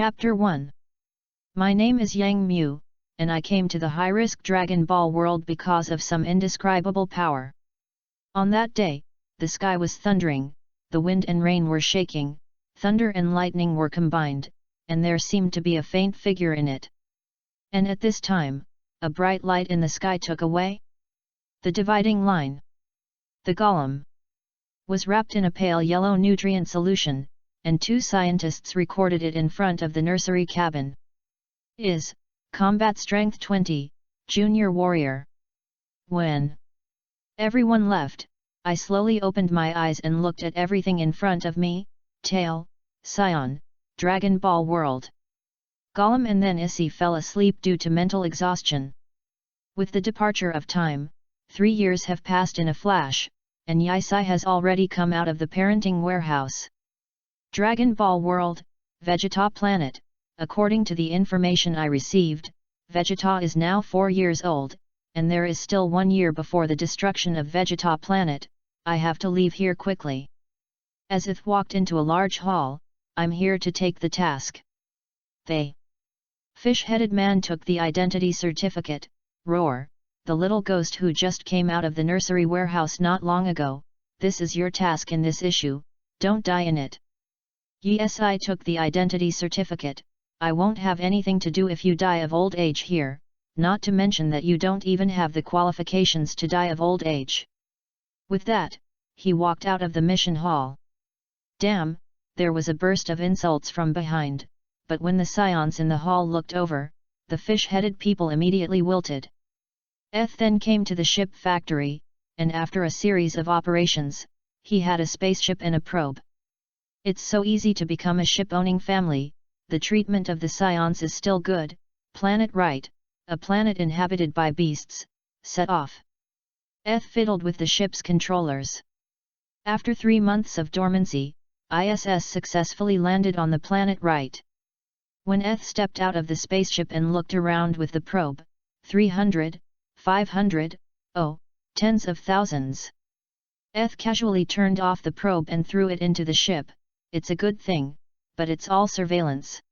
Chapter 1. My name is Yang Mu, and I came to the high-risk Dragon Ball world because of some indescribable power. On that day, the sky was thundering, the wind and rain were shaking, thunder and lightning were combined, and there seemed to be a faint figure in it. And at this time, a bright light in the sky took away the dividing line. The golem was wrapped in a pale yellow nutrient solution, and two scientists recorded it in front of the nursery cabin. Is combat strength 20, junior warrior. When everyone left, I slowly opened my eyes and looked at everything in front of me: tail, scion, Dragon Ball world. Golem, and then Issy fell asleep due to mental exhaustion. With the departure of time, 3 years have passed in a flash, and Yisai has already come out of the parenting warehouse. Dragon Ball world, Vegeta planet. According to the information I received, Vegeta is now 4 years old, and there is still 1 year before the destruction of Vegeta planet. I have to leave here quickly. As if walked into a large hall, I'm here to take the task. The fish-headed man took the identity certificate. Roar, the little ghost who just came out of the nursery warehouse not long ago, this is your task in this issue, don't die in it. Yes, I took the identity certificate. I won't have anything to do if you die of old age here, not to mention that you don't even have the qualifications to die of old age. With that, he walked out of the mission hall. Damn, there was a burst of insults from behind, but when the scions in the hall looked over, the fish-headed people immediately wilted. Then came to the ship factory, and after a series of operations, he had a spaceship and a probe. It's so easy to become a ship-owning family. The treatment of the scions is still good. Planet right, a planet inhabited by beasts. Set off. Fiddled with the ship's controllers. After 3 months of dormancy, ISS successfully landed on the planet right. When stepped out of the spaceship and looked around with the probe, 300, 500, tens of thousands. Casually turned off the probe and threw it into the ship. It's a good thing, but it's all surveillance.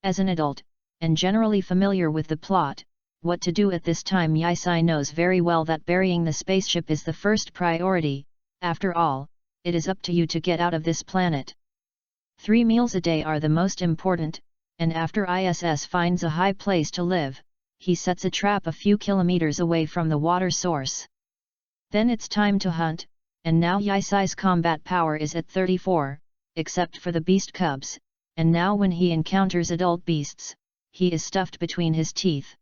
As an adult, and generally familiar with the plot, what to do at this time, Yisai knows very well that burying the spaceship is the first priority. After all, it is up to you to get out of this planet. 3 meals a day are the most important, and after ISS finds a high place to live, he sets a trap a few kilometers away from the water source. Then it's time to hunt, and now Yisai's combat power is at 34, except for the beast cubs, and now when he encounters adult beasts, he is stuffed between his teeth.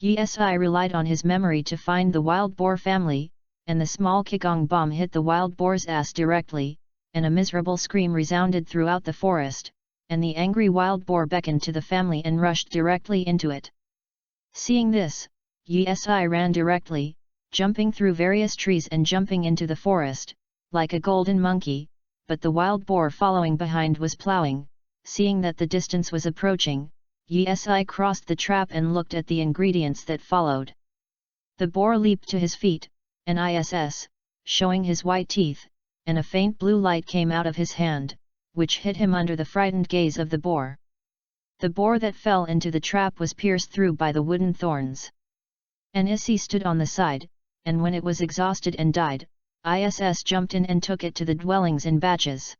Yisai relied on his memory to find the wild boar family, and the small Kigong bomb hit the wild boar's ass directly, and a miserable scream resounded throughout the forest, and the angry wild boar beckoned to the family and rushed directly into it. Seeing this, Yisai ran directly, jumping through various trees and jumping into the forest, like a golden monkey, but the wild boar following behind was plowing. Seeing that the distance was approaching, Yisai crossed the trap and looked at the ingredients that followed. The boar leaped to his feet, and ISS, showing his white teeth, and a faint blue light came out of his hand, which hit him under the frightened gaze of the boar. The boar that fell into the trap was pierced through by the wooden thorns. And Issy stood on the side, and when it was exhausted and died, ISS jumped in and took it to the dwellings in batches.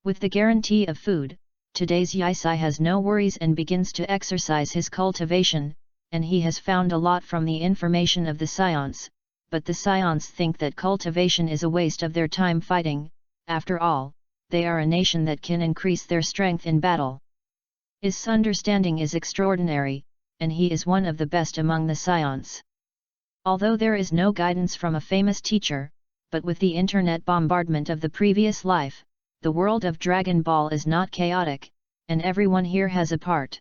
With the guarantee of food, today's Yisai has no worries and begins to exercise his cultivation, and he has found a lot from the information of the scions, but the scions think that cultivation is a waste of their time fighting. After all, they are a nation that can increase their strength in battle. His understanding is extraordinary, and he is one of the best among the scions. Although there is no guidance from a famous teacher, but with the internet bombardment of the previous life, the world of Dragon Ball is not chaotic, and everyone here has a part.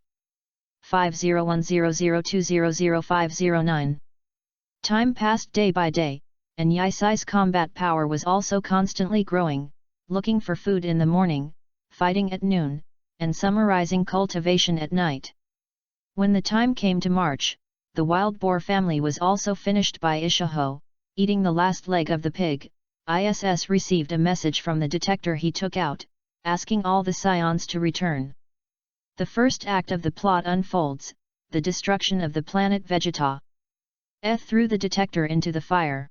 501002000509. Time passed day by day, and Yisai's combat power was also constantly growing, looking for food in the morning, fighting at noon, and summarizing cultivation at night. When the time came to march, the wild boar family was also finished by Ishiho, eating the last leg of the pig. ISS received a message from the detector he took out, asking all the scions to return. The first act of the plot unfolds, the destruction of the planet Vegeta. Threw the detector into the fire.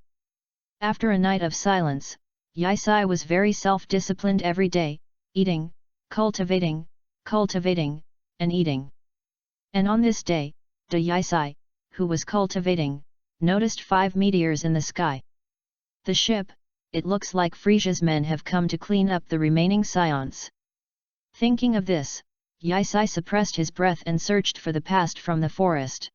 After a night of silence, Yisai was very self-disciplined every day, eating, cultivating, and eating. And on this day, Yisai, who was cultivating, noticed 5 meteors in the sky. The ship, it looks like Frisia's men have come to clean up the remaining scions. Thinking of this, Yisai suppressed his breath and searched for the past from the forest.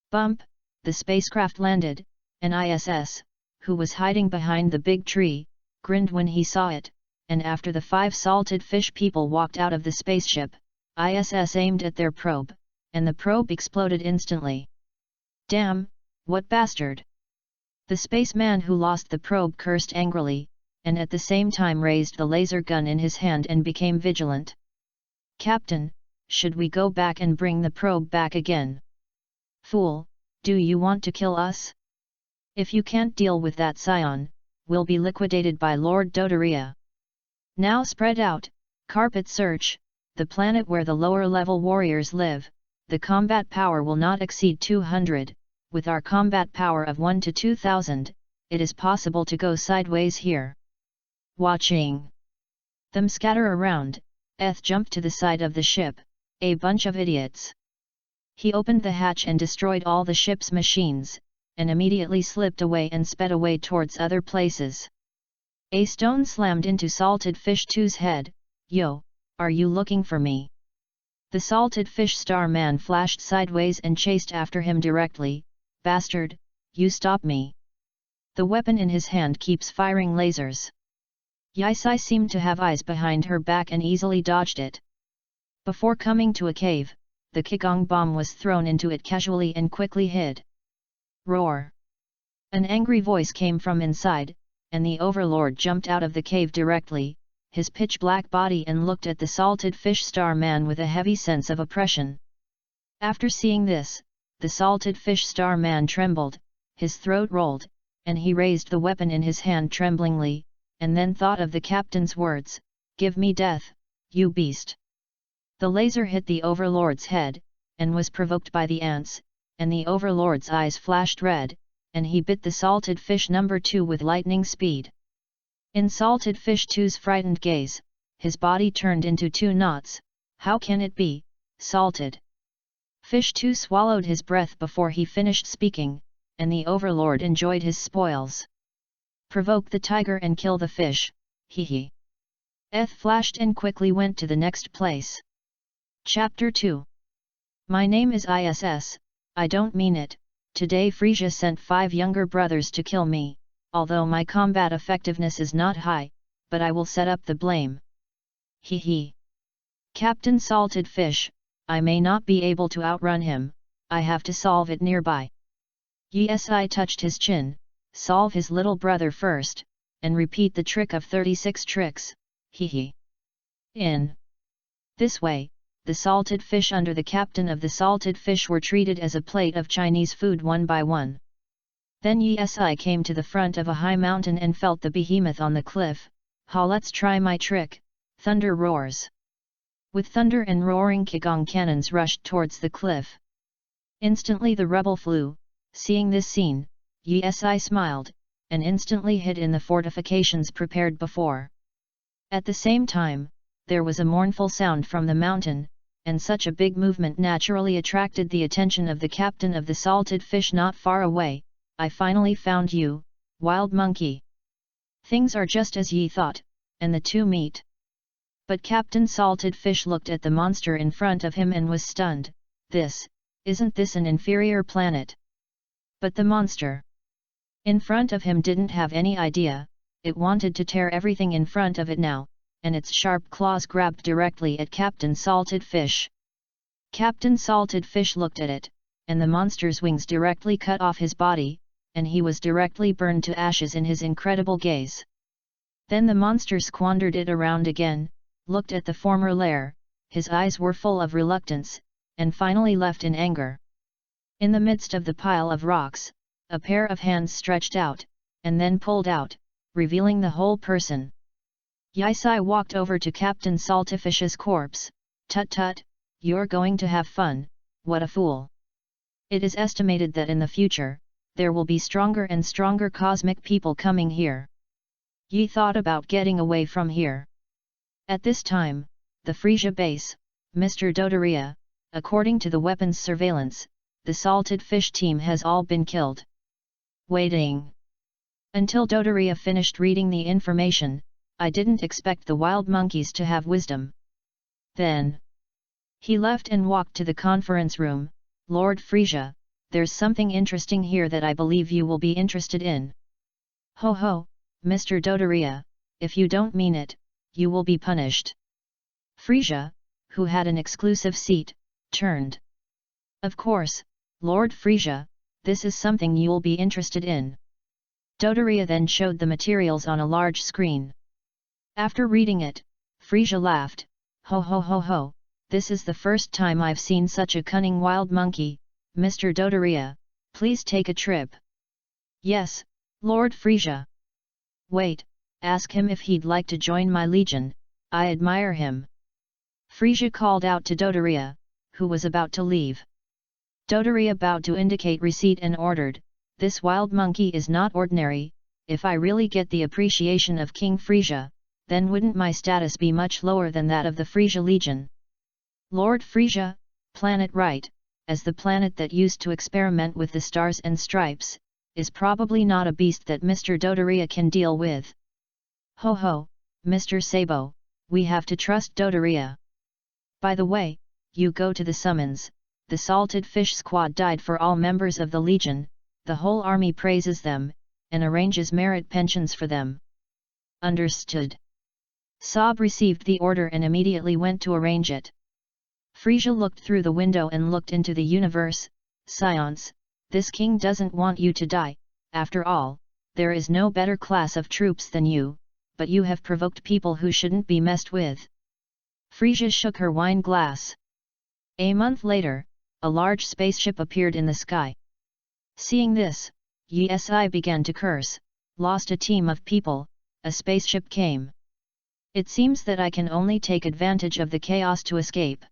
Bump, the spacecraft landed, and ISS, who was hiding behind the big tree, grinned when he saw it, and after the 5 salted fish people walked out of the spaceship, ISS aimed at their probe, and the probe exploded instantly. Damn, what bastard! The spaceman who lost the probe cursed angrily, and at the same time raised the laser gun in his hand and became vigilant. Captain, should we go back and bring the probe back again? Fool, do you want to kill us? If you can't deal with that scion, we'll be liquidated by Lord Dodoria. Now spread out, carpet search, the planet where the lower-level warriors live. The combat power will not exceed 200, with our combat power of 1 to 2000, it is possible to go sideways here. Watching them scatter around, jumped to the side of the ship, a bunch of idiots. He opened the hatch and destroyed all the ship's machines, and immediately slipped away and sped away towards other places. A stone slammed into Salted Fish 2's head. Yo, are you looking for me? The Salted Fish Star Man flashed sideways and chased after him directly. Bastard, you stop me. The weapon in his hand keeps firing lasers. Yisai seemed to have eyes behind her back and easily dodged it. Before coming to a cave, the Qigong bomb was thrown into it casually and quickly hid. Roar! An angry voice came from inside, and the Overlord jumped out of the cave directly, his pitch-black body, and looked at the Salted Fish Star Man with a heavy sense of oppression. After seeing this, the Salted Fish Star Man trembled, his throat rolled, and he raised the weapon in his hand tremblingly, and then thought of the captain's words, "Give me death, you beast." The laser hit the Overlord's head, and was provoked by the ants, and the Overlord's eyes flashed red, and he bit the Salted Fish number 2 with lightning speed. In Salted Fish 2's frightened gaze, his body turned into 2 knots. How can it be, Salted Fish 2 swallowed his breath before he finished speaking, and the Overlord enjoyed his spoils. Provoke the tiger and kill the fish, hee. Flashed and quickly went to the next place. Chapter 2. My name is ISS, I don't mean it. Today Frisia sent 5 younger brothers to kill me, although my combat effectiveness is not high, but I will set up the blame. Hee. Captain Salted Fish, I may not be able to outrun him, I have to solve it nearby. Yisai touched his chin, solve his little brother first, and repeat the trick of 36 tricks, hee. In this way, the salted fish under the captain of the salted fish were treated as a plate of Chinese food one by one. Then Yisai came to the front of a high mountain and felt the behemoth on the cliff. Let's try my trick. Thunder roars. With thunder and roaring, Qigong cannons rushed towards the cliff. Instantly the rebel flew. Seeing this scene, Yisai smiled, and instantly hid in the fortifications prepared before. At the same time, there was a mournful sound from the mountain, and such a big movement naturally attracted the attention of the captain of the salted fish not far away. I finally found you, wild monkey. Things are just as ye thought, and the two meet. But Captain Salted Fish looked at the monster in front of him and was stunned. Isn't this an inferior planet? But the monster in front of him didn't have any idea, it wanted to tear everything in front of it now, and its sharp claws grabbed directly at Captain Salted Fish. Captain Salted Fish looked at it, and the monster's wings directly cut off his body, and he was directly burned to ashes in his incredible gaze. Then the monster squandered it around again, looked at the former lair, his eyes were full of reluctance, and finally left in anger. In the midst of the pile of rocks, a pair of hands stretched out, and then pulled out, revealing the whole person. Yisai walked over to Captain Saltifish's corpse. Tut tut, you're going to have fun, what a fool. It is estimated that in the future, there will be stronger and stronger cosmic people coming here. Ye thought about getting away from here. At this time, the Frisia base, Mr. Dodoria, according to the weapons surveillance, the salted fish team has all been killed. Waiting. Until Dodoria finished reading the information, I didn't expect the wild monkeys to have wisdom. Then he left and walked to the conference room. Lord Frisia, there's something interesting here that I believe you will be interested in. Ho ho, Mr. Dodoria, if you don't mean it, you will be punished. Frisia, who had an exclusive seat, turned. Of course, Lord Frisia, this is something you'll be interested in. Dodoria then showed the materials on a large screen. After reading it, Frisia laughed. Ho ho ho ho, this is the first time I've seen such a cunning wild monkey. Mr. Dodoria, please take a trip. Yes, Lord Frisia. Wait, ask him if he'd like to join my legion, I admire him. Frisia called out to Dodoria, who was about to leave. Dodoria bowed to indicate receipt and ordered, this wild monkey is not ordinary. If I really get the appreciation of King Frisia, then wouldn't my status be much lower than that of the Frisia Legion? Lord Frisia, planet right, as the planet that used to experiment with the stars and stripes, is probably not a beast that Mr. Dodoria can deal with. Ho ho, Mr. Sabo, we have to trust Dodoria. By the way, you go to the summons, the salted fish squad died for all members of the Legion, the whole army praises them, and arranges merit pensions for them. Understood. Saab received the order and immediately went to arrange it. Frisia looked through the window and looked into the universe. Science, this king doesn't want you to die, after all, there is no better class of troops than you, but you have provoked people who shouldn't be messed with. Frisia shook her wine glass. A month later, a large spaceship appeared in the sky. Seeing this, Yi began to curse. Lost a team of people, a spaceship came. It seems that I can only take advantage of the chaos to escape.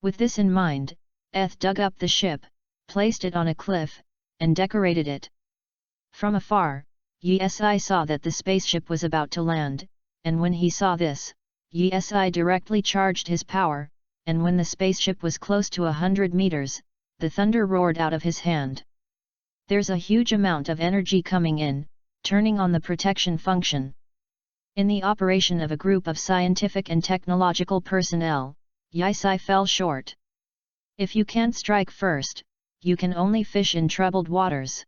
With this in mind, Eth dug up the ship, placed it on a cliff, and decorated it. From afar, Yi saw that the spaceship was about to land, and when he saw this, Yi directly charged his power, and when the spaceship was close to 100 meters, the thunder roared out of his hand. There's a huge amount of energy coming in, turning on the protection function. In the operation of a group of scientific and technological personnel, Yi fell short. If you can't strike first, you can only fish in troubled waters.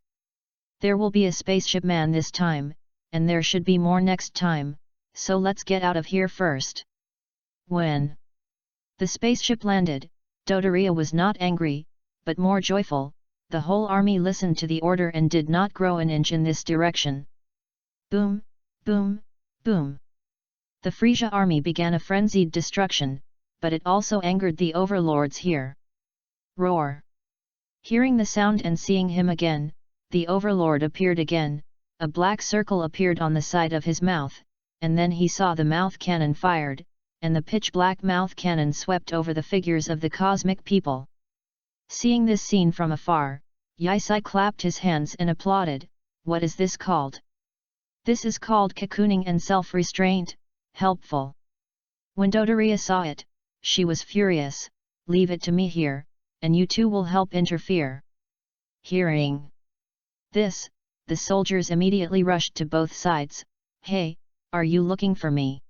There will be a spaceship man this time, and there should be more next time, so let's get out of here first. When the spaceship landed, Dodoria was not angry, but more joyful. The whole army listened to the order and did not grow an inch in this direction. Boom, boom, boom. The Frisia army began a frenzied destruction, but it also angered the overlords here. Roar! Hearing the sound and seeing him again, the overlord appeared again, a black circle appeared on the side of his mouth, and then he saw the mouth cannon fired, and the pitch-black mouth cannon swept over the figures of the cosmic people. Seeing this scene from afar, Yi clapped his hands and applauded. What is this called? This is called cocooning and self-restraint, helpful. When Dodoria saw it, she was furious. Leave it to me here, and you two will help interfere. Hearing this, the soldiers immediately rushed to both sides. Hey, are you looking for me?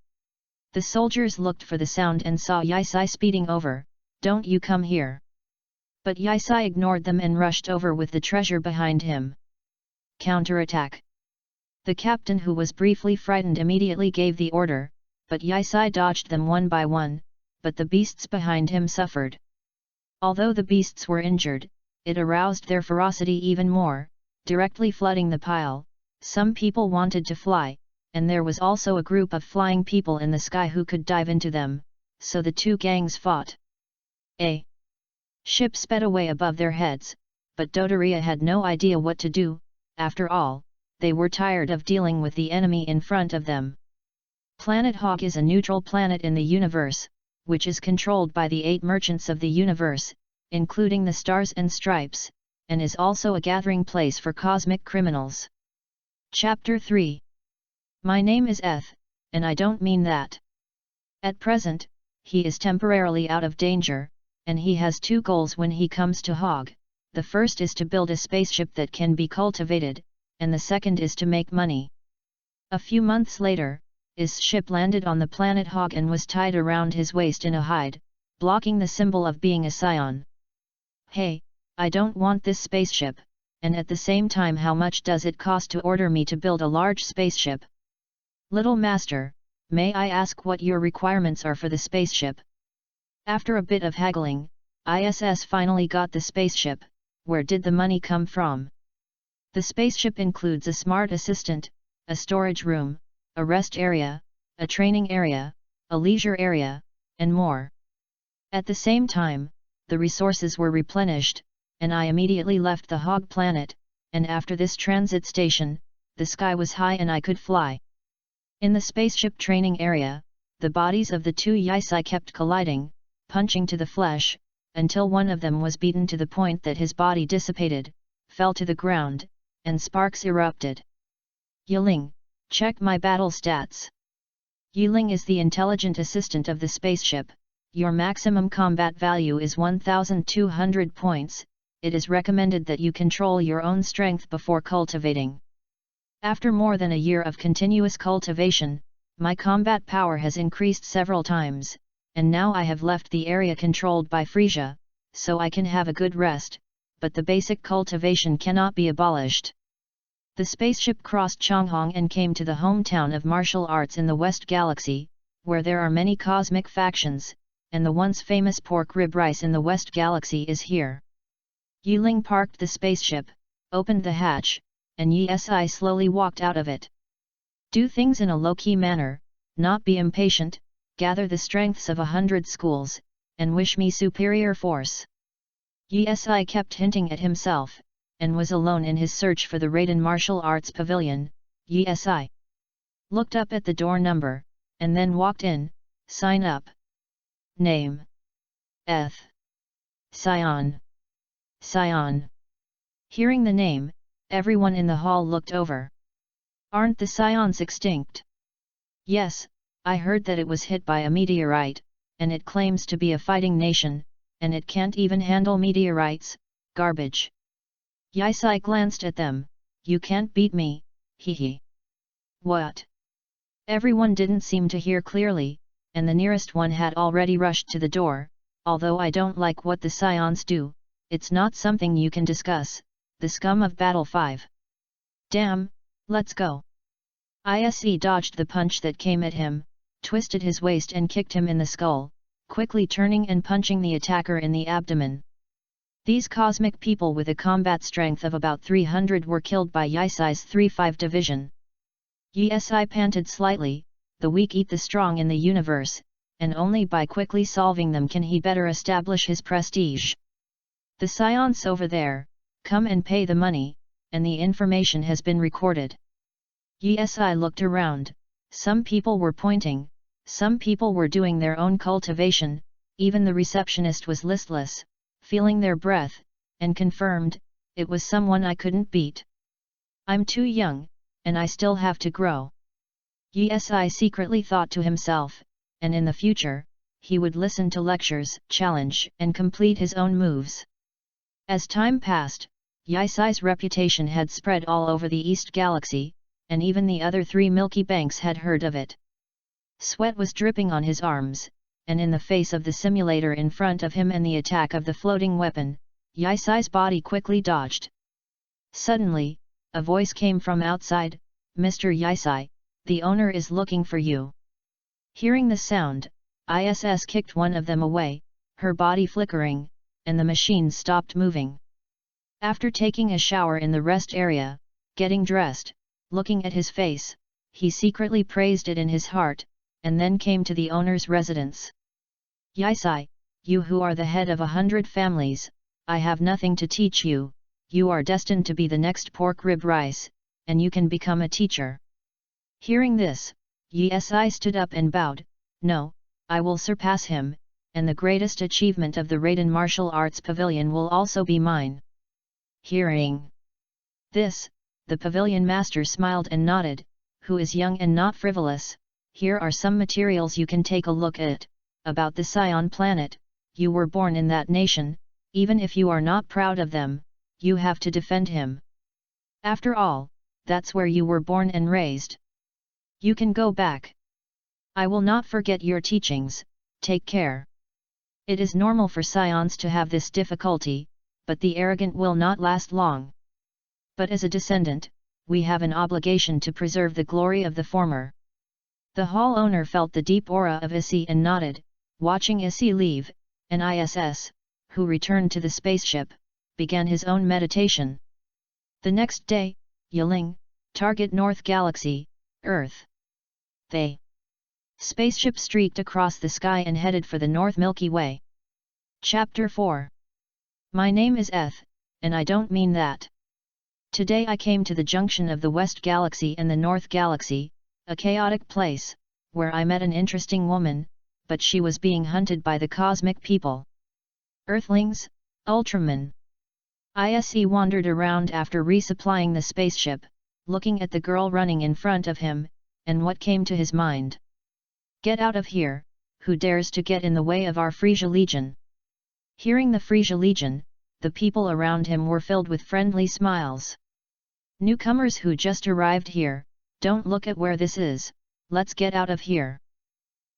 The soldiers looked for the sound and saw Yi speeding over. Don't you come here. But Yi ignored them and rushed over with the treasure behind him. Counterattack. The captain, who was briefly frightened, immediately gave the order, but Yi dodged them one by one, but the beasts behind him suffered. Although the beasts were injured, it aroused their ferocity even more, directly flooding the pile. Some people wanted to fly, and there was also a group of flying people in the sky who could dive into them, so the two gangs fought. A ship sped away above their heads, but Dodoria had no idea what to do. After all, they were tired of dealing with the enemy in front of them. Planet Hog is a neutral planet in the universe, which is controlled by the 8 merchants of the universe, including the Stars and Stripes, and is also a gathering place for cosmic criminals. Chapter 3. My name is Eth, and I don't mean that. At present, he is temporarily out of danger, and he has 2 goals when he comes to Hog. The first is to build a spaceship that can be cultivated, and the second is to make money. A few months later, his ship landed on the planet Hog and was tied around his waist in a hide, blocking the symbol of being a scion. Hey, I don't want this spaceship, and at the same time how much does it cost to order me to build a large spaceship? Little master, may I ask what your requirements are for the spaceship? After a bit of haggling, ISS finally got the spaceship. Where did the money come from? The spaceship includes a smart assistant, a storage room, a rest area, a training area, a leisure area, and more. At the same time, the resources were replenished, and I immediately left the Hog planet, and after this transit station, the sky was high and I could fly. In the spaceship training area, the bodies of the 2 Yisai kept colliding, punching to the flesh, until one of them was beaten to the point that his body dissipated, fell to the ground, and sparks erupted. Yiling, check my battle stats. Yiling is the intelligent assistant of the spaceship. Your maximum combat value is 1200 points. It is recommended that you control your own strength before cultivating. After more than a year of continuous cultivation, my combat power has increased several times, and now I have left the area controlled by Frisia, so I can have a good rest, but the basic cultivation cannot be abolished. The spaceship crossed Chonghong and came to the hometown of martial arts in the West Galaxy, where there are many cosmic factions, and the once famous pork rib rice in the West Galaxy is here. Yiling parked the spaceship, opened the hatch, and Yi slowly walked out of it. Do things in a low-key manner, not be impatient, gather the strengths of 100 schools, and wish me superior force. Yi kept hinting at himself, and was alone in his search for the Raiden Martial Arts Pavilion. Yi looked up at the door number, and then walked in. Sign up. Name: Eth. Scion. Scion. Hearing the name, everyone in the hall looked over. Aren't the Scions extinct? Yes, I heard that it was hit by a meteorite, and it claims to be a fighting nation, and it can't even handle meteorites. Garbage. Yisai glanced at them. You can't beat me, hee. What? Everyone didn't seem to hear clearly, and the nearest one had already rushed to the door. Although I don't like what the Scions do, it's not something you can discuss. The scum of Battle 5. Damn, let's go. ISE dodged the punch that came at him, twisted his waist and kicked him in the skull, quickly turning and punching the attacker in the abdomen. These cosmic people with a combat strength of about 300 were killed by Yisai's 3-5 division. Yisai panted slightly. The weak eat the strong in the universe, and only by quickly solving them can he better establish his prestige. The Scions over there, come and pay the money, and the information has been recorded. Yisai looked around. Some people were pointing, some people were doing their own cultivation, even the receptionist was listless, feeling their breath, and confirmed, it was someone I couldn't beat. I'm too young, and I still have to grow. Yisai secretly thought to himself, and in the future, he would listen to lectures, challenge, and complete his own moves. As time passed, Yisai's reputation had spread all over the East Galaxy, and even the other 3 Milky Banks had heard of it. Sweat was dripping on his arms, and in the face of the simulator in front of him and the attack of the floating weapon, Yisai's body quickly dodged. Suddenly, a voice came from outside, Mr. Yisai, the owner is looking for you. Hearing the sound, ISS kicked one of them away, her body flickering, and the machine stopped moving. After taking a shower in the rest area, getting dressed, looking at his face, he secretly praised it in his heart, and then came to the owner's residence. Yisai, you who are the head of 100 families, I have nothing to teach you, you are destined to be the next pork rib rice, and you can become a teacher. Hearing this, Yisai stood up and bowed. No, I will surpass him, and the greatest achievement of the Raiden Martial Arts Pavilion will also be mine. Hearing this, the pavilion master smiled and nodded, who is young and not frivolous. Here are some materials you can take a look at. About the Scion planet, you were born in that nation, even if you are not proud of them, you have to defend him. After all, that's where you were born and raised. You can go back. I will not forget your teachings, take care. It is normal for Scions to have this difficulty, but the arrogant will not last long. But as a descendant, we have an obligation to preserve the glory of the former. The hall owner felt the deep aura of Issy and nodded, watching Issy leave, and ISS, who returned to the spaceship, began his own meditation. The next day, Yiling, target North Galaxy, Earth. They spaceship streaked across the sky and headed for the North Milky Way. Chapter 4. My name is Eth, and I don't mean that. Today I came to the junction of the West Galaxy and the North Galaxy, a chaotic place, where I met an interesting woman, but she was being hunted by the cosmic people. Earthlings, Ultraman. ISE wandered around after resupplying the spaceship, looking at the girl running in front of him, and what came to his mind. Get out of here, who dares to get in the way of our Frisia Legion? Hearing the Frisia Legion, the people around him were filled with friendly smiles. Newcomers who just arrived here, don't look at where this is, let's get out of here.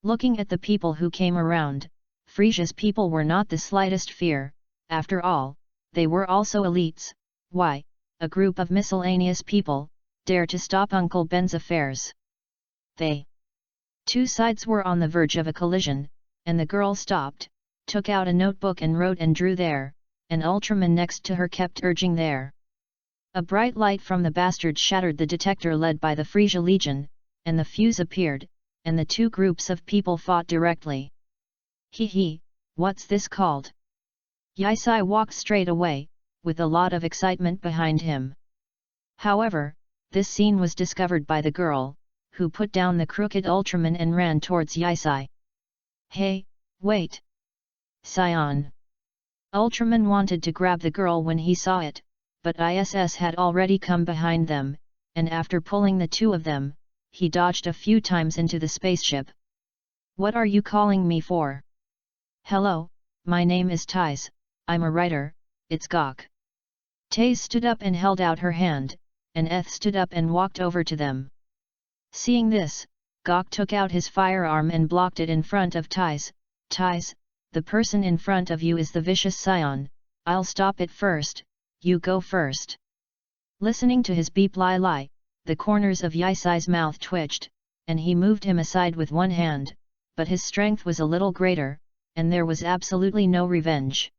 Looking at the people who came around, Frisia's people were not the slightest fear, after all, they were also elites. Why, a group of miscellaneous people, dare to stop Uncle Ben's affairs? They. Two sides were on the verge of a collision, and the girl stopped, took out a notebook and wrote and drew there, and Ultraman next to her kept urging there. A bright light from the bastard shattered the detector led by the Frisia Legion, and the fuse appeared, and the two groups of people fought directly. Hee, what's this called? Yisai walked straight away, with a lot of excitement behind him. However, this scene was discovered by the girl, who put down the crooked Ultraman and ran towards Yisai. Hey, wait! Scion! Ultraman wanted to grab the girl when he saw it, but ISS had already come behind them, and after pulling the two of them, he dodged a few times into the spaceship. What are you calling me for? Hello, my name is Thais, I'm a writer, it's Gok. Thais stood up and held out her hand, and Eth stood up and walked over to them. Seeing this, Gok took out his firearm and blocked it in front of Thais. Thais, the person in front of you is the vicious Scion, I'll stop it first, you go first. Listening to his beep lie lie, the corners of Yisai's mouth twitched, and he moved him aside with one hand, but his strength was a little greater, and there was absolutely no revenge.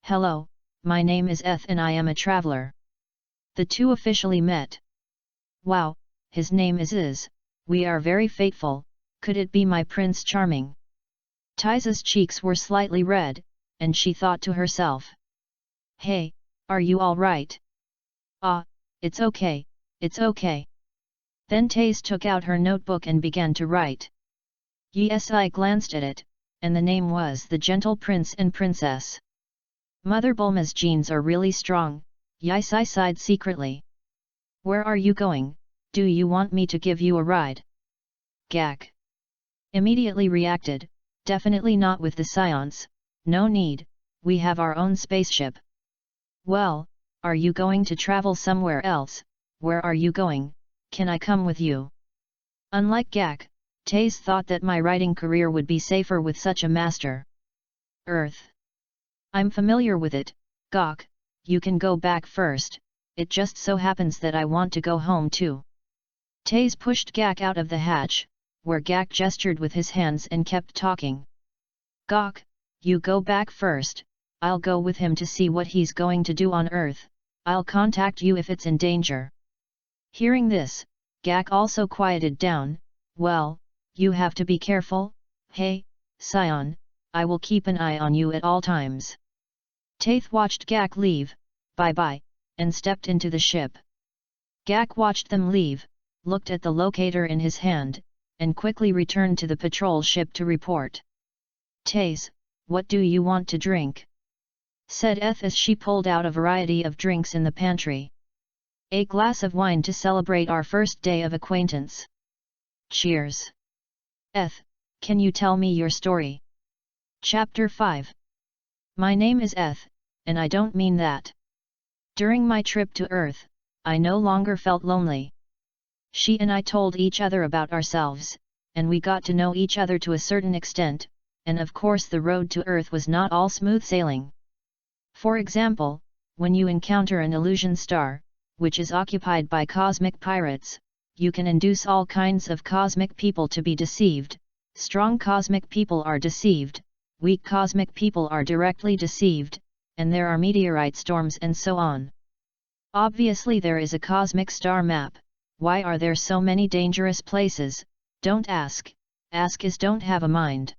Hello, my name is Eth and I am a traveler. The two officially met. Wow, his name is we are very fateful, could it be my Prince Charming? Thais's cheeks were slightly red, and she thought to herself. Hey, are you all right? Ah, it's okay, it's okay. Then Thais took out her notebook and began to write. Ysi glanced at it, and the name was The Gentle Prince and Princess. Mother Bulma's genes are really strong, Ysi sighed secretly. Where are you going, do you want me to give you a ride? Gak immediately reacted, definitely not with the Scions, no need, we have our own spaceship. Well, are you going to travel somewhere else, where are you going, can I come with you? Unlike Gak, Thais thought that my writing career would be safer with such a master. Earth. I'm familiar with it, Gok, you can go back first, it just so happens that I want to go home too. Thais pushed Gak out of the hatch, where Gak gestured with his hands and kept talking. Gok, you go back first, I'll go with him to see what he's going to do on Earth, I'll contact you if it's in danger. Hearing this, Gak also quieted down, well, you have to be careful, hey, Scion, I will keep an eye on you at all times. Thais watched Gak leave, bye-bye, and stepped into the ship. Gak watched them leave, looked at the locator in his hand, and quickly returned to the patrol ship to report. "Taze, what do you want to drink?" said Eth as she pulled out a variety of drinks in the pantry. "A glass of wine to celebrate our first day of acquaintance." "Cheers." "Eth, can you tell me your story?" Chapter 5. My name is Eth, and I don't mean that. During my trip to Earth, I no longer felt lonely. She and I told each other about ourselves, and we got to know each other to a certain extent, and of course the road to Earth was not all smooth sailing. For example, when you encounter an illusion star, which is occupied by cosmic pirates, you can induce all kinds of cosmic people to be deceived. Strong cosmic people are deceived, weak cosmic people are directly deceived, and there are meteorite storms and so on. Obviously there is a cosmic star map. Why are there so many dangerous places? Don't ask. Ask is don't have a mind.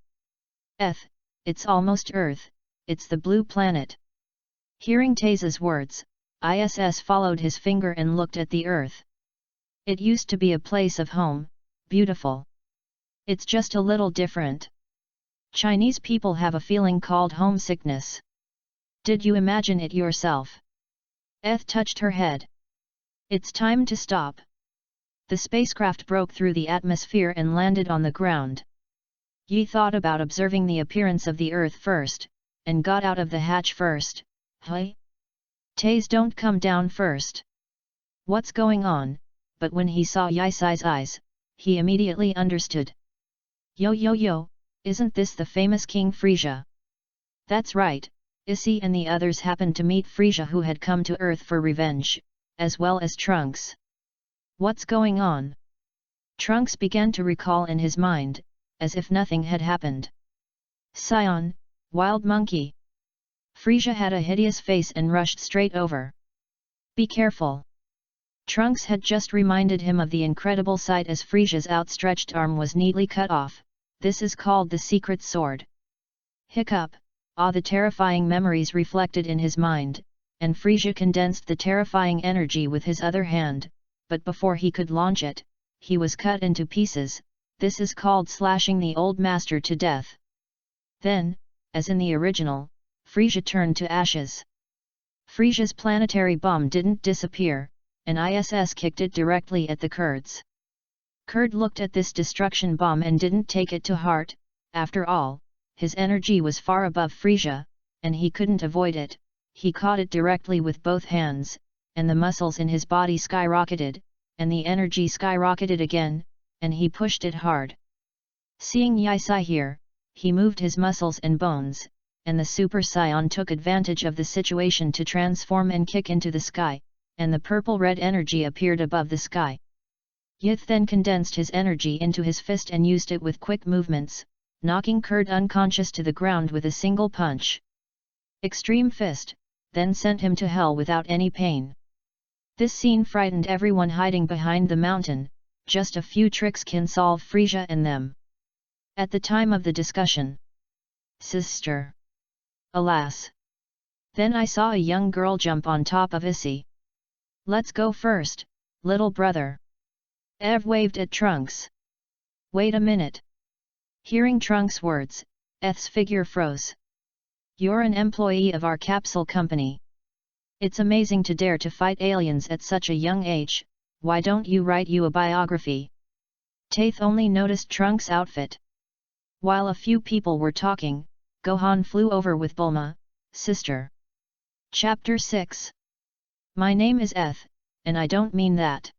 Eth, it's almost Earth, it's the blue planet. Hearing Taze's words, ISS followed his finger and looked at the Earth. It used to be a place of home, beautiful. It's just a little different. Chinese people have a feeling called homesickness. Did you imagine it yourself? Eth touched her head. It's time to stop. The spacecraft broke through the atmosphere and landed on the ground. Yi thought about observing the appearance of the Earth first, and got out of the hatch first. Hey? Taze, don't come down first. What's going on? But when he saw Yisai's eyes, he immediately understood. Yo, isn't this the famous King Frisia? That's right, Issy and the others happened to meet Frisia, who had come to Earth for revenge, as well as Trunks. What's going on? Trunks began to recall in his mind, as if nothing had happened. Scion, wild monkey. Frisia had a hideous face and rushed straight over. Be careful. Trunks had just reminded him of the incredible sight as Frisia's outstretched arm was neatly cut off. This is called the secret sword. Hiccup. The terrifying memories reflected in his mind, and Frisia condensed the terrifying energy with his other hand, but before he could launch it, he was cut into pieces. This is called slashing the old master to death. Then, as in the original, Frisia turned to ashes. Frisia's planetary bomb didn't disappear, and ISS kicked it directly at the Kurds. Kurd looked at this destruction bomb and didn't take it to heart. After all, his energy was far above Frisia, and he couldn't avoid it. He caught it directly with both hands, and the muscles in his body skyrocketed, and the energy skyrocketed again, and he pushed it hard. Seeing Yisai here, he moved his muscles and bones, and the Super Scion took advantage of the situation to transform and kick into the sky, and the purple-red energy appeared above the sky. Yith then condensed his energy into his fist and used it with quick movements, knocking Kurd unconscious to the ground with a single punch. Extreme Fist then sent him to hell without any pain. This scene frightened everyone hiding behind the mountain. Just a few tricks can solve Frisia and them. At the time of the discussion. Sister. Alas. Then I saw a young girl jump on top of Issy. Let's go first, little brother. Ev waved at Trunks. Wait a minute. Hearing Trunks' words, Eth's figure froze. You're an employee of our capsule company. It's amazing to dare to fight aliens at such a young age. Why don't you write you a biography? Taith only noticed Trunks' outfit. While a few people were talking, Gohan flew over with Bulma, sister. Chapter 6. My name is Eth, and I don't mean that.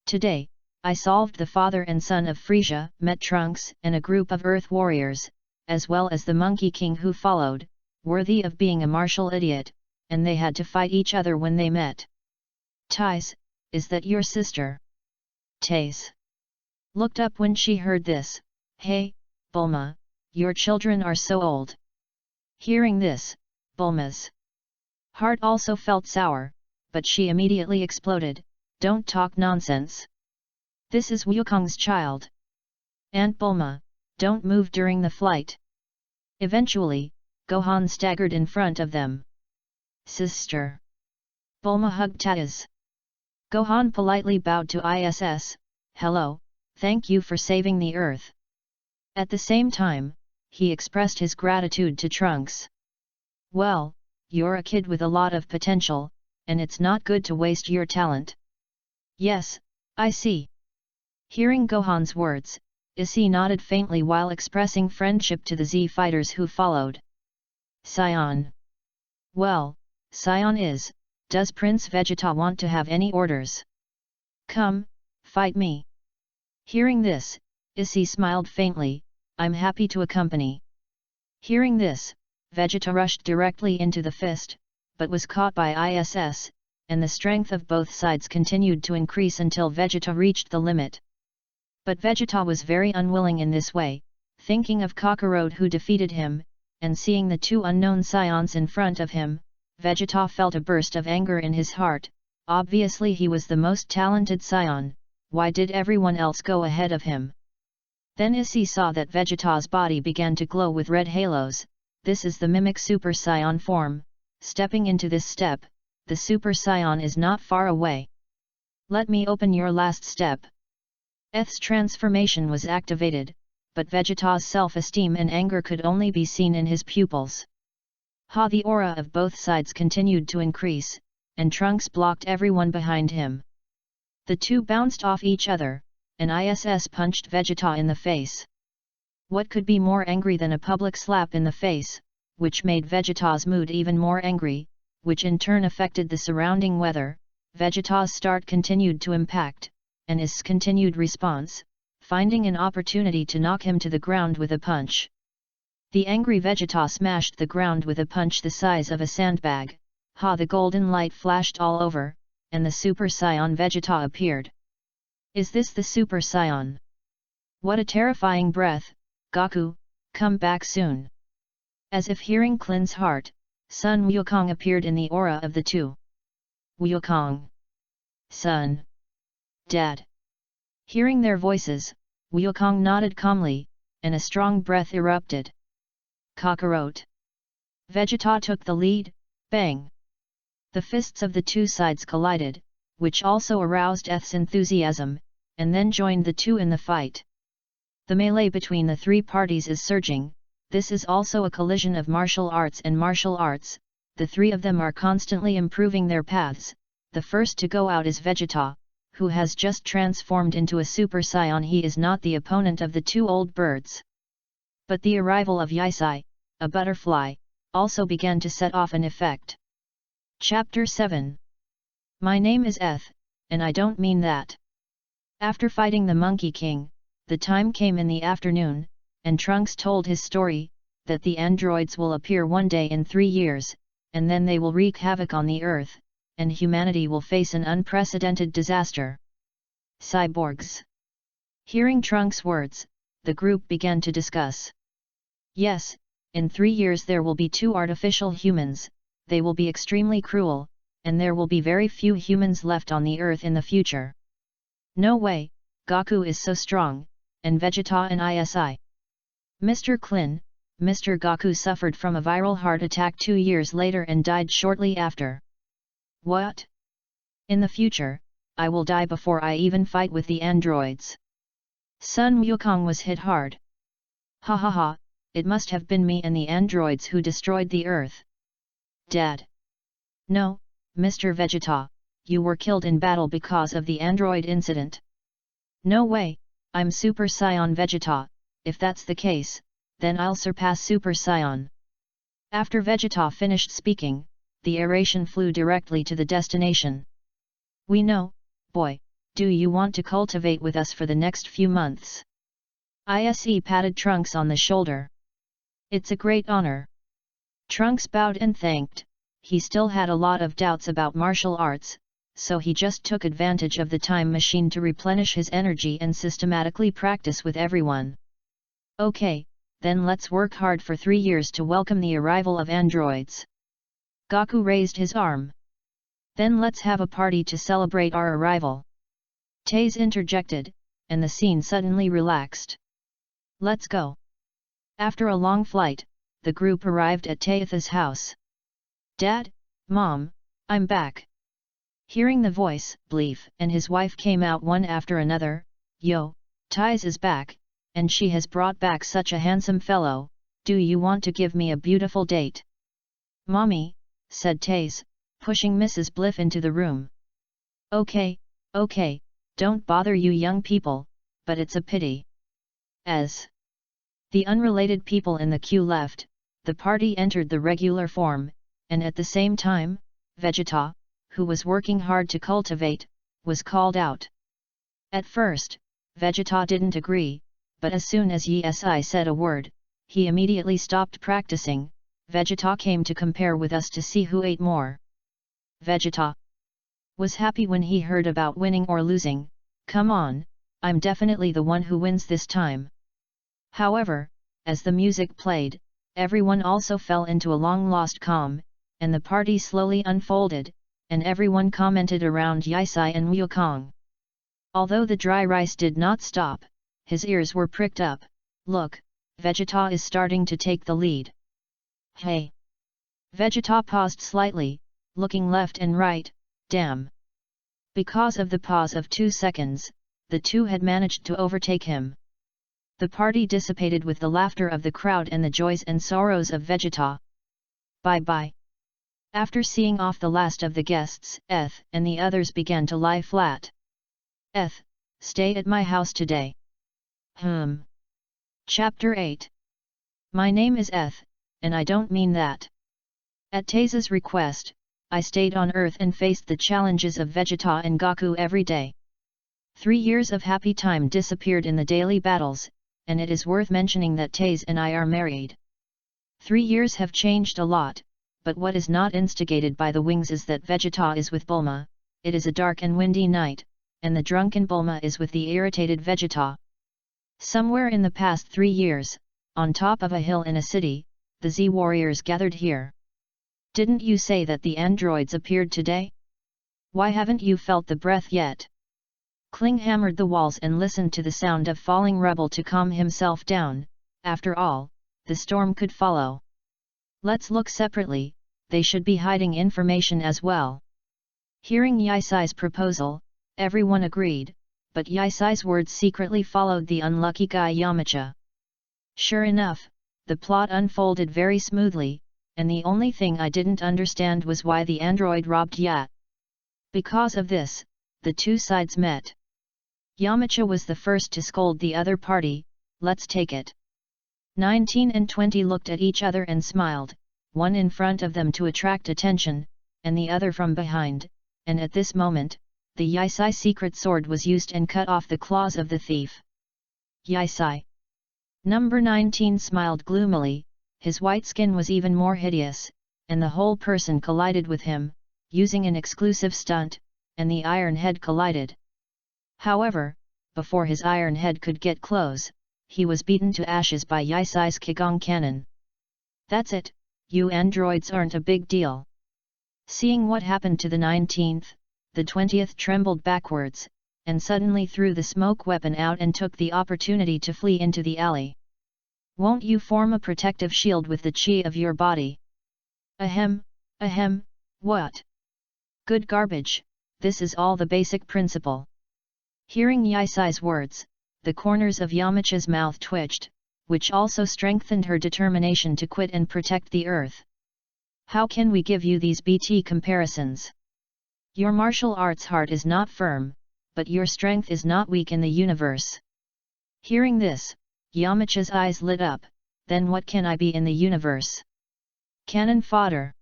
Today, I solved the father and son of Frisia, met Trunks and a group of Earth warriors, as well as the Monkey King who followed, worthy of being a martial idiot, and they had to fight each other when they met. Taze, is that your sister? Taze looked up when she heard this. Hey, Bulma, your children are so old. Hearing this, Bulma's heart also felt sour, but she immediately exploded. Don't talk nonsense. This is Wukong's child. Aunt Bulma, don't move during the flight. Eventually, Gohan staggered in front of them. Sister. Bulma hugged Taze. Gohan politely bowed to ISS. Hello, thank you for saving the Earth. At the same time, he expressed his gratitude to Trunks. Well, you're a kid with a lot of potential, and it's not good to waste your talent. Yes, I see. Hearing Gohan's words, Issei nodded faintly while expressing friendship to the Z fighters who followed. Scion. Well, Scion does Prince Vegeta want to have any orders? Come, fight me. Hearing this, Issei smiled faintly, I'm happy to accompany. Hearing this, Vegeta rushed directly into the fist, but was caught by ISS, and the strength of both sides continued to increase until Vegeta reached the limit. But Vegeta was very unwilling in this way, thinking of Kakarot who defeated him, and seeing the two unknown Scions in front of him, Vegeta felt a burst of anger in his heart. Obviously he was the most talented Scion, why did everyone else go ahead of him? Then Issei saw that Vegeta's body began to glow with red halos. This is the mimic Super Saiyan form. Stepping into this step, the Super Saiyan is not far away. Let me open your last step. Eth's transformation was activated, but Vegeta's self-esteem and anger could only be seen in his pupils. The aura of both sides continued to increase, and Trunks blocked everyone behind him. The two bounced off each other, and ISS punched Vegeta in the face. What could be more angry than a public slap in the face, which made Vegeta's mood even more angry, which in turn affected the surrounding weather. Vegeta's start continued to impact, and his continued response, finding an opportunity to knock him to the ground with a punch. The angry Vegeta smashed the ground with a punch the size of a sandbag. The golden light flashed all over, and the Super Saiyan Vegeta appeared. Is this the Super Saiyan? What a terrifying breath, Goku, come back soon. As if hearing Klin's heart, Sun Wukong appeared in the aura of the two. Wukong. Son. Dad. Hearing their voices, Wukong nodded calmly, and a strong breath erupted. Kakarot. Vegeta took the lead, bang. The fists of the two sides collided, which also aroused Eth's enthusiasm, and then joined the two in the fight. The melee between the three parties is surging. This is also a collision of martial arts and martial arts. The three of them are constantly improving their paths. The first to go out is Vegeta, who has just transformed into a Super Saiyan. He is not the opponent of the two old birds. But the arrival of Yisai, a butterfly, also began to set off an effect. Chapter 7. My name is Eth, and I don't mean that. After fighting the Monkey King, the time came in the afternoon, and Trunks told his story, that the androids will appear one day in 3 years, and then they will wreak havoc on the Earth, and humanity will face an unprecedented disaster. Cyborgs. Hearing Trunks' words, the group began to discuss. Yes, in 3 years there will be 2 artificial humans. They will be extremely cruel, and there will be very few humans left on the Earth in the future. No way, Goku is so strong, and Vegeta and ISI. Mr. Klin, Mr. Goku suffered from a viral heart attack 2 years later and died shortly after. What? In the future, I will die before I even fight with the androids. Sun Wukong was hit hard. Ha ha ha, it must have been me and the androids who destroyed the Earth. Dad. No, Mr. Vegeta, you were killed in battle because of the android incident. No way, I'm Super Saiyan Vegeta. If that's the case, then I'll surpass Super Saiyan. After Vegeta finished speaking, the oration flew directly to the destination. We know, boy, do you want to cultivate with us for the next few months? ISE patted Trunks on the shoulder. It's a great honor. Trunks bowed and thanked. He still had a lot of doubts about martial arts, so he just took advantage of the time machine to replenish his energy and systematically practice with everyone. Okay, then let's work hard for 3 years to welcome the arrival of androids. Goku raised his arm. Then let's have a party to celebrate our arrival. Taze interjected, and the scene suddenly relaxed. Let's go. After a long flight, the group arrived at Taethe's house. Dad, Mom, I'm back. Hearing the voice, Bleef and his wife came out one after another. Yo, Tais is back, and she has brought back such a handsome fellow. Do you want to give me a beautiful date? Mommy, said Tais, pushing Mrs. Bliff into the room. Okay, don't bother you young people, but it's a pity. As the unrelated people in the queue left, the party entered the regular form, and at the same time, Vegeta, who was working hard to cultivate, was called out. At first, Vegeta didn't agree, but as soon as Yi said a word, he immediately stopped practicing. Vegeta came to compare with us to see who ate more. Vegeta was happy when he heard about winning or losing. Come on, I'm definitely the one who wins this time. However, as the music played, everyone also fell into a long-lost calm, and the party slowly unfolded, and everyone commented around Yisai and Wukong. Although the dry rice did not stop, his ears were pricked up. Look, Vegeta is starting to take the lead. Hey! Vegeta paused slightly, looking left and right. Damn! Because of the pause of 2 seconds, the two had managed to overtake him. The party dissipated with the laughter of the crowd and the joys and sorrows of Vegeta. Bye-bye. After seeing off the last of the guests, Eth and the others began to lie flat. Eth, stay at my house today. Chapter 8. My name is Eth, and I don't mean that. At Tais's request, I stayed on Earth and faced the challenges of Vegeta and Goku every day. 3 years of happy time disappeared in the daily battles, and it is worth mentioning that Tais and I are married. 3 years have changed a lot, but what is not instigated by the wings is that Vegeta is with Bulma. It is a dark and windy night, and the drunken Bulma is with the irritated Vegeta. Somewhere in the past 3 years, on top of a hill in a city, the Z warriors gathered here. Didn't you say that the androids appeared today? Why haven't you felt the breath yet? Kling hammered the walls and listened to the sound of falling rubble to calm himself down. After all, the storm could follow. Let's look separately, they should be hiding information as well. Hearing Yisai's proposal, everyone agreed, but Yisai's words secretly followed the unlucky guy Yamcha. Sure enough, the plot unfolded very smoothly, and the only thing I didn't understand was why the android robbed Ya. Because of this, the two sides met. Yamcha was the first to scold the other party. Let's take it. 19 and 20 looked at each other and smiled, one in front of them to attract attention, and the other from behind, and at this moment, the Yisai secret sword was used and cut off the claws of the thief. Yisai. Number 19 smiled gloomily. His white skin was even more hideous, and the whole person collided with him, using an exclusive stunt, and the iron head collided. However, before his iron head could get close, he was beaten to ashes by Yisai's Qigong cannon. That's it, you androids aren't a big deal. Seeing what happened to the 19th, the 20th trembled backwards, and suddenly threw the smoke weapon out and took the opportunity to flee into the alley. Won't you form a protective shield with the chi of your body? Ahem, what? Good garbage, this is all the basic principle. Hearing Yisai's words, the corners of Yamcha's mouth twitched, which also strengthened her determination to quit and protect the earth. How can we give you these BT comparisons? Your martial arts heart is not firm, but your strength is not weak in the universe. Hearing this, Yamcha's eyes lit up. Then what can I be in the universe? Cannon fodder.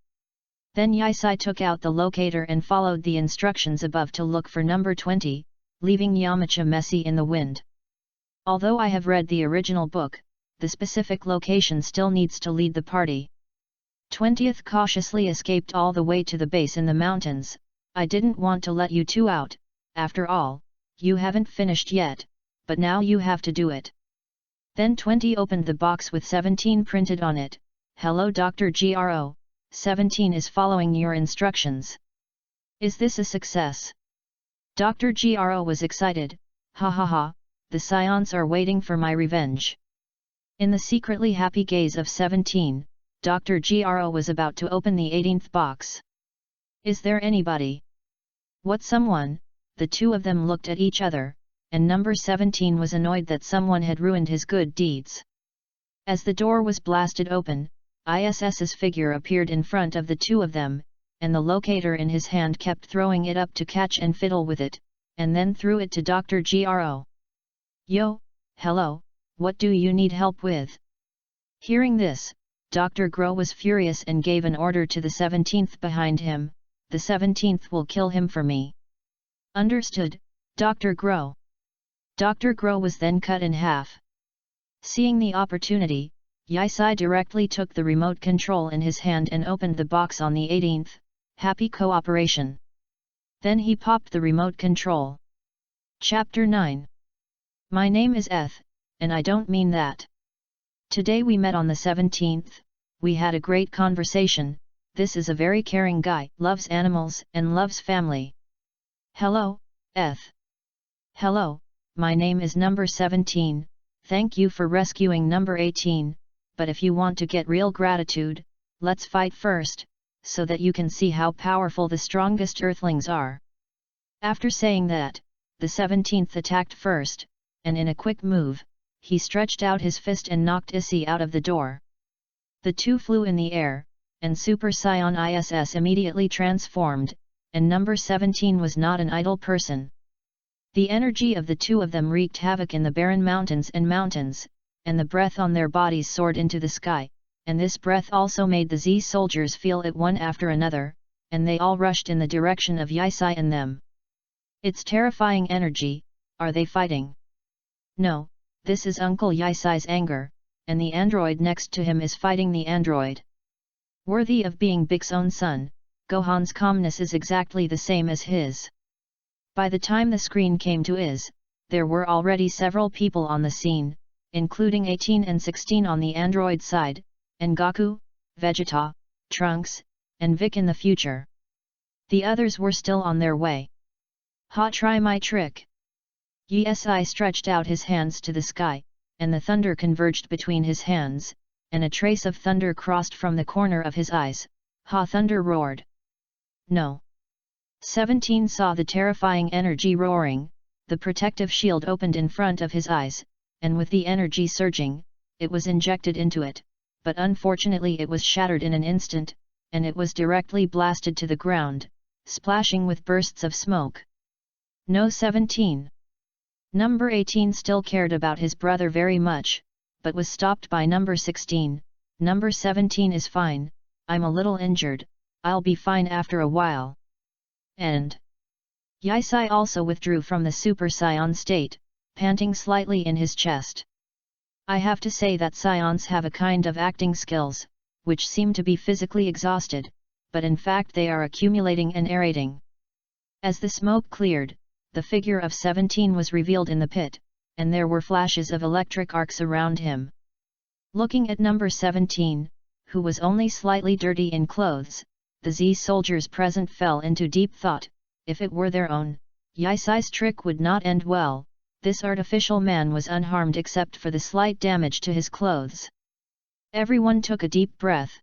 Then Yisai took out the locator and followed the instructions above to look for number 20, leaving Yamcha messy in the wind. Although I have read the original book, the specific location still needs to lead the party. 20th cautiously escaped all the way to the base in the mountains. I didn't want to let you two out, after all, you haven't finished yet, but now you have to do it. Then 20 opened the box with 17 printed on it. Hello Dr. Gro, 17 is following your instructions. Is this a success? Dr. Gro was excited. Ha ha ha, the Scions are waiting for my revenge. In the secretly happy gaze of 17, Dr. Gro was about to open the 18th box. Is there anybody? What someone? The two of them looked at each other, and number 17 was annoyed that someone had ruined his good deeds. As the door was blasted open, ISS's figure appeared in front of the two of them, and the locator in his hand kept throwing it up to catch and fiddle with it, and then threw it to Dr. Gro. "Yo, hello, what do you need help with?" Hearing this, Dr. Gro was furious and gave an order to the 17th behind him, "The 17th will kill him for me." "Understood, Dr. Gro." Dr. Gro was then cut in half. Seeing the opportunity, Yisai directly took the remote control in his hand and opened the box on the 18th, happy cooperation. Then he popped the remote control. Chapter 9. My name is Eth, and I don't mean that. Today we met on the 17th, we had a great conversation. This is a very caring guy, loves animals and loves family. Hello, Eth. Hello, my name is number 17, thank you for rescuing number 18, but if you want to get real gratitude, let's fight first, so that you can see how powerful the strongest earthlings are. After saying that, the 17th attacked first, and in a quick move, he stretched out his fist and knocked Issy out of the door. The two flew in the air, and Super Saiyan ISS immediately transformed, and number 17 was not an idle person. The energy of the two of them wreaked havoc in the barren mountains, and the breath on their bodies soared into the sky, and this breath also made the Z soldiers feel it one after another, and they all rushed in the direction of Yisai and them. It's terrifying energy. Are they fighting? No, this is Uncle Yisai's anger, and the android next to him is fighting the android. Worthy of being Big's own son, Gohan's calmness is exactly the same as his. By the time the screen came to Iz, there were already several people on the scene, including 18 and 16 on the android side, and Goku, Vegeta, Trunks, and Vic in the future. The others were still on their way. "Ha, try my trick!" Yisai stretched out his hands to the sky, and the thunder converged between his hands, and a trace of thunder crossed from the corner of his eyes. "Ha!" Thunder roared. No. 17 saw the terrifying energy roaring, the protective shield opened in front of his eyes, and with the energy surging, it was injected into it, but unfortunately it was shattered in an instant, and it was directly blasted to the ground, splashing with bursts of smoke. No 17. Number 18 still cared about his brother very much, but was stopped by number 16. "Number 17 is fine, I'm a little injured, I'll be fine after a while." And Yisai also withdrew from the Super Saiyan state, panting slightly in his chest. I have to say that Saiyans have a kind of acting skills, which seem to be physically exhausted, but in fact they are accumulating and aerating. As the smoke cleared, the figure of 17 was revealed in the pit, and there were flashes of electric arcs around him. Looking at number 17, who was only slightly dirty in clothes, the Z soldiers present fell into deep thought. If it were their own, Yisai's trick would not end well. This artificial man was unharmed except for the slight damage to his clothes. Everyone took a deep breath.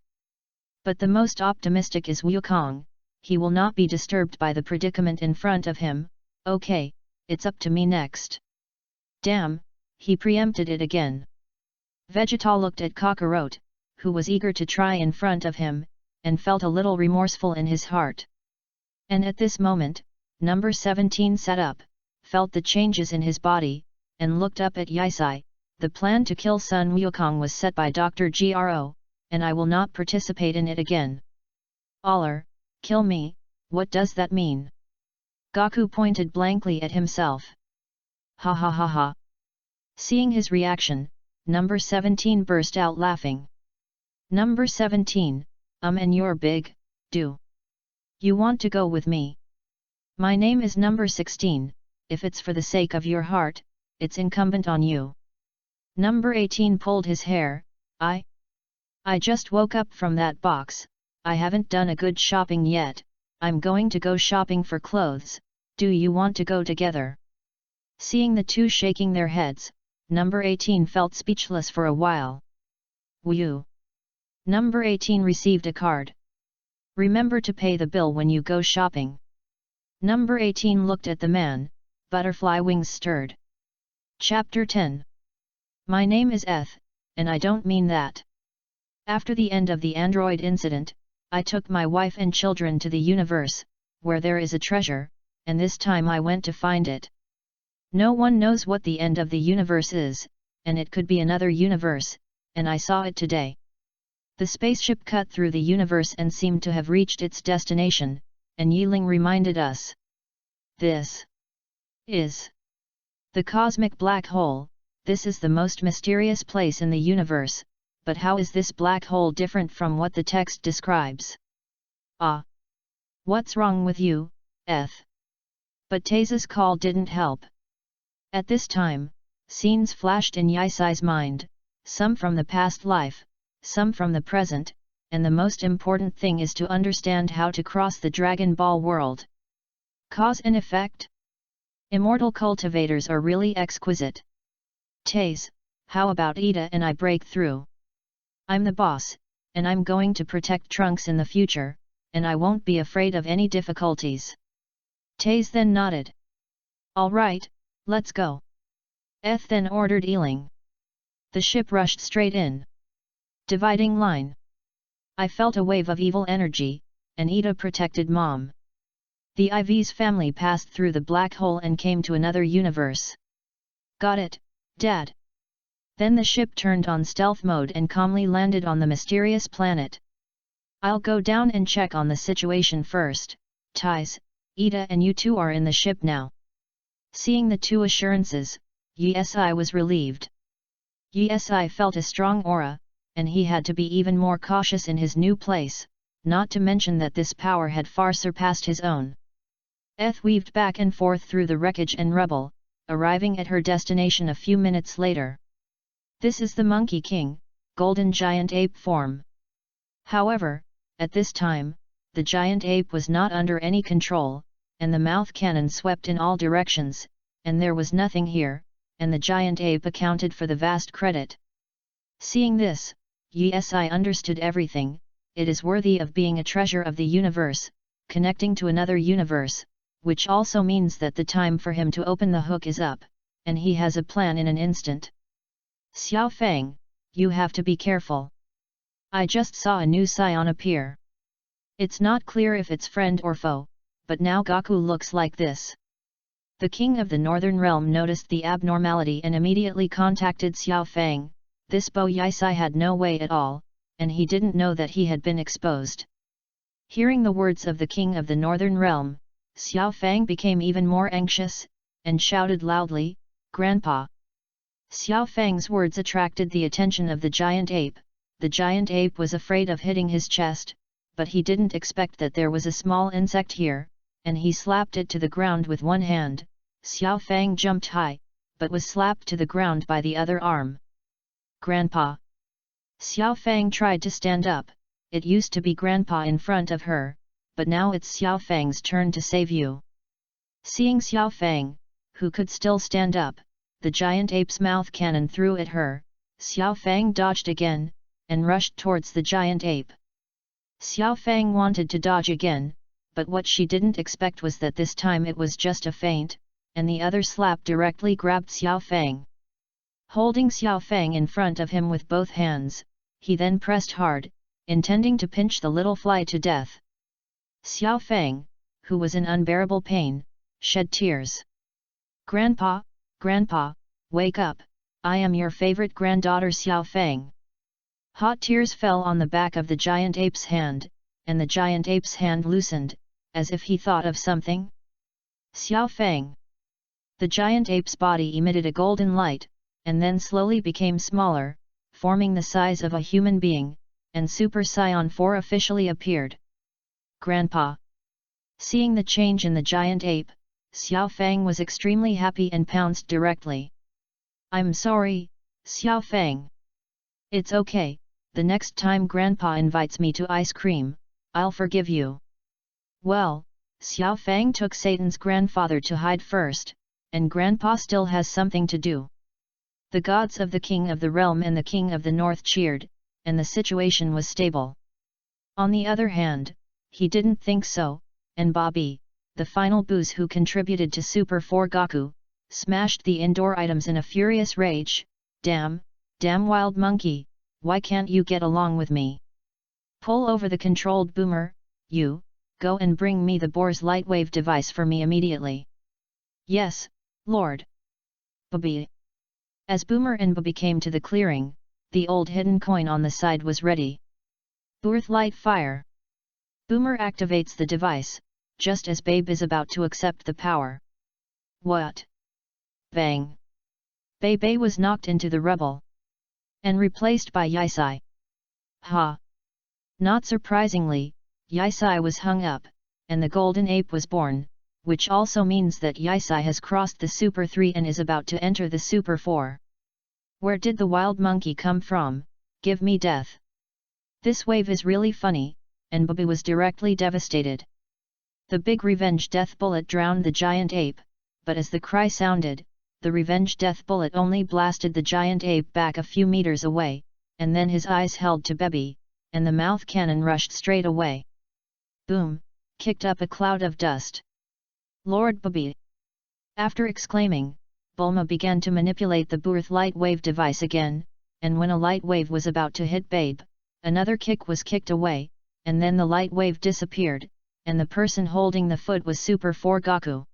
But the most optimistic is Wukong. He will not be disturbed by the predicament in front of him. Okay, it's up to me next. Damn, he preempted it again. Vegeta looked at Kakarot, who was eager to try in front of him, and felt a little remorseful in his heart. And at this moment, number 17 sat up, felt the changes in his body, and looked up at Yisai. The plan to kill Sun Wukong was set by Dr. Gro, and I will not participate in it again. Aller, kill me, what does that mean? Goku pointed blankly at himself. Ha ha ha ha. Seeing his reaction, number 17 burst out laughing. Number 17, and you're big, do you want to go with me? My name is number 16, if it's for the sake of your heart, it's incumbent on you. Number 18 pulled his hair. I just woke up from that box, I haven't done a good shopping yet, I'm going to go shopping for clothes, do you want to go together? Seeing the two shaking their heads, number 18 felt speechless for a while. Woo! Number 18 received a card. Remember to pay the bill when you go shopping. Number 18 looked at the man, butterfly wings stirred. Chapter 10. My name is Eth, and I don't mean that. After the end of the android incident, I took my wife and children to the universe, where there is a treasure, and this time I went to find it. No one knows what the end of the universe is, and it could be another universe, and I saw it today. The spaceship cut through the universe and seemed to have reached its destination, and Yiling reminded us. This is the cosmic black hole. This is the most mysterious place in the universe, but how is this black hole different from what the text describes? Ah! What's wrong with you, Eth? But Taesa's call didn't help. At this time, scenes flashed in Yisai's mind, some from the past life, some from the present, and the most important thing is to understand how to cross the Dragon Ball world. Cause and effect? Immortal cultivators are really exquisite. Taze, how about Ida and I break through? I'm the boss, and I'm going to protect Trunks in the future, and I won't be afraid of any difficulties. Taze then nodded. All right, let's go. Eth then ordered Yiling. The ship rushed straight in. Dividing line. I felt a wave of evil energy, and Ida protected Mom. The IV's family passed through the black hole and came to another universe. Got it, Dad. Then the ship turned on stealth mode and calmly landed on the mysterious planet. I'll go down and check on the situation first. Taze, Ida and you two are in the ship now. Seeing the two assurances, Yisai was relieved. Yisai felt a strong aura, and he had to be even more cautious in his new place, not to mention that this power had far surpassed his own. Eth weaved back and forth through the wreckage and rubble, arriving at her destination a few minutes later. This is the Monkey King, golden giant ape form. However, at this time, the giant ape was not under any control, and the mouth cannon swept in all directions, and there was nothing here, and the giant ape accounted for the vast credit. Seeing this, Yisai understood everything. It is worthy of being a treasure of the universe, connecting to another universe, which also means that the time for him to open the hook is up, and he has a plan in an instant. Xiao Fang, you have to be careful. I just saw a new scion appear. It's not clear if it's friend or foe, but now Gaku looks like this. The king of the northern realm noticed the abnormality and immediately contacted Xiao Fang. This Bo Yisai had no way at all, and he didn't know that he had been exposed. Hearing the words of the king of the northern realm, Xiao Fang became even more anxious, and shouted loudly, "Grandpa!" Xiao Fang's words attracted the attention of the giant ape. The giant ape was afraid of hitting his chest, but he didn't expect that there was a small insect here, and he slapped it to the ground with one hand. Xiao Fang jumped high, but was slapped to the ground by the other arm. Grandpa! Xiao Fang tried to stand up. It used to be Grandpa in front of her, but now it's Xiao Fang's turn to save you. Seeing Xiao Fang, who could still stand up, the giant ape's mouth cannon threw at her. Xiao Fang dodged again, and rushed towards the giant ape. Xiao Fang wanted to dodge again, but what she didn't expect was that this time it was just a feint, and the other slap directly grabbed Xiao Fang. Holding Xiao Fang in front of him with both hands, he then pressed hard, intending to pinch the little fly to death. Xiao Fang, who was in unbearable pain, shed tears. Grandpa, Grandpa, wake up, I am your favorite granddaughter Xiao Fang. Hot tears fell on the back of the giant ape's hand, and the giant ape's hand loosened, as if he thought of something. Xiao Fang. The giant ape's body emitted a golden light, and then slowly became smaller, forming the size of a human being, and Super Saiyan 4 officially appeared. Grandpa. Seeing the change in the giant ape, Xiao Fang was extremely happy and pounced directly. I'm sorry, Xiao Fang. It's okay, the next time Grandpa invites me to ice cream, I'll forgive you. Well, Xiao Fang took Satan's grandfather to hide first, and Grandpa still has something to do. The gods of the King of the Realm and the King of the North cheered, and the situation was stable. On the other hand, he didn't think so, and Bobby, the final boss who contributed to Super 4 Gaku, smashed the indoor items in a furious rage. Damn wild monkey, why can't you get along with me? Pull over the controlled Boomer, you, go and bring me the Bohr's lightwave device for me immediately. Yes, Lord. Bobby. As Boomer and Bobby came to the clearing, the old hidden coin on the side was ready. Bohr's light fire. Boomer activates the device, just as Babe is about to accept the power. What? Bang! Babe was knocked into the rubble and replaced by Yisai. Ha! Not surprisingly, Yisai was hung up, and the golden ape was born, which also means that Yisai has crossed the Super 3 and is about to enter the Super 4. Where did the wild monkey come from? Give me death. This wave is really funny, and Bobby was directly devastated. The big revenge death bullet drowned the giant ape, but as the cry sounded, the revenge death bullet only blasted the giant ape back a few meters away, and then his eyes held to Bebby, and the mouth cannon rushed straight away. Boom! Kicked up a cloud of dust. Lord Bobby! After exclaiming, Bulma began to manipulate the Bohr's light wave device again, and when a light wave was about to hit Babe, another kick was kicked away, and then the light wave disappeared, and the person holding the foot was Super 4 Goku.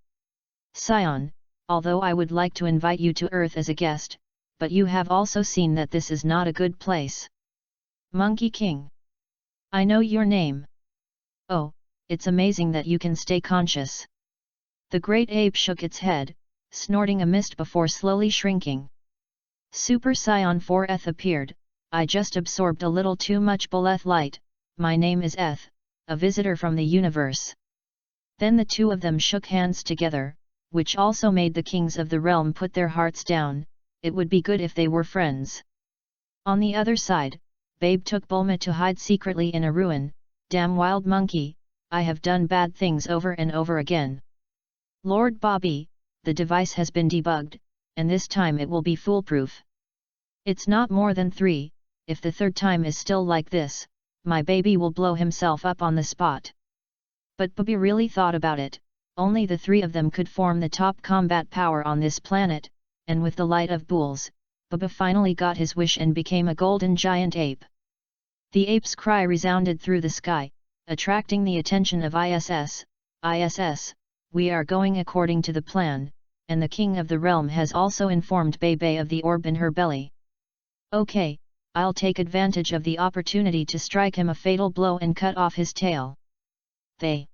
Scion, although I would like to invite you to Earth as a guest, but you have also seen that this is not a good place. Monkey King. I know your name. Oh, it's amazing that you can stay conscious. The great ape shook its head, snorting a mist before slowly shrinking. Super Saiyan 4th appeared. I just absorbed a little too much Boleth light. My name is Eth, a visitor from the universe. Then the two of them shook hands together, which also made the kings of the realm put their hearts down. It would be good if they were friends. On the other side, Babe took Bulma to hide secretly in a ruin. Damn wild monkey, I have done bad things over and over again. Lord Bobby, the device has been debugged, and this time it will be foolproof. It's not more than 3, if the third time is still like this, my baby will blow himself up on the spot. But Bobby really thought about it, only the 3 of them could form the top combat power on this planet, and with the light of Bulls, Bobby finally got his wish and became a golden giant ape. The ape's cry resounded through the sky, attracting the attention of ISS. ISS, we are going according to the plan, and the king of the realm has also informed Bebe of the orb in her belly. Okay, I'll take advantage of the opportunity to strike him a fatal blow and cut off his tail. They.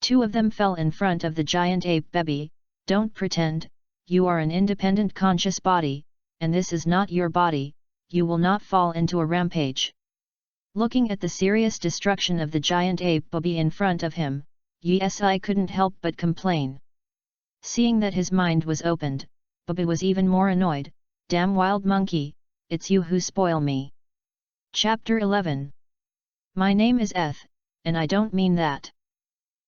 2 of them fell in front of the giant ape. Bebe, don't pretend, you are an independent conscious body, and this is not your body, you will not fall into a rampage. Looking at the serious destruction of the giant ape Bobby in front of him, Yesai couldn't help but complain. Seeing that his mind was opened, Bobby was even more annoyed. Damn wild monkey, it's you who spoil me. Chapter 11. My name is Eth, and I don't mean that.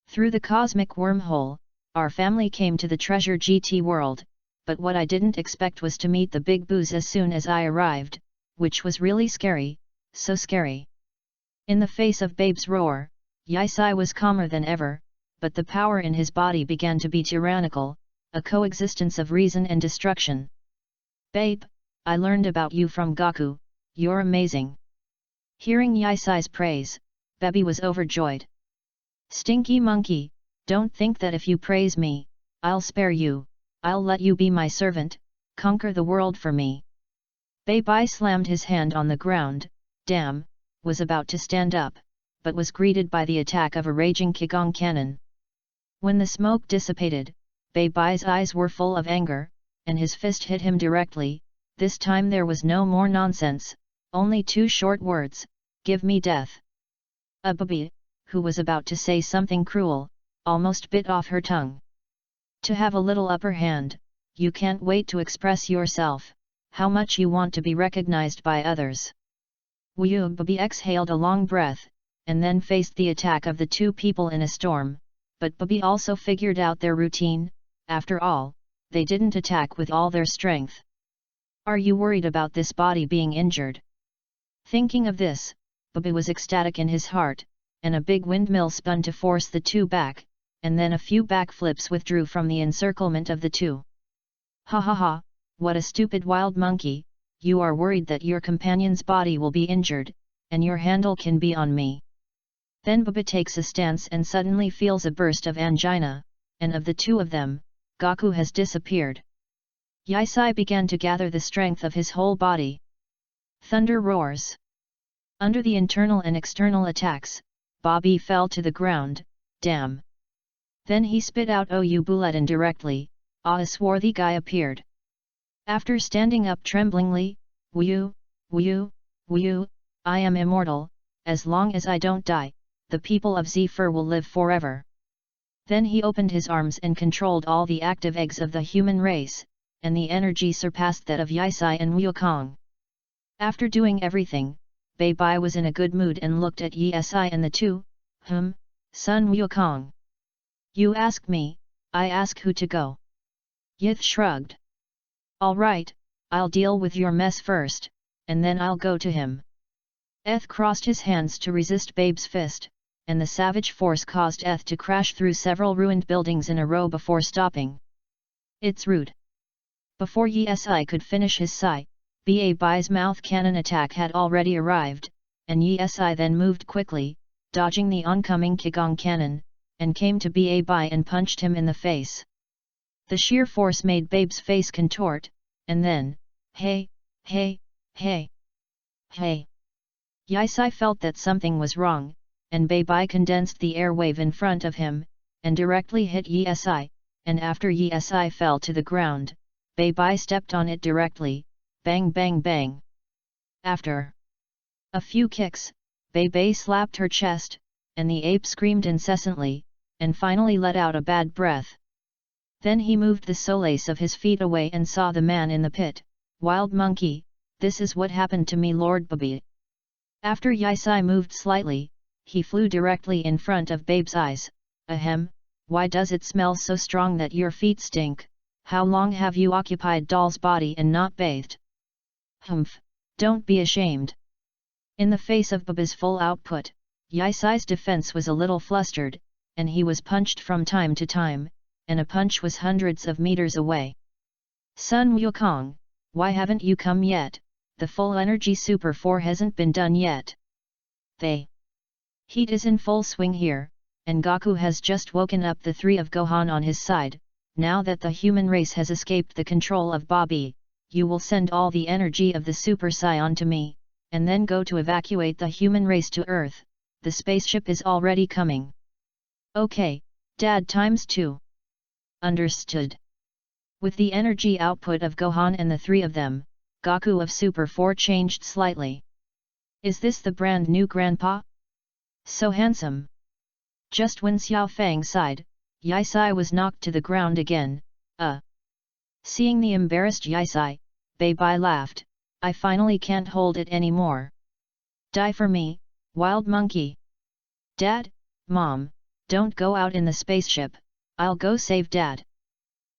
Through the cosmic wormhole, our family came to the Treasure GT world, but what I didn't expect was to meet the big boos as soon as I arrived, which was really scary, so scary. In the face of Babe's roar, Yisai was calmer than ever, but the power in his body began to be tyrannical, a coexistence of reason and destruction. Babe, I learned about you from Goku, you're amazing. Hearing Yisai's praise, Bebe was overjoyed. Stinky monkey, don't think that if you praise me, I'll spare you, I'll let you be my servant, conquer the world for me. Bebe slammed his hand on the ground, damn, was about to stand up, but was greeted by the attack of a raging Qigong cannon. When the smoke dissipated, Bebe's eyes were full of anger, and his fist hit him directly. This time there was no more nonsense, only 2 short words, give me death. Bebe, who was about to say something cruel, almost bit off her tongue. To have a little upper hand, you can't wait to express yourself, how much you want to be recognized by others. Bebe exhaled a long breath, and then faced the attack of the 2 people in a storm, but Bebe also figured out their routine. After all, they didn't attack with all their strength. Are you worried about this body being injured? Thinking of this, Bebe was ecstatic in his heart, and a big windmill spun to force the 2 back, and then a few backflips withdrew from the encirclement of the 2. Ha ha ha, what a stupid wild monkey, you are worried that your companion's body will be injured, and your handle can be on me. Then Baba takes a stance and suddenly feels a burst of angina, and of the two of them, Gaku has disappeared. Yisai began to gather the strength of his whole body. Thunder roars. Under the internal and external attacks, Bobby fell to the ground, damn. Then he spit out "Oh bullet," and directly, a swarthy guy appeared. After standing up tremblingly, "Wu, Wu, Wu, I am immortal, as long as I don't die, the people of Zephyr will live forever." Then he opened his arms and controlled all the active eggs of the human race, and the energy surpassed that of Yisai and Wukong. After doing everything, Bai Bai was in a good mood and looked at Yisai and the two, son Wukong. You ask me, I ask who to go. Yith shrugged. All right, I'll deal with your mess first, and then I'll go to him. Eth crossed his hands to resist Babe's fist, and the savage force caused Eth to crash through several ruined buildings in a row before stopping. It's rude. Before Yisai could finish his sigh, Ba Bai's mouth cannon attack had already arrived, and Yisai then moved quickly, dodging the oncoming Qigong cannon, and came to Ba Bai and punched him in the face. The sheer force made Babe's face contort, and then, hey, hey, hey, hey. Yisai felt that something was wrong, and Bai Bai condensed the airwave in front of him, and directly hit Yisai, and after Yisai fell to the ground, Bai Bai stepped on it directly, bang bang bang. After a few kicks, Bai Bai slapped her chest, and the ape screamed incessantly, and finally let out a bad breath. Then he moved the solace of his feet away and saw the man in the pit. Wild monkey, this is what happened to me, Lord Babi. After Yisai moved slightly, he flew directly in front of Babe's eyes. Ahem, why does it smell so strong that your feet stink? How long have you occupied doll's body and not bathed? Humph, don't be ashamed. In the face of Baba's full output, Yisai's defense was a little flustered, and he was punched from time to time, and a punch was hundreds of meters away. Sun Wukong, why haven't you come yet? The full energy Super 4 hasn't been done yet. The heat is in full swing here, and Gaku has just woken up the three of Gohan on his side. Now that the human race has escaped the control of Bobby, you will send all the energy of the Super Saiyan to me, and then go to evacuate the human race to Earth. The spaceship is already coming. Okay, Dad ×2. Understood. With the energy output of Gohan and the three of them, Gaku of Super 4 changed slightly. Is this the brand new grandpa? So handsome. Just when Xiao Fang sighed, Yisai was knocked to the ground again. Seeing the embarrassed Yisai, Bai Bai laughed. I finally can't hold it anymore. Die for me, wild monkey. Dad, Mom, don't go out in the spaceship, I'll go save Dad.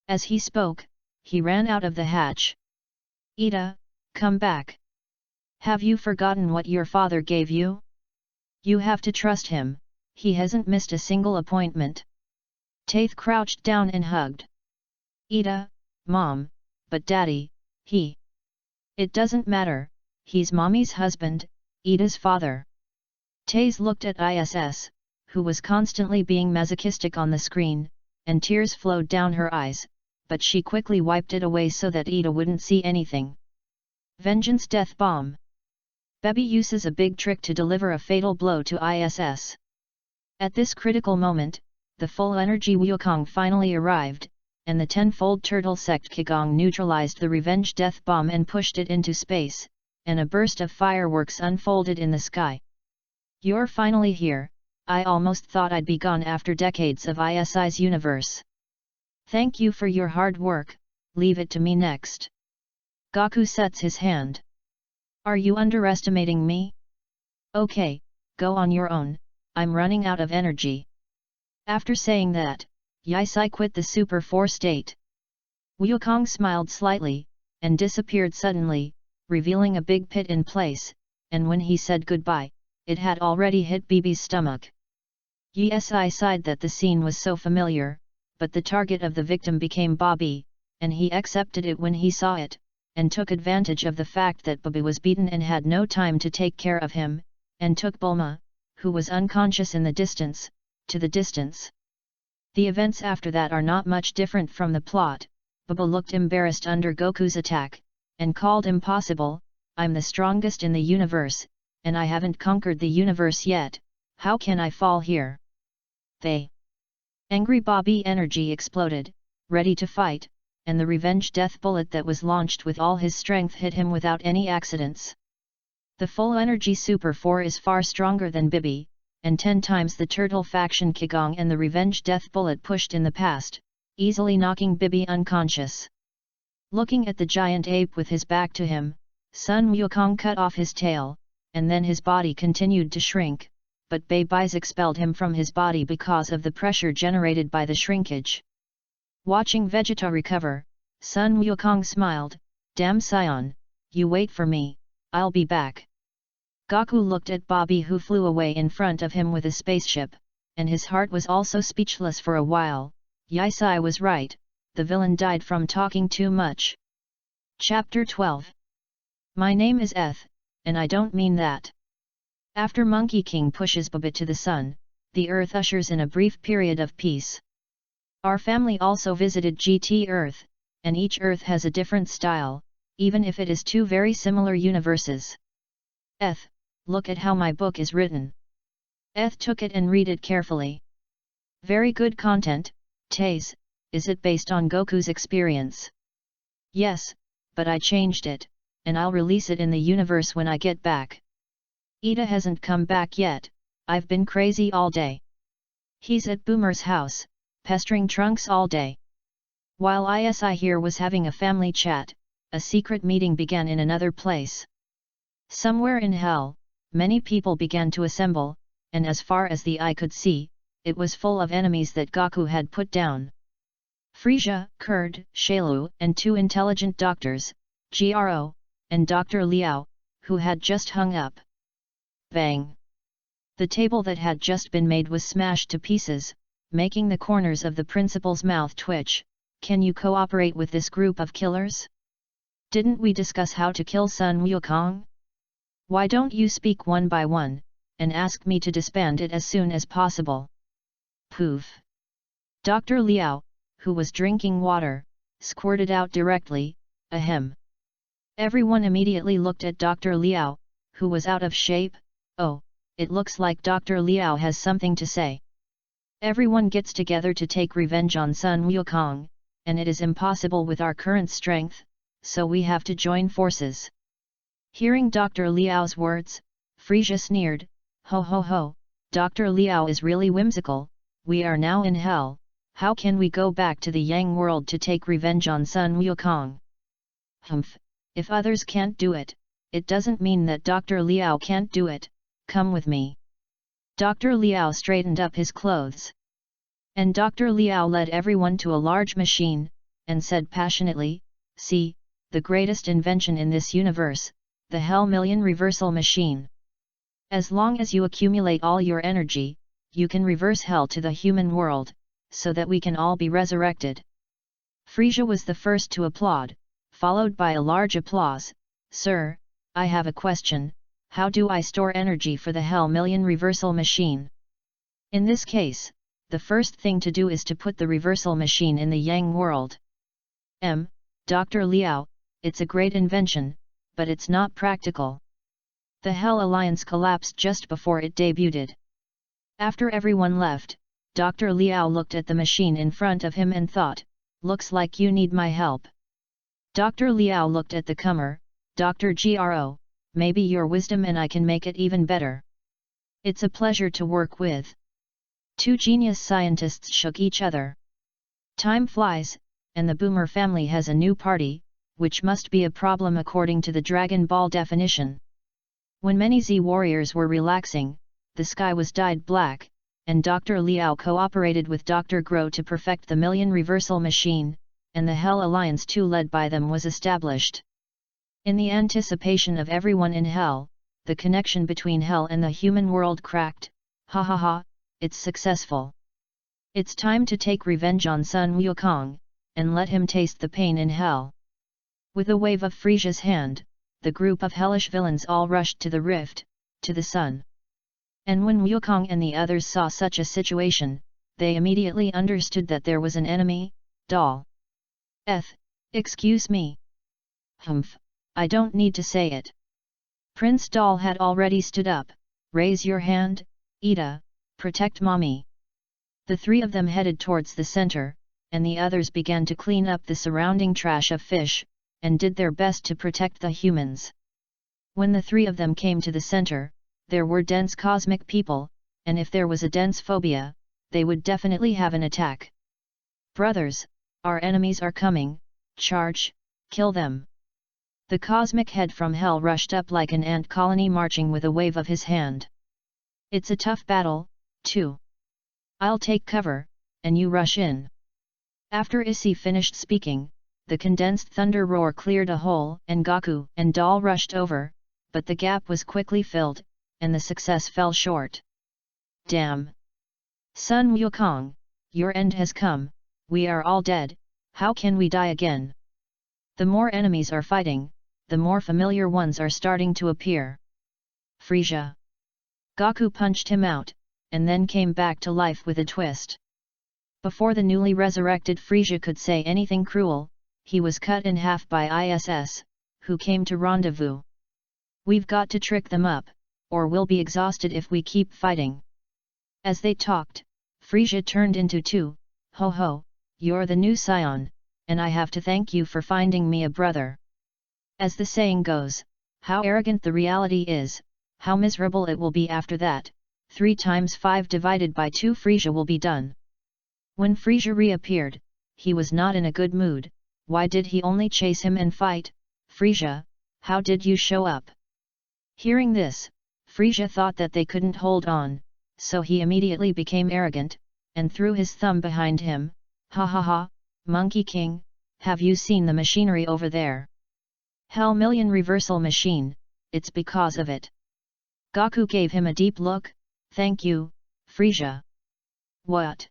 As he spoke, he ran out of the hatch. Ida, come back. Have you forgotten what your father gave you? You have to trust him, he hasn't missed a single appointment. Taith crouched down and hugged. Ida, Mom, but Daddy, he. It doesn't matter, he's Mommy's husband, Ida's father. Taze looked at ISS, who was constantly being masochistic on the screen, and tears flowed down her eyes, but she quickly wiped it away so that Ida wouldn't see anything. Vengeance Death Bomb. Bebby uses a big trick to deliver a fatal blow to ISS. At this critical moment, the full energy Wukong finally arrived, and the tenfold turtle sect Qigong neutralized the revenge death bomb and pushed it into space, and a burst of fireworks unfolded in the sky. You're finally here, I almost thought I'd be gone after decades of ISI's universe. Thank you for your hard work, leave it to me next. Gaku sets his hand. Are you underestimating me? Okay, go on your own, I'm running out of energy. After saying that, Yisai quit the Super 4 state. Wukong smiled slightly, and disappeared suddenly, revealing a big pit in place, and when he said goodbye, it had already hit Bibi's stomach. Yisai sighed that the scene was so familiar, but the target of the victim became Bobby, and he accepted it when he saw it, and took advantage of the fact that Babi was beaten and had no time to take care of him, and took Bulma, who was unconscious in the distance, to the distance. The events after that are not much different from the plot. Baba looked embarrassed under Goku's attack, and called impossible, I'm the strongest in the universe, and I haven't conquered the universe yet, how can I fall here? Angry Bobby energy exploded, ready to fight, and the revenge death bullet that was launched with all his strength hit him without any accidents. The full energy Super 4 is far stronger than Bibi, and 10 times the turtle faction Kigong, and the revenge death bullet pushed in the past, easily knocking Bibi unconscious. Looking at the giant ape with his back to him, Sun Wukong cut off his tail, and then his body continued to shrink, but Bai's expelled him from his body because of the pressure generated by the shrinkage. Watching Vegeta recover, Sun Wukong smiled, damn Sion, you wait for me, I'll be back. Goku looked at Bobby, who flew away in front of him with a spaceship, and his heart was also speechless for a while. Yisai was right, the villain died from talking too much. Chapter 12. My name is Eth, and I don't mean that. After Monkey King pushes Baba to the sun, the Earth ushers in a brief period of peace. Our family also visited GT Earth, and each Earth has a different style, even if it is two very similar universes. Eth, look at how my book is written. Eth took it and read it carefully. Very good content, Taze. Is it based on Goku's experience? Yes, but I changed it, and I'll release it in the universe when I get back. Ida hasn't come back yet, I've been crazy all day. He's at Boomer's house, pestering Trunks all day. While ISI here was having a family chat, a secret meeting began in another place. Somewhere in hell, many people began to assemble, and as far as the eye could see, it was full of enemies that Goku had put down. Frieza, Kurd, Shailu, and 2 intelligent doctors, Gro, and Dr. Liao, who had just hung up. Bang! The table that had just been made was smashed to pieces, making the corners of the principal's mouth twitch. Can you cooperate with this group of killers? Didn't we discuss how to kill Sun Wukong? Why don't you speak one by one, and ask me to disband it as soon as possible? Poof! Dr. Liao, who was drinking water, squirted out directly, ahem. Everyone immediately looked at Dr. Liao, who was out of shape. Oh, it looks like Dr. Liao has something to say. Everyone gets together to take revenge on Sun Wukong, and it is impossible with our current strength, so we have to join forces. Hearing Dr. Liao's words, Frieza sneered, ho ho ho, Dr. Liao is really whimsical, we are now in hell. How can we go back to the Yang world to take revenge on Sun Wukong? Humph, if others can't do it, it doesn't mean that Dr. Liao can't do it, come with me. Dr. Liao straightened up his clothes. And Dr. Liao led everyone to a large machine, and said passionately, see, the greatest invention in this universe, the Hell Million Reversal Machine. As long as you accumulate all your energy, you can reverse hell to the human world, so that we can all be resurrected. Frieza was the first to applaud, followed by a large applause. Sir, I have a question, how do I store energy for the Hell Million Reversal Machine? In this case, the first thing to do is to put the reversal machine in the Yang world. Dr. Liao, it's a great invention, but it's not practical. The Hell Alliance collapsed just before it debuted. After everyone left, Dr. Liao looked at the machine in front of him and thought, looks like you need my help. Dr. Liao looked at the comer, Dr. Gro, maybe your wisdom and I can make it even better. It's a pleasure to work with. 2 genius scientists shook each other. Time flies, and the Boomer family has a new party, which must be a problem according to the Dragon Ball definition. When many Z warriors were relaxing, the sky was dyed black, and Dr. Liao cooperated with Dr. Gro to perfect the Million Reversal Machine, and the Hell Alliance too led by them was established. In the anticipation of everyone in Hell, the connection between Hell and the human world cracked. Ha ha ha, it's successful. It's time to take revenge on Sun Wukong, and let him taste the pain in hell. With a wave of Frisia's hand, the group of hellish villains all rushed to the rift, to the sun. And when Wukong and the others saw such a situation, they immediately understood that there was an enemy. Doll. Excuse me. Humph, I don't need to say it. Prince Doll had already stood up. Raise your hand, Ida, protect mommy. The three of them headed towards the center, and the others began to clean up the surrounding trash of fish, and did their best to protect the humans. When the three of them came to the center, there were dense cosmic people, and if there was a dense phobia, they would definitely have an attack. Brothers, our enemies are coming, charge, kill them. The cosmic head from hell rushed up like an ant colony marching with a wave of his hand. It's a tough battle, too. I'll take cover, and you rush in. After Issei finished speaking, the condensed thunder roar cleared a hole and Gaku and Doll rushed over, but the gap was quickly filled, and the success fell short. Damn! Sun Wukong, your end has come, we are all dead, how can we die again? The more enemies are fighting, the more familiar ones are starting to appear. Frisia. Gaku punched him out, and then came back to life with a twist. Before the newly resurrected Frisia could say anything cruel, he was cut in half by ISS, who came to rendezvous. We've got to trick them up, or we'll be exhausted if we keep fighting. As they talked, Frisia turned into two. Ho ho, you're the new scion, and I have to thank you for finding me a brother. As the saying goes, how arrogant the reality is, how miserable it will be after that. 3 times 5 divided by 2 Frisia will be done. When Frisia reappeared, he was not in a good mood. Why did he only chase him and fight? Frisia, how did you show up? Hearing this, Frisia thought that they couldn't hold on, so he immediately became arrogant, and threw his thumb behind him. Ha ha ha, Monkey King, have you seen the machinery over there? Hell Million Reversal Machine, it's because of it. Gaku gave him a deep look. Thank you, Frisia. What?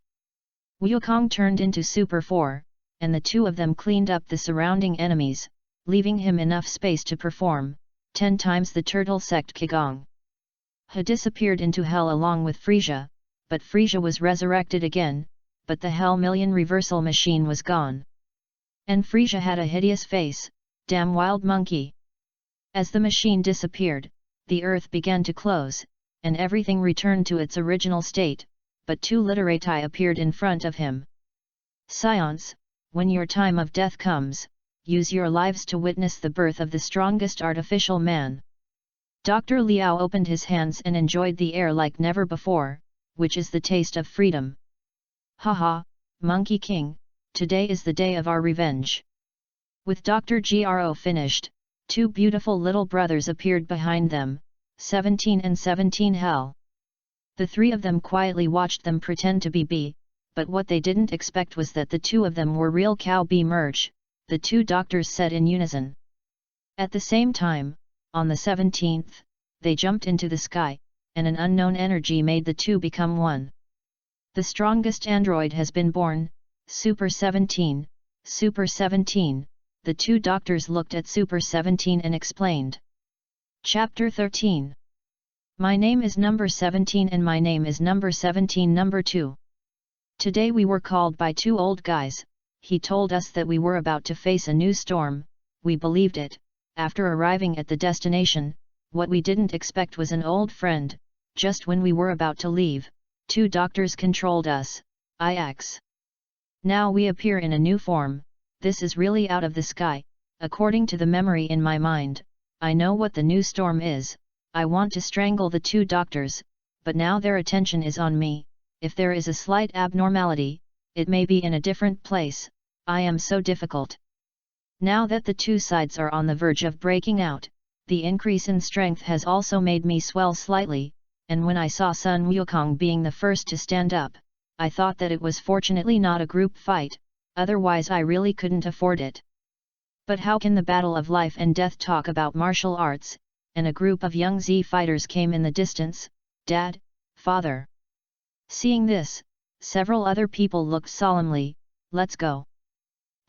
Wukong turned into Super 4, and the two of them cleaned up the surrounding enemies, leaving him enough space to perform 10 times the turtle sect Qigong. He disappeared into hell along with Frisia, but Frisia was resurrected again, but the Hell Million Reversal Machine was gone. And Frisia had a hideous face. Damn wild monkey. As the machine disappeared, the earth began to close, and everything returned to its original state, but 2 literati appeared in front of him. Science, when your time of death comes, use your lives to witness the birth of the strongest artificial man. Dr. Liao opened his hands and enjoyed the air like never before, which is the taste of freedom. Haha, Monkey King, today is the day of our revenge. With Dr. Gro finished, 2 beautiful little brothers appeared behind them, 17 and 17 Hell. The 3 of them quietly watched them pretend to be bee, but what they didn't expect was that the 2 of them were real cow bee merge, the 2 doctors said in unison. At the same time, on the 17th, they jumped into the sky, and an unknown energy made the 2 become one. The strongest android has been born, Super 17, Super 17. The 2 doctors looked at Super 17 and explained. Chapter 13. My name is number 17 and my name is number 17 number 2. Today we were called by 2 old guys. He told us that we were about to face a new storm. We believed it. After arriving at the destination, what we didn't expect was an old friend. Just when we were about to leave, 2 doctors controlled us. IX. Now we appear in a new form. This is really out of the sky. According to the memory in my mind, I know what the new storm is. I want to strangle the 2 doctors, but now their attention is on me. If there is a slight abnormality, it may be in a different place. I am so difficult. Now that the 2 sides are on the verge of breaking out, the increase in strength has also made me swell slightly, and when I saw Sun Wukong being the first to stand up, I thought that it was fortunately not a group fight. Otherwise I really couldn't afford it. But how can the battle of life and death talk about martial arts, and a group of young Z fighters came in the distance? Dad, Father. Seeing this, several other people looked solemnly. Let's go.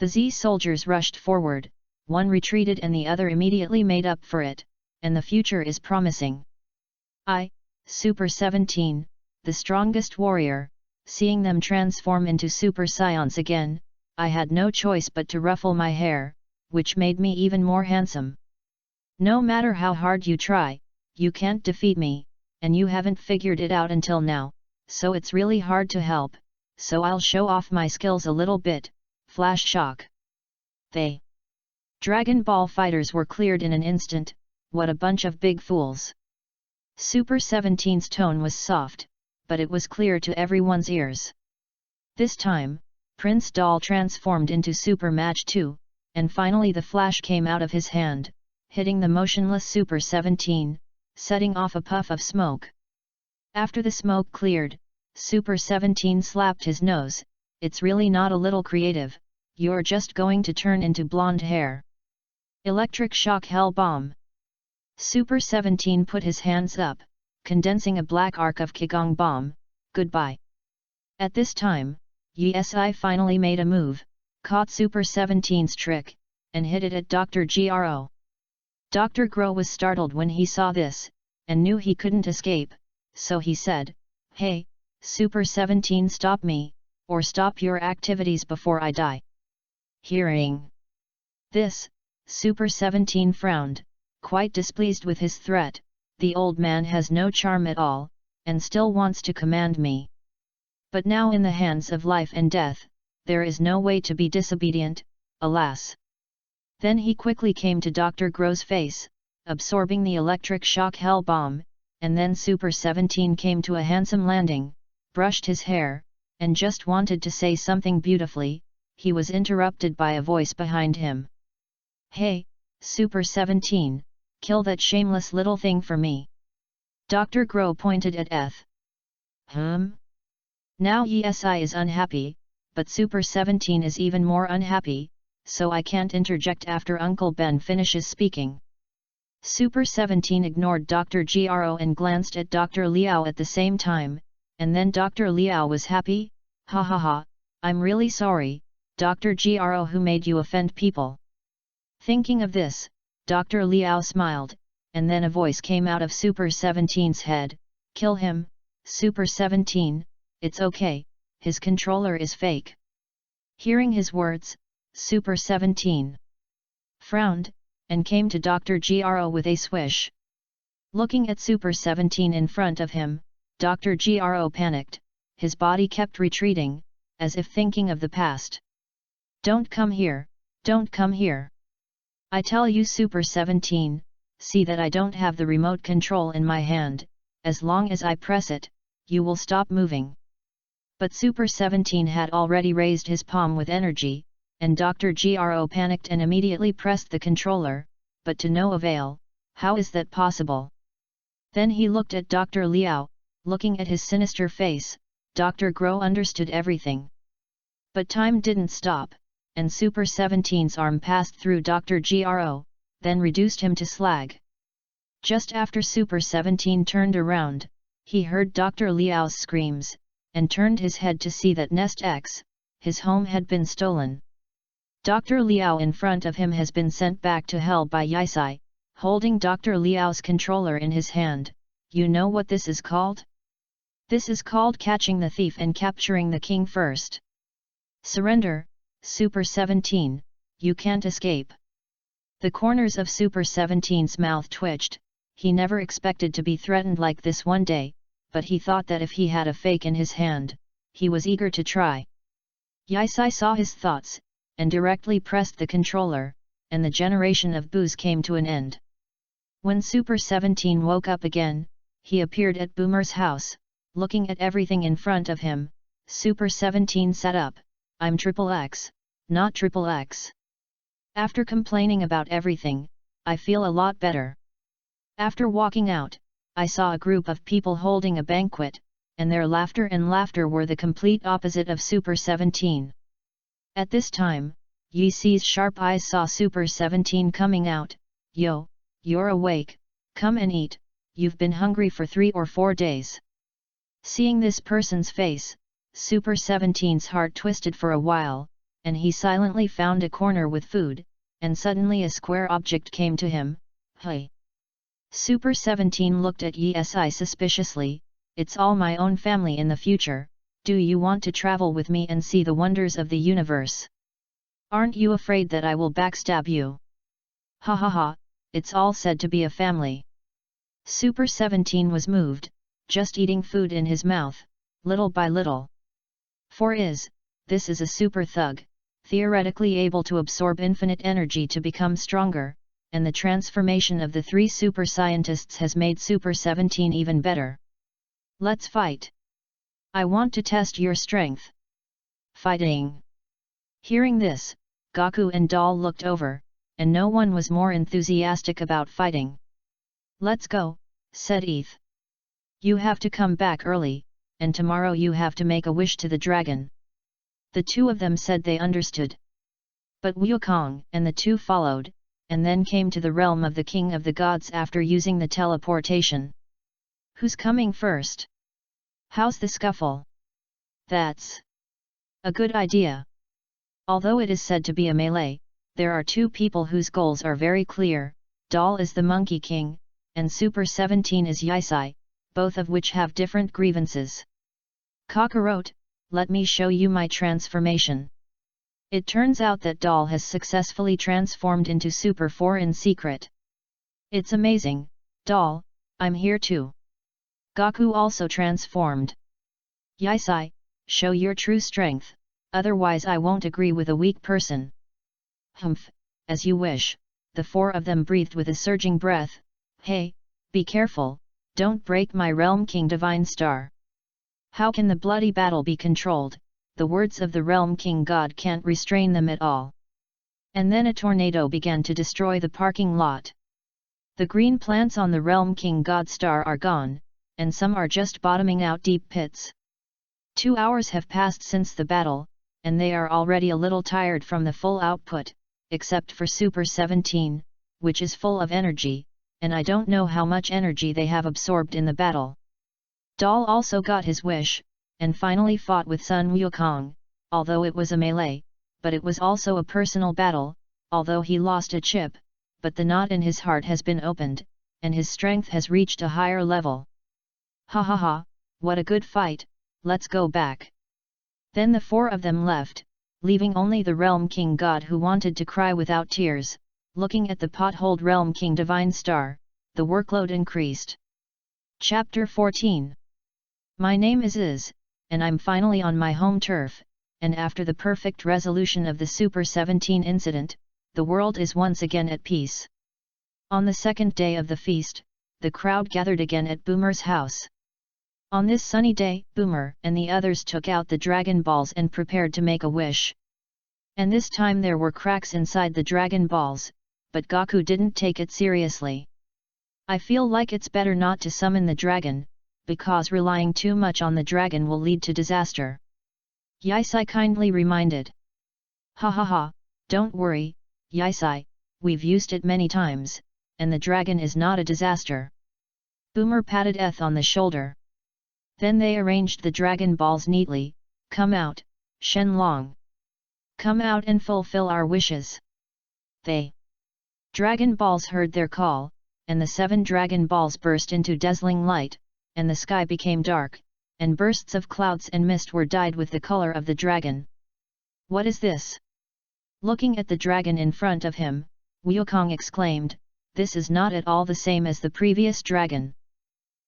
The Z soldiers rushed forward, one retreated and the other immediately made up for it, and the future is promising. I, Super 17, the strongest warrior, seeing them transform into Super Scions again, I had no choice but to ruffle my hair, which made me even more handsome. No matter how hard you try, you can't defeat me, and you haven't figured it out until now, so it's really hard to help, so I'll show off my skills a little bit. Flash shock. They Dragon Ball fighters were cleared in an instant. What a bunch of big fools. Super 17's tone was soft, but it was clear to everyone's ears. This time, Prince Doll transformed into Super Match 2, and finally the flash came out of his hand, hitting the motionless Super 17, setting off a puff of smoke. After the smoke cleared, Super 17 slapped his nose. It's really not a little creative, you're just going to turn into blonde hair. Electric shock hell bomb. Super 17 put his hands up, condensing a black arc of Qigong bomb. Goodbye. At this time, Yi finally made a move, caught Super 17's trick, and hit it at Dr. Gro. Dr. Gro was startled when he saw this, and knew he couldn't escape, so he said, "Hey, Super 17, stop me, or stop your activities before I die." Hearing this, Super 17 frowned, quite displeased with his threat. The old man has no charm at all, and still wants to command me. But now in the hands of life and death, there is no way to be disobedient, alas. Then he quickly came to Dr. Gro's face, absorbing the electric shock hell bomb, and then Super 17 came to a handsome landing, brushed his hair, and just wanted to say something beautifully. He was interrupted by a voice behind him. "Hey, Super 17, kill that shameless little thing for me." Dr. Gro pointed at Eth. Now Yi is unhappy, but Super 17 is even more unhappy, so I can't interject after Uncle Ben finishes speaking. Super 17 ignored Dr. Gro and glanced at Dr. Liao at the same time, and then Dr. Liao was happy. "Ha ha ha, I'm really sorry, Dr. Gro, who made you offend people." Thinking of this, Dr. Liao smiled, and then a voice came out of Super 17's head, "Kill him, Super 17, it's okay, his controller is fake." Hearing his words, Super 17 frowned, and came to Dr. Gro with a swish. Looking at Super 17 in front of him, Dr. Gro panicked, his body kept retreating, as if thinking of the past. "Don't come here, don't come here. I tell you, Super 17, see that I don't have the remote control in my hand. As long as I press it, you will stop moving." But Super 17 had already raised his palm with energy, and Dr. Gro panicked and immediately pressed the controller, but to no avail. How is that possible? Then he looked at Dr. Liao. Looking at his sinister face, Dr. Gro understood everything. But time didn't stop, and Super 17's arm passed through Dr. Gro, then reduced him to slag. Just after Super 17 turned around, he heard Dr. Liao's screams, and turned his head to see that Nest X, his home, had been stolen. Dr. Liao in front of him has been sent back to hell by Yisai, holding Dr. Liao's controller in his hand. You know what this is called? This is called catching the thief and capturing the king first. Surrender, Super 17, you can't escape. The corners of Super 17's mouth twitched. He never expected to be threatened like this one day, but he thought that if he had a fake in his hand, he was eager to try. Yisai saw his thoughts, and directly pressed the controller, and the generation of Boos came to an end. When Super 17 woke up again, he appeared at Boomer's house, looking at everything in front of him. Super 17 sat up. "I'm XXX, not XXX. After complaining about everything, I feel a lot better." After walking out, I saw a group of people holding a banquet, and their laughter and laughter were the complete opposite of Super 17. At this time, Yi's sharp eyes saw Super 17 coming out. "Yo, you're awake, come and eat, you've been hungry for 3 or 4 days." Seeing this person's face, Super 17's heart twisted for a while, and he silently found a corner with food, and suddenly a square object came to him. Hey! Super 17 looked at Yesi suspiciously. It's all my own family in the future. Do you want to travel with me and see the wonders of the universe? Aren't you afraid that I will backstab you? Ha ha ha, it's all said to be a family. Super 17 was moved, just eating food in his mouth, little by little. This is a super thug, theoretically able to absorb infinite energy to become stronger, and the transformation of the 3 super scientists has made Super 17 even better. Let's fight! I want to test your strength. Fighting! Hearing this, Gaku and Doll looked over, and no one was more enthusiastic about fighting. Let's go, said Eth. You have to come back early, and tomorrow you have to make a wish to the dragon. The 2 of them said they understood. But Wukong and the 2 followed, and then came to the realm of the King of the Gods after using the teleportation. Who's coming first? How's the scuffle? That's a good idea. Although it is said to be a melee, there are 2 people whose goals are very clear. Doll is the Monkey King, and Super 17 is Yisai, both of which have different grievances. Kakarot, let me show you my transformation. It turns out that Doll has successfully transformed into Super 4 in secret. It's amazing, Doll, I'm here too. Gaku also transformed. Yisai, show your true strength, otherwise I won't agree with a weak person. Humph, as you wish, the 4 of them breathed with a surging breath. Hey, be careful, don't break my Realm King Divine Star. How can the bloody battle be controlled? The words of the Realm King God can't restrain them at all. And then a tornado began to destroy the parking lot. The green plants on the Realm King God Star are gone, and some are just bottoming out deep pits. 2 hours have passed since the battle, and they are already a little tired from the full output, except for Super 17, which is full of energy, and I don't know how much energy they have absorbed in the battle. Doll also got his wish, and finally fought with Sun Wukong, although it was a melee, but it was also a personal battle, although he lost a chip, but the knot in his heart has been opened, and his strength has reached a higher level. Ha ha ha, what a good fight, let's go back. Then the 4 of them left, leaving only the Realm King God who wanted to cry without tears. Looking at the potholed Realm King Divine Star, the workload increased. Chapter 14. My name is Iz, and I'm finally on my home turf, and after the perfect resolution of the Super 17 incident, the world is once again at peace. On the 2nd day of the feast, the crowd gathered again at Boomer's house. On this sunny day, Boomer and the others took out the Dragon Balls and prepared to make a wish. And this time there were cracks inside the Dragon Balls, but Gaku didn't take it seriously. I feel like it's better not to summon the dragon, because relying too much on the dragon will lead to disaster. Yisai kindly reminded. Ha ha ha, don't worry, Yisai, we've used it many times, and the dragon is not a disaster. Boomer patted Eth on the shoulder. Then they arranged the Dragon Balls neatly. Come out, Shenlong. Come out and fulfill our wishes. They Dragon Balls heard their call, and the 7 Dragon Balls burst into dazzling light, and the sky became dark, and bursts of clouds and mist were dyed with the color of the dragon. What is this? Looking at the dragon in front of him, Wukong exclaimed, this is not at all the same as the previous dragon.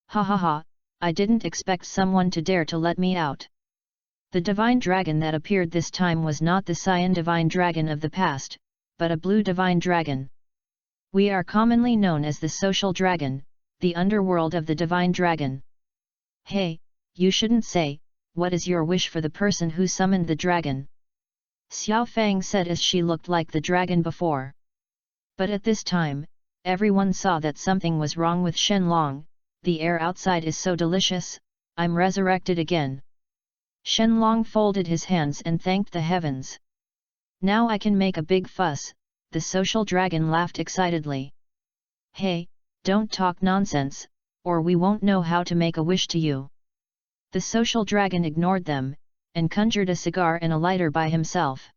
Ha ha ha, I didn't expect someone to dare to let me out. The divine dragon that appeared this time was not the cyan divine dragon of the past, but a blue divine dragon. We are commonly known as the social dragon, the underworld of the divine dragon. Hey, you shouldn't say, what is your wish for the person who summoned the dragon? Xiao Fang said as she looked like the dragon before. But at this time, everyone saw that something was wrong with Shenlong. The air outside is so delicious, I'm resurrected again. Shenlong folded his hands and thanked the heavens. Now I can make a big fuss, the social dragon laughed excitedly. Hey, don't talk nonsense, or we won't know how to make a wish to you. The social dragon ignored them, and conjured a cigar and a lighter by himself.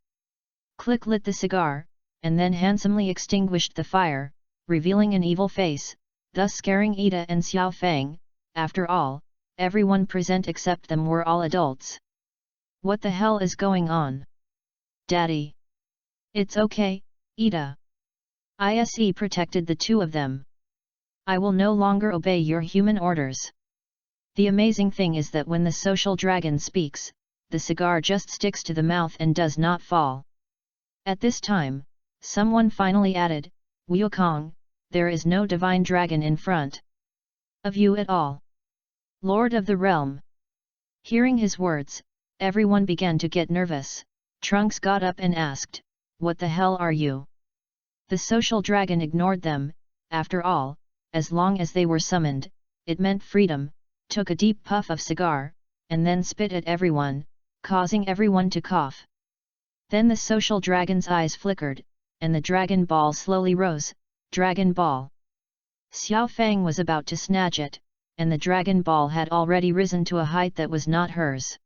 Click lit the cigar, and then handsomely extinguished the fire, revealing an evil face, thus scaring Ida and Xiao Fang. After all, everyone present except them were all adults. What the hell is going on? Daddy! It's okay, Ida. ISE protected the two of them. I will no longer obey your human orders. The amazing thing is that when the social dragon speaks, the cigar just sticks to the mouth and does not fall. At this time, someone finally added, Wukong, there is no divine dragon in front of you at all. Lord of the realm. Hearing his words, everyone began to get nervous. Trunks got up and asked, what the hell are you? The social dragon ignored them. After all, as long as they were summoned, it meant freedom, took a deep puff of cigar, and then spit at everyone, causing everyone to cough. Then the social dragon's eyes flickered, and the Dragon Ball slowly rose. Dragon Ball. Xiao Fang was about to snatch it, and the Dragon Ball had already risen to a height that was not hers.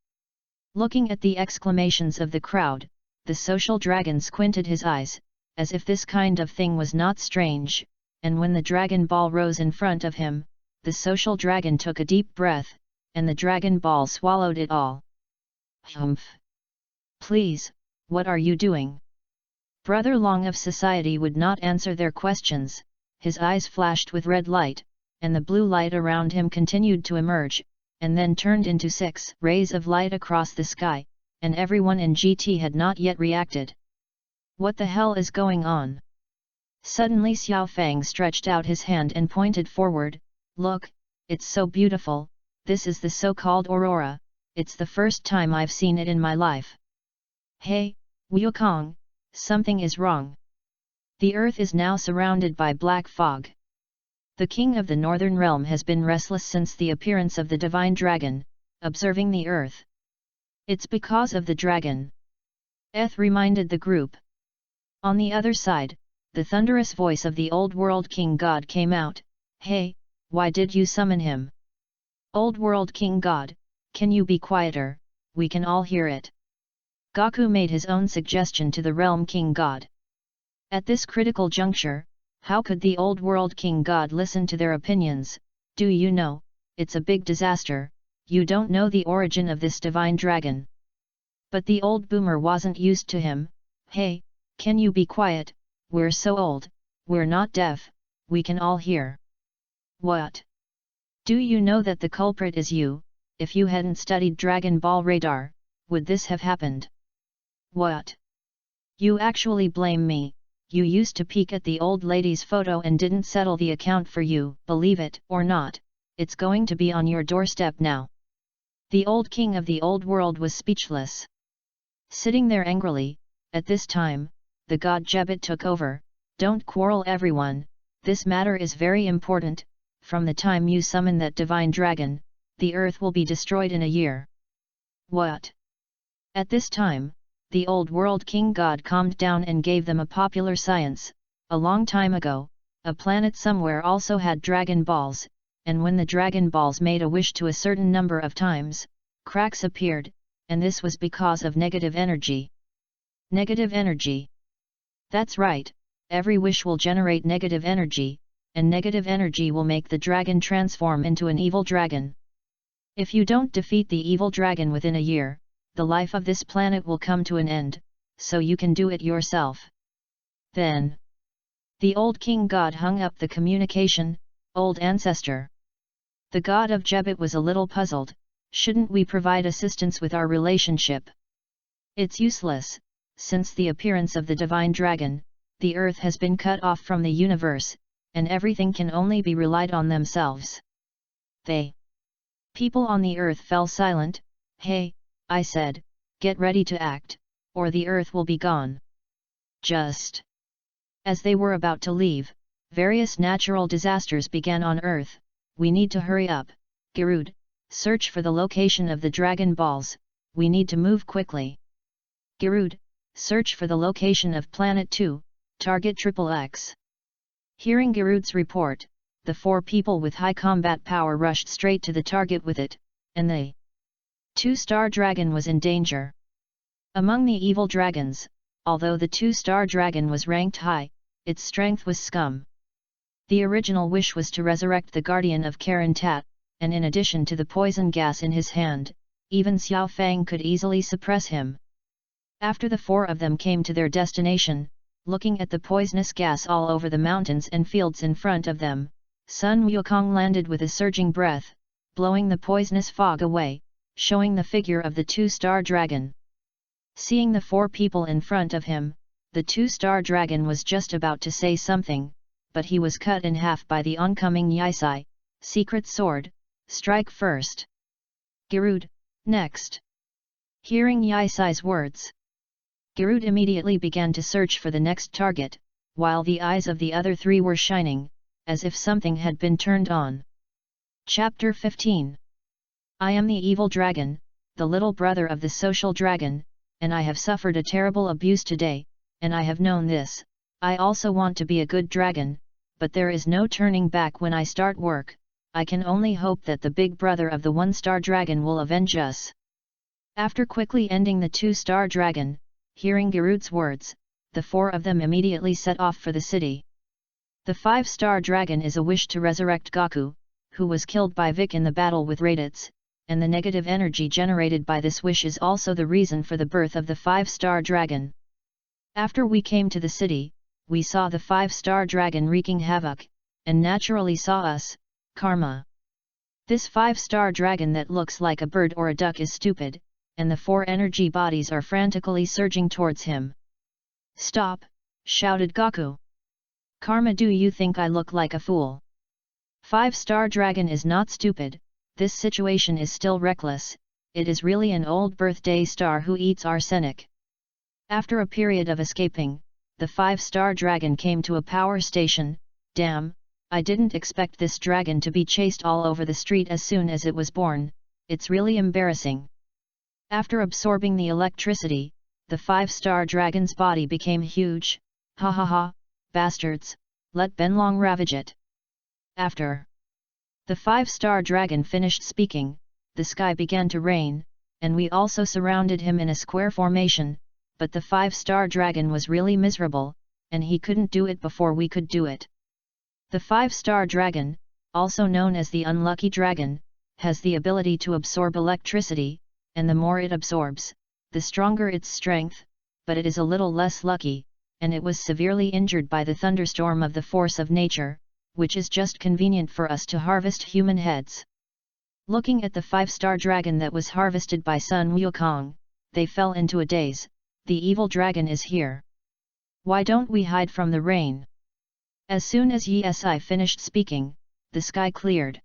Looking at the exclamations of the crowd, the social dragon squinted his eyes, as if this kind of thing was not strange, and when the Dragon Ball rose in front of him, the social dragon took a deep breath, and the Dragon Ball swallowed it all. Humph! Please, what are you doing? Brother Long of society would not answer their questions. His eyes flashed with red light, and the blue light around him continued to emerge, and then turned into 6 rays of light across the sky, and everyone in GT had not yet reacted. What the hell is going on? Suddenly Xiao Fang stretched out his hand and pointed forward. Look, it's so beautiful, this is the so-called aurora, it's the first time I've seen it in my life. Hey, Wukong, something is wrong. The earth is now surrounded by black fog. The king of the northern realm has been restless since the appearance of the divine dragon, observing the earth. It's because of the dragon. Eth reminded the group. On the other side, the thunderous voice of the old world king god came out. Hey, why did you summon him? Old world king god, can you be quieter, we can all hear it. Gaku made his own suggestion to the realm king god. At this critical juncture, how could the old world king god listen to their opinions? Do you know, it's a big disaster, you don't know the origin of this divine dragon. But the old boomer wasn't used to him. Hey, can you be quiet, we're so old, we're not deaf, we can all hear. What? Do you know that the culprit is you? If you hadn't studied Dragon Ball radar, would this have happened? What? You actually blame me? You used to peek at the old lady's photo and didn't settle the account for you. Believe it or not, it's going to be on your doorstep now. The old king of the old world was speechless. Sitting there angrily, at this time, the god Jebet took over. Don't quarrel everyone, this matter is very important. From the time you summon that divine dragon, the earth will be destroyed in a year. What? At this time, the old world king god calmed down and gave them a popular science. A long time ago, a planet somewhere also had dragon balls, and when the dragon balls made a wish to a certain number of times, cracks appeared, and this was because of negative energy. Negative energy. That's right, every wish will generate negative energy, and negative energy will make the dragon transform into an evil dragon. If you don't defeat the evil dragon within a year, the life of this planet will come to an end, so you can do it yourself. Then, the old king god hung up the communication. Old ancestor. The god of Jebet was a little puzzled. Shouldn't we provide assistance with our relationship? It's useless, since the appearance of the divine dragon, the earth has been cut off from the universe, and everything can only be relied on themselves. People on the earth fell silent. Hey, I said, get ready to act, or the earth will be gone. Just as they were about to leave, various natural disasters began on earth. We need to hurry up. Giroud, search for the location of the dragon balls, we need to move quickly. Giroud, search for the location of Planet 2, target XXX. Hearing Giroud's report, the 4 people with high combat power rushed straight to the target with it, and the 2-star dragon was in danger. Among the evil dragons, although the two-star dragon was ranked high, its strength was scum. The original wish was to resurrect the guardian of Karen Tat, and in addition to the poison gas in his hand, even Xiao Fang could easily suppress him. After the four of them came to their destination, looking at the poisonous gas all over the mountains and fields in front of them, Sun Wukong landed with a surging breath, blowing the poisonous fog away, showing the figure of the two-star dragon. Seeing the four people in front of him, the two-star dragon was just about to say something, but he was cut in half by the oncoming Yisai, secret sword, strike first. Garud, next. Hearing Yisai's words, Garud immediately began to search for the next target, while the eyes of the other three were shining, as if something had been turned on. Chapter 15. I am the evil dragon, the little brother of the social dragon, and I have suffered a terrible abuse today, and I have known this. I also want to be a good dragon, but there is no turning back when I start work. I can only hope that the big brother of the one-star dragon will avenge us. After quickly ending the two-star dragon, hearing Garud's words, the four of them immediately set off for the city. The five-star dragon is a wish to resurrect Gaku, who was killed by Vic in the battle with Raditz, and the negative energy generated by this wish is also the reason for the birth of the five-star dragon. After we came to the city, we saw the five-star dragon wreaking havoc, and naturally saw us, Karma. This five-star dragon that looks like a bird or a duck is stupid, and the four energy bodies are frantically surging towards him. Stop, shouted Gaku. Karma, do you think I look like a fool? Five-star dragon is not stupid, this situation is still reckless, it is really an old birthday star who eats arsenic. After a period of escaping, the five-star dragon came to a power station. Damn, I didn't expect this dragon to be chased all over the street as soon as it was born, it's really embarrassing. After absorbing the electricity, the five-star dragon's body became huge. Ha ha ha, bastards, let Benlong ravage it. After the five-star dragon finished speaking, the sky began to rain, and we also surrounded him in a square formation, but the five-star dragon was really miserable, and he couldn't do it before we could do it. The five-star dragon, also known as the unlucky dragon, has the ability to absorb electricity, and the more it absorbs, the stronger its strength, but it is a little less lucky, and it was severely injured by the thunderstorm of the force of nature, which is just convenient for us to harvest human heads. Looking at the five-star dragon that was harvested by Sun Wukong, they fell into a daze. The evil dragon is here. Why don't we hide from the rain? As soon as Yisai finished speaking, the sky cleared.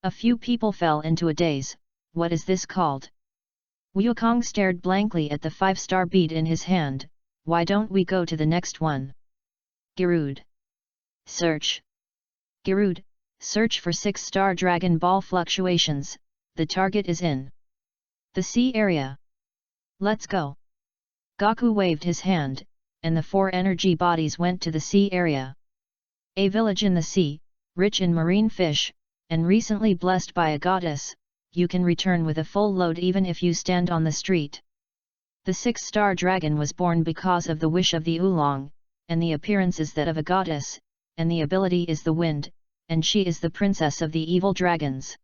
A few people fell into a daze. What is this called? Wukong stared blankly at the five-star bead in his hand. Why don't we go to the next one? Garud. Search. Garud, search for six-star dragon ball fluctuations, the target is in the sea area. Let's go. Gaku waved his hand, and the four energy bodies went to the sea area. A village in the sea, rich in marine fish, and recently blessed by a goddess, you can return with a full load even if you stand on the street. The six-star dragon was born because of the wish of the oolong, and the appearance is that of a goddess, and the ability is the wind, and she is the princess of the evil dragons.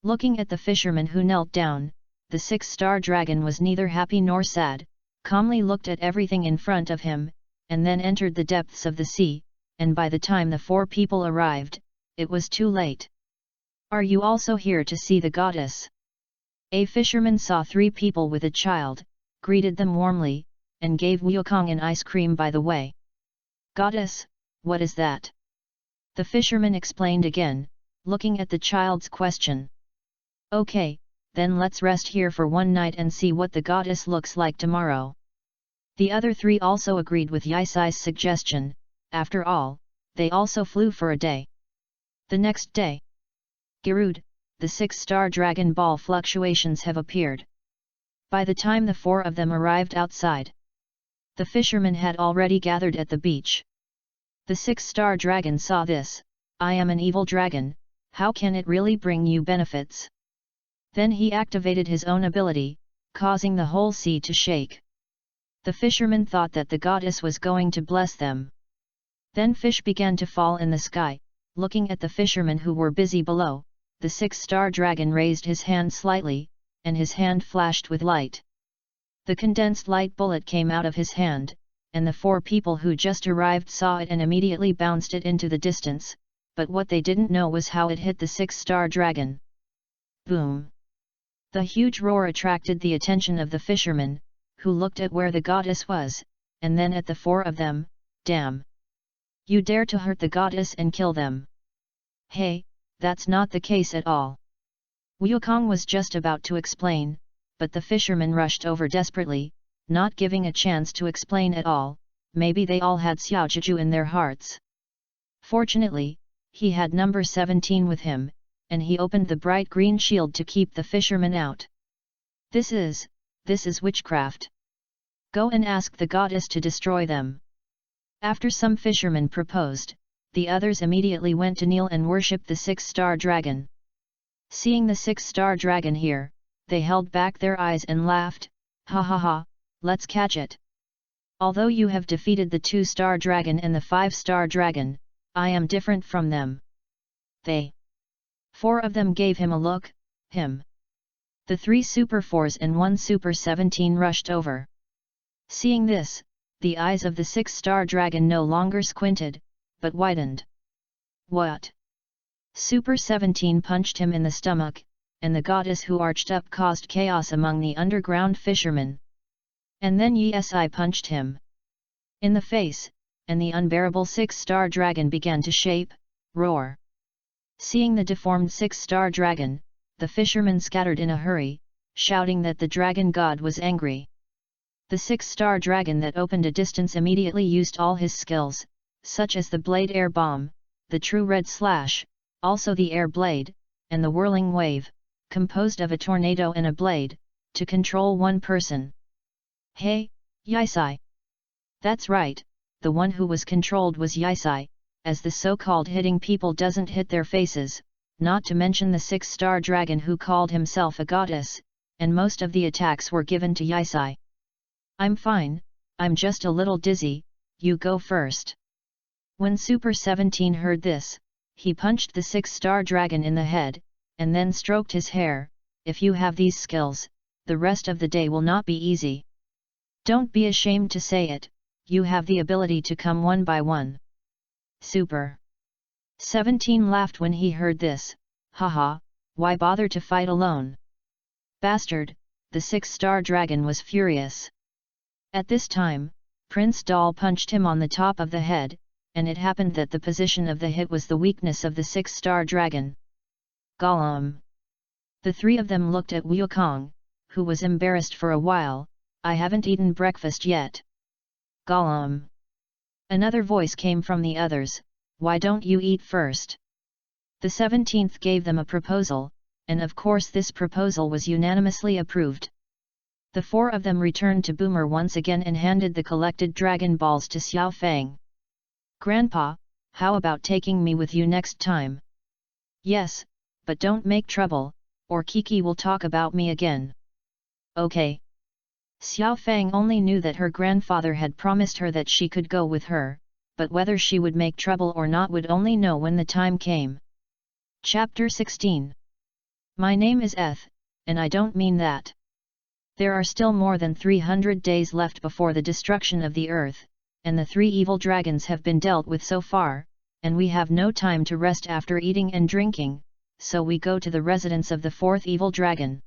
Looking at the fisherman who knelt down, the six-star dragon was neither happy nor sad, calmly looked at everything in front of him, and then entered the depths of the sea, and by the time the four people arrived, it was too late. Are you also here to see the goddess? A fisherman saw three people with a child, greeted them warmly, and gave Wukong an ice cream by the way. Goddess, what is that? The fisherman explained again, looking at the child's question. Okay, then let's rest here for one night and see what the goddess looks like tomorrow. The other three also agreed with Yisai's suggestion. After all, they also flew for a day. The next day, Garud, the six-star dragon ball fluctuations have appeared. By the time the four of them arrived outside, the fishermen had already gathered at the beach. The six-star dragon saw this. I am an evil dragon, how can it really bring you benefits? Then he activated his own ability, causing the whole sea to shake. The fishermen thought that the goddess was going to bless them. Then fish began to fall in the sky. Looking at the fishermen who were busy below, the six-star dragon raised his hand slightly, and his hand flashed with light. The condensed light bullet came out of his hand, and the 4 people who just arrived saw it and immediately bounced it into the distance, but what they didn't know was how it hit the six-star dragon. Boom! The huge roar attracted the attention of the fishermen, who looked at where the goddess was, and then at the 4 of them. Damn! You dare to hurt the goddess and kill them? Hey, that's not the case at all. Wukong was just about to explain, but the fishermen rushed over desperately, not giving a chance to explain at all. Maybe they all had Xiaojuju in their hearts. Fortunately, he had number 17 with him, and he opened the bright green shield to keep the fishermen out. This is witchcraft. Go and ask the goddess to destroy them. After some fishermen proposed, the others immediately went to kneel and worship the six-star dragon. Seeing the six-star dragon here, they held back their eyes and laughed, ha ha ha, let's catch it. Although you have defeated the 2-star dragon and the 5-star dragon, I am different from them. They 4 of them gave him a look, him. The 3 Super 4s and 1 Super 17 rushed over. Seeing this, the eyes of the 6-star dragon no longer squinted, but widened. What? Super 17 punched him in the stomach, and the goddess who arched up caused chaos among the underground fishermen. And then Yi punched him in the face, and the unbearable 6-star dragon began to shape, roar. Seeing the deformed 6-star dragon, the fishermen scattered in a hurry, shouting that the dragon god was angry. The 6-star dragon that opened a distance immediately used all his skills, such as the blade air bomb, the true red slash, also the air blade, and the whirling wave, composed of a tornado and a blade, to control one person. Hey, Yisai! That's right, the one who was controlled was Yisai, as the so-called hitting people doesn't hit their faces, not to mention the 6-star dragon who called himself a goddess, and most of the attacks were given to Yisai. I'm fine, I'm just a little dizzy, you go first. When Super 17 heard this, he punched the 6-star dragon in the head, and then stroked his hair. If you have these skills, the rest of the day will not be easy. Don't be ashamed to say it, you have the ability to come one by one. Super 17 laughed when he heard this, haha, why bother to fight alone? Bastard, the 6-star dragon was furious. At this time, Prince Doll punched him on the top of the head, and it happened that the position of the hit was the weakness of the 6-star dragon. Gollum! The 3 of them looked at Wukong, who was embarrassed for a while. I haven't eaten breakfast yet. Gollum! Another voice came from the others, why don't you eat first? The 17th gave them a proposal, and of course this proposal was unanimously approved. The 4 of them returned to Boomer once again and handed the collected Dragon Balls to Xiao Fang. Grandpa, how about taking me with you next time? Yes, but don't make trouble, or Kiki will talk about me again. Okay. Xiao Fang only knew that her grandfather had promised her that she could go with her, but whether she would make trouble or not would only know when the time came. Chapter 16. My name is Eth, and I don't mean that. There are still more than 300 days left before the destruction of the earth, and the 3 evil dragons have been dealt with so far, and we have no time to rest after eating and drinking, so we go to the residence of the 4th evil dragon.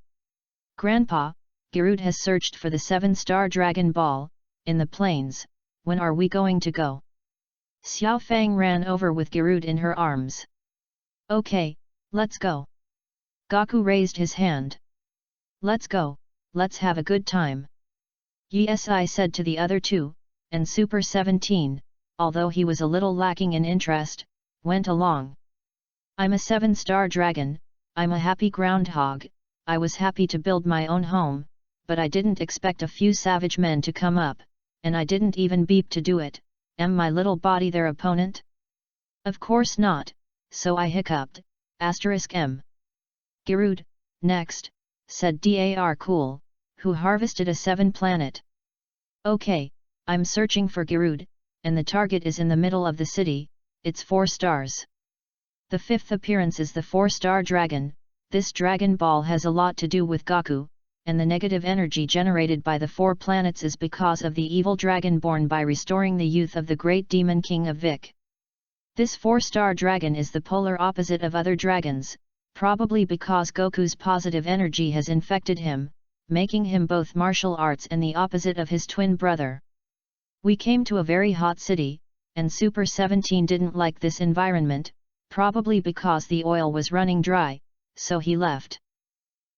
Grandpa, Gerudo has searched for the 7-star Dragon Ball, in the plains. When are we going to go? Xiao Fang ran over with Gerudo in her arms. Okay, let's go. Gaku raised his hand. Let's go, let's have a good time. Yes, I said to the other 2, and Super 17, although he was a little lacking in interest, went along. I'm a 7-star dragon, I'm a happy groundhog, I was happy to build my own home, but I didn't expect a few savage men to come up, and I didn't even beep to do it. Am my little body their opponent? Of course not, so I hiccuped, *M. Gerudo, next, said Dar Cool, who harvested a 7 planet. Okay, I'm searching for Gerudo, and the target is in the middle of the city, it's 4 stars. The 5th appearance is the 4-star dragon. This Dragon Ball has a lot to do with Goku, and the negative energy generated by the 4 planets is because of the evil dragon born by restoring the youth of the great demon king of Vic. This 4-star dragon is the polar opposite of other dragons, probably because Goku's positive energy has infected him, making him both martial arts and the opposite of his twin brother. We came to a very hot city, and Super 17 didn't like this environment, probably because the oil was running dry, so he left.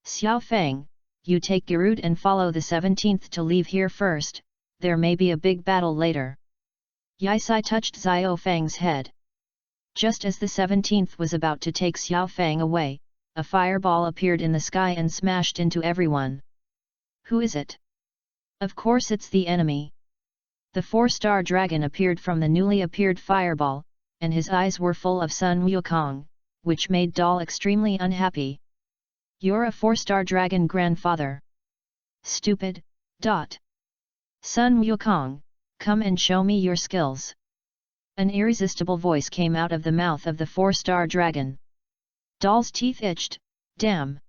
Xiao Fang, you take Gerudo and follow the 17th to leave here first, there may be a big battle later. Yisai touched Xiao Fang's head. Just as the 17th was about to take Xiao Fang away, a fireball appeared in the sky and smashed into everyone. Who is it? Of course it's the enemy. The 4-star dragon appeared from the newly appeared fireball, and his eyes were full of Sun Wukong, which made Doll extremely unhappy. You're a 4-star dragon, grandfather. Stupid. Sun Wukong, come and show me your skills. An irresistible voice came out of the mouth of the 4-star dragon. Doll's teeth itched. Damn!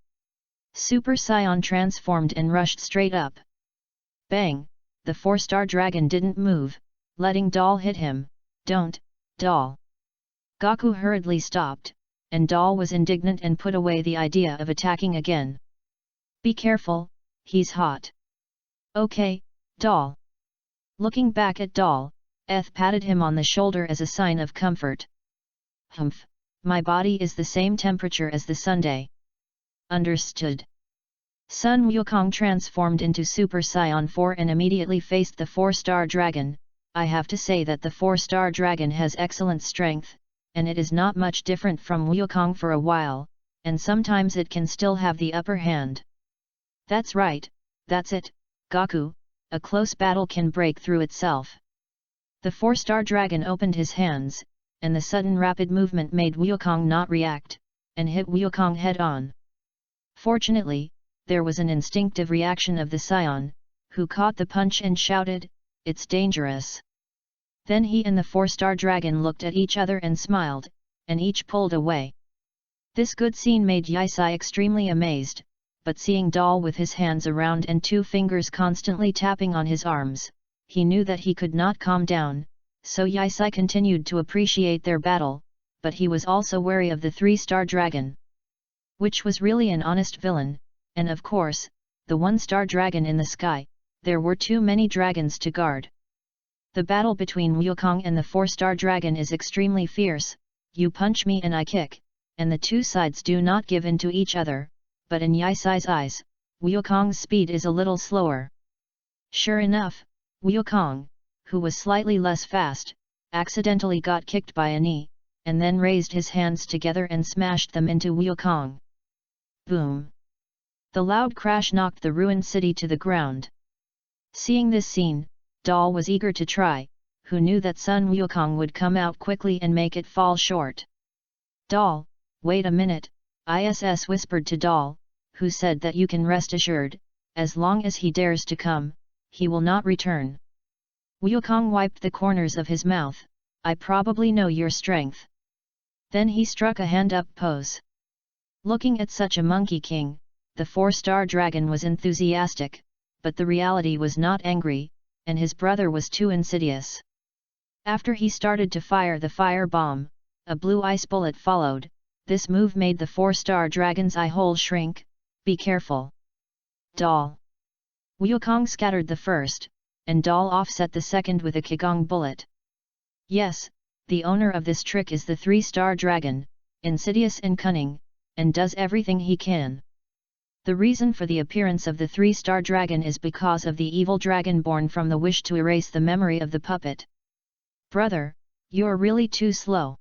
Super Saiyan transformed and rushed straight up. Bang! The 4-star dragon didn't move, letting Doll hit him. Don't, Doll! Goku hurriedly stopped, and Doll was indignant and put away the idea of attacking again. Be careful, he's hot. Okay, Doll. Looking back at Doll, Eth patted him on the shoulder as a sign of comfort. Humph, my body is the same temperature as the Sunday. Understood. Sun Wukong transformed into Super Saiyan 4 and immediately faced the 4-star dragon. I have to say that the 4-star dragon has excellent strength, and it is not much different from Wukong for a while, and sometimes it can still have the upper hand. That's right, that's it, Goku, a close battle can break through itself. The 4-star dragon opened his hands, and the sudden rapid movement made Wukong not react, and hit Wukong head-on. Fortunately, there was an instinctive reaction of the Saiyan, who caught the punch and shouted, "It's dangerous." Then he and the 4-star dragon looked at each other and smiled, and each pulled away. This good scene made Yisai extremely amazed, but seeing Doll with his hands around and 2 fingers constantly tapping on his arms, he knew that he could not calm down, so Yisai continued to appreciate their battle, but he was also wary of the 3-star dragon, which was really an honest villain, and of course, the 1-star dragon in the sky. There were too many dragons to guard. The battle between Wukong and the 4-star dragon is extremely fierce, you punch me and I kick, and the 2 sides do not give in to each other, but in Yisai's eyes, Wukong's speed is a little slower. Sure enough, Wukong, who was slightly less fast, accidentally got kicked by a knee, and then raised his hands together and smashed them into Wukong. Boom! The loud crash knocked the ruined city to the ground. Seeing this scene, Doll was eager to try, who knew that Sun Wukong would come out quickly and make it fall short. Doll, wait a minute, ISS whispered to Doll, who said that you can rest assured, as long as he dares to come, he will not return. Wukong wiped the corners of his mouth, I probably know your strength. Then he struck a hand-up pose. Looking at such a monkey king, the 4-star dragon was enthusiastic, but the reality was not angry, and his brother was too insidious. After he started to fire the fire bomb, a blue ice bullet followed. This move made the 4-star dragon's eye hole shrink. Be careful. Doll. Wukong scattered the first, and Doll offset the second with a Qigong bullet. Yes, the owner of this trick is the 3-star dragon, insidious and cunning, and does everything he can. The reason for the appearance of the 3-star dragon is because of the evil dragon born from the wish to erase the memory of the puppet. Brother, you're really too slow.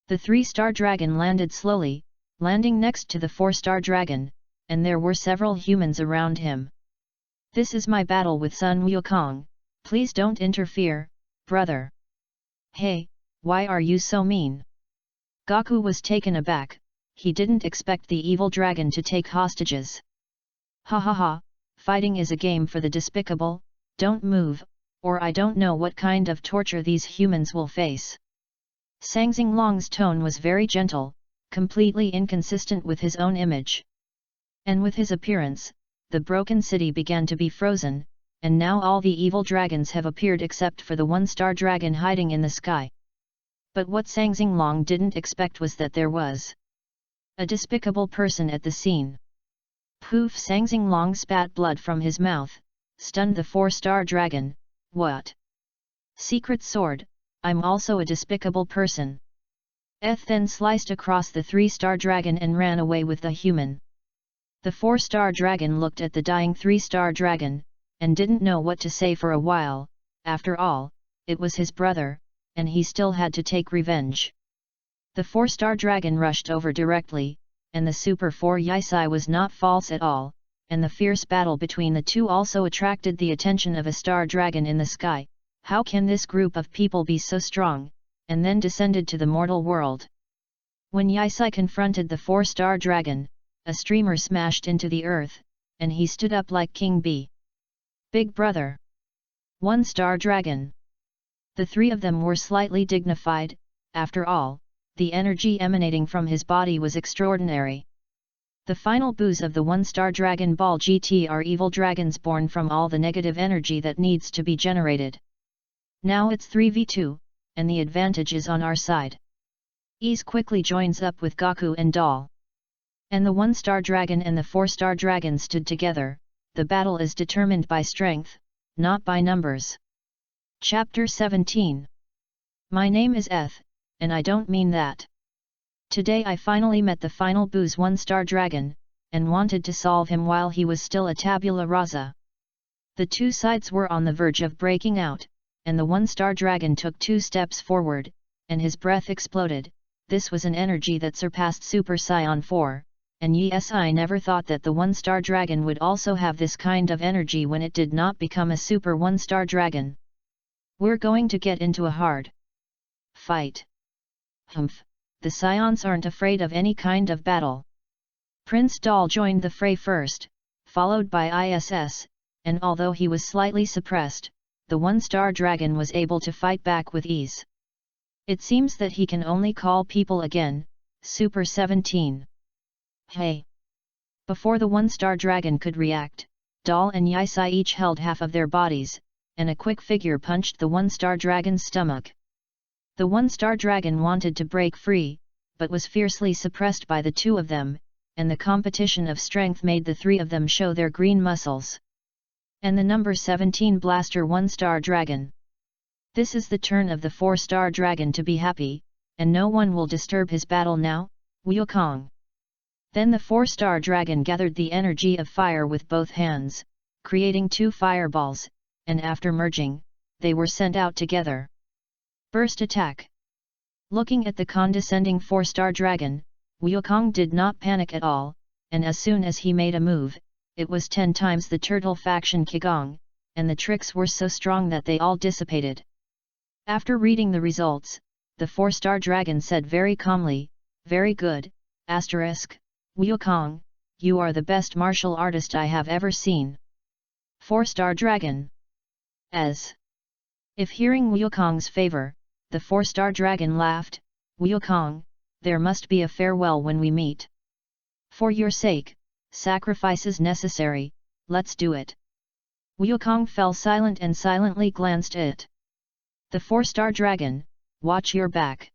The 3-star dragon landed slowly, landing next to the 4-star dragon, and there were several humans around him. This is my battle with Sun Wukong, please don't interfere, brother. Hey, why are you so mean? Goku was taken aback. He didn't expect the evil dragon to take hostages. Ha ha ha, fighting is a game for the despicable, Don't move, or I don't know what kind of torture these humans will face. Sang Xinglong's tone was very gentle, completely inconsistent with his own image. And with his appearance, the broken city began to be frozen, and now all the evil dragons have appeared except for the one-star dragon hiding in the sky. But what Sang Xinglong didn't expect was that there was a despicable person at the scene. Poof! Sang Xinglong spat blood from his mouth, stunned the 4-star dragon. What? Secret sword, I'm also a despicable person. Then sliced across the 3-star dragon and ran away with the human. The 4-star dragon looked at the dying 3-star dragon, and didn't know what to say for a while. After all, it was his brother, and he still had to take revenge. The 4-star dragon rushed over directly, and the Super 4 Yisai was not false at all, and the fierce battle between the two also attracted the attention of a star dragon in the sky. How can this group of people be so strong, and then descended to the mortal world? When Yisai confronted the 4-star dragon, a streamer smashed into the earth, and he stood up like King B. Big brother. 1-star dragon. The three of them were slightly dignified. After all, the energy emanating from his body was extraordinary. The final boos of the 1-star Dragon Ball GT are evil dragons born from all the negative energy that needs to be generated. Now it's 3v2, and the advantage is on our side. Ys quickly joins up with Goku and Doll. And the 1-star dragon and the 4-star dragon stood together. The battle is determined by strength, not by numbers. Chapter 17. My name is Eth, and I don't mean that. Today I finally met the final boos 1-star dragon, and wanted to solve him while he was still a tabula rasa. The two sides were on the verge of breaking out, and the 1-star dragon took 2 steps forward, and his breath exploded. This was an energy that surpassed Super Saiyan 4, and yes, I never thought that the 1-star dragon would also have this kind of energy when it did not become a Super 1-star dragon. We're going to get into a hard fight. Humph, the Scions aren't afraid of any kind of battle. Prince Doll joined the fray first, followed by ISS, and although he was slightly suppressed, the 1-star dragon was able to fight back with ease. It seems that he can only call people again. Super 17. Hey! Before the 1-star dragon could react, Doll and Yisai each held half of their bodies, and a quick figure punched the 1-star dragon's stomach. The 1-star dragon wanted to break free, but was fiercely suppressed by the two of them, and the competition of strength made the three of them show their green muscles. And the number 17 blaster 1-star dragon. This is the turn of the 4-star dragon to be happy, and no one will disturb his battle now. Wukong. Then the 4-star dragon gathered the energy of fire with both hands, creating 2 fireballs, and after merging, they were sent out together. Burst attack. Looking at the condescending 4-star dragon, Wukong did not panic at all, and as soon as he made a move, it was 10 times the turtle faction Qigong, and the tricks were so strong that they all dissipated. After reading the results, the 4-star dragon said very calmly, "Very good, asterisk, Wukong, you are the best martial artist I have ever seen." 4-star dragon. As if hearing Wukong's favor, the 4-star dragon laughed, "Wukong, there must be a farewell when we meet. For your sake, sacrifice is necessary, let's do it." Wukong fell silent and silently glanced at the 4-star dragon. "Watch your back."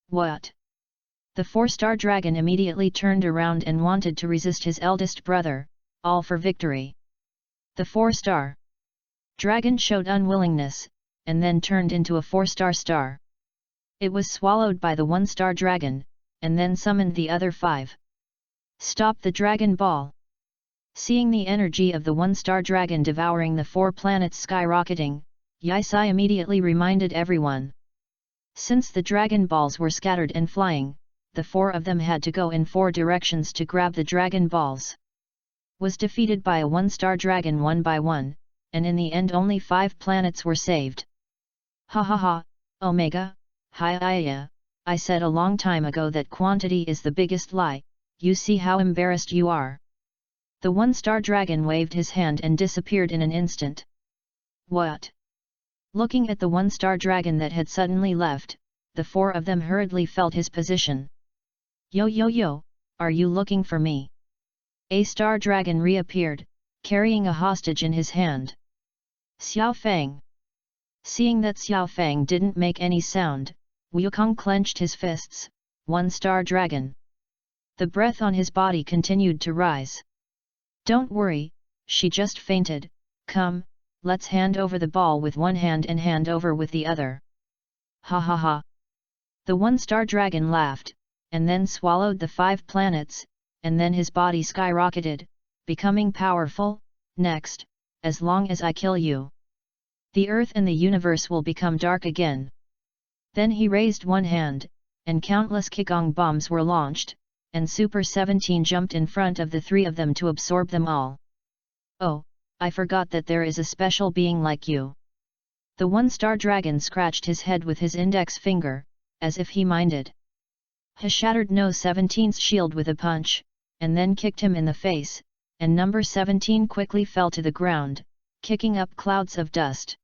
What? The 4-star dragon immediately turned around and wanted to resist his eldest brother, all for victory. The 4-star dragon showed unwillingness, and then turned into a 4-star star. It was swallowed by the 1-star dragon, and then summoned the other 5. Stop the Dragon Ball! Seeing the energy of the 1-star dragon devouring the 4 planets skyrocketing, Yisai immediately reminded everyone. Since the Dragon Balls were scattered and flying, the 4 of them had to go in 4 directions to grab the Dragon Balls. Was defeated by a 1-star dragon one by one, and in the end only 5 planets were saved. Ha ha ha, Omega, hi I said a long time ago that quantity is the biggest lie. You see how embarrassed you are. The 1-star dragon waved his hand and disappeared in an instant. What? Looking at the one-star dragon that had suddenly left, the four of them hurriedly felt his position. Yo yo yo, are you looking for me? A star dragon reappeared, carrying a hostage in his hand. Xiao Fang. Seeing that Xiao Fang didn't make any sound, Wukong clenched his fists. One-star dragon. The breath on his body continued to rise. Don't worry, she just fainted. Come, let's hand over the ball with one hand and hand over with the other. Ha ha ha. The one-star dragon laughed, and then swallowed the 5 planets, and then his body skyrocketed, becoming powerful. Next, as long as I kill you, the earth and the universe will become dark again. Then he raised one hand, and countless Qigong bombs were launched, and Super 17 jumped in front of the 3 of them to absorb them all. Oh, I forgot that there is a special being like you. The one-star dragon scratched his head with his index finger, as if he minded. He shattered No 17's shield with a punch, and then kicked him in the face, and number 17 quickly fell to the ground, kicking up clouds of dust.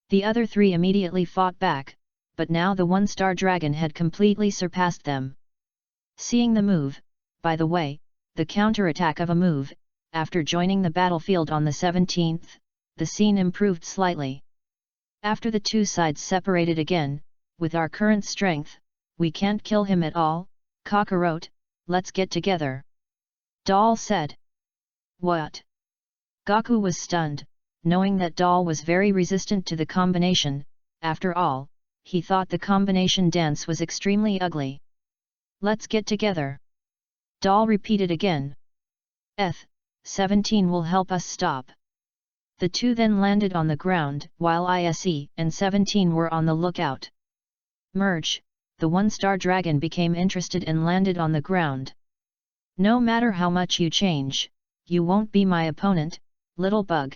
The other 3 immediately fought back, but now the one-star dragon had completely surpassed them. Seeing the move, by the way, the counterattack of a move, after joining the battlefield on the 17th, the scene improved slightly. After the 2 sides separated again, with our current strength, we can't kill him at all. Kakarot, let's get together. Doll said. What? Gaku was stunned, knowing that Doll was very resistant to the combination. After all, he thought the combination dance was extremely ugly. Let's get together. Doll repeated again. 17 will help us stop. The 2 then landed on the ground, while ISE and 17 were on the lookout. Merge, the one-star dragon became interested and landed on the ground. No matter how much you change, you won't be my opponent, little bug.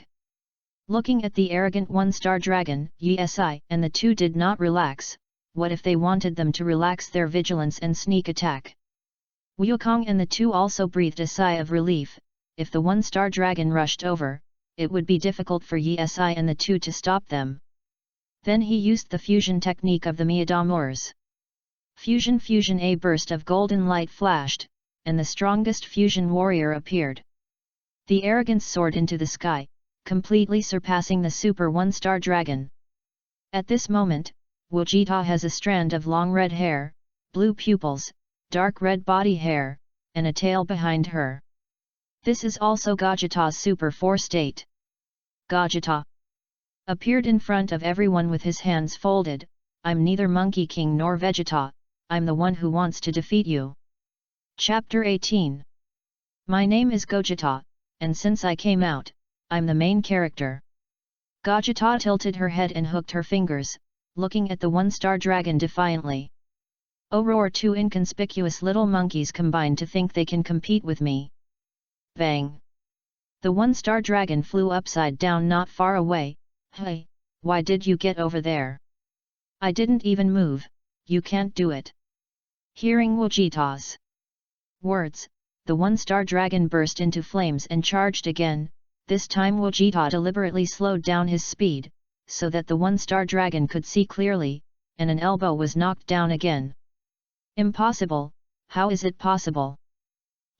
Looking at the arrogant one-star dragon, Yi and the 2 did not relax. What if they wanted them to relax their vigilance and sneak attack? Wukong and the 2 also breathed a sigh of relief. If the one-star dragon rushed over, it would be difficult for Yi and the 2 to stop them. Then he used the fusion technique of the Miadamors. Fusion, a burst of golden light flashed, and the strongest fusion warrior appeared. The arrogance soared into the sky, completely surpassing the super one-star dragon. At this moment, Vegeta has a strand of long red hair, blue pupils, dark red body hair, and a tail behind her. This is also Gogeta's Super 4 state. Gogeta appeared in front of everyone with his hands folded. I'm neither Monkey King nor Vegeta, I'm the one who wants to defeat you. Chapter 18. My name is Gogeta, and since I came out, I'm the main character. Gogeta tilted her head and hooked her fingers, looking at the one-star dragon defiantly. Oh, roar! 2 inconspicuous little monkeys combined to think they can compete with me. Bang! The one-star dragon flew upside down not far away. Hey, why did you get over there? I didn't even move, you can't do it. Hearing Vegeta's words, the one-star dragon burst into flames and charged again. This time Vegeta deliberately slowed down his speed, so that the one-star dragon could see clearly, and an elbow was knocked down again. Impossible, how is it possible?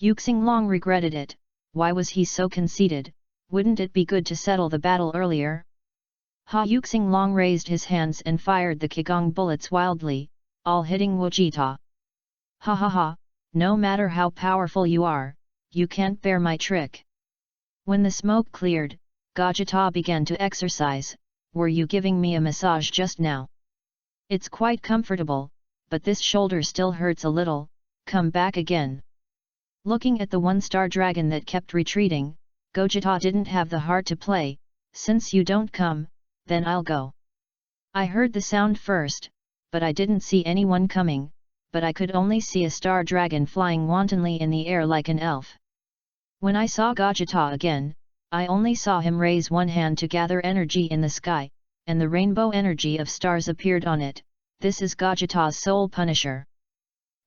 Yuxinglong regretted it. Why was he so conceited? Wouldn't it be good to settle the battle earlier? Yuxinglong raised his hands and fired the Qigong bullets wildly, all hitting Vegeta. Ha ha ha, no matter how powerful you are, you can't bear my trick. When the smoke cleared, Gogeta began to exercise. Were you giving me a massage just now? It's quite comfortable, but this shoulder still hurts a little. Come back again. Looking at the one-star dragon that kept retreating, Gogeta didn't have the heart to play. Since you don't come, then I'll go. I heard the sound first, but I didn't see anyone coming, but I could only see a star dragon flying wantonly in the air like an elf. When I saw Gogeta again, I only saw him raise one hand to gather energy in the sky, and the rainbow energy of stars appeared on it. This is Gogeta's Soul Punisher.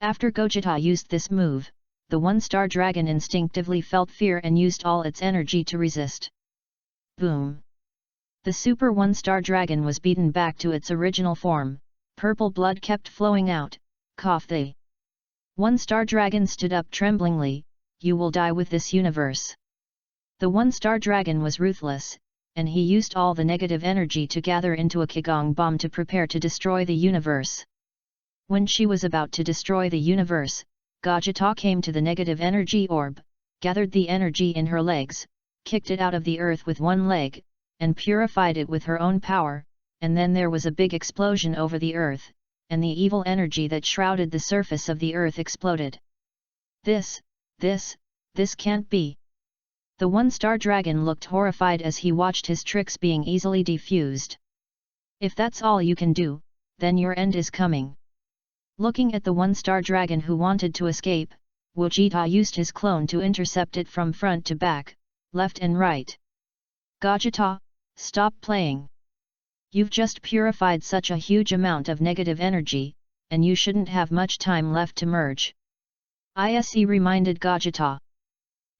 After Gogeta used this move, the one-star dragon instinctively felt fear and used all its energy to resist. Boom! The super one-star dragon was beaten back to its original form, purple blood kept flowing out, coughed the one-star dragon stood up tremblingly, "You will die with this universe." The one-star dragon was ruthless, and he used all the negative energy to gather into a Qigong bomb to prepare to destroy the universe. When she was about to destroy the universe, Gajata came to the negative energy orb, gathered the energy in her legs, kicked it out of the earth with one leg, and purified it with her own power, and then there was a big explosion over the earth, and the evil energy that shrouded the surface of the earth exploded. This can't be. The one-star dragon looked horrified as he watched his tricks being easily defused. If that's all you can do, then your end is coming. Looking at the one-star dragon who wanted to escape, Wujita used his clone to intercept it from front to back, left and right. Gajata, stop playing. You've just purified such a huge amount of negative energy, and you shouldn't have much time left to merge. ISE reminded Gajata.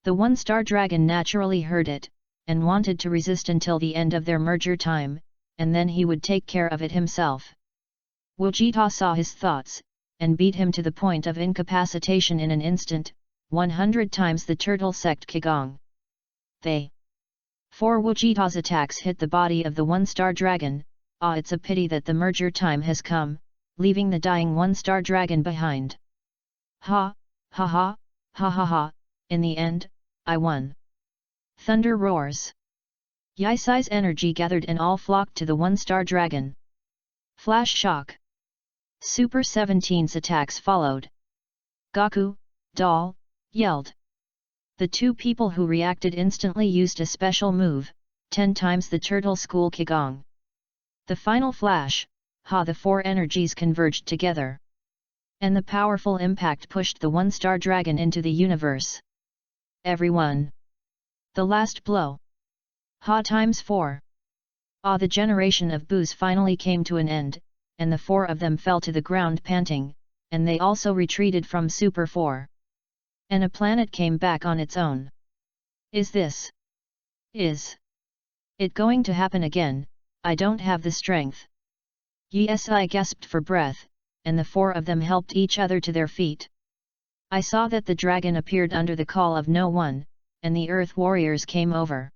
The one-star dragon naturally heard it, and wanted to resist until the end of their merger time, and then he would take care of it himself. Wujita saw his thoughts, and beat him to the point of incapacitation in an instant, 100 times the turtle sect Qigong. Four Wujita's attacks hit the body of the one-star dragon. It's a pity that the merger time has come, leaving the dying one-star dragon behind. Ha, ha ha, ha ha ha, in the end, I won. Thunder roars. Yisai's energy gathered and all flocked to the one-star dragon. Flash shock. Super 17's attacks followed. Gaku, doll, yelled. The two people who reacted instantly used a special move, 10 times the turtle school Qigong. The final flash, the four energies converged together. And the powerful impact pushed the one-star dragon into the universe. Everyone. The last blow. Times 4. The generation of boos finally came to an end, and the four of them fell to the ground panting, and they also retreated from Super 4. And a planet came back on its own. Is it going to happen again? I don't have the strength. Yes, I gasped for breath, and the four of them helped each other to their feet. I saw that the dragon appeared under the call of no one, and the earth warriors came over.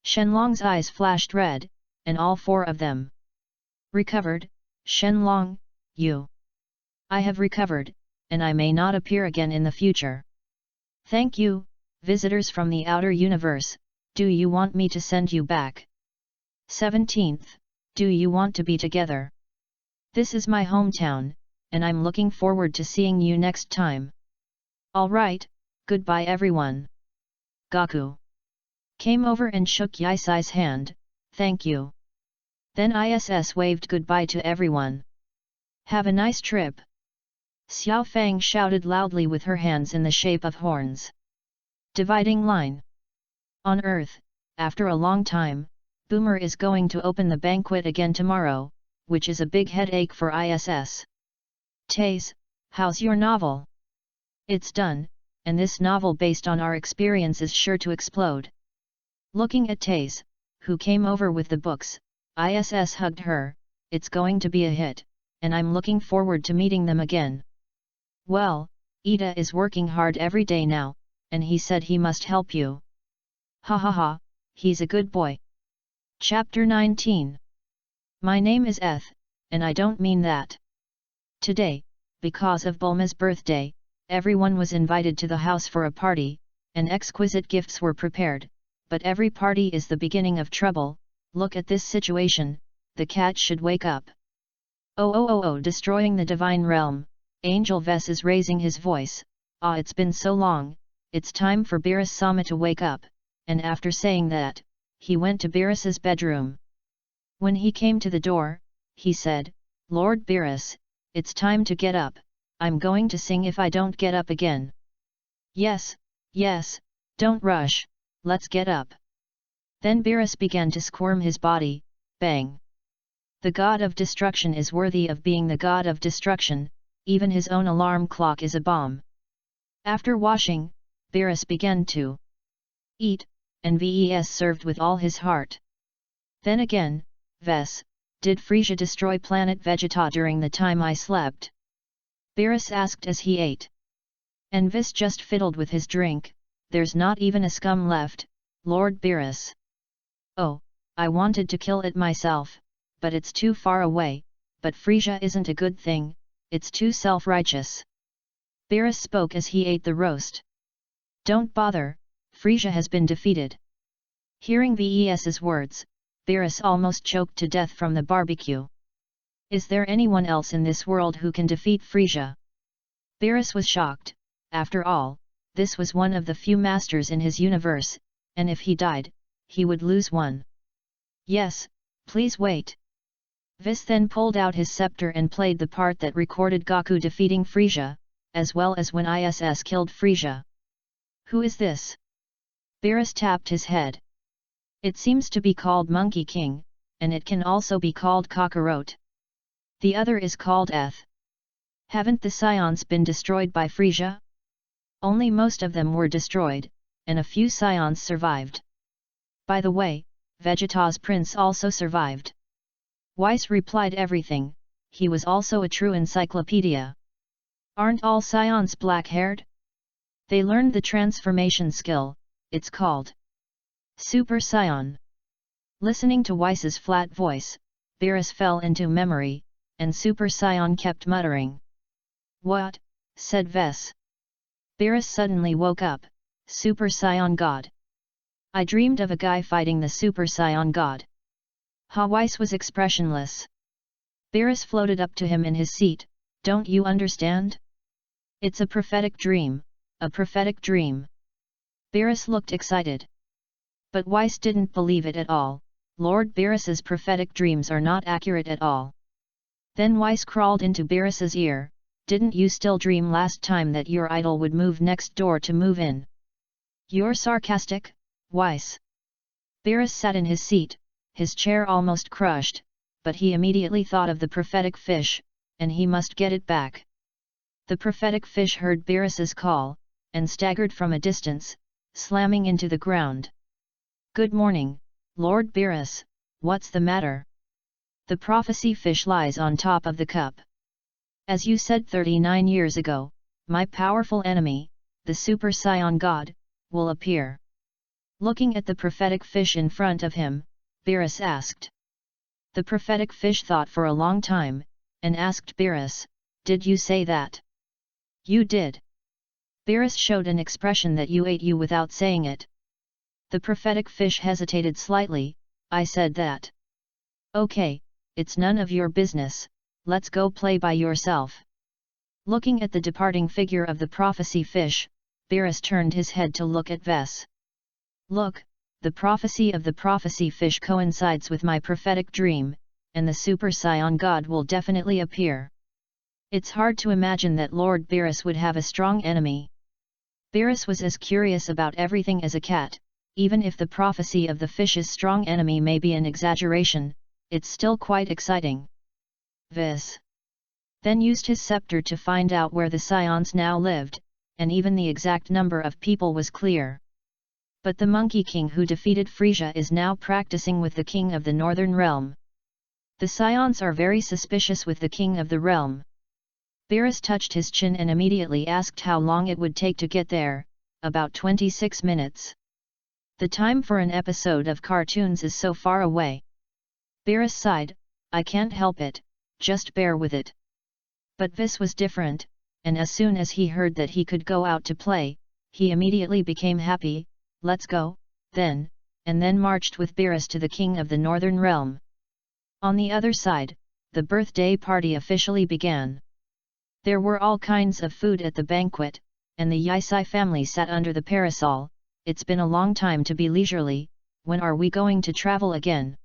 Shenlong's eyes flashed red, and all four of them recovered. Shenlong, you. I have recovered, and I may not appear again in the future. Thank you, visitors from the outer universe. Do you want me to send you back? 17th, do you want to be together? This is my hometown, and I'm looking forward to seeing you next time. Alright, goodbye everyone. Gaku came over and shook Yisai's hand, thank you. Then ISS waved goodbye to everyone. Have a nice trip. Xiao Fang shouted loudly with her hands in the shape of horns. Dividing line. On Earth, after a long time, Boomer is going to open the banquet again tomorrow, which is a big headache for ISS. Taze, how's your novel? It's done, and this novel based on our experience is sure to explode. Looking at Taze, who came over with the books, ISS hugged her. It's going to be a hit, and I'm looking forward to meeting them again. Well, Ida is working hard every day now, and he said he must help you. Ha ha ha, he's a good boy. Chapter 19. My name is Eth, and I don't mean that. Today, because of Bulma's birthday, everyone was invited to the house for a party, and exquisite gifts were prepared, but every party is the beginning of trouble. Look at this situation, the cat should wake up. Oh, destroying the divine realm, Angel Vess is raising his voice. It's been so long, it's time for Beerus Sama to wake up, and after saying that, he went to Beerus's bedroom. When he came to the door, he said, Lord Beerus, it's time to get up, I'm going to sing if I don't get up again. Yes, don't rush, let's get up. Then Beerus began to squirm his body, bang. The god of destruction is worthy of being the god of destruction, even his own alarm clock is a bomb. After washing, Beerus began to eat, and Ves served with all his heart. Then again, Ves, did Frisia destroy planet Vegeta during the time I slept? Beerus asked as he ate. And Vis just fiddled with his drink, there's not even a scum left, Lord Beerus. Oh, I wanted to kill it myself, but it's too far away, but Frisia isn't a good thing, it's too self-righteous. Beerus spoke as he ate the roast. Don't bother, Frisia has been defeated. Hearing Ves's words, Beerus almost choked to death from the barbecue. Is there anyone else in this world who can defeat Frisia? Beerus was shocked. After all, this was one of the few masters in his universe, and if he died, he would lose one. Yes, please wait. Vis then pulled out his scepter and played the part that recorded Goku defeating Frisia, as well as when ISS killed Frisia. Who is this? Beerus tapped his head. It seems to be called Monkey King, and it can also be called Kakarot. The other is called Eth. Haven't the Scions been destroyed by Frisia? Only most of them were destroyed, and a few Scions survived. By the way, Vegeta's prince also survived. Weiss replied everything, he was also a true encyclopedia. Aren't all Scions black-haired? They learned the transformation skill, it's called Super Scion. Listening to Weiss's flat voice, Beerus fell into memory, and Super Scion kept muttering. What? Said Ves. Beerus suddenly woke up, Super Scion God. I dreamed of a guy fighting the Super Scion God. Weiss was expressionless. Beerus floated up to him in his seat, don't you understand? It's a prophetic dream, a prophetic dream. Beerus looked excited. But Weiss didn't believe it at all, Lord Beerus's prophetic dreams are not accurate at all. Then Weiss crawled into Beerus's ear, didn't you still dream last time that your idol would move next door to move in? You're sarcastic, Weiss. Beerus sat in his seat, his chair almost crushed, but he immediately thought of the prophetic fish, and he must get it back. The prophetic fish heard Beerus's call, and staggered from a distance, slamming into the ground. Good morning, Lord Beerus, what's the matter? The prophecy fish lies on top of the cup. As you said 39 years ago, my powerful enemy, the Super Scion God, will appear. Looking at the prophetic fish in front of him, Beerus asked. The prophetic fish thought for a long time, and asked Beerus, did you say that? You did. Beerus showed an expression that you ate you without saying it. The prophetic fish hesitated slightly, I said that. Okay, it's none of your business, let's go play by yourself. Looking at the departing figure of the prophecy fish, Beerus turned his head to look at Ves. Look, the prophecy of the prophecy fish coincides with my prophetic dream, and the Super Scion God will definitely appear. It's hard to imagine that Lord Beerus would have a strong enemy. Beerus was as curious about everything as a cat. Even if the prophecy of the fish's strong enemy may be an exaggeration, it's still quite exciting. Ves then used his scepter to find out where the Scions now lived, and even the exact number of people was clear. But the Monkey King who defeated Frisia is now practicing with the King of the Northern Realm. The Scions are very suspicious with the King of the Realm. Beerus touched his chin and immediately asked how long it would take to get there, about 26 minutes. The time for an episode of cartoons is so far away. Beerus sighed, I can't help it, just bear with it. But Vis was different, and as soon as he heard that he could go out to play, he immediately became happy, let's go, then, and then marched with Beerus to the King of the Northern Realm. On the other side, the birthday party officially began. There were all kinds of food at the banquet, and the Yisai family sat under the parasol. It's been a long time to be leisurely, when are we going to travel again?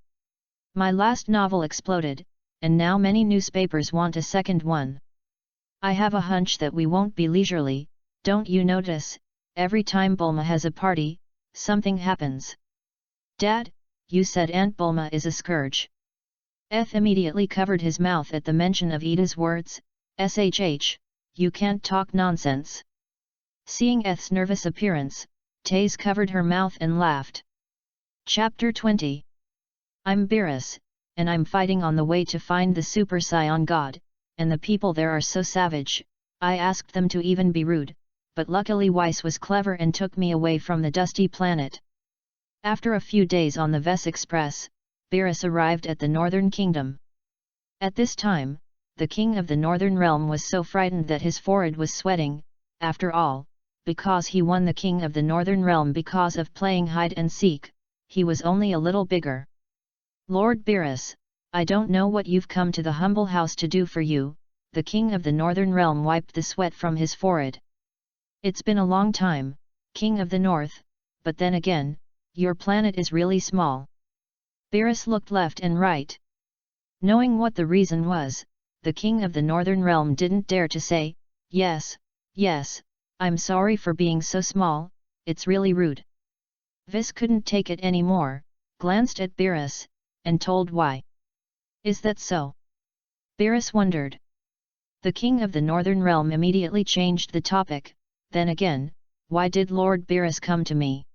My last novel exploded, and now many newspapers want a second one. I have a hunch that we won't be leisurely, don't you notice, every time Bulma has a party, something happens. Dad, you said Aunt Bulma is a scourge. Eth immediately covered his mouth at the mention of Ida's words, SHH, you can't talk nonsense. Seeing Eth's nervous appearance, Taze covered her mouth and laughed. Chapter 20. I'm Beerus, and I'm fighting on the way to find the Super Saiyan God, and the people there are so savage, I asked them to even be rude, but luckily Weiss was clever and took me away from the dusty planet. After a few days on the Vess Express, Beerus arrived at the Northern Kingdom. At this time, the king of the Northern Realm was so frightened that his forehead was sweating. After all, because he won the king of the Northern Realm because of playing hide and seek, he was only a little bigger. Lord Beerus, I don't know what you've come to the humble house to do for you, the king of the Northern Realm wiped the sweat from his forehead. It's been a long time, King of the North, but then again, your planet is really small. Beerus looked left and right. Knowing what the reason was, the king of the Northern Realm didn't dare to say, yes, I'm sorry for being so small, it's really rude. Vis couldn't take it anymore, glanced at Beerus, and told why. Is that so? Beerus wondered. The king of the Northern Realm immediately changed the topic. Then again, why did Lord Beerus come to me?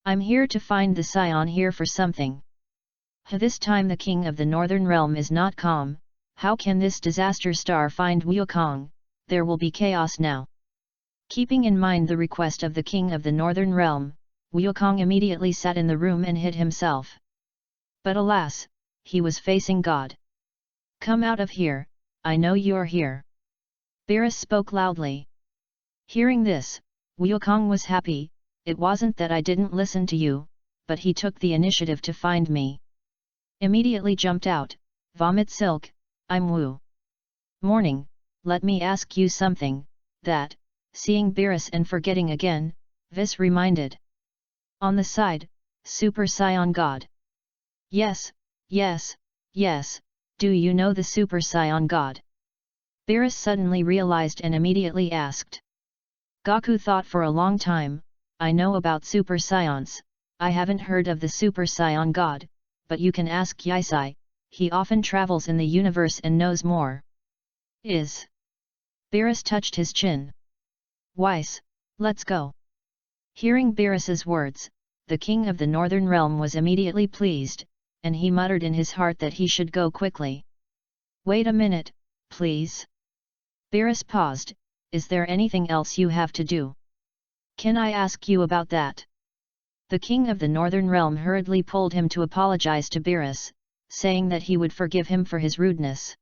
I'm here to find the Scion here for something. This time the king of the Northern Realm is not calm. How can this disaster star find Wukong? There will be chaos now. Keeping in mind the request of the king of the Northern Realm, Wukong immediately sat in the room and hid himself. But alas, he was facing God. Come out of here, I know you're here. Beerus spoke loudly. Hearing this, Wukong was happy. It wasn't that I didn't listen to you, but he took the initiative to find me. Immediately jumped out, vomit silk, I'm Wu. Morning, let me ask you something, that, seeing Beerus and forgetting again, Vis reminded. On the side, Super Saiyan God. Yes, do you know the Super Saiyan God? Beerus suddenly realized and immediately asked. Goku thought for a long time, I know about Super Saiyans, I haven't heard of the Super Saiyan God, but you can ask Yisai, he often travels in the universe and knows more. Is. Beerus touched his chin. Weiss, let's go. Hearing Beerus's words, the king of the Northern Realm was immediately pleased, and he muttered in his heart that he should go quickly. Wait a minute, please. Beerus paused, is there anything else you have to do? Can I ask you about that? The king of the Northern Realm hurriedly pulled him to apologize to Beerus, saying that he would forgive him for his rudeness.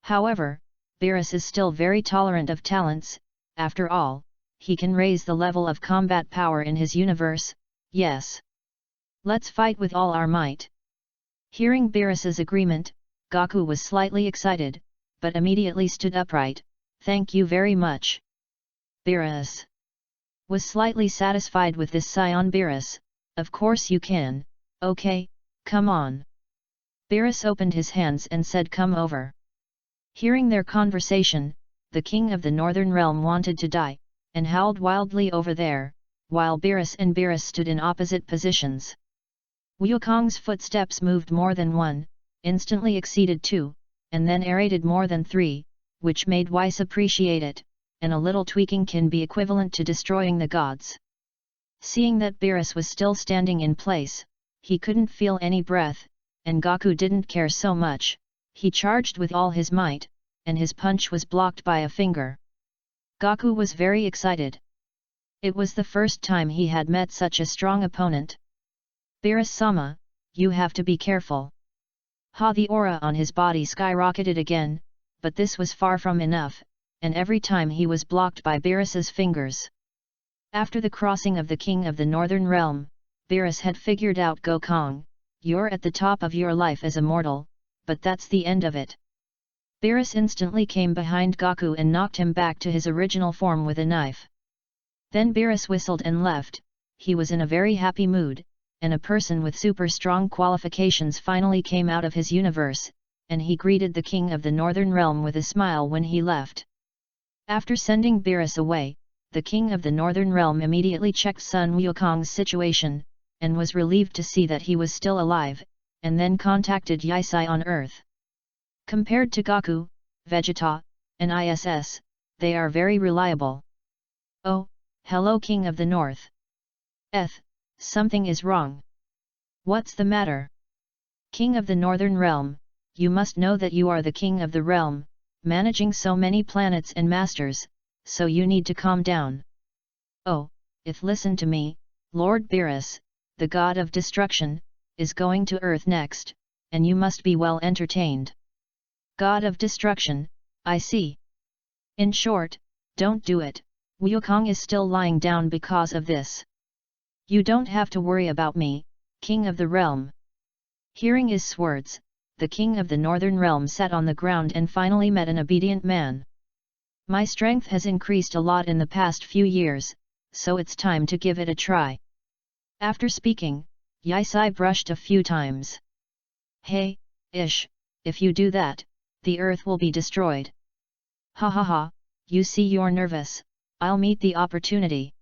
However, Beerus is still very tolerant of talents, after all, he can raise the level of combat power in his universe, yes. Let's fight with all our might. Hearing Beerus's agreement, Goku was slightly excited, but immediately stood upright, thank you very much. Beerus was slightly satisfied with this Scion. Beerus, of course you can, okay, come on. Beerus opened his hands and said come over. Hearing their conversation, the king of the Northern Realm wanted to die, and howled wildly over there, while Beerus and Beerus stood in opposite positions. Wukong's footsteps moved more than one, instantly exceeded two, and then aerated more than three, which made Weiss appreciate it, and a little tweaking can be equivalent to destroying the gods. Seeing that Beerus was still standing in place, he couldn't feel any breath, and Goku didn't care so much, he charged with all his might, and his punch was blocked by a finger. Goku was very excited. It was the first time he had met such a strong opponent. Beerus-sama, you have to be careful. The aura on his body skyrocketed again, but this was far from enough, and every time he was blocked by Beerus's fingers. After the crossing of the king of the Northern Realm, Beerus had figured out Gokong, you're at the top of your life as a mortal, but that's the end of it. Beerus instantly came behind Goku and knocked him back to his original form with a knife. Then Beerus whistled and left, he was in a very happy mood, and a person with super strong qualifications finally came out of his universe, and he greeted the king of the Northern Realm with a smile when he left. After sending Beerus away, the king of the Northern Realm immediately checked Sun Wukong's situation, and was relieved to see that he was still alive, and then contacted Yisai on Earth. Compared to Goku, Vegeta, and ISS, they are very reliable. Oh, hello King of the North. Something is wrong. What's the matter? King of the Northern Realm, you must know that you are the king of the realm, managing so many planets and masters, so you need to calm down. Oh, if listen to me, Lord Beerus, the god of destruction, is going to Earth next, and you must be well entertained. God of destruction, I see. In short, don't do it, Wukong is still lying down because of this. You don't have to worry about me, king of the realm. Hearing his words, the king of the Northern Realm sat on the ground and finally met an obedient man. My strength has increased a lot in the past few years, so it's time to give it a try. After speaking, Yisai brushed a few times. Hey, ish, if you do that, the earth will be destroyed. Ha ha ha, you see you're nervous, I'll meet the opportunity.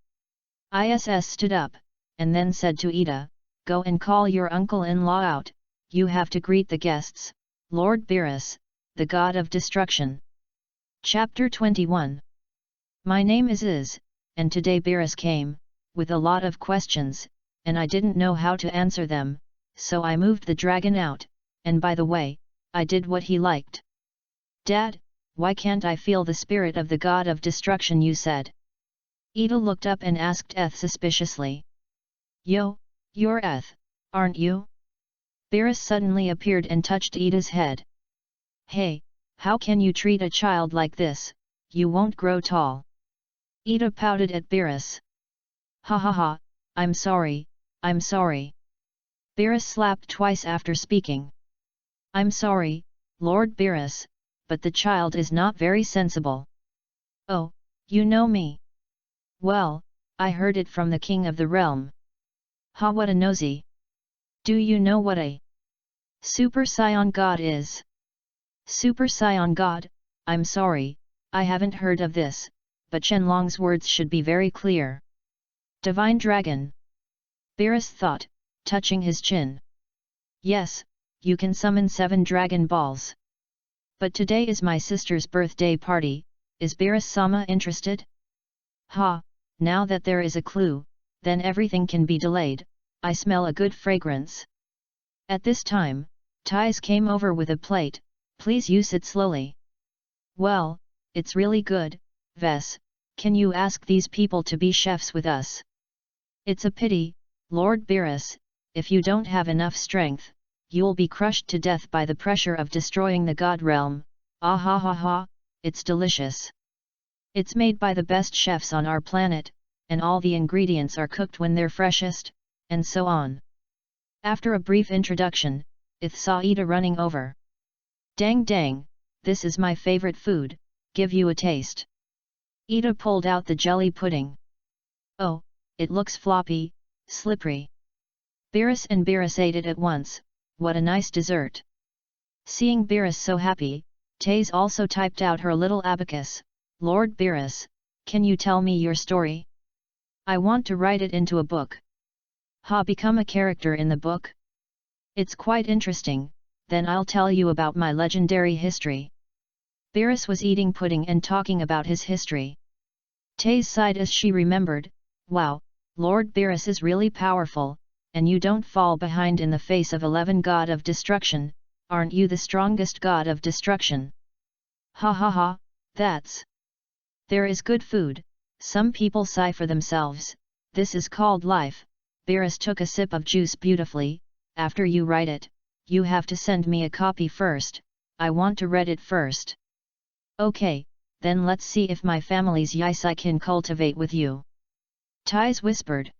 ISS stood up, and then said to Ida, go and call your uncle-in-law out, you have to greet the guests, Lord Beerus, the god of destruction. Chapter 21. My name is Iz, and today Beerus came, with a lot of questions, and I didn't know how to answer them, so I moved the dragon out, and by the way, I did what he liked. Dad, why can't I feel the spirit of the god of destruction you said? Ida looked up and asked Eth suspiciously. Yo, you're Eth, aren't you? Beerus suddenly appeared and touched Ida's head. Hey, how can you treat a child like this, you won't grow tall. Ida pouted at Beerus. Ha ha ha, I'm sorry, I'm sorry. Beerus slapped twice after speaking. I'm sorry, Lord Beerus, but the child is not very sensible. Oh, you know me. Well, I heard it from the king of the realm. Ha, what a nosy. Do you know what a Super Saiyan God is? Super Saiyan God, I'm sorry, I haven't heard of this, but Shenlong's words should be very clear. Divine Dragon. Beerus thought, touching his chin. Yes, you can summon 7 Dragon Balls. But today is my sister's birthday party, is Beerus-sama interested? Ha, now that there is a clue, then everything can be delayed, I smell a good fragrance. At this time, Tais came over with a plate, please use it slowly. Well, it's really good, Ves, can you ask these people to be chefs with us? It's a pity, Lord Beerus, if you don't have enough strength, you'll be crushed to death by the pressure of destroying the god realm, ah ha ha ha, it's delicious. It's made by the best chefs on our planet, and all the ingredients are cooked when they're freshest, and so on. After a brief introduction, Ith saw Ida running over. Dang dang, this is my favorite food, give you a taste. Ida pulled out the jelly pudding. Oh, it looks floppy, slippery. Beerus and Beerus ate it at once, what a nice dessert. Seeing Beerus so happy, Tais also typed out her little abacus, Lord Beerus, can you tell me your story? I want to write it into a book. Ha, become a character in the book? It's quite interesting, then I'll tell you about my legendary history. Beerus was eating pudding and talking about his history. Tais sighed as she remembered, wow, Lord Beerus is really powerful, and you don't fall behind in the face of 11 god of destruction, aren't you the strongest god of destruction? Ha ha ha, that's. There is good food, some people sigh for themselves, this is called life. Beerus took a sip of juice beautifully, after you write it, you have to send me a copy first, I want to read it first. Okay, then let's see if my family's Yisai can cultivate with you. Tais whispered.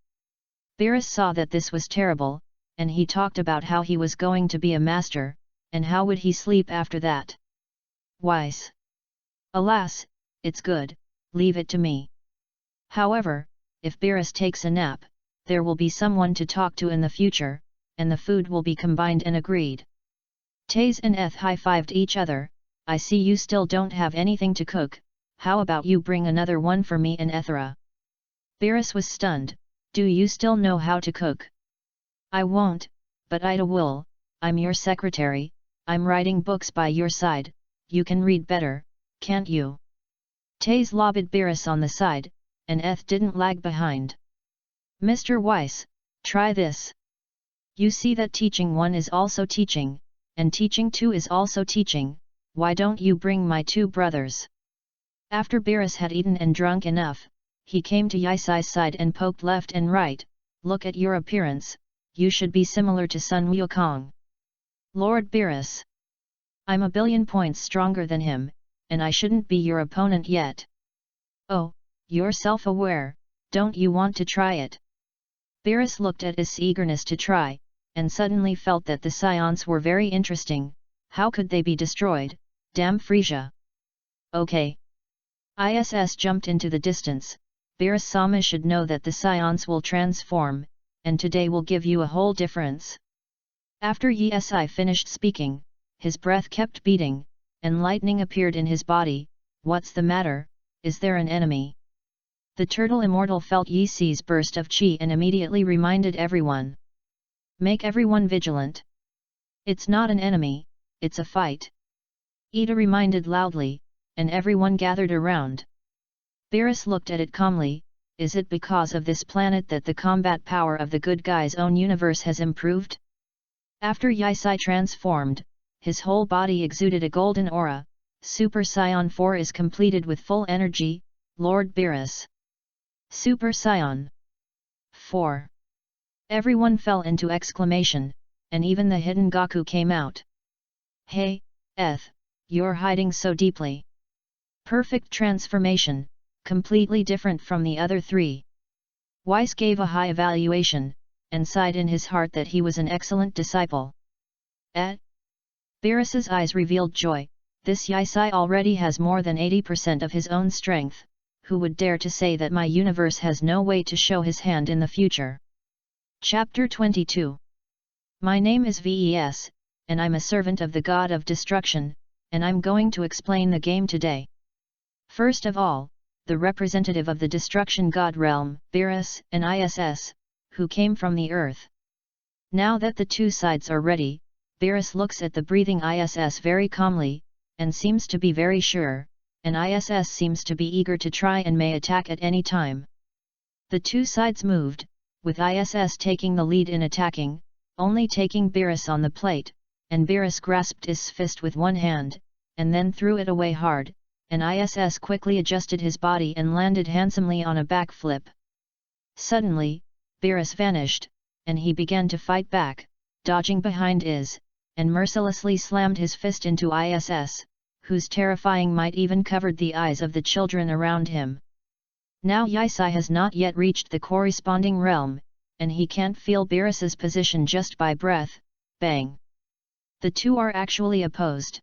Beerus saw that this was terrible, and he talked about how he was going to be a master, and how would he sleep after that. Wise. Alas, it's good, leave it to me. However, if Beerus takes a nap, there will be someone to talk to in the future, and the food will be combined and agreed. Tais and Eth high-fived each other, I see you still don't have anything to cook, how about you bring another one for me and Ethera? Beerus was stunned, do you still know how to cook? I won't, but Ida will, I'm your secretary, I'm writing books by your side, you can read better, can't you? Tais lobbed Beerus on the side, and Eth didn't lag behind. Mr. Weiss, try this. You see that teaching 1 is also teaching, and teaching 2 is also teaching, why don't you bring my 2 brothers? After Beerus had eaten and drunk enough, he came to Yisai's side and poked left and right. Look at your appearance, you should be similar to Sun Wukong. Lord Beerus. I'm a billion points stronger than him, and I shouldn't be your opponent yet. Oh, you're self-aware, don't you want to try it? Beerus looked at his eagerness to try, and suddenly felt that the scions were very interesting. How could they be destroyed? Damn Frisia! Okay. ISS jumped into the distance. Beerus-sama should know that the scions will transform, and today will give you a whole difference. After Yisai finished speaking, his breath kept beating, and lightning appeared in his body. What's the matter? Is there an enemy? The turtle immortal felt Yisai's burst of chi and immediately reminded everyone. Make everyone vigilant. It's not an enemy, it's a fight. Ida reminded loudly, and everyone gathered around. Beerus looked at it calmly. Is it because of this planet that the combat power of the good guy's own universe has improved? After Yisai transformed, his whole body exuded a golden aura. Super Scion 4 is completed with full energy, Lord Beerus. Super Scion 4. Everyone fell into exclamation, and even the hidden Gaku came out. Hey, you're hiding so deeply. Perfect transformation, completely different from the other 3. Weiss gave a high evaluation, and sighed in his heart that he was an excellent disciple. Beerus's eyes revealed joy. This Yisai already has more than 80% of his own strength. Who would dare to say that my universe has no way to show his hand in the future? Chapter 22. My name is Ves, and I'm a servant of the God of Destruction, and I'm going to explain the game today. First of all, the representative of the Destruction God realm, Beerus and ISS, who came from the earth. Now that the 2 sides are ready, Beerus looks at the breathing ISS very calmly, and seems to be very sure, and ISS seems to be eager to try and may attack at any time. The 2 sides moved, with ISS taking the lead in attacking, only taking Beerus on the plate, and Beerus grasped his fist with one hand, and then threw it away hard, and ISS quickly adjusted his body and landed handsomely on a backflip. Suddenly, Beerus vanished, and he began to fight back, dodging behind Is, and mercilessly slammed his fist into ISS, whose terrifying might even covered the eyes of the children around him. Now Yisai has not yet reached the corresponding realm, and he can't feel Beerus's position just by breath. Bang! The 2 are actually opposed.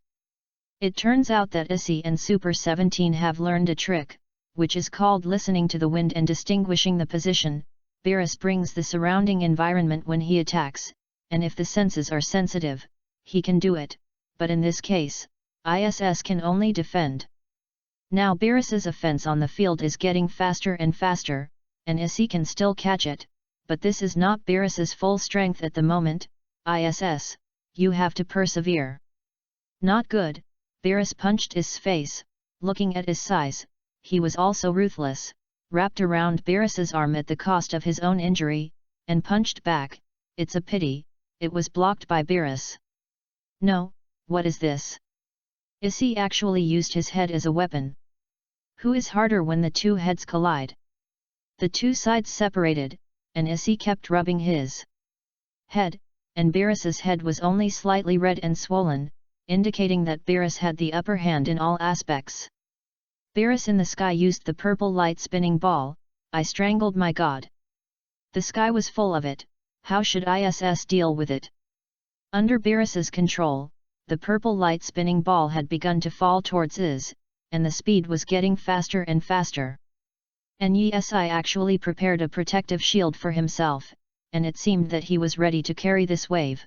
It turns out that Issei and Super 17 have learned a trick, which is called listening to the wind and distinguishing the position. Beerus brings the surrounding environment when he attacks, and if the senses are sensitive, he can do it, but in this case, ISS can only defend. Now Beerus's offense on the field is getting faster and faster, and Issei can still catch it, but this is not Beerus's full strength at the moment. ISS, you have to persevere. Not good. Beerus punched his face. Looking at his size, he was also ruthless, wrapped around Beerus's arm at the cost of his own injury, and punched back. It's a pity, it was blocked by Beerus. No, what is this? Issei actually used his head as a weapon. Who is harder when the 2 heads collide? The 2 sides separated, and Issei kept rubbing his head, and Beerus's head was only slightly red and swollen, indicating that Beerus had the upper hand in all aspects. Beerus in the sky used the purple light spinning ball. I strangled my god. The sky was full of it. How should ISS deal with it? Under Beerus's control, the purple light spinning ball had begun to fall towards Is, and the speed was getting faster and faster. And Yisai actually prepared a protective shield for himself, and it seemed that he was ready to carry this wave.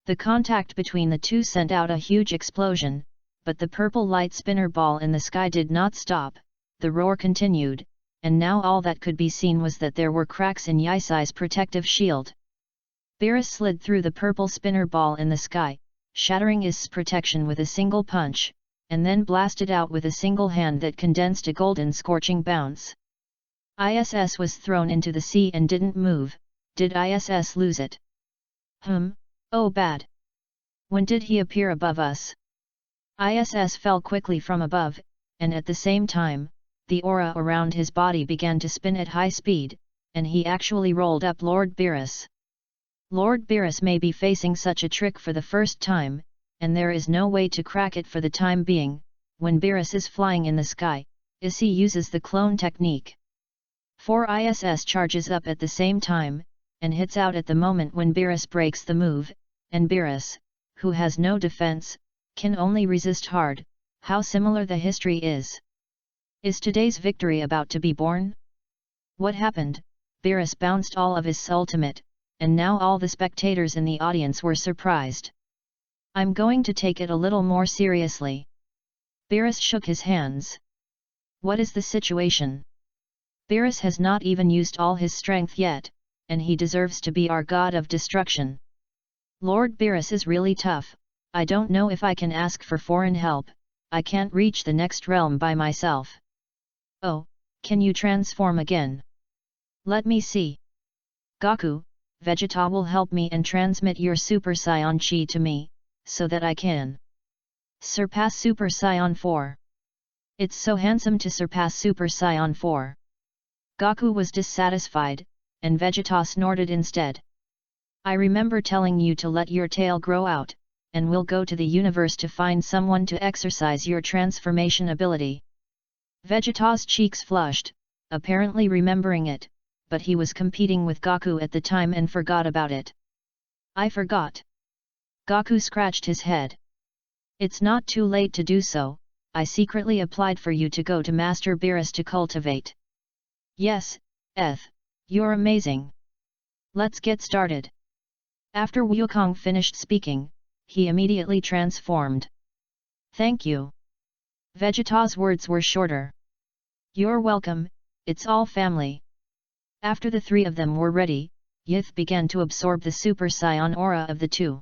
The contact between the 2 sent out a huge explosion, but the purple light spinner ball in the sky did not stop. The roar continued, and now all that could be seen was that there were cracks in Yisai's protective shield. Beerus slid through the purple spinner ball in the sky, shattering his protection with a single punch, and then blasted out with a single hand that condensed a golden scorching bounce. ISS was thrown into the sea and didn't move. Did ISS lose it? Oh bad. When did he appear above us? ISS fell quickly from above, and at the same time, the aura around his body began to spin at high speed, and he actually rolled up Lord Beerus. Lord Beerus may be facing such a trick for the first time, and there is no way to crack it for the time being. When Beerus is flying in the sky, he uses the clone technique. 4 ISS charges up at the same time, and hits out at the moment when Beerus breaks the move, and Beerus, who has no defense, can only resist hard. How similar the history is. Is today's victory about to be born? What happened? Beerus bounced all of his ultimate, and now all the spectators in the audience were surprised. I'm going to take it a little more seriously. Beerus shook his hands. What is the situation? Beerus has not even used all his strength yet, and he deserves to be our god of destruction. Lord Beerus is really tough. I don't know if I can ask for foreign help. I can't reach the next realm by myself. Oh, can you transform again? Let me see. Goku, Vegeta will help me and transmit your Super Saiyan Chi to me, so that I can surpass Super Saiyan 4. It's so handsome to surpass Super Saiyan 4. Goku was dissatisfied, and Vegeta snorted instead. I remember telling you to let your tail grow out, and we'll go to the universe to find someone to exercise your transformation ability. Vegeta's cheeks flushed, apparently remembering it, but he was competing with Goku at the time and forgot about it. I forgot. Goku scratched his head. It's not too late to do so. I secretly applied for you to go to Master Beerus to cultivate. Yes, you're amazing. Let's get started. After Wukong finished speaking, he immediately transformed. Thank you. Vegeta's words were shorter. You're welcome, it's all family. After the three of them were ready, Yith began to absorb the Super Saiyan aura of the two.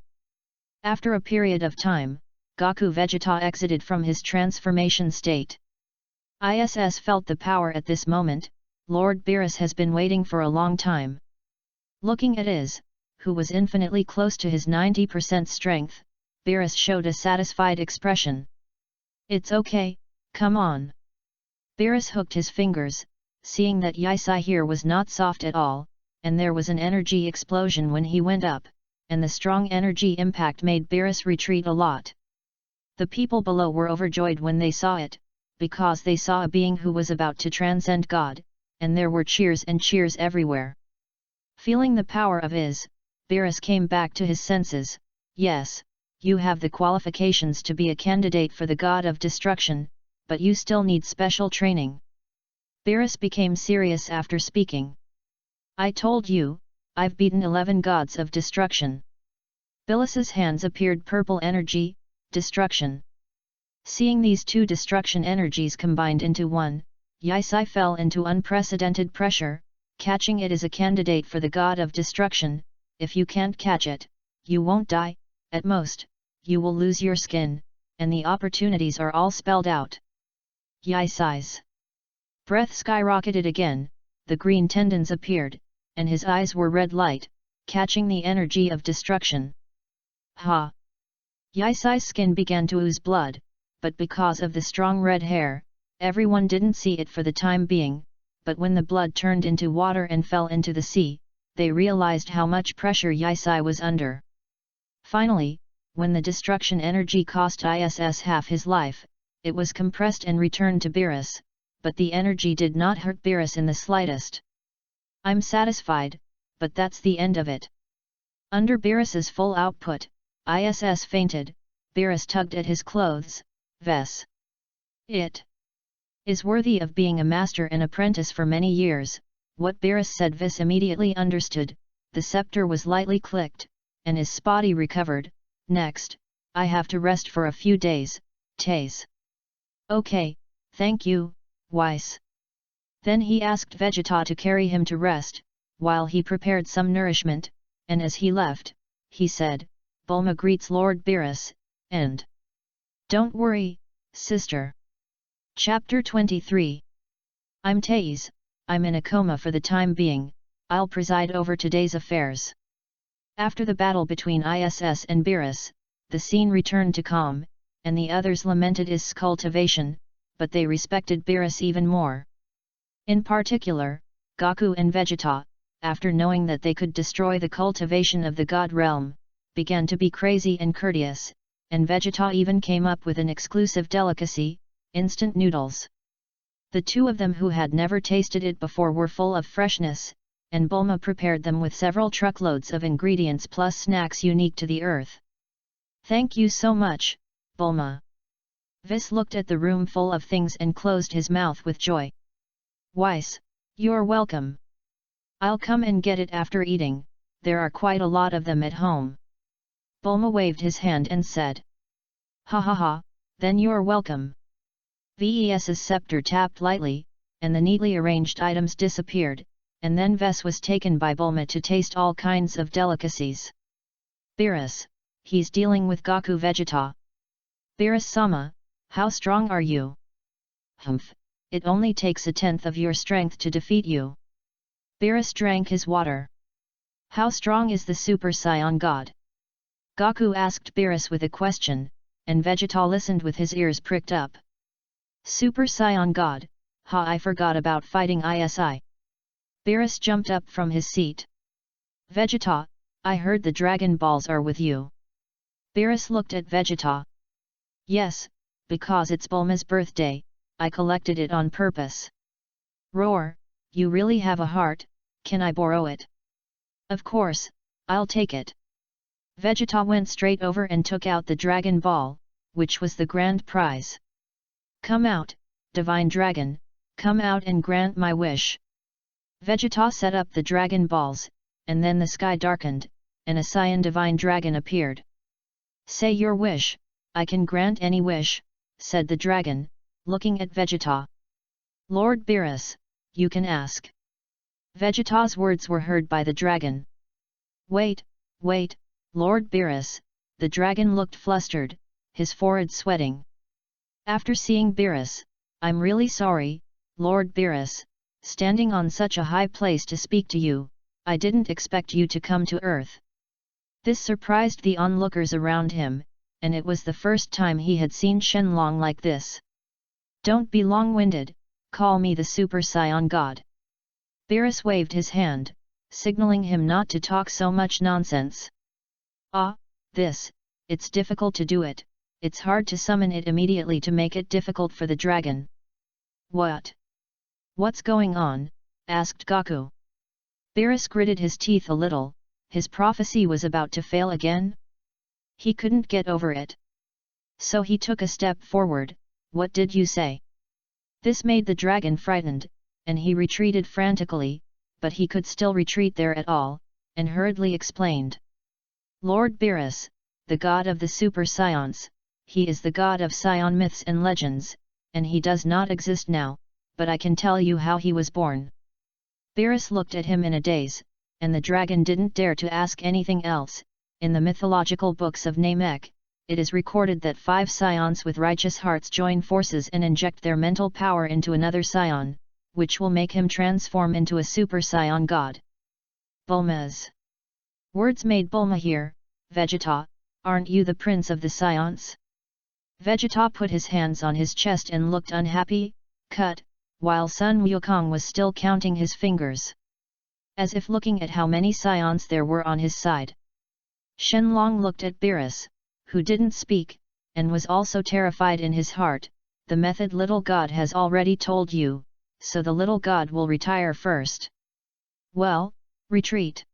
After a period of time, Goku Vegeta exited from his transformation state. ISS felt the power at this moment. Lord Beerus has been waiting for a long time. Looking at Iz, who was infinitely close to his 90% strength, Beerus showed a satisfied expression. It's okay, come on. Beerus hooked his fingers, seeing that Yisai here was not soft at all, and there was an energy explosion when he went up, and the strong energy impact made Beerus retreat a lot. The people below were overjoyed when they saw it, because they saw a being who was about to transcend God, and there were cheers and cheers everywhere. Feeling the power of Iz, Beerus came back to his senses. Yes, you have the qualifications to be a candidate for the God of Destruction, but you still need special training. Beerus became serious after speaking. I told you, I've beaten 11 gods of destruction. Beerus's hands appeared purple energy, destruction. Seeing these two destruction energies combined into one, Yisai fell into unprecedented pressure, catching it as a candidate for the God of Destruction. If you can't catch it, you won't die, at most, you will lose your skin, and the opportunities are all spelled out. Yisai's breath skyrocketed again, the green tendons appeared, and his eyes were red light, catching the energy of destruction. Ha! Yisai's skin began to ooze blood, but because of the strong red hair, everyone didn't see it for the time being, but when the blood turned into water and fell into the sea, they realized how much pressure Yisai was under. Finally, when the destruction energy cost ISS half his life, it was compressed and returned to Beerus, but the energy did not hurt Beerus in the slightest. I'm satisfied, but that's the end of it. Under Beerus's full output, ISS fainted. Beerus tugged at his clothes. Ves. It is worthy of being a master and apprentice for many years. What Beerus said Vis immediately understood. The scepter was lightly clicked, and his body recovered. Next, I have to rest for a few days, Taze. Okay, thank you, Weiss. Then he asked Vegeta to carry him to rest, while he prepared some nourishment, and as he left, he said, Bulma greets Lord Beerus, and don't worry, sister. Chapter 23. I'm Taze, I'm in a coma for the time being, I'll preside over today's affairs. After the battle between ISS and Beerus, the scene returned to calm, and the others lamented his cultivation, but they respected Beerus even more. In particular, Goku and Vegeta, after knowing that they could destroy the cultivation of the God realm, began to be crazy and courteous, and Vegeta even came up with an exclusive delicacy, instant noodles. The two of them who had never tasted it before were full of freshness, and Bulma prepared them with several truckloads of ingredients plus snacks unique to the earth. "Thank you so much, Bulma." Vis looked at the room full of things and closed his mouth with joy. "Weiss, you're welcome. I'll come and get it after eating, there are quite a lot of them at home." Bulma waved his hand and said. "Ha ha ha, then you're welcome." Ves's scepter tapped lightly, and the neatly arranged items disappeared, and then Ves was taken by Bulma to taste all kinds of delicacies. "Beerus, he's dealing with Goku Vegeta." "Beerus-sama, how strong are you?" "Humph, it only takes 1/10 of your strength to defeat you." Beerus drank his water. "How strong is the Super Saiyan God?" Goku asked Beerus with a question, and Vegeta listened with his ears pricked up. "Super Saiyan God, ha, I forgot about fighting ISI." Beerus jumped up from his seat. "Vegeta, I heard the Dragon Balls are with you." Beerus looked at Vegeta. "Yes, because it's Bulma's birthday, I collected it on purpose." "Roar, you really have a heart, can I borrow it?" "Of course, I'll take it." Vegeta went straight over and took out the Dragon Ball, which was the grand prize. "Come out, Divine Dragon, come out and grant my wish." Vegeta set up the Dragon Balls, and then the sky darkened, and a Saiyan Divine Dragon appeared. "Say your wish, I can grant any wish," said the dragon, looking at Vegeta. "Lord Beerus, you can ask." Vegeta's words were heard by the dragon. Wait, Lord Beerus," the dragon looked flustered, his forehead sweating. After seeing Beerus, "I'm really sorry, Lord Beerus, standing on such a high place to speak to you, I didn't expect you to come to Earth." This surprised the onlookers around him, and it was the first time he had seen Shenlong like this. "Don't be long-winded, call me the Super Saiyan God." Beerus waved his hand, signaling him not to talk so much nonsense. It's difficult to do it, it's hard to summon it immediately to make it difficult for the dragon." What's going on?" asked Goku. Beerus gritted his teeth a little, his prophecy was about to fail again? He couldn't get over it. So he took a step forward. "What did you say?" This made the dragon frightened, and he retreated frantically, but he could still retreat there at all, and hurriedly explained. "Lord Beerus, the god of the Super Saiyans, he is the god of Saiyan myths and legends, and he does not exist now, but I can tell you how he was born." Beerus looked at him in a daze, and the dragon didn't dare to ask anything else. In the mythological books of Namek, it is recorded that 5 Saiyans with righteous hearts join forces and inject their mental power into another Saiyan, which will make him transform into a Super Saiyan God. Bulma's words made Bulma hear. "Vegeta, aren't you the prince of the Saiyans?" Vegeta put his hands on his chest and looked unhappy, while Sun Wukong was still counting his fingers, as if looking at how many Saiyans there were on his side. Shenlong looked at Beerus, who didn't speak, and was also terrified in his heart. "The method little god has already told you, so the little god will retire first." "Well, retreat."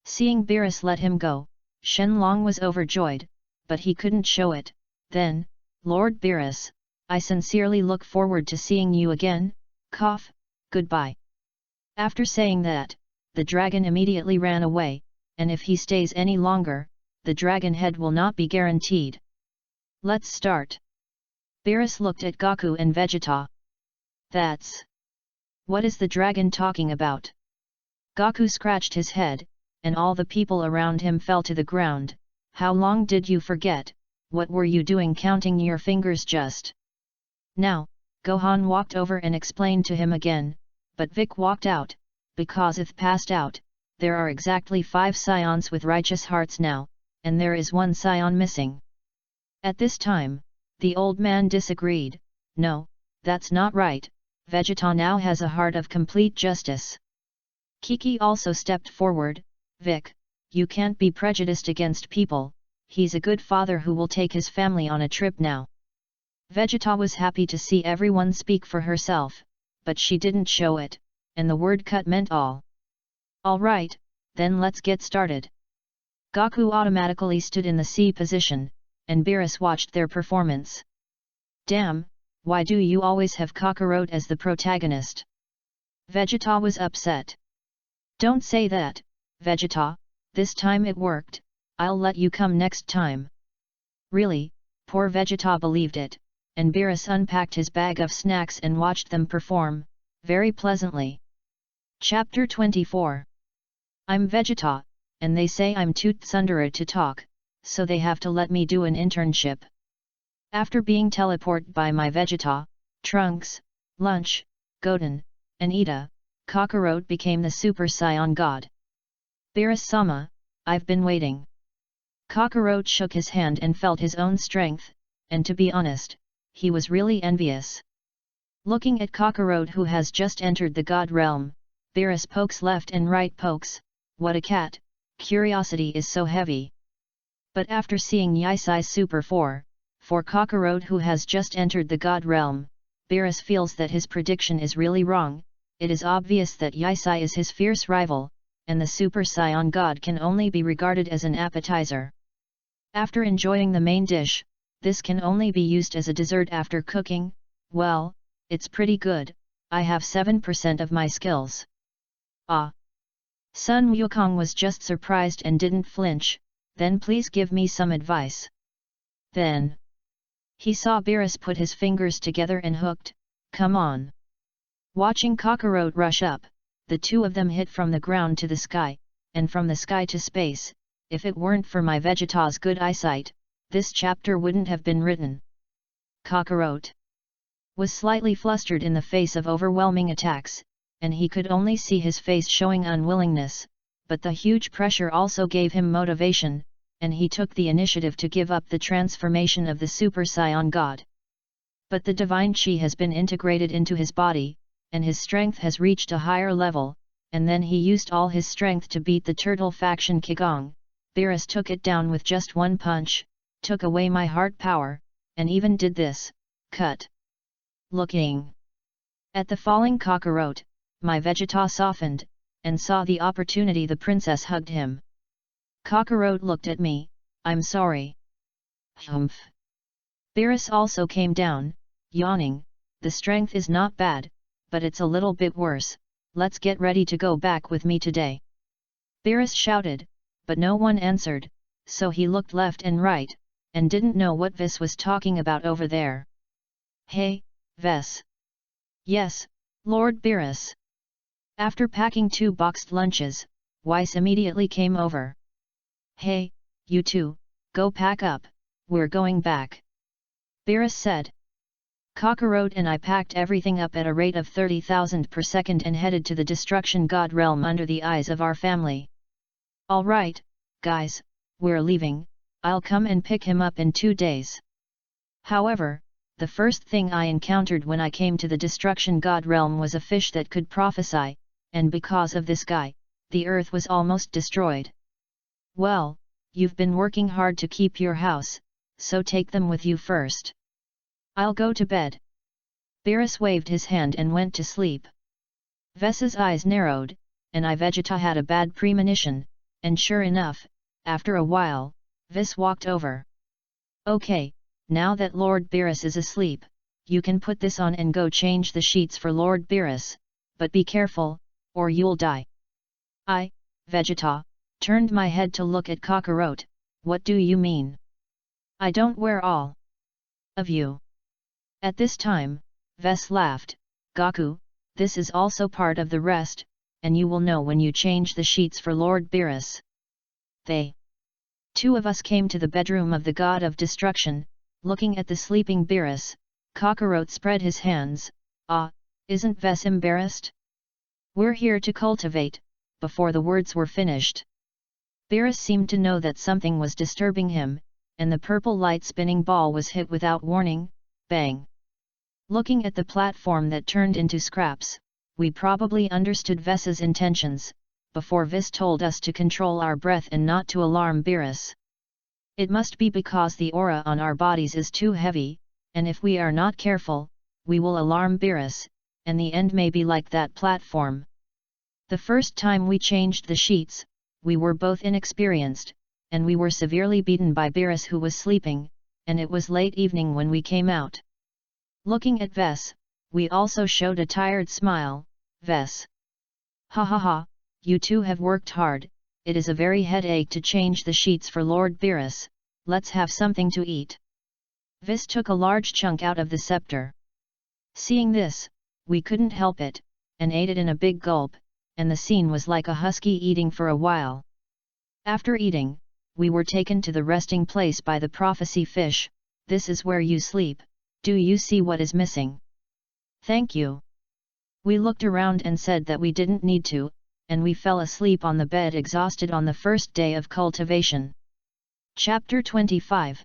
Seeing Beerus let him go, Shenlong was overjoyed, but he couldn't show it. Then, "Lord Beerus, I sincerely look forward to seeing you again, goodbye." After saying that, the dragon immediately ran away, and if he stays any longer, the dragon head will not be guaranteed. "Let's start." Beerus looked at Goku and Vegeta. What is the dragon talking about?" Goku scratched his head, and all the people around him fell to the ground. "How long did you forget? What were you doing counting your fingers just now?" Gohan walked over and explained to him again, but Vic walked out, because if passed out, there are exactly 5 scions with righteous hearts now, and there is 1 scion missing. At this time, the old man disagreed. No, that's not right, Vegeta now has a heart of complete justice. Kiki also stepped forward. Vic, you can't be prejudiced against people, he's a good father who will take his family on a trip now. Vegeta was happy to see everyone speak for herself, but she didn't show it, and the word cut meant all. Alright, then let's get started. Goku automatically stood in the C position, and Beerus watched their performance. Damn, why do you always have Kakarot as the protagonist? Vegeta was upset. Don't say that, Vegeta, this time it worked, I'll let you come next time. Really, poor Vegeta believed it, and Beerus unpacked his bag of snacks and watched them perform, very pleasantly. Chapter 24. I'm Vegeta, and they say I'm too tsundere to talk, so they have to let me do an internship. After being teleported by my Vegeta, Trunks, Lunch, Goten, and Ida, Kakarot became the Super Saiyan God. Beerus-sama, I've been waiting. Kakarot shook his hand and felt his own strength, and to be honest, he was really envious. Looking at Kakarot who has just entered the God realm, Beerus pokes left and right pokes, what a cat, curiosity is so heavy. But after seeing Yisai's Super 4, for Kakarot who has just entered the God realm, Beerus feels that his prediction is really wrong. It is obvious that Yisai is his fierce rival, and the Super Saiyan God can only be regarded as an appetizer. After enjoying the main dish, this can only be used as a dessert after cooking. Well, it's pretty good, I have 7% of my skills. Ah! Sun Wukong was just surprised and didn't flinch, then please give me some advice. Then he saw Beerus put his fingers together and hooked, come on. Watching Kakarot rush up, the two of them hit from the ground to the sky, and from the sky to space. If it weren't for my Vegeta's good eyesight, this chapter wouldn't have been written. Kakarot was slightly flustered in the face of overwhelming attacks, and he could only see his face showing unwillingness, but the huge pressure also gave him motivation, and he took the initiative to give up the transformation of the Super Saiyan God. But the divine chi has been integrated into his body, and his strength has reached a higher level, and then he used all his strength to beat the turtle faction Kigong. Beerus took it down with just one punch, took away my heart power, and even did this, cut. Looking at the falling Kakarot, my Vegeta softened, and saw the opportunity. The princess hugged him. Kakarot looked at me, I'm sorry. Humph. Beerus also came down, yawning, the strength is not bad, but it's a little bit worse, let's get ready to go back with me today. Beerus shouted, but no one answered, so he looked left and right, and didn't know what Vis was talking about over there. Hey, Ves. Yes, Lord Beerus. After packing 2 boxed lunches, Weiss immediately came over. Hey, you two, go pack up, we're going back. Beerus said. Kakarot and I packed everything up at a rate of 30,000 per second and headed to the Destruction God realm under the eyes of our family. Alright, guys, we're leaving, I'll come and pick him up in 2 days. However, the first thing I encountered when I came to the Destruction God realm was a fish that could prophesy, and because of this guy, the earth was almost destroyed. Well, you've been working hard to keep your house, so take them with you first. I'll go to bed. Beerus waved his hand and went to sleep. Ves's eyes narrowed, and I Vegeta had a bad premonition, and sure enough, after a while, Vis walked over. Okay, now that Lord Beerus is asleep, you can put this on and go change the sheets for Lord Beerus, but be careful, or you'll die. I, Vegeta, turned my head to look at Kakarot, what do you mean? I don't wear all of you. At this time, Ves laughed, Goku, this is also part of the rest, and you will know when you change the sheets for Lord Beerus. They 2 of us came to the bedroom of the God of Destruction, looking at the sleeping Beerus. Kakarot spread his hands, ah, isn't Ves embarrassed? We're here to cultivate, before the words were finished. Beerus seemed to know that something was disturbing him, and the purple light spinning ball was hit without warning, bang. Looking at the platform that turned into scraps, we probably understood Ves's intentions, before Ves told us to control our breath and not to alarm Beerus. It must be because the aura on our bodies is too heavy, and if we are not careful, we will alarm Beerus, and the end may be like that platform. The first time we changed the sheets, we were both inexperienced, and we were severely beaten by Beerus, who was sleeping, and it was late evening when we came out. Looking at Ves, we also showed a tired smile. Ves. Ha ha ha, you two have worked hard. It is a very headache to change the sheets for Lord Beerus. Let's have something to eat. Ves took a large chunk out of the scepter. Seeing this, we couldn't help it, and ate it in a big gulp, and the scene was like a husky eating for a while. After eating, we were taken to the resting place by the prophecy fish. This is where you sleep. Do you see what is missing? Thank you. We looked around and said that we didn't need to, and we fell asleep on the bed exhausted on the first day of cultivation. Chapter 25.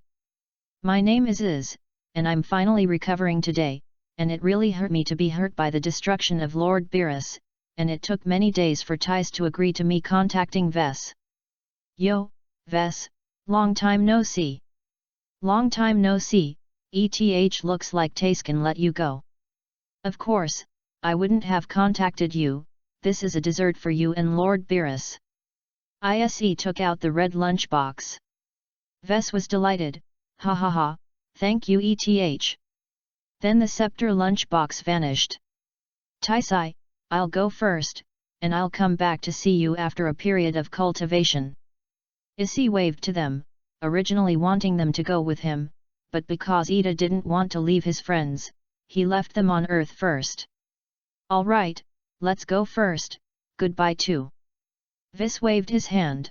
My name is Iz, and I'm finally recovering today, and it really hurt me to be hurt by the destruction of Lord Beerus, and it took many days for Tis to agree to me contacting Ves. Yo, Ves, long time no see. Long time no see, ETH looks like Tis can let you go. Of course, I wouldn't have contacted you. This is a dessert for you and Lord Beerus. ISE took out the red lunchbox. Ves was delighted, ha ha ha, thank you ETH. Then the scepter lunchbox vanished. Tisai, I'll go first, and I'll come back to see you after a period of cultivation. Issy waved to them, originally wanting them to go with him, but because Ida didn't want to leave his friends, he left them on Earth first. All right, let's go first, goodbye too. Vis waved his hand.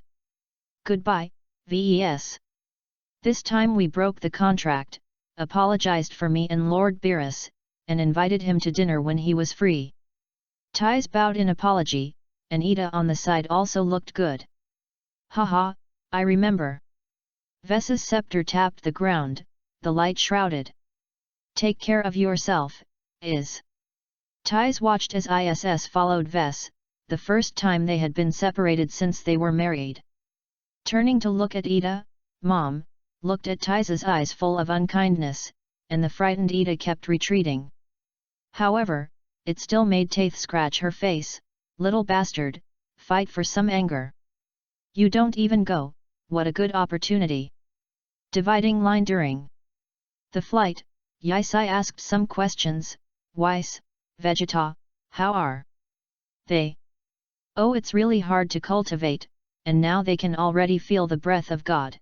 Goodbye, Ves. This time we broke the contract, apologized for me and Lord Beerus, and invited him to dinner when he was free. Tis bowed in apology, and Ida on the side also looked good. Haha, I remember. Ves's scepter tapped the ground, the light shrouded. Take care of yourself, Iz. Tis watched as ISS followed Ves, the first time they had been separated since they were married. Turning to look at Ida, Mom, looked at Tis's eyes full of unkindness, and the frightened Ida kept retreating. However, it still made Taith scratch her face. Little bastard, fight for some anger. You don't even go, what a good opportunity. Dividing line during the flight, Yisai asked some questions. Weiss, Vegeta, how are they? Oh, it's really hard to cultivate, and now they can already feel the breath of God.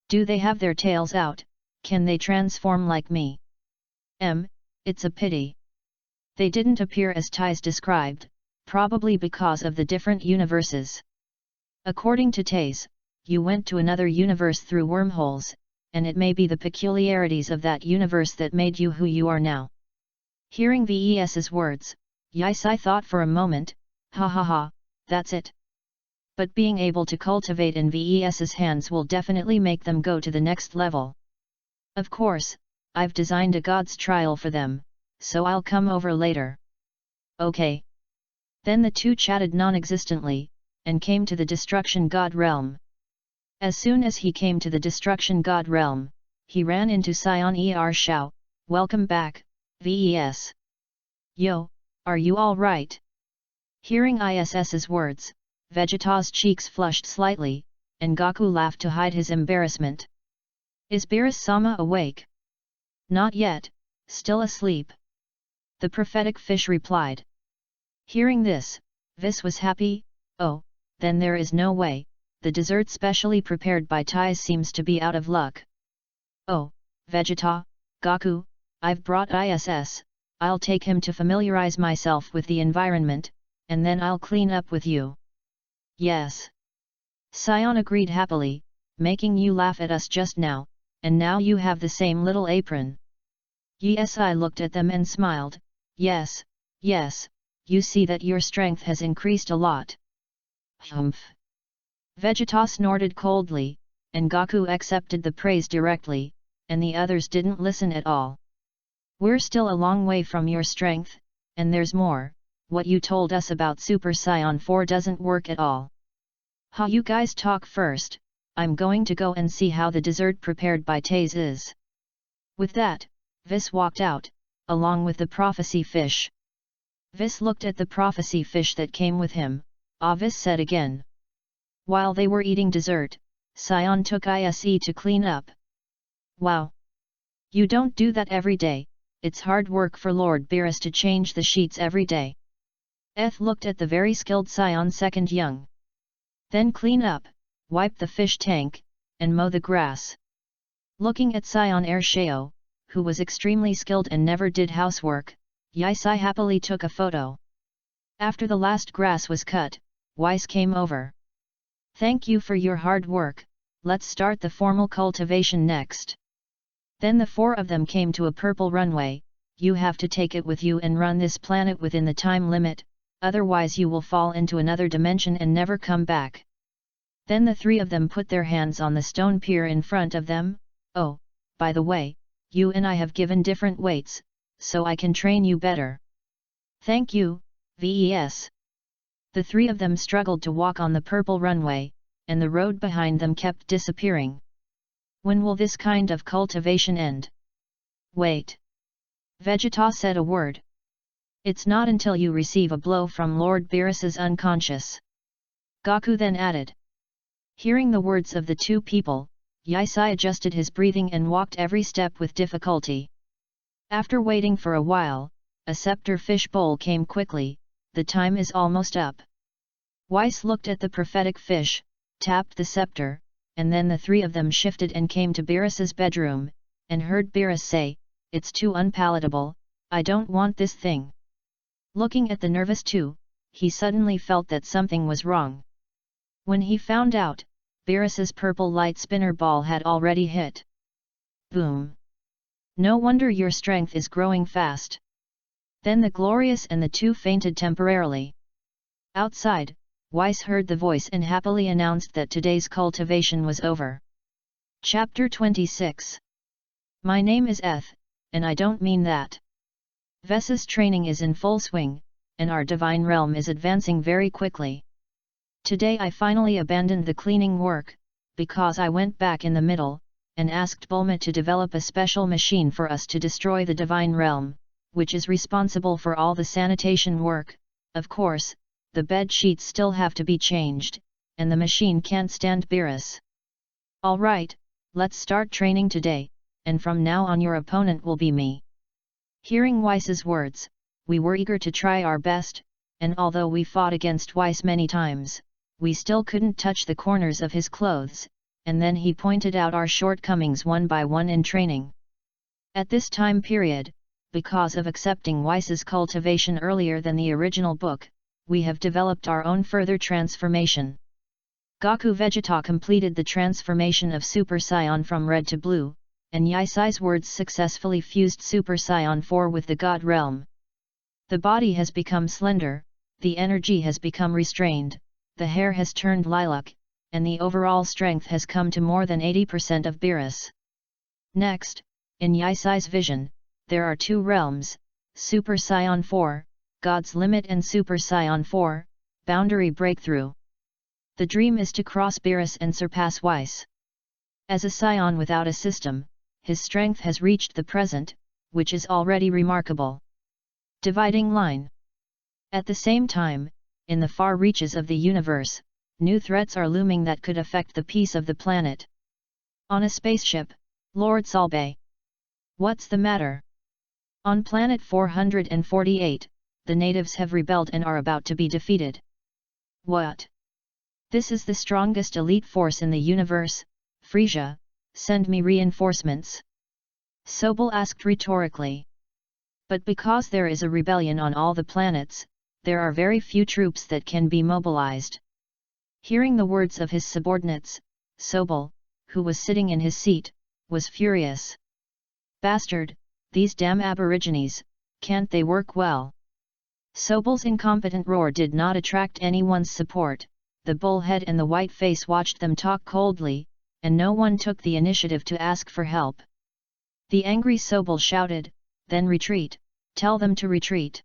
Do they have their tails out? Can they transform like me? It's a pity. They didn't appear as Tis described, probably because of the different universes. According to Tis, you went to another universe through wormholes, and it may be the peculiarities of that universe that made you who you are now. Hearing Ves's words, Yisai thought for a moment, ha ha ha, that's it. But being able to cultivate in Ves's hands will definitely make them go to the next level. Of course, I've designed a god's trial for them, so I'll come over later. Okay. Then the two chatted non-existently, and came to the Destruction God realm. As soon as he came to the Destruction God realm, he ran into Sion Shao. Welcome back, Ves. Yo, are you all right? Hearing ISS's words, Vegeta's cheeks flushed slightly, and Gaku laughed to hide his embarrassment. Is Beerus-sama awake? Not yet, still asleep. The prophetic fish replied. Hearing this, Vis was happy. Oh, then there is no way, the dessert specially prepared by Tis seems to be out of luck. Oh, Vegeta, Gaku, I've brought ISS, I'll take him to familiarize myself with the environment, and then I'll clean up with you. Yes. Sion agreed happily, making you laugh at us just now, and now you have the same little apron. Yes, I looked at them and smiled. Yes, yes, you see that your strength has increased a lot. Humph. Vegeta snorted coldly, and Goku accepted the praise directly, and the others didn't listen at all. We're still a long way from your strength, and there's more. What you told us about Super Saiyan 4 doesn't work at all. Ha, you guys talk first, I'm going to go and see how the dessert prepared by Taze is. With that, Vis walked out, along with the prophecy fish. Vis looked at the prophecy fish that came with him. Vis said again. While they were eating dessert, Saiyan took ISE to clean up. Wow! You don't do that every day, it's hard work for Lord Beerus to change the sheets every day. Eth looked at the very skilled Saiyan second young. Then clean up, wipe the fish tank, and mow the grass. Looking at Saiyan Air Shao, who was extremely skilled and never did housework, Yisai happily took a photo. After the last grass was cut, Weiss came over. Thank you for your hard work, let's start the formal cultivation next. Then the four of them came to a purple runway. You have to take it with you and run this planet within the time limit, otherwise you will fall into another dimension and never come back. Then the three of them put their hands on the stone pier in front of them. Oh, by the way, you and I have given different weights, so I can train you better. Thank you, VES. The three of them struggled to walk on the purple runway, and the road behind them kept disappearing. When will this kind of cultivation end? Wait. Vegeta said a word. It's not until you receive a blow from Lord Beerus's unconscious. Goku then added. Hearing the words of the two people, Yisai adjusted his breathing and walked every step with difficulty. After waiting for a while, a scepter fish bowl came quickly. The time is almost up. Weiss looked at the prophetic fish, tapped the scepter, and then the three of them shifted and came to Beerus's bedroom, and heard Beerus say, "It's too unpalatable, I don't want this thing." Looking at the nervous two, he suddenly felt that something was wrong. When he found out, Beerus's purple light spinner ball had already hit. Boom! No wonder your strength is growing fast. Then the Glorious and the two fainted temporarily. Outside, Weiss heard the voice and happily announced that today's cultivation was over. Chapter 26. My name is Eth, and I don't mean that. Ves's training is in full swing, and our divine realm is advancing very quickly. Today I finally abandoned the cleaning work, because I went back in the middle, and asked Bulma to develop a special machine for us to destroy the divine realm, which is responsible for all the sanitation work. Of course, the bed sheets still have to be changed, and the machine can't stand Beerus. Alright, let's start training today, and from now on your opponent will be me. Hearing Weiss's words, we were eager to try our best, and although we fought against Weiss many times, we still couldn't touch the corners of his clothes, and then he pointed out our shortcomings one by one in training. At this time period, because of accepting Weiss's cultivation earlier than the original book, we have developed our own further transformation. Goku Vegeta completed the transformation of Super Saiyan from red to blue, and Yisai's words successfully fused Super Saiyan 4 with the God Realm. The body has become slender, the energy has become restrained, the hair has turned lilac, and the overall strength has come to more than 80% of Beerus. Next, in Yisai's vision, there are two realms, Super Saiyan 4, God's Limit, and Super Saiyan 4, Boundary Breakthrough. The dream is to cross Beerus and surpass Weiss. As a Saiyan without a system, his strength has reached the present, which is already remarkable. Dividing line. At the same time, in the far reaches of the universe, new threats are looming that could affect the peace of the planet. On a spaceship, Lord Salbe. What's the matter? On planet 448, the natives have rebelled and are about to be defeated. What? This is the strongest elite force in the universe, Frisia, send me reinforcements. Sobel asked rhetorically. But because there is a rebellion on all the planets, there are very few troops that can be mobilized. Hearing the words of his subordinates, Sobel, who was sitting in his seat, was furious. Bastard, these damn aborigines, can't they work well? Sobel's incompetent roar did not attract anyone's support. the bullhead and the white face watched them talk coldly, and no one took the initiative to ask for help. The angry Sobol shouted, "Then retreat, tell them to retreat."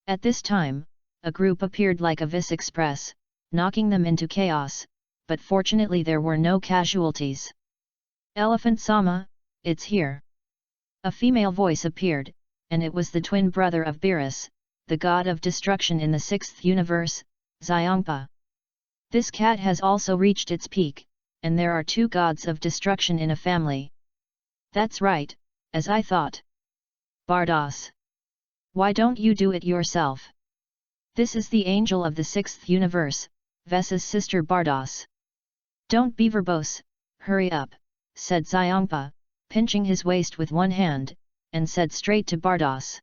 At this time, a group appeared like a vis express, knocking them into chaos, but fortunately there were no casualties. "Elephant Sama, it's here." A female voice appeared, and it was the twin brother of Beerus, the god of destruction in the sixth universe, Xiongpa. "This cat has also reached its peak, and there are two gods of destruction in a family." "That's right, as I thought. Bardos, why don't you do it yourself? This is the angel of the sixth universe, Vessa's sister Bardos." "Don't be verbose, hurry up," said Xiongpa, pinching his waist with one hand, and said straight to Bardos.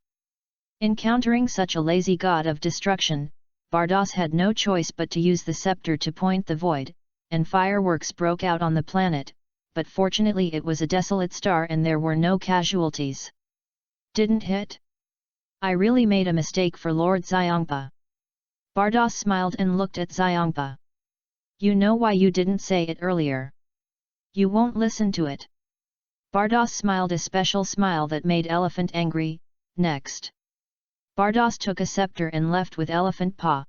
Encountering such a lazy god of destruction, Bardos had no choice but to use the scepter to point the void, and fireworks broke out on the planet, but fortunately it was a desolate star and there were no casualties. "Didn't hit? I really made a mistake for Lord Xiongpa." Bardos smiled and looked at Xiongpa. "You know why you didn't say it earlier? You won't listen to it." Bardos smiled a special smile that made Elephant angry. "Next." Bardos took a scepter and left with Elephant Paw.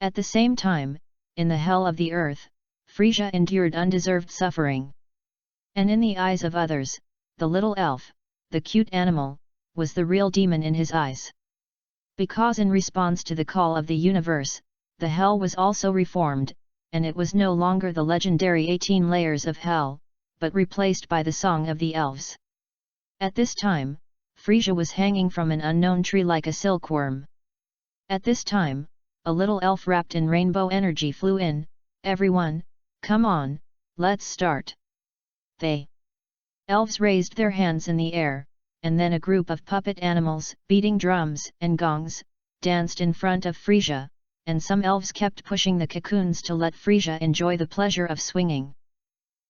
At the same time, in the hell of the earth, Frisia endured undeserved suffering. And in the eyes of others, the little elf, the cute animal, was the real demon in his eyes. Because in response to the call of the universe, the hell was also reformed, and it was no longer the legendary 18 layers of hell, but replaced by the Song of the Elves. At this time, Frisia was hanging from an unknown tree like a silkworm. At this time, a little elf wrapped in rainbow energy flew in. "Everyone, come on, let's start." They elves raised their hands in the air, and then a group of puppet animals, beating drums and gongs, danced in front of Frisia, and some elves kept pushing the cocoons to let Frisia enjoy the pleasure of swinging.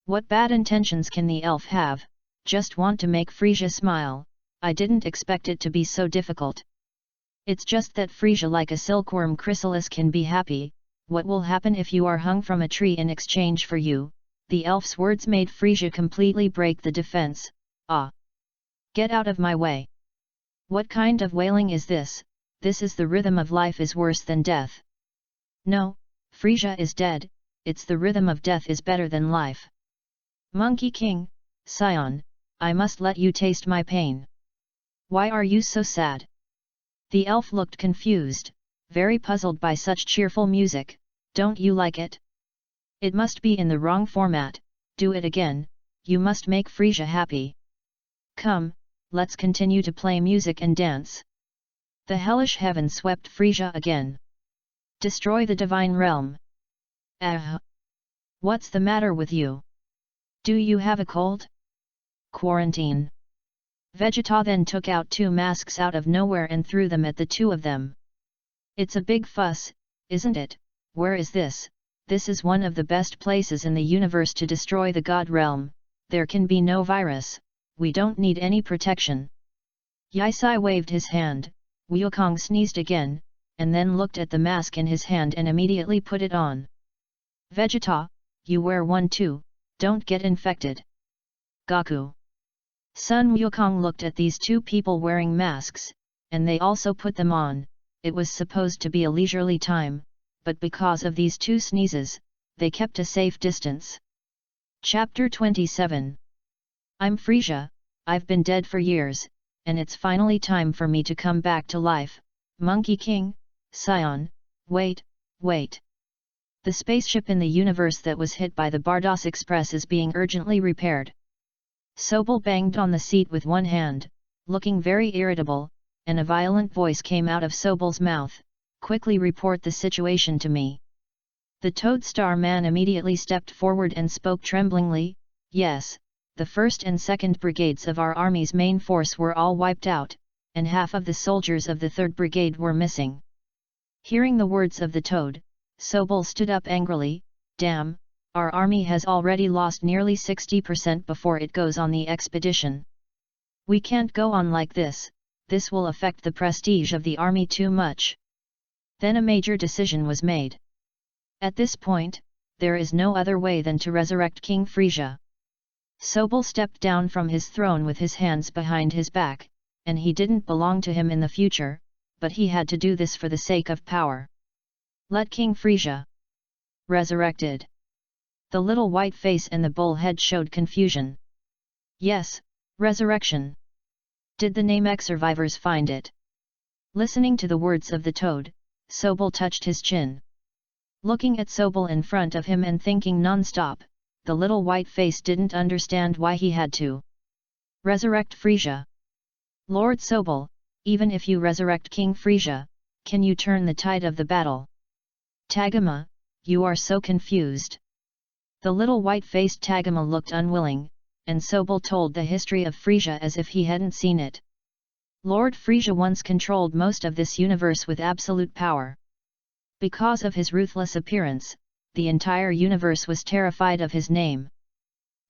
What bad intentions can the elf have? Just want to make Frisia smile. I didn't expect it to be so difficult. It's just that Frisia, like a silkworm chrysalis, can be happy. What will happen if you are hung from a tree in exchange for you? The elf's words made Frisia completely break the defense. "Ah! Get out of my way! What kind of wailing is this? This is the rhythm of life is worse than death." "No, Frisia is dead, it's the rhythm of death is better than life." "Monkey King, Scion, I must let you taste my pain. Why are you so sad?" The elf looked confused, very puzzled by such cheerful music. "Don't you like it? It must be in the wrong format, do it again, you must make Frisia happy. Come, let's continue to play music and dance." The hellish heaven swept Frisia again. "Destroy the divine realm." What's the matter with you? Do you have a cold? Quarantine." Vegeta then took out 2 masks out of nowhere and threw them at the two of them. "It's a big fuss, isn't it? Where is this? This is one of the best places in the universe to destroy the God realm. There can be no virus, we don't need any protection." Yisai waved his hand, Wukong sneezed again, and then looked at the mask in his hand and immediately put it on. "Vegeta, you wear one too, don't get infected." Gaku. Sun Wukong looked at these 2 people wearing masks, and they also put them on. It was supposed to be a leisurely time, but because of these 2 sneezes, they kept a safe distance. Chapter 27. I'm Frisia, I've been dead for years, and it's finally time for me to come back to life. Monkey King, Scion, wait. The spaceship in the universe that was hit by the Bardos Express is being urgently repaired. Sobol banged on the seat with one hand, looking very irritable, and a violent voice came out of Sobol's mouth. "Quickly report the situation to me." The Toadstar Man immediately stepped forward and spoke tremblingly. "Yes, the 1st and 2nd Brigades of our army's main force were all wiped out, and half of the soldiers of the 3rd Brigade were missing." Hearing the words of the Toad, Sobol stood up angrily. "Damn! Our army has already lost nearly 60% before it goes on the expedition. We can't go on like this will affect the prestige of the army too much." Then a major decision was made. At this point, there is no other way than to resurrect King Frisia. Sobel stepped down from his throne with his hands behind his back, and he didn't belong to him in the future, but he had to do this for the sake of power. Let King Frisia resurrected. The little white face and the bull head showed confusion. Yes, resurrection. Did the Namek survivors find it? Listening to the words of the toad, Sobel touched his chin. Looking at Sobel in front of him and thinking non-stop, the little white face didn't understand why he had to resurrect Frisia. Lord Sobel, even if you resurrect King Frisia, can you turn the tide of the battle? Tagama, you are so confused. The little white-faced Tagama looked unwilling, and Sobel told the history of Frisia as if he hadn't seen it. Lord Frisia once controlled most of this universe with absolute power. Because of his ruthless appearance, the entire universe was terrified of his name.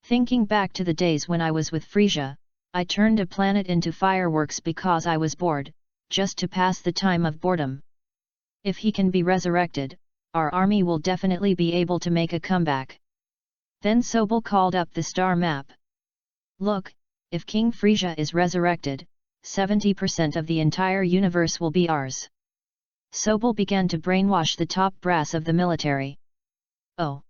Thinking back to the days when I was with Frisia, I turned a planet into fireworks because I was bored, just to pass the time of boredom. If he can be resurrected, our army will definitely be able to make a comeback. Then Sobel called up the star map. Look, if King Frisia is resurrected, 70% of the entire universe will be ours. Sobel began to brainwash the top brass of the military. Oh!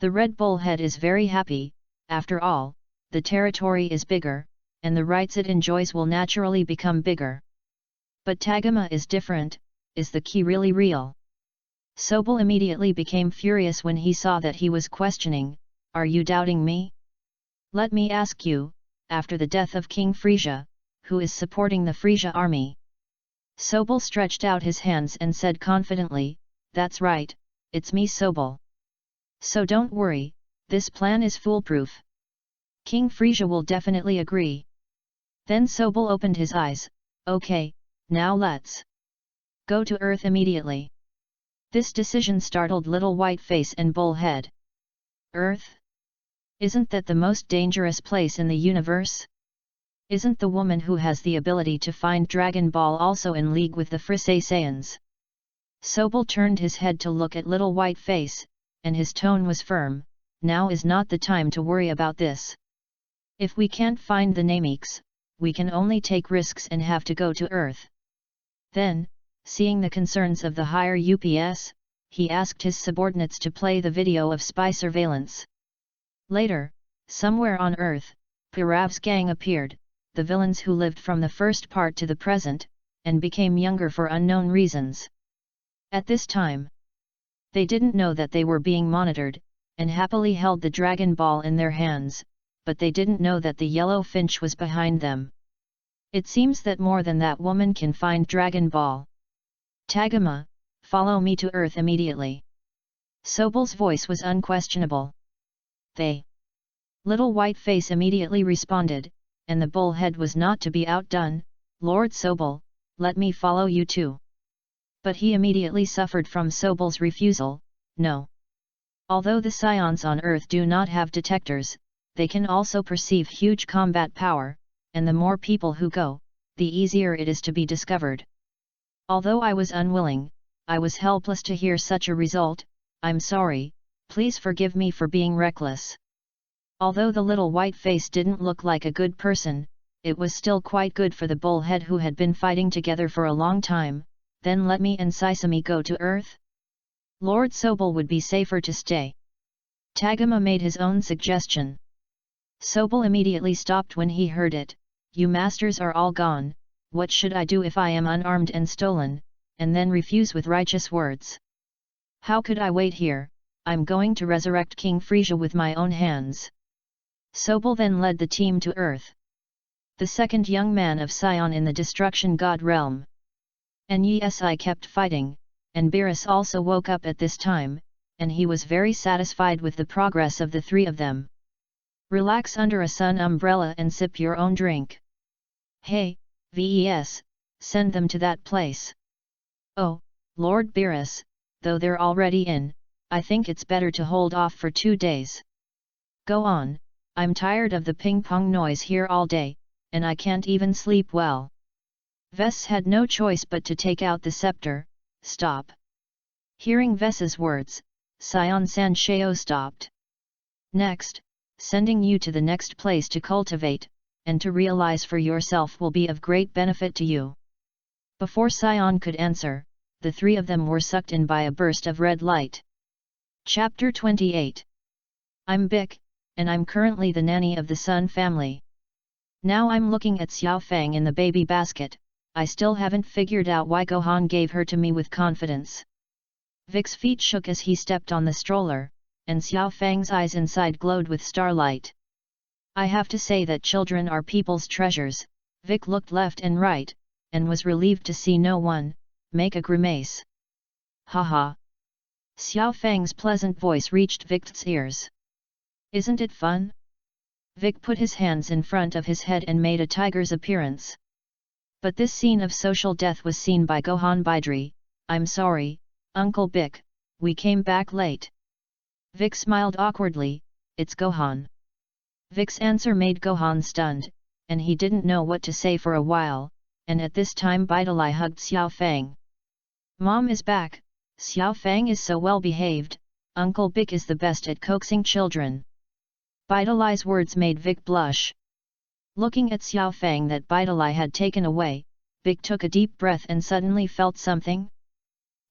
The Red Bullhead is very happy. After all, the territory is bigger, and the rights it enjoys will naturally become bigger. But Tagama is different. Is the key really real? Sobel immediately became furious when he saw that he was questioning, are you doubting me? Let me ask you, after the death of King Frisia, who is supporting the Frisia army? Sobel stretched out his hands and said confidently, that's right, it's me Sobel. So don't worry, this plan is foolproof. King Frisia will definitely agree. Then Sobel opened his eyes, okay, now let's go to Earth immediately. This decision startled Little Whiteface and Bullhead. Earth? Isn't that the most dangerous place in the universe? Isn't the woman who has the ability to find Dragon Ball also in league with the Frisaisans? Sobel turned his head to look at Little Whiteface, and his tone was firm, now is not the time to worry about this. If we can't find the Nameks, we can only take risks and have to go to Earth. Then, seeing the concerns of the higher UPS, he asked his subordinates to play the video of spy surveillance. Later, somewhere on Earth, Pirav's gang appeared, the villains who lived from the first part to the present, and became younger for unknown reasons. At this time, they didn't know that they were being monitored, and happily held the Dragon Ball in their hands, but they didn't know that the yellow finch was behind them. It seems that more than that woman can find Dragon Ball. Tagama, follow me to Earth immediately. Sobel's voice was unquestionable. They. Little Whiteface immediately responded, and the bullhead was not to be outdone, Lord Sobel, let me follow you too. But he immediately suffered from Sobel's refusal, no. Although the scions on Earth do not have detectors, they can also perceive huge combat power, and the more people who go, the easier it is to be discovered. Although I was unwilling, I was helpless to hear such a result, I'm sorry, please forgive me for being reckless. Although the little white face didn't look like a good person, it was still quite good for the bullhead who had been fighting together for a long time. Then let me and Sisame go to Earth? Lord Sobel would be safer to stay. Tagama made his own suggestion. Sobel immediately stopped when he heard it, you masters are all gone, what should I do if I am unarmed and stolen, and then refuse with righteous words? How could I wait here? I'm going to resurrect King Frisia with my own hands. Sobel then led the team to Earth. The second young man of Sion in the Destruction God realm. And Yesi kept fighting, and Beerus also woke up at this time, and he was very satisfied with the progress of the three of them. Relax under a sun umbrella and sip your own drink. Hey, Ves, send them to that place. Oh, Lord Beerus, though they're already in, I think it's better to hold off for 2 days. Go on, I'm tired of the ping-pong noise here all day, and I can't even sleep well. Ves had no choice but to take out the scepter. Stop. Hearing Ves's words, Sion Sansheo stopped. Next, sending you to the next place to cultivate, and to realize for yourself will be of great benefit to you. Before Sion could answer, the three of them were sucked in by a burst of red light. Chapter 28. I'm Bic, and I'm currently the nanny of the Sun family. Now I'm looking at Xiao Fang in the baby basket. I still haven't figured out why Gohan gave her to me with confidence. Vic's feet shook as he stepped on the stroller, and Xiao Fang's eyes inside glowed with starlight. I have to say that children are people's treasures. Vic looked left and right, and was relieved to see no one make a grimace. Haha. Xiao Fang's pleasant voice reached Vic's ears. Isn't it fun? Vic put his hands in front of his head and made a tiger's appearance. But this scene of social death was seen by Gohan Bidri. I'm sorry, Uncle Bic, we came back late. Vic smiled awkwardly. It's Gohan. Vic's answer made Gohan stunned, and he didn't know what to say for a while, and at this time Bidalai hugged Xiao Fang. Mom is back, Xiao Fang is so well behaved, Uncle Bic is the best at coaxing children. Bidalai's words made Vic blush. Looking at Xiao Fang that Bidalai had taken away, Vic took a deep breath and suddenly felt something.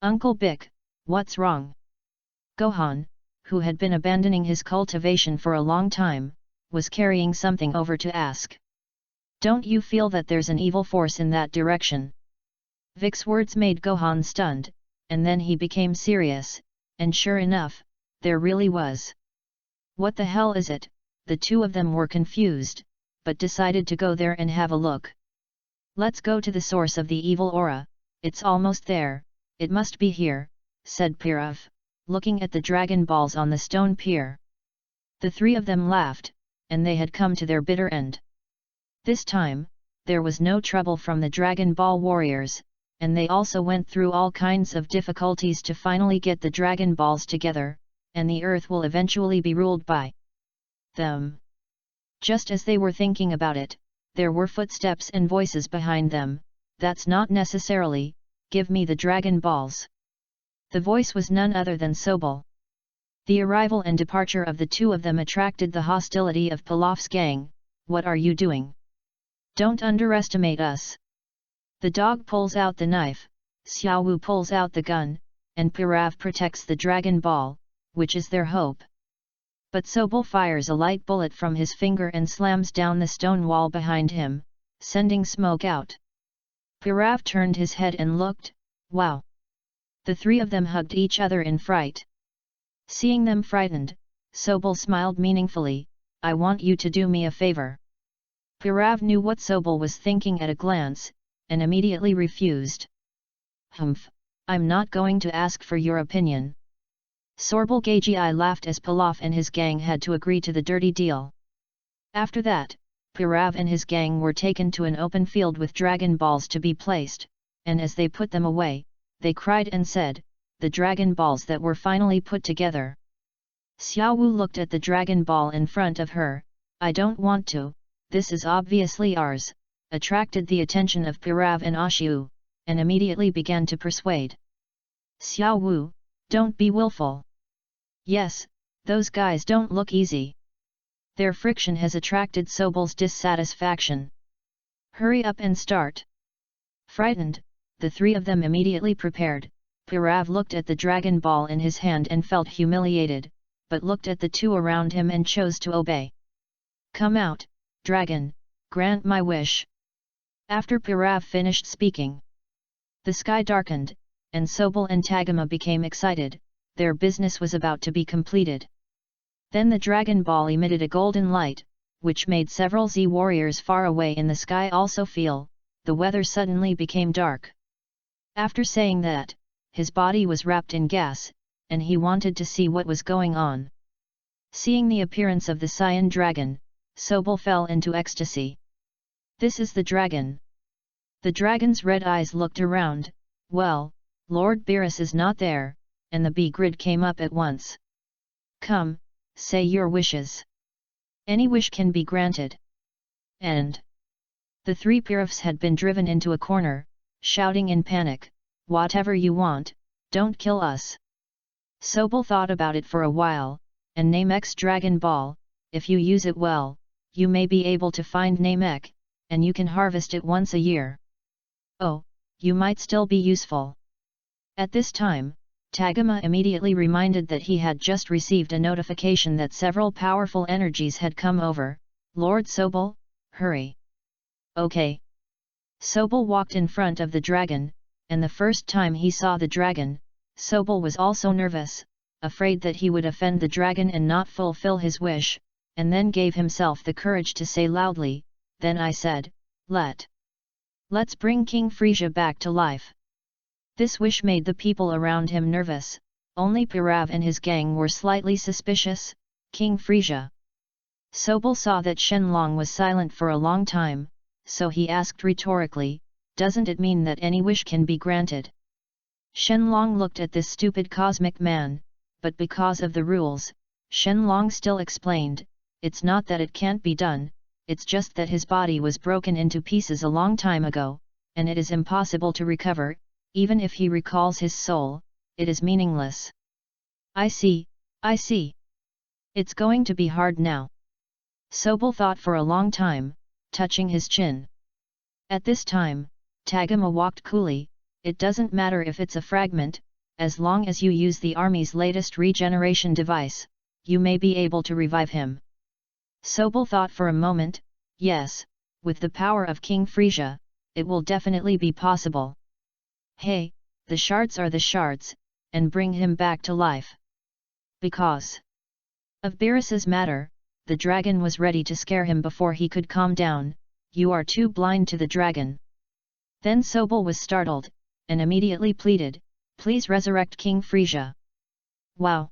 Uncle Bic, what's wrong? Gohan, who had been abandoning his cultivation for a long time, was carrying something over to ask. Don't you feel that there's an evil force in that direction? Vic's words made Gohan stunned, and then he became serious, and sure enough, there really was. What the hell is it? The two of them were confused, but decided to go there and have a look. Let's go to the source of the evil aura, it's almost there, it must be here, said Pirav, looking at the Dragon Balls on the stone pier. The three of them laughed, and they had come to their bitter end. This time, there was no trouble from the Dragon Ball warriors, and they also went through all kinds of difficulties to finally get the Dragon Balls together, and the earth will eventually be ruled by them. Just as they were thinking about it, there were footsteps and voices behind them. That's not necessarily, give me the Dragon Balls. The voice was none other than Sobel. The arrival and departure of the two of them attracted the hostility of Pilaf's gang. What are you doing? Don't underestimate us. The dog pulls out the knife, Xiao Wu pulls out the gun, and Pirav protects the Dragon Ball, which is their hope. But Sobel fires a light bullet from his finger and slams down the stone wall behind him, sending smoke out. Pirav turned his head and looked. Wow! The three of them hugged each other in fright. Seeing them frightened, Sobel smiled meaningfully. I want you to do me a favor. Pirav knew what Sobel was thinking at a glance, and immediately refused. Humph! I'm not going to ask for your opinion. Sorbel Gagi laughed as Pilaf and his gang had to agree to the dirty deal. After that, Pirav and his gang were taken to an open field with Dragon Balls to be placed, and as they put them away, they cried and said, the Dragon Balls that were finally put together. Xiao Wu looked at the Dragon Ball in front of her. I don't want to, this is obviously ours, attracted the attention of Pirav and Ashu, and immediately began to persuade. Xiao Wu, don't be willful. Yes, those guys don't look easy. Their friction has attracted Sobel's dissatisfaction. Hurry up and start. Frightened, the three of them immediately prepared. Pirav looked at the Dragon Ball in his hand and felt humiliated, but looked at the two around him and chose to obey. Come out, dragon, grant my wish. After Pirav finished speaking, the sky darkened, and Sobel and Tagama became excited. Their business was about to be completed. Then the Dragon Ball emitted a golden light, which made several Z warriors far away in the sky also feel. The weather suddenly became dark. After saying that, his body was wrapped in gas, and he wanted to see what was going on. Seeing the appearance of the Cyan Dragon, Sobel fell into ecstasy. This is the dragon. The dragon's red eyes looked around. Well, Lord Beerus is not there, and the bee grid came up at once. Come, say your wishes. Any wish can be granted. And the three Pirafs had been driven into a corner, shouting in panic, whatever you want, don't kill us. Sobel thought about it for a while, and Namex Dragon Ball, if you use it well, you may be able to find Namek, and you can harvest it once a year. Oh, you might still be useful. At this time, Tagama immediately reminded that he had just received a notification that several powerful energies had come over. Lord Sobel, hurry. Okay. Sobel walked in front of the dragon, and the first time he saw the dragon, Sobel was also nervous, afraid that he would offend the dragon and not fulfill his wish, and then gave himself the courage to say loudly, "Then I said, let's bring King Frisia back to life." This wish made the people around him nervous, only Pirav and his gang were slightly suspicious. King Frisia. Sobel saw that Shenlong was silent for a long time, so he asked rhetorically, "Doesn't it mean that any wish can be granted?" Shenlong looked at this stupid cosmic man, but because of the rules, Shenlong still explained, "It's not that it can't be done, it's just that his body was broken into pieces a long time ago, and it is impossible to recover. Even if he recalls his soul, it is meaningless." I see. It's going to be hard now. Sobel thought for a long time, touching his chin. At this time, Tagama walked coolly, "It doesn't matter if it's a fragment, as long as you use the army's latest regeneration device, you may be able to revive him." Sobel thought for a moment, "Yes, with the power of King Frisia, it will definitely be possible. Hey, the shards are the shards, and bring him back to life." Because of Beerus's matter, the dragon was ready to scare him before he could calm down. "You are too blind to the dragon." Then Sobel was startled, and immediately pleaded, "Please resurrect King Frisia." Wow!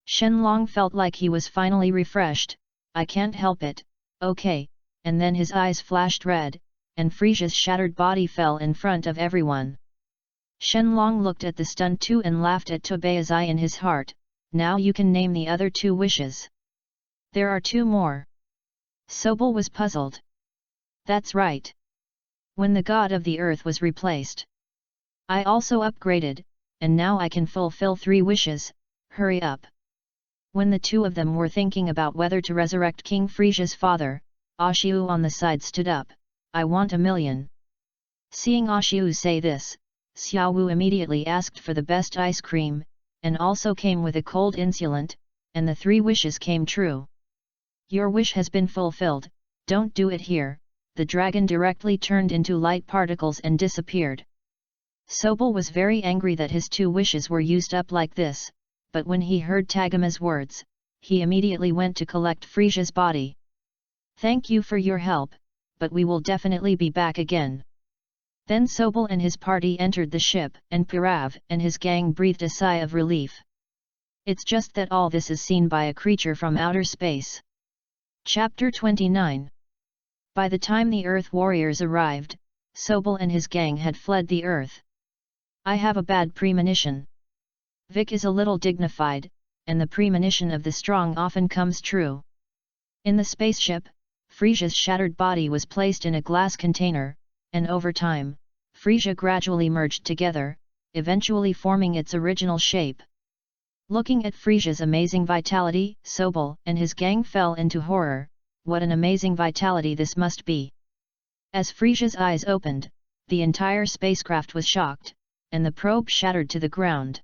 Shenlong felt like he was finally refreshed. "I can't help it, okay," and then his eyes flashed red, and Frisia's shattered body fell in front of everyone. Shenlong looked at the stunned two and laughed at Tobias' eye in his heart. "Now you can name the other two wishes." "There are two more." Sobel was puzzled. "That's right. When the god of the earth was replaced, I also upgraded, and now I can fulfill 3 wishes. Hurry up." When the two of them were thinking about whether to resurrect King Frisia's father, Ashiu on the side stood up. "I want 1,000,000. Seeing Ashiu say this, Xiaowu immediately asked for the best ice cream, and also came with a cold insulant, and the 3 wishes came true. "Your wish has been fulfilled, don't do it here." The dragon directly turned into light particles and disappeared. Sobel was very angry that his 2 wishes were used up like this, but when he heard Tagama's words, he immediately went to collect Frisia's body. "Thank you for your help, but we will definitely be back again." Then Sobel and his party entered the ship, and Pirav and his gang breathed a sigh of relief. It's just that all this is seen by a creature from outer space. Chapter 29. By the time the Earth Warriors arrived, Sobel and his gang had fled the Earth. "I have a bad premonition." Vic is a little dignified, and the premonition of the strong often comes true. In the spaceship, Frisia's shattered body was placed in a glass container, and over time, Frisia gradually merged together, eventually forming its original shape. Looking at Frisia's amazing vitality, Sobel and his gang fell into horror. What an amazing vitality this must be! As Frisia's eyes opened, the entire spacecraft was shocked, and the probe shattered to the ground.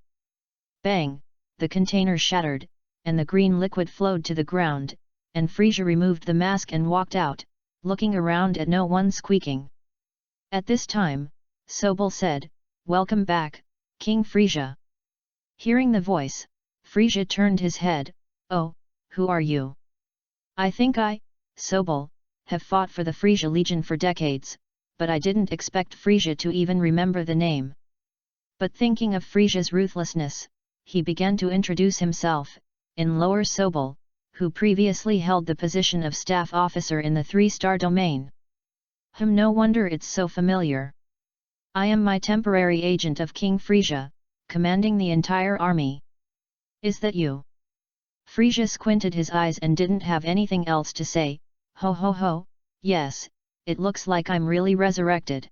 Bang! The container shattered, and the green liquid flowed to the ground, and Frisia removed the mask and walked out, looking around at no one, squeaking. At this time, Sobel said, "Welcome back, King Frisia." Hearing the voice, Frisia turned his head. "Oh, who are you?" "I think I, Sobel, have fought for the Frisia Legion for decades, but I didn't expect Frisia to even remember the name." But thinking of Frisia's ruthlessness, he began to introduce himself, in Lower Sobel, who previously held the position of staff officer in the 3-star domain. No wonder it's so familiar. "I am my temporary agent of King Frisia, commanding the entire army." "Is that you?" Frisia squinted his eyes and didn't have anything else to say. Ho ho ho, yes, it looks like I'm really resurrected."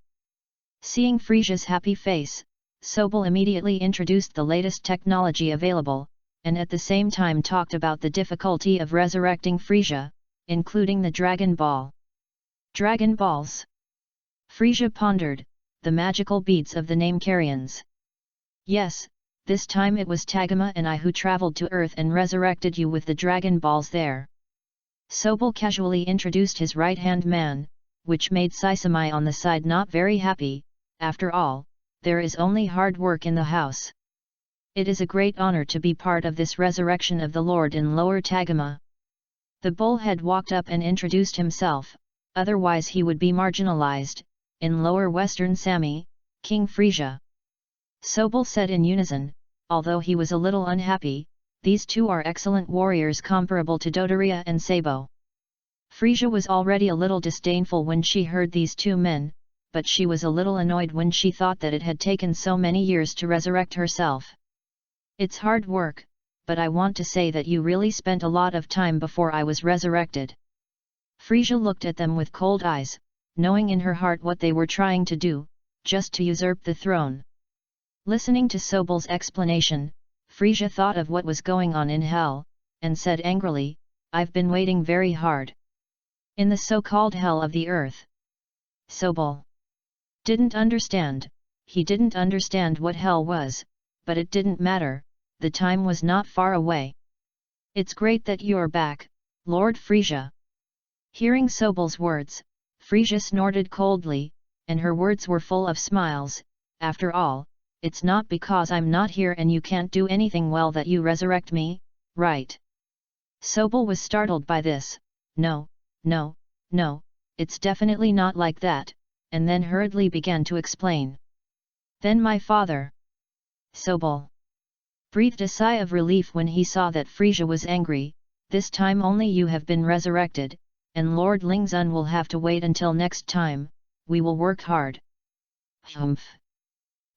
Seeing Frisia's happy face, Sobel immediately introduced the latest technology available, and at the same time talked about the difficulty of resurrecting Frisia, including the Dragon Ball. Dragon Balls? Frisia pondered, the magical beads of the Namekarians. Yes, this time it was Tagoma and I who traveled to Earth and resurrected you with the Dragon Balls there. Sobel casually introduced his right-hand man, which made Saisamai on the side not very happy. After all, there is only hard work in the house. It is a great honor to be part of this resurrection of the Lord in Lower Tagoma. The bullhead walked up and introduced himself, otherwise he would be marginalized, in Lower Western Sami, King Frisia. Sobel said in unison, although he was a little unhappy, these two are excellent warriors comparable to Dodoria and Sabo. Frisia was already a little disdainful when she heard these two men, but she was a little annoyed when she thought that it had taken so many years to resurrect herself. It's hard work, but I want to say that you really spent a lot of time before I was resurrected. Frisia looked at them with cold eyes, knowing in her heart what they were trying to do, just to usurp the throne. Listening to Sobel's explanation, Frisia thought of what was going on in hell, and said angrily, I've been waiting very hard. In the so-called hell of the earth. Sobel didn't understand, he didn't understand what hell was, but it didn't matter, the time was not far away. It's great that you're back, Lord Frisia. Hearing Sobel's words, Frisia snorted coldly, and her words were full of smiles. After all, it's not because I'm not here and you can't do anything well that you resurrect me, right? Sobel was startled by this. No, it's definitely not like that, and then hurriedly began to explain. Then my father. Sobel breathed a sigh of relief when he saw that Frisia was angry. This time only you have been resurrected, and Lord Lingzun will have to wait until next time. We will work hard. Humph.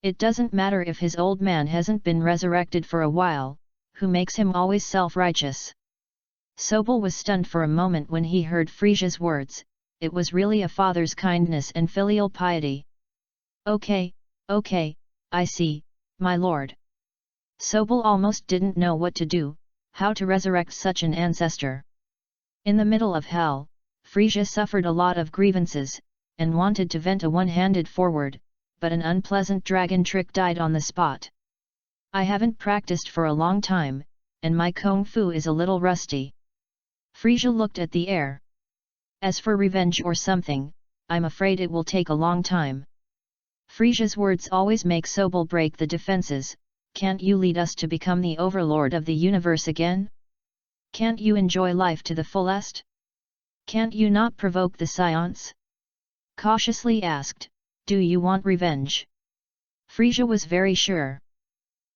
It doesn't matter if his old man hasn't been resurrected for a while, who makes him always self-righteous? Sobel was stunned for a moment when he heard Frisia's words. It was really a father's kindness and filial piety. Okay, I see, my lord. Sobel almost didn't know what to do, how to resurrect such an ancestor. In the middle of hell, Frisia suffered a lot of grievances, and wanted to vent a one-handed forward, but an unpleasant dragon trick died on the spot. I haven't practiced for a long time, and my kung fu is a little rusty. Frisia looked at the air. As for revenge or something, I'm afraid it will take a long time. Frisia's words always make Sobel break the defenses. Can't you lead us to become the overlord of the universe again? Can't you enjoy life to the fullest? Can't you not provoke the Scions? Cautiously asked, do you want revenge? Frisia was very sure.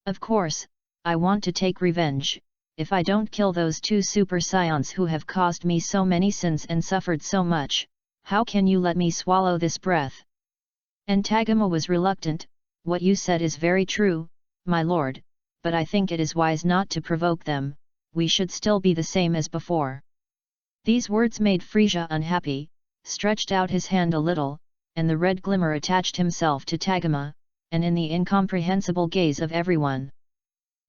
Of course, I want to take revenge. If I don't kill those two super scions who have caused me so many sins and suffered so much, how can you let me swallow this breath? And Tagoma was reluctant. What you said is very true, my lord, but I think it is wise not to provoke them. We should still be the same as before. These words made Frisia unhappy, stretched out his hand a little, and the red glimmer attached himself to Tagoma, and in the incomprehensible gaze of everyone.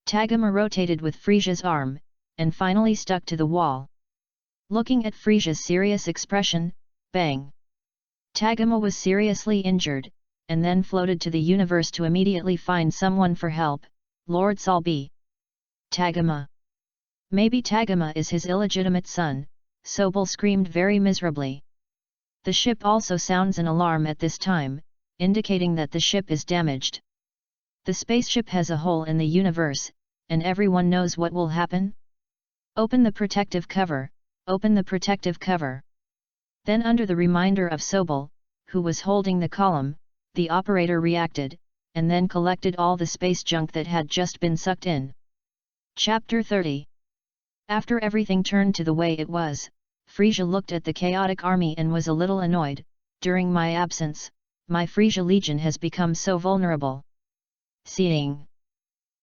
Tagoma rotated with Frisia's arm, and finally stuck to the wall. Looking at Frisia's serious expression, bang! Tagoma was seriously injured, and then floated to the universe to immediately find someone for help. Lord Salbi. Tagoma. Maybe Tagoma is his illegitimate son, Sobel screamed very miserably. The ship also sounds an alarm at this time, indicating that the ship is damaged. The spaceship has a hole in the universe, and everyone knows what will happen? Open the protective cover, open the protective cover. Then under the reminder of Sobel, who was holding the column, the operator reacted, and then collected all the space junk that had just been sucked in. Chapter 30. After everything turned to the way it was, Frisia looked at the chaotic army and was a little annoyed. During my absence, my Frisia Legion has become so vulnerable. Seeing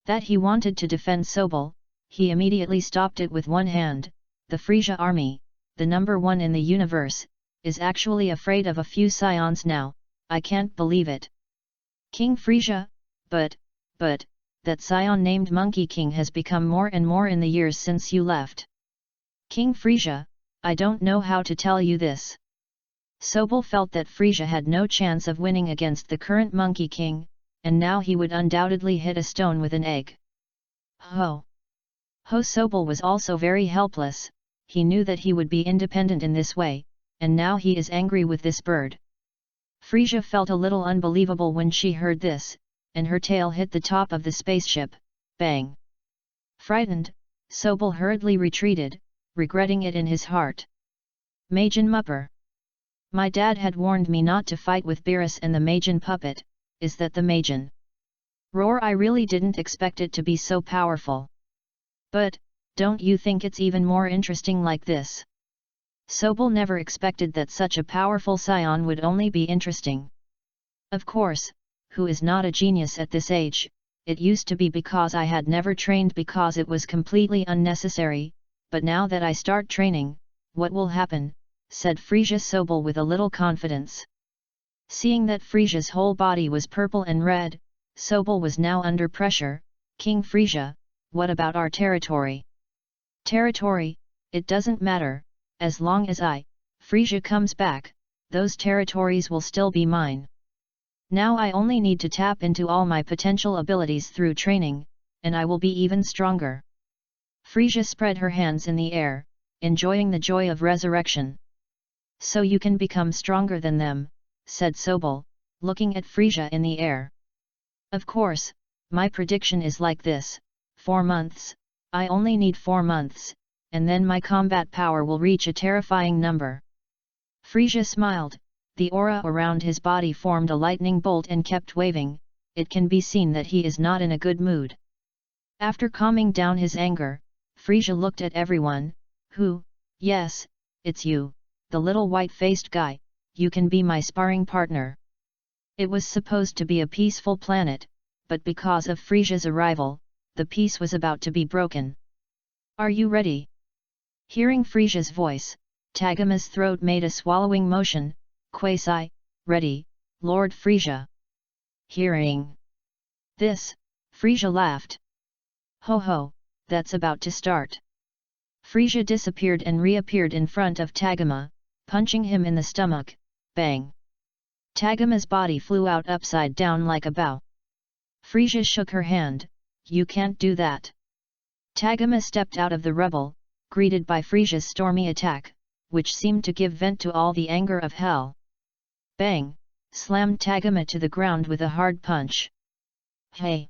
that he wanted to defend Sobel, he immediately stopped it with one hand. The Frisia army, the number one in the universe, is actually afraid of a few scions now. I can't believe it. King Frisia, but, that scion named Monkey King has become more and more in the years since you left. King Frisia, I don't know how to tell you this. Sobel felt that Frisia had no chance of winning against the current Monkey King, and now he would undoubtedly hit a stone with an egg. Ho! Sobel was also very helpless. He knew that he would be independent in this way, and now he is angry with this bird. Frisia felt a little unbelievable when she heard this, and her tail hit the top of the spaceship, bang! Frightened, Sobel hurriedly retreated, regretting it in his heart. Majin Mupper. My dad had warned me not to fight with Beerus and the Majin puppet. Is that the Majin? Roar! I really didn't expect it to be so powerful. But, don't you think it's even more interesting like this? Sobel never expected that such a powerful scion would only be interesting. Of course, who is not a genius at this age? It used to be because I had never trained because it was completely unnecessary, but now that I start training, what will happen? Said Frisia Sobel with a little confidence. Seeing that Frisia's whole body was purple and red, Sobel was now under pressure. King Frisia, what about our territory? Territory, it doesn't matter, as long as Frisia comes back, those territories will still be mine. Now I only need to tap into all my potential abilities through training, and I will be even stronger. Frisia spread her hands in the air, enjoying the joy of resurrection. So you can become stronger than them, said Sobel, looking at Frisia in the air. Of course, my prediction is like this: 4 months, I only need 4 months, and then my combat power will reach a terrifying number. Frisia smiled, the aura around his body formed a lightning bolt and kept waving. It can be seen that he is not in a good mood. After calming down his anger, Frisia looked at everyone. Who? Yes, it's you, the little white-faced guy, you can be my sparring partner. It was supposed to be a peaceful planet, but because of Frisia's arrival, the peace was about to be broken. Are you ready? Hearing Frisia's voice, Tagama's throat made a swallowing motion. Quasi, ready, Lord Frisia. Hearing this, Frisia laughed. Ho ho, that's about to start. Frisia disappeared and reappeared in front of Tagama, punching him in the stomach, bang. Tagama's body flew out upside down like a bow. Frisia shook her hand, you can't do that. Tagama stepped out of the rubble, greeted by Frisia's stormy attack, which seemed to give vent to all the anger of hell. Bang! Slammed Tagama to the ground with a hard punch. Hey!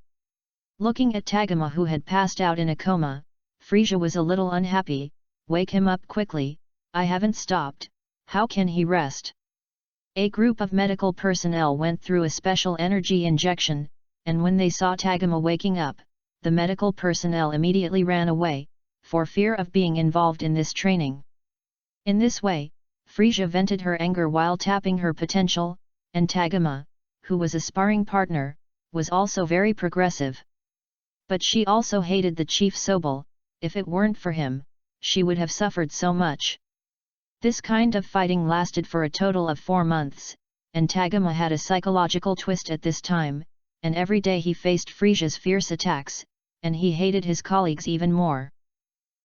Looking at Tagama, who had passed out in a coma, Frisia was a little unhappy. Wake him up quickly, I haven't stopped, how can he rest? A group of medical personnel went through a special energy injection, and when they saw Tagama waking up, the medical personnel immediately ran away, for fear of being involved in this training. In this way, Frisia vented her anger while tapping her potential, and Tagama, who was a sparring partner, was also very progressive. But she also hated the Chief Sobel. If it weren't for him, she would have suffered so much. This kind of fighting lasted for a total of 4 months, and Tagama had a psychological twist at this time, and every day he faced Frisia's fierce attacks, and he hated his colleagues even more.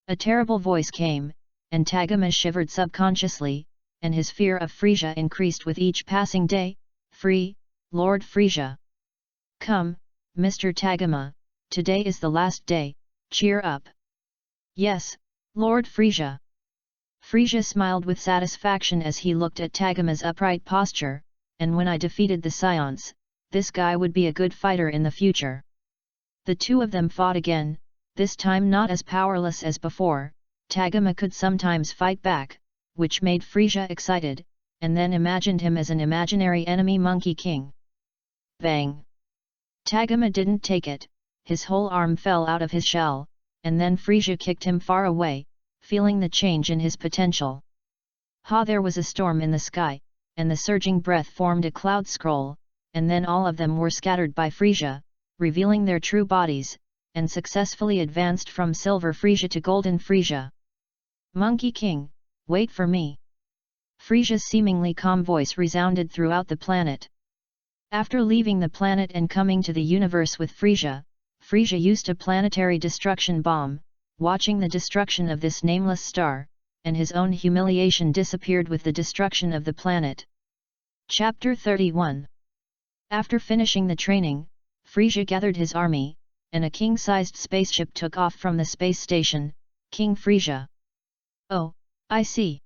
A terrible voice came, and Tagama shivered subconsciously, and his fear of Frisia increased with each passing day. Free, Lord Frisia. Come, Mr. Tagama, today is the last day, cheer up. Yes, Lord Frisia. Frisia smiled with satisfaction as he looked at Tagama's upright posture, and when I defeated the Scions, this guy would be a good fighter in the future. The two of them fought again, this time not as powerless as before. Tagama could sometimes fight back, which made Frisia excited, and then imagined him as an imaginary enemy Monkey King. Bang! Tagama didn't take it, his whole arm fell out of his shell, and then Frisia kicked him far away, feeling the change in his potential. There was a storm in the sky, and the surging breath formed a cloud scroll, and then all of them were scattered by Frisia, revealing their true bodies, and successfully advanced from Silver Frisia to Golden Frisia. Monkey King, wait for me. Frisia's seemingly calm voice resounded throughout the planet. After leaving the planet and coming to the universe with Frisia, Frisia used a planetary destruction bomb, watching the destruction of this nameless star, and his own humiliation disappeared with the destruction of the planet. Chapter 31. After finishing the training, Frisia gathered his army, and a king-sized spaceship took off from the space station. King Frisia. Oh, I see.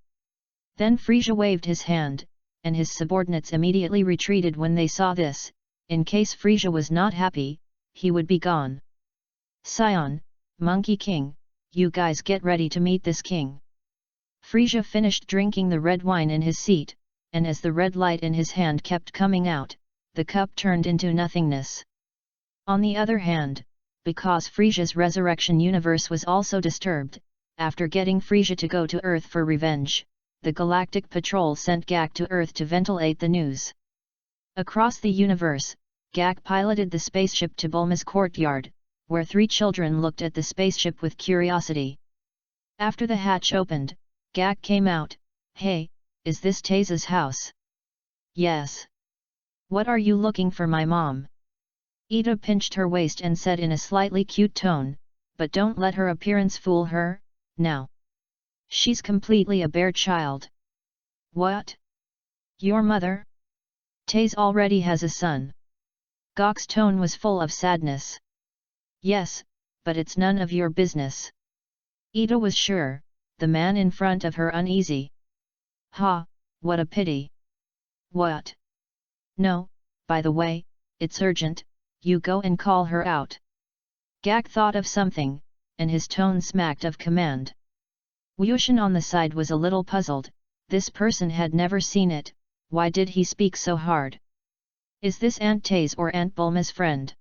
Then Frisia waved his hand, and his subordinates immediately retreated when they saw this. In case Frisia was not happy, he would be gone. Scion, Monkey King, you guys get ready to meet this king. Frisia finished drinking the red wine in his seat, and as the red light in his hand kept coming out, the cup turned into nothingness. On the other hand, because Frisia's resurrection universe was also disturbed, after getting Frisia to go to Earth for revenge, the Galactic Patrol sent Gak to Earth to ventilate the news. Across the universe, Gak piloted the spaceship to Bulma's courtyard, where 3 children looked at the spaceship with curiosity. After the hatch opened, Gak came out. Hey, is this Taze's house? Yes. What are you looking for, my mom? Ida pinched her waist and said in a slightly cute tone, but don't let her appearance fool her, now. She's completely a bare child. What? Your mother? Taze already has a son. Gak's tone was full of sadness. Yes, but it's none of your business. Ida was sure, the man in front of her uneasy. Ha, what a pity. What? No, by the way, it's urgent, you go and call her out. Gak thought of something, and his tone smacked of command. Wyushin on the side was a little puzzled. This person had never seen it. Why did he speak so hard? Is this Aunt Taze or Aunt Bulma's friend?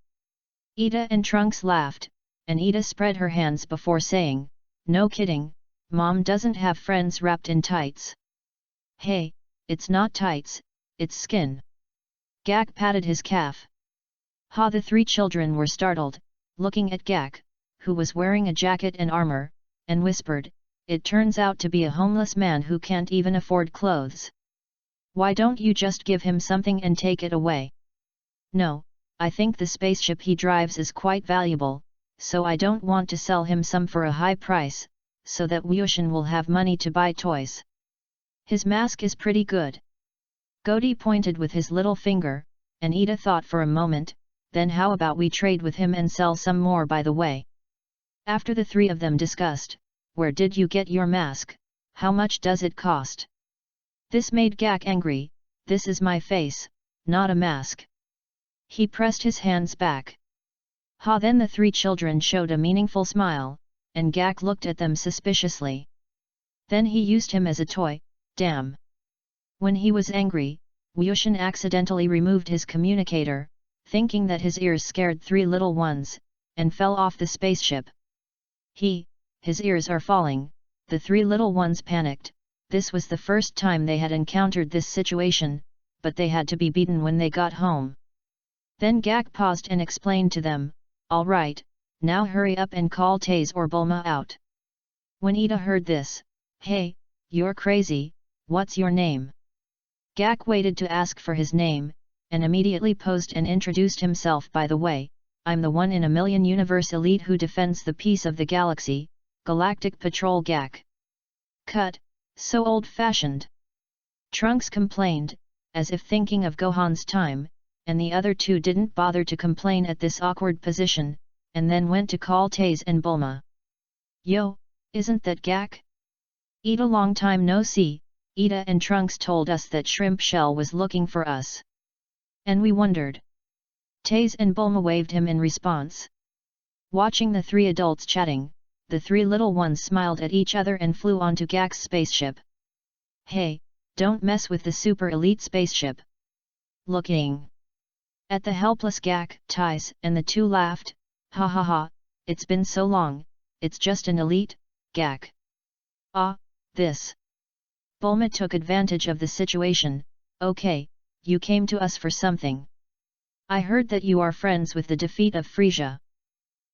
Ida and Trunks laughed, and Ida spread her hands before saying, no kidding, Mom doesn't have friends wrapped in tights. Hey, it's not tights, it's skin. Gak patted his calf. Ha! The 3 children were startled, looking at Gak, who was wearing a jacket and armor, and whispered, it turns out to be a homeless man who can't even afford clothes. Why don't you just give him something and take it away? No, I think the spaceship he drives is quite valuable, so I don't want to sell him some for a high price, so that Wyushin will have money to buy toys. His mask is pretty good. Godi pointed with his little finger, and Ida thought for a moment, then how about we trade with him and sell some more by the way? After the 3 of them discussed, where did you get your mask? How much does it cost? This made Gak angry. This is my face, not a mask. He pressed his hands back. Ha! Then the 3 children showed a meaningful smile, and Gak looked at them suspiciously. Then he used him as a toy, damn. When he was angry, Wyushin accidentally removed his communicator, thinking that his ears scared 3 little ones, and fell off the spaceship. His ears are falling. The 3 little ones panicked. This was the first time they had encountered this situation, but they had to be beaten when they got home. Then Gak paused and explained to them, all right, now hurry up and call Taze or Bulma out. When Ida heard this, hey, you're crazy, what's your name? Gak waited to ask for his name, and immediately posed and introduced himself. By the way, I'm the 1 in a million universe elite who defends the peace of the galaxy, Galactic Patrol Gak. Cut, so old-fashioned. Trunks complained, as if thinking of Gohan's time, and the other 2 didn't bother to complain at this awkward position, and then went to call Taze and Bulma. Yo, isn't that Gak? Ida, long time no see. Ida and Trunks told us that Shrimp Shell was looking for us. And we wondered. Taze and Bulma waved him in response. Watching the 3 adults chatting, the 3 little ones smiled at each other and flew onto Gak's spaceship. Hey, don't mess with the super elite spaceship. Looking at the helpless Gak, Taze and the 2 laughed, ha ha ha, it's been so long, it's just an elite, Gak. Ah, this. Bulma took advantage of the situation. Okay, you came to us for something. I heard that you are friends with the defeat of Frisia.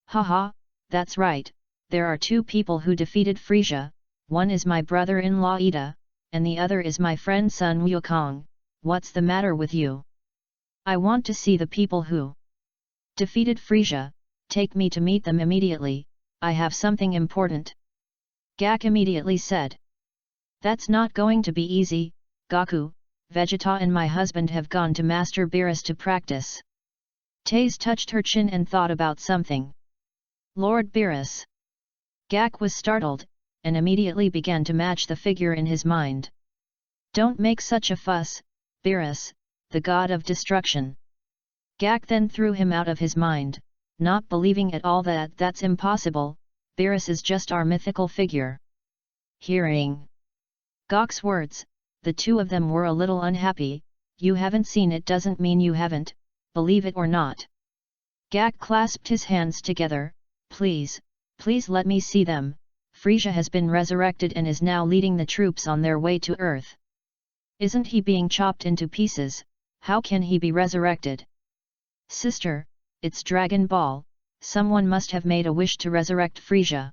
Haha, that's right, there are 2 people who defeated Frisia, one is my brother-in-law Ida, and the other is my friend Sun Wukong. What's the matter with you? I want to see the people who defeated Frisia, take me to meet them immediately, I have something important. Gak immediately said. That's not going to be easy, Gaku, Vegeta and my husband have gone to Master Beerus to practice. Taze touched her chin and thought about something. Lord Beerus. Gak was startled, and immediately began to match the figure in his mind. Don't make such a fuss, Beerus, the god of destruction. Gak then threw him out of his mind, not believing at all that that's impossible. Beerus is just our mythical figure. Hearing Gak's words, the two of them were a little unhappy. You haven't seen it doesn't mean you haven't, believe it or not. Gak clasped his hands together. Please, please let me see them. Frisia has been resurrected and is now leading the troops on their way to Earth. Isn't he being chopped into pieces? How can he be resurrected? Sister, it's Dragon Ball, someone must have made a wish to resurrect Frisia.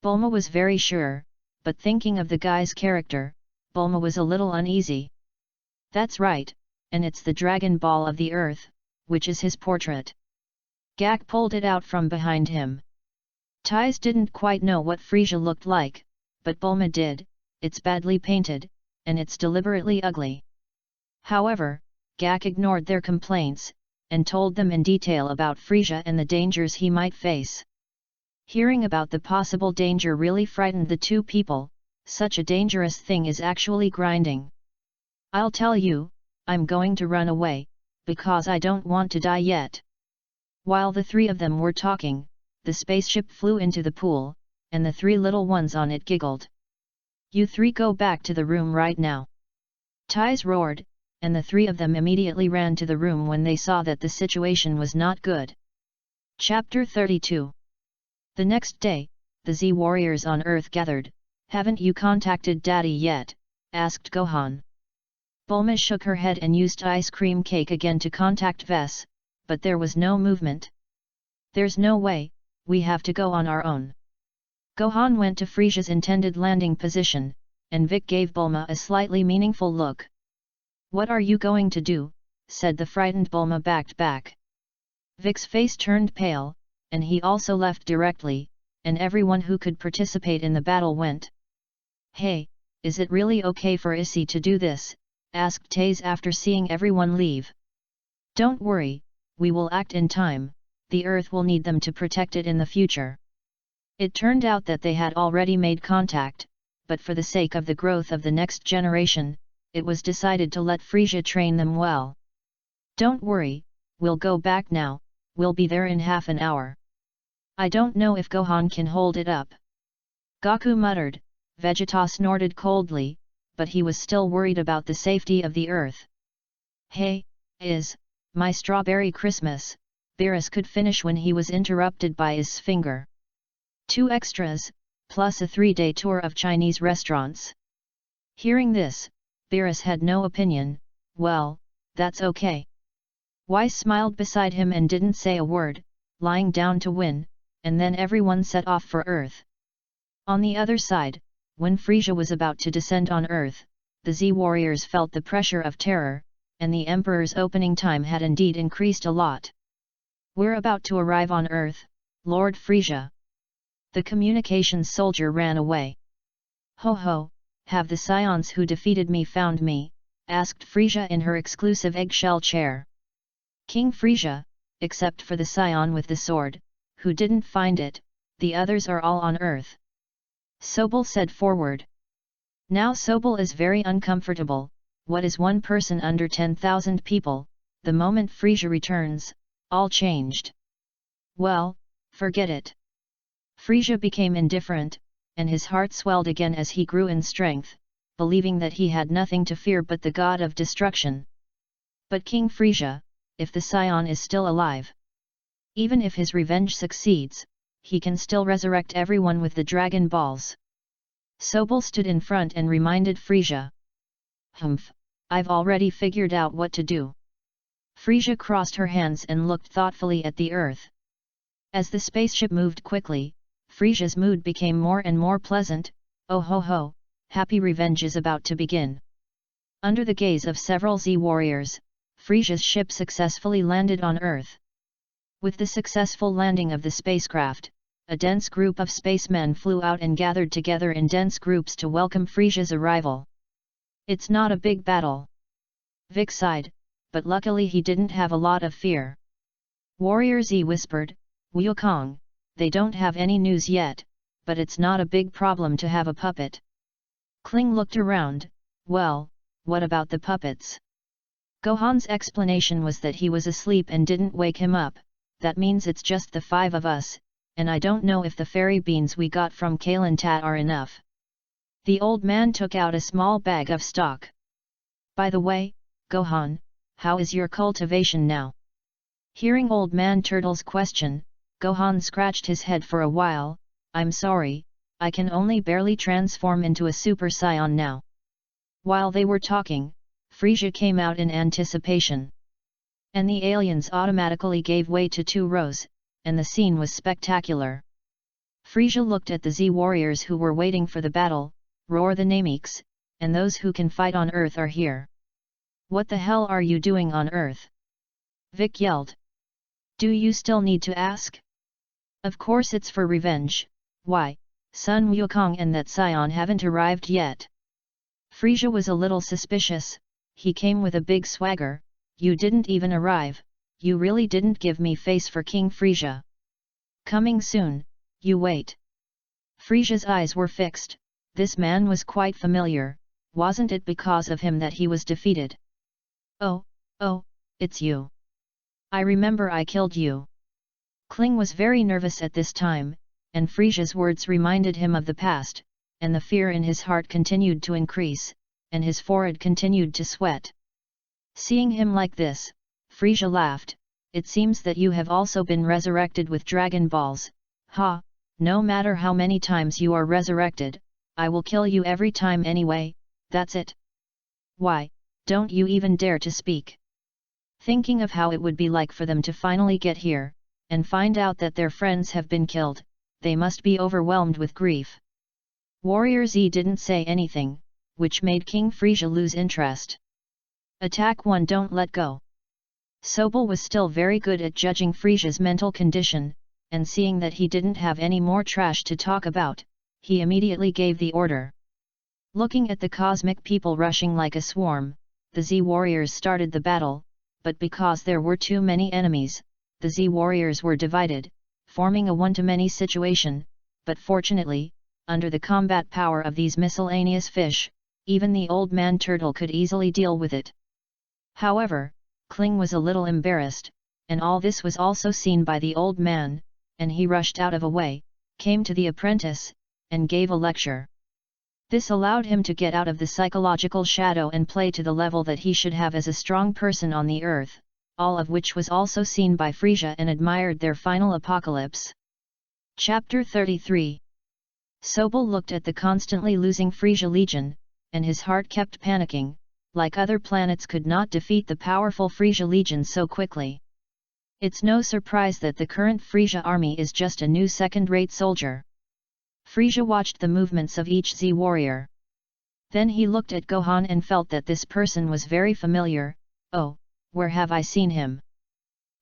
Bulma was very sure, but thinking of the guy's character, Bulma was a little uneasy. That's right, and it's the Dragon Ball of the Earth, which is his portrait. Gak pulled it out from behind him. Taze didn't quite know what Frisia looked like, but Bulma did. It's badly painted, and it's deliberately ugly. However, Gak ignored their complaints, and told them in detail about Frisia and the dangers he might face. Hearing about the possible danger really frightened the two people. Such a dangerous thing is actually grinding. I'll tell you, I'm going to run away, because I don't want to die yet. While the three of them were talking, the spaceship flew into the pool, and the three little ones on it giggled. You three go back to the room right now. Taze roared, and the three of them immediately ran to the room when they saw that the situation was not good. Chapter 32. The next day, the Z warriors on Earth gathered. Haven't you contacted Daddy yet? Asked Gohan. Bulma shook her head and used ice cream cake again to contact Ves, but there was no movement. There's no way, we have to go on our own. Gohan went to Frisia's intended landing position, and Vic gave Bulma a slightly meaningful look. What are you going to do? Said the frightened Bulma back. Vic's face turned pale, and he also left directly, and everyone who could participate in the battle went. Hey, is it really okay for Issy to do this? Asked Taze after seeing everyone leave. Don't worry, we will act in time, the Earth will need them to protect it in the future. It turned out that they had already made contact, but for the sake of the growth of the next generation, it was decided to let Frisia train them well. Don't worry, we'll go back now, we'll be there in half an hour. I don't know if Gohan can hold it up. Gaku muttered. Vegeta snorted coldly, but he was still worried about the safety of the Earth. Hey, my strawberry Christmas, Beerus could finish when he was interrupted by his finger. 2 extras, plus a 3-day tour of Chinese restaurants. Hearing this, Beerus had no opinion. Well, that's okay. Weiss smiled beside him and didn't say a word, lying down to win, and then everyone set off for Earth. On the other side, when Frisia was about to descend on Earth, the Z warriors felt the pressure of terror, and the Emperor's opening time had indeed increased a lot. We're about to arrive on Earth, Lord Frisia. The communications soldier ran away. Ho ho, have the scions who defeated me found me? Asked Frisia in her exclusive eggshell chair. King Frisia, except for the scion with the sword, who didn't find it, the others are all on Earth. Sobel said forward. Now Sobel is very uncomfortable. What is one person under 10,000 people? The moment Frisia returns, all changed. Well, forget it. Frisia became indifferent, and his heart swelled again as he grew in strength, believing that he had nothing to fear but the god of destruction. But King Frisia, if the scion is still alive, even if his revenge succeeds, he can still resurrect everyone with the Dragon Balls. Sobel stood in front and reminded Frisia. Humph, I've already figured out what to do. Frisia crossed her hands and looked thoughtfully at the Earth. As the spaceship moved quickly, Frisia's mood became more and more pleasant. Oh ho ho, happy revenge is about to begin. Under the gaze of several Z warriors, Frisia's ship successfully landed on Earth. With the successful landing of the spacecraft, a dense group of spacemen flew out and gathered together in dense groups to welcome Frisia's arrival. "It's not a big battle," Vic sighed, but luckily he didn't have a lot of fear. Warrior Z whispered, "Wukong, they don't have any news yet, but it's not a big problem to have a puppet." Kling looked around. "Well, what about the puppets?" Gohan's explanation was that he was asleep and didn't wake him up. "That means it's just the 5 of us, and I don't know if the fairy beans we got from Kalen Tat are enough." The old man took out a small bag of stock. "By the way, Gohan, how is your cultivation now?" Hearing Old Man Turtle's question, Gohan scratched his head for a while. "I'm sorry, I can only barely transform into a Super Saiyan now." While they were talking, Frisia came out in anticipation. And the aliens automatically gave way to 2 rows, and the scene was spectacular. Frisia looked at the Z-warriors who were waiting for the battle. "Roar the Nameeks, and those who can fight on Earth are here." "What the hell are you doing on Earth?" Vic yelled. "Do you still need to ask? Of course it's for revenge. Why, Sun Wukong and that Scion haven't arrived yet." Frisia was a little suspicious. He came with a big swagger. "You didn't even arrive, you really didn't give me face for King Frisia." "Coming soon, you wait." Frisia's eyes were fixed. This man was quite familiar. Wasn't it because of him that he was defeated? Oh, it's you. I remember I killed you." Kling was very nervous at this time, and Frisia's words reminded him of the past, and the fear in his heart continued to increase, and his forehead continued to sweat. Seeing him like this, Frisia laughed. "It seems that you have also been resurrected with Dragon Balls. Ha, no matter how many times you are resurrected, I will kill you every time anyway, that's it. Why, don't you even dare to speak?" Thinking of how it would be like for them to finally get here, and find out that their friends have been killed, they must be overwhelmed with grief. Warrior Z didn't say anything, which made King Frisia lose interest. Attack 1, don't let go. Sobel was still very good at judging Frisia's mental condition, and seeing that he didn't have any more trash to talk about, he immediately gave the order. Looking at the cosmic people rushing like a swarm, the Z-warriors started the battle, but because there were too many enemies, the Z-warriors were divided, forming a one-to-many situation, but fortunately, under the combat power of these miscellaneous fish, even the old man turtle could easily deal with it. However, Kling was a little embarrassed, and all this was also seen by the old man, and he rushed out of a way, came to the apprentice, and gave a lecture. This allowed him to get out of the psychological shadow and play to the level that he should have as a strong person on the earth, all of which was also seen by Frisia and admired their final apocalypse. Chapter 33. Sobel looked at the constantly losing Frisia Legion, and his heart kept panicking, like other planets could not defeat the powerful Frisia Legion so quickly. It's no surprise that the current Frisia army is just a new second-rate soldier. Frisia watched the movements of each Z-warrior. Then he looked at Gohan and felt that this person was very familiar. "Oh, where have I seen him?"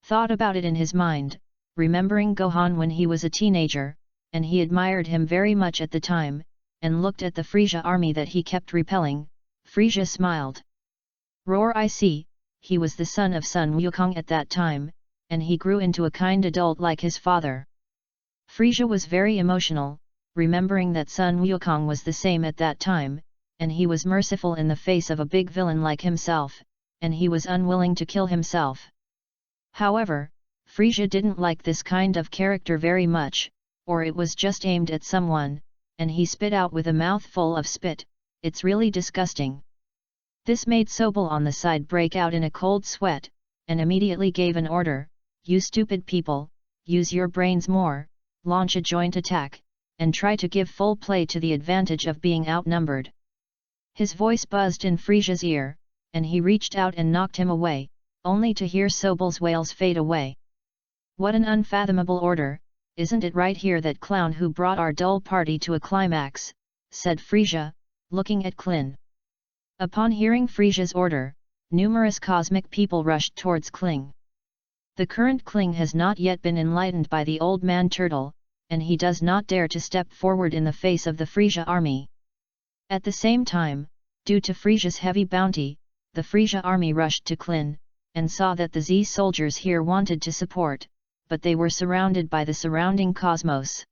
Thought about it in his mind, remembering Gohan when he was a teenager, and he admired him very much at the time, and looked at the Frisia army that he kept repelling. Frisia smiled. "Roar, I see, he was the son of Sun Wukong at that time, and he grew into a kind adult like his father." Frisia was very emotional, remembering that Sun Wukong was the same at that time, and he was merciful in the face of a big villain like himself, and he was unwilling to kill himself. However, Frisia didn't like this kind of character very much, or it was just aimed at someone, and he spit out with a mouthful of spit. "It's really disgusting." This made Sobel on the side break out in a cold sweat, and immediately gave an order. "You stupid people, use your brains more, launch a joint attack, and try to give full play to the advantage of being outnumbered." His voice buzzed in Frisia's ear, and he reached out and knocked him away, only to hear Sobel's wails fade away. "What an unfathomable order, isn't it right here that clown who brought our dull party to a climax," said Frisia, looking at Klin. Upon hearing Frisia's order, numerous cosmic people rushed towards Kling. The current Kling has not yet been enlightened by the old man turtle, and he does not dare to step forward in the face of the Frisia army. At the same time, due to Frisia's heavy bounty, the Frisia army rushed to Klin, and saw that the Z soldiers here wanted to support, but they were surrounded by the surrounding cosmos.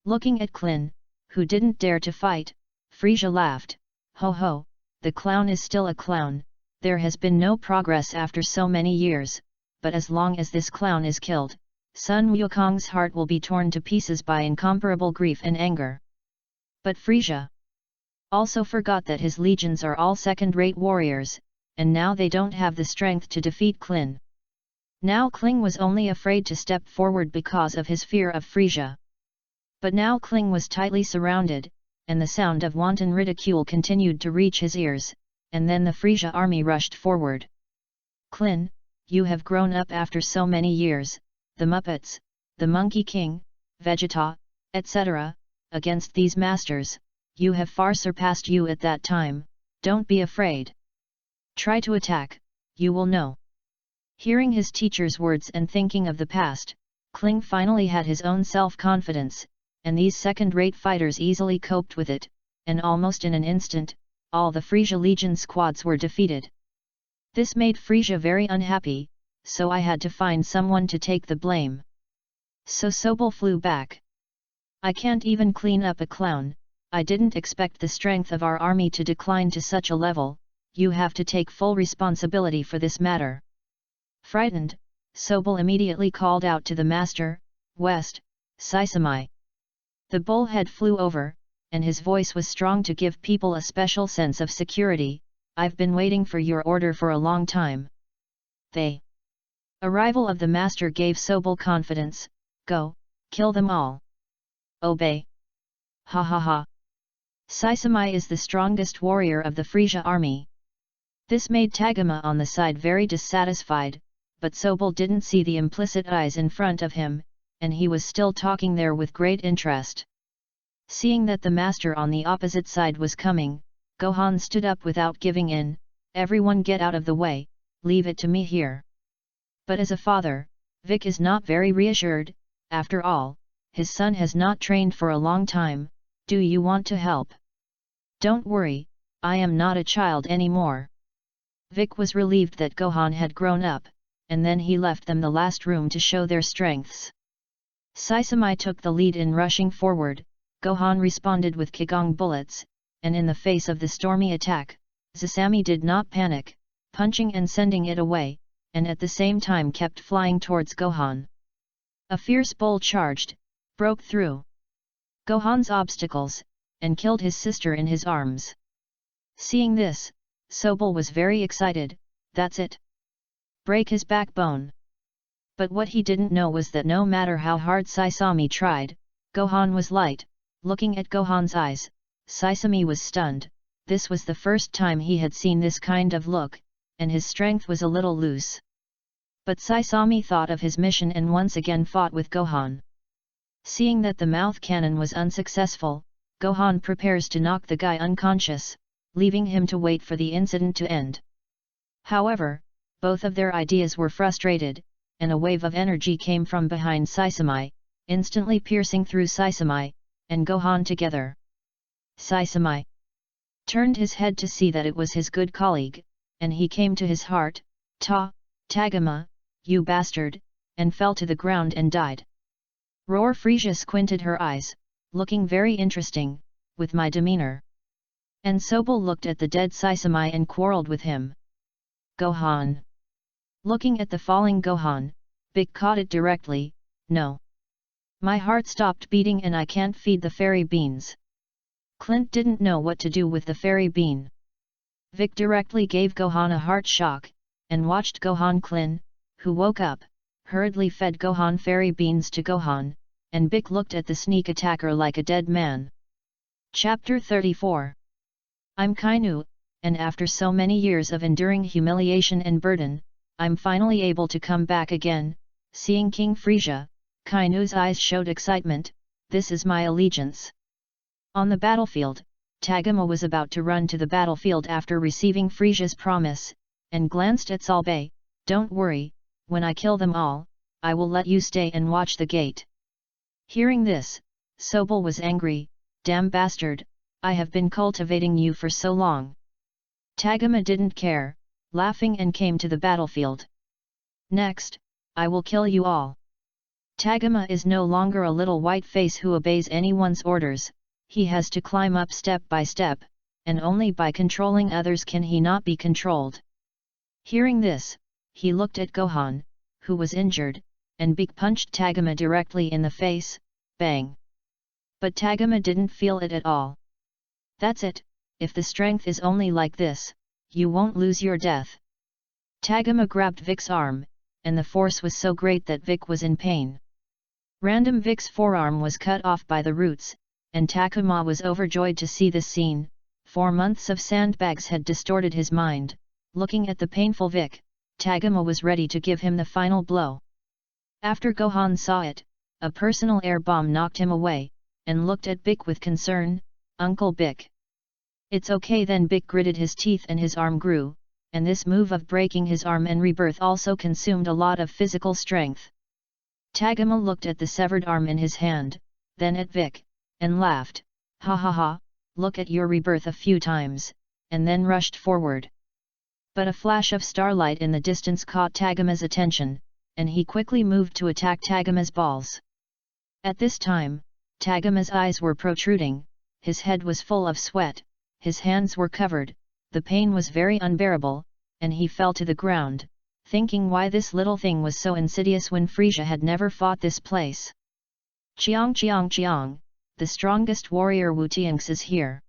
Looking at Klin, who didn't dare to fight, Frisia laughed, "Ho ho, the clown is still a clown, there has been no progress after so many years, but as long as this clown is killed, Sun Wukong's heart will be torn to pieces by incomparable grief and anger." But Frisia also forgot that his legions are all second-rate warriors, and now they don't have the strength to defeat Klin. Now Kling was only afraid to step forward because of his fear of Frisia. But now Kling was tightly surrounded, and the sound of wanton ridicule continued to reach his ears, and then the Frisia army rushed forward. "Klin, you have grown up after so many years, the Muppets, the Monkey King, Vegeta, etc., against these masters, you have far surpassed you at that time, don't be afraid. Try to attack, you will know." Hearing his teacher's words and thinking of the past, Kling finally had his own self-confidence, and these second-rate fighters easily coped with it, and almost in an instant, all the Frisia Legion squads were defeated. This made Frisia very unhappy, so I had to find someone to take the blame. So Sobel flew back. "I can't even clean up a clown, I didn't expect the strength of our army to decline to such a level, you have to take full responsibility for this matter." Frightened, Sobel immediately called out to the master, "West, Saisamai." The bullhead flew over, and his voice was strong to give people a special sense of security. "I've been waiting for your order for a long time." The arrival of the master gave Sobel confidence. "Go, kill them all." "Obey." "Ha ha ha." Saisamai is the strongest warrior of the Frisia army. This made Tagama on the side very dissatisfied, but Sobel didn't see the implicit eyes in front of him, and he was still talking there with great interest. Seeing that the master on the opposite side was coming, Gohan stood up without giving in. "Everyone get out of the way, leave it to me here." But as a father, Vic is not very reassured. After all, his son has not trained for a long time. "Do you want to help?" "Don't worry, I am not a child anymore." Vic was relieved that Gohan had grown up, and then he left them the last room to show their strengths. Saisamai took the lead in rushing forward. Gohan responded with Kigong bullets, and in the face of the stormy attack, Zasami did not panic, punching and sending it away, and at the same time kept flying towards Gohan. A fierce bull charged, broke through Gohan's obstacles, and killed his sister in his arms. Seeing this, Sobel was very excited. "That's it. Break his backbone." But what he didn't know was that no matter how hard Saisami tried, Gohan was light. Looking at Gohan's eyes, Saisami was stunned. This was the first time he had seen this kind of look, and his strength was a little loose. But Saisami thought of his mission and once again fought with Gohan. Seeing that the mouth cannon was unsuccessful, Gohan prepares to knock the guy unconscious, leaving him to wait for the incident to end. However, both of their ideas were frustrated, and a wave of energy came from behind Saisamai, instantly piercing through Saisamai and Gohan together. Saisamai turned his head to see that it was his good colleague, and he came to his heart. Tagama, you bastard," and fell to the ground and died. Roar Frisia squinted her eyes, looking very interesting, with my demeanor. And Sobel looked at the dead Saisamai and quarreled with him. Gohan. Looking at the falling Gohan, Big caught it directly. "No. My heart stopped beating and I can't feed the fairy beans." Clint didn't know what to do with the fairy bean. Vic directly gave Gohan a heart shock, and watched Gohan Klin, who woke up, hurriedly fed Gohan fairy beans to Gohan, and Vic looked at the sneak attacker like a dead man. Chapter 34. I'm Kainu, and after so many years of enduring humiliation and burden, I'm finally able to come back again. Seeing King Frisia, Kainu's eyes showed excitement. "This is my allegiance." On the battlefield, Tagama was about to run to the battlefield after receiving Frisia's promise, and glanced at Salbei. "Don't worry, when I kill them all, I will let you stay and watch the gate." Hearing this, Sobel was angry. "Damn bastard, I have been cultivating you for so long." Tagoma didn't care, laughing and came to the battlefield. "Next, I will kill you all." Tagoma is no longer a little white face who obeys anyone's orders. He has to climb up step by step, and only by controlling others can he not be controlled. Hearing this, he looked at Gohan, who was injured, and big punched Tagoma directly in the face. Bang! But Tagoma didn't feel it at all. "That's it, if the strength is only like this, you won't lose your death." Tagoma grabbed Vic's arm, and the force was so great that Vic was in pain. Random Vic's forearm was cut off by the roots, and Takuma was overjoyed to see this scene. 4 months of sandbags had distorted his mind. Looking at the painful Vic, Taguma was ready to give him the final blow. After Gohan saw it, a personal air bomb knocked him away, and looked at Bic with concern. "Uncle Bic." "It's okay then." Bic gritted his teeth and his arm grew, and this move of breaking his arm and rebirth also consumed a lot of physical strength. Taguma looked at the severed arm in his hand, then at Vic, and laughed. "Ha ha ha, look at your rebirth a few times," and then rushed forward. But a flash of starlight in the distance caught Taguma's attention, and he quickly moved to attack Taguma's balls. At this time, Taguma's eyes were protruding, his head was full of sweat, his hands were covered, the pain was very unbearable, and he fell to the ground, thinking why this little thing was so insidious when Frisia had never fought this place. "Chiang Chiang Chiang, the strongest warrior Wutianx is here."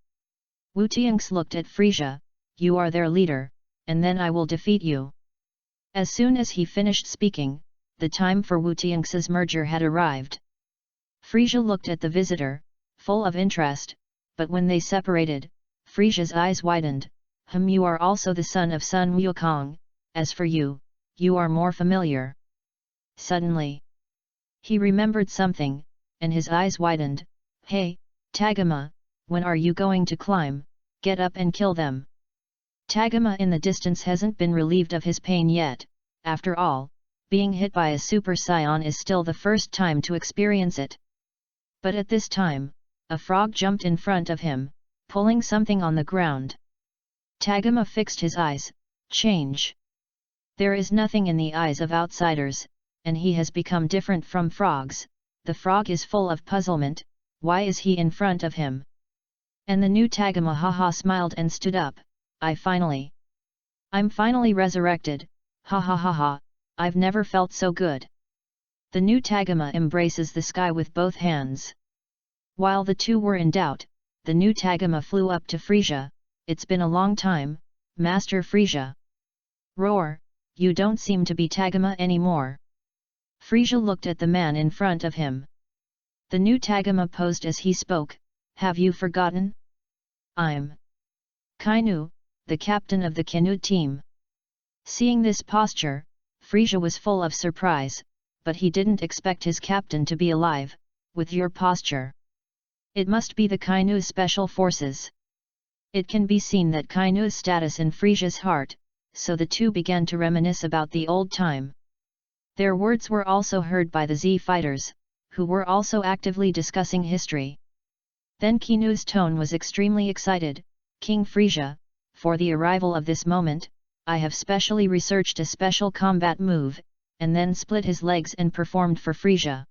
Wutianx looked at Frisia. "You are their leader, and then I will defeat you." As soon as he finished speaking, the time for Wutianx's merger had arrived. Frisia looked at the visitor, full of interest, but when they separated, Frisia's eyes widened. You are also the son of Sun Wukong, as for you, you are more familiar." Suddenly, he remembered something, and his eyes widened. "Hey, Taguma, when are you going to climb? Get up and kill them." Taguma in the distance hasn't been relieved of his pain yet. After all, being hit by a Super Saiyan is still the first time to experience it. But at this time, a frog jumped in front of him, pulling something on the ground. Taguma fixed his eyes. Change. There is nothing in the eyes of outsiders, and he has become different from frogs. The frog is full of puzzlement. Why is he in front of him? And the new Taguma haha smiled and stood up. I'm finally resurrected, ha ha ha ha, I've never felt so good." The new Taguma embraces the sky with both hands. While the two were in doubt, the new Taguma flew up to Frisia. "It's been a long time, Master Frisia." "Roar, you don't seem to be Taguma anymore." Frisia looked at the man in front of him. The new Taguma posed as he spoke. "Have you forgotten? I'm Kainu, the captain of the canoe team." Seeing this posture, Frisia was full of surprise, but he didn't expect his captain to be alive. "With your posture, it must be the Kainu Special Forces." It can be seen that Kainu's status in Frisia's heart, so the two began to reminisce about the old time. Their words were also heard by the Z fighters, who were also actively discussing history. Then Kainu's tone was extremely excited. "King Frisia, for the arrival of this moment, I have specially researched a special combat move," and then split his legs and performed for Frisia.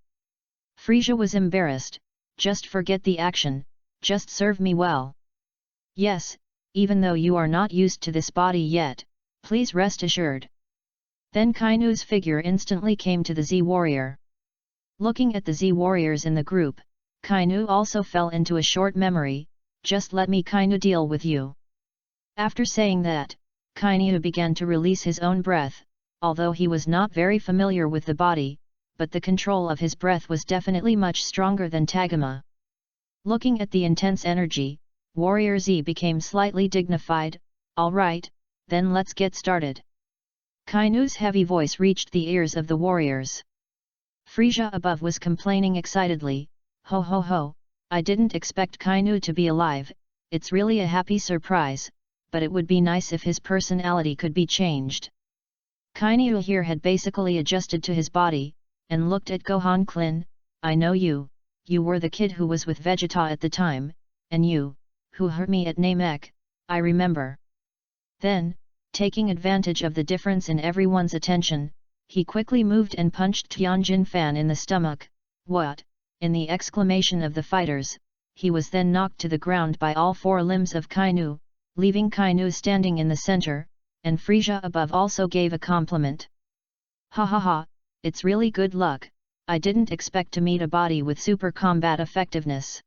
Frisia was embarrassed. "Just forget the action, just serve me well." "Yes, even though you are not used to this body yet, please rest assured." Then Kainu's figure instantly came to the Z warrior. Looking at the Z warriors in the group, Kainu also fell into a short memory. "Just let me Kainu deal with you." After saying that, Kainu began to release his own breath, although he was not very familiar with the body, but the control of his breath was definitely much stronger than Taguma. Looking at the intense energy, Warrior Z became slightly dignified. "All right, then let's get started." Kainu's heavy voice reached the ears of the warriors. Frisia above was complaining excitedly. "Ho ho ho, I didn't expect Kainu to be alive, it's really a happy surprise, but it would be nice if his personality could be changed. Kainu here had basically adjusted to his body, and looked at Gohan Klin. I know you were the kid who was with Vegeta at the time, and you, who hurt me at Namek, I remember. Then, taking advantage of the difference in everyone's attention, he quickly moved and punched Tianjin Fan in the stomach. What? In the exclamation of the fighters, he was then knocked to the ground by all four limbs of Kainu, leaving Kainu standing in the center, and Frieza above also gave a compliment. Ha ha ha, it's really good luck, I didn't expect to meet a body with super combat effectiveness.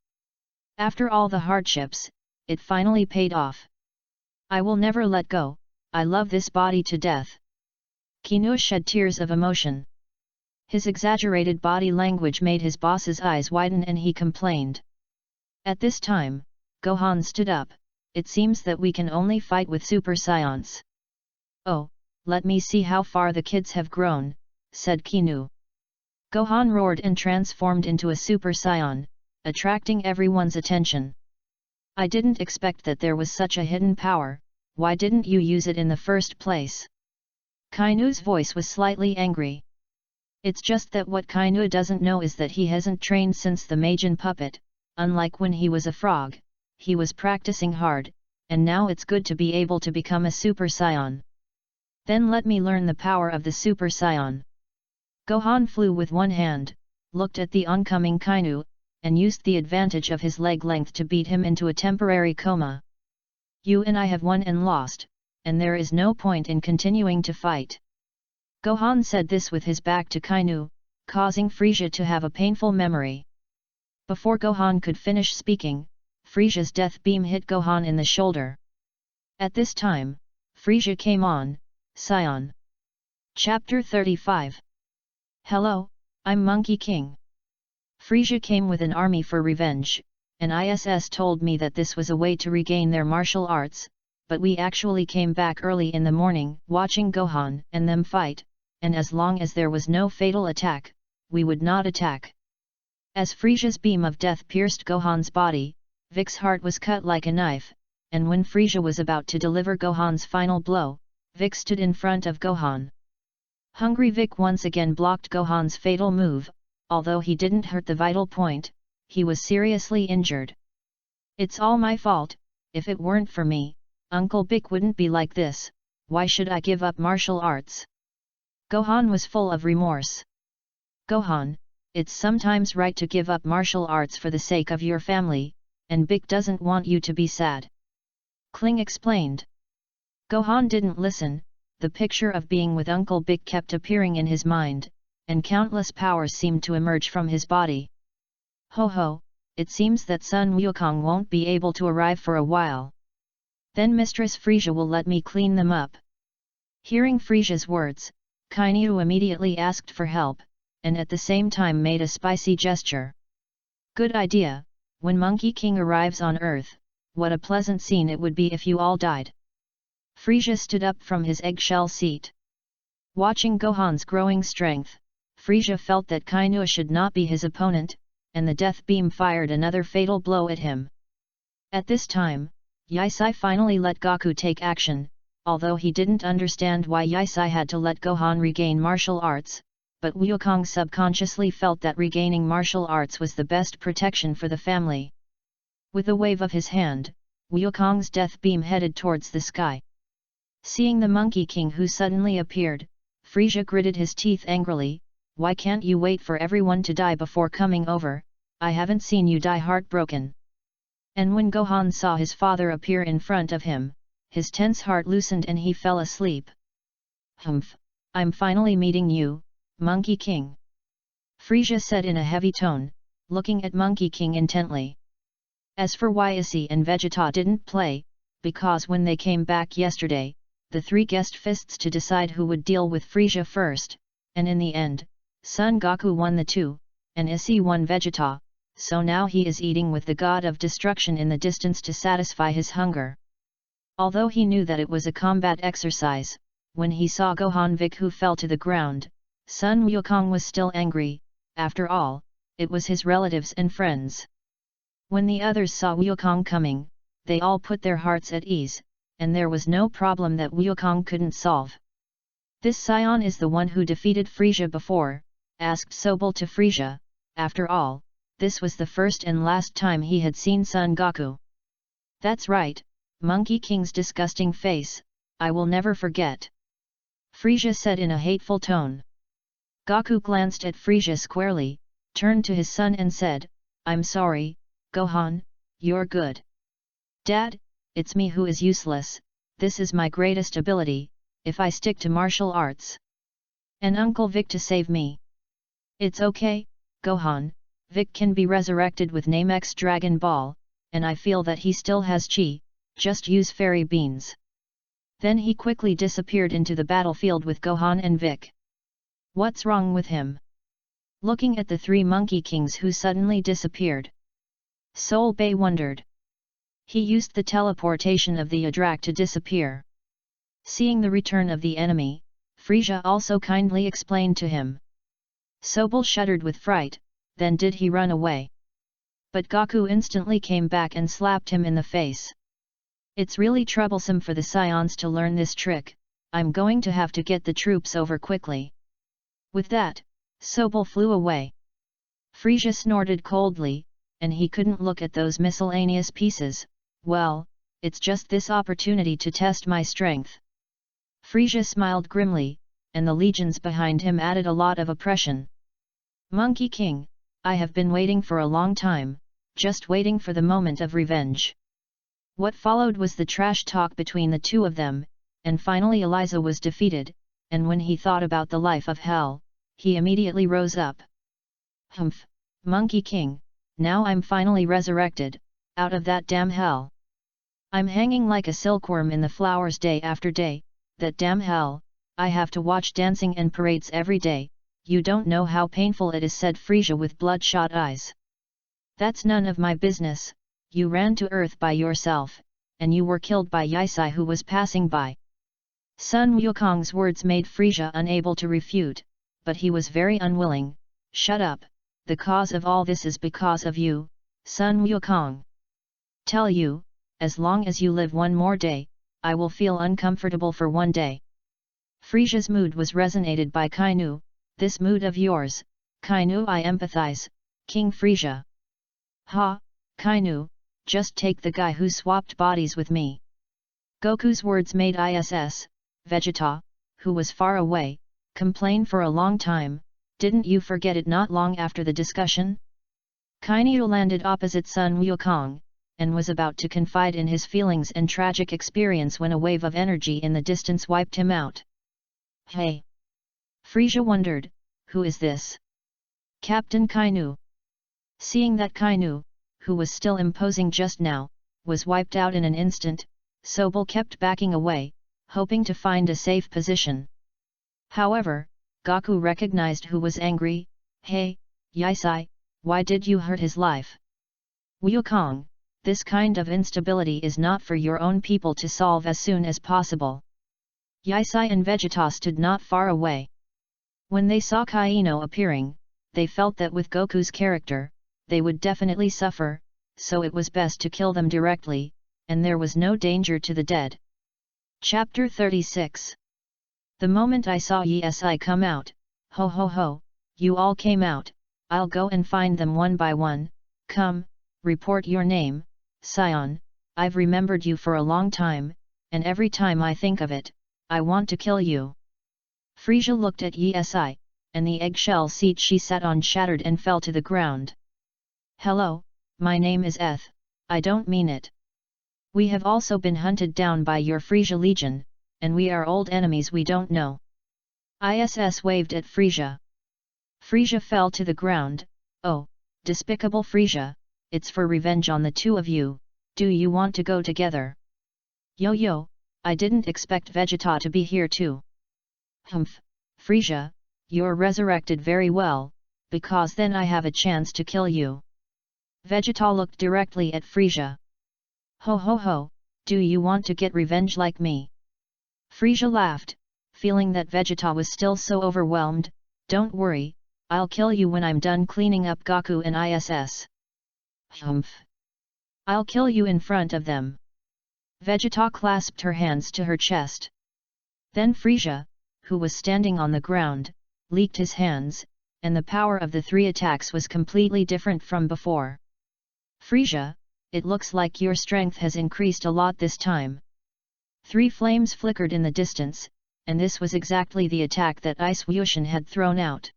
After all the hardships, it finally paid off. I will never let go, I love this body to death. Kainu shed tears of emotion. His exaggerated body language made his boss's eyes widen and he complained. At this time, Gohan stood up. It seems that we can only fight with Super Saiyans. Oh, let me see how far the kids have grown, said Kainu. Gohan roared and transformed into a Super Saiyan, attracting everyone's attention. I didn't expect that there was such a hidden power, why didn't you use it in the first place? Kainu's voice was slightly angry. It's just that what Kainu doesn't know is that he hasn't trained since the Majin puppet, unlike when he was a frog, he was practicing hard, and now it's good to be able to become a Super Saiyan. Then let me learn the power of the Super Saiyan. Gohan flew with one hand, looked at the oncoming Kainu, and used the advantage of his leg length to beat him into a temporary coma. You and I have won and lost, and there is no point in continuing to fight. Gohan said this with his back to Kainu, causing Frieza to have a painful memory. Before Gohan could finish speaking, Frieza's death beam hit Gohan in the shoulder. At this time, Frieza came on, Saiyan. Chapter 35. Hello, I'm Monkey King. Frieza came with an army for revenge, and ISS told me that this was a way to regain their martial arts, but we actually came back early in the morning, watching Gohan and them fight, and as long as there was no fatal attack, we would not attack. As Frieza's beam of death pierced Gohan's body, Vic's heart was cut like a knife, and when Frieza was about to deliver Gohan's final blow, Vic stood in front of Gohan. Hungry Vic once again blocked Gohan's fatal move, although he didn't hurt the vital point, he was seriously injured. It's all my fault, if it weren't for me, Uncle Vic wouldn't be like this, why should I give up martial arts? Gohan was full of remorse. Gohan, it's sometimes right to give up martial arts for the sake of your family, and Vic doesn't want you to be sad. Kling explained. Gohan didn't listen, the picture of being with Uncle Vic kept appearing in his mind, and countless powers seemed to emerge from his body. Ho ho, it seems that Sun Wukong won't be able to arrive for a while. Then Mistress Frieza will let me clean them up. Hearing Frieza's words, Kainu immediately asked for help, and at the same time made a spicy gesture. Good idea, when Monkey King arrives on Earth, what a pleasant scene it would be if you all died. Frieza stood up from his eggshell seat. Watching Gohan's growing strength, Frieza felt that Kainu should not be his opponent, and the death beam fired another fatal blow at him. At this time, Yisai finally let Goku take action, although he didn't understand why Yisai had to let Gohan regain martial arts, but Wukong subconsciously felt that regaining martial arts was the best protection for the family. With a wave of his hand, Wukong's death beam headed towards the sky. Seeing the Monkey King who suddenly appeared, Frieza gritted his teeth angrily, why can't you wait for everyone to die before coming over, I haven't seen you die heartbroken. And when Gohan saw his father appear in front of him, his tense heart loosened and he fell asleep. Humph, I'm finally meeting you, Monkey King. Frieza said in a heavy tone, looking at Monkey King intently. As for Yassi and Vegeta didn't play, because when they came back yesterday, the three guessed fists to decide who would deal with Frieza first, and in the end, Son Goku won the two, and Issei won Vegeta, so now he is eating with the god of destruction in the distance to satisfy his hunger. Although he knew that it was a combat exercise, when he saw Gohan Vic who fell to the ground, Sun Wukong was still angry, after all, it was his relatives and friends. When the others saw Wukong coming, they all put their hearts at ease, and there was no problem that Wukong couldn't solve. "This scion is the one who defeated Frisia before?" asked Sobel to Frisia. After all, this was the first and last time he had seen Son Goku. "That's right, Monkey King's disgusting face, I will never forget," Frisia said in a hateful tone. Goku glanced at Frisia squarely, turned to his son and said, "I'm sorry, Gohan, you're good. Dad, it's me who is useless, this is my greatest ability, if I stick to martial arts. And Uncle Vic to save me." "It's okay, Gohan, Vic can be resurrected with Namex Dragon Ball, and I feel that he still has chi, just use fairy beans." Then he quickly disappeared into the battlefield with Gohan and Vic. "What's wrong with him?" Looking at the three Monkey Kings who suddenly disappeared, Sol Bei wondered. He used the teleportation of the Adrak to disappear. Seeing the return of the enemy, Frisia also kindly explained to him. Sobel shuddered with fright, then did he run away. But Goku instantly came back and slapped him in the face. "It's really troublesome for the Scions to learn this trick, I'm going to have to get the troops over quickly." With that, Sobel flew away. Frisia snorted coldly, and he couldn't look at those miscellaneous pieces. "Well, it's just this opportunity to test my strength." Frisia smiled grimly, and the legions behind him added a lot of oppression. "Monkey King, I have been waiting for a long time, just waiting for the moment of revenge." What followed was the trash talk between the two of them, and finally Eliza was defeated, and when he thought about the life of hell, he immediately rose up. "Humph, Monkey King, now I'm finally resurrected, out of that damn hell. I'm hanging like a silkworm in the flowers day after day, that damn hell, I have to watch dancing and parades every day, you don't know how painful it is," said Frisia with bloodshot eyes. "That's none of my business, you ran to earth by yourself, and you were killed by Yisai who was passing by." Sun Wukong's words made Frisia unable to refute, but he was very unwilling. "Shut up, the cause of all this is because of you, Sun Wukong. Tell you, as long as you live one more day, I will feel uncomfortable for one day." Frisia's mood was resonated by Kainu. "This mood of yours, Kainu, I empathize, King Frisia." "Ha, Kainu, just take the guy who swapped bodies with me." Goku's words made Vegeta, who was far away, complain for a long time. "Didn't you forget it not long after the discussion?" Kainu landed opposite Sun Wukong, and was about to confide in his feelings and tragic experience when a wave of energy in the distance wiped him out. "Hey!" Frisia wondered, "Who is this?" "Captain Kainu." Seeing that Kainu, who was still imposing just now, was wiped out in an instant, Sobel kept backing away, hoping to find a safe position. However, Goku recognized who was angry. "Hey, Yisai, why did you hurt his life?" "Wukong, this kind of instability is not for your own people to solve as soon as possible." Yisai and Vegeta stood not far away. When they saw Kaino appearing, they felt that with Goku's character, they would definitely suffer, so it was best to kill them directly, and there was no danger to the dead. Chapter 36. The moment I saw Yisai come out, ho ho ho, you all came out, I'll go and find them one by one. Come, report your name, Scion, I've remembered you for a long time, and every time I think of it, I want to kill you. Frisia looked at Yisai, and the eggshell seat she sat on shattered and fell to the ground. "Hello, my name is Eth, I don't mean it. We have also been hunted down by your Frisia Legion, and we are old enemies we don't know." ISS waved at Frisia. Frisia fell to the ground. "Oh, despicable Frisia, it's for revenge on the two of you, do you want to go together?" "Yo, I didn't expect Vegeta to be here too." "Humph, Frisia, you're resurrected very well, because then I have a chance to kill you." Vegeta looked directly at Frisia. "Ho ho ho, do you want to get revenge like me?" Frisia laughed, feeling that Vegeta was still so overwhelmed. "Don't worry, I'll kill you when I'm done cleaning up Goku and ISS. Humph! I'll kill you in front of them." Vegeta clasped her hands to her chest. Then Frisia, who was standing on the ground, leaked his hands, and the power of the 3 attacks was completely different from before. Frisia, it looks like your strength has increased a lot this time. 3 flames flickered in the distance, and this was exactly the attack that Ice Wushin had thrown out.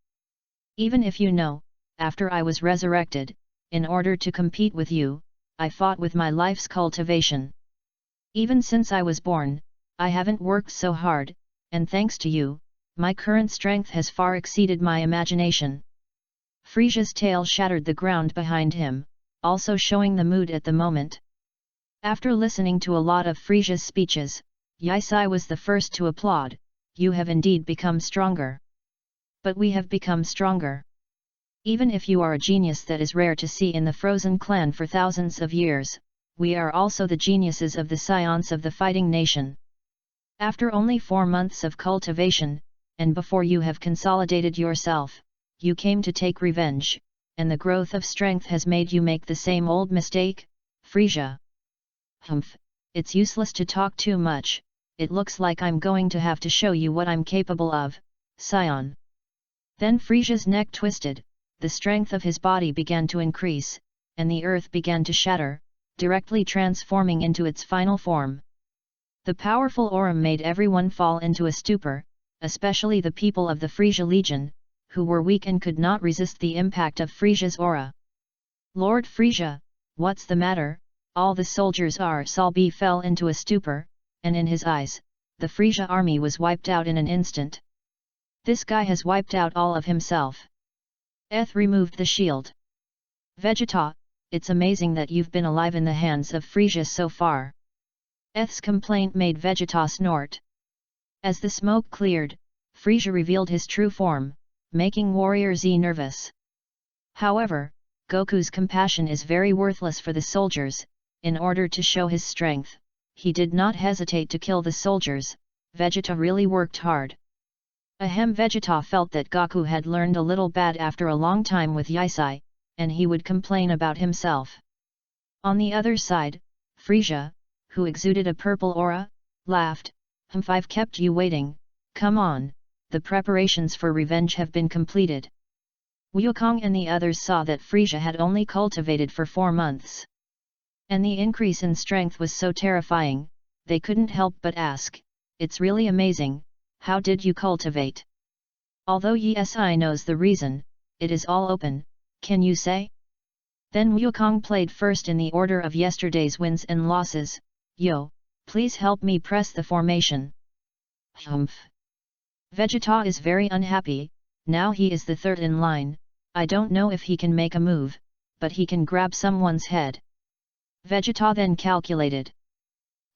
Even if you know, after I was resurrected, in order to compete with you, I fought with my life's cultivation. Even since I was born, I haven't worked so hard, and thanks to you, my current strength has far exceeded my imagination. Frisia's tail shattered the ground behind him, also showing the mood at the moment. After listening to a lot of Frisia's speeches, Yisai was the first to applaud. You have indeed become stronger. But we have become stronger. Even if you are a genius that is rare to see in the Frozen clan for thousands of years, we are also the geniuses of the scions of the fighting nation. After only 4 months of cultivation, and before you have consolidated yourself, you came to take revenge, and the growth of strength has made you make the same old mistake, Frisia. Humph, it's useless to talk too much, it looks like I'm going to have to show you what I'm capable of, scion. Then Frisia's neck twisted, the strength of his body began to increase, and the earth began to shatter, directly transforming into its final form. The powerful aura made everyone fall into a stupor, especially the people of the Frisia Legion, who were weak and could not resist the impact of Frisia's aura. Lord Frisia, what's the matter? All the soldiers Salbi fell into a stupor, and in his eyes, the Frisia army was wiped out in an instant. This guy has wiped out all of himself. Eth removed the shield. Vegeta, it's amazing that you've been alive in the hands of Frisia so far. Eth's complaint made Vegeta snort. As the smoke cleared, Frisia revealed his true form, making Warrior Z nervous. However, Goku's compassion is very worthless for the soldiers. In order to show his strength, he did not hesitate to kill the soldiers. Vegeta really worked hard. Vegeta felt that Goku had learned a little bad after a long time with Yisai, and he would complain about himself. On the other side, Frisia, who exuded a purple aura, laughed, I've kept you waiting, come on, the preparations for revenge have been completed. Wukong and the others saw that Frisia had only cultivated for 4 months. And the increase in strength was so terrifying, they couldn't help but ask, it's really amazing, how did you cultivate? Although Yisai knows the reason, it is all open, can you say? Then Wukong played first in the order of yesterday's wins and losses. Yo, please help me press the formation. Humph. Vegeta is very unhappy, now he is the third in line, I don't know if he can make a move, but he can grab someone's head. Vegeta then calculated.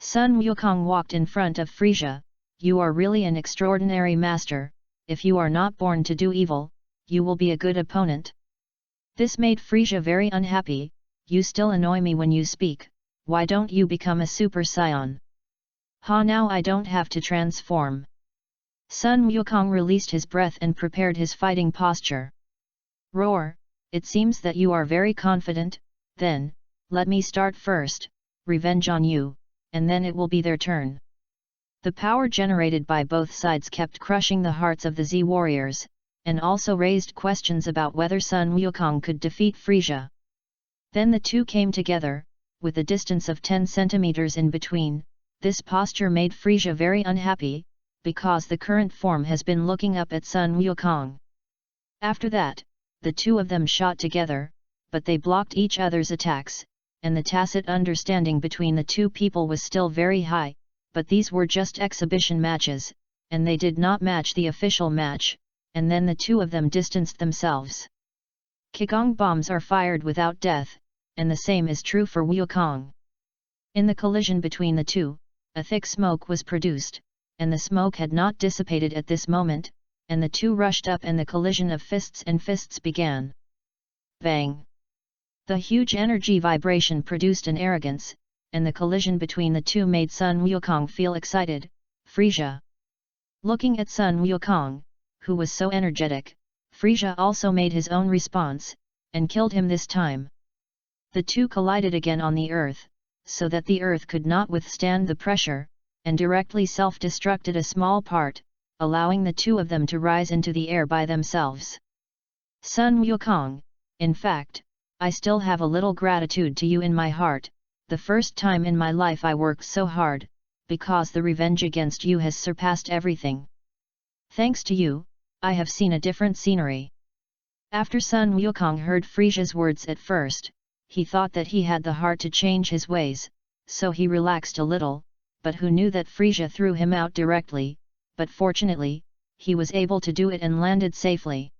Sun Wukong walked in front of Frisia, you are really an extraordinary master, if you are not born to do evil, you will be a good opponent. This made Frisia very unhappy, you still annoy me when you speak, why don't you become a Super Saiyan? Now I don't have to transform. Sun Wukong released his breath and prepared his fighting posture. Roar, it seems that you are very confident, then, let me start first, revenge on you, and then it will be their turn. The power generated by both sides kept crushing the hearts of the Z warriors, and also raised questions about whether Sun Wukong could defeat Frisia. Then the two came together, with a distance of 10 centimeters in between. This posture made Frisia very unhappy, because the current form has been looking up at Sun Wukong. After that, the two of them shot together, but they blocked each other's attacks, and the tacit understanding between the two people was still very high, but these were just exhibition matches, and they did not match the official match, and then the two of them distanced themselves. Qigong bombs are fired without death, and the same is true for Wukong. In the collision between the two, a thick smoke was produced, and the smoke had not dissipated at this moment, and the two rushed up and the collision of fists and fists began. Bang! The huge energy vibration produced an arrogance, and the collision between the two made Sun Wukong feel excited. Frisia. Looking at Sun Wukong, who was so energetic, Frisia also made his own response, and killed him this time. The two collided again on the earth, so that the earth could not withstand the pressure, and directly self-destructed a small part, allowing the two of them to rise into the air by themselves. Sun Wukong, in fact, I still have a little gratitude to you in my heart. The first time in my life I worked so hard, because the revenge against you has surpassed everything. Thanks to you, I have seen a different scenery. After Sun Wukong heard Frisia's words at first, he thought that he had the heart to change his ways, so he relaxed a little, but who knew that Frisia threw him out directly, but fortunately, he was able to do it and landed safely.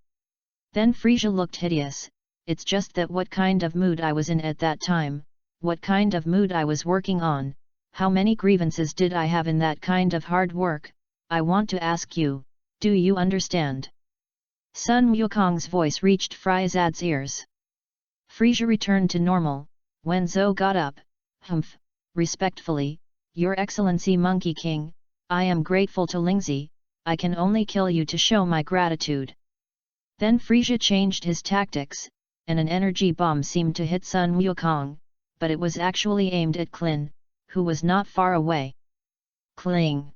Then Frisia looked hideous. It's just that what kind of mood I was in at that time, what kind of mood I was working on, how many grievances did I have in that kind of hard work, I want to ask you, do you understand? Sun Wukong's voice reached Friazad's ears. Frisia returned to normal. When Zhou got up, humph, respectfully, Your Excellency Monkey King, I am grateful to Lingzi, I can only kill you to show my gratitude. Then Frisia changed his tactics, and an energy bomb seemed to hit Sun Wukong, but it was actually aimed at Klin, who was not far away. Cling!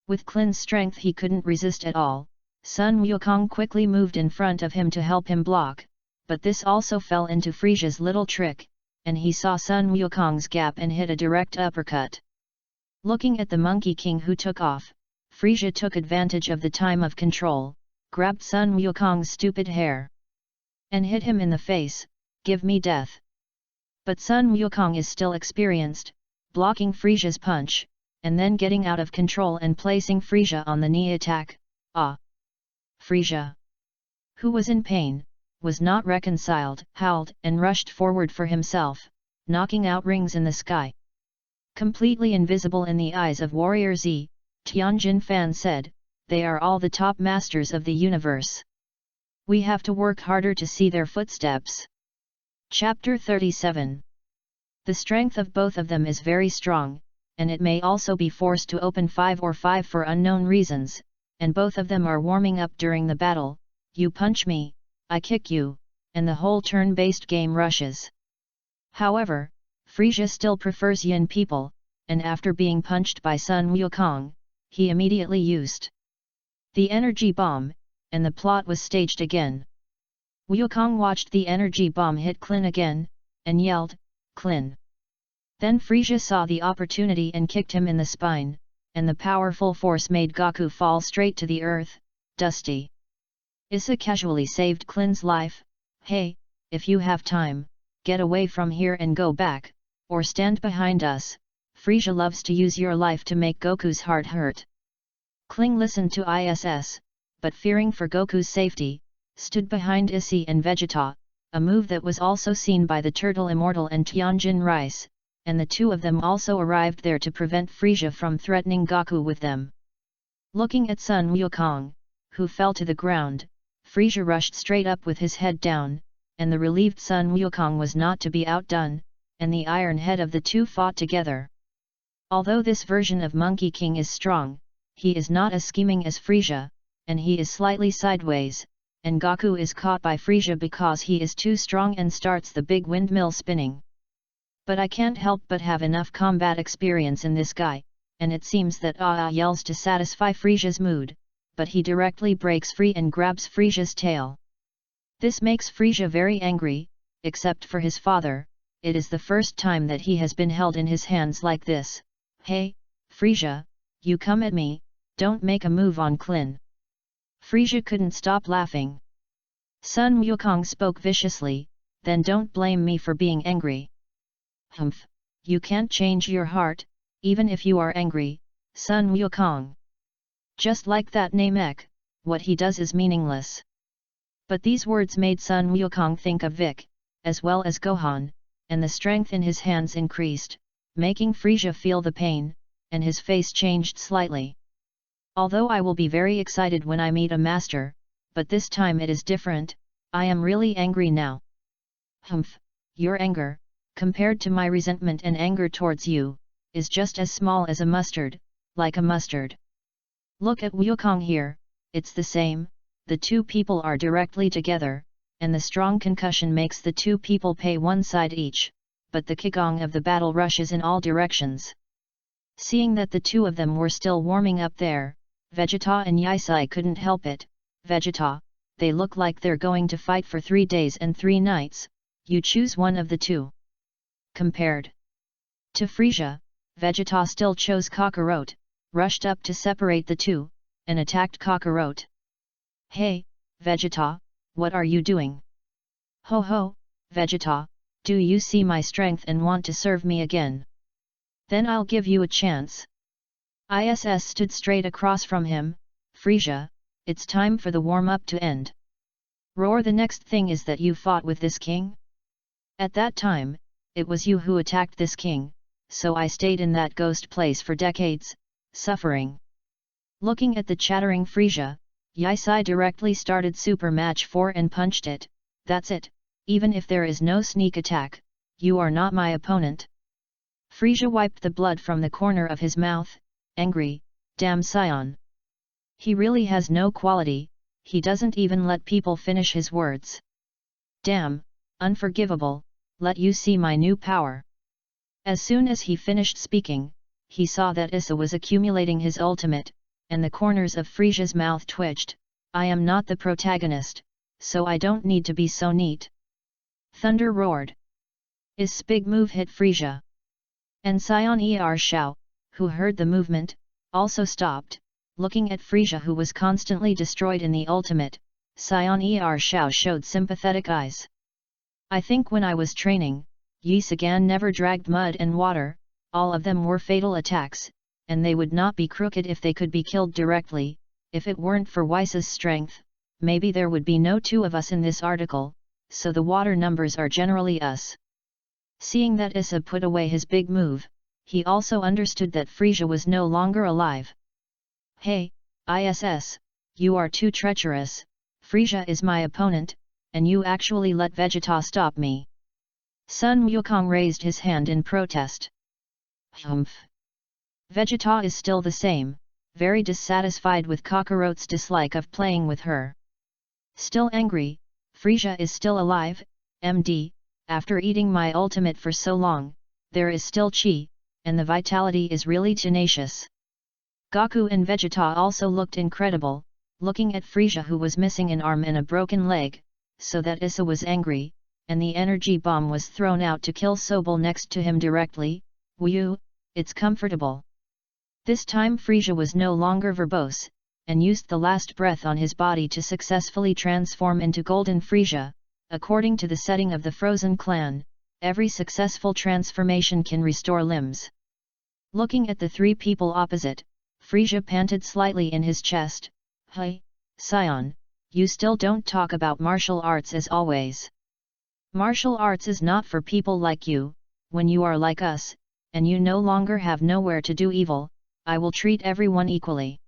With Klin's strength he couldn't resist at all. Sun Wukong quickly moved in front of him to help him block, but this also fell into Frisia's little trick, and he saw Sun Wukong's gap and hit a direct uppercut. Looking at the Monkey King who took off, Frisia took advantage of the time of control, grabbed Sun Wukong's stupid hair, and hit him in the face. Give me death. But Sun Wukong is still experienced, blocking Frisia's punch, and then getting out of control and placing Frisia on the knee attack. Ah! Frisia, who was in pain, was not reconciled, howled and rushed forward for himself, knocking out rings in the sky. Completely invisible in the eyes of Warrior Z, Tianjin Fan said, they are all the top masters of the universe. We have to work harder to see their footsteps. Chapter 37. The strength of both of them is very strong, and it may also be forced to open 5 or 5 for unknown reasons, and both of them are warming up during the battle. You punch me, I kick you, and the whole turn-based game rushes. However, Frisia still prefers Yin people, and after being punched by Sun Wukong, he immediately used the energy bomb, and the plot was staged again. Wukong watched the energy bomb hit Klin again, and yelled, Klin. Then Frisia saw the opportunity and kicked him in the spine, and the powerful force made Goku fall straight to the earth. Dusty Issa casually saved Klin's life. Hey, if you have time, get away from here and go back, or stand behind us. Frisia loves to use your life to make Goku's heart hurt. Kling listened to ISS, but fearing for Goku's safety, stood behind Issei and Vegeta, a move that was also seen by the Turtle Immortal and Tianjin Rice, and the two of them also arrived there to prevent Frisia from threatening Goku with them. Looking at Sun Wukong, who fell to the ground, Frisia rushed straight up with his head down, and the relieved Sun Wukong was not to be outdone, and the iron head of the two fought together. Although this version of Monkey King is strong, he is not as scheming as Frisia, and he is slightly sideways, and Goku is caught by Frisia because he is too strong and starts the big windmill spinning. But I can't help but have enough combat experience in this guy, and it seems that yells to satisfy Frisia's mood, but he directly breaks free and grabs Frisia's tail. This makes Frisia very angry, except for his father. It is the first time that he has been held in his hands like this. Hey, Frisia, you come at me, don't make a move on Klin. Frisia couldn't stop laughing. Sun Wukong spoke viciously, then don't blame me for being angry. Humph, you can't change your heart, even if you are angry, Sun Wukong. Just like that Namek, what he does is meaningless. But these words made Sun Wukong think of Vic, as well as Gohan, and the strength in his hands increased, making Frisia feel the pain, and his face changed slightly. Although I will be very excited when I meet a master, but this time it is different, I am really angry now. Humph, your anger, compared to my resentment and anger towards you, is just as small as a mustard, like a mustard. Look at Wukong here, it's the same, the two people are directly together, and the strong concussion makes the two people pay one side each, but the qigong of the battle rushes in all directions. Seeing that the two of them were still warming up there, Vegeta and Yisai couldn't help it. Vegeta, they look like they're going to fight for 3 days and 3 nights, you choose one of the two. Compared to Frieza, Vegeta still chose Kakarot, rushed up to separate the two, and attacked Kakarot. Hey, Vegeta, what are you doing? Ho ho, Vegeta, do you see my strength and want to serve me again? Then I'll give you a chance. ISS stood straight across from him. Frieza, it's time for the warm-up to end. Roar, the next thing is that you fought with this king? At that time, it was you who attacked this king, so I stayed in that ghost place for decades, suffering. Looking at the chattering Frieza, Yisai directly started Super Match 4 and punched it. That's it, even if there is no sneak attack, you are not my opponent. Frieza wiped the blood from the corner of his mouth, angry, damn Sion. He really has no quality, he doesn't even let people finish his words. Damn, unforgivable, let you see my new power. As soon as he finished speaking, he saw that Issa was accumulating his ultimate, and the corners of Frieza's mouth twitched. I am not the protagonist, so I don't need to be so neat. Thunder roared. Issa's big move hit Frieza. And Sion Shao, who heard the movement, also stopped, looking at Frieza who was constantly destroyed in the ultimate. Sion Shao showed sympathetic eyes. I think when I was training, Yi Sagan never dragged mud and water, all of them were fatal attacks, and they would not be crooked if they could be killed directly. If it weren't for Whice's strength, maybe there would be no two of us in this article, so the water numbers are generally us. Seeing that Issa put away his big move, he also understood that Frieza was no longer alive. Hey, ISS, you are too treacherous, Frieza is my opponent, and you actually let Vegeta stop me. Sun Wukong raised his hand in protest. Humph. Vegeta is still the same, very dissatisfied with Kakarot's dislike of playing with her. Still angry, Frieza is still alive, MD, after eating my ultimate for so long, there is still chi, and the vitality is really tenacious. Goku and Vegeta also looked incredible, looking at Frieza who was missing an arm and a broken leg, so that Issa was angry, and the energy bomb was thrown out to kill Sobel next to him directly. Woo, it's comfortable. This time Frieza was no longer verbose, and used the last breath on his body to successfully transform into Golden Frieza. According to the setting of the Frozen clan, every successful transformation can restore limbs. Looking at the three people opposite, Frieza panted slightly in his chest. Hey, Sion, you still don't talk about martial arts as always. Martial arts is not for people like you. When you are like us, and you no longer have nowhere to do evil, I will treat everyone equally.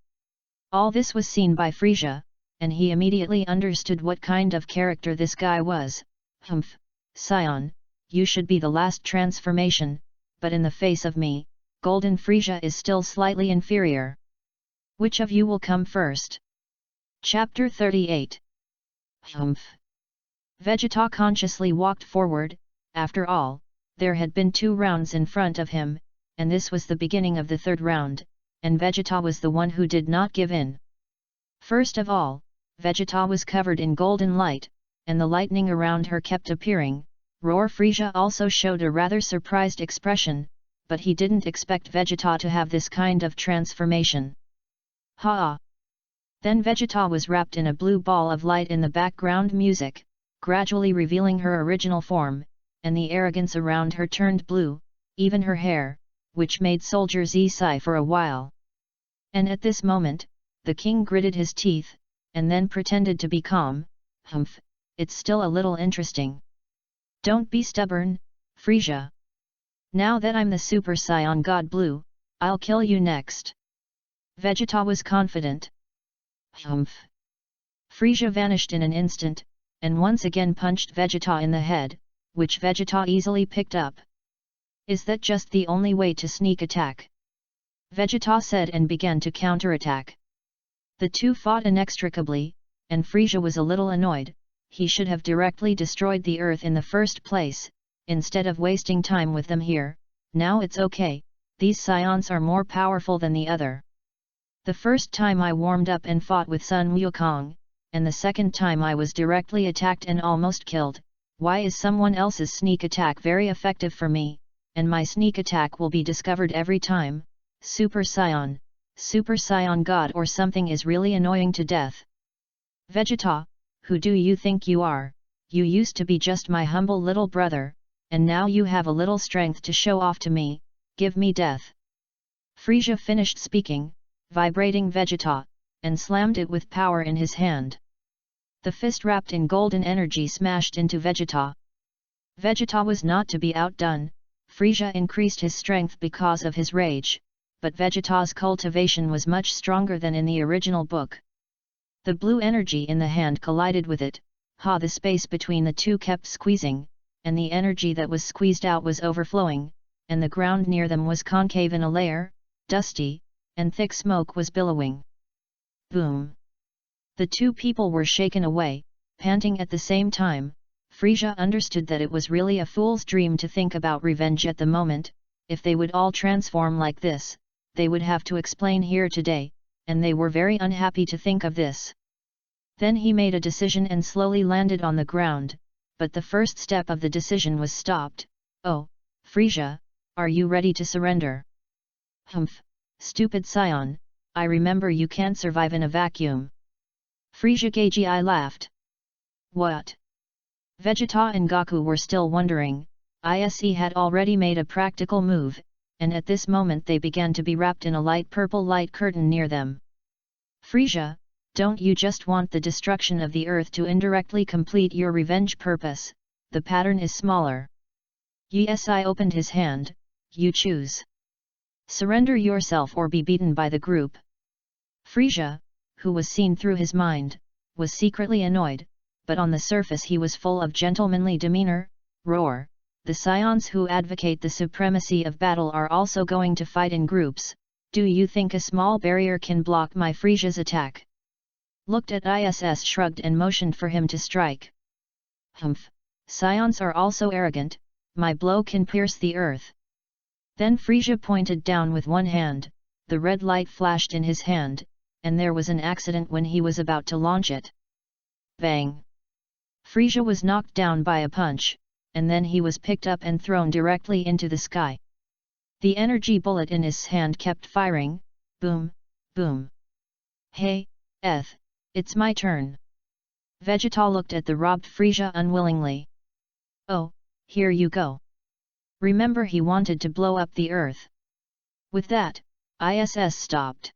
All this was seen by Frieza, and he immediately understood what kind of character this guy was. Humph, Sion, you should be the last transformation, but in the face of me, Golden Frieza is still slightly inferior. Which of you will come first? Chapter 38. Humph. Vegeta consciously walked forward. After all, there had been 2 rounds in front of him, and this was the beginning of the 3rd round, and Vegeta was the one who did not give in. First of all, Vegeta was covered in golden light, and the lightning around her kept appearing. Roar Frieza also showed a rather surprised expression, but he didn't expect Vegeta to have this kind of transformation. Ha! Then Vegeta was wrapped in a blue ball of light in the background music, gradually revealing her original form, and the arrogance around her turned blue, even her hair, which made soldiers sigh for a while. And at this moment, the king gritted his teeth, and then pretended to be calm. Humph, it's still a little interesting. Don't be stubborn, Frieza. Now that I'm the Super Saiyan God Blue, I'll kill you next. Vegeta was confident. Humph. Frieza vanished in an instant, and once again punched Vegeta in the head, which Vegeta easily picked up. Is that just the only way to sneak attack? Vegeta said and began to counterattack. The two fought inextricably, and Frieza was a little annoyed. He should have directly destroyed the earth in the first place. instead of wasting time with them here, now it's okay, these scions are more powerful than the other. The first time I warmed up and fought with Sun Wukong, and the second time I was directly attacked and almost killed. Why is someone else's sneak attack very effective for me, and my sneak attack will be discovered every time? Super Scion God or something is really annoying to death. Vegeta, who do you think you are? You used to be just my humble little brother, and now you have a little strength to show off to me, give me death. Frieza finished speaking, vibrating Vegeta, and slammed it with power in his hand. The fist wrapped in golden energy smashed into Vegeta. Vegeta was not to be outdone. Frieza increased his strength because of his rage, but Vegeta's cultivation was much stronger than in the original book. The blue energy in the hand collided with it, the space between the two kept squeezing, and the energy that was squeezed out was overflowing, and the ground near them was concave in a layer, dusty, and thick smoke was billowing. Boom! The two people were shaken away, panting at the same time. Frieza understood that it was really a fool's dream to think about revenge at the moment. If they would all transform like this, they would have to explain here today, and they were very unhappy to think of this. Then he made a decision and slowly landed on the ground, but the first step of the decision was stopped. Oh, Frieza, are you ready to surrender? Humph, stupid scion, I remember you can't survive in a vacuum. Frieza Gagi laughed. What? Vegeta and Goku were still wondering. ISE had already made a practical move, and at this moment they began to be wrapped in a light purple light curtain near them. Frieza, don't you just want the destruction of the earth to indirectly complete your revenge purpose? The pattern is smaller. Yes, I opened his hand, you choose. Surrender yourself or be beaten by the group. Frieza, who was seen through his mind, was secretly annoyed, but on the surface he was full of gentlemanly demeanor. Roar! The scions who advocate the supremacy of battle are also going to fight in groups. Do you think a small barrier can block my Frieza's attack? Looked at ISS shrugged and motioned for him to strike. Humph! Scions are also arrogant, my blow can pierce the earth. Then Frieza pointed down with one hand, the red light flashed in his hand, and there was an accident when he was about to launch it. Bang! Frieza was knocked down by a punch, and then he was picked up and thrown directly into the sky. The energy bullet in his hand kept firing, boom, boom. Hey, it's my turn. Vegeta looked at the robbed Frieza unwillingly. Oh, here you go. Remember he wanted to blow up the earth. With that, ISS stopped.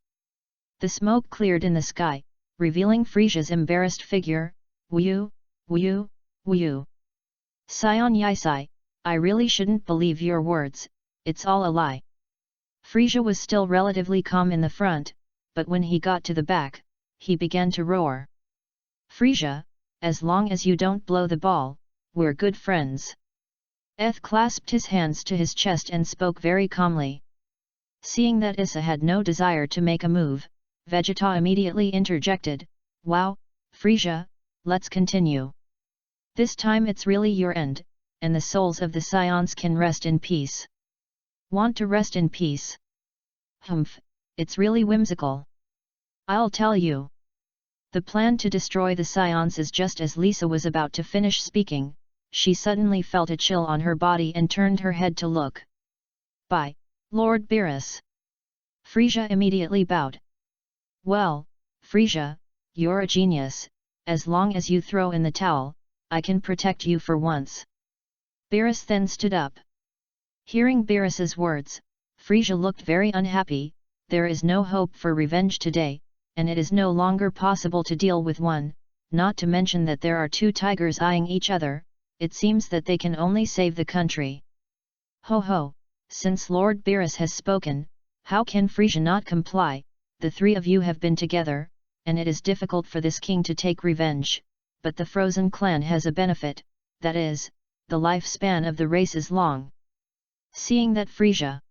The smoke cleared in the sky, revealing Frieza's embarrassed figure. Woo, woo, woo. Scion Yisai, I really shouldn't believe your words, it's all a lie. Frieza was still relatively calm in the front, but when he got to the back, he began to roar. Frieza, as long as you don't blow the ball, we're good friends. Clasped his hands to his chest and spoke very calmly. Seeing that Issa had no desire to make a move, Vegeta immediately interjected, Wow, Frieza, let's continue. This time it's really your end, and the souls of the scions can rest in peace. Want to rest in peace? Humph, it's really whimsical. I'll tell you. The plan to destroy the scions is just as Lisa was about to finish speaking, she suddenly felt a chill on her body and turned her head to look. By Lord Beerus. Frieza immediately bowed. Well, Frieza, you're a genius, as long as you throw in the towel, I can protect you for once. Beerus then stood up. Hearing Beerus's words, Frieza looked very unhappy. There is no hope for revenge today, and it is no longer possible to deal with one, not to mention that there are two tigers eyeing each other. It seems that they can only save the country. Ho ho, since Lord Beerus has spoken, how can Frieza not comply? The three of you have been together, and it is difficult for this king to take revenge, but the Frozen clan has a benefit, that is, the lifespan of the race is long. Seeing that Frieza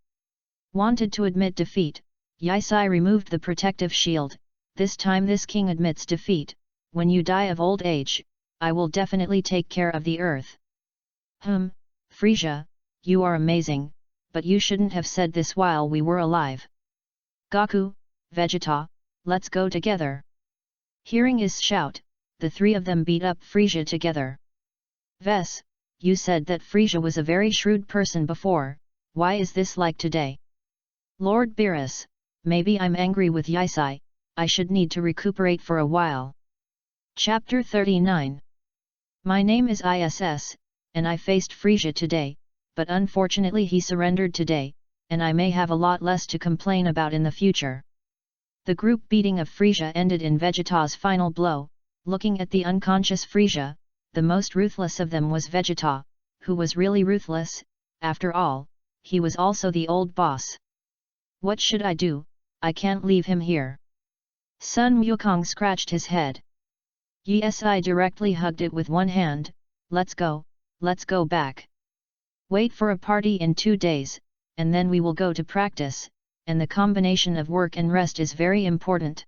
wanted to admit defeat, Yisai removed the protective shield. This time this king admits defeat. When you die of old age, I will definitely take care of the earth. Frisia, you are amazing, but you shouldn't have said this while we were alive. Goku, Vegeta, let's go together. Hearing his shout, the three of them beat up Frisia together. Ves, you said that Frisia was a very shrewd person before, why is this like today? Lord Beerus, maybe I'm angry with Yisai, I should need to recuperate for a while. Chapter 39. My name is ISS, and I faced Frisia today, but unfortunately he surrendered today, and I may have a lot less to complain about in the future. The group beating of Frisia ended in Vegeta's final blow. Looking at the unconscious Frisia, the most ruthless of them was Vegeta, who was really ruthless. After all, he was also the old boss. What should I do? I can't leave him here. Sun Wukong scratched his head. Yes, I directly hugged it with one hand. Let's go back. Wait for a party in 2 days, and then we will go to practice, and the combination of work and rest is very important.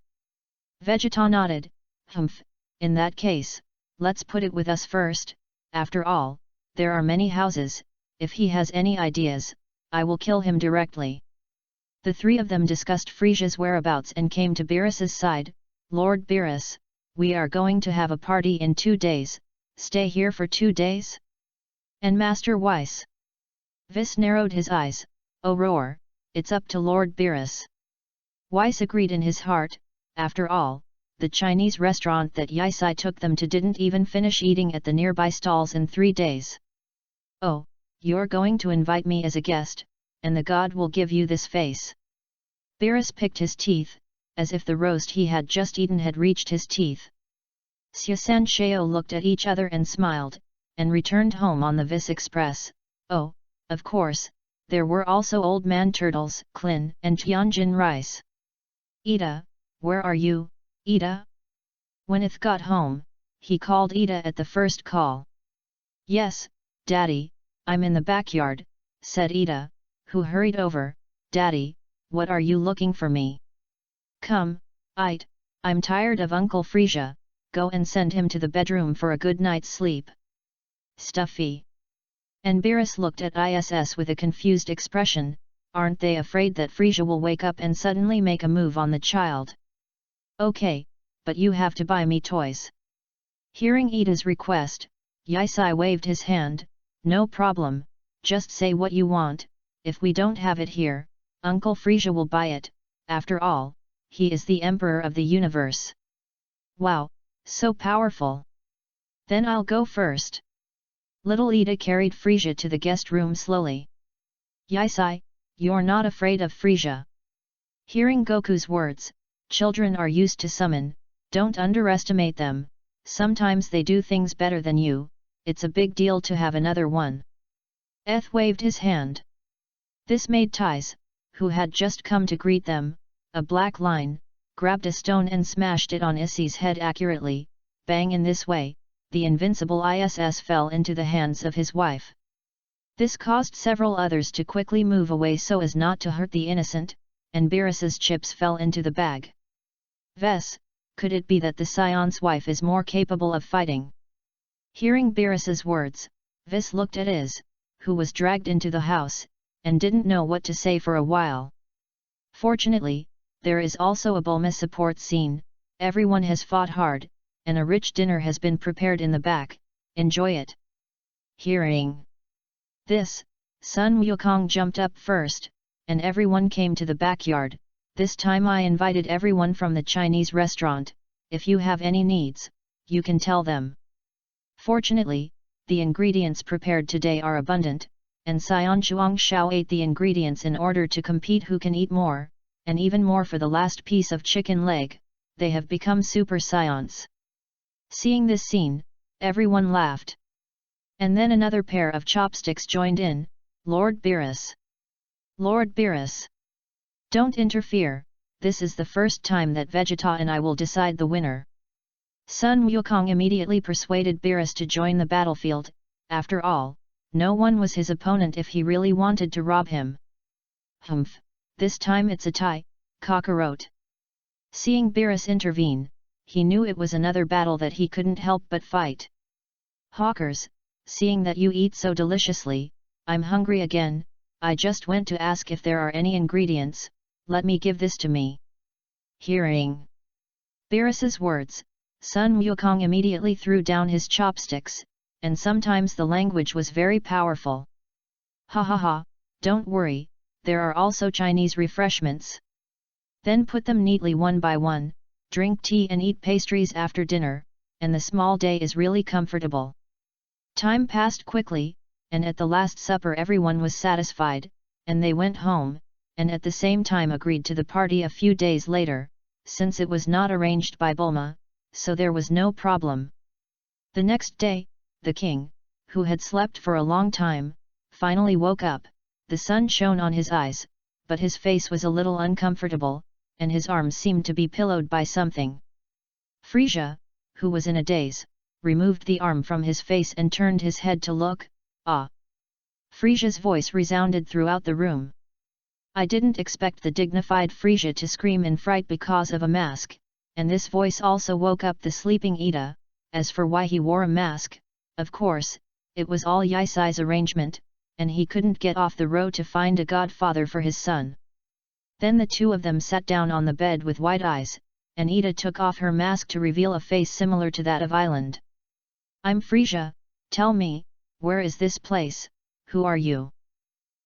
Vegeta nodded. Humph, in that case, let's put it with us first. After all, there are many houses. If he has any ideas, I will kill him directly. The three of them discussed Frisia's whereabouts and came to Beerus's side. Lord Beerus, we are going to have a party in 2 days, stay here for 2 days? And Master Weiss? Vis narrowed his eyes. Oh roar, it's up to Lord Beerus. Weiss agreed in his heart. After all, the Chinese restaurant that Yisai took them to didn't even finish eating at the nearby stalls in 3 days. Oh, you're going to invite me as a guest, and the god will give you this face. Beerus picked his teeth, as if the roast he had just eaten had reached his teeth. Xia San Shao looked at each other and smiled, and returned home on the Vis Express. Oh, of course, there were also Old Man Turtles, Klin and Tianjin Rice. Ida, where are you, Ida? When Ith got home, he called Ida at the first call. Yes, Daddy, I'm in the backyard, said Ida, who hurried over. Daddy, what are you looking for me? Come, Ite, I'm tired of Uncle Frisia, go and send him to the bedroom for a good night's sleep. Stuffy. And Beerus looked at ISS with a confused expression. Aren't they afraid that Frisia will wake up and suddenly make a move on the child? Okay, but you have to buy me toys. Hearing Ida's request, Yisai waved his hand. No problem, just say what you want. If we don't have it here, Uncle Frisia will buy it. After all, he is the emperor of the universe. Wow, so powerful. Then I'll go first. Little Ida carried Frisia to the guest room slowly. Yisai, you're not afraid of Frisia. Hearing Goku's words, children are used to summon, don't underestimate them, sometimes they do things better than you, it's a big deal to have another one. Eth waved his hand. This made Tais, who had just come to greet them, a black line, grabbed a stone and smashed it on Issy's head accurately. Bang! In this way, the invincible ISS fell into the hands of his wife. This caused several others to quickly move away so as not to hurt the innocent, and Beerus's chips fell into the bag. Ves, could it be that the Scion's wife is more capable of fighting? Hearing Beerus's words, Vis looked at Is, who was dragged into the house, and didn't know what to say for a while. Fortunately, there is also a Bulma support scene. Everyone has fought hard, and a rich dinner has been prepared in the back. Enjoy it. Hearing this, Sun Wukong jumped up first, and everyone came to the backyard. This time I invited everyone from the Chinese restaurant. If you have any needs, you can tell them. Fortunately, the ingredients prepared today are abundant, and Scion Chuang Shao ate the ingredients in order to compete who can eat more, and even more for the last piece of chicken leg. They have become super Scions. Seeing this scene, everyone laughed. And then another pair of chopsticks joined in. Lord Beerus. Lord Beerus. Don't interfere, this is the first time that Vegeta and I will decide the winner. Sun Wukong immediately persuaded Beerus to join the battlefield. After all, no one was his opponent if he really wanted to rob him. Humph, this time it's a tie, Kakarot. Seeing Beerus intervene, he knew it was another battle that he couldn't help but fight. Hawkers, seeing that you eat so deliciously, I'm hungry again, I just went to ask if there are any ingredients, let me give this to me. Hearing Beerus's words, Sun Wukong immediately threw down his chopsticks, and sometimes the language was very powerful. Ha ha ha, don't worry, there are also Chinese refreshments. Then put them neatly one by one, drink tea and eat pastries after dinner, and the small day is really comfortable. Time passed quickly, and at the last supper everyone was satisfied, and they went home, and at the same time agreed to the party a few days later, since it was not arranged by Bulma, so there was no problem. The next day, the king, who had slept for a long time, finally woke up. The sun shone on his eyes, but his face was a little uncomfortable, and his arms seemed to be pillowed by something. Frisia, who was in a daze, removed the arm from his face and turned his head to look. Ah! Frisia's voice resounded throughout the room. I didn't expect the dignified Frisia to scream in fright because of a mask, and this voice also woke up the sleeping Ida. As for why he wore a mask, of course, it was all Yisai's arrangement, and he couldn't get off the road to find a godfather for his son. Then the two of them sat down on the bed with wide eyes, and Ida took off her mask to reveal a face similar to that of Island. I'm Frisia, tell me, where is this place, who are you?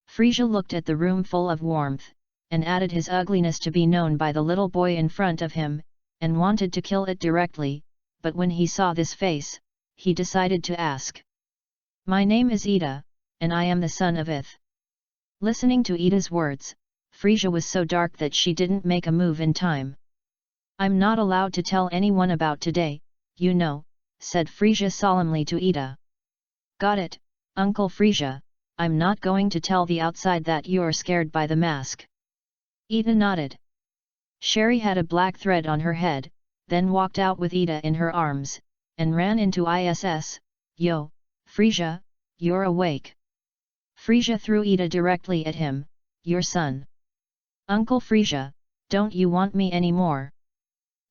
Frisia looked at the room full of warmth, and added his ugliness to be known by the little boy in front of him, and wanted to kill it directly, but when he saw this face, he decided to ask. My name is Ida, and I am the son of Ith. Listening to Ida's words, Frisia was so dark that she didn't make a move in time. I'm not allowed to tell anyone about today, you know, said Frisia solemnly to Ida. Got it, Uncle Frisia, I'm not going to tell the outside that you're scared by the mask. Ida nodded. Sherry had a black thread on her head, then walked out with Ida in her arms, and ran into ISS. Yo, Frisia, you're awake. Frisia threw Ida directly at him. Your son. Uncle Frisia, don't you want me anymore?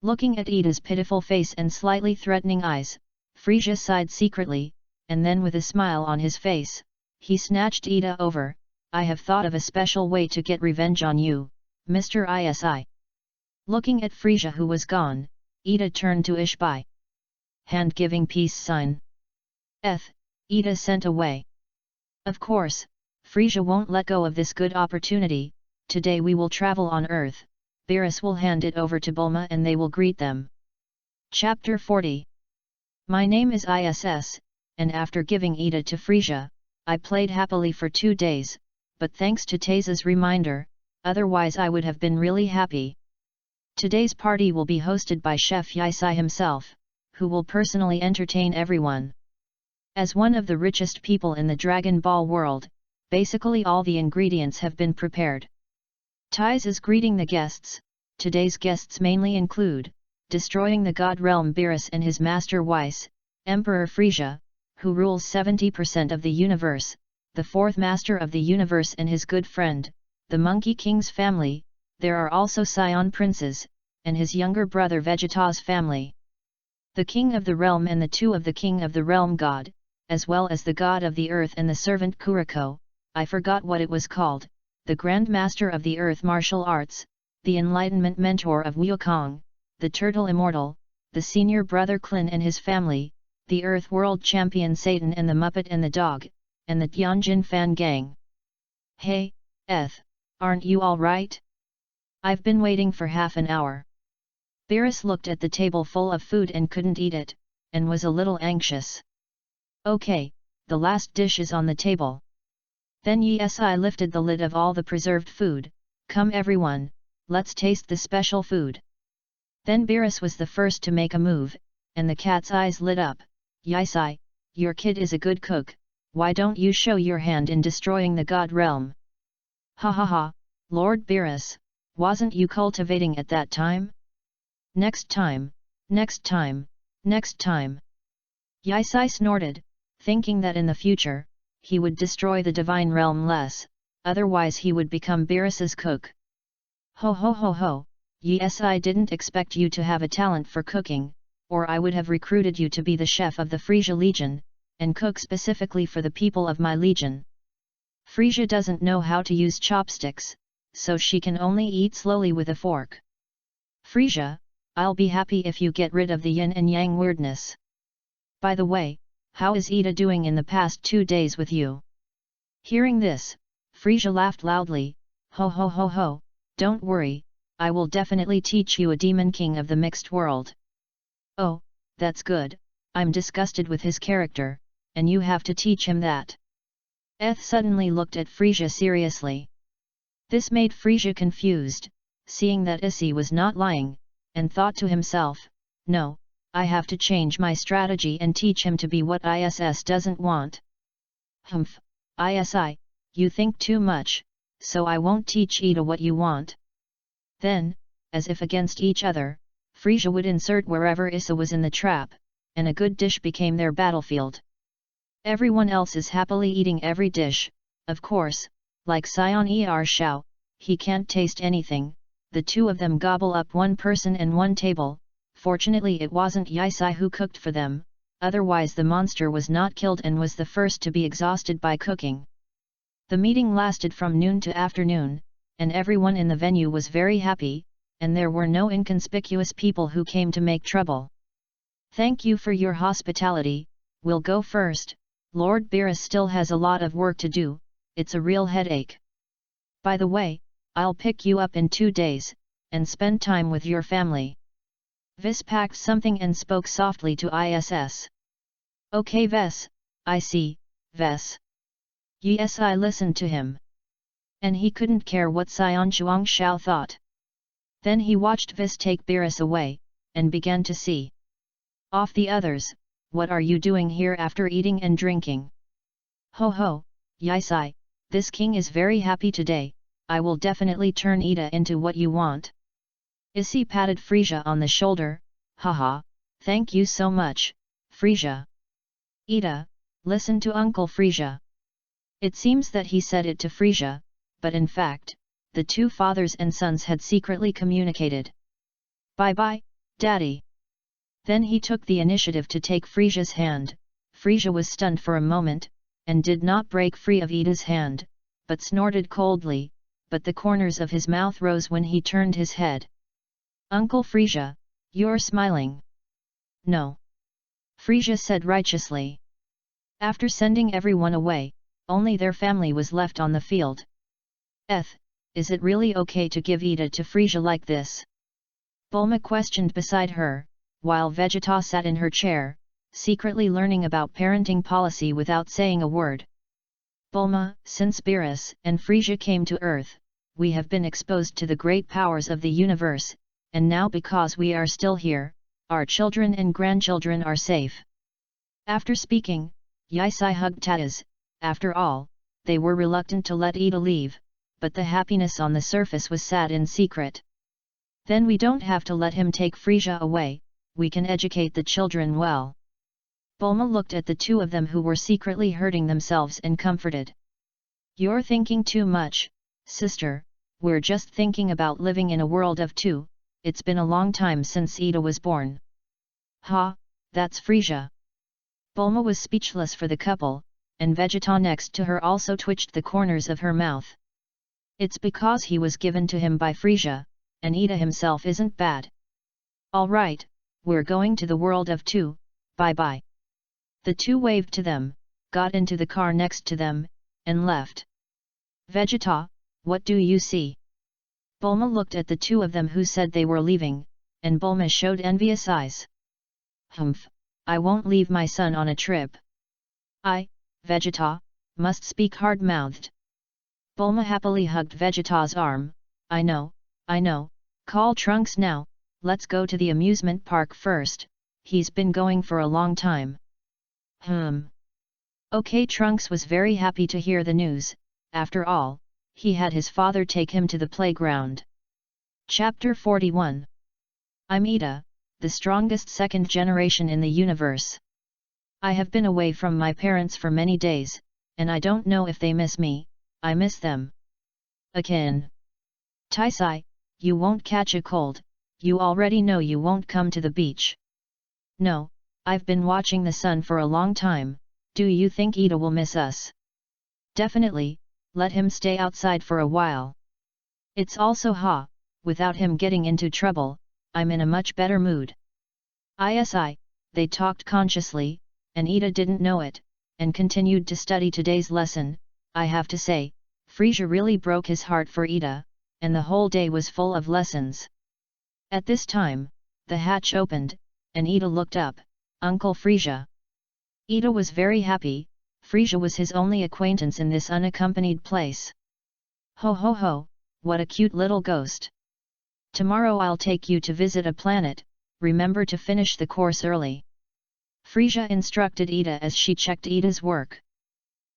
Looking at Ida's pitiful face and slightly threatening eyes, Frisia sighed secretly, and then with a smile on his face, he snatched Ida over. I have thought of a special way to get revenge on you, Mr. ISI. Looking at Frisia who was gone, Ida turned to Ishbai. Hand giving peace sign. Ida sent away. Of course, Frisia won't let go of this good opportunity. Today we will travel on Earth, Beerus will hand it over to Bulma and they will greet them. Chapter 40. My name is ISS, and after giving Ida to Frisia, I played happily for 2 days, but thanks to Taysa's reminder, otherwise I would have been really happy. Today's party will be hosted by Chef Yisai himself, who will personally entertain everyone. As one of the richest people in the Dragon Ball world, basically all the ingredients have been prepared. Tais is greeting the guests. Today's guests mainly include, destroying the god realm Beerus and his master Whis, Emperor Frisia, who rules 70% of the universe, the fourth master of the universe and his good friend, the Monkey King's family. There are also Scion princes, and his younger brother Vegeta's family. The king of the realm and the two of the king of the realm god, as well as the god of the earth and the servant Kuriko, I forgot what it was called, the Grand Master of the Earth Martial Arts, the Enlightenment Mentor of Wukong, the Turtle Immortal, the senior brother Klin and his family, the Earth World Champion Satan and the Muppet and the Dog, and the Tianjin Fan Gang. Hey, aren't you all right? I've been waiting for half an hour. Beerus looked at the table full of food and couldn't eat it, and was a little anxious. Okay, the last dish is on the table. Then Yisai lifted the lid of all the preserved food. Come everyone, let's taste the special food. Then Beerus was the first to make a move, and the cat's eyes lit up. Yisai, your kid is a good cook, why don't you show your hand in destroying the god realm? Ha ha ha, Lord Beerus, wasn't you cultivating at that time? Next time, next time, next time. Yisai snorted, thinking that in the future, he would destroy the divine realm less, otherwise he would become Beerus's cook. Ho ho ho ho, Yisai didn't expect you to have a talent for cooking, or I would have recruited you to be the chef of the Frisia Legion, and cook specifically for the people of my legion. Frisia doesn't know how to use chopsticks, so she can only eat slowly with a fork. Frisia, I'll be happy if you get rid of the yin and yang weirdness. By the way, how is Ida doing in the past 2 days with you? Hearing this, Frisia laughed loudly. Ho ho ho ho, don't worry, I will definitely teach you a demon king of the mixed world. Oh, that's good, I'm disgusted with his character, and you have to teach him that. Eth suddenly looked at Frisia seriously. This made Frisia confused, seeing that Issy was not lying, and thought to himself, no, I have to change my strategy and teach him to be what ISS doesn't want. Humph, ISI, you think too much, so I won't teach Ida what you want. Then, as if against each other, Frisia would insert wherever Issa was in the trap, and a good dish became their battlefield. Everyone else is happily eating every dish, of course, like Sion Shao, he can't taste anything, the two of them gobble up one person and one table. Fortunately it wasn't Yisai who cooked for them, otherwise the monster was not killed and was the first to be exhausted by cooking. The meeting lasted from noon to afternoon, and everyone in the venue was very happy, and there were no inconspicuous people who came to make trouble. Thank you for your hospitality, we'll go first, Lord Beerus still has a lot of work to do, it's a real headache. By the way, I'll pick you up in 2 days, and spend time with your family. Vis packed something and spoke softly to ISS. Okay Ves, I see, Ves. Yes, I listened to him. And he couldn't care what Sion Chuang Shao thought. Then he watched Vis take Beerus away, and began to see off the others. What are you doing here after eating and drinking? Ho ho, Yisai, this king is very happy today, I will definitely turn Ida into what you want. Issy patted Frisia on the shoulder, haha, thank you so much, Frisia. Ida, listen to Uncle Frisia. It seems that he said it to Frisia, but in fact, the two fathers and sons had secretly communicated. Bye-bye, Daddy. Then he took the initiative to take Frisia's hand. Frisia was stunned for a moment, and did not break free of Ida's hand, but snorted coldly, but the corners of his mouth rose when he turned his head. Uncle Frisia, you're smiling. No. Frisia said righteously. After sending everyone away, only their family was left on the field. Is it really okay to give Ida to Frisia like this? Bulma questioned beside her, while Vegeta sat in her chair, secretly learning about parenting policy without saying a word. Bulma, since Beerus and Frisia came to Earth, we have been exposed to the great powers of the universe, and now because we are still here, our children and grandchildren are safe. After speaking, Yisai hugged Taz. After all, they were reluctant to let Ida leave, but the happiness on the surface was sad in secret. Then we don't have to let him take Frisia away, we can educate the children well. Bulma looked at the two of them who were secretly hurting themselves and comforted. You're thinking too much, sister, we're just thinking about living in a world of two, it's been a long time since Ida was born. Ha, that's Frisia. Bulma was speechless for the couple, and Vegeta next to her also twitched the corners of her mouth. It's because he was given to him by Frisia, and Ida himself isn't bad. Alright, we're going to the world of two, bye-bye. The two waved to them, got into the car next to them, and left. Vegeta, what do you see? Bulma looked at the two of them who said they were leaving, and Bulma showed envious eyes. Humph, I won't leave my son on a trip. I, Vegeta, must speak hard-mouthed. Bulma happily hugged Vegeta's arm. I know, call Trunks now, let's go to the amusement park first, he's been going for a long time. Okay, Trunks was very happy to hear the news, after all, he had his father take him to the playground. Chapter 41. I'm Ida, the strongest second generation in the universe. I have been away from my parents for many days, and I don't know if they miss me, I miss them. Akin. Taisai, you won't catch a cold, you already know you won't come to the beach. No, I've been watching the sun for a long time, do you think Ida will miss us? Definitely, let him stay outside for a while. It's also without him getting into trouble, I'm in a much better mood. ISI, they talked consciously, and Ida didn't know it, and continued to study today's lesson. I have to say, Frisia really broke his heart for Ida, and the whole day was full of lessons. At this time, the hatch opened, and Ida looked up. Uncle Frisia. Ida was very happy. Frisia was his only acquaintance in this unaccompanied place. Ho ho ho, what a cute little ghost. Tomorrow I'll take you to visit a planet, remember to finish the course early. Frisia instructed Ida as she checked Ida's work.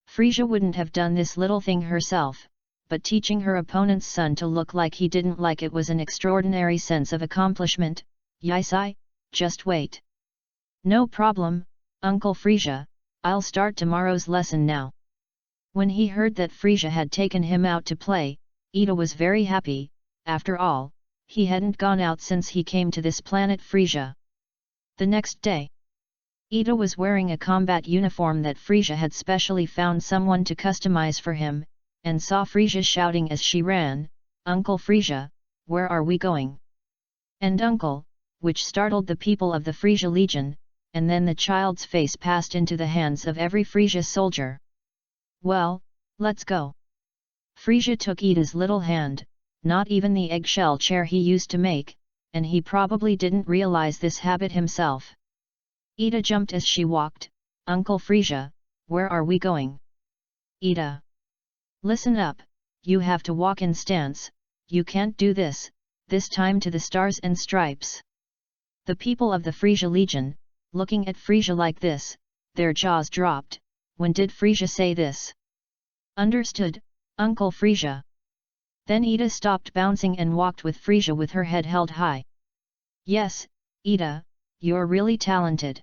Frisia wouldn't have done this little thing herself, but teaching her opponent's son to look like he didn't like it was an extraordinary sense of accomplishment. Yisai, just wait. No problem, Uncle Frisia, I'll start tomorrow's lesson now. When he heard that Frisia had taken him out to play, Ida was very happy. After all, he hadn't gone out since he came to this planet Frisia. The next day, Ida was wearing a combat uniform that Frisia had specially found someone to customize for him, and saw Frisia shouting as she ran, Uncle Frisia, where are we going? And Uncle, which startled the people of the Frisia Legion, and then the child's face passed into the hands of every Frisia soldier. Well, let's go. Frisia took Ida's little hand, not even the eggshell chair he used to make, and he probably didn't realize this habit himself. Ida jumped as she walked. Uncle Frisia, where are we going? Ida. Listen up, you have to walk in stance, you can't do this time to the Stars and Stripes. The people of the Frisia Legion, looking at Frisia like this, their jaws dropped. When did Frisia say this? Understood, Uncle Frisia. Then Ida stopped bouncing and walked with Frisia with her head held high. Yes, Ida, you're really talented.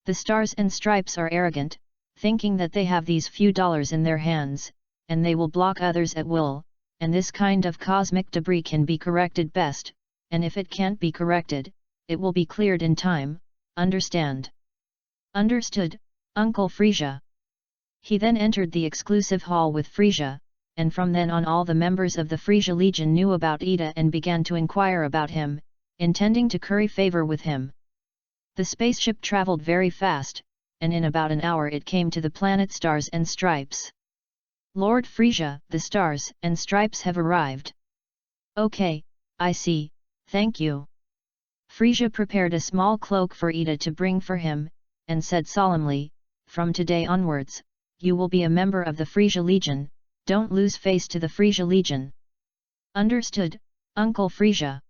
The Stars and Stripes are arrogant, thinking that they have these few dollars in their hands, and they will block others at will, and this kind of cosmic debris can be corrected best, and if it can't be corrected, it will be cleared in time, understand? Understood, Uncle Frisia. He then entered the exclusive hall with Frisia, and from then on all the members of the Frisia Legion knew about Ida and began to inquire about him, intending to curry favor with him. The spaceship traveled very fast, and in about an hour it came to the planet Stars and Stripes. Lord Frisia, the Stars and Stripes have arrived. Okay, I see, thank you. Frisia prepared a small cloak for Ida to bring for him, and said solemnly, from today onwards, you will be a member of the Frisia Legion, don't lose face to the Frisia Legion. Understood, Uncle Frisia.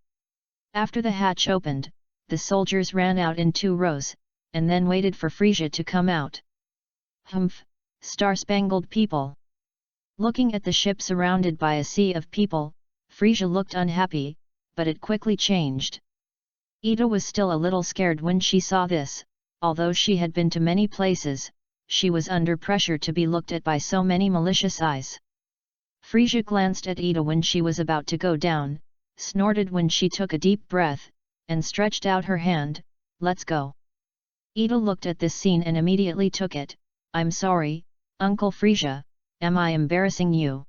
After the hatch opened, the soldiers ran out in 2 rows, and then waited for Frisia to come out. Humph, star-spangled people. Looking at the ship surrounded by a sea of people, Frisia looked unhappy, but it quickly changed. Ida was still a little scared when she saw this, although she had been to many places, she was under pressure to be looked at by so many malicious eyes. Frisia glanced at Ida when she was about to go down, snorted when she took a deep breath, and stretched out her hand, let's go. Ida looked at this scene and immediately took it, I'm sorry, Uncle Frisia, am I embarrassing you?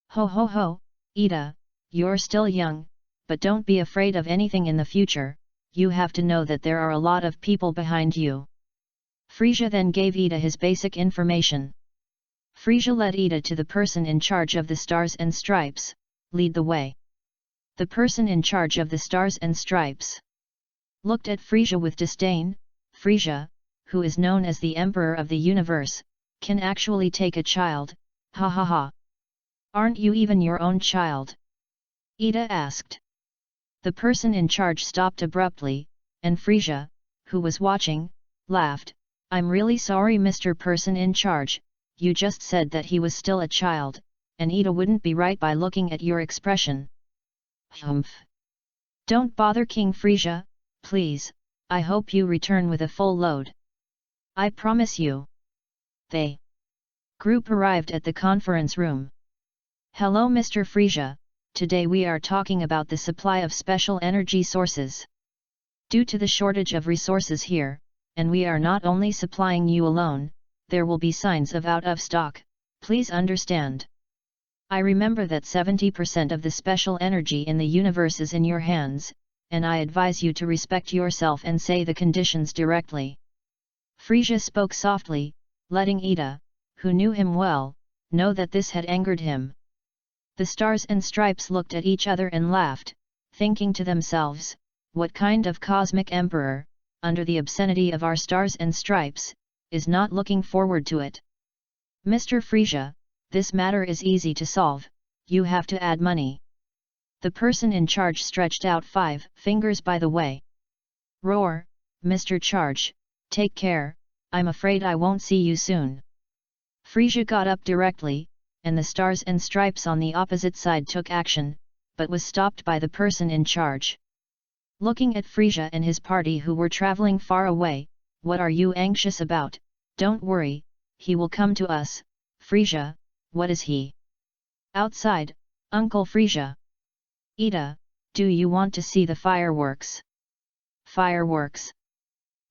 Ho ho ho, Ida, you're still young, but don't be afraid of anything in the future, you have to know that there are a lot of people behind you. Frisia then gave Ida his basic information. Frisia led Ida to the person in charge of the Stars and Stripes, lead the way. The person in charge of the Stars and Stripes looked at Frisia with disdain. Frisia, who is known as the Emperor of the Universe, can actually take a child, ha ha ha. Aren't you even your own child? Ida asked. The person in charge stopped abruptly, and Frisia, who was watching, laughed, I'm really sorry Mr. Person in charge, you just said that he was still a child, and Ida wouldn't be right by looking at your expression. Humph. Don't bother King Frisia, please, I hope you return with a full load. I promise you. The group arrived at the conference room. Hello Mr. Frisia, today we are talking about the supply of special energy sources. Due to the shortage of resources here, and we are not only supplying you alone, there will be signs of out of stock, please understand. I remember that 70% of the special energy in the universe is in your hands, and I advise you to respect yourself and say the conditions directly." Frisia spoke softly, letting Ida, who knew him well, know that this had angered him. The Stars and Stripes looked at each other and laughed, thinking to themselves, what kind of cosmic emperor, under the obscenity of our Stars and Stripes, is not looking forward to it? "Mr. Frisia, this matter is easy to solve, you have to add money." The person in charge stretched out 5 fingers by the way. "Roar, Mr. Charge, take care, I'm afraid I won't see you soon." Frisia got up directly, and the Stars and Stripes on the opposite side took action, but was stopped by the person in charge. Looking at Frisia and his party who were traveling far away, "What are you anxious about? Don't worry, he will come to us." "Frisia, what is he?" "Outside, Uncle Frisia." "Ida, do you want to see the fireworks?" "Fireworks?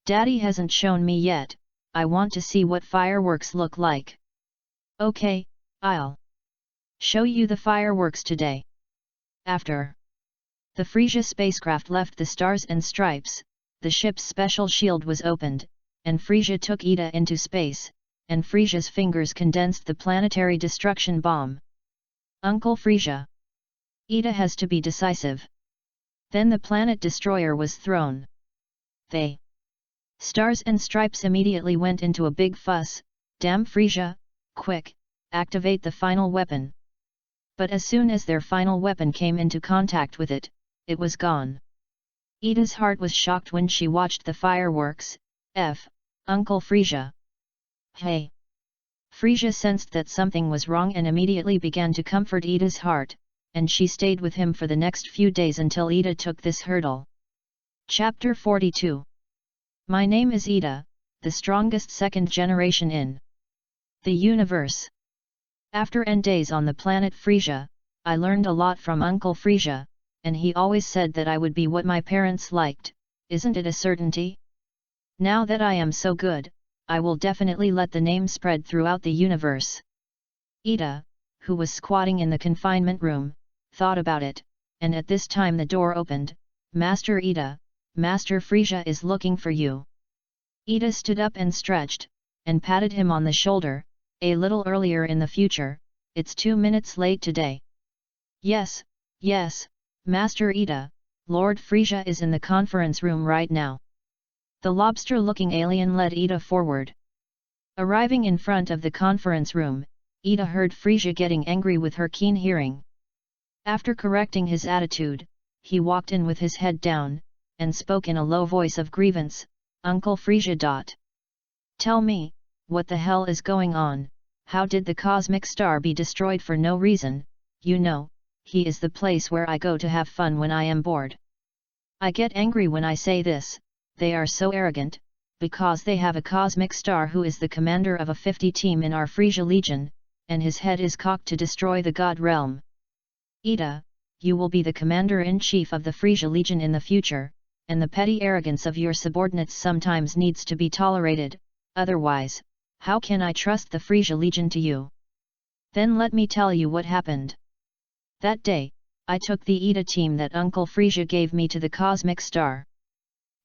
Daddy hasn't shown me yet, I want to see what fireworks look like." "Okay, I'll show you the fireworks today." After the Frisia spacecraft left the Stars and Stripes, the ship's special shield was opened, and Frisia took Ida into space, and Frisia's fingers condensed the planetary destruction bomb. "Uncle Frisia, Ida has to be decisive." Then the planet destroyer was thrown. The Stars and Stripes immediately went into a big fuss. "Damn Frisia, quick, activate the final weapon." But as soon as their final weapon came into contact with it, it was gone. Ida's heart was shocked when she watched the fireworks. Uncle Frisia. "Hey!" Frisia sensed that something was wrong and immediately began to comfort Ida's heart, and she stayed with him for the next few days until Ida took this hurdle. Chapter 42. My name is Ida, the strongest second generation in the universe. After N days on the planet Frisia, I learned a lot from Uncle Frisia, and he always said that I would be what my parents liked. Isn't it a certainty? Now that I am so good, I will definitely let the name spread throughout the universe. Ida, who was squatting in the confinement room, thought about it, and at this time the door opened. "Master Ida, Master Frisia is looking for you." Ida stood up and stretched, and patted him on the shoulder. "A little earlier in the future, it's 2 minutes late today." Yes, Master Ida, Lord Frisia is in the conference room right now." The lobster-looking alien led Ida forward. Arriving in front of the conference room, Ida heard Frisia getting angry with her keen hearing. After correcting his attitude, he walked in with his head down, and spoke in a low voice of grievance. "Uncle Frisia. Tell me, what the hell is going on? How did the cosmic star be destroyed for no reason? You know, he is the place where I go to have fun when I am bored." I get angry when I say this. They are so arrogant, because they have a cosmic star who is the commander of a 50 team in our Frisia Legion, and his head is cocked to destroy the God realm. Ida, you will be the commander-in-chief of the Frisia Legion in the future, and the petty arrogance of your subordinates sometimes needs to be tolerated, otherwise, how can I trust the Frisia Legion to you? Then let me tell you what happened. That day, I took the Ida team that Uncle Frisia gave me to the cosmic star.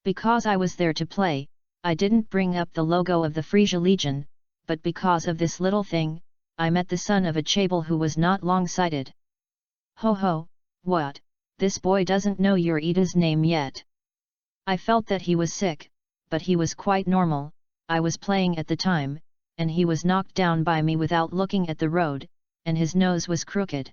Because I was there to play, I didn't bring up the logo of the Frisia Legion, but because of this little thing, I met the son of a Chable who was not long-sighted. Ho ho, what, this boy doesn't know your Ida's name yet. I felt that he was sick, but he was quite normal. I was playing at the time, and he was knocked down by me without looking at the road, and his nose was crooked.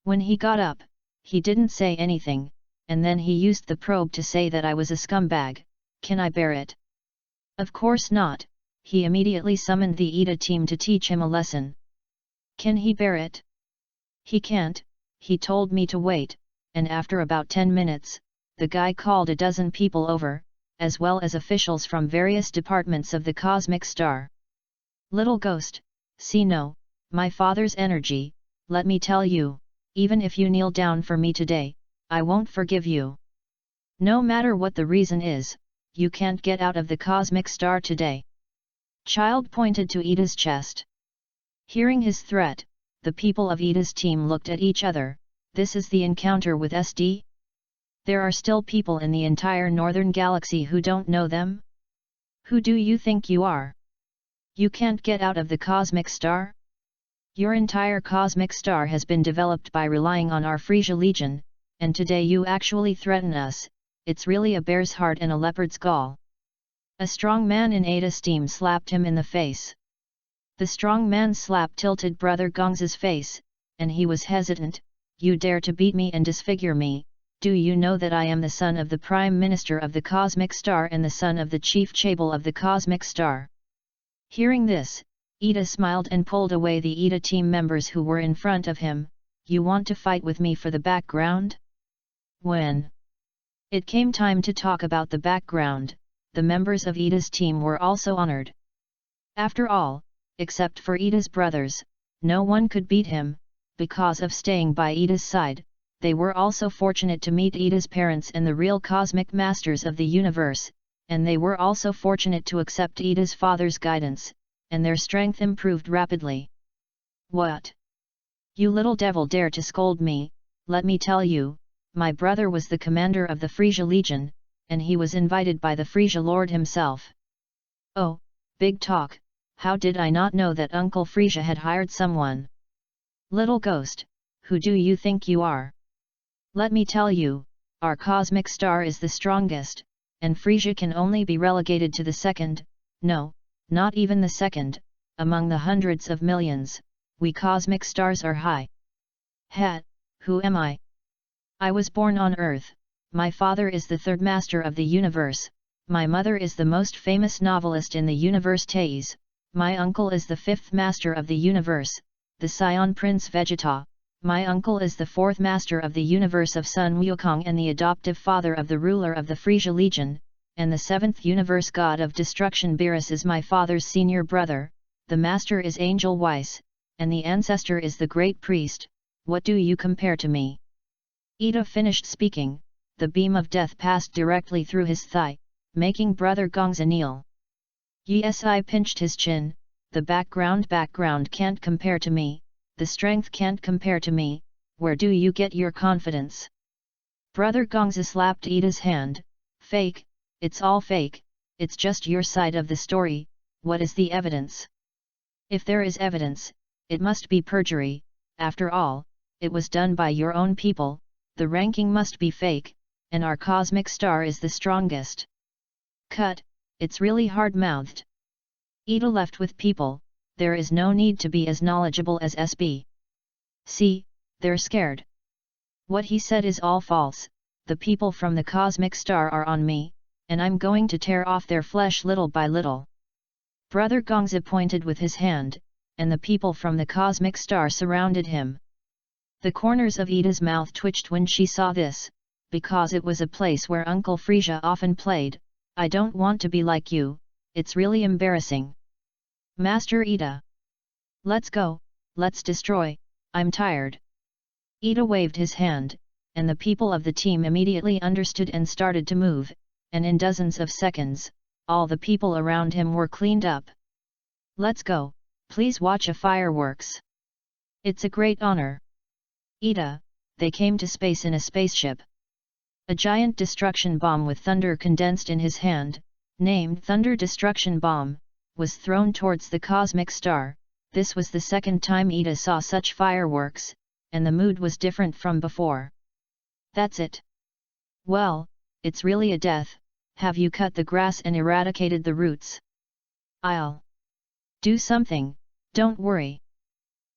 When he got up, he didn't say anything, and then he used the probe to say that I was a scumbag. Can I bear it? Of course not. He immediately summoned the Ida team to teach him a lesson. Can he bear it? He can't. He told me to wait, and after about 10 minutes, the guy called a dozen people over, as well as officials from various departments of the cosmic star. Little ghost, see no, my father's energy, let me tell you, even if you kneel down for me today, I won't forgive you. No matter what the reason is, you can't get out of the cosmic star today. Child pointed to Ida's chest. Hearing his threat, The people of Ida's team looked at each other. This is the encounter with SD? There are still people in the entire northern galaxy who don't know them? Who do you think you are? You can't get out of the cosmic star? Your entire cosmic star has been developed by relying on our Frisia Legion, and today you actually threaten us. It's really a bear's heart and a leopard's gall. A strong man in Ada's team slapped him in the face. The strong man's slap tilted Brother Gong's face, and he was hesitant. You dare to beat me and disfigure me? Do you know that I am the son of the Prime Minister of the Cosmic Star and the son of the Chief Chable of the Cosmic Star? Hearing this, Ida smiled and pulled away the Ida team members who were in front of him. You want to fight with me for the background? When it came time to talk about the background, the members of Ida's team were also honored. After all, except for Ida's brothers, no one could beat him. Because of staying by Ida's side, they were also fortunate to meet Ida's parents and the real cosmic masters of the universe, and they were also fortunate to accept Ida's father's guidance, and their strength improved rapidly. What? You little devil dare to scold me? Let me tell you, my brother was the commander of the Frisia Legion, and he was invited by the Frisia Lord himself. Oh, big talk, how did I not know that Uncle Frisia had hired someone? Little ghost, who do you think you are? Let me tell you, our cosmic star is the strongest, and Frisia can only be relegated to the second, no, not even the second, among the hundreds of millions. We cosmic stars are high. Hat, who am I? I was born on Earth. My father is the third master of the universe. My mother is the most famous novelist in the universe Thais. My uncle is the fifth master of the universe, the Scion Prince Vegeta. My uncle is the fourth master of the universe of Sun Wukong and the adoptive father of the ruler of the Frisia Legion, and the seventh universe god of destruction Beerus is my father's senior brother. The master is Angel Weiss, and the ancestor is the great priest. What do you compare to me? Ida finished speaking. The beam of death passed directly through his thigh, making Brother Gongza kneel. Yes, I pinched his chin. The background can't compare to me, the strength can't compare to me. Where do you get your confidence? Brother Gongza slapped Ida's hand. Fake, it's all fake, it's just your side of the story. What is the evidence? If there is evidence, it must be perjury. After all, it was done by your own people. The ranking must be fake, and our cosmic star is the strongest. Cut, it's really hard-mouthed. Ida left with people. There is no need to be as knowledgeable as SB. See, they're scared. What he said is all false. The people from the cosmic star are on me, and I'm going to tear off their flesh little by little. Brother Gongza pointed with his hand, and the people from the cosmic star surrounded him. The corners of Ida's mouth twitched when she saw this, because it was a place where Uncle Frisia often played. I don't want to be like you, it's really embarrassing. Master Ida. Let's go, let's destroy, I'm tired. Ida waved his hand, and the people of the team immediately understood and started to move, and in dozens of seconds, all the people around him were cleaned up. Let's go, please watch a fireworks. It's a great honor. Ida, they came to space in a spaceship. A giant destruction bomb with thunder condensed in his hand, named Thunder Destruction Bomb, was thrown towards the cosmic star. This was the second time Ida saw such fireworks, and the mood was different from before. That's it. Well, it's really a death. Have you cut the grass and eradicated the roots? I'll do something, don't worry.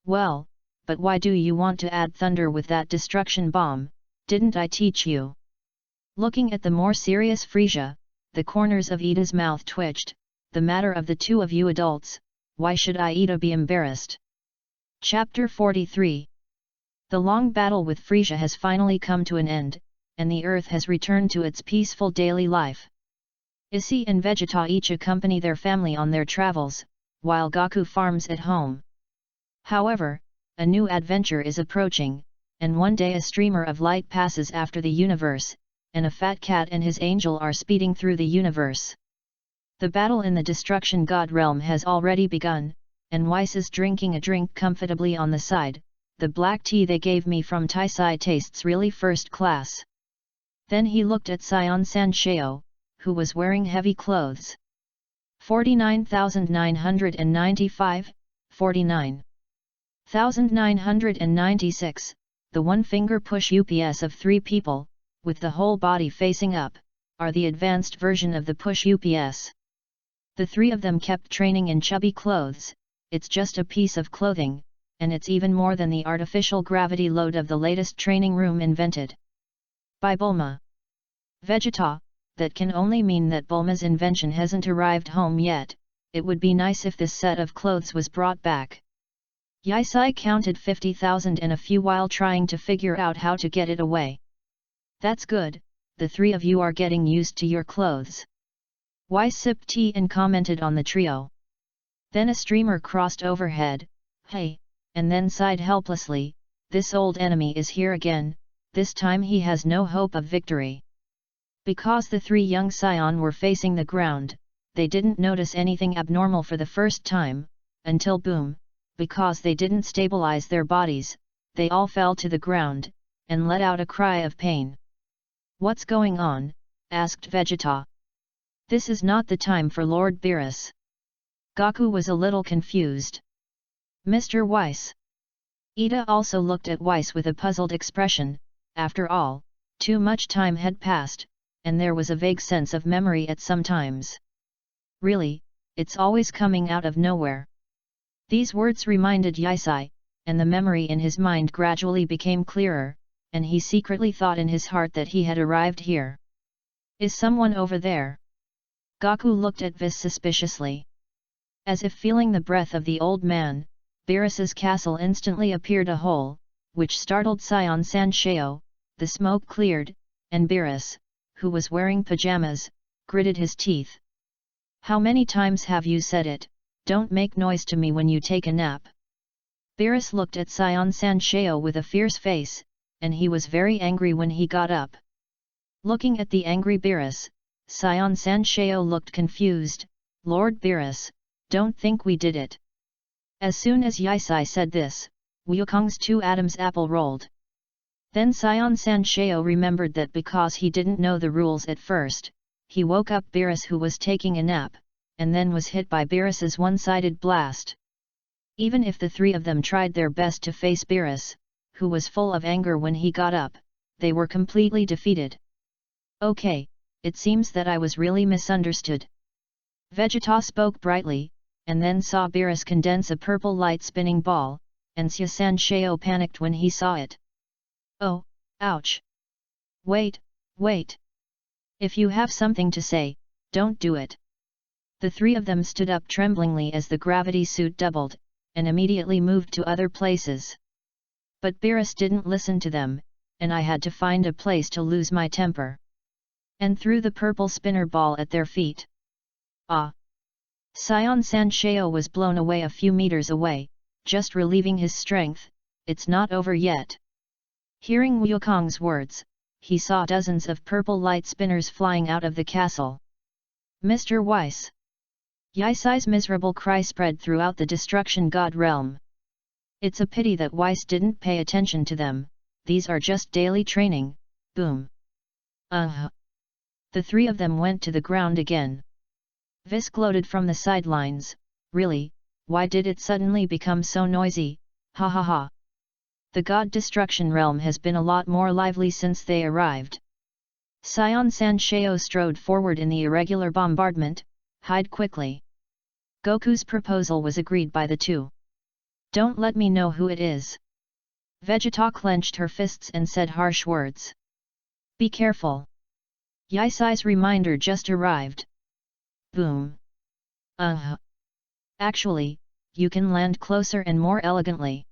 Well, but why do you want to add thunder with that destruction bomb? Didn't I teach you? Looking at the more serious Frisia, the corners of Ida's mouth twitched. The matter of the two of you adults, why should Ida be embarrassed? Chapter 43. The long battle with Frisia has finally come to an end, and the Earth has returned to its peaceful daily life. Issei and Vegeta each accompany their family on their travels, while Goku farms at home. However, a new adventure is approaching, and one day a streamer of light passes after the universe, and a fat cat and his angel are speeding through the universe. The battle in the Destruction God realm has already begun, and Weiss is drinking a drink comfortably on the side. the black tea they gave me from Taisai tastes really first class. Then he looked at Sion Sansheo, who was wearing heavy clothes. 49,995, 49,996, the one-finger push UPS of 3 people, with the whole body facing up, are the advanced version of the push UPS. The 3 of them kept training in chubby clothes. It's just a piece of clothing, and it's even more than the artificial gravity load of the latest training room invented by Bulma. Vegeta, that can only mean that Bulma's invention hasn't arrived home yet. It would be nice if this set of clothes was brought back. Yaisai counted 50,000 and a few while trying to figure out how to get it away. That's good, the 3 of you are getting used to your clothes. Y sipped tea and commented on the trio. Then a streamer crossed overhead, hey, and then sighed helplessly, this old enemy is here again, this time he has no hope of victory. Because the 3 young scion were facing the ground, they didn't notice anything abnormal for the first time, until boom, because they didn't stabilize their bodies, they all fell to the ground, and let out a cry of pain. What's going on? Asked Vegeta. This is not the time for Lord Beerus. Goku was a little confused. Mr. Weiss. Ida also looked at Weiss with a puzzled expression. After all, too much time had passed, and there was a vague sense of memory at some times. Really, it's always coming out of nowhere. These words reminded Yaisai, and the memory in his mind gradually became clearer, and he secretly thought in his heart that he had arrived here. Is someone over there? Goku looked at Vis suspiciously. As if feeling the breath of the old man, Beerus's castle instantly appeared a hole, which startled Sion Sansheo. The smoke cleared, and Beerus, who was wearing pajamas, gritted his teeth. How many times have you said it, don't make noise to me when you take a nap? Beerus looked at Sion Sansheo with a fierce face, and he was very angry when he got up. Looking at the angry Beerus, Sion Sansheo looked confused. Lord Beerus, don't think we did it. As soon as Yaisai said this, Wukong's 2 Adam's apple rolled. Then Sion Sansheo remembered that because he didn't know the rules at first, he woke up Beerus who was taking a nap, and then was hit by Beerus's one-sided blast. Even if the 3 of them tried their best to face Beerus, who was full of anger when he got up, they were completely defeated. Okay, it seems that I was really misunderstood. Vegeta spoke brightly, and then saw Beerus condense a purple light spinning ball, and Sansheo panicked when he saw it. Oh, ouch! Wait, wait! If you have something to say, don't do it. The 3 of them stood up tremblingly as the gravity suit doubled, and immediately moved to other places. But Beerus didn't listen to them, and I had to find a place to lose my temper. And threw the purple spinner ball at their feet. Ah! Sion Sansheo was blown away a few meters away, just relieving his strength. It's not over yet. Hearing Wukong's words, he saw dozens of purple light spinners flying out of the castle. Mr. Weiss! Yaisai's miserable cry spread throughout the Destruction God realm. It's a pity that Weiss didn't pay attention to them, these are just daily training, boom. The 3 of them went to the ground again. Vis gloated from the sidelines, really, why did it suddenly become so noisy, ha ha ha. The God Destruction realm has been a lot more lively since they arrived. Sion Sansheo strode forward in the irregular bombardment, hide quickly. Goku's proposal was agreed by the 2. Don't let me know who it is. Vegeta clenched her fists and said harsh words. Be careful. Yaisai's reminder just arrived. Boom. Actually, you can land closer and more elegantly.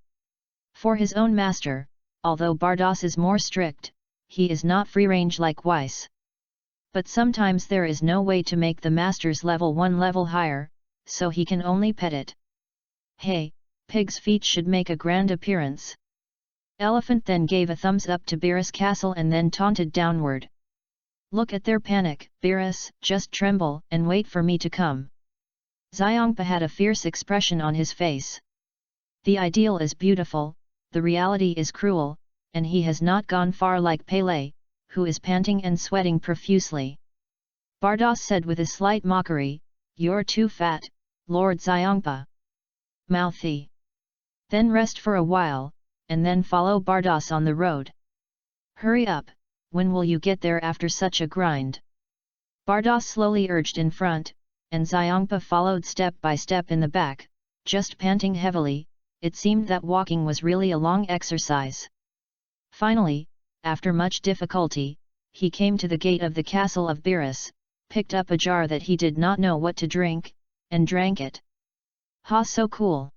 For his own master, although Bardos is more strict, he is not free-range like Weiss. But sometimes there is no way to make the master's level 1 level higher, so he can only pet it. Hey, pig's feet should make a grand appearance. Elephant then gave a thumbs up to Beerus Castle and then taunted downward. Look at their panic, Beerus, just tremble and wait for me to come. Xiongpa had a fierce expression on his face. The ideal is beautiful, the reality is cruel, and he has not gone far like Pele, who is panting and sweating profusely. Bardos said with a slight mockery, "You're too fat, Lord Xiongpa. Mouthy. Then rest for a while, and then follow Bardos on the road. Hurry up, when will you get there after such a grind?" Bardos slowly urged in front, and Xiongpa followed step by step in the back, just panting heavily. It seemed that walking was really a long exercise. Finally, after much difficulty, he came to the gate of the castle of Beerus, picked up a jar that he did not know what to drink, and drank it. "Ha, so cool!"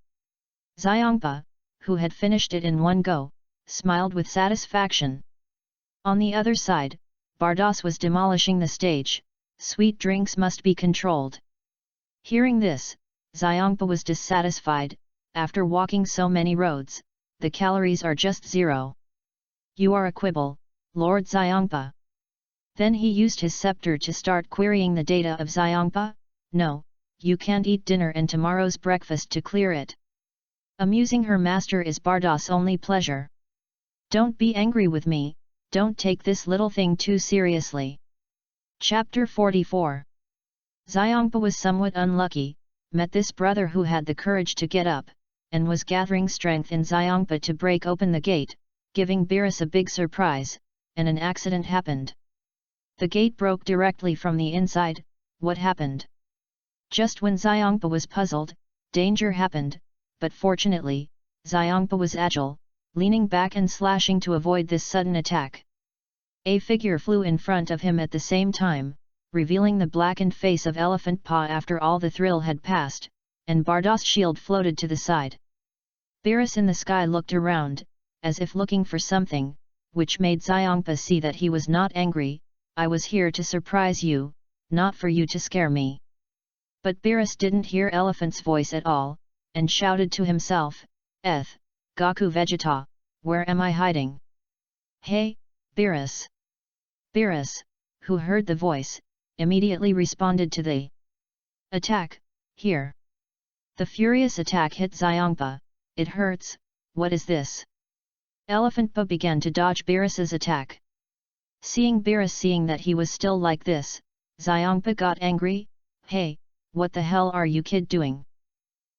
Xiongpa, who had finished it in one go, smiled with satisfaction. On the other side, Bardos was demolishing the stage. Sweet drinks must be controlled. Hearing this, Xiongpa was dissatisfied. After walking so many roads, the calories are just 0. "You are a quibble, Lord Xiongpa." Then he used his scepter to start querying the data of Xiongpa. "No, you can't eat dinner and tomorrow's breakfast to clear it." Amusing her master is Bardos' only pleasure. "Don't be angry with me, don't take this little thing too seriously." Chapter 44. Xiongpa was somewhat unlucky, met this brother who had the courage to get up, and was gathering strength in Xiongpa to break open the gate, giving Beerus a big surprise, and an accident happened. The gate broke directly from the inside. What happened? Just when Xiongpa was puzzled, danger happened, but fortunately, Xiongpa was agile, leaning back and slashing to avoid this sudden attack. A figure flew in front of him at the same time, revealing the blackened face of Elephant Paw after all the thrill had passed, and Bardos' shield floated to the side. Beerus in the sky looked around, as if looking for something, which made Xiongpa see that he was not angry. "I was here to surprise you, not for you to scare me." But Beerus didn't hear Elephant's voice at all, and shouted to himself, Gaku Vegeta, where am I hiding?" "Hey, Beerus!" Beerus, who heard the voice, immediately responded to the attack. "Here!" The furious attack hit Xiongpa. "It hurts, what is this?" Elephant Pa began to dodge Beerus's attack. Seeing that he was still like this, Xiongpa got angry. "Hey, what the hell are you kid doing?"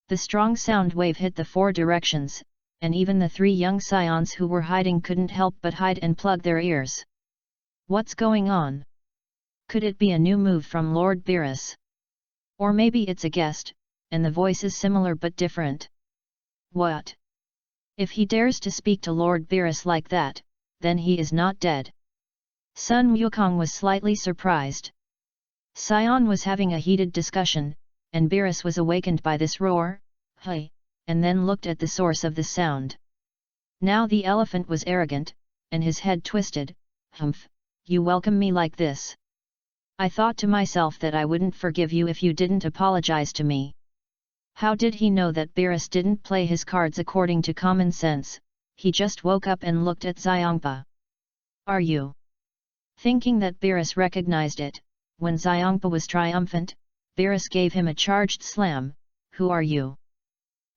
The strong sound wave hit the 4 directions, and even the 3 young scions who were hiding couldn't help but hide and plug their ears. What's going on? Could it be a new move from Lord Beerus? Or maybe it's a guest, and the voice is similar but different. What? If he dares to speak to Lord Beerus like that, then he is not dead. Sun Wukong was slightly surprised. Scion was having a heated discussion, and Beerus was awakened by this roar, "Hey!" and then looked at the source of the sound. Now the elephant was arrogant, and his head twisted. "Humph, you welcome me like this? I thought to myself that I wouldn't forgive you if you didn't apologize to me." How did he know that Beerus didn't play his cards according to common sense? He just woke up and looked at Xiongpa. "Are you?" Thinking that Beerus recognized it, when Xiongpa was triumphant, Beerus gave him a charged slam. "Who are you?"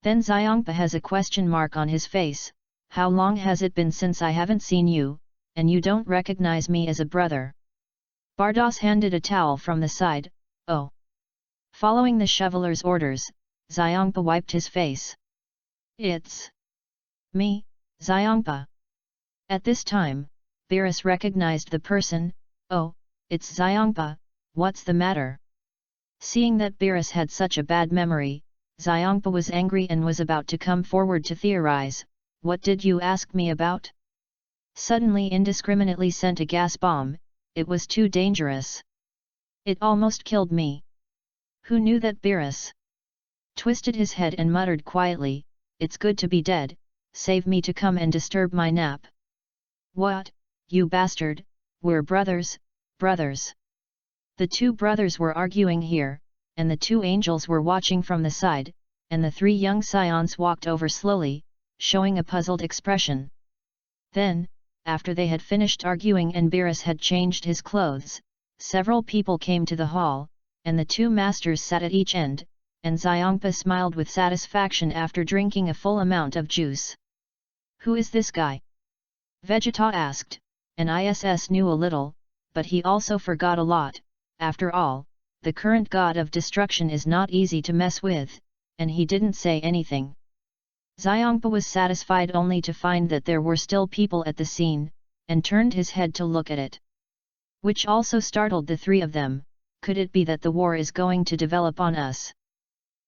Then Xiongpa has a question mark on his face. "How long has it been since I haven't seen you, and you don't recognize me as a brother?" Bardos handed a towel from the side. "Oh." Following the shoveler's orders, Xiongpa wiped his face. "It's me, Xiongpa." At this time, Beerus recognized the person. "Oh, it's Xiongpa, what's the matter?" Seeing that Beerus had such a bad memory, Xiongpa was angry and was about to come forward to theorize. "What did you ask me about?" Suddenly indiscriminately sent a gas bomb. It was too dangerous. It almost killed me. Who knew that Beerus twisted his head and muttered quietly, "It's good to be dead, save me to come and disturb my nap." "What, you bastard, we're brothers, brothers." The 2 brothers were arguing here, and the 2 angels were watching from the side, and the 3 young scions walked over slowly, showing a puzzled expression. Then, after they had finished arguing and Beerus had changed his clothes, several people came to the hall, and the 2 masters sat at each end, and Xiongpa smiled with satisfaction after drinking a full amount of juice. Who is this guy? Vegeta asked, and ISS knew a little, but he also forgot a lot. After all, the current god of destruction is not easy to mess with, and he didn't say anything. Xiongpa was satisfied only to find that there were still people at the scene, and turned his head to look at it. Which also startled the three of them. Could it be that the war is going to develop on us?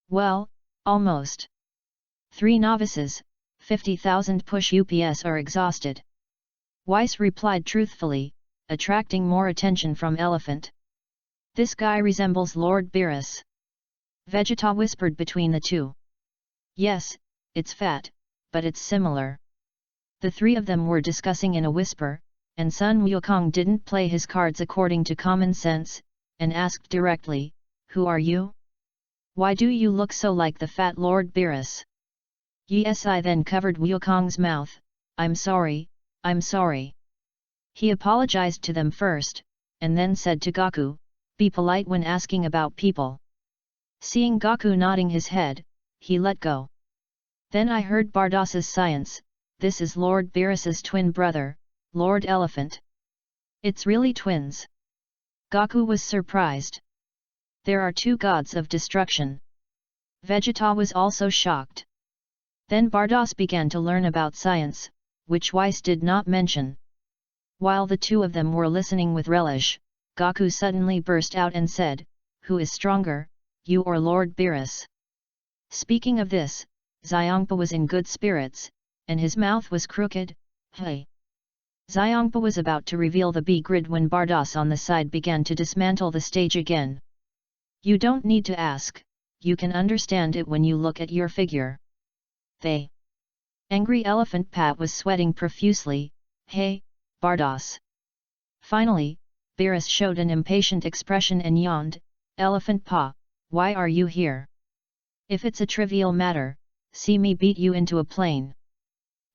Well, almost. 3 novices, 50,000 push UPS are exhausted. Weiss replied truthfully, attracting more attention from Elephant. This guy resembles Lord Beerus. Vegeta whispered between the two. Yes, it's fat, but it's similar. The three of them were discussing in a whisper, and Sun Wukong didn't play his cards according to common sense, and asked directly, "Who are you? Why do you look so like the fat Lord Beerus?" Yi then covered Wukong's mouth. I'm sorry. He apologized to them first, and then said to Goku, "Be polite when asking about people." Seeing Goku nodding his head, he let go. Then I heard Bardas's science. This is Lord Beerus's twin brother, Lord Elephant. It's really twins. Goku was surprised. There are 2 gods of destruction. Vegeta was also shocked. Then Bardas began to learn about science, which Weiss did not mention. While the 2 of them were listening with relish, Goku suddenly burst out and said, "Who is stronger, you or Lord Beerus?" Speaking of this, Xiongpa was in good spirits, and his mouth was crooked. Hey! Xiongpa was about to reveal the B-grid when Bardas on the side began to dismantle the stage again. You don't need to ask, you can understand it when you look at your figure. They. Angry Elephant Pat was sweating profusely. Hey, Bardas. Finally, Beerus showed an impatient expression and yawned. Elephant Pa, why are you here? If it's a trivial matter, see me beat you into a plane.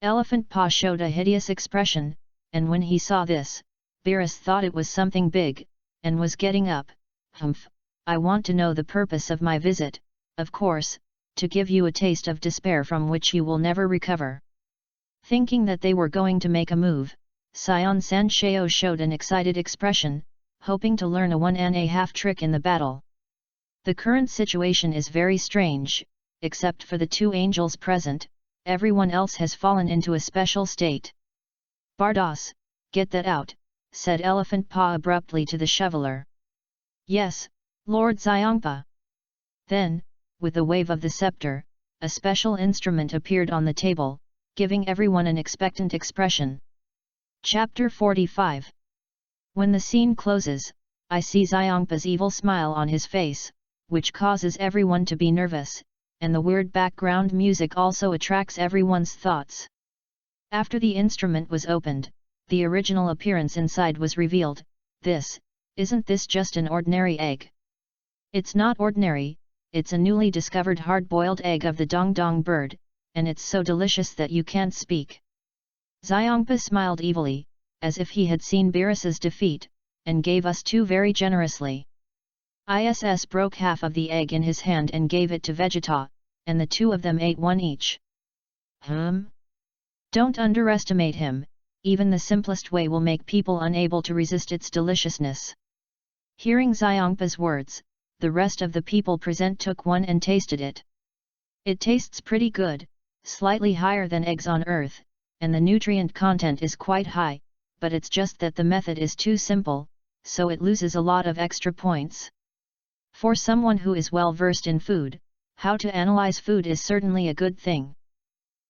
Elephant Pa showed a hideous expression, and when he saw this, Beerus thought it was something big, and was getting up. Humph, I want to know the purpose of my visit, of course, to give you a taste of despair from which you will never recover. Thinking that they were going to make a move, Sion Sansheo showed an excited expression, hoping to learn a 1.5 trick in the battle. The current situation is very strange, except for the 2 angels present, everyone else has fallen into a special state. Bardas, get that out, said Elephant Pa abruptly to the shoveler. Yes, Lord Xiongpa. Then, with a wave of the scepter, a special instrument appeared on the table, giving everyone an expectant expression. Chapter 45. When the scene closes, I see Xiongpa's evil smile on his face, which causes everyone to be nervous, and the weird background music also attracts everyone's thoughts. After the instrument was opened, the original appearance inside was revealed. Isn't this just an ordinary egg? It's not ordinary, it's a newly discovered hard-boiled egg of the dong-dong bird, and it's so delicious that you can't speak. Xiongpa smiled evilly, as if he had seen Beerus's defeat, and gave us 2 very generously. ISS broke half of the egg in his hand and gave it to Vegeta, and the 2 of them ate 1 each. Don't underestimate him, even the simplest way will make people unable to resist its deliciousness. Hearing Xiongpa's words, the rest of the people present took 1 and tasted it. It tastes pretty good, slightly higher than eggs on Earth, and the nutrient content is quite high, but it's just that the method is too simple, so it loses a lot of extra points. For someone who is well versed in food, how to analyze food is certainly a good thing.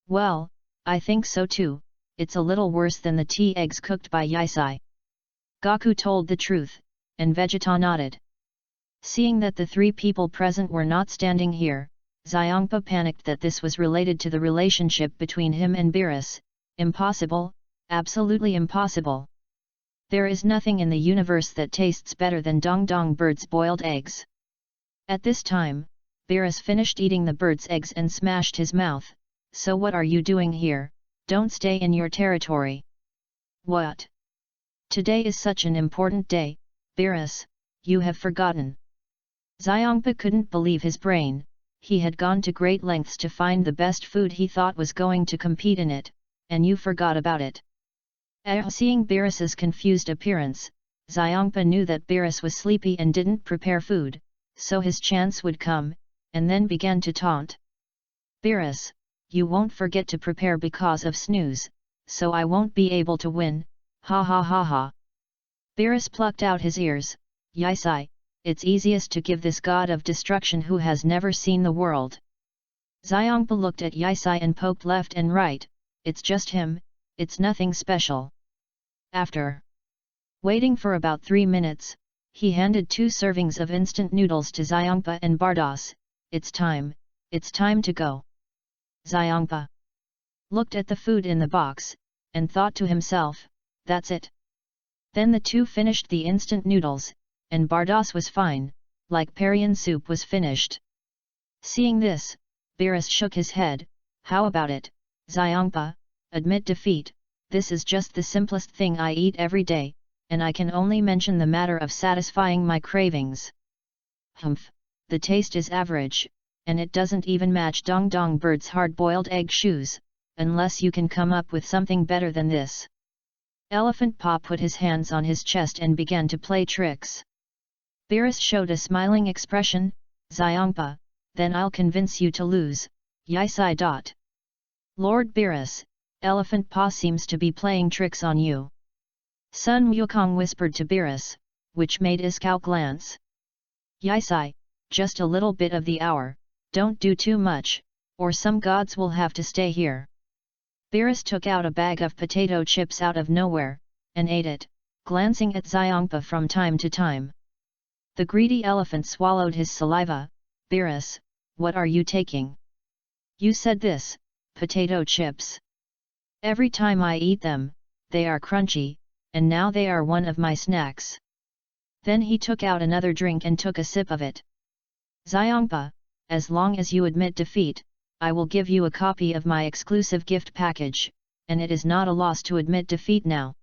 Well, I think so too, it's a little worse than the tea eggs cooked by Yisai. Goku told the truth, and Vegeta nodded. Seeing that the 3 people present were not standing here, Xiongpa panicked that this was related to the relationship between him and Beerus. Impossible, absolutely impossible. There is nothing in the universe that tastes better than dong-dong bird's boiled eggs. At this time, Beerus finished eating the bird's eggs and smashed his mouth. So what are you doing here? Don't stay in your territory. What? Today is such an important day, Beerus, you have forgotten. Xiongpa couldn't believe his brain. He had gone to great lengths to find the best food he thought was going to compete in it, and you forgot about it. Seeing Beerus's confused appearance, Xiongpa knew that Beerus was sleepy and didn't prepare food, so his chance would come, and then began to taunt. Beerus, you won't forget to prepare because of snooze, so I won't be able to win, ha ha ha ha. Beerus plucked out his ears, Yisai, it's easiest to give this god of destruction who has never seen the world. Xiongpa looked at Yisai and poked left and right, it's just him, it's nothing special. After waiting for about 3 minutes, he handed 2 servings of instant noodles to Xiongpa and Bardos. It's time to go. Xiongpa looked at the food in the box, and thought to himself, that's it. Then the 2 finished the instant noodles, and Bardos was fine, like Parian soup was finished. Seeing this, Beerus shook his head, how about it, Xiongpa, admit defeat, this is just the simplest thing I eat every day, and I can only mention the matter of satisfying my cravings. Humph, the taste is average, and it doesn't even match Dong Dong Bird's hard-boiled egg shoes, unless you can come up with something better than this. Elephant Pa put his hands on his chest and began to play tricks. Beerus showed a smiling expression, Xiongpa, then I'll convince you to lose, Yisai. Lord Beerus, Elephant Pa seems to be playing tricks on you. Sun Wukong whispered to Beerus, which made Iskau glance. Yisai, just a little bit of the hour, don't do too much, or some gods will have to stay here. Beerus took out a bag of potato chips out of nowhere, and ate it, glancing at Xiongpa from time to time. The greedy elephant swallowed his saliva. Beerus, what are you taking? You said this, potato chips. Every time I eat them, they are crunchy, and now they are one of my snacks. Then he took out another drink and took a sip of it. Xiongpa, as long as you admit defeat, I will give you a copy of my exclusive gift package, and it is not a loss to admit defeat now.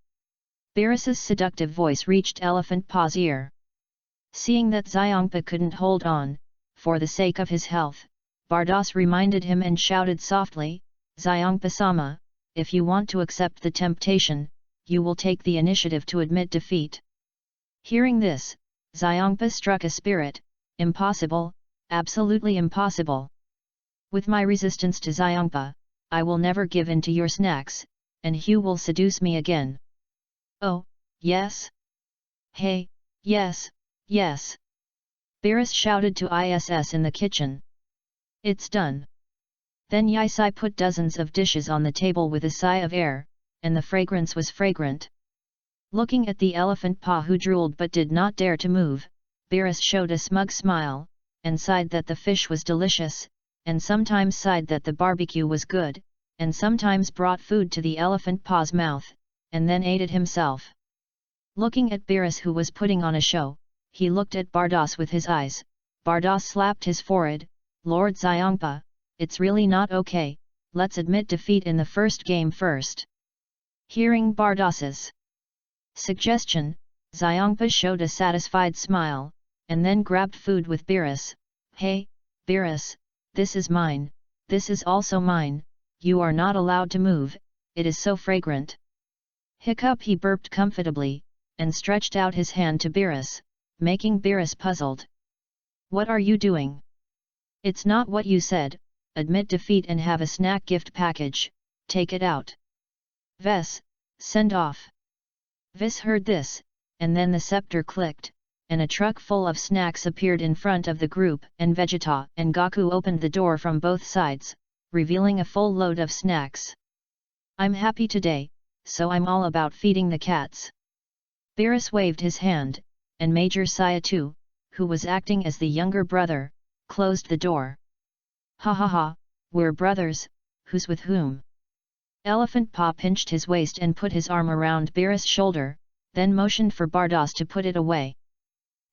Beerus's seductive voice reached Elephant Pa's ear. Seeing that Xiongpa couldn't hold on, for the sake of his health, Bardos reminded him and shouted softly, Xiongpa-sama, if you want to accept the temptation, you will take the initiative to admit defeat. Hearing this, Xiongpa struck a spirit, impossible, absolutely impossible. With my resistance to Xiongpa, I will never give in to your snacks, and Hugh will seduce me again. Oh, yes? Hey, yes, yes. Beerus shouted to ISS in the kitchen. It's done. Then Yisai put dozens of dishes on the table with a sigh of air, and the fragrance was fragrant. Looking at the Elephant Pa who drooled but did not dare to move, Beerus showed a smug smile, and sighed that the fish was delicious, and sometimes sighed that the barbecue was good, and sometimes brought food to the Elephant Pa's mouth, and then ate it himself. Looking at Beerus who was putting on a show, he looked at Bardos with his eyes. Bardos slapped his forehead, Lord Xiongpa, it's really not okay, let's admit defeat in the first game first. Hearing Bardos's suggestion, Xiongpa showed a satisfied smile, and then grabbed food with Beerus. Hey, Beerus, this is mine, this is also mine, you are not allowed to move, it is so fragrant. Hiccup, he burped comfortably, and stretched out his hand to Beerus, making Beerus puzzled. What are you doing? It's not what you said, admit defeat and have a snack gift package, take it out. Ves, send off. Vis heard this, and then the scepter clicked, and a truck full of snacks appeared in front of the group, and Vegeta and Goku opened the door from both sides, revealing a full load of snacks. I'm happy today, so I'm all about feeding the cats. Beerus waved his hand, and Major Sayatu, who was acting as the younger brother, closed the door. Ha ha ha, we're brothers, who's with whom? Elephant Pa pinched his waist and put his arm around Beerus' shoulder, then motioned for Bardos to put it away.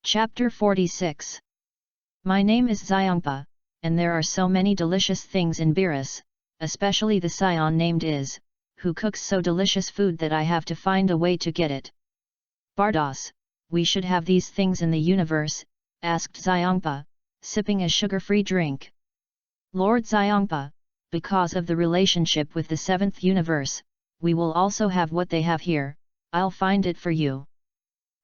Chapter 46. My name is Xiongpa, and there are so many delicious things in Beerus, especially the scion named Is, who cooks so delicious food that I have to find a way to get it. Bardos, we should have these things in the universe, asked Xiongpa, sipping a sugar-free drink. Lord Xiongpa, because of the relationship with the seventh universe, we will also have what they have here, I'll find it for you.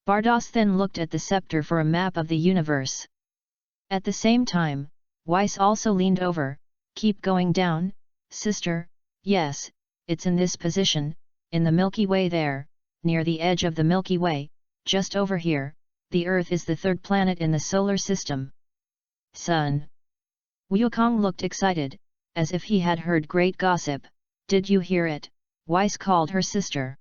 Bardos then looked at the scepter for a map of the universe. At the same time, Weiss also leaned over. Keep going down, sister. Yes, it's in this position, in the Milky Way there, near the edge of the Milky Way, just over here. The Earth is the third planet in the solar system. Sun. Wukong looked excited, as if he had heard great gossip. Did you hear it? Weiss called her sister.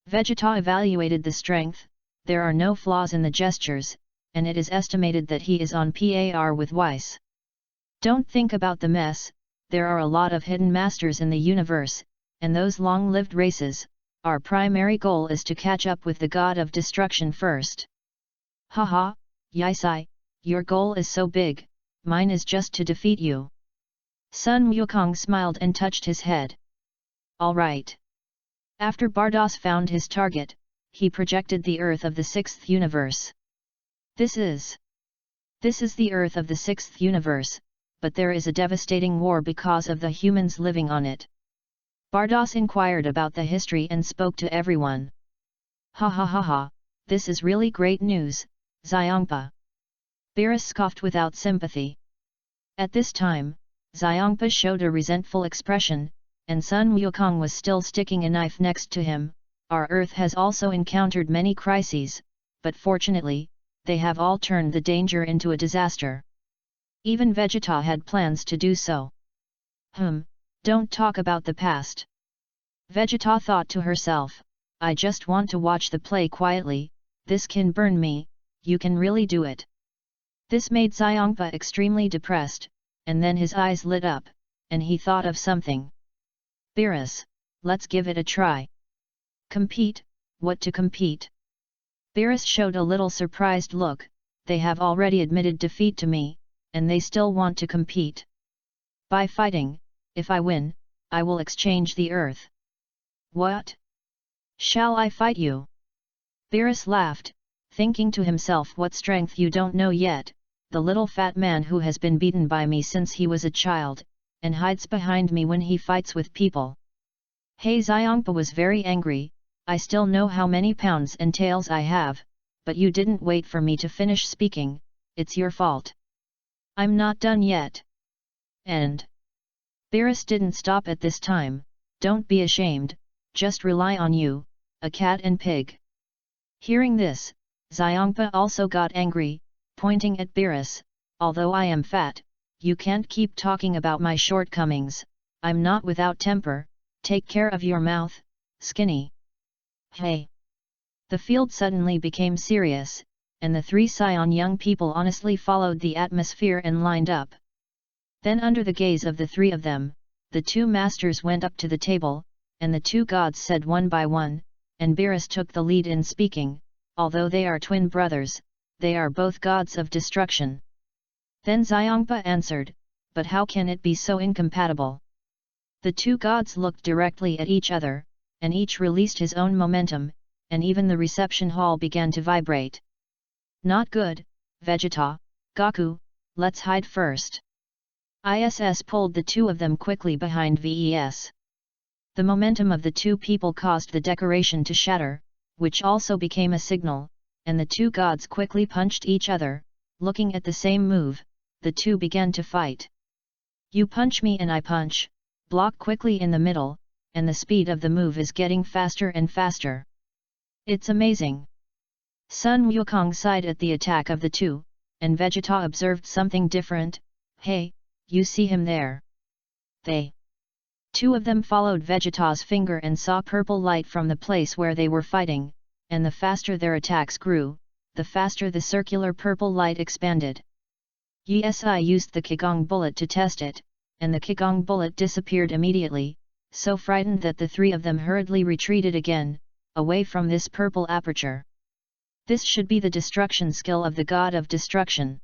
Vegeta evaluated the strength. There are no flaws in the gestures, and it is estimated that he is on par with Weiss. Don't think about the mess. There are a lot of hidden masters in the universe, and those long-lived races. Our primary goal is to catch up with the god of destruction first. Haha, Yisai, your goal is so big, mine is just to defeat you. Sun Wukong smiled and touched his head. Alright. After Bardos found his target, he projected the Earth of the sixth universe. This is the Earth of the sixth universe, but there is a devastating war because of the humans living on it. Bardos inquired about the history and spoke to everyone. Ha ha ha ha, this is really great news, Xiongpa. Beerus scoffed without sympathy. At this time, Xiongpa showed a resentful expression, and Sun Wukong was still sticking a knife next to him. Our Earth has also encountered many crises, but fortunately, they have all turned the danger into a disaster. Even Vegeta had plans to do so. Don't talk about the past. Vegeta thought to herself, I just want to watch the play quietly. This can burn me, you can really do it. This made Xiongpa extremely depressed, and then his eyes lit up, and he thought of something. Beerus, let's give it a try. Compete? What to compete? Beerus showed a little surprised look. They have already admitted defeat to me, and they still want to compete. By fighting, if I win, I will exchange the Earth. What? Shall I fight you? Beerus laughed, thinking to himself, what strength you don't know yet, the little fat man who has been beaten by me since he was a child, and hides behind me when he fights with people. Hey, Xiongpa was very angry. I still know how many pounds and tails I have, but you didn't wait for me to finish speaking, it's your fault. I'm not done yet. And Beerus didn't stop at this time. Don't be ashamed, just rely on you, a cat and pig. Hearing this, Xiongpa also got angry, pointing at Beerus. Although I am fat, you can't keep talking about my shortcomings. I'm not without temper. Take care of your mouth, skinny. Hey! The field suddenly became serious, and the three Scion young people honestly followed the atmosphere and lined up. Then under the gaze of the three of them, the two masters went up to the table, and the two gods said one by one, and Beerus took the lead in speaking, although they are twin brothers, they are both gods of destruction. Then Xiongpa answered, but how can it be so incompatible? The two gods looked directly at each other, and each released his own momentum, and even the reception hall began to vibrate. Not good, Vegeta, Goku, let's hide first. ISS pulled the two of them quickly behind VES. The momentum of the two people caused the decoration to shatter, which also became a signal, and the two gods quickly punched each other. Looking at the same move, the two began to fight. You punch me and I punch, block quickly in the middle, and the speed of the move is getting faster and faster. It's amazing. Sun Wukong sighed at the attack of the two, and Vegeta observed something different. Hey, you see him there? Two of them followed Vegeta's finger and saw purple light from the place where they were fighting, and the faster their attacks grew, the faster the circular purple light expanded. Yesi used the Qigong bullet to test it, and the Qigong bullet disappeared immediately, so frightened that the three of them hurriedly retreated again, away from this purple aperture. This should be the destruction skill of the god of destruction.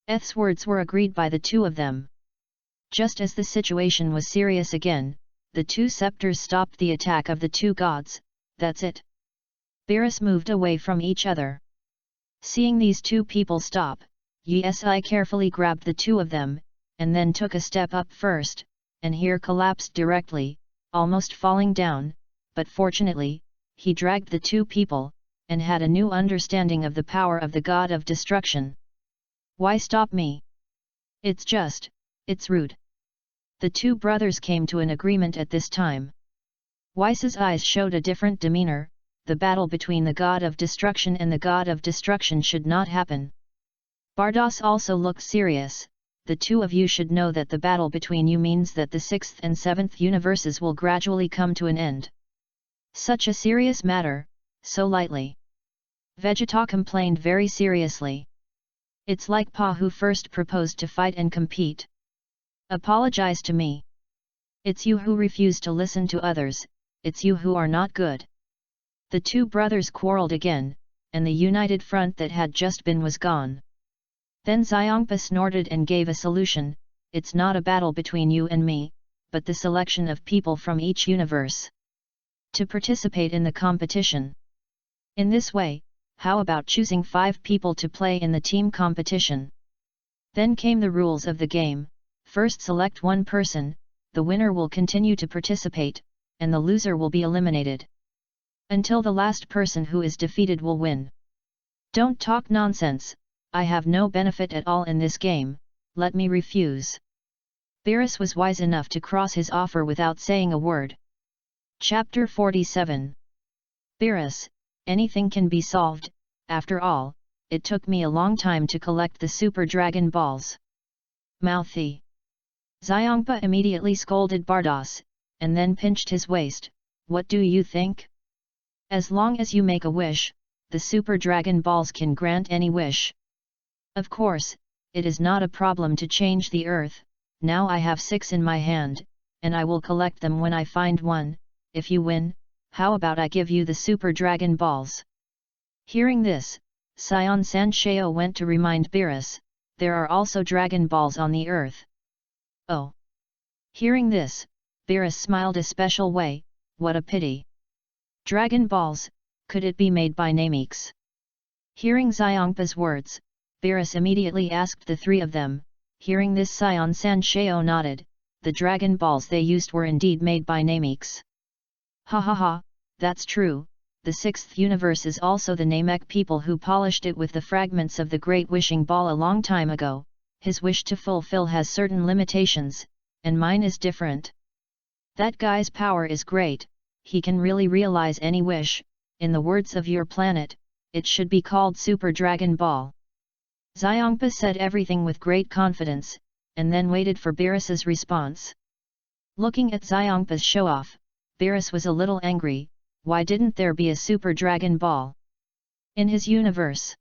Eth's words were agreed by the two of them. Just as the situation was serious again, the two scepters stopped the attack of the two gods. That's it. Beerus moved away from each other. Seeing these two people stop, Yesi carefully grabbed the two of them, and then took a step up first, and here collapsed directly, almost falling down, but fortunately, he dragged the two people, and had a new understanding of the power of the god of destruction. Why stop me? It's rude. The two brothers came to an agreement at this time. Weiss's eyes showed a different demeanor. The battle between the god of destruction and the god of destruction should not happen. Bardos also looked serious. The two of you should know that the battle between you means that the 6th and 7th universes will gradually come to an end. Such a serious matter, so lightly. Vegeta complained very seriously. It's like Pa who first proposed to fight and compete. Apologize to me. It's you who refuse to listen to others, it's you who are not good. The two brothers quarreled again, and the united front that had just been was gone. Then Xiongpa snorted and gave a solution. It's not a battle between you and me, but the selection of people from each universe to participate in the competition. In this way, how about choosing 5 people to play in the team competition? Then came the rules of the game. First select one person, the winner will continue to participate, and the loser will be eliminated. Until the last person who is defeated will win. Don't talk nonsense, I have no benefit at all in this game, let me refuse. Beerus was wise enough to cross his offer without saying a word. Chapter 47. Beerus, anything can be solved, after all, it took me a long time to collect the Super Dragon Balls. Mouthy. Xiongpa immediately scolded Bardos, and then pinched his waist. What do you think? As long as you make a wish, the Super Dragon Balls can grant any wish. Of course, it is not a problem to change the earth. Now I have 6 in my hand, and I will collect them when I find one. If you win, how about I give you the Super Dragon Balls? Hearing this, Sion Sansheo went to remind Beerus, there are also Dragon Balls on the earth. Oh! Hearing this, Beerus smiled a special way. What a pity! Dragon Balls, could it be made by Nameeks? Hearing Xiongpa's words, Beerus immediately asked the 3 of them. Hearing this, Sion Sansheo nodded. The Dragon Balls they used were indeed made by Nameeks. Ha ha ha, that's true. The 6th universe is also the Namek people who polished it with the fragments of the Great Wishing Ball a long time ago. His wish to fulfill has certain limitations, and mine is different. That guy's power is great, he can really realize any wish. In the words of your planet, it should be called Super Dragon Ball. Xiongpa said everything with great confidence, and then waited for Beerus's response. Looking at Xiongpa's show-off, Beerus was a little angry. Why didn't there be a Super Dragon Ball in his universe?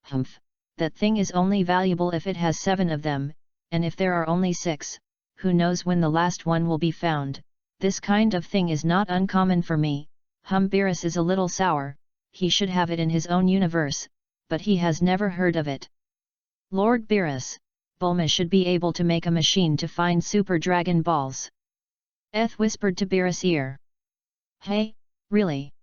Humph, that thing is only valuable if it has 7 of them, and if there are only 6, who knows when the last one will be found. This kind of thing is not uncommon for me. Beerus is a little sour, he should have it in his own universe, but he has never heard of it. Lord Beerus, Bulma should be able to make a machine to find Super Dragon Balls. Eth whispered to Beerus' ear. Hey, really?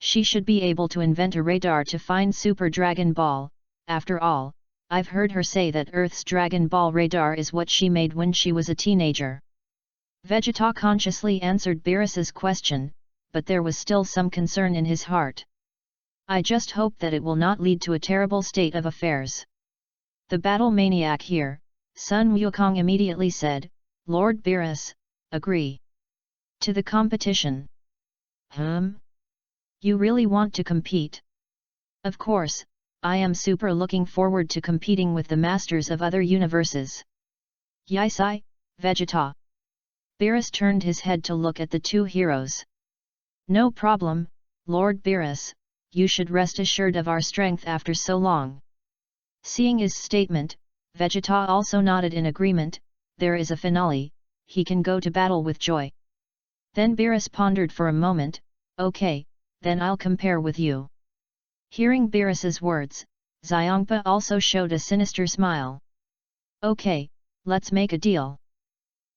She should be able to invent a radar to find Super Dragon Ball. After all, I've heard her say that Earth's Dragon Ball radar is what she made when she was a teenager. Vegeta consciously answered Beerus's question, but there was still some concern in his heart. I just hope that it will not lead to a terrible state of affairs. The battle maniac here, Sun Wukong immediately said, Lord Beerus, agree to the competition. You really want to compete? Of course, I am super looking forward to competing with the masters of other universes. Yisai, Vegeta. Beerus turned his head to look at the two heroes. No problem, Lord Beerus, you should rest assured of our strength after so long. Seeing his statement, Vegeta also nodded in agreement. There is a finale, he can go to battle with joy. Then Beerus pondered for a moment. Okay, then I'll compare with you. Hearing Beerus's words, Xiongpa also showed a sinister smile. Okay, let's make a deal.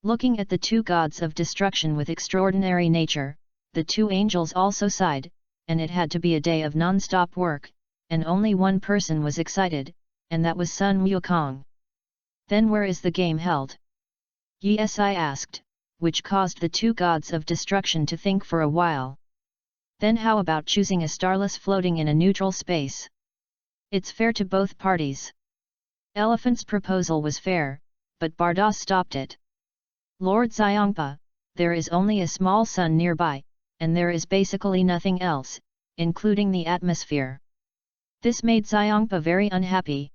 Looking at the two gods of destruction with extraordinary nature, the two angels also sighed, and it had to be a day of non-stop work, and only one person was excited, and that was Sun Wukong. Then where is the game held? Yes, I asked, which caused the two gods of destruction to think for a while. Then how about choosing a starless floating in a neutral space? It's fair to both parties. Elephant's proposal was fair, but Bardas stopped it. Lord Xiongpa, there is only a small sun nearby, and there is basically nothing else, including the atmosphere. This made Xiongpa very unhappy.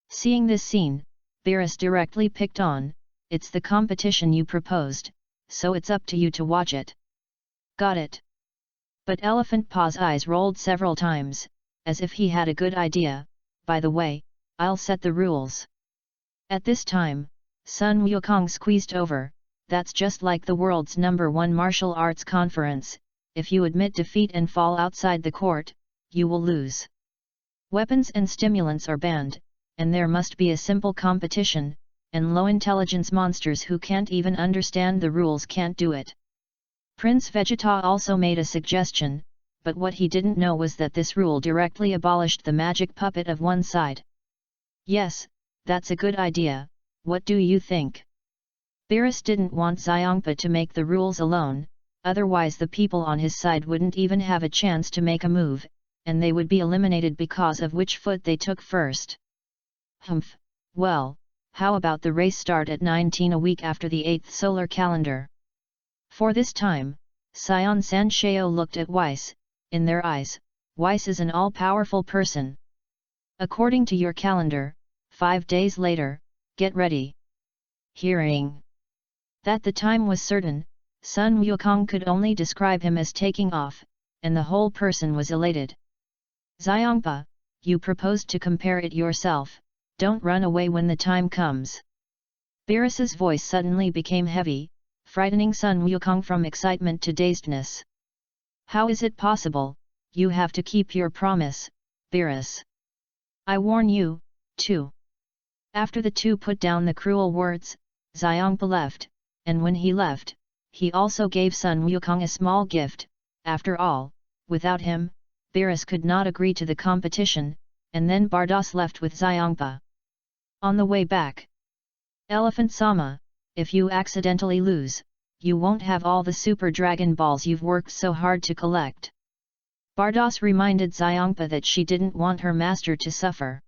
Seeing this scene, Beerus directly picked on, "It's the competition you proposed, so it's up to you to watch it." Got it. But Elephant Paw's eyes rolled several times, as if he had a good idea. By the way, I'll set the rules. At this time, Sun Wukong squeezed over, "That's just like the world's #1 martial arts conference, if you admit defeat and fall outside the court, you will lose. Weapons and stimulants are banned, and there must be a simple competition, and low-intelligence monsters who can't even understand the rules can't do it." Prince Vegeta also made a suggestion, but what he didn't know was that this rule directly abolished the magic puppet of one side. "Yes, that's a good idea, what do you think?" Beerus didn't want Xiongpa to make the rules alone, otherwise the people on his side wouldn't even have a chance to make a move, and they would be eliminated because of which foot they took first. Humph, well, how about the race start at 19 a week after the 8th solar calendar? For this time, Sion Sansheo looked at Weiss. In their eyes, Weiss is an all-powerful person. According to your calendar, 5 days later, get ready. Hearing that the time was certain, Sun Wukong could only describe him as taking off, and the whole person was elated. "Xiongpa, you proposed to compare it yourself, don't run away when the time comes." Beerus's voice suddenly became heavy, frightening Sun Wukong from excitement to dazedness. "How is it possible? You have to keep your promise, Beerus. I warn you, too." After the two put down the cruel words, Xiongpa left, and when he left, he also gave Sun Wukong a small gift. After all, without him, Beerus could not agree to the competition, and then Bardas left with Xiongpa. On the way back, "Elephant Sama, if you accidentally lose, you won't have all the Super Dragon Balls you've worked so hard to collect." Bardas reminded Xiongpa that she didn't want her master to suffer.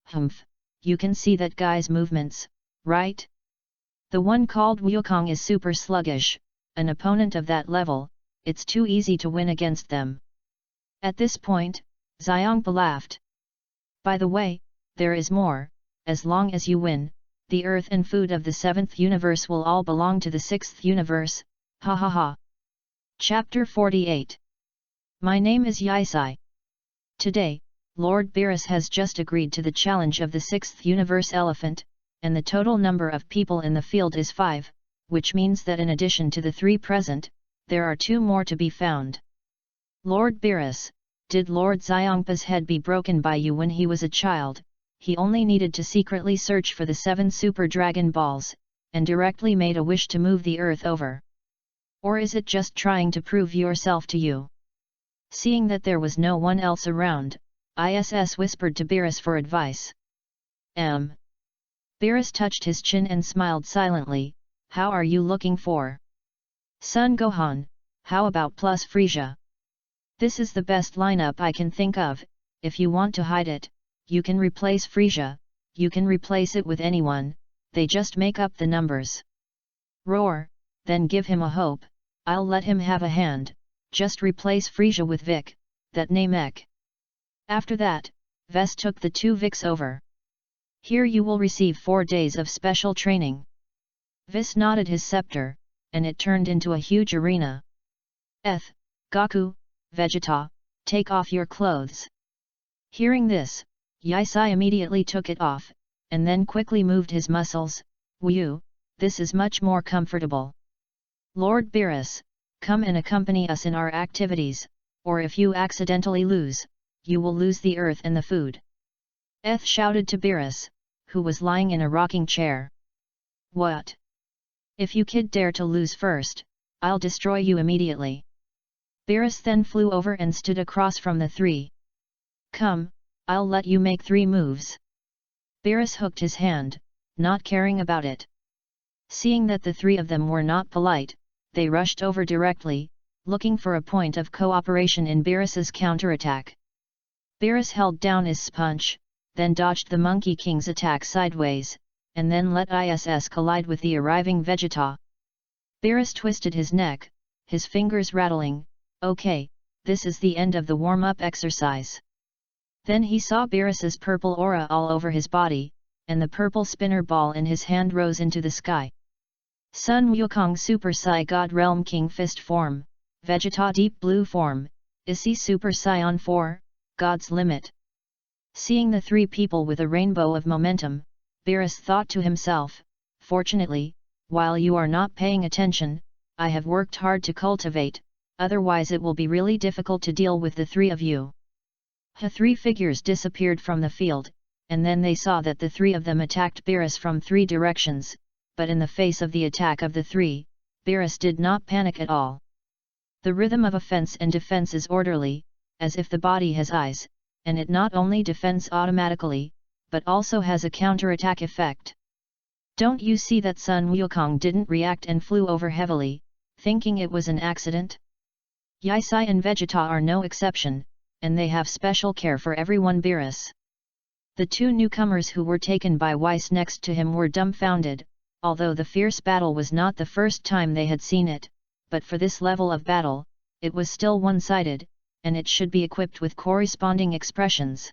"Humph, you can see that guy's movements, right? The one called Wukong is super sluggish, an opponent of that level, it's too easy to win against them." At this point, Xiongpa laughed. "By the way, there is more, as long as you win, the earth and food of the 7th universe will all belong to the 6th universe, ha ha ha." Chapter 48. My name is Yisai. Today, Lord Beerus has just agreed to the challenge of the 6th universe elephant, and the total number of people in the field is 5, which means that in addition to the 3 present, there are 2 more to be found. "Lord Beerus, did Lord Xiongpa's head be broken by you when he was a child? He only needed to secretly search for the 7 Super Dragon Balls, and directly made a wish to move the earth over. Or is it just trying to prove yourself to you?" Seeing that there was no one else around, ISS whispered to Beerus for advice. Beerus touched his chin and smiled silently. "How are you looking for?" "Son Gohan, how about plus Frieza? This is the best lineup I can think of. If you want to hide it, you can replace Frieza, you can replace it with anyone, they just make up the numbers." "Roar, then give him a hope, I'll let him have a hand, just replace Frieza with Vic, that name Ek." After that, Ves took the 2 Vics over. "Here you will receive 4 days of special training." Vis nodded his scepter, and it turned into a huge arena. Goku, Vegeta, take off your clothes." Hearing this, Yisai immediately took it off, and then quickly moved his muscles. "Woo, this is much more comfortable. Lord Beerus, come and accompany us in our activities, or if you accidentally lose, you will lose the earth and the food." Shouted to Beerus, who was lying in a rocking chair. "What? If you kid dare to lose first, I'll destroy you immediately." Beerus then flew over and stood across from the 3. "Come, I'll let you make 3 moves." Beerus hooked his hand, not caring about it. Seeing that the three of them were not polite, they rushed over directly, looking for a point of cooperation in Beerus's counterattack. Beerus held down his punch, then dodged the Monkey King's attack sideways, and then let ISS collide with the arriving Vegeta. Beerus twisted his neck, his fingers rattling. Okay, this is the end of the warm-up exercise. Then he saw Beerus's purple aura all over his body, and the purple spinner ball in his hand rose into the sky. Sun Wukong Super Sai God Realm King Fist Form, Vegeta Deep Blue Form, Issei Super Saiyan 4, God's Limit. Seeing the three people with a rainbow of momentum, Beerus thought to himself, fortunately, while you are not paying attention, I have worked hard to cultivate, otherwise it will be really difficult to deal with the three of you. The three figures disappeared from the field, and then they saw that the three of them attacked Beerus from three directions, but in the face of the attack of the three, Beerus did not panic at all. The rhythm of offense and defense is orderly, as if the body has eyes, and it not only defends automatically, but also has a counterattack effect. Don't you see that Sun Wukong didn't react and flew over heavily, thinking it was an accident? Yisai and Vegeta are no exception, and they have special care for everyone. Beerus. The two newcomers who were taken by Weiss next to him were dumbfounded, although the fierce battle was not the first time they had seen it, but for this level of battle, it was still one-sided, and it should be equipped with corresponding expressions.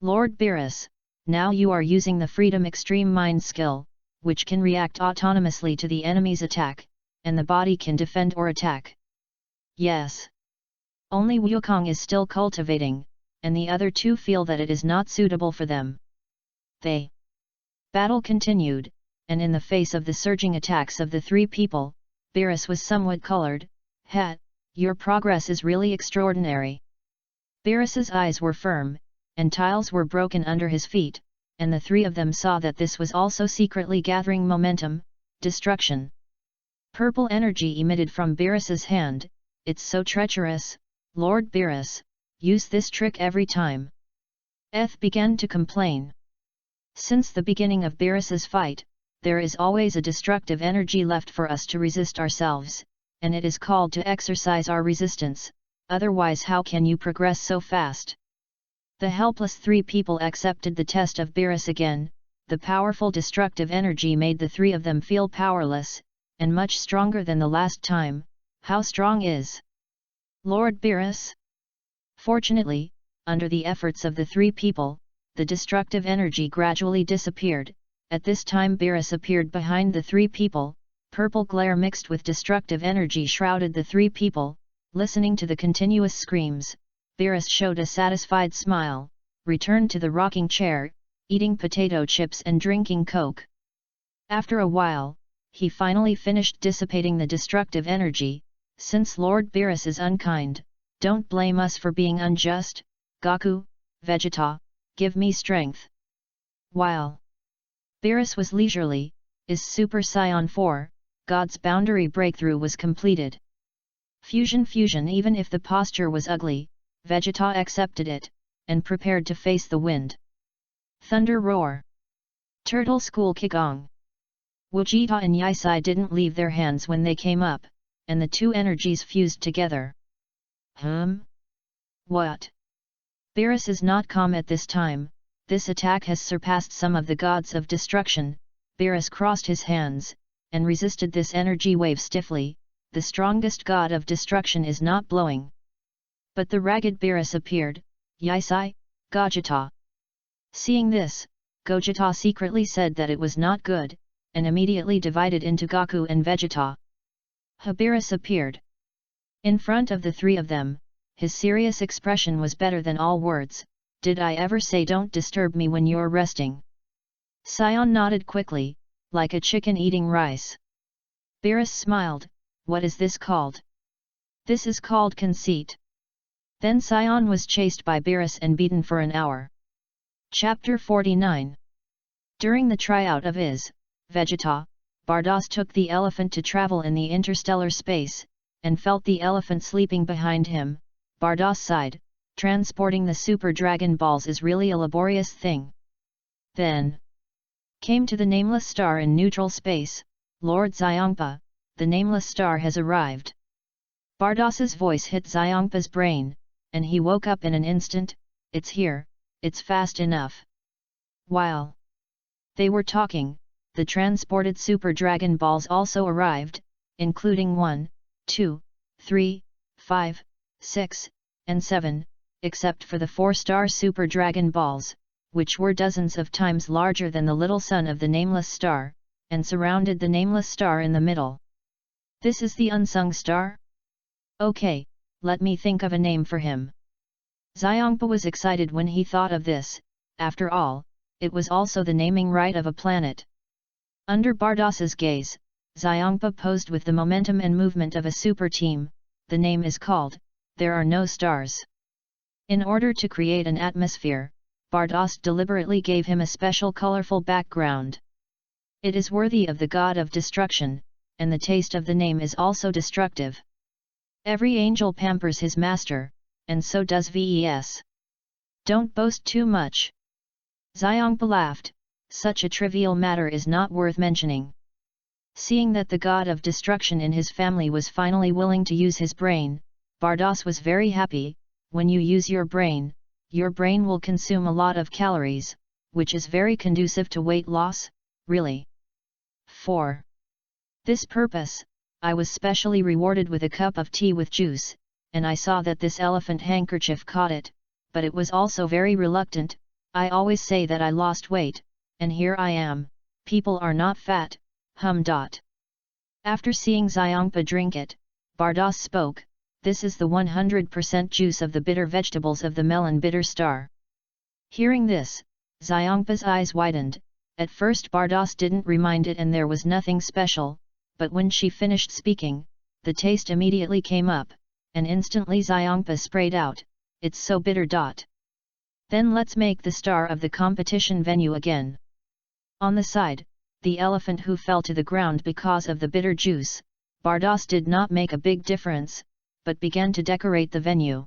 Lord Beerus, now you are using the Freedom Extreme Mind skill, which can react autonomously to the enemy's attack, and the body can defend or attack. Yes. Only Wukong is still cultivating, and the other two feel that it is not suitable for them. Battle continued, and in the face of the surging attacks of the three people, Beerus was somewhat colored. Your progress is really extraordinary. Beerus's eyes were firm, and tiles were broken under his feet, and the three of them saw that this was also secretly gathering momentum, destruction. Purple energy emitted from Beerus's hand. It's so treacherous, Lord Beerus, use this trick every time. Eth began to complain. Since the beginning of Beerus's fight, there is always a destructive energy left for us to resist ourselves, and it is called to exercise our resistance, otherwise how can you progress so fast? The helpless three people accepted the test of Beerus again. The powerful destructive energy made the three of them feel powerless, and much stronger than the last time. How strong is Lord Beerus? Fortunately, under the efforts of the three people, the destructive energy gradually disappeared. At this time Beerus appeared behind the three people. Purple glare mixed with destructive energy shrouded the three people. Listening to the continuous screams, Beerus showed a satisfied smile, returned to the rocking chair, eating potato chips and drinking Coke. After a while, he finally finished dissipating the destructive energy. Since Lord Beerus is unkind, don't blame us for being unjust. Goku, Vegeta, give me strength. While Beerus was leisurely, is Super Saiyan 4, God's boundary breakthrough was completed. Fusion even if the posture was ugly, Vegeta accepted it, and prepared to face the wind. Thunder roar. Turtle school Kigong. Vegeta and Yisai didn't leave their hands when they came up, and the two energies fused together. What? Beerus is not calm at this time. This attack has surpassed some of the gods of destruction. Beerus crossed his hands, and resisted this energy wave stiffly. The strongest god of destruction is not blowing. But the ragged Beerus appeared. Yisai, Gogeta. Seeing this, Gogeta secretly said that it was not good, and immediately divided into Goku and Vegeta. Beerus appeared. In front of the three of them, his serious expression was better than all words. Did I ever say don't disturb me when you're resting? Saiyan nodded quickly, like a chicken eating rice. Beerus smiled. What is this called? This is called conceit. Then Saiyan was chased by Beerus and beaten for an hour. Chapter 49. During the tryout of Vegeta, Bardos took the elephant to travel in the interstellar space, and felt the elephant sleeping behind him. Bardos sighed. Transporting the Super Dragon Balls is really a laborious thing. Then came to the nameless star in neutral space. Lord Xiongpa, the nameless star has arrived. Bardas's voice hit Xiongpa's brain, and he woke up in an instant. It's here, it's fast enough. While they were talking, the transported Super Dragon Balls also arrived, including 1, 2, 3, 5, 6, and 7, except for the 4-star Super Dragon Balls, which were dozens of times larger than the little sun of the nameless star, and surrounded the nameless star in the middle. This is the unsung star? Okay, let me think of a name for him. Xiongpa was excited when he thought of this. After all, it was also the naming right of a planet. Under Bardas's gaze, Xiongpa posed with the momentum and movement of a super team. The name is called, There Are No Stars. In order to create an atmosphere, Bardas deliberately gave him a special colorful background. It is worthy of the god of destruction, and the taste of the name is also destructive. Every angel pampers his master, and so does VES. Don't boast too much. Xiongpa laughed, such a trivial matter is not worth mentioning. Seeing that the god of destruction in his family was finally willing to use his brain, Bardas was very happy. When you use your brain will consume a lot of calories, which is very conducive to weight loss, really. For this purpose, I was specially rewarded with a cup of tea with juice, and I saw that this elephant handkerchief caught it, but it was also very reluctant. I always say that I lost weight, and here I am. People are not fat, hum. After seeing Xiongpa drink it, Bardas spoke, this is the 100% juice of the bitter vegetables of the melon bitter star. Hearing this, Xiongpa's eyes widened. At first Bardas didn't remind it and there was nothing special, but when she finished speaking, the taste immediately came up, and instantly Xiongpa sprayed out, it's so bitter. Then let's make the star of the competition venue again. On the side, the elephant who fell to the ground because of the bitter juice, Bardas did not make a big difference, but began to decorate the venue.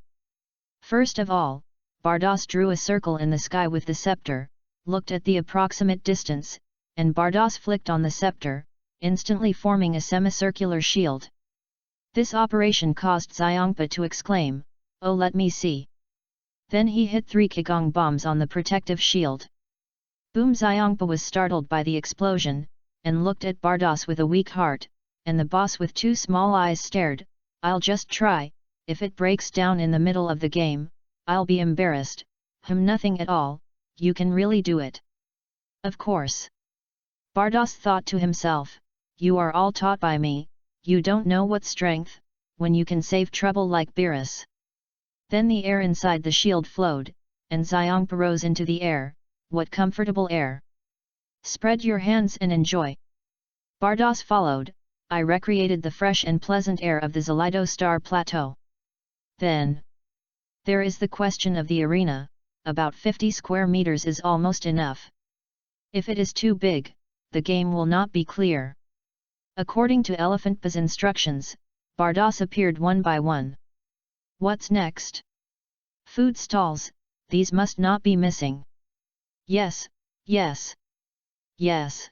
First of all, Bardas drew a circle in the sky with the scepter, looked at the approximate distance, and Bardas flicked on the scepter, instantly forming a semicircular shield. This operation caused Xiongpa to exclaim, oh let me see. Then he hit 3 Qigong bombs on the protective shield. Boom! Xiongpa was startled by the explosion, and looked at Bardas with a weak heart, and the boss with 2 small eyes stared. I'll just try, if it breaks down in the middle of the game, I'll be embarrassed. Nothing at all, you can really do it. Of course. Bardas thought to himself, you are all taught by me, you don't know what strength, when you can save trouble like Beerus. Then the air inside the shield flowed, and Xiongpa rose into the air. What comfortable air! Spread your hands and enjoy. Bardas followed. I recreated the fresh and pleasant air of the Zalido Star Plateau. Then there is the question of the arena. About 50 square meters is almost enough. If it is too big, the game will not be clear. According to Elephantpa's instructions, Bardas appeared one by one. What's next? Food stalls, these must not be missing. Yes, yes, yes.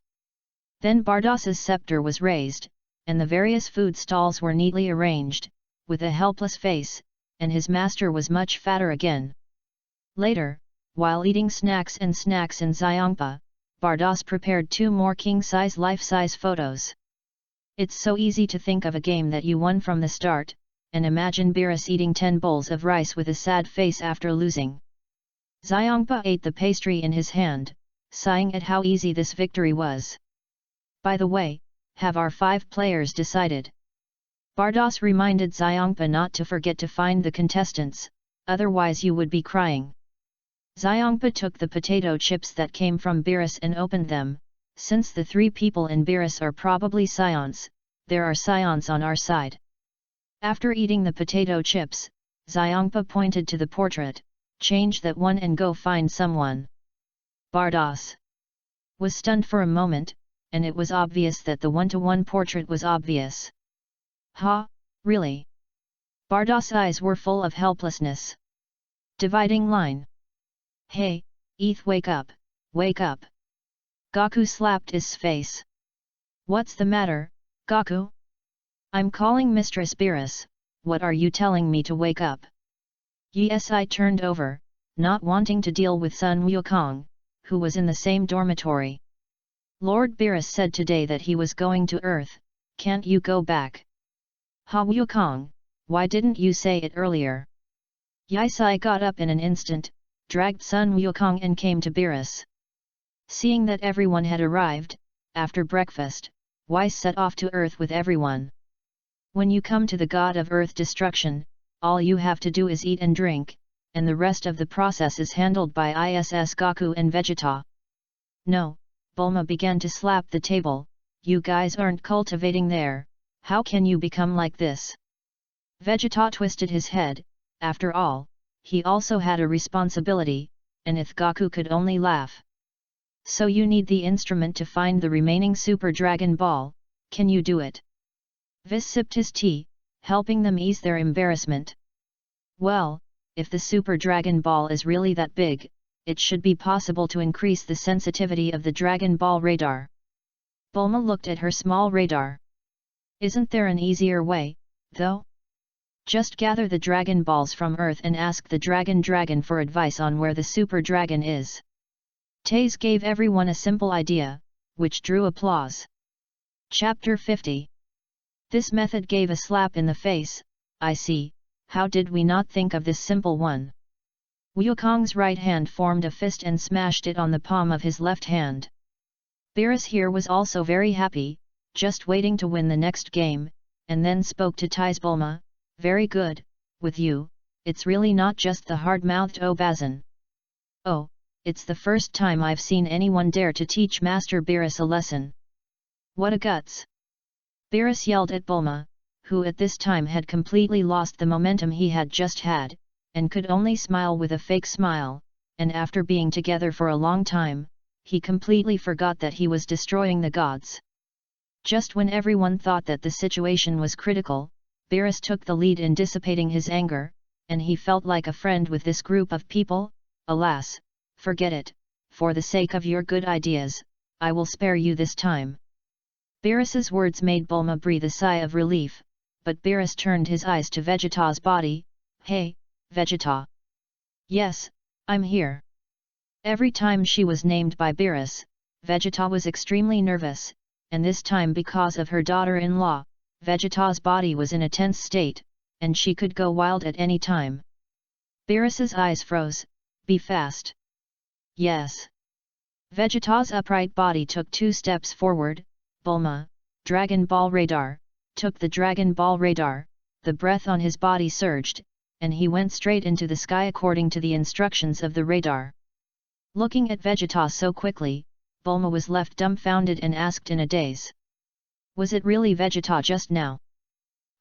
Then Bardas's scepter was raised, and the various food stalls were neatly arranged, with a helpless face, and his master was much fatter again. Later, while eating snacks in Xiongpa, Bardas prepared 2 more king-size life-size photos. It's so easy to think of a game that you won from the start, and imagine Beerus eating 10 bowls of rice with a sad face after losing. Xiongpa ate the pastry in his hand, sighing at how easy this victory was. By the way, have our 5 players decided? Bardas reminded Xiongpa not to forget to find the contestants, otherwise you would be crying. Xiongpa took the potato chips that came from Beerus and opened them. Since the 3 people in Beerus are probably scions, there are scions on our side. After eating the potato chips, Xiongpa pointed to the portrait, change that one and go find someone. Bardas was stunned for a moment, and it was obvious that the one-to-one portrait was obvious. Ha, really? Bardas' eyes were full of helplessness. Dividing line. Hey, Eth, wake up, wake up. Gaku slapped his face. What's the matter, Gaku? I'm calling Mistress Beerus, what are you telling me to wake up? Yes, I turned over, not wanting to deal with Sun Wukong, who was in the same dormitory. Lord Beerus said today that he was going to Earth, can't you go back? Ha Wukong, why didn't you say it earlier? Yisai got up in an instant, dragged Sun Wukong and came to Beerus. Seeing that everyone had arrived, after breakfast, Weiss set off to Earth with everyone. When you come to the god of Earth destruction, all you have to do is eat and drink, and the rest of the process is handled by ISS Gaku and Vegeta. No, Bulma began to slap the table, you guys aren't cultivating there, how can you become like this? Vegeta twisted his head, after all, he also had a responsibility, and if Gaku could only laugh. So you need the instrument to find the remaining Super Dragon Ball, can you do it? Vis sipped his tea, helping them ease their embarrassment. Well, if the Super Dragon Ball is really that big, it should be possible to increase the sensitivity of the Dragon Ball radar. Bulma looked at her small radar. Isn't there an easier way, though? Just gather the Dragon Balls from Earth and ask the Dragon for advice on where the Super Dragon is. Taze gave everyone a simple idea, which drew applause. Chapter 50. This method gave a slap in the face, I see, how did we not think of this simple one? Wukong's right hand formed a fist and smashed it on the palm of his left hand. Beerus here was also very happy, just waiting to win the next game, and then spoke to Taze. Bulma, very good, with you, it's really not just the hard-mouthed Obazan. Oh, it's the first time I've seen anyone dare to teach Master Beerus a lesson. What a guts! Beerus yelled at Bulma, who at this time had completely lost the momentum he had just had, and could only smile with a fake smile, and after being together for a long time, he completely forgot that he was destroying the gods. Just when everyone thought that the situation was critical, Beerus took the lead in dissipating his anger, and he felt like a friend with this group of people. Alas, forget it, for the sake of your good ideas, I will spare you this time. Beerus's words made Bulma breathe a sigh of relief, but Beerus turned his eyes to Vegeta's body. Hey, Vegeta. Yes, I'm here. Every time she was named by Beerus, Vegeta was extremely nervous, and this time because of her daughter-in-law, Vegeta's body was in a tense state, and she could go wild at any time. Beerus's eyes froze. Be fast. Yes. Vegeta's upright body took 2 steps forward. Bulma, Dragon Ball radar, took the Dragon Ball radar, the breath on his body surged, and he went straight into the sky according to the instructions of the radar. Looking at Vegeta so quickly, Bulma was left dumbfounded and asked in a daze. Was it really Vegeta just now?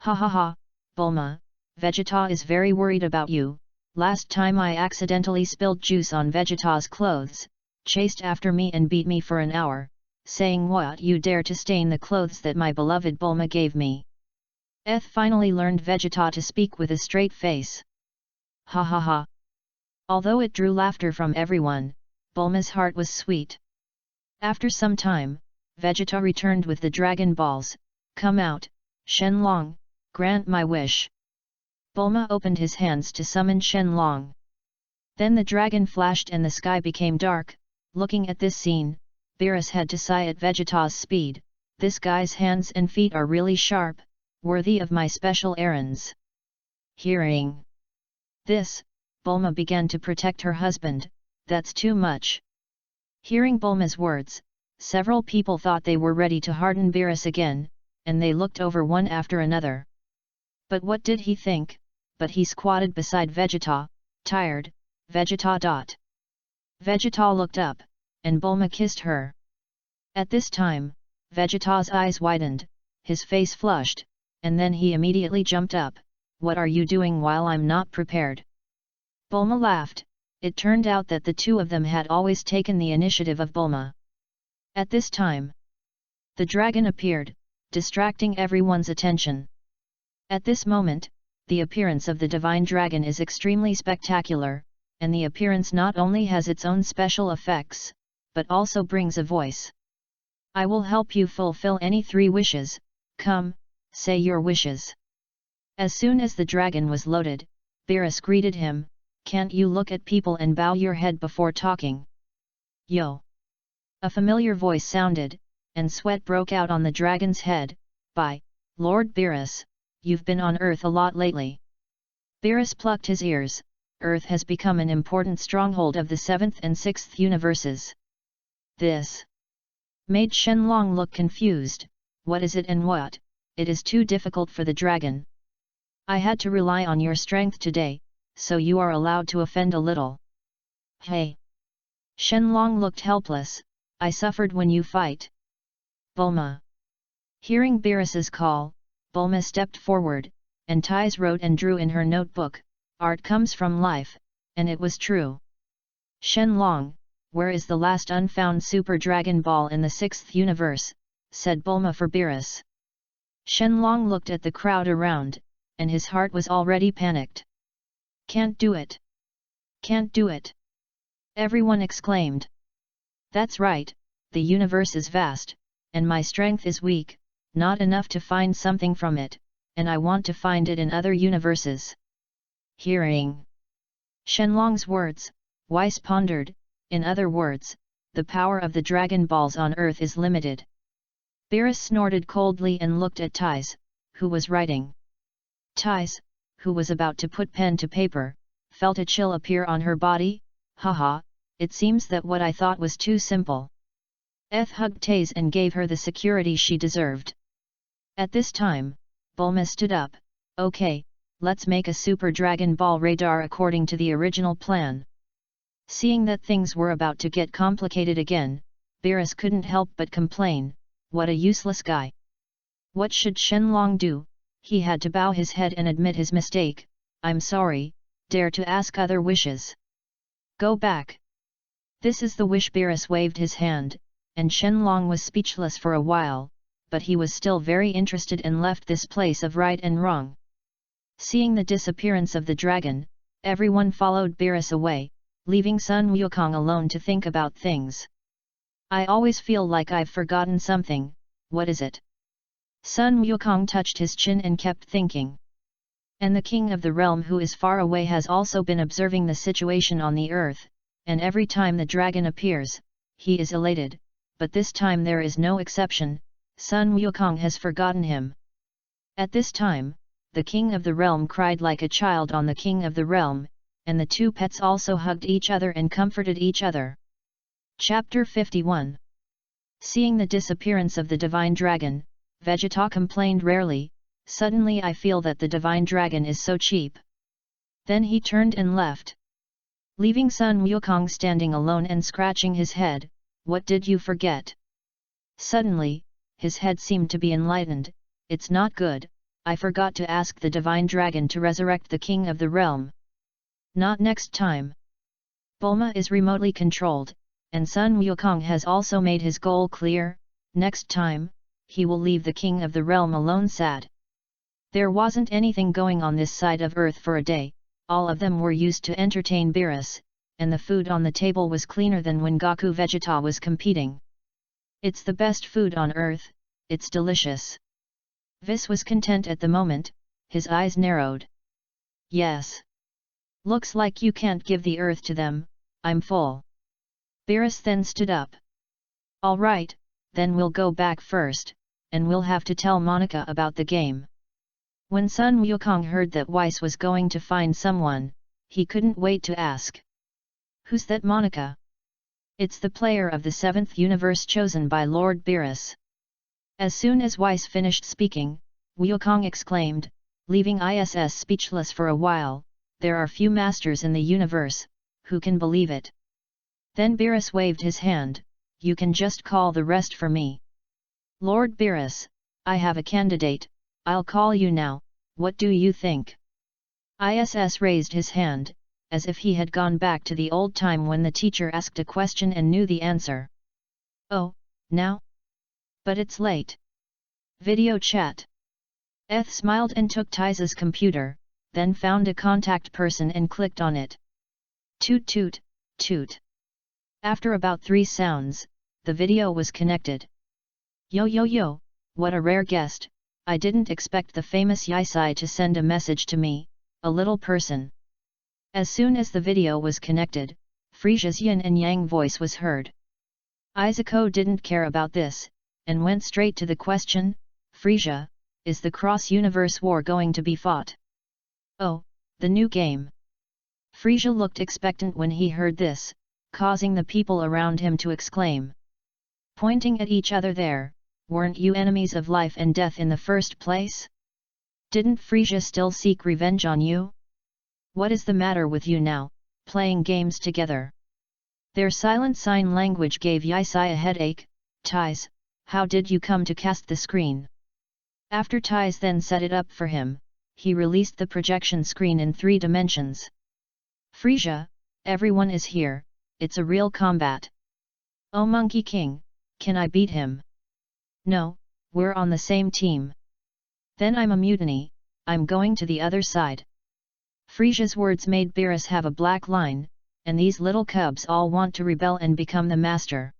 Ha ha ha, Bulma, Vegeta is very worried about you. Last time I accidentally spilled juice on Vegeta's clothes, chased after me and beat me for an hour, saying what you dare to stain the clothes that my beloved Bulma gave me. Finally learned Vegeta to speak with a straight face. Ha ha ha. Although it drew laughter from everyone, Bulma's heart was sweet. After some time, Vegeta returned with the Dragon Balls. Come out, Shenlong, grant my wish. Bulma opened his hands to summon Shenlong. Then the dragon flashed and the sky became dark. Looking at this scene, Beerus had to sigh at Vegeta's speed. This guy's hands and feet are really sharp, worthy of my special errands. Hearing this, Bulma began to protect her husband. That's too much. Hearing Bulma's words, several people thought they were ready to harden Beerus again, and they looked over one after another. But what did he think? But he squatted beside Vegeta, tired. Vegeta. Vegeta looked up, and Bulma kissed her. At this time, Vegeta's eyes widened, his face flushed, and then he immediately jumped up. What are you doing while I'm not prepared? Bulma laughed. It turned out that the two of them had always taken the initiative of Bulma. At this time, the dragon appeared, distracting everyone's attention. At this moment, the appearance of the divine dragon is extremely spectacular, and the appearance not only has its own special effects, but also brings a voice. I will help you fulfill any 3 wishes, come, say your wishes. As soon as the dragon was loaded, Beerus greeted him, can't you look at people and bow your head before talking? Yo! A familiar voice sounded, and sweat broke out on the dragon's head, by, Lord Beerus, you've been on Earth a lot lately. Beerus plucked his ears, Earth has become an important stronghold of the 7th and 6th universes. This made Shenlong look confused, what is it and what? It is too difficult for the dragon. I had to rely on your strength today, so you are allowed to offend a little. Hey! Shenlong looked helpless, I suffered when you fight. Bulma. Hearing Beerus's call, Bulma stepped forward, and Tais wrote and drew in her notebook, art comes from life, and it was true. Shenlong, where is the last unfound Super Dragon Ball in the 6th universe, said Bulma for Beerus. Shenlong looked at the crowd around, and his heart was already panicked. Can't do it! Can't do it! Everyone exclaimed. That's right, the universe is vast, and my strength is weak, not enough to find something from it, and I want to find it in other universes. Hearing Shenlong's words, Weiss pondered, in other words, the power of the Dragon Balls on Earth is limited. Beerus snorted coldly and looked at Tais, who was writing. Tais, who was about to put pen to paper, felt a chill appear on her body, haha, it seems that what I thought was too simple. Eth hugged Tais and gave her the security she deserved. At this time, Bulma stood up, okay, let's make a Super Dragon Ball radar according to the original plan. Seeing that things were about to get complicated again, Beerus couldn't help but complain, what a useless guy. What should Shenlong do? He had to bow his head and admit his mistake, I'm sorry, dare to ask other wishes. Go back. This is the wish. Beerus waved his hand, and Shenlong was speechless for a while, but he was still very interested and left this place of right and wrong. Seeing the disappearance of the dragon, everyone followed Beerus away, leaving Sun Wukong alone to think about things. I always feel like I've forgotten something, what is it? Sun Wukong touched his chin and kept thinking. And the king of the realm who is far away has also been observing the situation on the earth, and every time the dragon appears, he is elated, but this time there is no exception, Sun Wukong has forgotten him. At this time, the king of the realm cried like a child on the king of the realm, and the 2 pets also hugged each other and comforted each other. Chapter 51. Seeing the disappearance of the divine dragon, Vegeta complained rarely, suddenly I feel that the divine dragon is so cheap. Then he turned and left. Leaving Sun Wukong standing alone and scratching his head, what did you forget? Suddenly, his head seemed to be enlightened, it's not good, I forgot to ask the divine dragon to resurrect the king of the realm. Not next time. Bulma is remotely controlled, and Sun Wukong has also made his goal clear, next time, he will leave the king of the realm alone sad. There wasn't anything going on this side of Earth for a day, all of them were used to entertain Beerus, and the food on the table was cleaner than when Goku Vegeta was competing. It's the best food on Earth, it's delicious. Vis was content at the moment, his eyes narrowed. Yes. Looks like you can't give the Earth to them, I'm full. Beerus then stood up. Alright, then we'll go back first, and we'll have to tell Monica about the game. When Sun Wukong heard that Weiss was going to find someone, he couldn't wait to ask. Who's that Monica? It's the player of the 7th universe chosen by Lord Beerus. As soon as Weiss finished speaking, Wukong exclaimed, leaving ISS speechless for a while, there are few masters in the universe, who can believe it? Then Beerus waved his hand, you can just call the rest for me. Lord Beerus, I have a candidate, I'll call you now, what do you think? ISS raised his hand, as if he had gone back to the old time when the teacher asked a question and knew the answer. Oh, now? But it's late. Video chat. Eth smiled and took Tiza's computer, then found a contact person and clicked on it. Toot toot, toot. After about 3 sounds, the video was connected. Yo yo yo, what a rare guest, I didn't expect the famous Yisai to send a message to me, a little person. As soon as the video was connected, Frisia's yin and yang voice was heard. Izuko didn't care about this, and went straight to the question, Frisia, is the cross-universe war going to be fought? Oh, the new game. Frisia looked expectant when he heard this, causing the people around him to exclaim. Pointing at each other there, weren't you enemies of life and death in the first place? Didn't Frisia still seek revenge on you? What is the matter with you now, playing games together? Their silent sign language gave Yisai a headache. Tais, how did you come to cast the screen? After Tais then set it up for him, he released the projection screen in 3 dimensions. Frisia, everyone is here, it's a real combat. Oh Monkey King, can I beat him? No, we're on the same team. Then I'm a mutiny, I'm going to the other side. Frisia's words made Beerus have a black line, and these little cubs all want to rebel and become the master.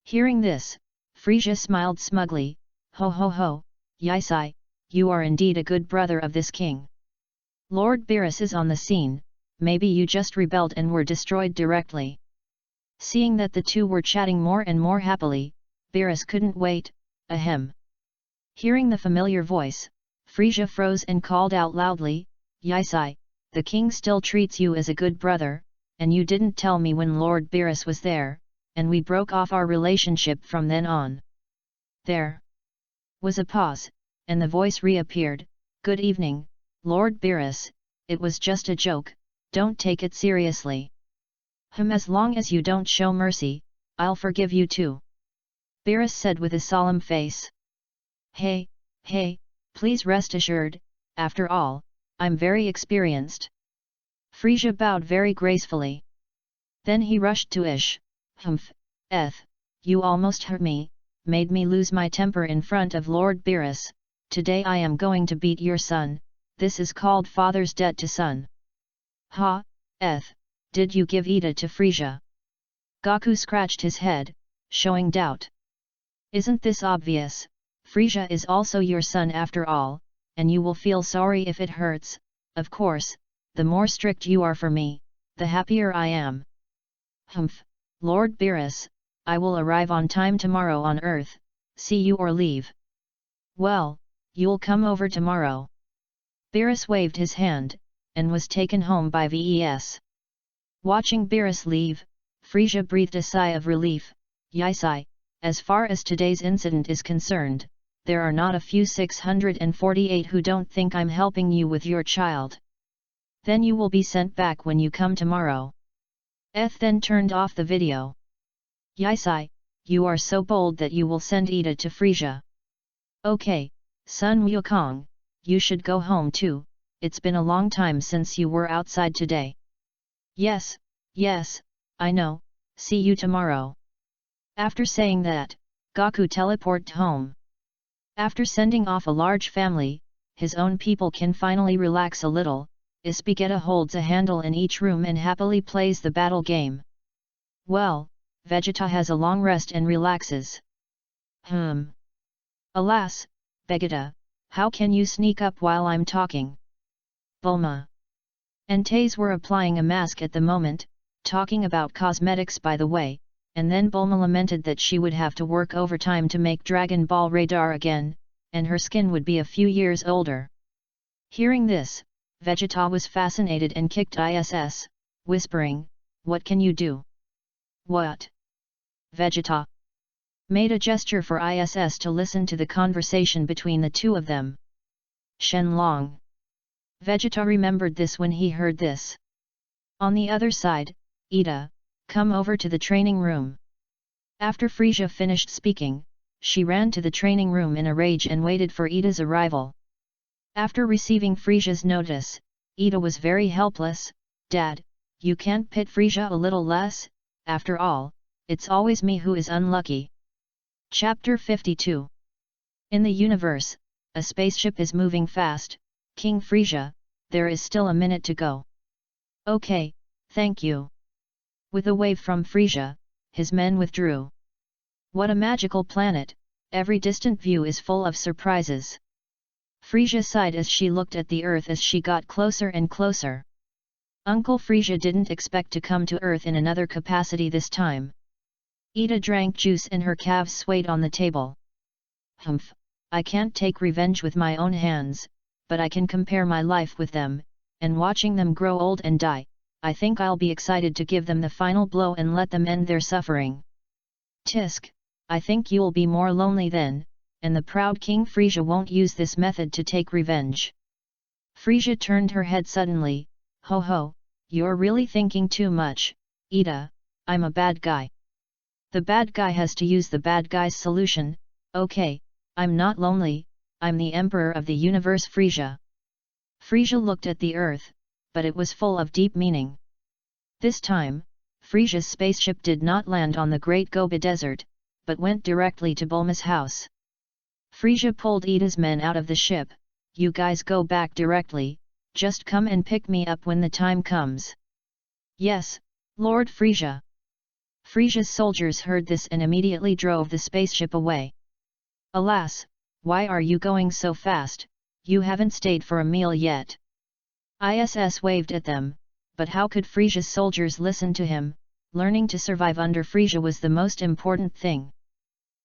Hearing this, Frisia smiled smugly, ho ho ho, Yisai, you are indeed a good brother of this king. Lord Beerus is on the scene, maybe you just rebelled and were destroyed directly. Seeing that the two were chatting more and more happily, Beerus couldn't wait, ahem. Hearing the familiar voice, Frisia froze and called out loudly, Yisai, the king still treats you as a good brother, and you didn't tell me when Lord Beerus was there, and we broke off our relationship from then on. There was a pause, and the voice reappeared, good evening, Lord Beerus, it was just a joke, don't take it seriously. As long as you don't show mercy, I'll forgive you too. Beerus said with a solemn face. Hey, please rest assured, after all, I'm very experienced. Frisia bowed very gracefully. Then he rushed to Ish. You almost hurt me, made me lose my temper in front of Lord Beerus, today I am going to beat your son, this is called father's debt to son. Did you give Ida to Frisia? Gaku scratched his head, showing doubt. Isn't this obvious? Frisia is also your son after all, and you will feel sorry if it hurts, of course, the more strict you are for me, the happier I am. Lord Beerus, I will arrive on time tomorrow on Earth, see you or leave. Well, you'll come over tomorrow. Beerus waved his hand, and was taken home by Ves. Watching Beerus leave, Frisia breathed a sigh of relief. Yisai, as far as today's incident is concerned, there are not a few 648 who don't think I'm helping you with your child. Then you will be sent back when you come tomorrow. Then turned off the video. Yisai, you are so bold that you will send Ida to Frisia. Okay, son Wukong, you should go home too, it's been a long time since you were outside today. Yes, I know, see you tomorrow. After saying that, Gaku teleported home. After sending off a large family, his own people can finally relax a little. Ispigeta holds a handle in each room and happily plays the battle game. Well, Vegeta has a long rest and relaxes. Alas, Vegeta, how can you sneak up while I'm talking? Bulma and Taze were applying a mask at the moment, talking about cosmetics by the way, and then Bulma lamented that she would have to work overtime to make Dragon Ball radar again, and her skin would be a few years older. Hearing this, Vegeta was fascinated and kicked ISS, whispering, what can you do? What? Vegeta made a gesture for ISS to listen to the conversation between the two of them. Shenlong. Vegeta remembered this when he heard this. On the other side, Ida, come over to the training room. After Frisia finished speaking, she ran to the training room in a rage and waited for Ida's arrival. After receiving Frisia's notice, Ida was very helpless. Dad, you can't pit Frisia a little less? After all, it's always me who is unlucky. Chapter 52. In the universe, a spaceship is moving fast. King Frisia, there is still a minute to go. Okay, thank you. With a wave from Frisia, his men withdrew. What a magical planet, Every distant view is full of surprises. Frisia sighed as she looked at the earth as she got closer and closer. Uncle Frisia didn't expect to come to Earth in another capacity this time. Ida drank juice and her calves swayed on the table. Humph, I can't take revenge with my own hands, but I can compare my life with them, and watching them grow old and die, I think I'll be excited to give them the final blow and let them end their suffering. Tisk, I think you'll be more lonely then, and the proud King Frisia won't use this method to take revenge. Frisia turned her head suddenly. Ho ho, you're really thinking too much, Ida, I'm a bad guy. The bad guy has to use the bad guy's solution. Okay, I'm not lonely, I'm the Emperor of the Universe Frisia. Frisia looked at the earth, but it was full of deep meaning. This time, Frisia's spaceship did not land on the Great Gobi Desert, but went directly to Bulma's house. Frisia pulled Ida's men out of the ship. You guys go back directly, just come and pick me up when the time comes. Yes, Lord Frisia. Frisia's soldiers heard this and immediately drove the spaceship away. Alas, why are you going so fast? You haven't stayed for a meal yet. ISS waved at them, but how could Frisia's soldiers listen to him? Learning to survive under Frisia was the most important thing.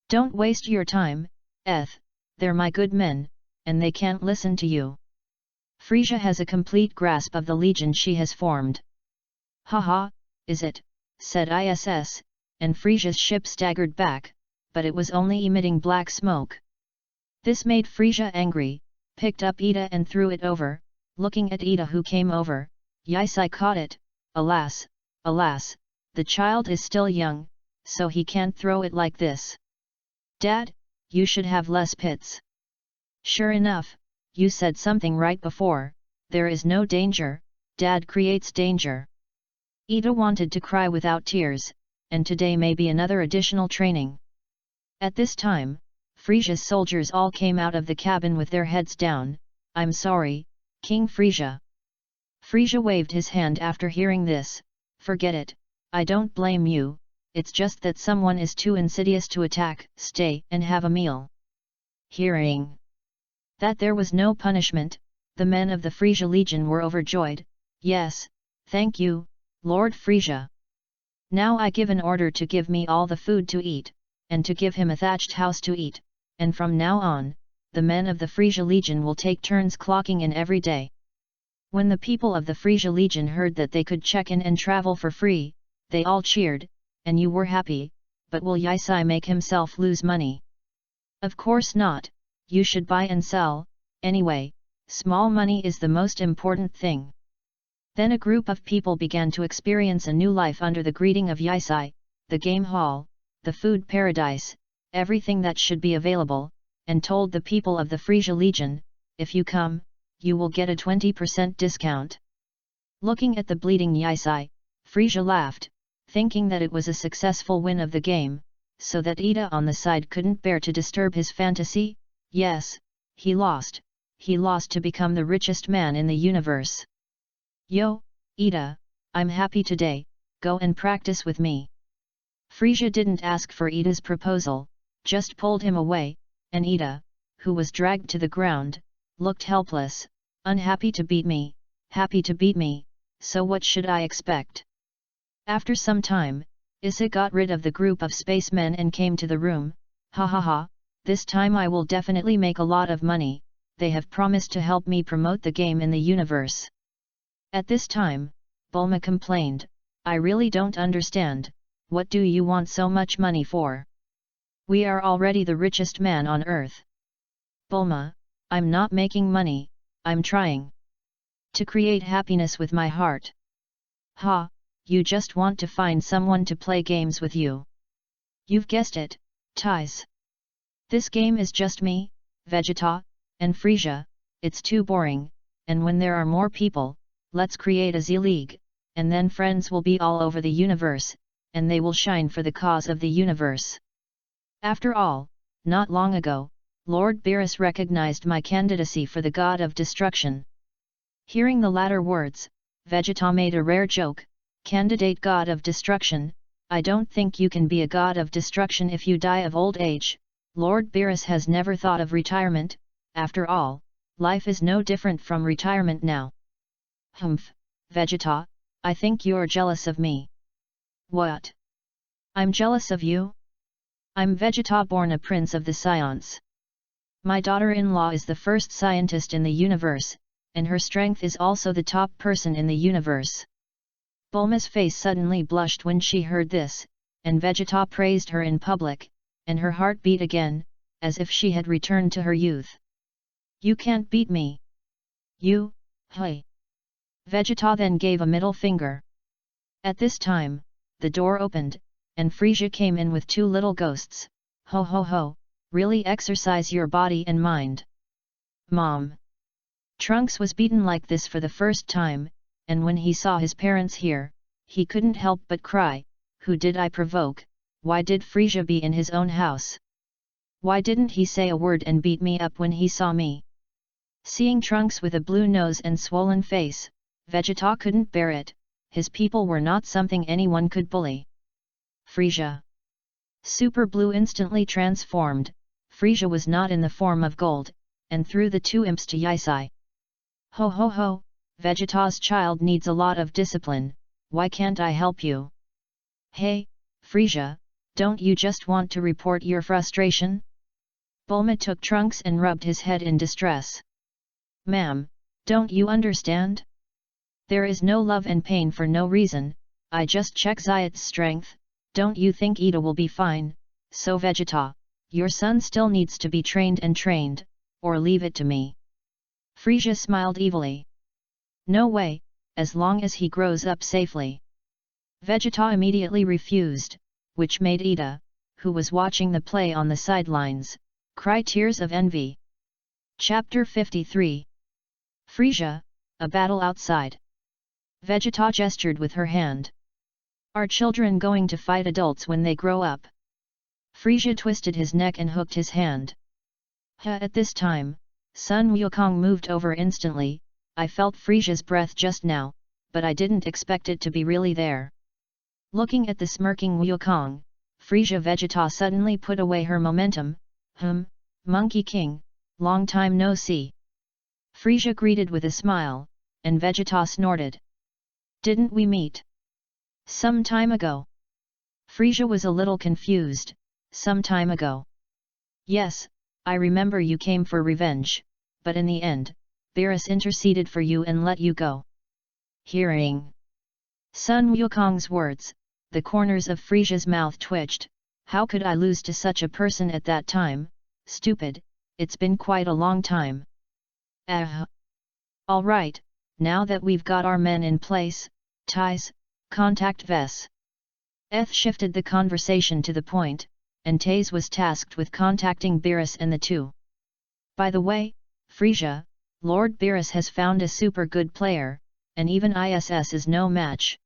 Don't waste your time, they're my good men, and they can't listen to you. Frisia has a complete grasp of the legion she has formed. Haha, is it? Said ISS, and Frisia's ship staggered back, but it was only emitting black smoke. This made Frisia angry, picked up Ida and threw it over. Looking at Ida who came over, Yisai caught it. Alas, alas, the child is still young, so he can't throw it like this. Dad, you should have less pits. Sure enough, you said something right before, there is no danger, Dad creates danger. Ida wanted to cry without tears, and today may be another additional training. At this time, Frisia's soldiers all came out of the cabin with their heads down. I'm sorry, King Frisia. Frisia waved his hand after hearing this. Forget it, I don't blame you, it's just that someone is too insidious to attack. Stay and have a meal. Hearing that there was no punishment, the men of the Frisia Legion were overjoyed. Yes, thank you, Lord Frisia. Now I give an order to give me all the food to eat, and to give him a thatched house to eat, and from now on, the men of the Frisia Legion will take turns clocking in every day. When the people of the Frisia Legion heard that they could check in and travel for free, they all cheered, and you were happy, but will Yisai make himself lose money? Of course not, you should buy and sell, anyway, small money is the most important thing. Then a group of people began to experience a new life under the greeting of Yisai, the game hall, the food paradise, everything that should be available, and told the people of the Frisia Legion, if you come, you will get a 20% discount. Looking at the bleeding Yisai, Frisia laughed, thinking that it was a successful win of the game, so that Ida on the side couldn't bear to disturb his fantasy. Yes, he lost to become the richest man in the universe. Yo, Ida, I'm happy today, go and practice with me. Frisia didn't ask for Ida's proposal, just pulled him away, and Ida, who was dragged to the ground, looked helpless. Unhappy to beat me, happy to beat me, so what should I expect? After some time, Issa got rid of the group of spacemen and came to the room. Ha ha ha, this time I will definitely make a lot of money, they have promised to help me promote the game in the universe. At this time, Bulma complained, I really don't understand, what do you want so much money for? We are already the richest man on Earth. Bulma, I'm not making money, I'm trying to create happiness with my heart. Ha, you just want to find someone to play games with you. You've guessed it, Ties. This game is just me, Vegeta, and Frisia, it's too boring, and when there are more people, let's create a Z-League, and then friends will be all over the universe, and they will shine for the cause of the universe. After all, not long ago, Lord Beerus recognized my candidacy for the God of Destruction. Hearing the latter words, Vegeta made a rare joke, Candidate God of Destruction, I don't think you can be a God of Destruction if you die of old age, Lord Beerus has never thought of retirement. After all, life is no different from retirement now. Humph, Vegeta, I think you're jealous of me. What? I'm jealous of you? I'm Vegeta, born a prince of the science. My daughter-in-law is the first scientist in the universe, and her strength is also the top person in the universe. Bulma's face suddenly blushed when she heard this, and Vegeta praised her in public, and her heart beat again, as if she had returned to her youth. You can't beat me. You, hey. Vegeta then gave a middle finger. At this time, the door opened, and Frisia came in with two little ghosts. Ho ho ho, really exercise your body and mind. Mom. Trunks was beaten like this for the first time, and when he saw his parents here, he couldn't help but cry. Who did I provoke? Why did Frisia be in his own house? Why didn't he say a word and beat me up when he saw me? Seeing Trunks with a blue nose and swollen face, Vegeta couldn't bear it. His people were not something anyone could bully. Frisia. Super Blue instantly transformed. Frisia was not in the form of gold, and threw the two imps to Yisai. Ho ho ho, Vegeta's child needs a lot of discipline, why can't I help you? Hey, Frisia, don't you just want to report your frustration? Bulma took Trunks and rubbed his head in distress. Ma'am, don't you understand? There is no love and pain for no reason, I just check Zayat's strength. Don't you think Ida will be fine? So Vegeta, your son still needs to be trained, or leave it to me. Frisia smiled evilly. No way, as long as he grows up safely. Vegeta immediately refused, which made Ida, who was watching the play on the sidelines, cry tears of envy. Chapter 53. Frisia, a battle outside. Vegeta gestured with her hand. Are children going to fight adults when they grow up? Frisia twisted his neck and hooked his hand. At this time, Sun Wukong moved over instantly. I felt Frisia's breath just now, but I didn't expect it to be really there. Looking at the smirking Wukong, Frisia Vegeta suddenly put away her momentum. Monkey King, long time no see. Frisia greeted with a smile, and Vegeta snorted. Didn't we meet some time ago? Frisia was a little confused. Some time ago? Yes, I remember you came for revenge, but in the end, Beerus interceded for you and let you go. Hearing Sun Wukong's words, the corners of Frisia's mouth twitched. How could I lose to such a person at that time? Stupid, it's been quite a long time. All right, now that we've got our men in place, Tais, contact Ves. Eth shifted the conversation to the point, and Tais was tasked with contacting Beerus and the two. By the way, Frisia, Lord Beerus has found a super good player, and even ISS is no match.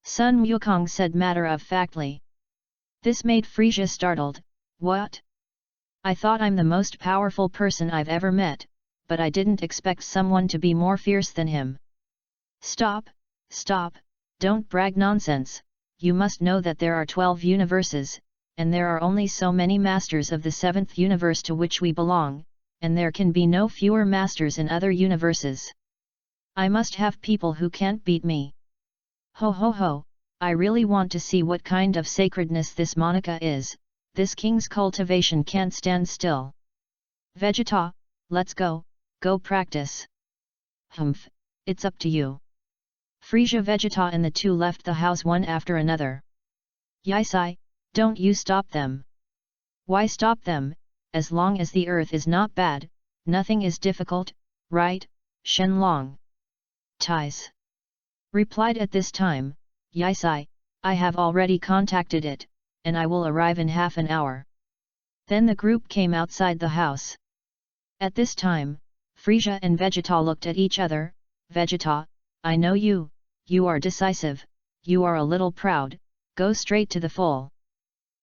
Sun Wukong said matter-of-factly. This made Frisia startled. What? I thought I'm the most powerful person I've ever met, but I didn't expect someone to be more fierce than him. Stop, don't brag nonsense. You must know that there are 12 universes, and there are only so many masters of the 7th universe to which we belong, and there can be no fewer masters in other universes. I must have people who can't beat me. Ho ho ho, I really want to see what kind of sacredness this Monica is. This king's cultivation can't stand still. Vegeta, let's go practice. Humph, it's up to you. Frisia Vegeta and the two left the house one after another. Yisai, don't you stop them. Why stop them? As long as the earth is not bad, nothing is difficult, right, Shenlong? Tais replied at this time. Yisai, I have already contacted it, and I will arrive in half an hour. Then the group came outside the house. At this time, Frisia and Vegeta looked at each other. Vegeta, I know you are decisive, you are a little proud, go straight to the full.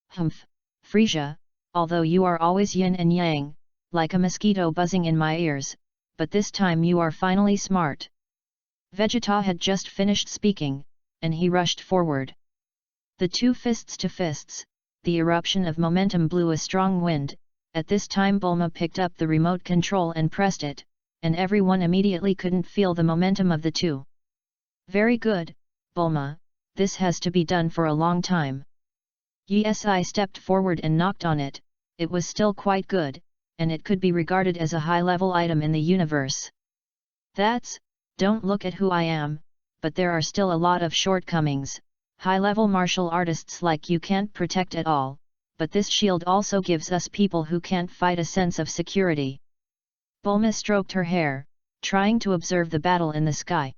Humph, Frisia, although you are always yin and yang, like a mosquito buzzing in my ears, but this time you are finally smart. Vegeta had just finished speaking, and he rushed forward. The two fists to fists, the eruption of momentum blew a strong wind. At this time Bulma picked up the remote control and pressed it, and everyone immediately couldn't feel the momentum of the two. Very good, Bulma, this has to be done for a long time. Yes, I stepped forward and knocked on it. It was still quite good, and it could be regarded as a high-level item in the universe. Don't look at who I am, but there are still a lot of shortcomings. High-level martial artists like you can't protect at all, but this shield also gives us people who can't fight a sense of security. Bulma stroked her hair, trying to observe the battle in the sky.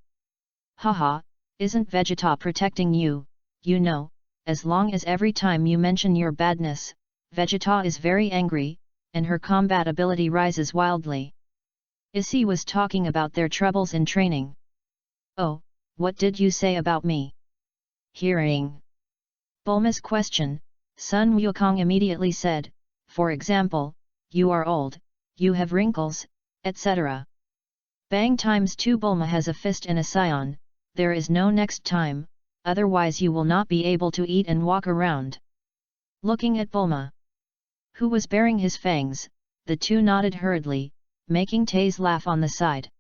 Haha, isn't Vegeta protecting you? You know, as long as every time you mention your badness, Vegeta is very angry, and her combat ability rises wildly. Issei was talking about their troubles in training. Oh, what did you say about me? Hearing Bulma's question, Sun Wukong immediately said, for example, you are old, you have wrinkles, etc. Bang times 2 Bulma has a fist and a scion, there is no next time, otherwise you will not be able to eat and walk around. Looking at Bulma, who was baring his fangs, the two nodded hurriedly, making Tay's laugh on the side.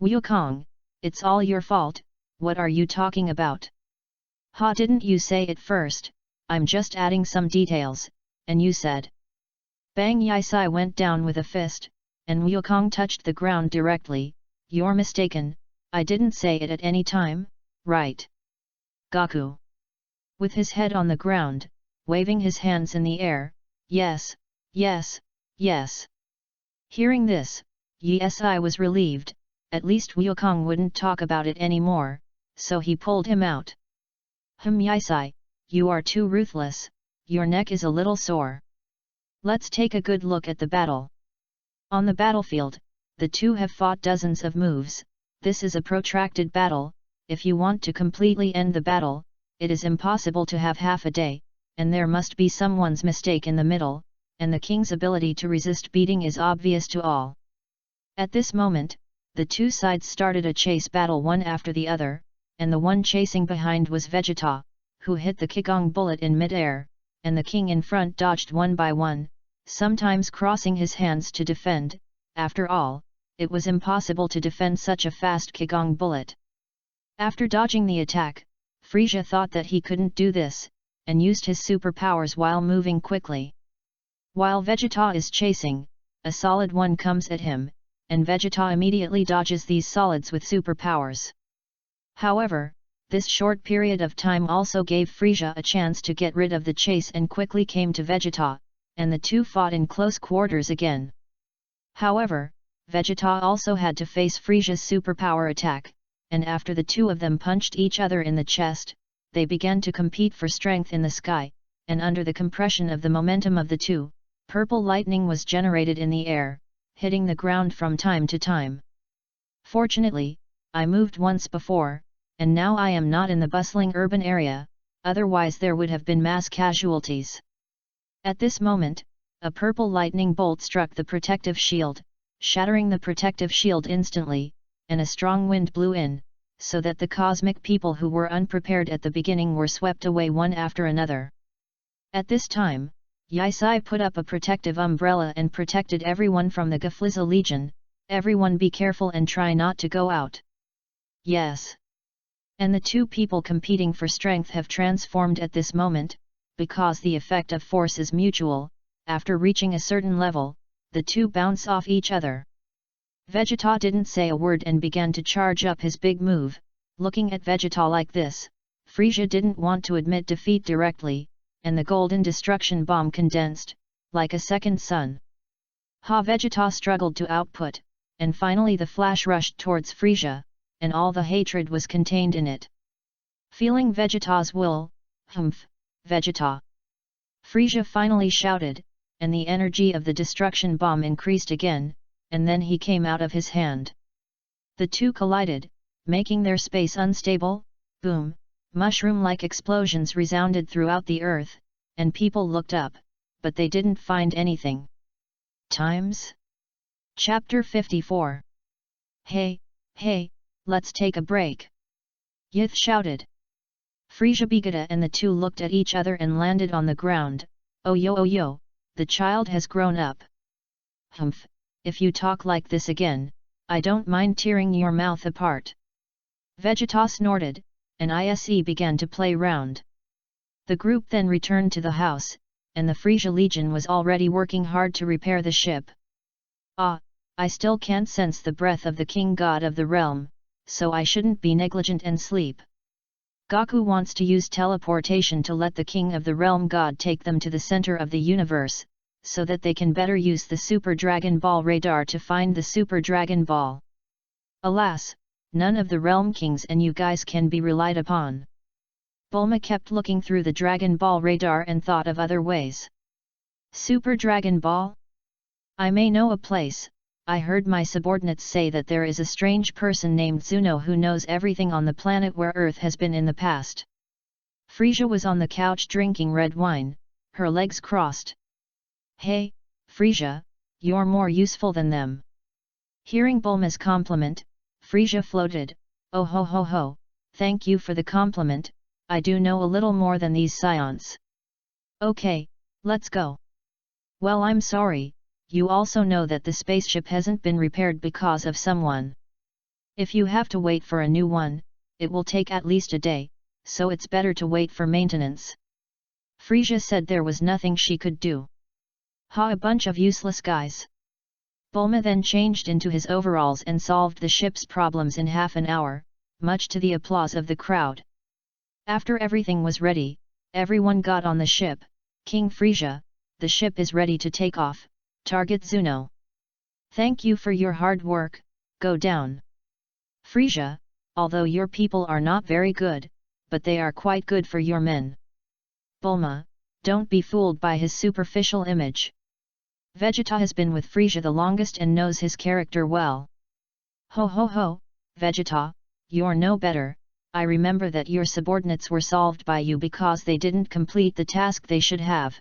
Wukong, it's all your fault, what are you talking about? Ha, didn't you say it first? I'm just adding some details, and you said. Bang Yisai went down with a fist, and Wukong touched the ground directly. You're mistaken, I didn't say it at any time, right? Gaku. With his head on the ground, waving his hands in the air, yes, yes, yes. Hearing this, Yisai was relieved, at least Wukong wouldn't talk about it anymore, so he pulled him out. Yisai, you are too ruthless, your neck is a little sore. Let's take a good look at the battle. On the battlefield, the two have fought dozens of moves. This is a protracted battle. If you want to completely end the battle, it is impossible to have half a day, and there must be someone's mistake in the middle, and the king's ability to resist beating is obvious to all. At this moment, the two sides started a chase battle one after the other, and the one chasing behind was Vegeta, who hit the Kigong bullet in mid-air, and the king in front dodged one by one, sometimes crossing his hands to defend. After all, it was impossible to defend such a fast Kigong bullet. After dodging the attack, Frieza thought that he couldn't do this, and used his superpowers while moving quickly. While Vegeta is chasing, a solid one comes at him, and Vegeta immediately dodges these solids with superpowers. However, this short period of time also gave Frieza a chance to get rid of the chase and quickly came to Vegeta, and the two fought in close quarters again. However, Vegeta also had to face Frieza's superpower attack, and after the two of them punched each other in the chest, they began to compete for strength in the sky, and under the compression of the momentum of the two, purple lightning was generated in the air, hitting the ground from time to time. Fortunately, I moved once before, and now I am not in the bustling urban area, otherwise there would have been mass casualties. At this moment, a purple lightning bolt struck the protective shield, shattering the protective shield instantly, and a strong wind blew in, so that the cosmic people who were unprepared at the beginning were swept away one after another. At this time, Yisai put up a protective umbrella and protected everyone from the Gefliza Legion. Everyone be careful and try not to go out. Yes. And the two people competing for strength have transformed at this moment, because the effect of force is mutual. After reaching a certain level, the two bounce off each other. Vegeta didn't say a word and began to charge up his big move. Looking at Vegeta like this, Frieza didn't want to admit defeat directly, and the golden destruction bomb condensed, like a second sun. Vegeta struggled to output, and finally the flash rushed towards Frieza, and all the hatred was contained in it. Feeling Vegeta's will, Vegeta! Frieza finally shouted, and the energy of the destruction bomb increased again, and then he came out of his hand. The two collided, making their space unstable. Boom, mushroom-like explosions resounded throughout the earth, and people looked up, but they didn't find anything. Chapter 54. Hey, let's take a break! Yith shouted. Frisia Begata and the two looked at each other and landed on the ground. Oh yo, the child has grown up. Humph, if you talk like this again, I don't mind tearing your mouth apart. Vegeta snorted, and ISE began to play round. The group then returned to the house, and the Frisia Legion was already working hard to repair the ship. Ah, I still can't sense the breath of the king god of the realm, so I shouldn't be negligent and sleep. Goku wants to use teleportation to let the king of the realm god take them to the center of the universe, so that they can better use the Super Dragon Ball radar to find the Super Dragon Ball. Alas, none of the realm kings and you guys can be relied upon. Bulma kept looking through the Dragon Ball radar and thought of other ways. Super Dragon Ball? I may know a place. I heard my subordinates say that there is a strange person named Zuno who knows everything on the planet where Earth has been in the past. Frisia was on the couch drinking red wine, her legs crossed. Hey, Frisia, you're more useful than them. Hearing Bulma's compliment, Frisia floated, oh ho, thank you for the compliment, I do know a little more than these scions. Okay, let's go. Well, I'm sorry. You also know that the spaceship hasn't been repaired because of someone. If you have to wait for a new one, it will take at least a day, so it's better to wait for maintenance. Frisia said there was nothing she could do. Ha, a bunch of useless guys. Bulma then changed into his overalls and solved the ship's problems in half an hour, much to the applause of the crowd. After everything was ready, everyone got on the ship. King Frisia, the ship is ready to take off. Target Zuno. Thank you for your hard work, go down. Frisia, although your people are not very good, but they are quite good for your men. Bulma, don't be fooled by his superficial image. Vegeta has been with Frisia the longest and knows his character well. Ho, Vegeta, you're no better. I remember that your subordinates were solved by you because they didn't complete the task they should have.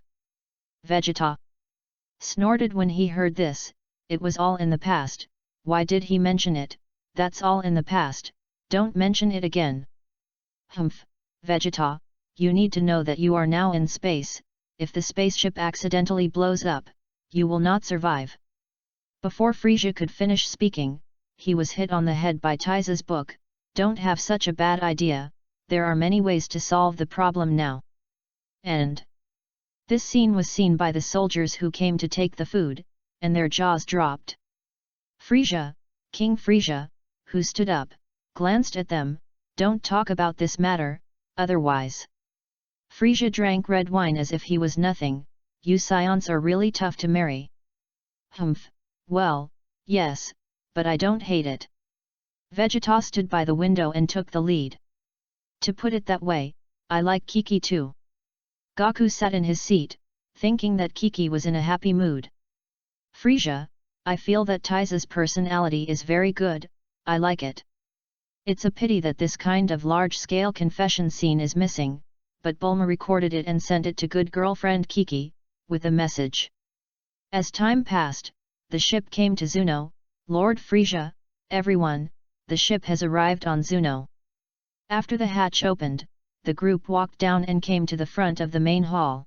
Vegeta snorted when he heard this. It was all in the past. Why did he mention it? That's all in the past, don't mention it again. Humph, Vegeta, you need to know that you are now in space. If the spaceship accidentally blows up, you will not survive. Before Frisia could finish speaking, he was hit on the head by Taiza's book. Don't have such a bad idea, there are many ways to solve the problem now. End. This scene was seen by the soldiers who came to take the food, and their jaws dropped. Frisia, King Frisia, who stood up, glanced at them, don't talk about this matter, otherwise. Frisia drank red wine as if he was nothing, you scions are really tough to marry. Humph, well, yes, but I don't hate it. Vegeta stood by the window and took the lead. To put it that way, I like Kiki too. Goku sat in his seat, thinking that Kiki was in a happy mood. Frisia, I feel that Taiza's personality is very good, I like it. It's a pity that this kind of large-scale confession scene is missing, but Bulma recorded it and sent it to good girlfriend Kiki, with a message. As time passed, the ship came to Zuno. Lord Frisia, everyone, the ship has arrived on Zuno. After the hatch opened, the group walked down and came to the front of the main hall.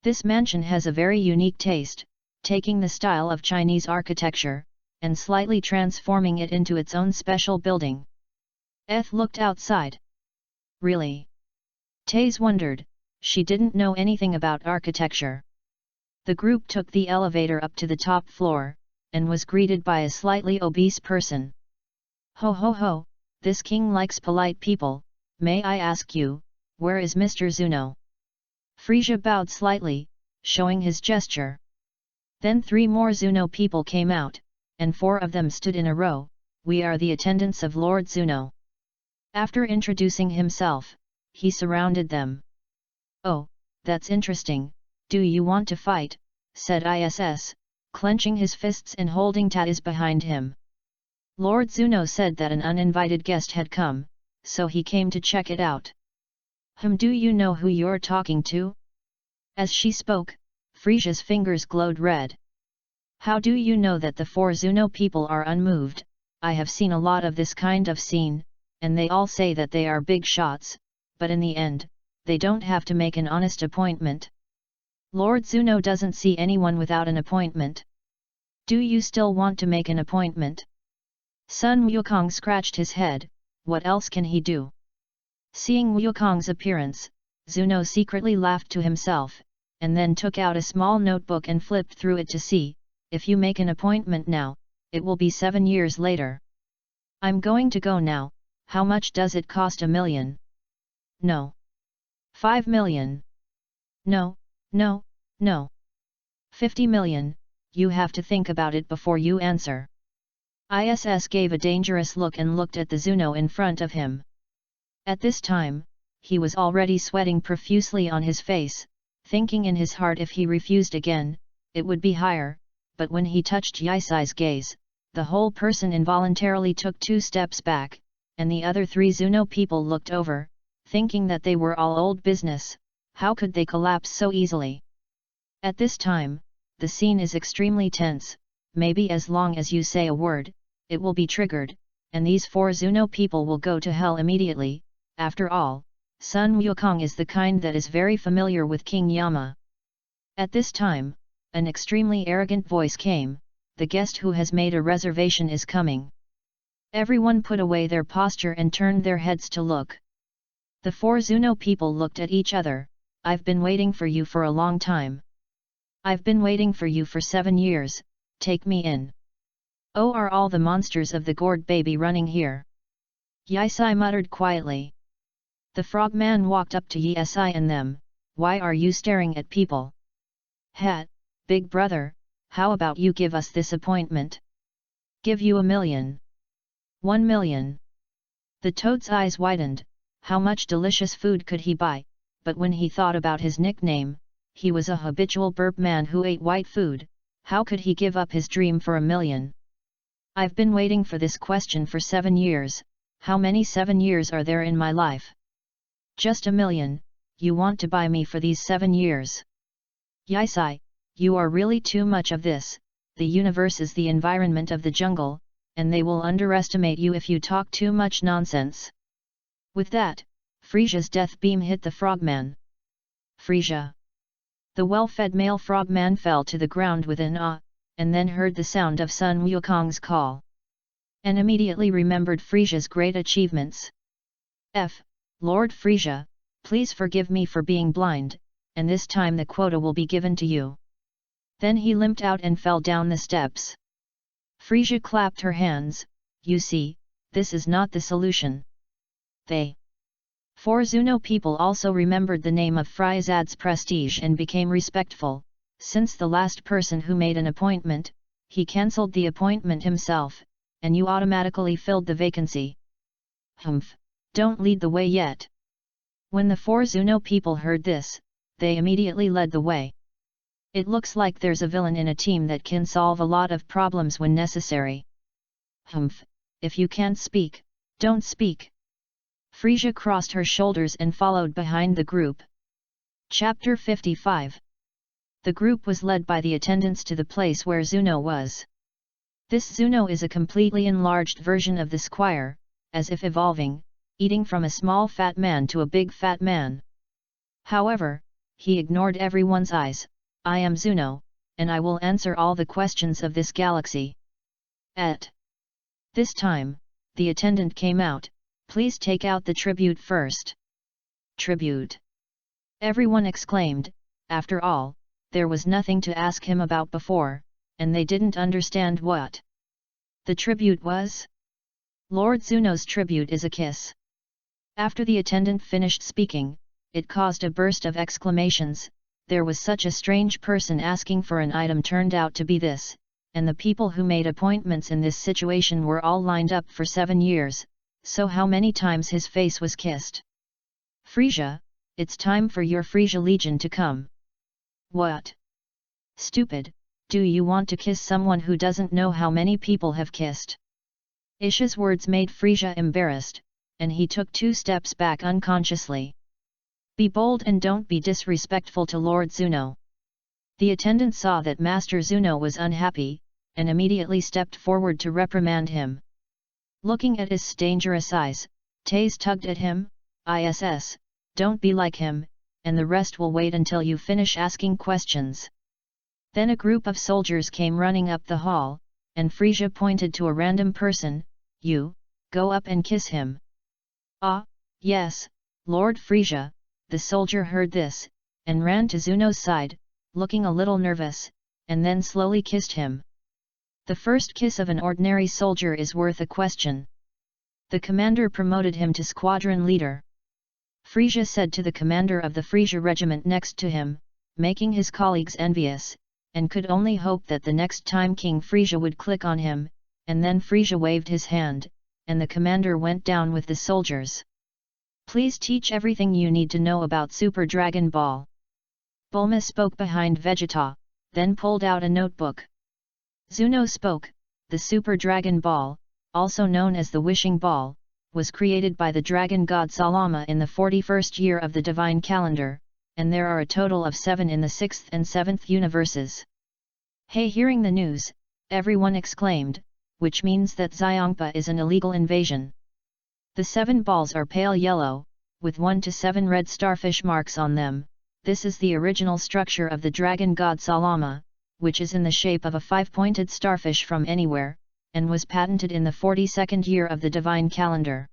This mansion has a very unique taste, taking the style of Chinese architecture, and slightly transforming it into its own special building. Eth looked outside. Really? Taze wondered, she didn't know anything about architecture. The group took the elevator up to the top floor, and was greeted by a slightly obese person. Ho, this king likes polite people. May I ask you, where is Mr. Zuno? Frisia bowed slightly, showing his gesture. Then 3 more Zuno people came out, and 4 of them stood in a row. We are the attendants of Lord Zuno. After introducing himself, he surrounded them. Oh, that's interesting, do you want to fight? Said ISS, clenching his fists and holding Taiz behind him. Lord Zuno said that an uninvited guest had come, so he came to check it out. Do you know who you're talking to? As she spoke, Frisia's fingers glowed red. How do you know that the 4 Zuno people are unmoved? I have seen a lot of this kind of scene, and they all say that they are big shots, but in the end, they don't have to make an honest appointment. Lord Zuno doesn't see anyone without an appointment. Do you still want to make an appointment? Sun Wukong scratched his head, what else can he do? Seeing Wukong's appearance, Zuno secretly laughed to himself, and then took out a small notebook and flipped through it to see, if you make an appointment now, it will be 7 years later. I'm going to go now, how much does it cost? 1 million? No. 5 million? No, no, no. 50 million, you have to think about it before you answer. ISS gave a dangerous look and looked at the Zuno in front of him. At this time, he was already sweating profusely on his face, thinking in his heart if he refused again, it would be higher, but when he touched Yisai's gaze, the whole person involuntarily took 2 steps back, and the other 3 Zuno people looked over, thinking that they were all old business. How could they collapse so easily? At this time, the scene is extremely tense, maybe as long as you say a word, it will be triggered, and these 4 Zuno people will go to hell immediately. After all, Sun Wukong is the kind that is very familiar with King Yama. At this time, an extremely arrogant voice came, the guest who has made a reservation is coming. Everyone put away their posture and turned their heads to look. The 4 Zuno people looked at each other. I've been waiting for you for a long time. I've been waiting for you for 7 years, take me in. Oh, are all the monsters of the gourd baby running here? Yisai muttered quietly. The frogman walked up to Yisai and them, why are you staring at people? Hat, big brother, how about you give us this appointment? Give you 1 million. 1 million. The toad's eyes widened, how much delicious food could he buy? But when he thought about his nickname, he was a habitual burp man who ate white food, how could he give up his dream for 1 million? I've been waiting for this question for 7 years, how many 7 years are there in my life? Just 1 million, you want to buy me for these 7 years? Yisai, you are really too much of this, the universe is the environment of the jungle, and they will underestimate you if you talk too much nonsense. With that, Frisia's death beam hit the frogman. Frisia. The well-fed male frogman fell to the ground with an ah, and then heard the sound of Sun Wukong's call. And immediately remembered Frisia's great achievements. Lord Frisia, please forgive me for being blind, and this time the quota will be given to you. Then he limped out and fell down the steps. Frisia clapped her hands, you see, this is not the solution. They 4 Zuno people also remembered the name of Friazad's prestige and became respectful, since the last person who made an appointment, he cancelled the appointment himself, and you automatically filled the vacancy. Humph, don't lead the way yet. When the 4 Zuno people heard this, they immediately led the way. It looks like there's a villain in a team that can solve a lot of problems when necessary. Humph, if you can't speak, don't speak. Frisia crossed her shoulders and followed behind the group. Chapter 55. The group was led by the attendants to the place where Zuno was. This Zuno is a completely enlarged version of the squire, as if evolving, eating from a small fat man to a big fat man. However, he ignored everyone's eyes. I am Zuno, and I will answer all the questions of this galaxy. At this time, the attendant came out. Please take out the tribute first. Tribute. Everyone exclaimed, after all, there was nothing to ask him about before, and they didn't understand what the tribute was. Lord Zuno's tribute is a kiss. After the attendant finished speaking, it caused a burst of exclamations. There was such a strange person asking for an item turned out to be this, and the people who made appointments in this situation were all lined up for 7 years. So how many times his face was kissed? Frisia, it's time for your Frisia Legion to come. What? Stupid, do you want to kiss someone who doesn't know how many people have kissed? Isha's words made Frisia embarrassed, and he took 2 steps back unconsciously. Be bold and don't be disrespectful to Lord Zuno. The attendant saw that Master Zuno was unhappy, and immediately stepped forward to reprimand him. Looking at his dangerous eyes, Taze tugged at him, ISS, Don't be like him, and the rest will wait until you finish asking questions. Then a group of soldiers came running up the hall, and Frisia pointed to a random person. You, go up and kiss him. Ah, yes, Lord Frisia. The soldier heard this, and ran to Zuno's side, looking a little nervous, and then slowly kissed him. The first kiss of an ordinary soldier is worth a question. The commander promoted him to squadron leader. Frisia said to the commander of the Frisia regiment next to him, making his colleagues envious, and could only hope that the next time King Frisia would click on him, and then Frisia waved his hand, and the commander went down with the soldiers. Please teach everything you need to know about Super Dragon Ball. Bulma spoke behind Vegeta, then pulled out a notebook. Zuno spoke. The Super Dragon Ball, also known as the Wishing Ball, was created by the dragon god Salama in the 41st year of the divine calendar, and there are a total of 7 in the 6th and 7th universes. Hey, hearing the news, everyone exclaimed, which means that Xiongpa is an illegal invasion. The 7 balls are pale yellow, with 1 to 7 red starfish marks on them. This is the original structure of the dragon god Salama, which is in the shape of a 5-pointed starfish from anywhere, and was patented in the 42nd year of the divine calendar.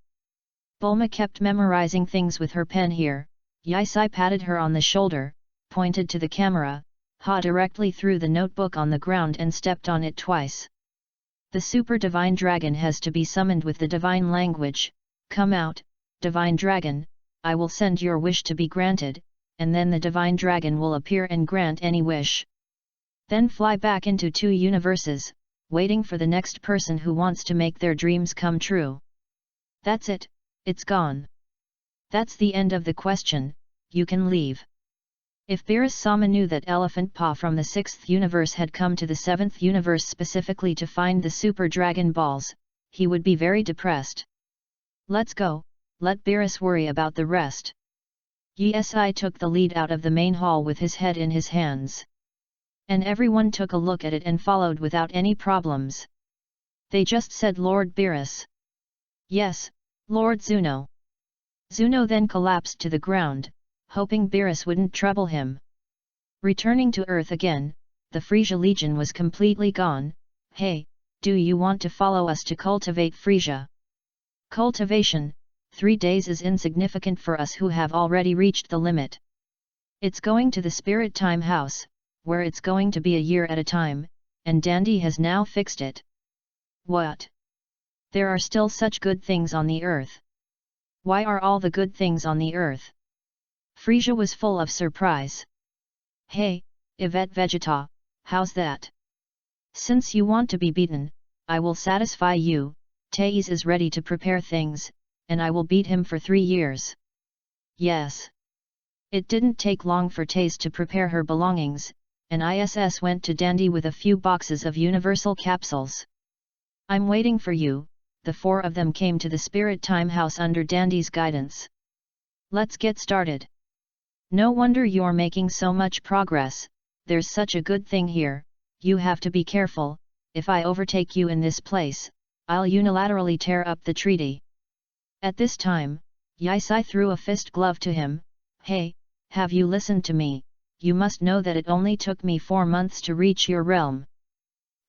Bulma kept memorizing things with her pen here. Yisai patted her on the shoulder, pointed to the camera, directly threw the notebook on the ground and stepped on it twice. The super divine dragon has to be summoned with the divine language. Come out, divine dragon, I will send your wish to be granted, and then the divine dragon will appear and grant any wish. Then fly back into 2 universes, waiting for the next person who wants to make their dreams come true. That's it, it's gone. That's the end of the question, you can leave. If Beerus Sama knew that Elephant Pa from the 6th universe had come to the 7th universe specifically to find the Super Dragon Balls, he would be very depressed. Let's go, let Beerus worry about the rest. Yesai took the lead out of the main hall with his head in his hands. And everyone took a look at it and followed without any problems. They just said Lord Beerus. Yes, Lord Zuno. Zuno then collapsed to the ground, hoping Beerus wouldn't trouble him. Returning to Earth again, the Frisia Legion was completely gone. Hey, do you want to follow us to cultivate Frisia? Cultivation, 3 days is insignificant for us who have already reached the limit. It's going to the Spirit Time House, where it's going to be a year at a time, and Dandy has now fixed it. What? There are still such good things on the earth. Why are all the good things on the earth? Frisia was full of surprise. Hey, Yvette Vegeta, how's that? Since you want to be beaten, I will satisfy you. Thais is ready to prepare things, and I will beat him for 3 years. Yes. It didn't take long for Thais to prepare her belongings, and ISS went to Dandy with a few boxes of universal capsules. I'm waiting for you. The 4 of them came to the Spirit Time House under Dandy's guidance. Let's get started. No wonder you're making so much progress, there's such a good thing here. You have to be careful. If I overtake you in this place, I'll unilaterally tear up the treaty. At this time, Yisai threw a fist glove to him. Hey, have you listened to me? You must know that it only took me 4 months to reach your realm.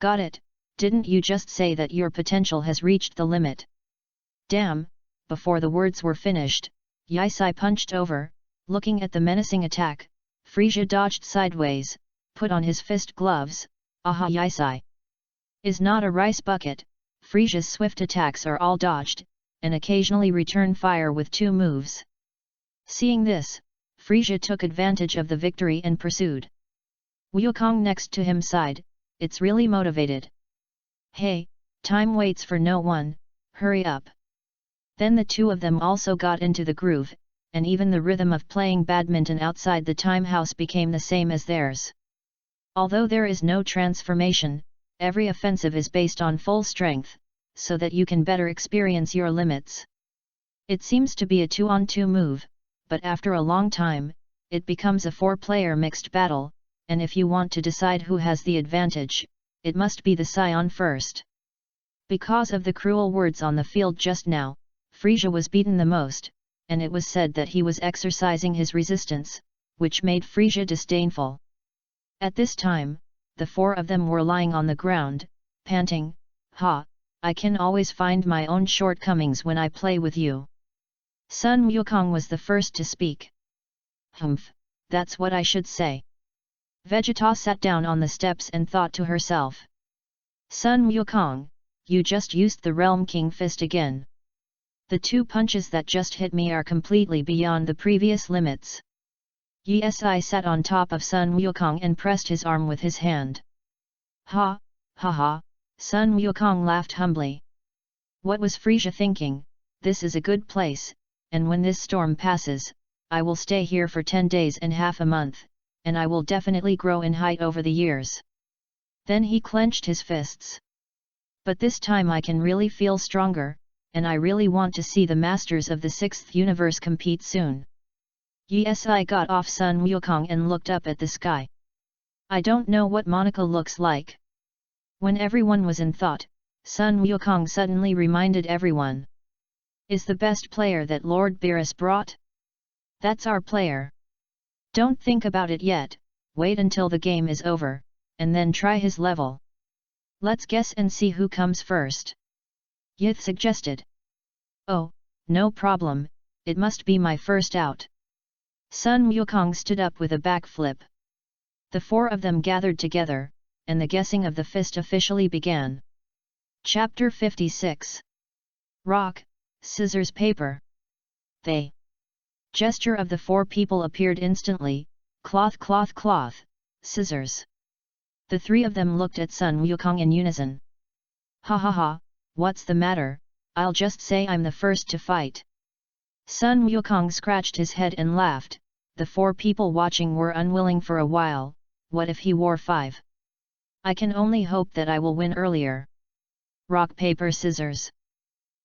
Got it, didn't you just say that your potential has reached the limit? Damn, before the words were finished, Yisai punched over, looking at the menacing attack. Frisia dodged sideways, put on his fist gloves. Aha, Yisai is not a rice bucket. Frisia's swift attacks are all dodged, and occasionally return fire with 2 moves. Seeing this, Frisia took advantage of the victory and pursued. Wukong next to him sighed, it's really motivated. Hey, time waits for no one, hurry up. Then the 2 of them also got into the groove, and even the rhythm of playing badminton outside the time house became the same as theirs. Although there is no transformation, every offensive is based on full strength, so that you can better experience your limits. It seems to be a 2-on-2 move, but after a long time, it becomes a 4-player mixed battle, and if you want to decide who has the advantage, it must be the Scion first. Because of the cruel words on the field just now, Frisia was beaten the most, and it was said that he was exercising his resistance, which made Frisia disdainful. At this time, the four of them were lying on the ground, panting, "Ha, I can always find my own shortcomings when I play with you." Sun Wukong was the first to speak. "Humph, that's what I should say." Vegeta sat down on the steps and thought to herself. "Sun Wukong, you just used the Realm King Fist again. The two punches that just hit me are completely beyond the previous limits." Yi sat on top of Sun Wukong and pressed his arm with his hand. "Ha, ha ha," Sun Wukong laughed humbly. What was Frisia thinking? This is a good place, and when this storm passes, I will stay here for 10 days and half a month, and I will definitely grow in height over the years. Then he clenched his fists. But this time I can really feel stronger, and I really want to see the masters of the 6th universe compete soon. Yi got off Sun Wukong and looked up at the sky. "I don't know what Monica looks like." When everyone was in thought, Sun Wukong suddenly reminded everyone. "Is the best player that Lord Beerus brought? That's our player. Don't think about it yet, wait until the game is over, and then try his level. Let's guess and see who comes first." Yith suggested. "Oh, no problem, it must be my first out." Sun Wukong stood up with a backflip. The four of them gathered together, and the guessing of the fist officially began. Chapter 56. Rock, Scissors, Paper. They. Gesture of the four people appeared instantly, cloth, cloth, cloth, scissors. The three of them looked at Sun Wukong in unison. "Ha ha ha, what's the matter? I'll just say I'm the first to fight." Sun Wukong scratched his head and laughed. The four people watching were unwilling for a while. What if he wore 5? "I can only hope that I will win earlier." Rock, paper, scissors.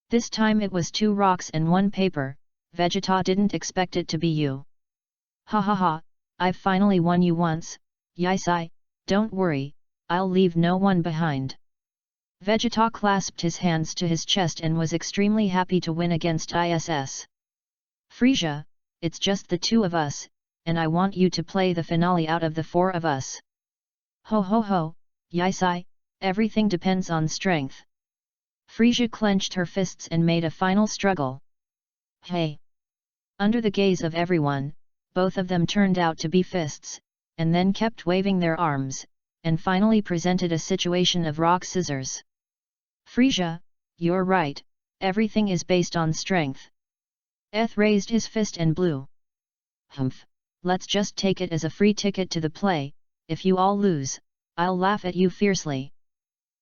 This time it was 2 rocks and 1 paper. Vegeta didn't expect it to be you. "Ha ha ha, I've finally won you once, Yi. Don't worry, I'll leave no one behind." Vegeta clasped his hands to his chest and was extremely happy to win against ISS. "Frisia, it's just the 2 of us, and I want you to play the finale out of the 4 of us." "Ho ho ho, Yi, everything depends on strength." Frisia clenched her fists and made a final struggle. "Hey!" Under the gaze of everyone, both of them turned out to be fists, and then kept waving their arms, and finally presented a situation of rock, scissors. "Frisia, you're right, everything is based on strength." Eth raised his fist and blew. "Humph, let's just take it as a free ticket to the play. If you all lose, I'll laugh at you fiercely."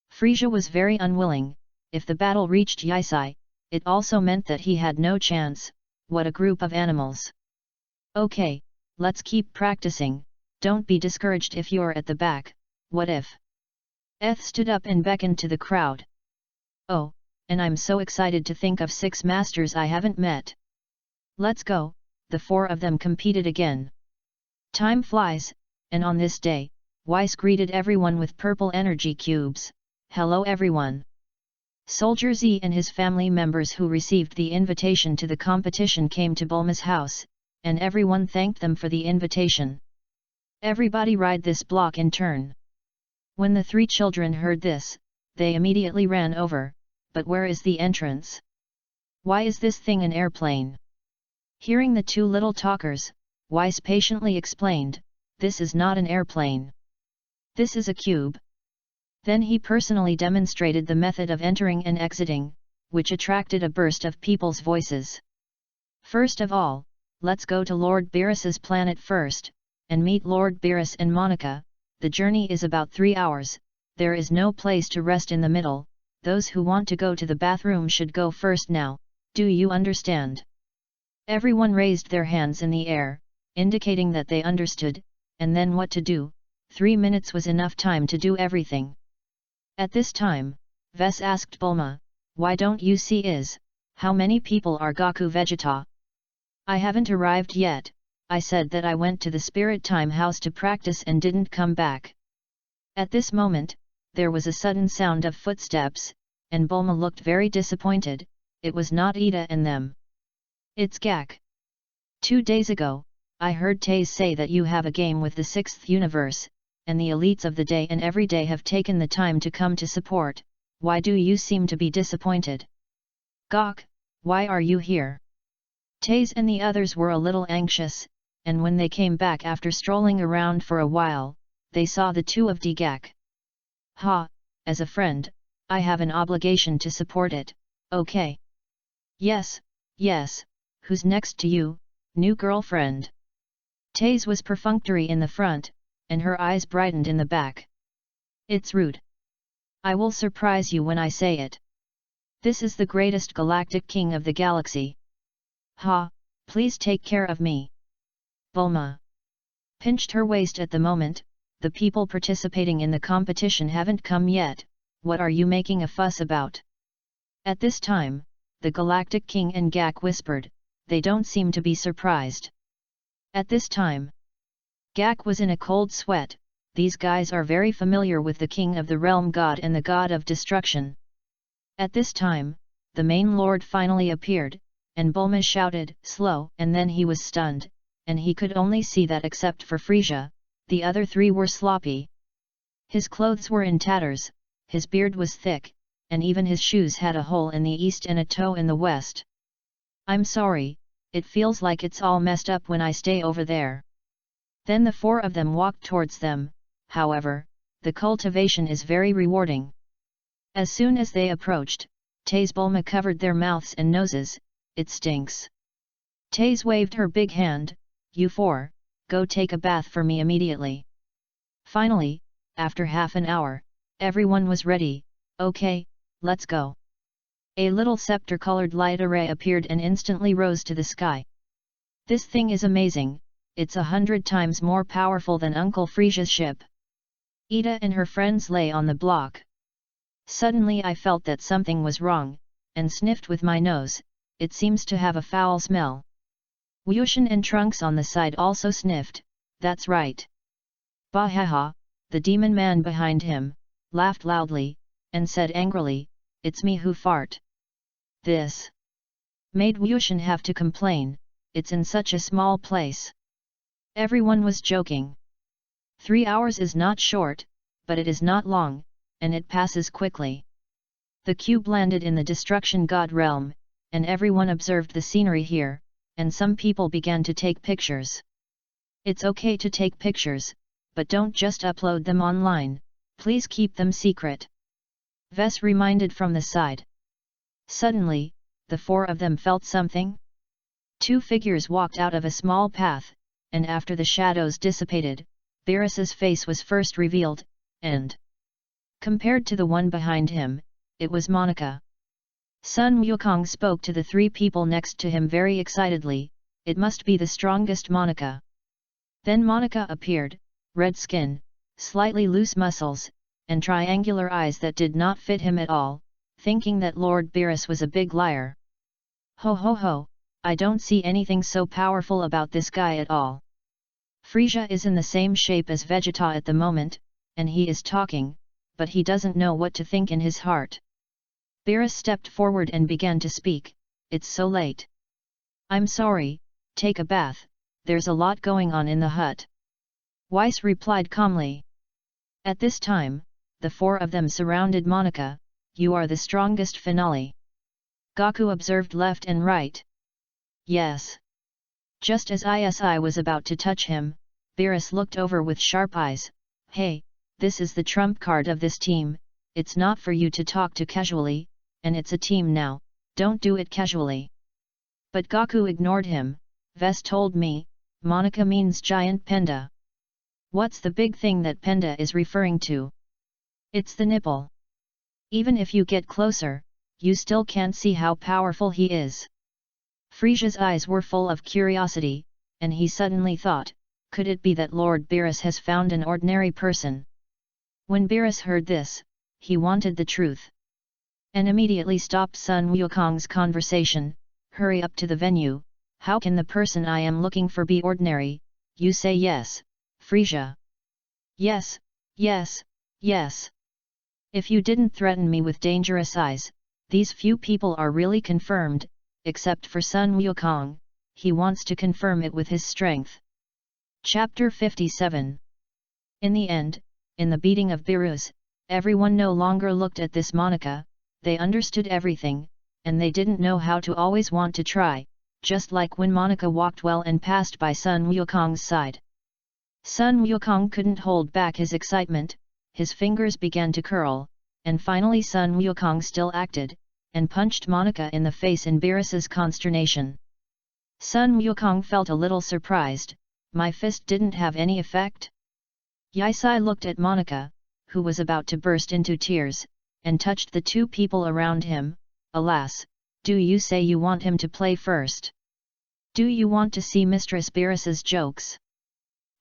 Frisia was very unwilling. If the battle reached Yi, it also meant that he had no chance. What a group of animals. "Okay, let's keep practicing, don't be discouraged if you're at the back. What if?" Eth stood up and beckoned to the crowd. "Oh, and I'm so excited to think of 6 masters I haven't met. Let's go." The 4 of them competed again. Time flies, and on this day, Weiss greeted everyone with purple energy cubes. "Hello everyone." Soldier Z and his family members who received the invitation to the competition came to Bulma's house, and everyone thanked them for the invitation. "Everybody ride this block in turn." When the 3 children heard this, they immediately ran over. "But where is the entrance? Why is this thing an airplane?" Hearing the 2 little talkers, Weiss patiently explained, "This is not an airplane. This is a cube." Then he personally demonstrated the method of entering and exiting, which attracted a burst of people's voices. "First of all, let's go to Lord Beerus's planet first, and meet Lord Beerus and Monica. The journey is about 3 hours, there is no place to rest in the middle. Those who want to go to the bathroom should go first now, do you understand?" Everyone raised their hands in the air, indicating that they understood, and then what to do. 3 minutes was enough time to do everything. At this time, Vess asked Bulma, "Why don't you see is, how many people are Goku Vegeta?" "I haven't arrived yet, I said that I went to the Spirit Time House to practice and didn't come back." At this moment, there was a sudden sound of footsteps, and Bulma looked very disappointed. It was not Ida and them. It's Gak. 2 days ago, I heard Taze say that you have a game with the 6th universe, and the elites of the day and every day have taken the time to come to support. Why do you seem to be disappointed? Gak, why are you here? Taze and the others were a little anxious, and when they came back after strolling around for a while, they saw the two of Gak. Ha, as a friend, I have an obligation to support it, okay? Yes, yes, who's next to you, new girlfriend? Taze was perfunctory in the front, and her eyes brightened in the back. It's rude. I will surprise you when I say it. This is the greatest galactic king of the galaxy. Ha, please take care of me. Bulma pinched her waist at the moment. The people participating in the competition haven't come yet, what are you making a fuss about? At this time, the Galactic King and Gak whispered, they don't seem to be surprised. At this time, Gak was in a cold sweat. These guys are very familiar with the King of the Realm God and the God of Destruction. At this time, the main lord finally appeared, and Bulma shouted, slow, and then he was stunned, and he could only see that except for Frisia, the other three were sloppy. His clothes were in tatters, his beard was thick, and even his shoes had a hole in the east and a toe in the west. I'm sorry, it feels like it's all messed up when I stay over there. Then the four of them walked towards them. However, the cultivation is very rewarding. As soon as they approached, Taze Bulma covered their mouths and noses. It stinks. Taze waved her big hand, you four, go take a bath for me immediately. Finally, after half an hour, everyone was ready. Okay, let's go. A little scepter-colored light array appeared and instantly rose to the sky. This thing is amazing, it's 100 times more powerful than Uncle Frisia's ship. Ida and her friends lay on the block. Suddenly I felt that something was wrong, and sniffed with my nose. It seems to have a foul smell. Wushan and Trunks on the side also sniffed, that's right. Bahaha, the demon man behind him, laughed loudly, and said angrily, it's me who fart. This made Wushan have to complain, it's in such a small place. Everyone was joking. 3 hours is not short, but it is not long, and it passes quickly. The cube landed in the Destruction God realm, and everyone observed the scenery here, and some people began to take pictures. It's okay to take pictures, but don't just upload them online, please keep them secret. Vess reminded from the side. Suddenly, the four of them felt something. Two figures walked out of a small path, and after the shadows dissipated, Beerus's face was first revealed, and compared to the one behind him, it was Monica. Sun Wukong spoke to the three people next to him very excitedly, it must be the strongest Monica. Then Monica appeared, red skin, slightly loose muscles, and triangular eyes that did not fit him at all, thinking that Lord Beerus was a big liar. Ho ho ho, I don't see anything so powerful about this guy at all. Frisia is in the same shape as Vegeta at the moment, and he is talking, but he doesn't know what to think in his heart. Beerus stepped forward and began to speak, it's so late. I'm sorry, take a bath, there's a lot going on in the hut. Weiss replied calmly. At this time, the four of them surrounded Monica, you are the strongest finale. Goku observed left and right. Yes. Just as ISI was about to touch him, Beerus looked over with sharp eyes, hey, this is the trump card of this team, it's not for you to talk to casually, and it's a team now, don't do it casually. But Goku ignored him. Vess told me, Monica means giant panda. What's the big thing that panda is referring to? It's the nipple. Even if you get closer, you still can't see how powerful he is. Frisia's eyes were full of curiosity, and he suddenly thought, could it be that Lord Beerus has found an ordinary person? When Beerus heard this, he wanted the truth. And immediately stopped Sun Wukong's conversation, hurry up to the venue, how can the person I am looking for be ordinary, you say yes, Frisia. Yes, yes, yes. If you didn't threaten me with dangerous eyes, these few people are really confirmed, except for Sun Wukong, he wants to confirm it with his strength. Chapter 57. In the end, in the beating of Biruz, everyone no longer looked at this Monica, they understood everything, and they didn't know how to always want to try, just like when Monica walked well and passed by Sun Wukong's side. Sun Wukong couldn't hold back his excitement, his fingers began to curl, and finally Sun Wukong still acted, and punched Monica in the face in Biruz's consternation. Sun Wukong felt a little surprised. My fist didn't have any effect? Yisai looked at Monica, who was about to burst into tears, and touched the two people around him. Alas, do you say you want him to play first? Do you want to see Mistress Biruz's jokes?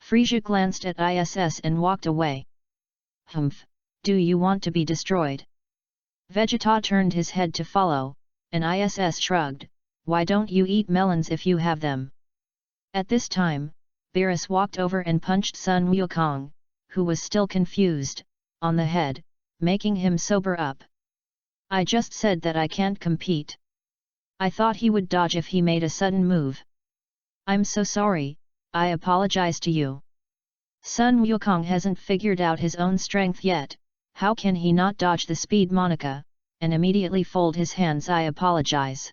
Frisia glanced at ISS and walked away. Humph, do you want to be destroyed? Vegeta turned his head to follow, and ISS shrugged, why don't you eat melons if you have them? At this time, Biruz walked over and punched Sun Wukong, who was still confused, on the head, making him sober up. I just said that I can't compete. I thought he would dodge if he made a sudden move. I'm so sorry, I apologize to you. Sun Wukong hasn't figured out his own strength yet, how can he not dodge the speed Monica, and immediately fold his hands. I apologize.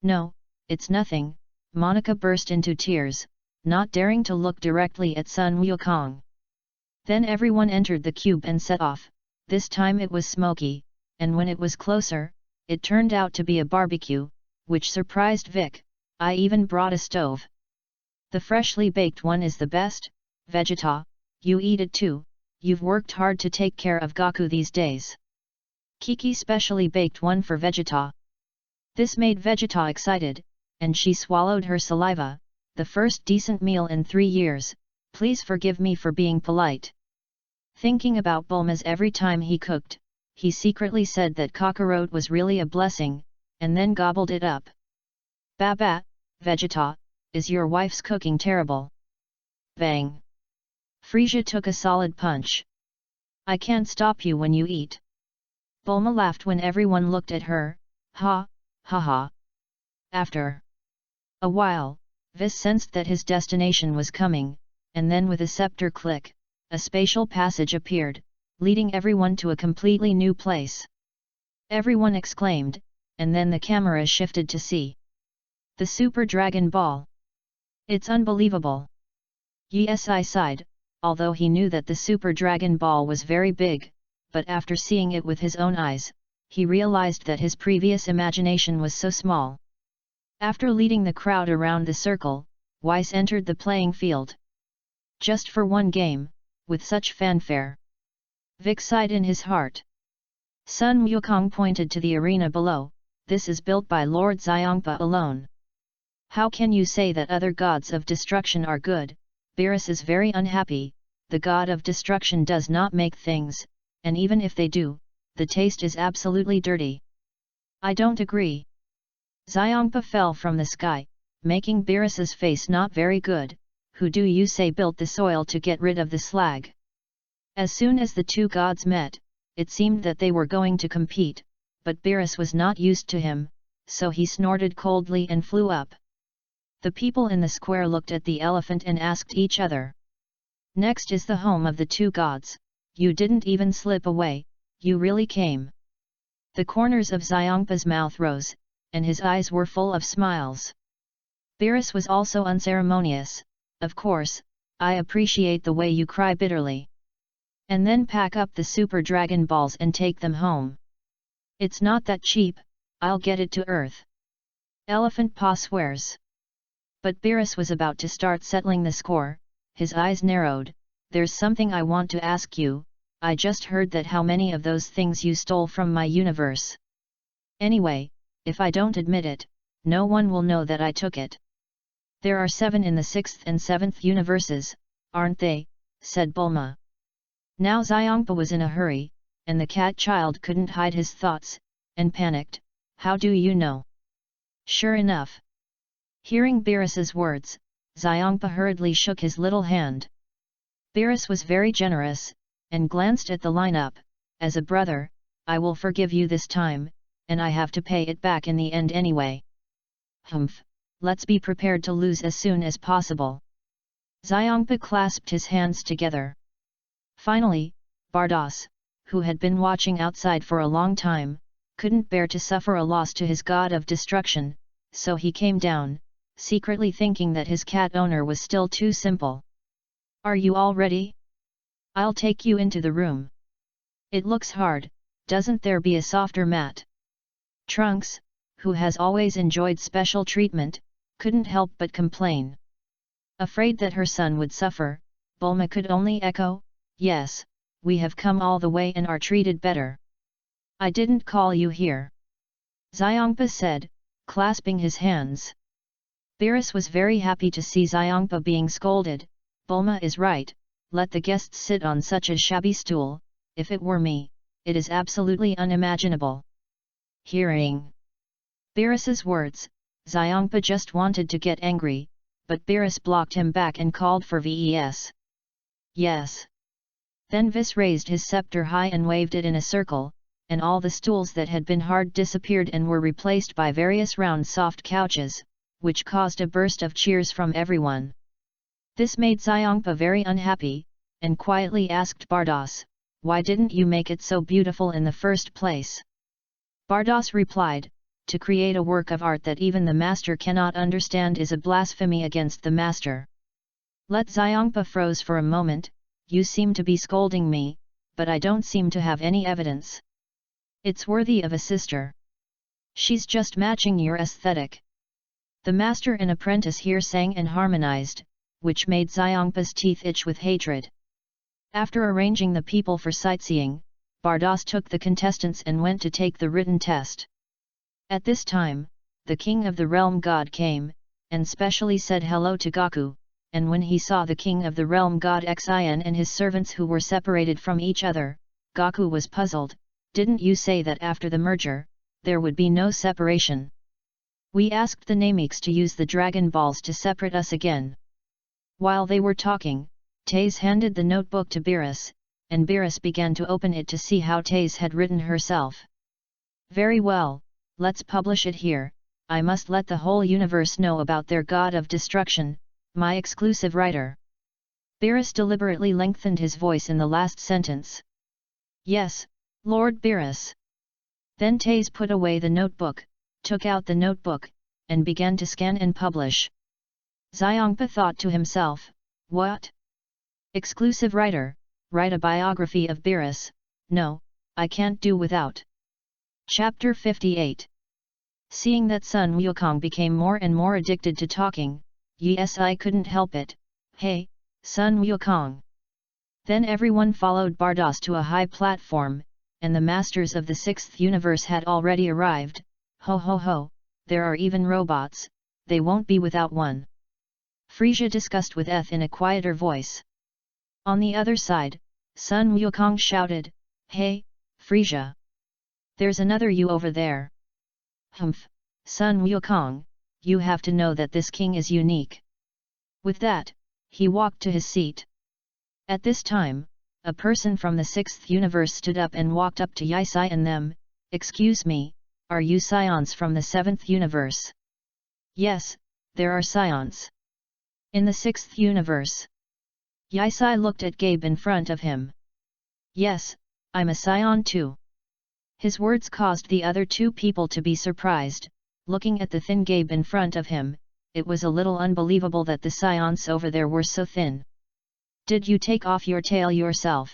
No, it's nothing, Monica burst into tears, not daring to look directly at Sun Wukong. Then everyone entered the cube and set off. This time it was smoky, and when it was closer, it turned out to be a barbecue, which surprised Vic. I even brought a stove. The freshly baked one is the best, Vegeta, you eat it too, you've worked hard to take care of Goku these days. Kiki specially baked one for Vegeta. This made Vegeta excited, and she swallowed her saliva. The first decent meal in 3 years, please forgive me for being polite. Thinking about Bulma's every time he cooked, he secretly said that cockroach was really a blessing, and then gobbled it up. Baba, Vegeta, is your wife's cooking terrible? Bang! Frisia took a solid punch. I can't stop you when you eat. Bulma laughed when everyone looked at her, ha, ha ha. After a while, Vis sensed that his destination was coming, and then with a scepter click, a spatial passage appeared, leading everyone to a completely new place. Everyone exclaimed, and then the camera shifted to see the Super Dragon Ball. It's unbelievable. Yesai sighed, although he knew that the Super Dragon Ball was very big, but after seeing it with his own eyes, he realized that his previous imagination was so small. After leading the crowd around the circle, Weiss entered the playing field. Just for one game, with such fanfare. Vic sighed in his heart. Sun Wukong pointed to the arena below, this is built by Lord Xiongpa alone. How can you say that other gods of destruction are good? Biruz is very unhappy, the god of destruction does not make things, and even if they do, the taste is absolutely dirty. I don't agree. Xiongpa fell from the sky, making Biruz's face not very good. Who do you say built the soil to get rid of the slag? As soon as the two gods met, it seemed that they were going to compete, but Biruz was not used to him, so he snorted coldly and flew up. The people in the square looked at the elephant and asked each other. Next is the home of the two gods, you didn't even slip away, you really came. The corners of Xiongpa's mouth rose, and his eyes were full of smiles. Biruz was also unceremonious. Of course, I appreciate the way you cry bitterly. And then pack up the Super Dragon Balls and take them home. It's not that cheap, I'll get it to Earth. Elephant Paw swears. But Biruz was about to start settling the score, his eyes narrowed. There's something I want to ask you, I just heard that how many of those things you stole from my universe. Anyway, if I don't admit it, no one will know that I took it. There are 7 in the 6th and 7th universes, aren't they? Said Bulma. Now Xiongpa was in a hurry, and the cat child couldn't hide his thoughts, and panicked. How do you know? Sure enough. Hearing Biruz's words, Xiongpa hurriedly shook his little hand. Biruz was very generous, and glanced at the lineup. As a brother, I will forgive you this time, and I have to pay it back in the end anyway. Humph, let's be prepared to lose as soon as possible. Xiongpa clasped his hands together. Finally, Bardos, who had been watching outside for a long time, couldn't bear to suffer a loss to his god of destruction, so he came down, secretly thinking that his cat owner was still too simple. Are you all ready? I'll take you into the room. It looks hard, doesn't there be a softer mat? Trunks, who has always enjoyed special treatment, couldn't help but complain. Afraid that her son would suffer, Bulma could only echo, yes, we have come all the way and are treated better. I didn't call you here. Xiongpa said, clasping his hands. Beerus was very happy to see Xiongpa being scolded. Bulma is right, let the guests sit on such a shabby stool, if it were me, it is absolutely unimaginable. Hearing Beerus's words, Xiongpa just wanted to get angry, but Beerus blocked him back and called for VES. Yes. Then Vis raised his scepter high and waved it in a circle, and all the stools that had been hard disappeared and were replaced by various round soft couches, which caused a burst of cheers from everyone. This made Xiongpa very unhappy, and quietly asked Bardos, why didn't you make it so beautiful in the first place? Bardos replied, to create a work of art that even the master cannot understand is a blasphemy against the master. Let Xiongpa froze for a moment, you seem to be scolding me, but I don't seem to have any evidence. It's worthy of a sister. She's just matching your aesthetic. The master and apprentice here sang and harmonized, which made Xiongpa's teeth itch with hatred. After arranging the people for sightseeing, Bardos took the contestants and went to take the written test. At this time, the king of the realm god came, and specially said hello to Gaku, and when he saw the king of the realm god Xian and his servants who were separated from each other, Gaku was puzzled. Didn't you say that after the merger, there would be no separation? We asked the Nameeks to use the Dragon Balls to separate us again. While they were talking, Taze handed the notebook to Beerus, and Beerus began to open it to see how Taze had written herself. Very well, let's publish it here. I must let the whole universe know about their god of destruction, my exclusive writer. Beerus deliberately lengthened his voice in the last sentence. Yes, Lord Beerus. Then Taze put away the notebook, took out the notebook, and began to scan and publish. Xiongpa thought to himself, what? Exclusive writer, write a biography of Beerus, no, I can't do without. Chapter 58. Seeing that Sun Wukong became more and more addicted to talking, yes, I couldn't help it. Hey, Sun Wukong. Then everyone followed Bardos to a high platform, and the masters of the sixth universe had already arrived. Ho ho ho, there are even robots, they won't be without one. Frisia discussed with Eth in a quieter voice. On the other side, Sun Wukong shouted, hey, Frisia. There's another you over there. Humph, Sun Wukong, you have to know that this king is unique. With that, he walked to his seat. At this time, a person from the sixth universe stood up and walked up to Yisai and them. Excuse me, are you scions from the seventh universe? Yes, there are scions. In the sixth universe. Yisai looked at Gabe in front of him. Yes, I'm a scion too. His words caused the other two people to be surprised. Looking at the thin Gabe in front of him, it was a little unbelievable that the scions over there were so thin. Did you take off your tail yourself?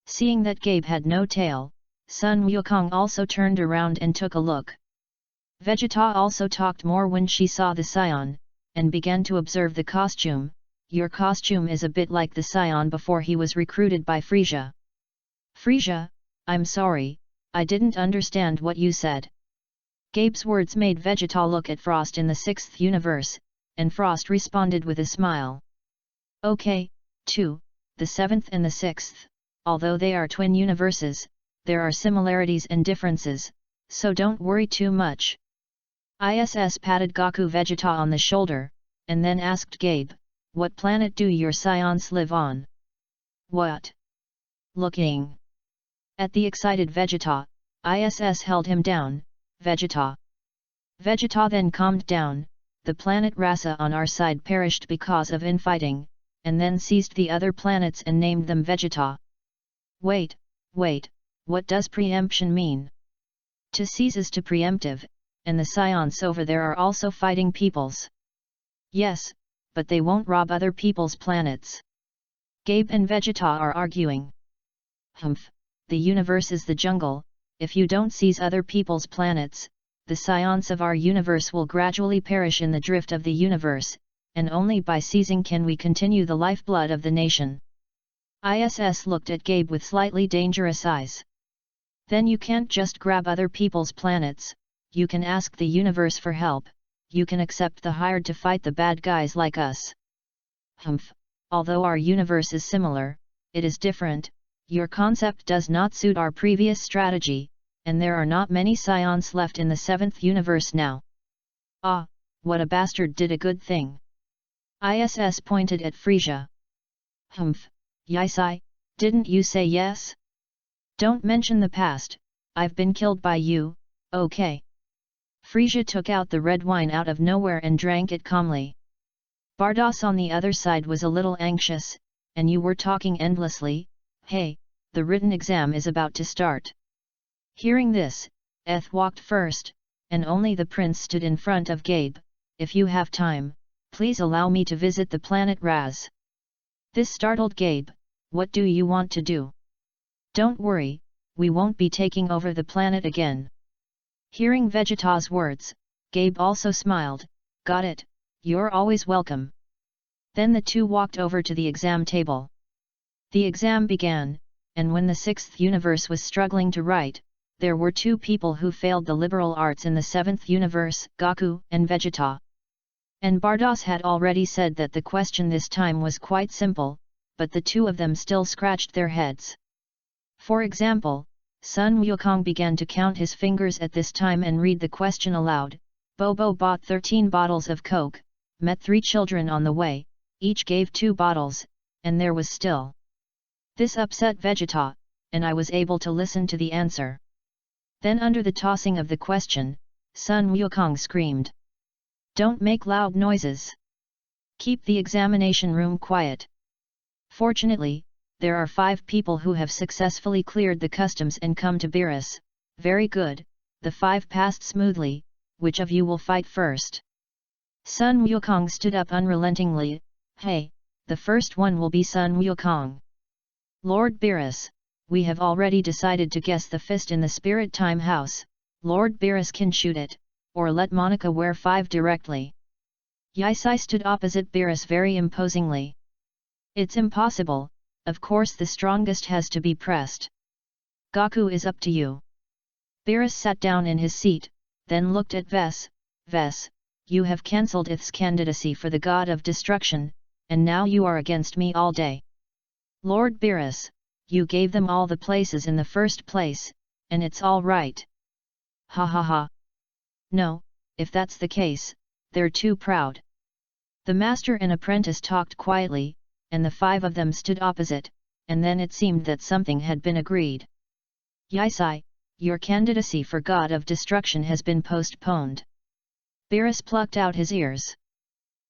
Seeing that Gabe had no tail, Sun Wukong also turned around and took a look. Vegeta also talked more when she saw the scion, and began to observe the costume. Your costume is a bit like the scion before he was recruited by Frisia. Frisia, I'm sorry, I didn't understand what you said. Gabe's words made Vegeta look at Frost in the sixth universe, and Frost responded with a smile. Okay, too, the seventh and the sixth, although they are twin universes, there are similarities and differences, so don't worry too much. ISS patted Goku Vegeta on the shoulder, and then asked Gabe, what planet do your scions live on? What? Looking at the excited Vegeta, ISS held him down. Vegeta. Vegeta then calmed down. The planet Rasa on our side perished because of infighting, and then seized the other planets and named them Vegeta. Wait, what does preemption mean? To seize is to preemptive, and the scions over there are also fighting peoples. Yes, but they won't rob other people's planets. Gabe and Vegeta are arguing. The universe is the jungle. If you don't seize other people's planets, the scions of our universe will gradually perish in the drift of the universe, and only by seizing can we continue the lifeblood of the nation. ISS looked at Gabe with slightly dangerous eyes. Then you can't just grab other people's planets, you can ask the universe for help, you can accept the hired to fight the bad guys like us. Although our universe is similar, it is different, your concept does not suit our previous strategy, and there are not many scions left in the 7th universe now. Ah, what a bastard did a good thing. ISS pointed at Frisia. Yisai, didn't you say yes? Don't mention the past, I've been killed by you, okay. Frisia took out the red wine out of nowhere and drank it calmly. Bardos on the other side was a little anxious, and you were talking endlessly. Hey, the written exam is about to start. Hearing this, Eth walked first, and only the prince stood in front of Gabe. If you have time, please allow me to visit the planet Raz. This startled Gabe. What do you want to do? Don't worry, we won't be taking over the planet again. Hearing Vegeta's words, Gabe also smiled. Got it, you're always welcome. Then the two walked over to the exam table. The exam began, and when the 6th universe was struggling to write, there were two people who failed the liberal arts in the 7th universe, Goku and Vegeta. And Bardos had already said that the question this time was quite simple, but the two of them still scratched their heads. For example, Sun Wukong began to count his fingers at this time and read the question aloud. Bobo bought 13 bottles of Coke, met 3 children on the way, each gave 2 bottles, and there was still. This upset Vegeta, and I was able to listen to the answer. Then under the tossing of the question, Sun Wukong screamed. Don't make loud noises. Keep the examination room quiet. Fortunately, there are 5 people who have successfully cleared the customs and come to Beerus. Very good, the 5 passed smoothly. Which of you will fight first? Sun Wukong stood up unrelentingly. Hey, the first one will be Sun Wukong. Lord Beerus, we have already decided to guess the fist in the Spirit Time House. Lord Beerus can shoot it, or let Monica wear 5 directly. Yisai stood opposite Beerus very imposingly. It's impossible, of course the strongest has to be pressed. Goku is up to you. Beerus sat down in his seat, then looked at Ves. Ves, you have cancelled Ith's candidacy for the God of Destruction, and now you are against me all day. Lord Beerus, you gave them all the places in the first place, and it's all right. Ha ha ha. No, if that's the case, they're too proud. The master and apprentice talked quietly, and the 5 of them stood opposite, and then it seemed that something had been agreed. Yisai, your candidacy for God of Destruction has been postponed. Beerus plucked out his ears.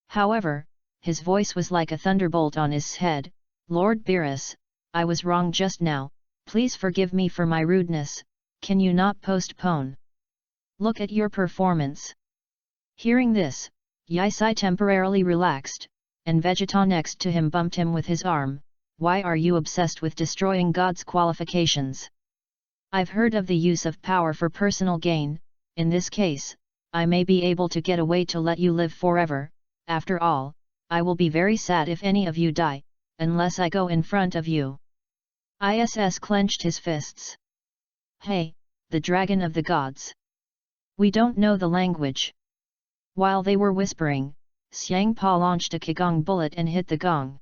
However, his voice was like a thunderbolt on his head. Lord Beerus, I was wrong just now, please forgive me for my rudeness, can you not postpone? Look at your performance. Hearing this, Yisai temporarily relaxed, and Vegeta next to him bumped him with his arm. Why are you obsessed with destroying God's qualifications? I've heard of the use of power for personal gain. In this case, I may be able to get away to let you live forever. After all, I will be very sad if any of you die, unless I go in front of you. ISS clenched his fists. Hey, the dragon of the gods. We don't know the language. While they were whispering, Xiangpa launched a Qigong bullet and hit the gong.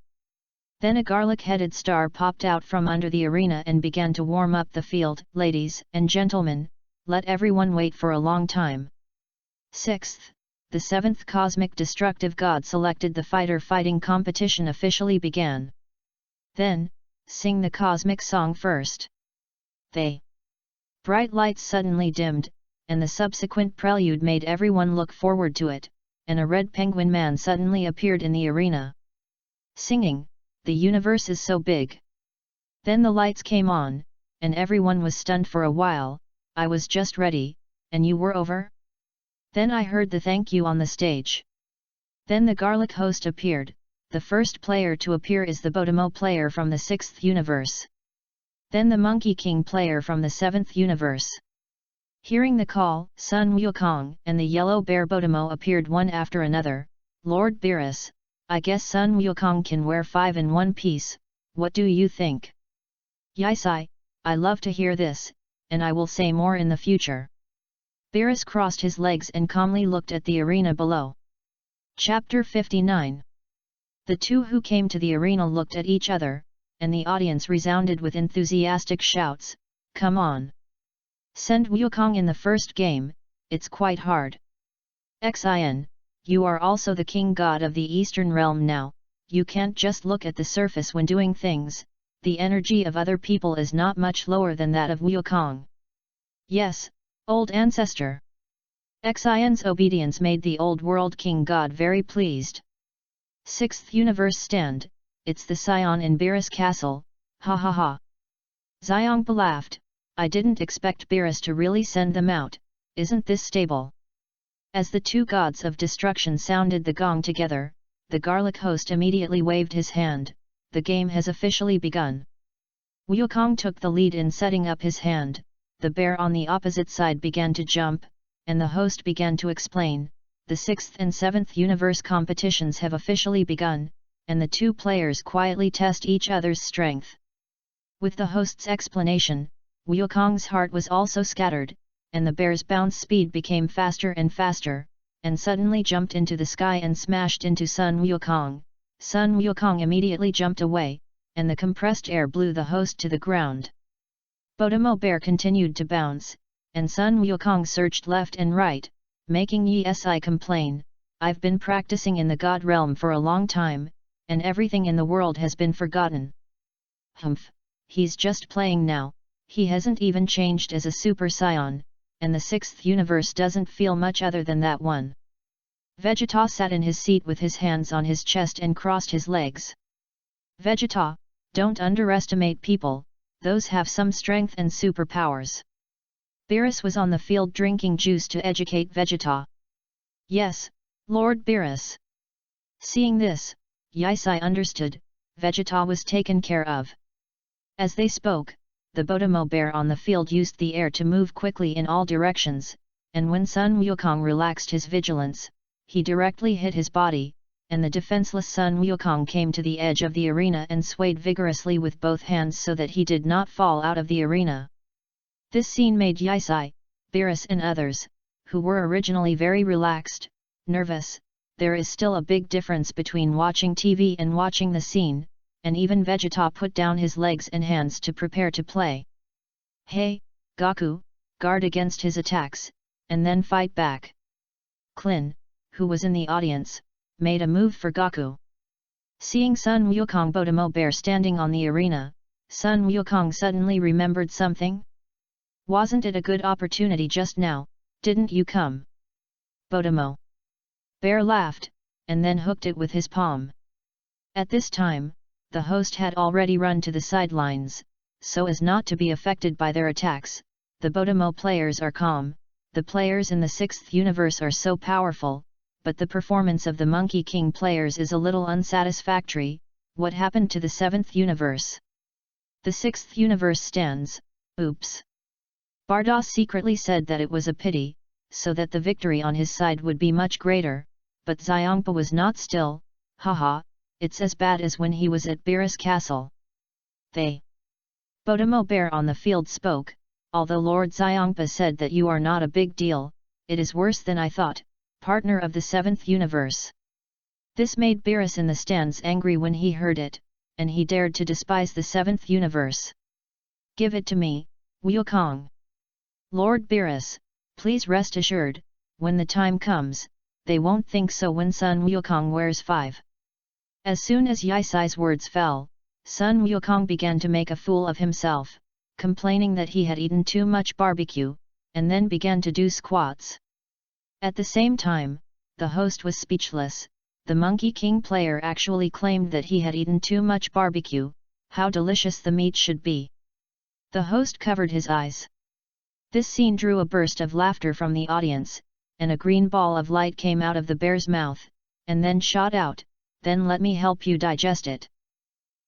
Then a garlic-headed star popped out from under the arena and began to warm up the field. Ladies and gentlemen, let everyone wait for a long time. 6th, the 7th Cosmic Destructive God selected the fighter fighting competition officially began. Then, sing the cosmic song first. They. Bright lights suddenly dimmed, and the subsequent prelude made everyone look forward to it, and a red penguin man suddenly appeared in the arena. Singing, "The universe is so big." Then the lights came on, and everyone was stunned for a while. "I was just ready, and you were over?" Then I heard the thank you on the stage. Then the garlic host appeared. The first player to appear is the Botomo player from the 6th universe. Then the Monkey King player from the 7th universe. Hearing the call, Sun Wukong and the yellow bear Botomo appeared one after another. "Lord Beerus, I guess Sun Wukong can wear 5 in one piece, what do you think?" "Yisai, I love to hear this, and I will say more in the future." Beerus crossed his legs and calmly looked at the arena below. Chapter 59. The two who came to the arena looked at each other, and the audience resounded with enthusiastic shouts, "Come on! Send Wukong in the first game, it's quite hard. Xin, you are also the king god of the Eastern realm now, you can't just look at the surface when doing things, the energy of other people is not much lower than that of Wukong." "Yes, old ancestor." Xin's obedience made the old world king god very pleased. 6th universe stand, it's the Scion in Beerus Castle, ha ha ha. Xiongpa laughed, "I didn't expect Beerus to really send them out, isn't this stable?" As the two gods of destruction sounded the gong together, the garlic host immediately waved his hand. "The game has officially begun." Wukong took the lead in setting up his hand, the bear on the opposite side began to jump, and the host began to explain, "The 6th and 7th universe competitions have officially begun, and the two players quietly test each other's strength." With the host's explanation, Wukong's heart was also scattered, and the bear's bounce speed became faster and faster, and suddenly jumped into the sky and smashed into Sun Wukong. Sun Wukong immediately jumped away, and the compressed air blew the host to the ground. Botomo bear continued to bounce, and Sun Wukong searched left and right, making Yi complain, "I've been practicing in the god realm for a long time, and everything in the world has been forgotten." "Humph, he's just playing now, he hasn't even changed as a Super Scion, and the 6th universe doesn't feel much other than that one." Vegeta sat in his seat with his hands on his chest and crossed his legs. "Vegeta, don't underestimate people, those have some strength and superpowers." Beerus was on the field drinking juice to educate Vegeta. "Yes, Lord Beerus." Seeing this, Yisai understood, Vegeta was taken care of. As they spoke, the Botomo bear on the field used the air to move quickly in all directions, and when Sun Wukong relaxed his vigilance, he directly hit his body, and the defenseless Sun Wukong came to the edge of the arena and swayed vigorously with both hands so that he did not fall out of the arena. This scene made Yisai, Beerus and others, who were originally very relaxed, nervous. There is still a big difference between watching TV and watching the scene, and even Vegeta put down his legs and hands to prepare to play. "Hey, Goku, guard against his attacks, and then fight back." Klin, who was in the audience, made a move for Goku. Seeing Sun Wukong Botomo bear standing on the arena, Sun Wukong suddenly remembered something. "Wasn't it a good opportunity just now, didn't you come?" Botomo bear laughed, and then hooked it with his palm. At this time, the host had already run to the sidelines, so as not to be affected by their attacks. The Botomo players are calm, the players in the 6th universe are so powerful, but the performance of the Monkey King players is a little unsatisfactory. What happened to the 7th universe? The 6th universe stands, oops. Bardoss secretly said that it was a pity, so that the victory on his side would be much greater, but Xiongpa was not still, haha, it's as bad as when he was at Beerus Castle. They. Botomo bear on the field spoke, "Although Lord Xiongpa said that you are not a big deal, it is worse than I thought, partner of the 7th universe." This made Beerus in the stands angry when he heard it, and he dared to despise the 7th universe. "Give it to me, Wukong." "Lord Beerus, please rest assured, when the time comes, they won't think so when Sun Wukong wears 5. As soon as Yisai's words fell, Sun Wukong began to make a fool of himself, complaining that he had eaten too much barbecue, and then began to do squats. At the same time, the host was speechless. The Monkey King player actually claimed that he had eaten too much barbecue. How delicious the meat should be. The host covered his eyes. This scene drew a burst of laughter from the audience, and a green ball of light came out of the bear's mouth, and then shot out. Then let me help you digest it.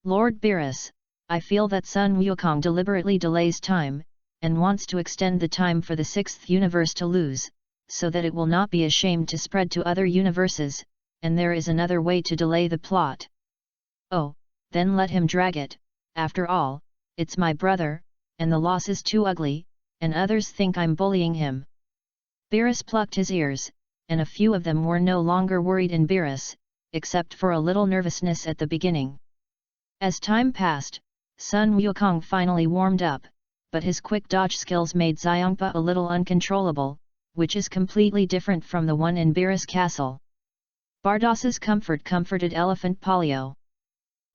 Lord Beerus, I feel that Sun Wukong deliberately delays time, and wants to extend the time for the sixth universe to lose, so that it will not be ashamed to spread to other universes, and there is another way to delay the plot. Oh, then let him drag it. After all, it's my brother, and the loss is too ugly, and others think I'm bullying him. Beerus plucked his ears, and a few of them were no longer worried in Beerus, except for a little nervousness at the beginning. As time passed, Sun Wukong finally warmed up, but his quick dodge skills made Xiongpa a little uncontrollable, which is completely different from the one in Beerus Castle. Bardos's comfort comforted Elephant Polio.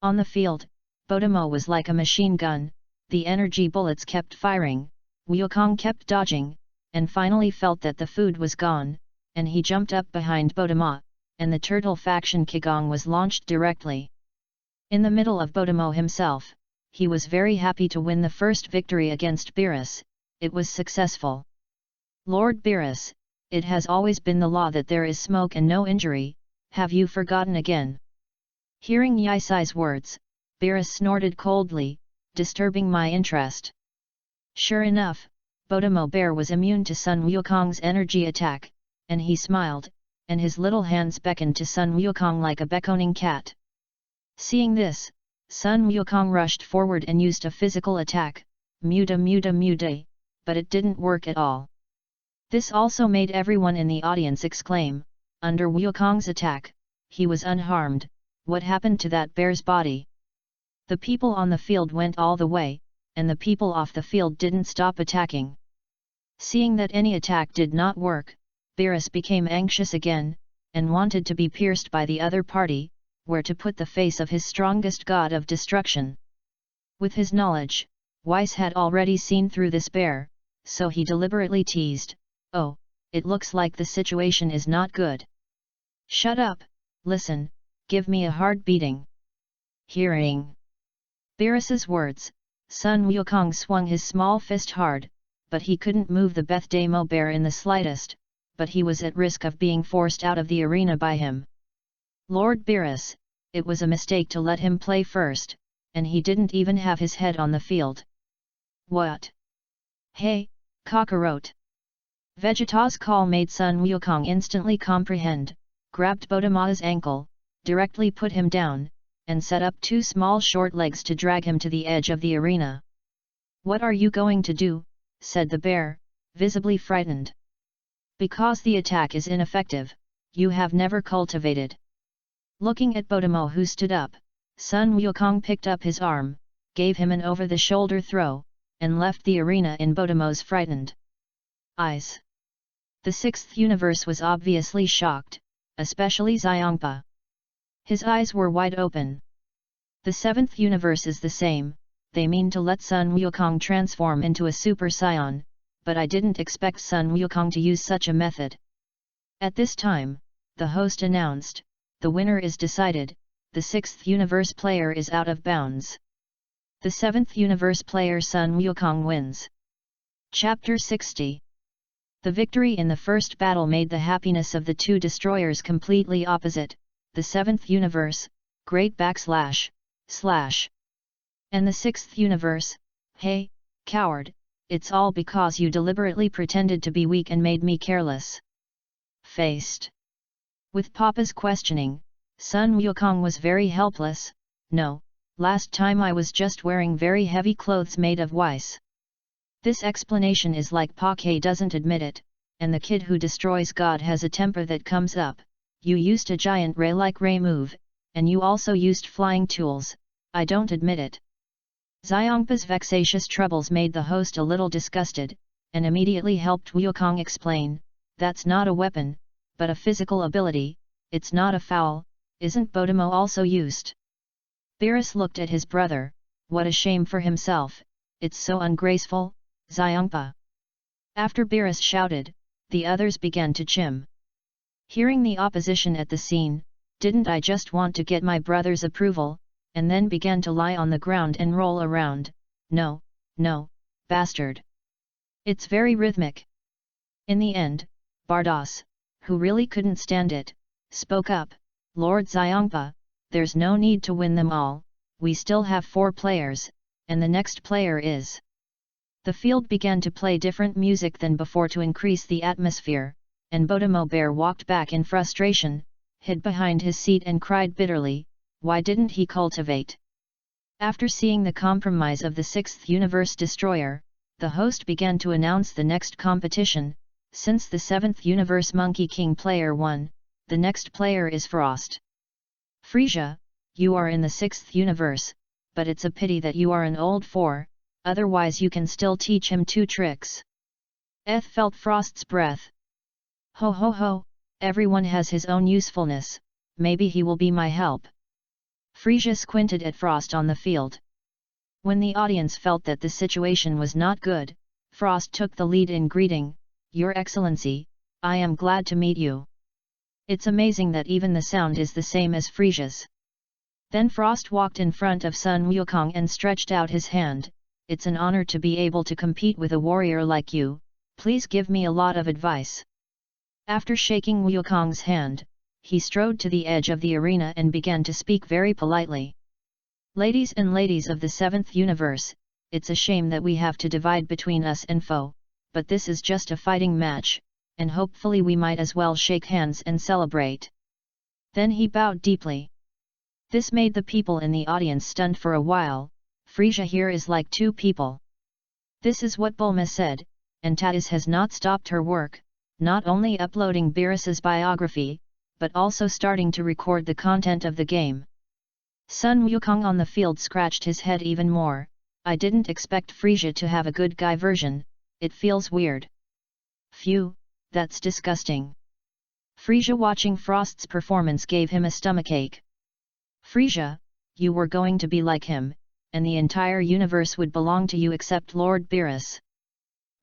On the field, Bodemo was like a machine gun. The energy bullets kept firing, Wukong kept dodging, and finally felt that the food was gone, and he jumped up behind Bodemo, and the turtle faction Qigong was launched directly. In the middle of Bodemo himself, he was very happy to win the first victory against Beerus. It was successful. Lord Beerus, it has always been the law that there is smoke and no injury. Have you forgotten again? Hearing Yisai's words, Beerus snorted coldly, disturbing my interest. Sure enough, Bodemo Bear was immune to Sun Wukong's energy attack, and he smiled, and his little hands beckoned to Sun Wukong like a beckoning cat. Seeing this, Sun Wukong rushed forward and used a physical attack, muda, but it didn't work at all. This also made everyone in the audience exclaim, under Wukong's attack, he was unharmed. What happened to that bear's body? The people on the field went all the way, and the people off the field didn't stop attacking. Seeing that any attack did not work, Beerus became anxious again, and wanted to be pierced by the other party, where to put the face of his strongest god of destruction. With his knowledge, Weiss had already seen through this bear, so he deliberately teased, "Oh, it looks like the situation is not good. Shut up, listen, give me a hard beating." Hearing Beerus's words, Sun Wukong swung his small fist hard, but he couldn't move the Bethdemo bear in the slightest, but he was at risk of being forced out of the arena by him. Lord Beerus, it was a mistake to let him play first, and he didn't even have his head on the field. What? Hey, cockroach! Vegeta's call made Sun Wukong instantly comprehend, grabbed Bodema's ankle, directly put him down, and set up two small short legs to drag him to the edge of the arena. "What are you going to do?" said the bear, visibly frightened. "Because the attack is ineffective, you have never cultivated." Looking at Bodemo who stood up, Sun Wukong picked up his arm, gave him an over-the-shoulder throw, and left the arena in Bodemo's frightened eyes. The sixth universe was obviously shocked, especially Xiongpa. His eyes were wide open. The seventh universe is the same. They mean to let Sun Wukong transform into a Super Saiyan, but I didn't expect Sun Wukong to use such a method. At this time, the host announced, "The winner is decided, the sixth universe player is out of bounds. The seventh universe player Sun Wukong wins." Chapter 60. The victory in the first battle made the happiness of the two destroyers completely opposite. The seventh universe, great // and the sixth universe, "Hey, coward, it's all because you deliberately pretended to be weak and made me careless." Faced with Papa's questioning, Sun Wukong was very helpless. "No, last time I was just wearing very heavy clothes made of Weiss." This explanation is like Pa doesn't admit it, and the kid who destroys God has a temper that comes up. "You used a giant ray-like ray move, and you also used flying tools. I don't admit it." Xiongpa's vexatious troubles made the host a little disgusted, and immediately helped Wukong explain, "That's not a weapon, but a physical ability. It's not a foul. Isn't Bodemo also used?" Beerus looked at his brother. "What a shame for himself, it's so ungraceful, Xiongpa." After Beerus shouted, the others began to chime. Hearing the opposition at the scene, didn't I just want to get my brother's approval, and then began to lie on the ground and roll around, no, bastard. It's very rhythmic. In the end, Bardos, who really couldn't stand it, spoke up, Lord Xiongpa, there's no need to win them all, we still have 4 players, and the next player is... The field began to play different music than before to increase the atmosphere, and Botomo Bear walked back in frustration, hid behind his seat and cried bitterly, why didn't he cultivate? After seeing the compromise of the 6th Universe Destroyer, the host began to announce the next competition. Since the 7th Universe Monkey King player won, the next player is Frost. Frisia, you are in the 6th universe, but it's a pity that you are an old 4, otherwise you can still teach him 2 tricks. Eth felt Frost's breath. Ho ho ho, everyone has his own usefulness, maybe he will be my help. Frisia squinted at Frost on the field. When the audience felt that the situation was not good, Frost took the lead in greeting, Your Excellency, I am glad to meet you. It's amazing that even the sound is the same as Frisia's. Then Frost walked in front of Sun Wukong and stretched out his hand, it's an honor to be able to compete with a warrior like you, please give me a lot of advice. After shaking Wukong's hand, he strode to the edge of the arena and began to speak very politely. Ladies and ladies of the 7th universe, it's a shame that we have to divide between us and foe, but this is just a fighting match, and hopefully we might as well shake hands and celebrate. Then he bowed deeply. This made the people in the audience stunned for a while. Frisia here is like 2 people. This is what Bulma said, and Tatis has not stopped her work, not only uploading Beerus's biography, but also starting to record the content of the game. Sun Wukong on the field scratched his head even more, I didn't expect Frisia to have a good guy version, it feels weird. Phew, that's disgusting. Frisia watching Frost's performance gave him a stomachache. Frisia, you were going to be like him, and the entire universe would belong to you except Lord Beerus.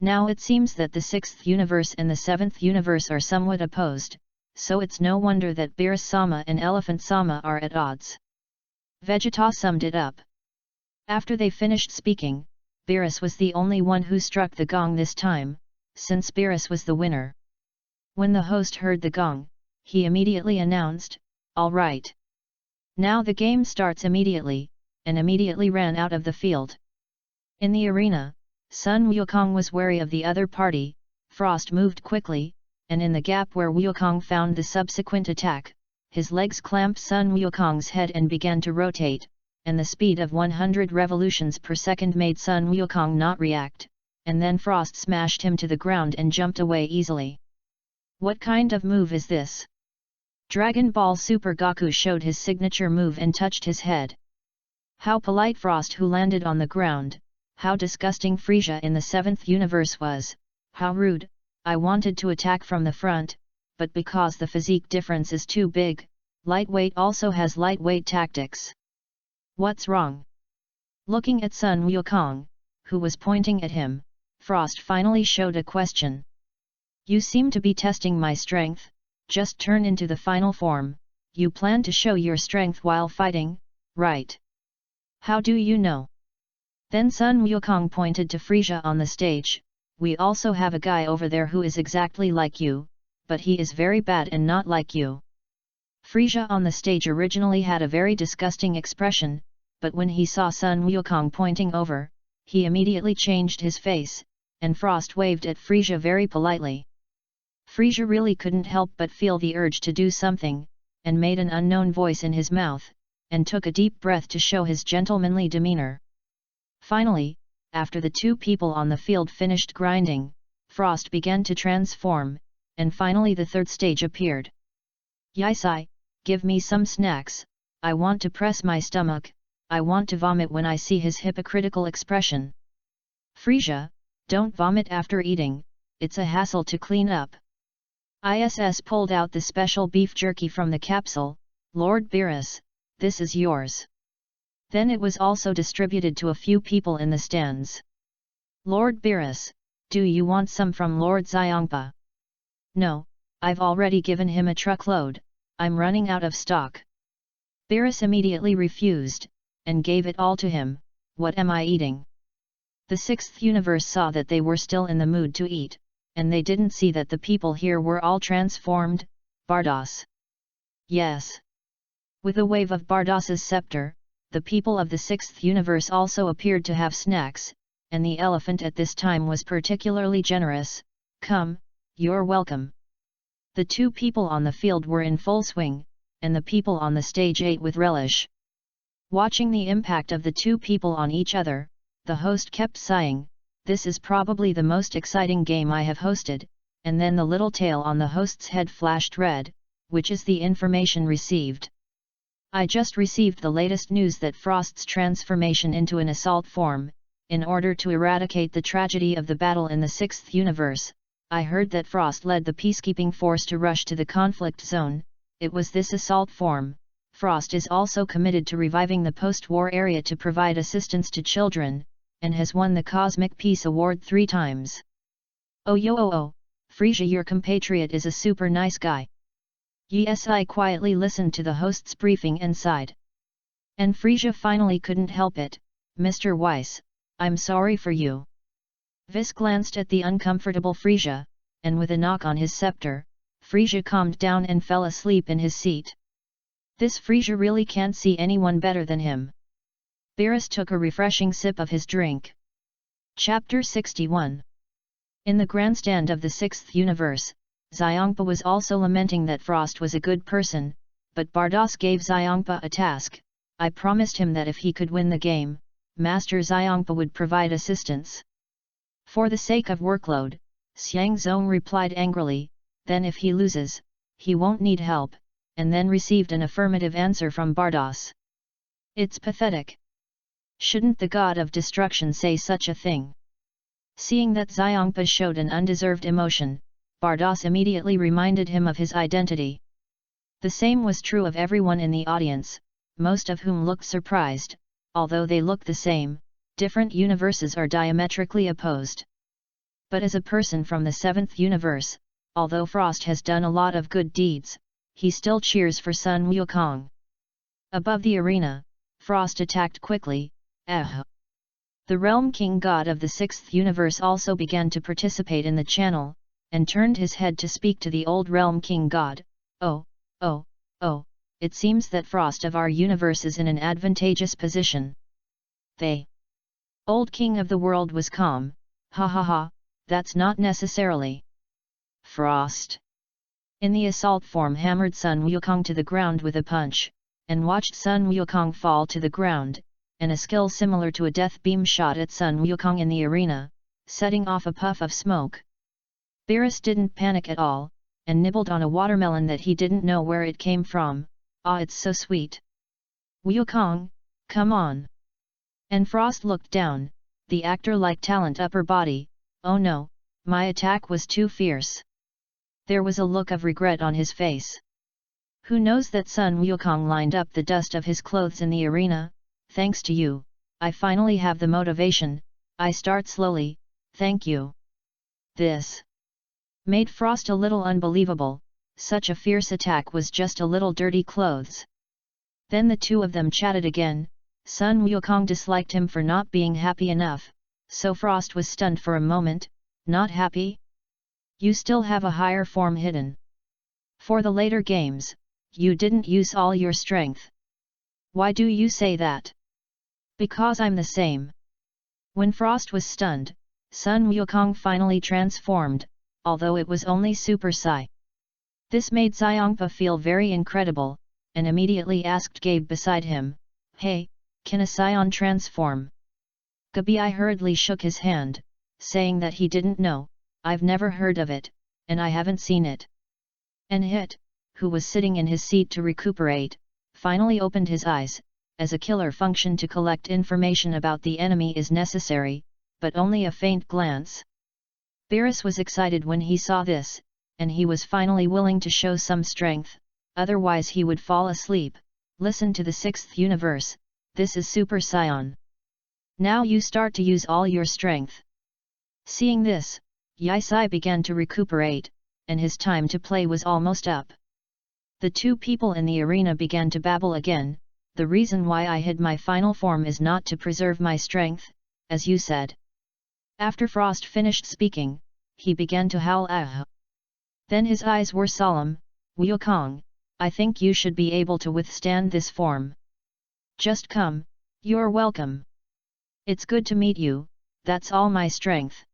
Now it seems that the 6th universe and the 7th universe are somewhat opposed, so it's no wonder that Beerus-sama and Elephant-sama are at odds. Vegeta summed it up. After they finished speaking, Beerus was the only one who struck the gong this time, since Beerus was the winner. When the host heard the gong, he immediately announced, all right. Now the game starts immediately, and immediately ran out of the field. In the arena, Sun Wukong was wary of the other party, Frost moved quickly, and in the gap where Wukong found the subsequent attack, his legs clamped Sun Wukong's head and began to rotate, and the speed of 100 revolutions per second made Sun Wukong not react, and then Frost smashed him to the ground and jumped away easily. What kind of move is this? Dragon Ball Super Goku showed his signature move and touched his head. How polite Frost who landed on the ground, how disgusting Frisia in the 7th universe was, how rude, I wanted to attack from the front, but because the physique difference is too big, lightweight also has lightweight tactics. What's wrong? Looking at Sun Wukong, who was pointing at him, Frost finally showed a question. You seem to be testing my strength, just turn into the final form, you plan to show your strength while fighting, right? How do you know? Then Sun Wukong pointed to Frisia on the stage, we also have a guy over there who is exactly like you, but he is very bad and not like you. Frisia on the stage originally had a very disgusting expression, but when he saw Sun Wukong pointing over, he immediately changed his face, and Frost waved at Frisia very politely. Frisia really couldn't help but feel the urge to do something, and made an unknown voice in his mouth, and took a deep breath to show his gentlemanly demeanor. Finally, after the 2 people on the field finished grinding, Frost began to transform, and finally the 3rd stage appeared. Yisai, give me some snacks, I want to press my stomach, I want to vomit when I see his hypocritical expression. Frisia, don't vomit after eating, it's a hassle to clean up. ISS pulled out the special beef jerky from the capsule, Lord Beerus, this is yours. Then it was also distributed to a few people in the stands. Lord Beerus, Do you want some from Lord Xiongpa? No, I've already given him a truckload, I'm running out of stock. Beerus immediately refused, and gave it all to him. What am I eating? The sixth universe saw that they were still in the mood to eat, and they didn't see that the people here were all transformed. Bardos. Yes. With a wave of Bardos's scepter, the people of the sixth universe also appeared to have snacks, and the elephant at this time was particularly generous. Come, you're welcome. The two people on the field were in full swing, and the people on the stage ate with relish. Watching the impact of the two people on each other, the host kept sighing, this is probably the most exciting game I have hosted, and then the little tail on the host's head flashed red, which is the information received. I just received the latest news that Frost's transformation into an assault form, in order to eradicate the tragedy of the battle in the sixth universe. I heard that Frost led the peacekeeping force to rush to the conflict zone. It was this assault form. Frost is also committed to reviving the post-war area to provide assistance to children, and has won the Cosmic Peace Award 3 times. Oh, Frisia, your compatriot is a super nice guy. Yes, I quietly listened to the host's briefing and sighed. And Frisia finally couldn't help it. Mr. Weiss, I'm sorry for you. Vis glanced at the uncomfortable Frisia, and with a knock on his scepter, Frisia calmed down and fell asleep in his seat. This Frisia really can't see anyone better than him. Beerus took a refreshing sip of his drink. Chapter 61. In the grandstand of the sixth universe, Xiongpa was also lamenting that Frost was a good person, but Bardos gave Xiongpa a task. I promised him that if he could win the game, Master Xiongpa would provide assistance. For the sake of workload, Xiang Zong replied angrily, then if he loses, he won't need help, and then received an affirmative answer from Bardos. It's pathetic. Shouldn't the god of destruction say such a thing? Seeing that Xiongpa showed an undeserved emotion, Bardos immediately reminded him of his identity. The same was true of everyone in the audience, most of whom looked surprised. Although they look the same, different universes are diametrically opposed. But as a person from the seventh universe, although Frost has done a lot of good deeds, he still cheers for Sun Wukong. Above the arena, Frost attacked quickly. The Realm King God of the sixth universe also began to participate in the channel, and turned his head to speak to the old Realm King God. Oh, it seems that Frost of our universe is in an advantageous position. The old king of the world was calm. Ha, that's not necessarily. Frost, in the assault form, hammered Sun Wukong to the ground with a punch, and watched Sun Wukong fall to the ground, and a skill similar to a death beam shot at Sun Wukong in the arena, setting off a puff of smoke. Beerus didn't panic at all, and nibbled on a watermelon that he didn't know where it came from. Ah, it's so sweet. Wukong, come on. And Frost looked down, the actor-like talent upper body. Oh no, my attack was too fierce. There was a look of regret on his face. Who knows that Sun Wukong lined up the dust of his clothes in the arena? Thanks to you, I finally have the motivation. I start slowly, thank you. This made Frost a little unbelievable. Such a fierce attack was just a little dirty clothes. Then the two of them chatted again. Sun Wukong disliked him for not being happy enough, so Frost was stunned for a moment. Not happy? You still have a higher form hidden. For the later games, you didn't use all your strength. Why do you say that? Because I'm the same. When Frost was stunned, Sun Wukong finally transformed, although it was only Super Psi. This made Xiongpa feel very incredible, and immediately asked Gabe beside him, hey, can a Scion transform? Gabi hurriedly shook his hand, saying that he didn't know. I've never heard of it, and I haven't seen it. And Hit, who was sitting in his seat to recuperate, finally opened his eyes, as a killer function to collect information about the enemy is necessary, but only a faint glance. Beerus was excited when he saw this, and he was finally willing to show some strength, otherwise he would fall asleep. Listen to the sixth universe, this is Super Scion. Now you start to use all your strength. Seeing this, Yisai began to recuperate, and his time to play was almost up. The two people in the arena began to babble again. The reason why I hid my final form is not to preserve my strength, as you said. After Frost finished speaking, he began to howl ah. Then his eyes were solemn. Wukong, I think you should be able to withstand this form. Just come, you're welcome. It's good to meet you, that's all my strength.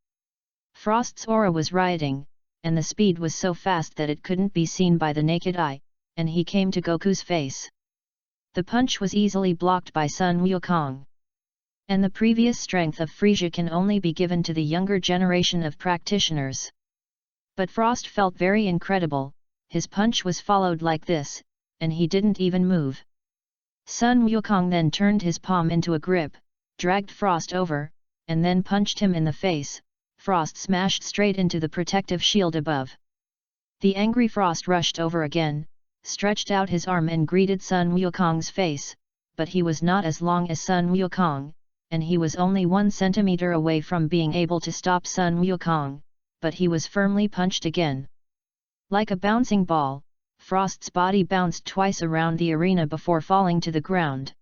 Frost's aura was rioting, and the speed was so fast that it couldn't be seen by the naked eye, and he came to Goku's face. The punch was easily blocked by Sun Wukong. And the previous strength of Frisia can only be given to the younger generation of practitioners. But Frost felt very incredible, his punch was followed like this, and he didn't even move. Sun Wukong then turned his palm into a grip, dragged Frost over, and then punched him in the face. Frost smashed straight into the protective shield above. The angry Frost rushed over again, stretched out his arm and greeted Sun Wukong's face, but he was not as long as Sun Wukong, and he was only 1 centimeter away from being able to stop Sun Wukong, but he was firmly punched again. Like a bouncing ball, Frost's body bounced twice around the arena before falling to the ground.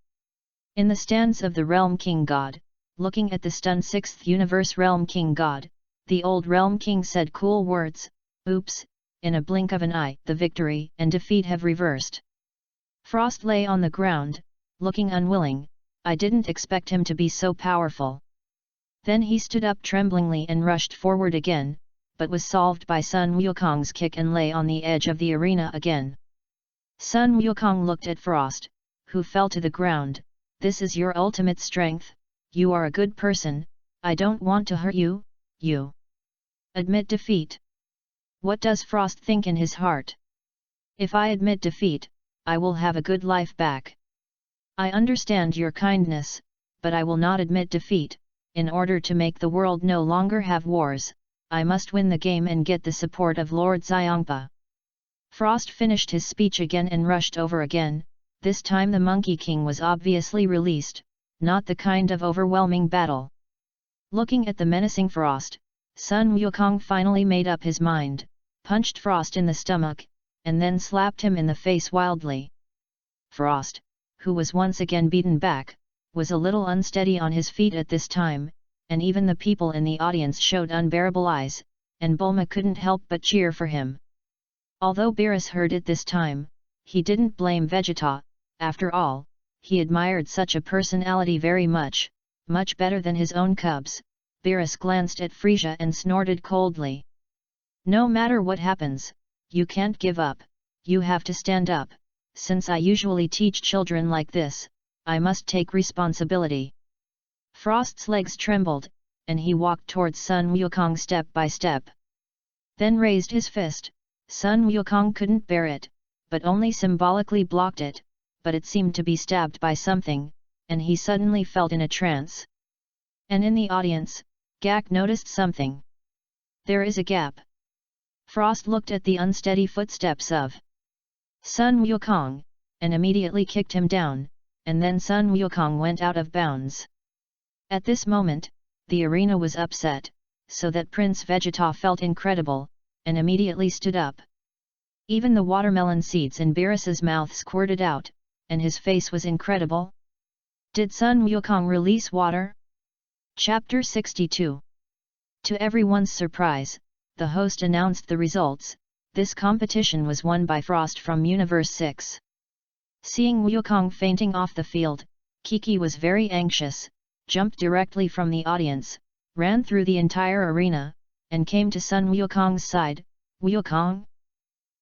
In the stands of the Realm King God, looking at the stunned 6th Universe Realm King God, the old Realm King said cool words, "Oops, in a blink of an eye the victory and defeat have reversed." Frost lay on the ground, looking unwilling. I didn't expect him to be so powerful. Then he stood up tremblingly and rushed forward again, but was solved by Sun Wukong's kick and lay on the edge of the arena again. Sun Wukong looked at Frost, who fell to the ground. This is your ultimate strength, you are a good person, I don't want to hurt you, you admit defeat. What does Frost think in his heart? If I admit defeat, I will have a good life back. I understand your kindness, but I will not admit defeat. In order to make the world no longer have wars, I must win the game and get the support of Lord Xiongpa. Frost finished his speech again and rushed over again. This time the Monkey King was obviously released, not the kind of overwhelming battle. Looking at the menacing Frost, Sun Wukong finally made up his mind, punched Frost in the stomach, and then slapped him in the face wildly. Frost, who was once again beaten back, was a little unsteady on his feet at this time, and even the people in the audience showed unbearable eyes, and Bulma couldn't help but cheer for him. Although Beerus heard it this time, he didn't blame Vegeta. After all, he admired such a personality very much, much better than his own cubs. Beerus glanced at Frisia and snorted coldly. No matter what happens, you can't give up, you have to stand up. Since I usually teach children like this, I must take responsibility. Frost's legs trembled, and he walked towards Sun Wukong step by step. Then raised his fist. Sun Wukong couldn't bear it, but only symbolically blocked it, but it seemed to be stabbed by something, and he suddenly felt in a trance. And in the audience, Gak noticed something. There is a gap. Frost looked at the unsteady footsteps of Sun Wukong, and immediately kicked him down, and then Sun Wukong went out of bounds. At this moment, the arena was upset, so that Prince Vegeta felt incredible, and immediately stood up. Even the watermelon seeds in Beerus's mouth squirted out, and his face was incredible. Did Sun Wukong release water? Chapter 62. To everyone's surprise, the host announced the results. This competition was won by Frost from Universe 6. Seeing Wukong fainting off the field, Kiki was very anxious, jumped directly from the audience, ran through the entire arena, and came to Sun Wukong's side. Wukong?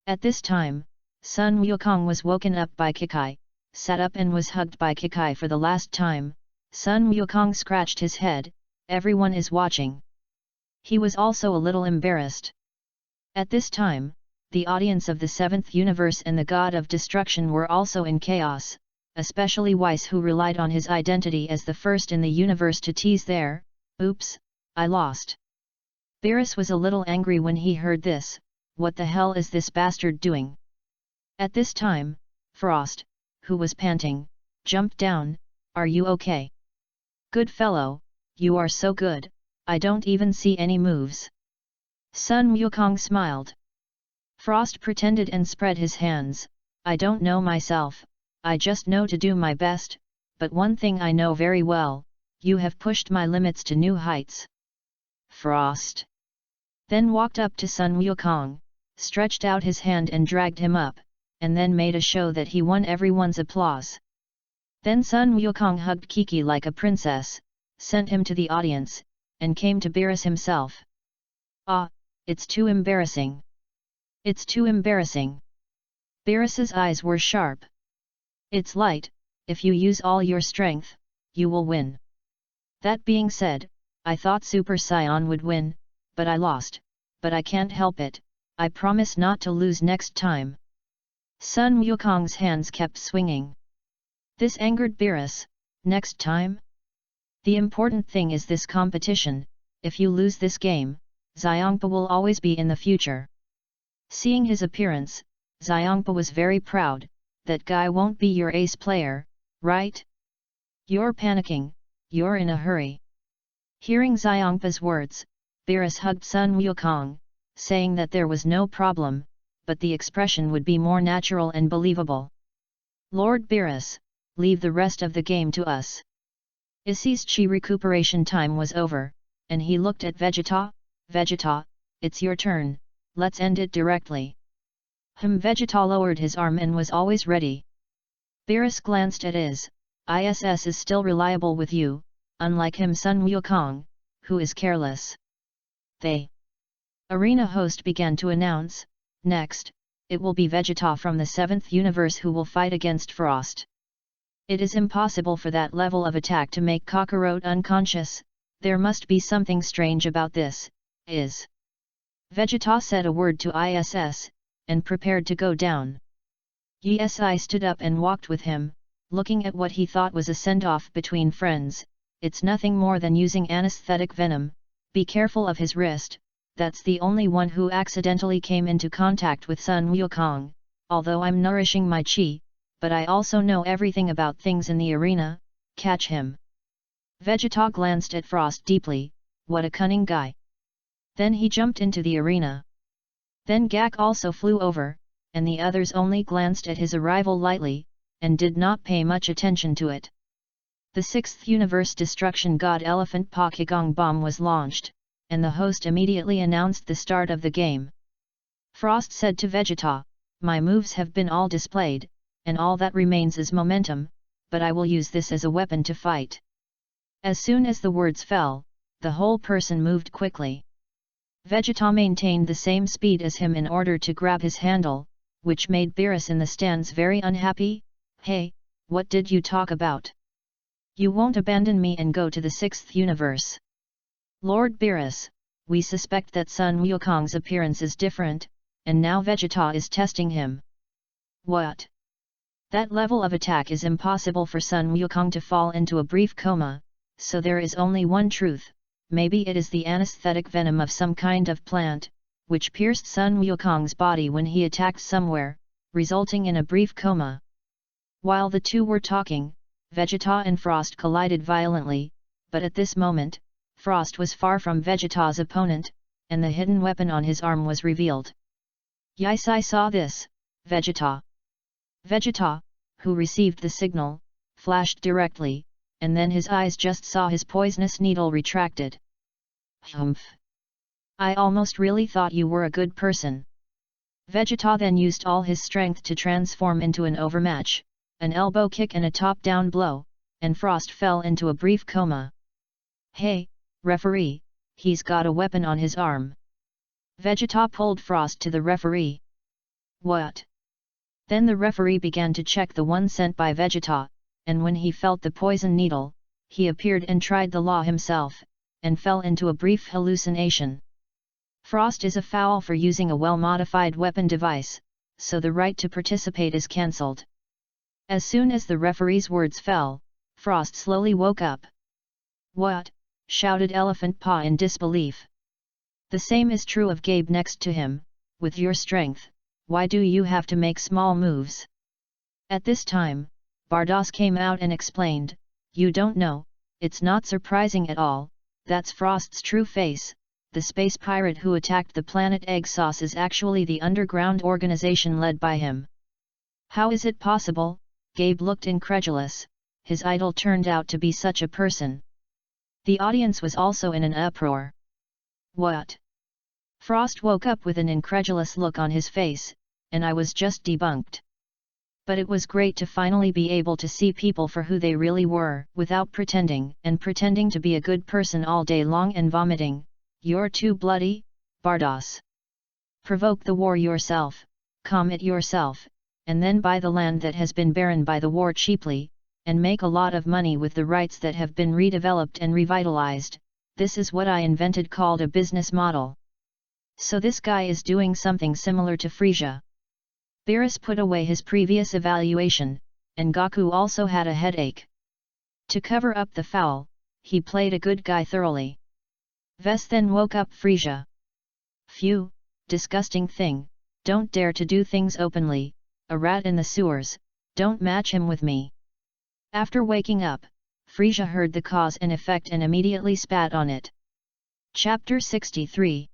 At this time, Sun Wukong was woken up by Kikai, sat up and was hugged by Kikai for the last time. Sun Wukong scratched his head. Everyone is watching. He was also a little embarrassed. At this time, the audience of the 7th universe and the God of Destruction were also in chaos, especially Weiss, who relied on his identity as the first in the universe to tease their, "Oops, I lost." Beerus was a little angry when he heard this. What the hell is this bastard doing? At this time, Frost, who was panting, jumped down. Are you okay? Good fellow, you are so good, I don't even see any moves. Sun Wukong smiled. Frost pretended and spread his hands. I don't know myself, I just know to do my best, but one thing I know very well, you have pushed my limits to new heights. Frost then walked up to Sun Wukong, stretched out his hand and dragged him up, and then made a show that he won everyone's applause. Then Sun Wukong hugged Kiki like a princess, sent him to the audience, and came to Beerus himself. Ah, it's too embarrassing. It's too embarrassing. Beerus's eyes were sharp. It's light, if you use all your strength, you will win. That being said, I thought Super Saiyan would win, but I lost, but I can't help it, I promise not to lose next time. Sun Wukong's hands kept swinging. This angered Beerus. Next time? The important thing is this competition, if you lose this game, Xiongpa will always be in the future. Seeing his appearance, Xiongpa was very proud, that guy won't be your ace player, right? You're panicking, you're in a hurry. Hearing Xiongpa's words, Beerus hugged Sun Wukong, saying that there was no problem, but the expression would be more natural and believable. Lord Beerus, leave the rest of the game to us. Issy's chi recuperation time was over, and he looked at Vegeta. Vegeta, it's your turn, let's end it directly. Vegeta lowered his arm and was always ready. Beerus glanced at ISS is still reliable with you, unlike him Sun Wukong, who is careless. The arena host began to announce, next, it will be Vegeta from the 7th universe who will fight against Frost. It is impossible for that level of attack to make Kakarot unconscious, there must be something strange about this, Vegeta said a word to ISS, and prepared to go down. Yi stood up and walked with him, looking at what he thought was a send-off between friends. It's nothing more than using anesthetic venom, be careful of his wrist, that's the only one who accidentally came into contact with Sun Wukong, although I'm nourishing my chi, but I also know everything about things in the arena, catch him. Vegeta glanced at Frost deeply, what a cunning guy. Then he jumped into the arena. Then Gak also flew over, and the others only glanced at his arrival lightly, and did not pay much attention to it. The 6th Universe Destruction God Elephant Pokegong Bomb was launched, and the host immediately announced the start of the game. Frost said to Vegeta, my moves have been all displayed, and all that remains is momentum, but I will use this as a weapon to fight. As soon as the words fell, the whole person moved quickly. Vegeta maintained the same speed as him in order to grab his handle, which made Beerus in the stands very unhappy. Hey, what did you talk about? You won't abandon me and go to the 6th universe. Lord Beerus, we suspect that Sun Wukong's appearance is different, and now Vegeta is testing him. What? That level of attack is impossible for Sun Wukong to fall into a brief coma, so there is only one truth, maybe it is the anesthetic venom of some kind of plant, which pierced Sun Wukong's body when he attacked somewhere, resulting in a brief coma. While the two were talking, Vegeta and Frost collided violently, but at this moment, Frost was far from Vegeta's opponent, and the hidden weapon on his arm was revealed. Yisai saw this. Vegeta, who received the signal, flashed directly, and then his eyes just saw his poisonous needle retracted. Humph! I almost really thought you were a good person. Vegeta then used all his strength to transform into an overmatch, an elbow kick and a top-down blow, and Frost fell into a brief coma. Hey, referee, he's got a weapon on his arm. Vegeta pulled Frost to the referee. What? Then the referee began to check the one sent by Vegeta, and when he felt the poison needle, he appeared and tried the law himself, and fell into a brief hallucination. Frost is a foul for using a well-modified weapon device, so the right to participate is cancelled. As soon as the referee's words fell, Frost slowly woke up. What? Shouted Elephant Paw in disbelief. The same is true of Gabe next to him, with your strength, why do you have to make small moves? At this time, Bardos came out and explained, you don't know, it's not surprising at all, That's Frost's true face. The space pirate who attacked the planet Egg Sauce is actually the underground organization led by him. How is it possible? Gabe looked incredulous. His idol turned out to be such a person. The audience was also in an uproar. What? Frost woke up with an incredulous look on his face, and I was just debunked. But it was great to finally be able to see people for who they really were, without pretending to be a good person all day long and vomiting. You're too bloody, Bardos. Provoke the war yourself, calm it yourself, and then buy the land that has been barren by the war cheaply, and make a lot of money with the rights that have been redeveloped and revitalized. This is what I invented called a business model. So this guy is doing something similar to Frisia. Beerus put away his previous evaluation, and Gaku also had a headache. To cover up the foul, he played a good guy thoroughly. Ves then woke up Frisia. Phew, disgusting thing, don't dare to do things openly, a rat in the sewers, don't match him with me. After waking up, Frisia heard the cause and effect and immediately spat on it. Chapter 63.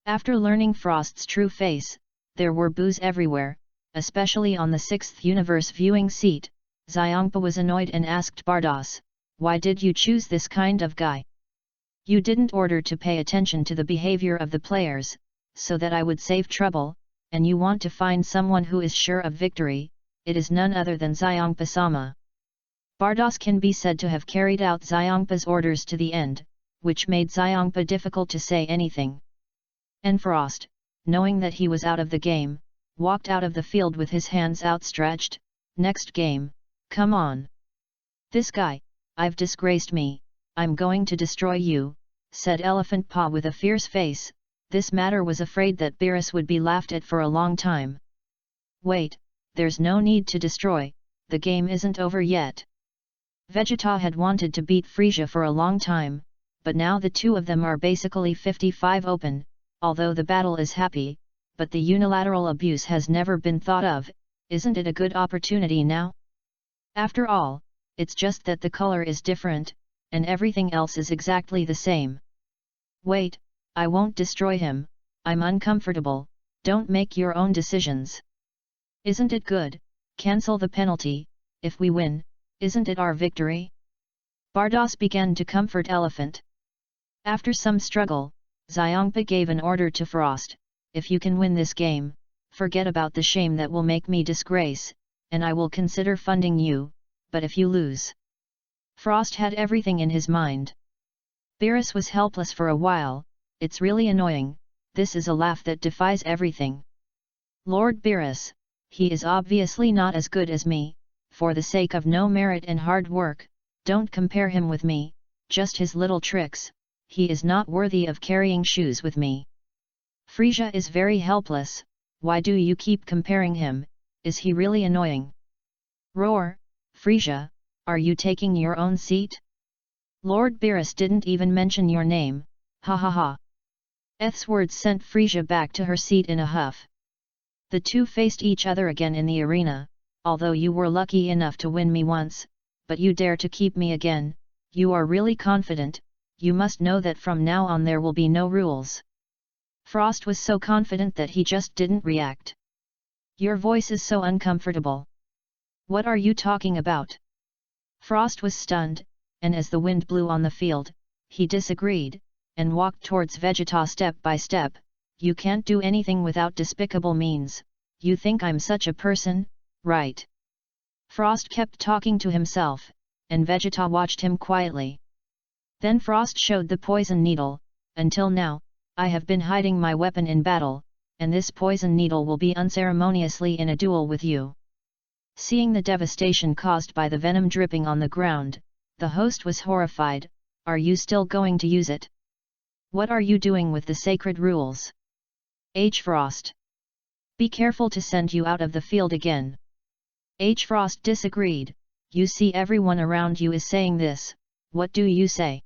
After learning Frost's true face, there were boos everywhere, especially on the 6th universe viewing seat. Xiongpa was annoyed and asked Bardos, "Why did you choose this kind of guy? You didn't order to pay attention to the behavior of the players, so that I would save trouble, and you want to find someone who is sure of victory. It is none other than Xiongpa-sama." Bardos can be said to have carried out Xiongpa's orders to the end, which made Xiongpa difficult to say anything. And Frost, knowing that he was out of the game, walked out of the field with his hands outstretched. "Next game, come on. This guy, I've disgraced me, I'm going to destroy you," said Elephant Paw with a fierce face. This matter was afraid that Beerus would be laughed at for a long time. "Wait, there's no need to destroy, the game isn't over yet." Vegeta had wanted to beat Frisia for a long time, but now the two of them are basically 55 open, although the battle is happy, but the unilateral abuse has never been thought of. Isn't it a good opportunity now? After all, it's just that the color is different, and everything else is exactly the same. "Wait, I won't destroy him, I'm uncomfortable, don't make your own decisions." "Isn't it good? Cancel the penalty, if we win, isn't it our victory?" Bardos began to comfort Elephant. After some struggle, Xiongpa gave an order to Frost, "If you can win this game, forget about the shame that will make me disgrace, and I will consider funding you, but if you lose..." Frost had everything in his mind. Beerus was helpless for a while. "It's really annoying, this is a laugh that defies everything. Lord Beerus, he is obviously not as good as me, for the sake of no merit and hard work, don't compare him with me, just his little tricks, he is not worthy of carrying shoes with me. Frisia is very helpless, why do you keep comparing him, is he really annoying? Roar, Frisia, are you taking your own seat? Lord Beerus didn't even mention your name, ha ha ha." Eth's words sent Frisia back to her seat in a huff. The two faced each other again in the arena. "Although you were lucky enough to win me once, but you dare to keep me again, you are really confident, you must know that from now on there will be no rules." Frost was so confident that he just didn't react. "Your voice is so uncomfortable. What are you talking about?" Frost was stunned, and as the wind blew on the field, he disagreed, and walked towards Vegeta step by step. "You can't do anything without despicable means, you think I'm such a person? Right." Frost kept talking to himself, and Vegeta watched him quietly. Then Frost showed the poison needle. "Until now, I have been hiding my weapon in battle, and this poison needle will be unceremoniously in a duel with you." Seeing the devastation caused by the venom dripping on the ground, the host was horrified. "Are you still going to use it? What are you doing with the sacred rules? H. Frost. Be careful to send you out of the field again." H. Frost disagreed. "You see everyone around you is saying this, what do you say?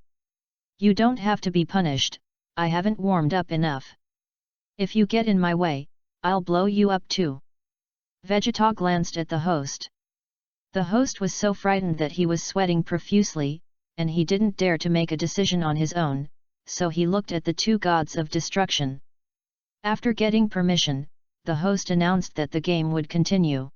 You don't have to be punished, I haven't warmed up enough. If you get in my way, I'll blow you up too." Vegeta glanced at the host. The host was so frightened that he was sweating profusely, and he didn't dare to make a decision on his own, so he looked at the two gods of destruction. After getting permission, the host announced that the game would continue.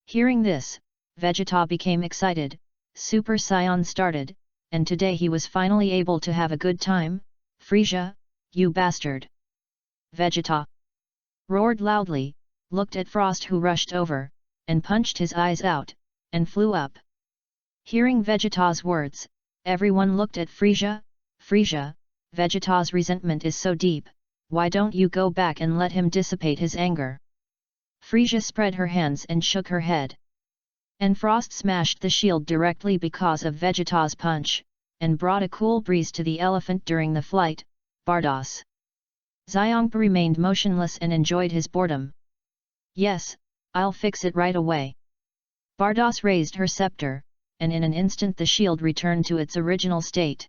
Hearing this, Vegeta became excited, Super Saiyan started, and today he was finally able to have a good time. Frieza, you bastard! Vegeta roared loudly, looked at Frost who rushed over, and punched his eyes out, and flew up. Hearing Vegeta's words, everyone looked at Frieza. Frieza, Vegeta's resentment is so deep, why don't you go back and let him dissipate his anger? Frieza spread her hands and shook her head. And Frost smashed the shield directly because of Vegeta's punch, and brought a cool breeze to the elephant during the flight. Bardos Xiongpa remained motionless and enjoyed his boredom. Yes, I'll fix it right away. Bardos raised her scepter, and in an instant the shield returned to its original state.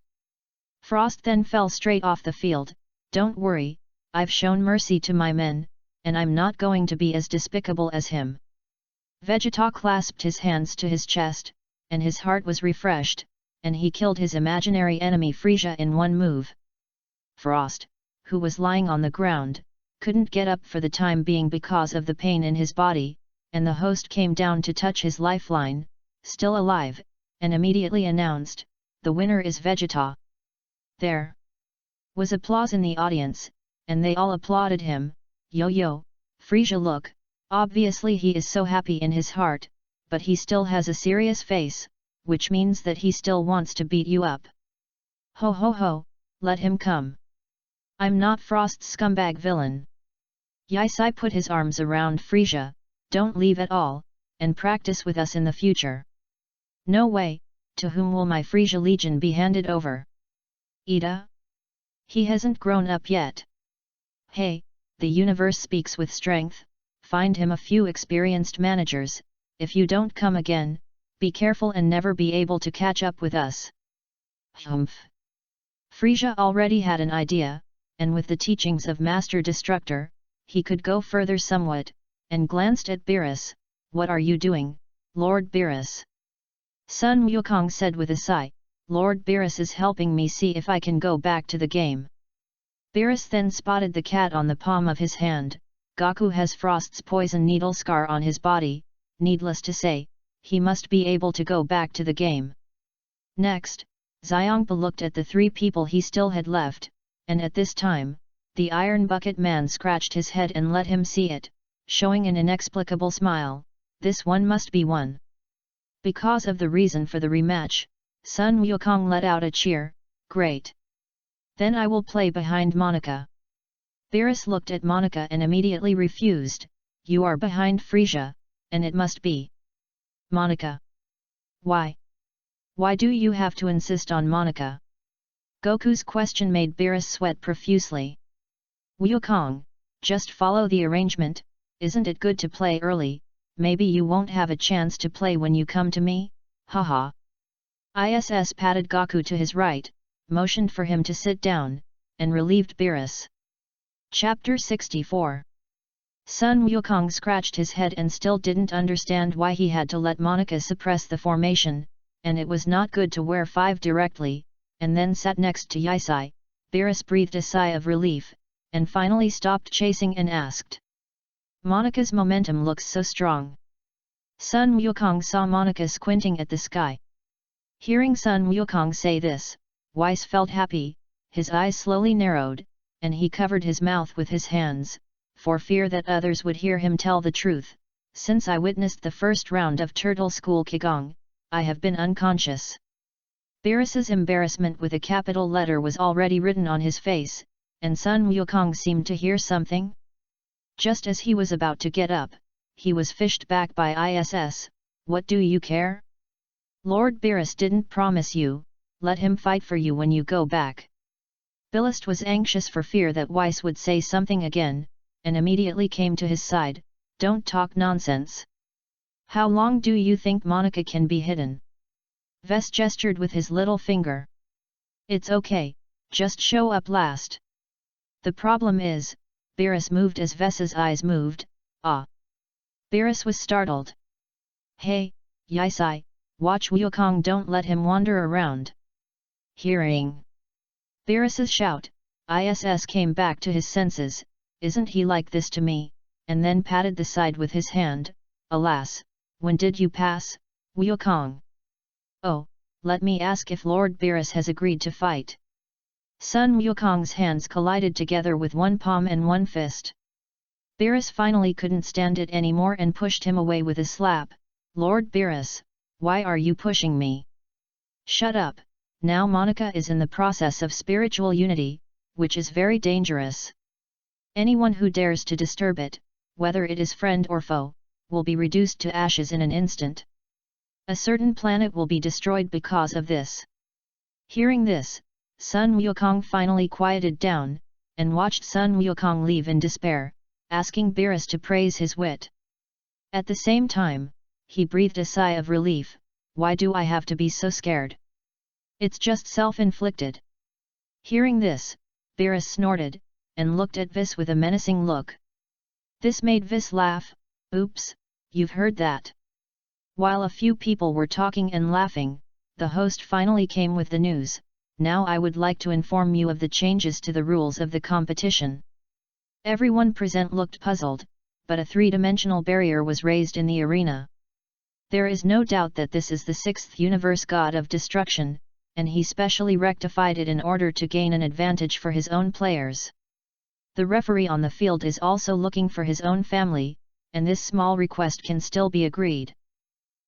Frost then fell straight off the field. Don't worry, I've shown mercy to my men, and I'm not going to be as despicable as him. Vegeta clasped his hands to his chest, and his heart was refreshed, and he killed his imaginary enemy Frieza in one move. Frost, who was lying on the ground, couldn't get up for the time being because of the pain in his body, and the host came down to touch his lifeline, still alive, and immediately announced, the winner is Vegeta. There was applause in the audience, and they all applauded him. Yo, Frieza, look, obviously he is so happy in his heart, but he still has a serious face, which means that he still wants to beat you up. Ho, let him come. I'm not Frost's scumbag villain. Yisai put his arms around Frieza, don't leave at all, and practice with us in the future. No way, to whom will my Frieza Legion be handed over? Ida? He hasn't grown up yet. Hey, the universe speaks with strength, find him a few experienced managers, if you don't come again, be careful and never be able to catch up with us. Humph. Frieza already had an idea, and with the teachings of Master Destructor, he could go further somewhat, and glanced at Beerus. What are you doing, Lord Beerus? Sun Wukong said with a sigh, Lord Beerus is helping me see if I can go back to the game. Beerus then spotted the cat on the palm of his hand. Goku has Frost's poison needle scar on his body, needless to say, he must be able to go back to the game. Next, Xiongpa looked at the three people he still had left, and at this time, the Iron Bucket Man scratched his head and let him see it, showing an inexplicable smile, this one must be one. Because of the reason for the rematch, Sun Wukong let out a cheer, great. Then I will play behind Monica. Beerus looked at Monica and immediately refused, you are behind Frieza, and it must be Monica. Why? Why do you have to insist on Monica? Goku's question made Beerus sweat profusely. Wukong, just follow the arrangement, isn't it good to play early, maybe you won't have a chance to play when you come to me, haha. ISS patted Goku to his right, motioned for him to sit down, and relieved Beerus. Chapter 64. Sun Wukong scratched his head and still didn't understand why he had to let Monica suppress the formation, and it was not good to wear 5 directly, and then sat next to Yisai. Beerus breathed a sigh of relief, and finally stopped chasing and asked. Monica's momentum looks so strong. Sun Wukong saw Monica squinting at the sky. Hearing Sun Wukong say this, Weiss felt happy, his eyes slowly narrowed, and he covered his mouth with his hands, for fear that others would hear him tell the truth. Since I witnessed the first round of Turtle School Qigong, I have been unconscious. Beerus's embarrassment with a capital letter was already written on his face, and Sun Wukong seemed to hear something. Just as he was about to get up, he was fished back by ISS, what do you care? Lord Beerus didn't promise you, let him fight for you when you go back. Billist was anxious for fear that Weiss would say something again, and immediately came to his side, don't talk nonsense. How long do you think Monica can be hidden? Ves gestured with his little finger. It's okay, just show up last. The problem is, Beerus moved as Ves's eyes moved, ah. Beerus was startled. Hey, Yisai, watch Wukong, don't let him wander around. Hearing Beerus's shout, Iss came back to his senses. Isn't he like this to me? And then patted the side with his hand. Alas, when did you pass, Wukong? Oh, let me ask if Lord Beerus has agreed to fight. Sun Wukong's hands collided together with one palm and one fist. Beerus finally couldn't stand it anymore and pushed him away with a slap. Lord Beerus, why are you pushing me? Shut up, now Monica is in the process of spiritual unity, which is very dangerous. Anyone who dares to disturb it, whether it is friend or foe, will be reduced to ashes in an instant. A certain planet will be destroyed because of this. Hearing this, Sun Wukong finally quieted down, and watched Sun Wukong leave in despair, asking Beerus to praise his wit. At the same time, he breathed a sigh of relief. Why do I have to be so scared? It's just self-inflicted. Hearing this, Beerus snorted, and looked at Vis with a menacing look. This made Vis laugh. Oops, you've heard that. While a few people were talking and laughing, the host finally came with the news. Now I would like to inform you of the changes to the rules of the competition. Everyone present looked puzzled, but a three-dimensional barrier was raised in the arena. There is no doubt that this is the sixth universe god of destruction, and he specially rectified it in order to gain an advantage for his own players. The referee on the field is also looking for his own family, and this small request can still be agreed.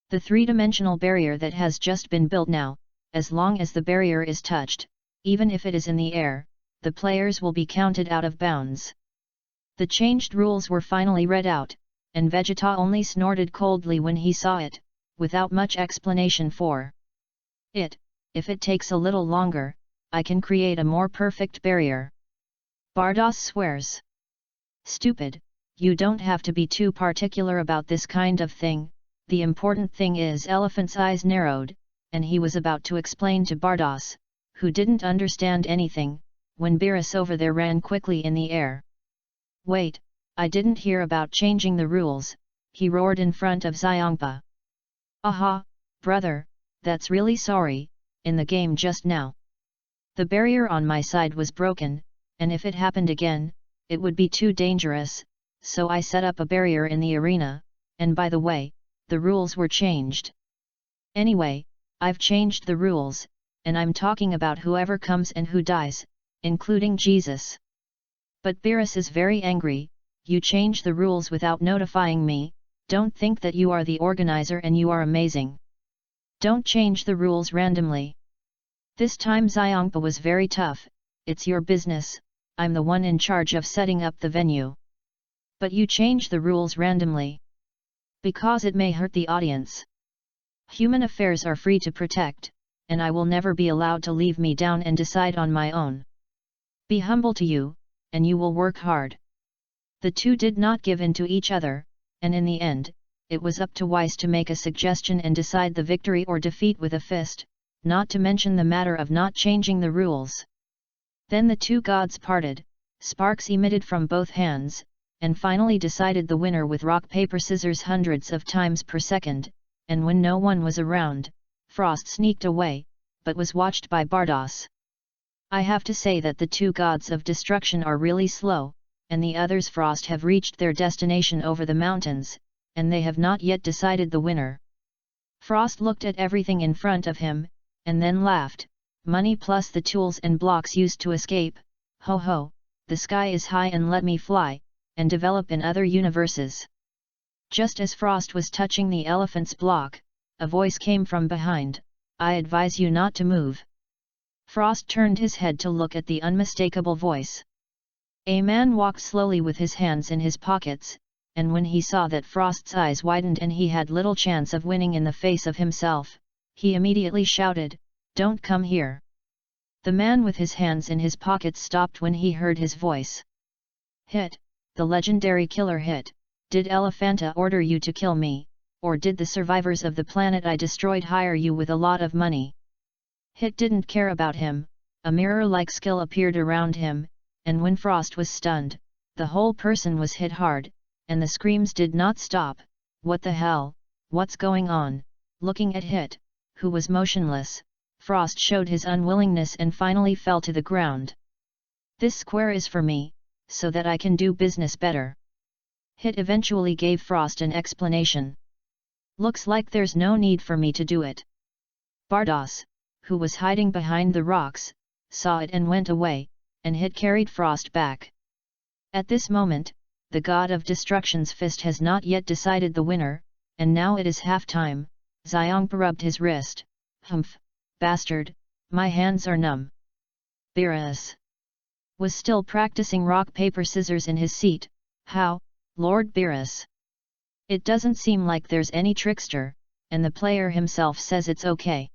The three-dimensional barrier that has just been built now, as long as the barrier is touched, even if it is in the air, the players will be counted out of bounds. The changed rules were finally read out, and Vegeta only snorted coldly when he saw it, without much explanation for it. If it takes a little longer, I can create a more perfect barrier. Bardos swears. Stupid, you don't have to be too particular about this kind of thing. The important thing is Elephant's eyes narrowed, and he was about to explain to Bardos, who didn't understand anything, when Beerus over there ran quickly in the air. Wait, I didn't hear about changing the rules, he roared in front of Xiongpa. Aha, brother, that's really sorry, in the game just now. The barrier on my side was broken, and if it happened again, it would be too dangerous, so I set up a barrier in the arena, and by the way, the rules were changed. Anyway, I've changed the rules, and I'm talking about whoever comes and who dies, including Jesus. But Beerus is very angry. You change the rules without notifying me. Don't think that you are the organizer and you are amazing. Don't change the rules randomly. This time Xiongpa was very tough. It's your business, I'm the one in charge of setting up the venue. But you change the rules randomly. Because it may hurt the audience. Human affairs are free to protect, and I will never be allowed to leave me down and decide on my own. Be humble to you, and you will work hard. The two did not give in to each other, and in the end, it was up to Weiss to make a suggestion and decide the victory or defeat with a fist, not to mention the matter of not changing the rules. Then the two gods parted, sparks emitted from both hands, and finally decided the winner with rock paper scissors hundreds of times per second, and when no one was around, Frost sneaked away, but was watched by Bardos. I have to say that the two gods of destruction are really slow, and the others Frost have reached their destination over the mountains, and they have not yet decided the winner. Frost looked at everything in front of him, and then laughed. Money plus the tools and blocks used to escape, ho ho, the sky is high and let me fly, and develop in other universes. Just as Frost was touching the elephant's block, a voice came from behind. I advise you not to move. Frost turned his head to look at the unmistakable voice. A man walked slowly with his hands in his pockets, and when he saw that Frost's eyes widened and he had little chance of winning in the face of himself, he immediately shouted, "Don't come here." The man with his hands in his pockets stopped when he heard his voice. Hit, the legendary killer Hit, did Elephanta order you to kill me, or did the survivors of the planet I destroyed hire you with a lot of money? Hit didn't care about him. A mirror-like skill appeared around him, and when Frost was stunned, the whole person was hit hard, and the screams did not stop. What the hell, what's going on? Looking at Hit, who was motionless, Frost showed his unwillingness and finally fell to the ground. This square is for me, so that I can do business better. Hit eventually gave Frost an explanation. Looks like there's no need for me to do it. Bardos, who was hiding behind the rocks, saw it and went away, and Hit carried Frost back. At this moment, the god of destruction's fist has not yet decided the winner, and now it is half-time. Xiongpa rubbed his wrist. Humph, bastard, my hands are numb. Beerus was still practicing rock-paper-scissors in his seat. How, Lord Beerus? It doesn't seem like there's any trickster, and the player himself says it's okay.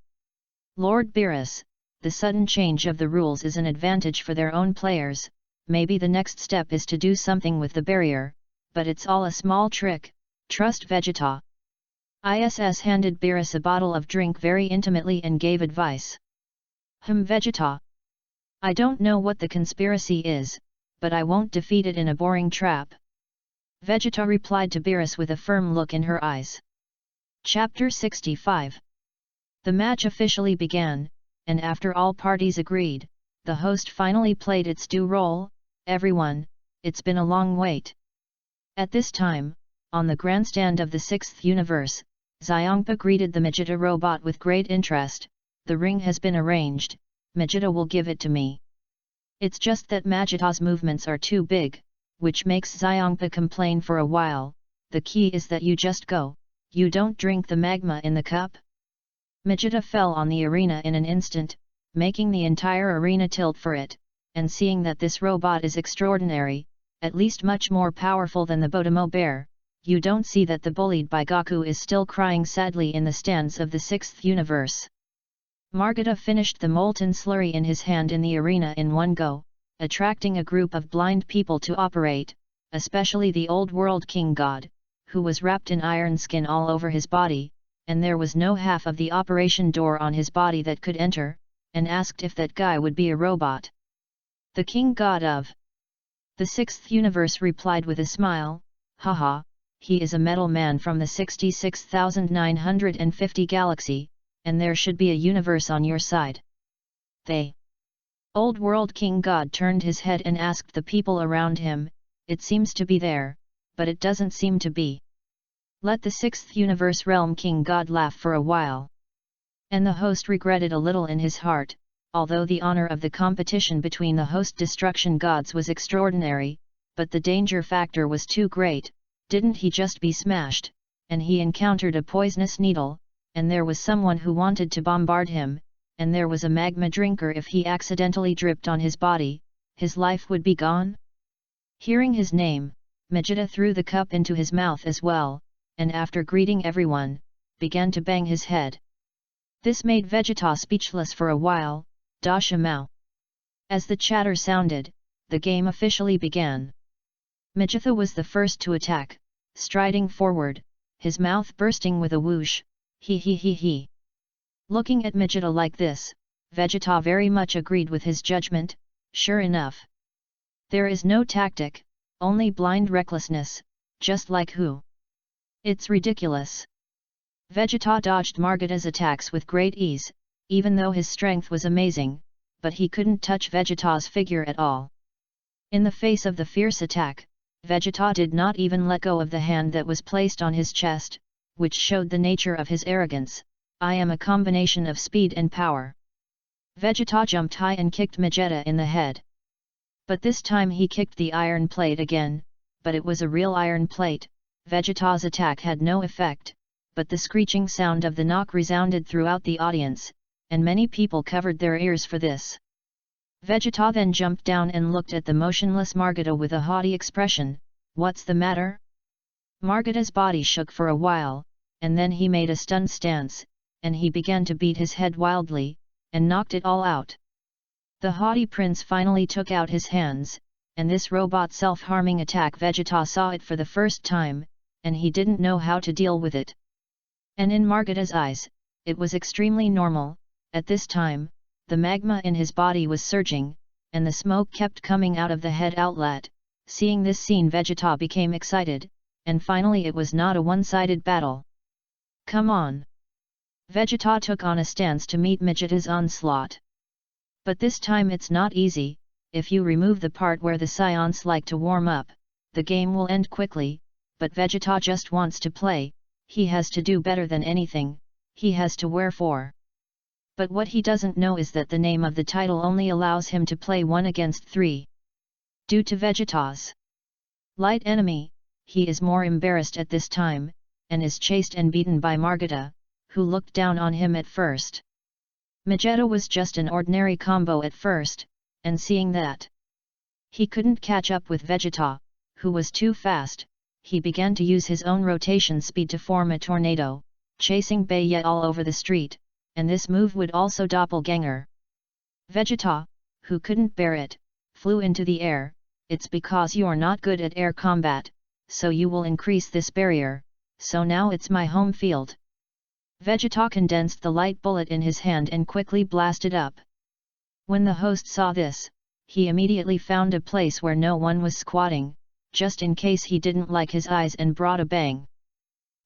Lord Beerus, the sudden change of the rules is an advantage for their own players. Maybe the next step is to do something with the barrier, but it's all a small trick, trust Vegeta. ISS handed Beerus a bottle of drink very intimately and gave advice. Vegeta. I don't know what the conspiracy is, but I won't defeat it in a boring trap. Vegeta replied to Beerus with a firm look in her eyes. Chapter 65. The match officially began, and after all parties agreed, the host finally played its due role. Everyone, it's been a long wait. At this time, on the grandstand of the 6th universe, Xiongpa greeted the Vegeta robot with great interest. The ring has been arranged, Vegeta will give it to me. It's just that Vegeta's movements are too big, which makes Xiongpa complain for a while. The key is that you just go, you don't drink the magma in the cup. Vegeta fell on the arena in an instant, making the entire arena tilt for it, and seeing that this robot is extraordinary, at least much more powerful than the Botomo bear, you don't see that the bullied by Goku is still crying sadly in the stands of the 6th universe. Margita finished the molten slurry in his hand in the arena in one go, attracting a group of blind people to operate, especially the old world king god, who was wrapped in iron skin all over his body, and there was no half of the operation door on his body that could enter, and asked if that guy would be a robot. The king god of the 6th universe replied with a smile, haha, he is a metal man from the 66,950 galaxy, and there should be a universe on your side. They. Old World King God turned his head and asked the people around him, it seems to be there, but it doesn't seem to be. Let the 6th universe realm King God laugh for a while. And the host regretted a little in his heart, although the honor of the competition between the host destruction gods was extraordinary, but the danger factor was too great. Didn't he just be smashed, and he encountered a poisonous needle, and there was someone who wanted to bombard him, and there was a magma drinker. If he accidentally dripped on his body, his life would be gone? Hearing his name, Vegeta threw the cup into his mouth as well, and after greeting everyone, began to bang his head. This made Vegeta speechless for a while. Dasha Mao. As the chatter sounded, the game officially began. Vegeta was the first to attack, striding forward, his mouth bursting with a whoosh, he. Looking at Vegeta like this, Vegeta very much agreed with his judgment. Sure enough. There is no tactic, only blind recklessness, just like who? It's ridiculous. Vegeta dodged Margita's attacks with great ease, even though his strength was amazing, but he couldn't touch Vegeta's figure at all. In the face of the fierce attack, Vegeta did not even let go of the hand that was placed on his chest, which showed the nature of his arrogance. I am a combination of speed and power. Vegeta jumped high and kicked Vegeta in the head. But this time he kicked the iron plate again, but it was a real iron plate. Vegeta's attack had no effect, but the screeching sound of the knock resounded throughout the audience, and many people covered their ears for this. Vegeta then jumped down and looked at the motionless Margita with a haughty expression. What's the matter? Margita's body shook for a while, and then he made a stunned stance, and he began to beat his head wildly, and knocked it all out. The haughty prince finally took out his hands, and this robot self-harming attack Vegeta saw it for the first time, and he didn't know how to deal with it. And in Margita's eyes, it was extremely normal. At this time, the magma in his body was surging, and the smoke kept coming out of the head outlet. Seeing this scene, Vegeta became excited, and finally it was not a one-sided battle. Come on! Vegeta took on a stance to meet Vegeta's onslaught. But this time it's not easy. If you remove the part where the scions like to warm up, the game will end quickly, but Vegeta just wants to play, he has to do better than anything, he has to wherefore. But what he doesn't know is that the name of the title only allows him to play 1 against 3. Due to Vegeta's light enemy, he is more embarrassed at this time, and is chased and beaten by Margita, who looked down on him at first. Vegeta was just an ordinary combo at first, and seeing that he couldn't catch up with Vegeta, who was too fast, he began to use his own rotation speed to form a tornado, chasing Baya all over the street, and this move would also doppelganger. Vegeta, who couldn't bear it, flew into the air. It's because you're not good at air combat, so you will increase this barrier, so now it's my home field. Vegeta condensed the light bullet in his hand and quickly blasted up. When the host saw this, he immediately found a place where no one was squatting, just in case he didn't like his eyes, and brought a bang.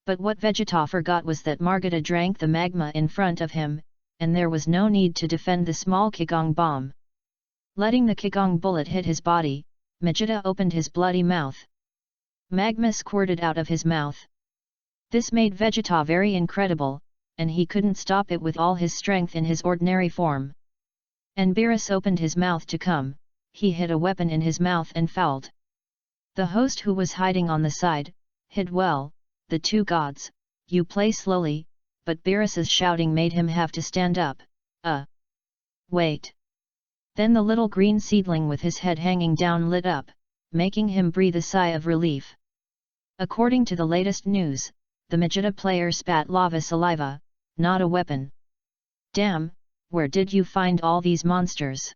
But what Vegeta forgot was that Margita drank the magma in front of him, and there was no need to defend the small Kigong bomb. Letting the Kigong bullet hit his body, Vegeta opened his bloody mouth. Magma squirted out of his mouth. This made Vegeta very incredible, and he couldn't stop it with all his strength in his ordinary form. And Beerus opened his mouth to come, he hid a weapon in his mouth and fouled. The host, who was hiding on the side, hid well. The two gods, you play slowly, but Beerus's shouting made him have to stand up. Wait. Then the little green seedling with his head hanging down lit up, making him breathe a sigh of relief. According to the latest news, the Vegeta player spat lava saliva, not a weapon. Damn, where did you find all these monsters?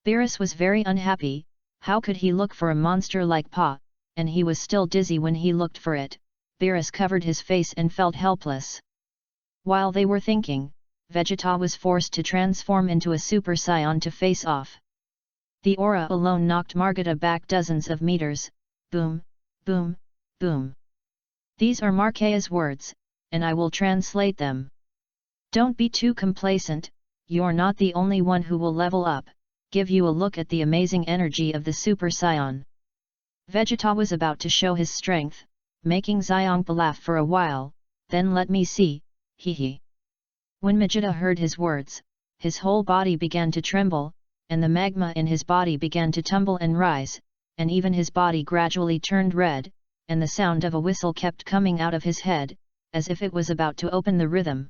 Beerus was very unhappy. How could he look for a monster like Pa, and he was still dizzy when he looked for it. Beerus covered his face and felt helpless. While they were thinking, Vegeta was forced to transform into a Super Saiyan to face off. The aura alone knocked Margita back dozens of meters. Boom, boom, boom. These are Markea's words, and I will translate them. Don't be too complacent, you're not the only one who will level up. Give you a look at the amazing energy of the Super Saiyan. Vegeta was about to show his strength, making Xiongpa laugh for a while. Then let me see, hee. When Vegeta heard his words, his whole body began to tremble, and the magma in his body began to tumble and rise, and even his body gradually turned red, and the sound of a whistle kept coming out of his head, as if it was about to open the rhythm.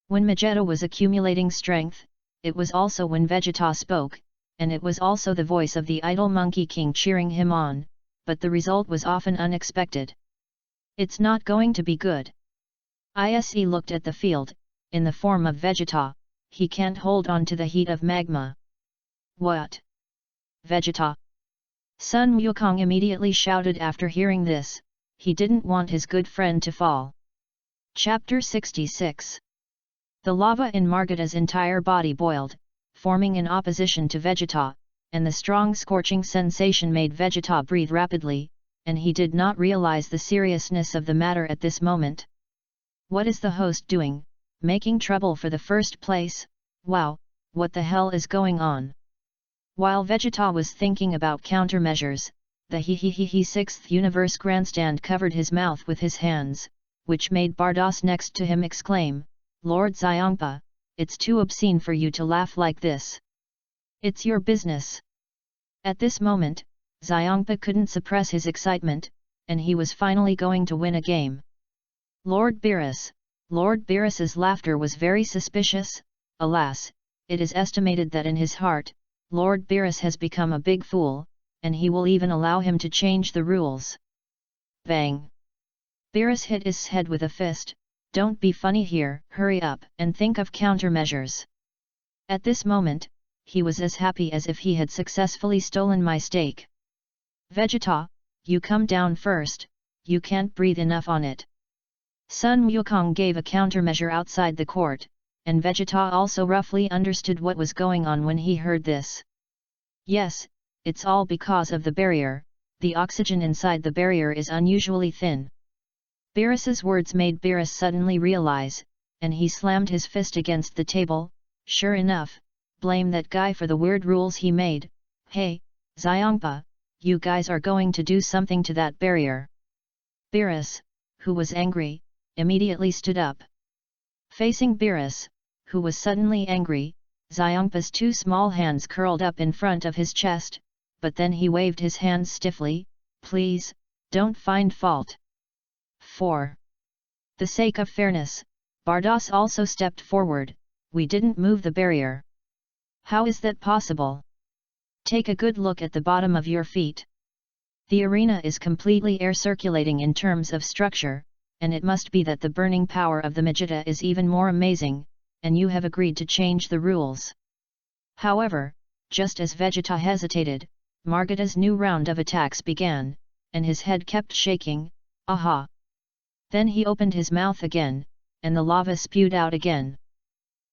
When Vegeta was accumulating strength, it was also when Vegeta spoke, and it was also the voice of the idol Monkey King cheering him on, but the result was often unexpected. It's not going to be good. ISE looked at the field, in the form of Vegeta, he can't hold on to the heat of magma. What? Vegeta? Sun Wukong immediately shouted after hearing this, he didn't want his good friend to fall. Chapter 66. The lava in Margita's entire body boiled, forming in opposition to Vegeta, and the strong scorching sensation made Vegeta breathe rapidly, and he did not realize the seriousness of the matter at this moment. What is the host doing, making trouble for the first place? Wow, what the hell is going on? While Vegeta was thinking about countermeasures, the Sixth Universe Grandstand covered his mouth with his hands, which made Bardos next to him exclaim, Lord Xiongpa, it's too obscene for you to laugh like this. It's your business. At this moment, Xiongpa couldn't suppress his excitement, and he was finally going to win a game. Lord Beerus's laughter was very suspicious. Alas, it is estimated that in his heart, Lord Beerus has become a big fool, and he will even allow him to change the rules. Bang! Beerus hit his head with a fist. Don't be funny here, hurry up and think of countermeasures. At this moment, he was as happy as if he had successfully stolen my steak. Vegeta, you come down first, you can't breathe enough on it. Sun Wukong gave a countermeasure outside the court, and Vegeta also roughly understood what was going on when he heard this. Yes, it's all because of the barrier, the oxygen inside the barrier is unusually thin. Beerus's words made Beerus suddenly realize, and he slammed his fist against the table. Sure enough, blame that guy for the weird rules he made. Hey, Xiangpa, you guys are going to do something to that barrier. Beerus, who was angry, immediately stood up. Facing Beerus, who was suddenly angry, Xiangpa's two small hands curled up in front of his chest, but then he waved his hands stiffly. Please, don't find fault. For the sake of fairness, Bardos also stepped forward. We didn't move the barrier. How is that possible? Take a good look at the bottom of your feet. The arena is completely air circulating in terms of structure, and it must be that the burning power of the Vegeta is even more amazing, and you have agreed to change the rules. However, just as Vegeta hesitated, Margita's new round of attacks began, and his head kept shaking. Aha! Then he opened his mouth again, and the lava spewed out again.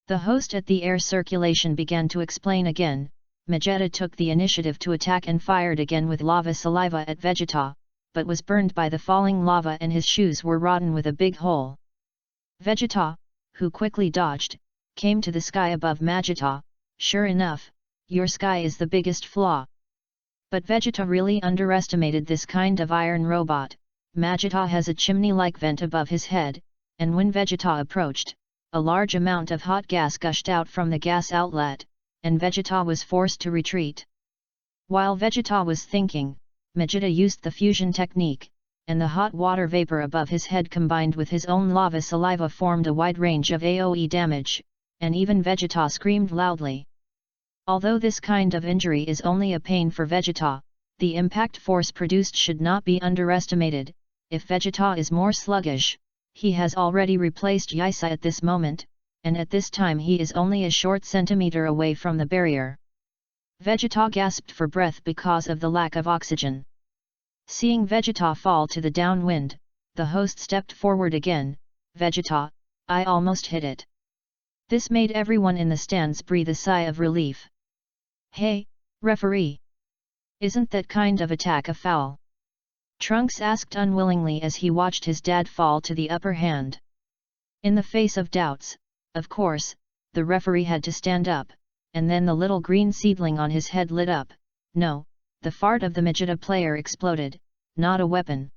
The host at the air circulation began to explain again. Vegeta took the initiative to attack and fired again with lava saliva at Vegeta, but was burned by the falling lava and his shoes were rotten with a big hole. Vegeta, who quickly dodged, came to the sky above Magita. Sure enough, your sky is the biggest flaw. But Vegeta really underestimated this kind of iron robot. Magita has a chimney-like vent above his head, and when Vegeta approached, a large amount of hot gas gushed out from the gas outlet, and Vegeta was forced to retreat. While Vegeta was thinking, Magita used the fusion technique, and the hot water vapor above his head combined with his own lava saliva formed a wide range of AoE damage, and even Vegeta screamed loudly. Although this kind of injury is only a pain for Vegeta, the impact force produced should not be underestimated. If Vegeta is more sluggish, he has already replaced Yaisa at this moment, and at this time he is only a short centimeter away from the barrier. Vegeta gasped for breath because of the lack of oxygen. Seeing Vegeta fall to the downwind, the host stepped forward again. Vegeta, I almost hit it. This made everyone in the stands breathe a sigh of relief. Hey, referee! Isn't that kind of attack a foul? Trunks asked unwillingly as he watched his dad fall to the upper hand. In the face of doubts, of course, the referee had to stand up, and then the little green seedling on his head lit up. No, the fart of the Vegeta player exploded, not a weapon.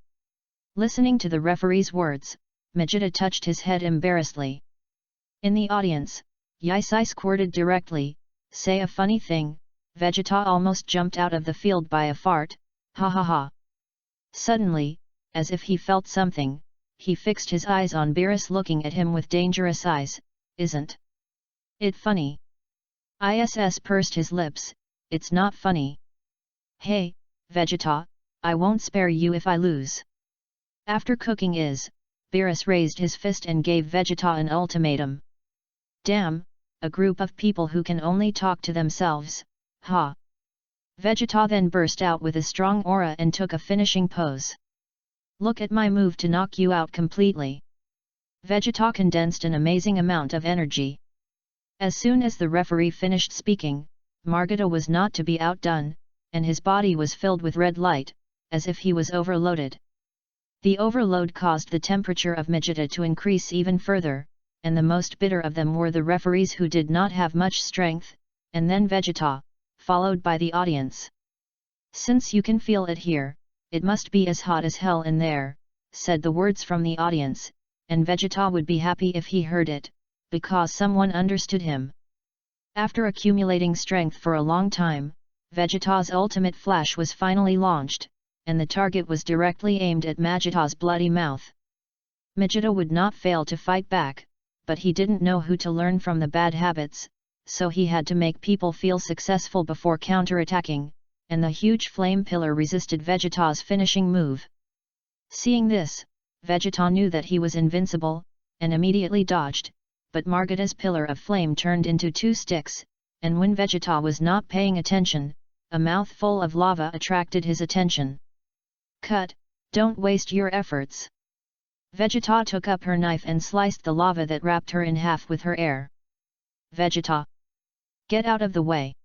Listening to the referee's words, Vegeta touched his head embarrassedly. In the audience, Yaisai squirted directly. Say a funny thing, Vegeta almost jumped out of the field by a fart, ha ha ha. Suddenly, as if he felt something, he fixed his eyes on Beerus looking at him with dangerous eyes. Isn't it funny? ISS pursed his lips. It's not funny. Hey, Vegeta, I won't spare you if I lose. After cooking is, Beerus raised his fist and gave Vegeta an ultimatum. Damn, a group of people who can only talk to themselves, ha. Vegeta then burst out with a strong aura and took a finishing pose. Look at my move to knock you out completely. Vegeta condensed an amazing amount of energy. As soon as the referee finished speaking, Margita was not to be outdone, and his body was filled with red light, as if he was overloaded. The overload caused the temperature of Vegeta to increase even further, and the most bitter of them were the referees who did not have much strength, and then Vegeta, followed by the audience. Since you can feel it here, it must be as hot as hell in there, said the words from the audience, and Vegeta would be happy if he heard it, because someone understood him. After accumulating strength for a long time, Vegeta's ultimate flash was finally launched, and the target was directly aimed at Magita's bloody mouth. Vegeta would not fail to fight back, but he didn't know who to learn from the bad habits, so he had to make people feel successful before counterattacking, and the huge flame pillar resisted Vegeta's finishing move. Seeing this, Vegeta knew that he was invincible, and immediately dodged, but Margita's pillar of flame turned into two sticks, and when Vegeta was not paying attention, a mouthful of lava attracted his attention. Cut, don't waste your efforts. Vegeta took up her knife and sliced the lava that wrapped her in half with her air. Vegeta! Get out of the way!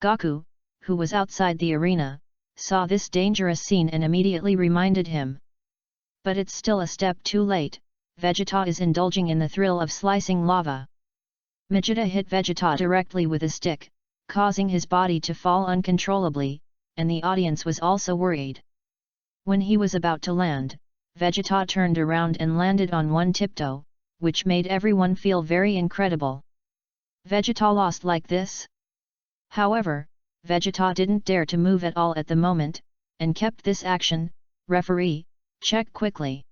Goku, who was outside the arena, saw this dangerous scene and immediately reminded him. But it's still a step too late, Vegeta is indulging in the thrill of slicing lava. Vegeta hit Vegeta directly with a stick, causing his body to fall uncontrollably, and the audience was also worried. When he was about to land, Vegeta turned around and landed on one tiptoe, which made everyone feel very incredible. Vegeta lost like this? However, Vegeta didn't dare to move at all at the moment, and kept this action. Referee, check quickly.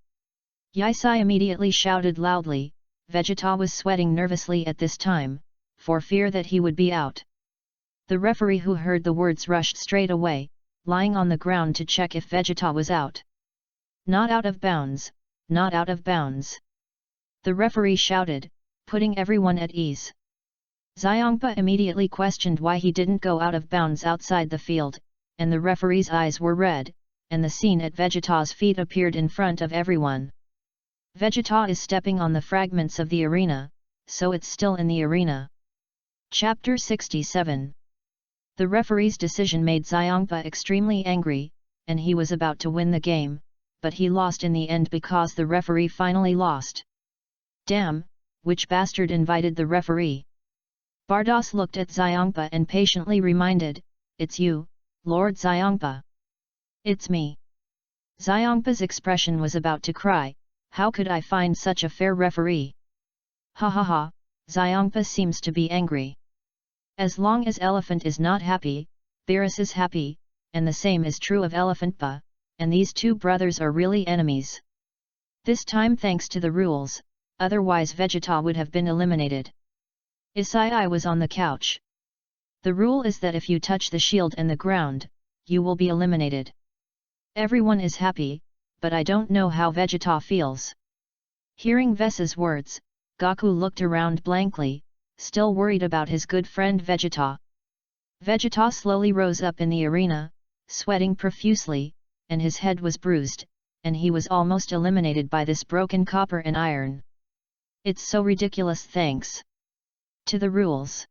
Yisai immediately shouted loudly. Vegeta was sweating nervously at this time, for fear that he would be out. The referee who heard the words rushed straight away, lying on the ground to check if Vegeta was out. Not out of bounds, not out of bounds. The referee shouted, putting everyone at ease. Xiongpa immediately questioned why he didn't go out of bounds outside the field, and the referee's eyes were red, and the scene at Vegeta's feet appeared in front of everyone. Vegeta is stepping on the fragments of the arena, so it's still in the arena. Chapter 67. The referee's decision made Xiongpa extremely angry, and he was about to win the game, but he lost in the end because the referee finally lost. Damn, which bastard invited the referee? Bardos looked at Xiongpa and patiently reminded, "It's you, Lord Xiongpa." "It's me." Xiongpa's expression was about to cry, "How could I find such a fair referee?" Ha ha ha, Xiongpa seems to be angry. As long as Elephant is not happy, Beerus is happy, and the same is true of Elephantpa, and these two brothers are really enemies. This time thanks to the rules, otherwise Vegeta would have been eliminated. Isai was on the couch. The rule is that if you touch the shield and the ground, you will be eliminated. Everyone is happy, but I don't know how Vegeta feels. Hearing Vessa's words, Goku looked around blankly, still worried about his good friend Vegeta. Vegeta slowly rose up in the arena, sweating profusely, and his head was bruised, and he was almost eliminated by this broken copper and iron. It's so ridiculous thanks to the rules.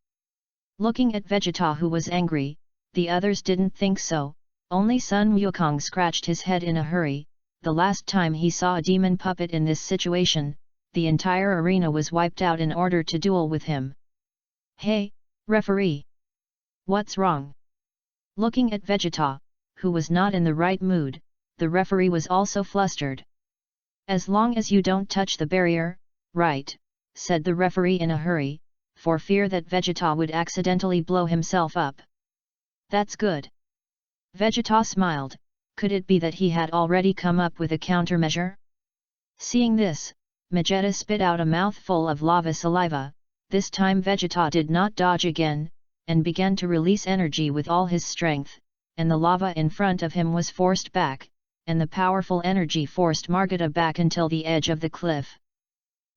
Looking at Vegeta who was angry, the others didn't think so, only Sun Wukong scratched his head in a hurry. The last time he saw a demon puppet in this situation, the entire arena was wiped out in order to duel with him. "Hey, referee! What's wrong?" Looking at Vegeta, who was not in the right mood, the referee was also flustered. "As long as you don't touch the barrier, right?" said the referee in a hurry, for fear that Vegeta would accidentally blow himself up. "That's good." Vegeta smiled. Could it be that he had already come up with a countermeasure? Seeing this, Vegeta spit out a mouthful of lava saliva. This time Vegeta did not dodge again, and began to release energy with all his strength, and the lava in front of him was forced back, and the powerful energy forced Margita back until the edge of the cliff.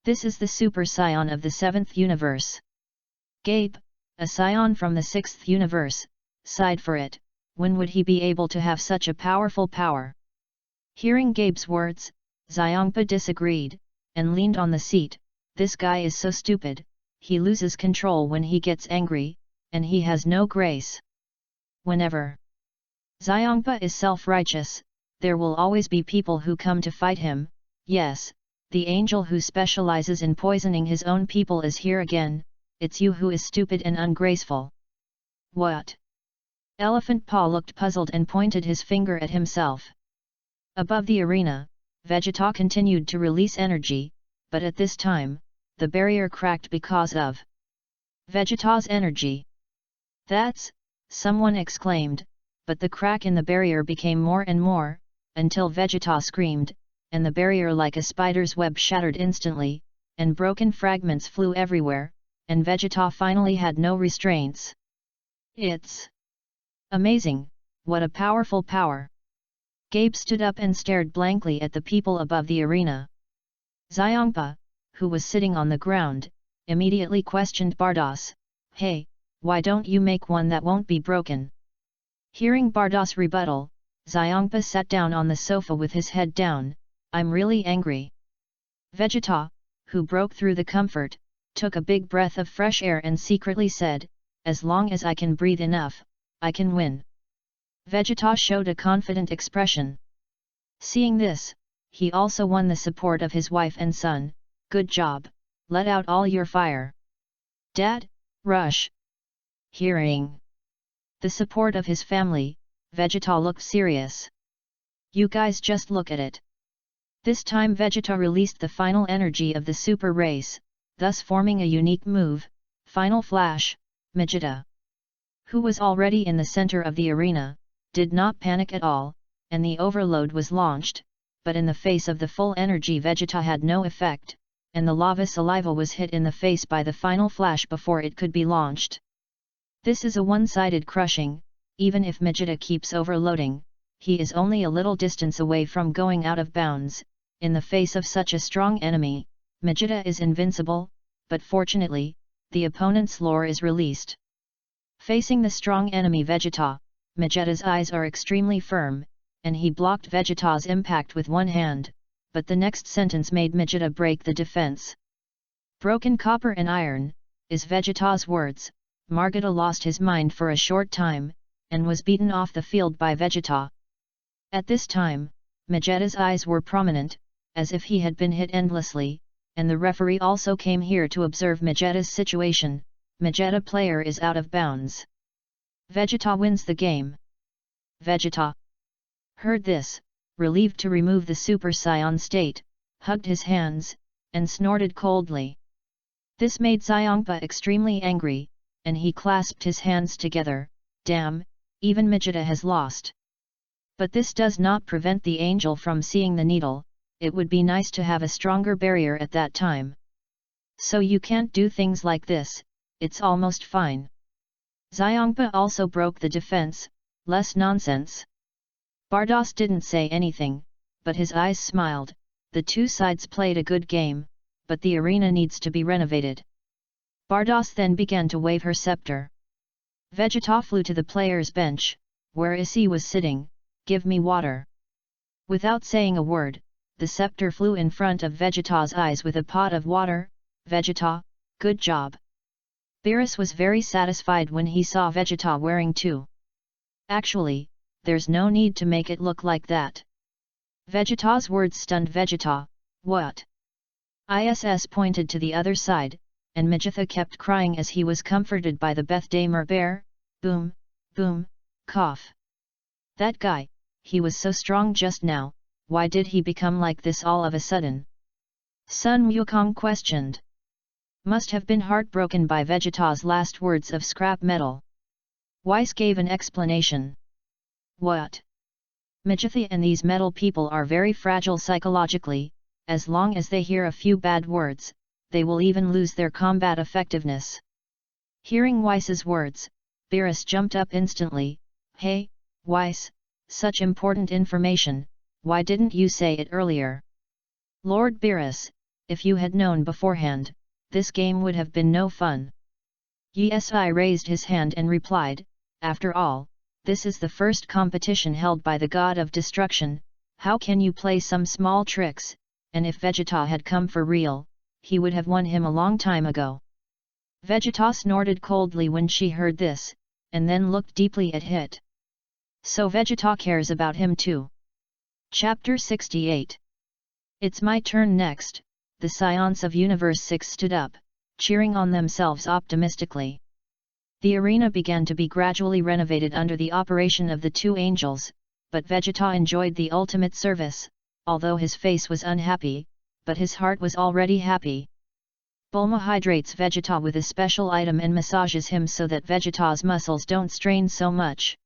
This is the Super Saiyan of the 7th universe. Gabe, a Saiyan from the 6th universe, sighed for it. When would he be able to have such a powerful power? Hearing Gabe's words, Xiongpa disagreed, and leaned on the seat. This guy is so stupid, he loses control when he gets angry, and he has no grace. Whenever Xiongpa is self-righteous, there will always be people who come to fight him. Yes, the angel who specializes in poisoning his own people is here again. It's you who is stupid and ungraceful. What? Elephant Paw looked puzzled and pointed his finger at himself. Above the arena, Vegeta continued to release energy, but at this time, the barrier cracked because of Vegeta's energy. "That's," someone exclaimed, but the crack in the barrier became more and more, until Vegeta screamed, and the barrier like a spider's web shattered instantly, and broken fragments flew everywhere, and Vegeta finally had no restraints. "It's amazing, what a powerful power!" Gabe stood up and stared blankly at the people above the arena. Xiongpa, who was sitting on the ground, immediately questioned Bardos, "Hey, why don't you make one that won't be broken?" Hearing Bardos' rebuttal, Xiongpa sat down on the sofa with his head down. "I'm really angry." Vegeta, who broke through the comfort, took a big breath of fresh air and secretly said, "As long as I can breathe enough, I can win." Vegeta showed a confident expression. Seeing this, he also won the support of his wife and son. Good job, let out all your fire. Dad, rush. Hearing the support of his family, Vegeta looked serious. You guys just look at it. This time Vegeta released the final energy of the super race, thus forming a unique move, Final Flash. Vegeta, who was already in the center of the arena, did not panic at all, and the overload was launched, but in the face of the full energy Vegeta had no effect, and the lava saliva was hit in the face by the final flash before it could be launched. This is a one-sided crushing. Even if Vegeta keeps overloading, he is only a little distance away from going out of bounds. In the face of such a strong enemy, Vegeta is invincible, but fortunately, the opponent's lore is released. Facing the strong enemy Vegeta's eyes are extremely firm, and he blocked Vegeta's impact with one hand, but the next sentence made Vegeta break the defense. Broken copper and iron, is Vegeta's words. Vegeta lost his mind for a short time, and was beaten off the field by Vegeta. At this time, Vegeta's eyes were prominent, as if he had been hit endlessly, and the referee also came here to observe Vegeta's situation. Vegeta player is out of bounds. Vegeta wins the game. Vegeta heard this, relieved to remove the Super Saiyan state, hugged his hands, and snorted coldly. This made Xiongpa extremely angry, and he clasped his hands together. Damn, even Vegeta has lost. But this does not prevent the angel from seeing the needle. It would be nice to have a stronger barrier at that time. So you can't do things like this, it's almost fine. Xiongpa also broke the defense. Less nonsense. Bardos didn't say anything, but his eyes smiled. The two sides played a good game, but the arena needs to be renovated. Bardos then began to wave her scepter. Vegeta flew to the player's bench, where Issei was sitting. Give me water. Without saying a word, the scepter flew in front of Vegeta's eyes with a pot of water. Vegeta, good job. Beerus was very satisfied when he saw Vegeta wearing two. Actually, there's no need to make it look like that. Vegeta's words stunned Vegeta. What? ISS pointed to the other side, and Vegeta kept crying as he was comforted by the Bethdamer bear. Boom, boom, cough. That guy, he was so strong just now, why did he become like this all of a sudden? Sun Wukong questioned. Must have been heartbroken by Vegeta's last words of scrap metal. Weiss gave an explanation. What? Vegeta and these metal people are very fragile psychologically. As long as they hear a few bad words, they will even lose their combat effectiveness. Hearing Weiss's words, Beerus jumped up instantly. Hey, Weiss, such important information, why didn't you say it earlier? Lord Beerus, if you had known beforehand, this game would have been no fun. Yi raised his hand and replied, after all, this is the first competition held by the God of Destruction. How can you play some small tricks? And if Vegeta had come for real, he would have won him a long time ago. Vegeta snorted coldly when she heard this, and then looked deeply at Hit. So Vegeta cares about him too. Chapter 68. It's my turn next. The Scions of Universe 6 stood up, cheering on themselves optimistically. The arena began to be gradually renovated under the operation of the two angels, but Vegeta enjoyed the ultimate service, although his face was unhappy, but his heart was already happy. Bulma hydrates Vegeta with a special item and massages him so that Vegeta's muscles don't strain so much.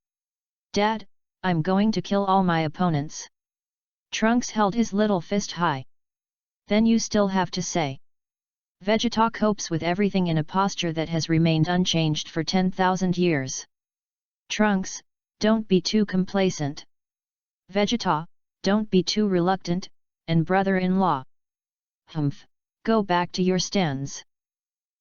Dad, I'm going to kill all my opponents. Trunks held his little fist high. Then you still have to say. Vegeta copes with everything in a posture that has remained unchanged for 10,000 years. Trunks, don't be too complacent. Vegeta, don't be too reluctant, and brother-in-law. Humph, go back to your stands.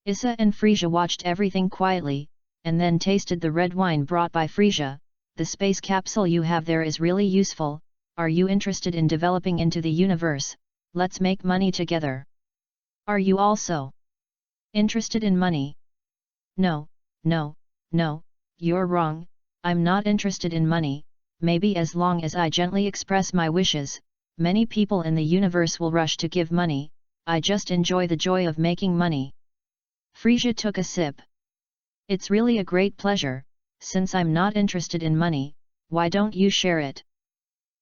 Issa and Frieza watched everything quietly, and then tasted the red wine brought by Frieza. The space capsule you have there is really useful. Are you interested in developing into the universe? Let's make money together. Are you also interested in money? No, no, no, you're wrong, I'm not interested in money. Maybe as long as I gently express my wishes, many people in the universe will rush to give money, I just enjoy the joy of making money. Frisia took a sip. It's really a great pleasure, since I'm not interested in money, why don't you share it?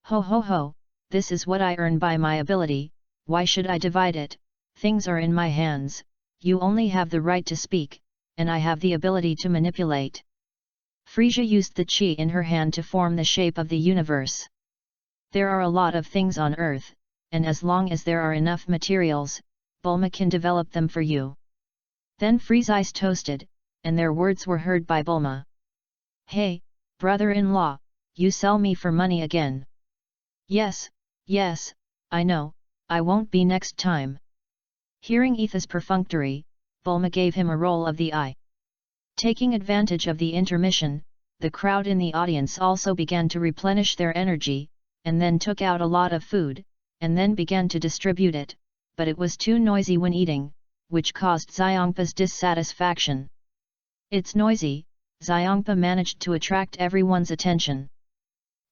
Ho ho ho, this is what I earn by my ability, why should I divide it? Things are in my hands, you only have the right to speak, and I have the ability to manipulate. Frisia used the chi in her hand to form the shape of the universe. There are a lot of things on Earth, and as long as there are enough materials, Bulma can develop them for you. Then Frisia's toasted, and their words were heard by Bulma. Hey, brother-in-law, you sell me for money again. Yes, yes, I know, I won't be next time. Hearing Etha's perfunctory, Bulma gave him a roll of the eye. Taking advantage of the intermission, the crowd in the audience also began to replenish their energy, and then took out a lot of food, and then began to distribute it, but it was too noisy when eating, which caused Xiongpa's dissatisfaction. It's noisy, Xiongpa managed to attract everyone's attention.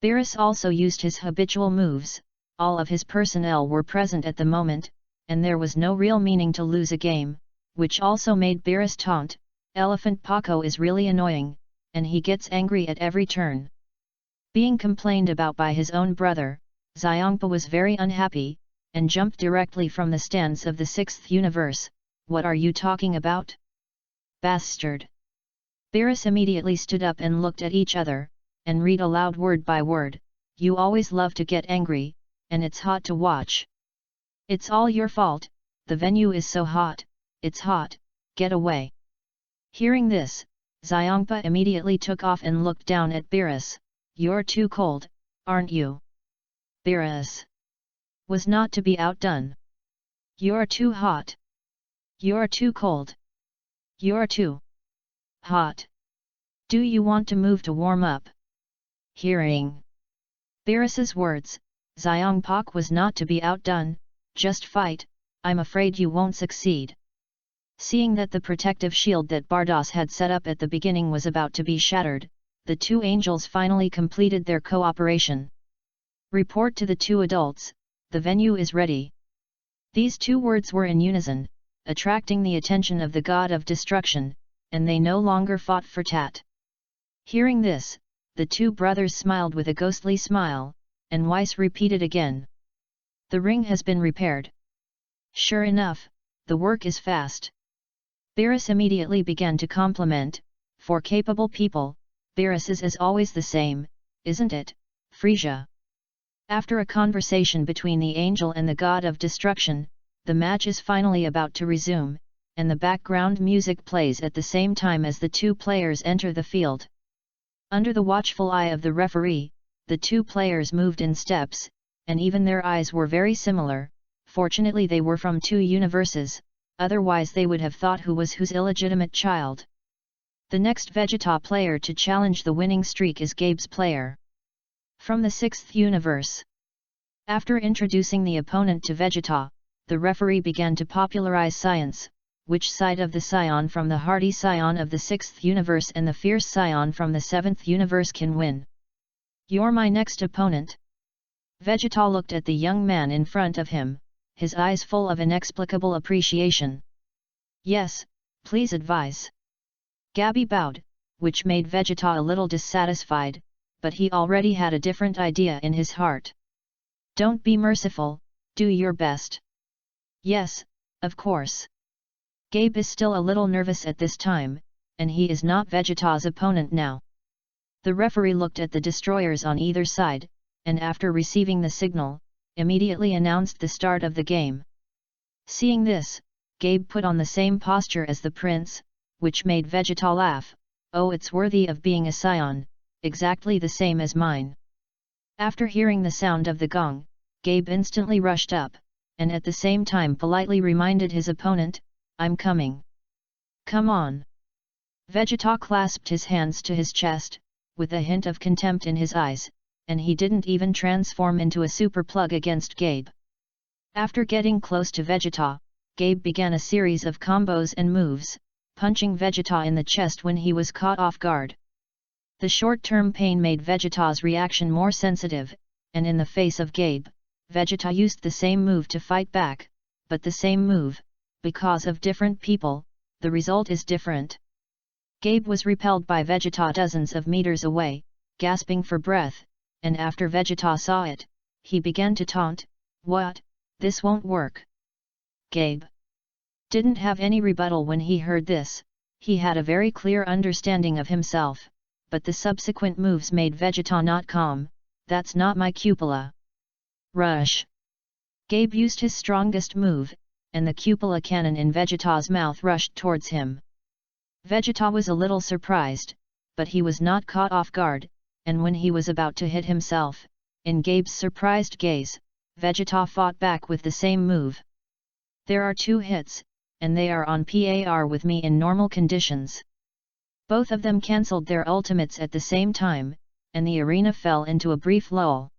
Beerus also used his habitual moves, all of his personnel were present at the moment, and there was no real meaning to lose a game, which also made Beerus taunt, Elephant Paco is really annoying, and he gets angry at every turn. Being complained about by his own brother, Xiongpa was very unhappy, and jumped directly from the stance of the 6th universe. What are you talking about? Bastard! Beerus immediately stood up and looked at each other, and read aloud word by word, you always love to get angry, and it's hot to watch. It's all your fault, the venue is so hot, it's hot, get away. Hearing this, Xiongpa immediately took off and looked down at Beerus, you're too cold, aren't you? Beerus was not to be outdone. You're too hot. You're too cold. You're too hot. Do you want to move to warm up? Hearing Beerus's words, Xiongpa was not to be outdone, just fight, I'm afraid you won't succeed. Seeing that the protective shield that Bardos had set up at the beginning was about to be shattered, the two angels finally completed their cooperation. Report to the two adults, the venue is ready. These two words were in unison, attracting the attention of the god of destruction, and they no longer fought for tat. Hearing this, the two brothers smiled with a ghostly smile, and Weiss repeated again. The ring has been repaired. Sure enough, the work is fast. Beerus immediately began to compliment, for capable people, Beerus is as always the same, isn't it, Frisia? After a conversation between the angel and the god of destruction, the match is finally about to resume, and the background music plays at the same time as the two players enter the field. Under the watchful eye of the referee, the two players moved in steps, and even their eyes were very similar. Fortunately they were from two universes, otherwise they would have thought who was whose illegitimate child. The next Vegeta player to challenge the winning streak is Gabe's player. From the 6th universe. After introducing the opponent to Vegeta, the referee began to popularize science, which side of the scion from the hardy scion of the 6th universe and the fierce scion from the 7th universe can win. You're my next opponent. Vegeta looked at the young man in front of him, his eyes full of inexplicable appreciation. Yes, please advise. Gabby bowed, which made Vegeta a little dissatisfied, but he already had a different idea in his heart. Don't be merciful, do your best. Yes, of course. Gabe is still a little nervous at this time, and he is not Vegeta's opponent now. The referee looked at the destroyers on either side, and after receiving the signal, immediately announced the start of the game. Seeing this, Gabe put on the same posture as the prince, which made Vegeta laugh, oh it's worthy of being a scion, exactly the same as mine. After hearing the sound of the gong, Gabe instantly rushed up, and at the same time politely reminded his opponent, I'm coming. Come on. Vegeta clasped his hands to his chest, with a hint of contempt in his eyes, and he didn't even transform into a super plug against Gabe. After getting close to Vegeta, Gabe began a series of combos and moves, punching Vegeta in the chest when he was caught off guard. The short-term pain made Vegeta's reaction more sensitive, and in the face of Gabe, Vegeta used the same move to fight back, but the same move, because of different people, the result is different. Gabe was repelled by Vegeta dozens of meters away, gasping for breath, and after Vegeta saw it, he began to taunt, "What? This won't work." Gabe didn't have any rebuttal when he heard this. He had a very clear understanding of himself, but the subsequent moves made Vegeta not calm. "That's not my cupola." Rush! Gabe used his strongest move, and the cupola cannon in Vegeta's mouth rushed towards him. Vegeta was a little surprised, but he was not caught off guard, and when he was about to hit himself, in Gabe's surprised gaze, Vegeta fought back with the same move. "There are 2 hits, and they are on par with me in normal conditions." Both of them cancelled their ultimates at the same time, and the arena fell into a brief lull.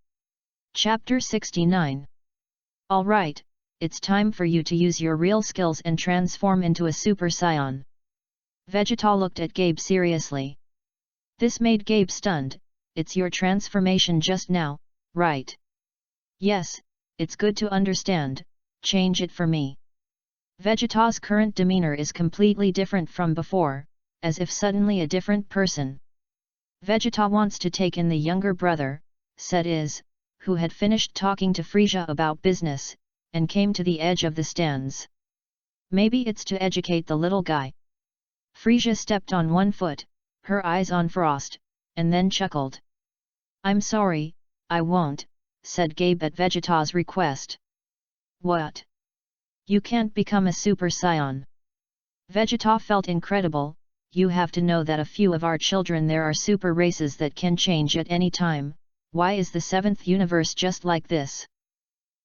Chapter 69. Alright, it's time for you to use your real skills and transform into a Super Saiyan. Vegeta looked at Gabe seriously. This made Gabe stunned. "It's your transformation just now, right?" "Yes, it's good to understand, change it for me." Vegeta's current demeanor is completely different from before, as if suddenly a different person. Vegeta wants to take in the younger brother, said Is, who had finished talking to Frieza about business, and came to the edge of the stands. "Maybe it's to educate the little guy." Frieza stepped on one foot, her eyes on Frost, and then chuckled. "I'm sorry, I won't," said Gabe at Vegeta's request. "What? You can't become a Super Saiyan?" Vegeta felt incredible. "You have to know that a few of our children there are super races that can change at any time. Why is the 7th universe just like this?"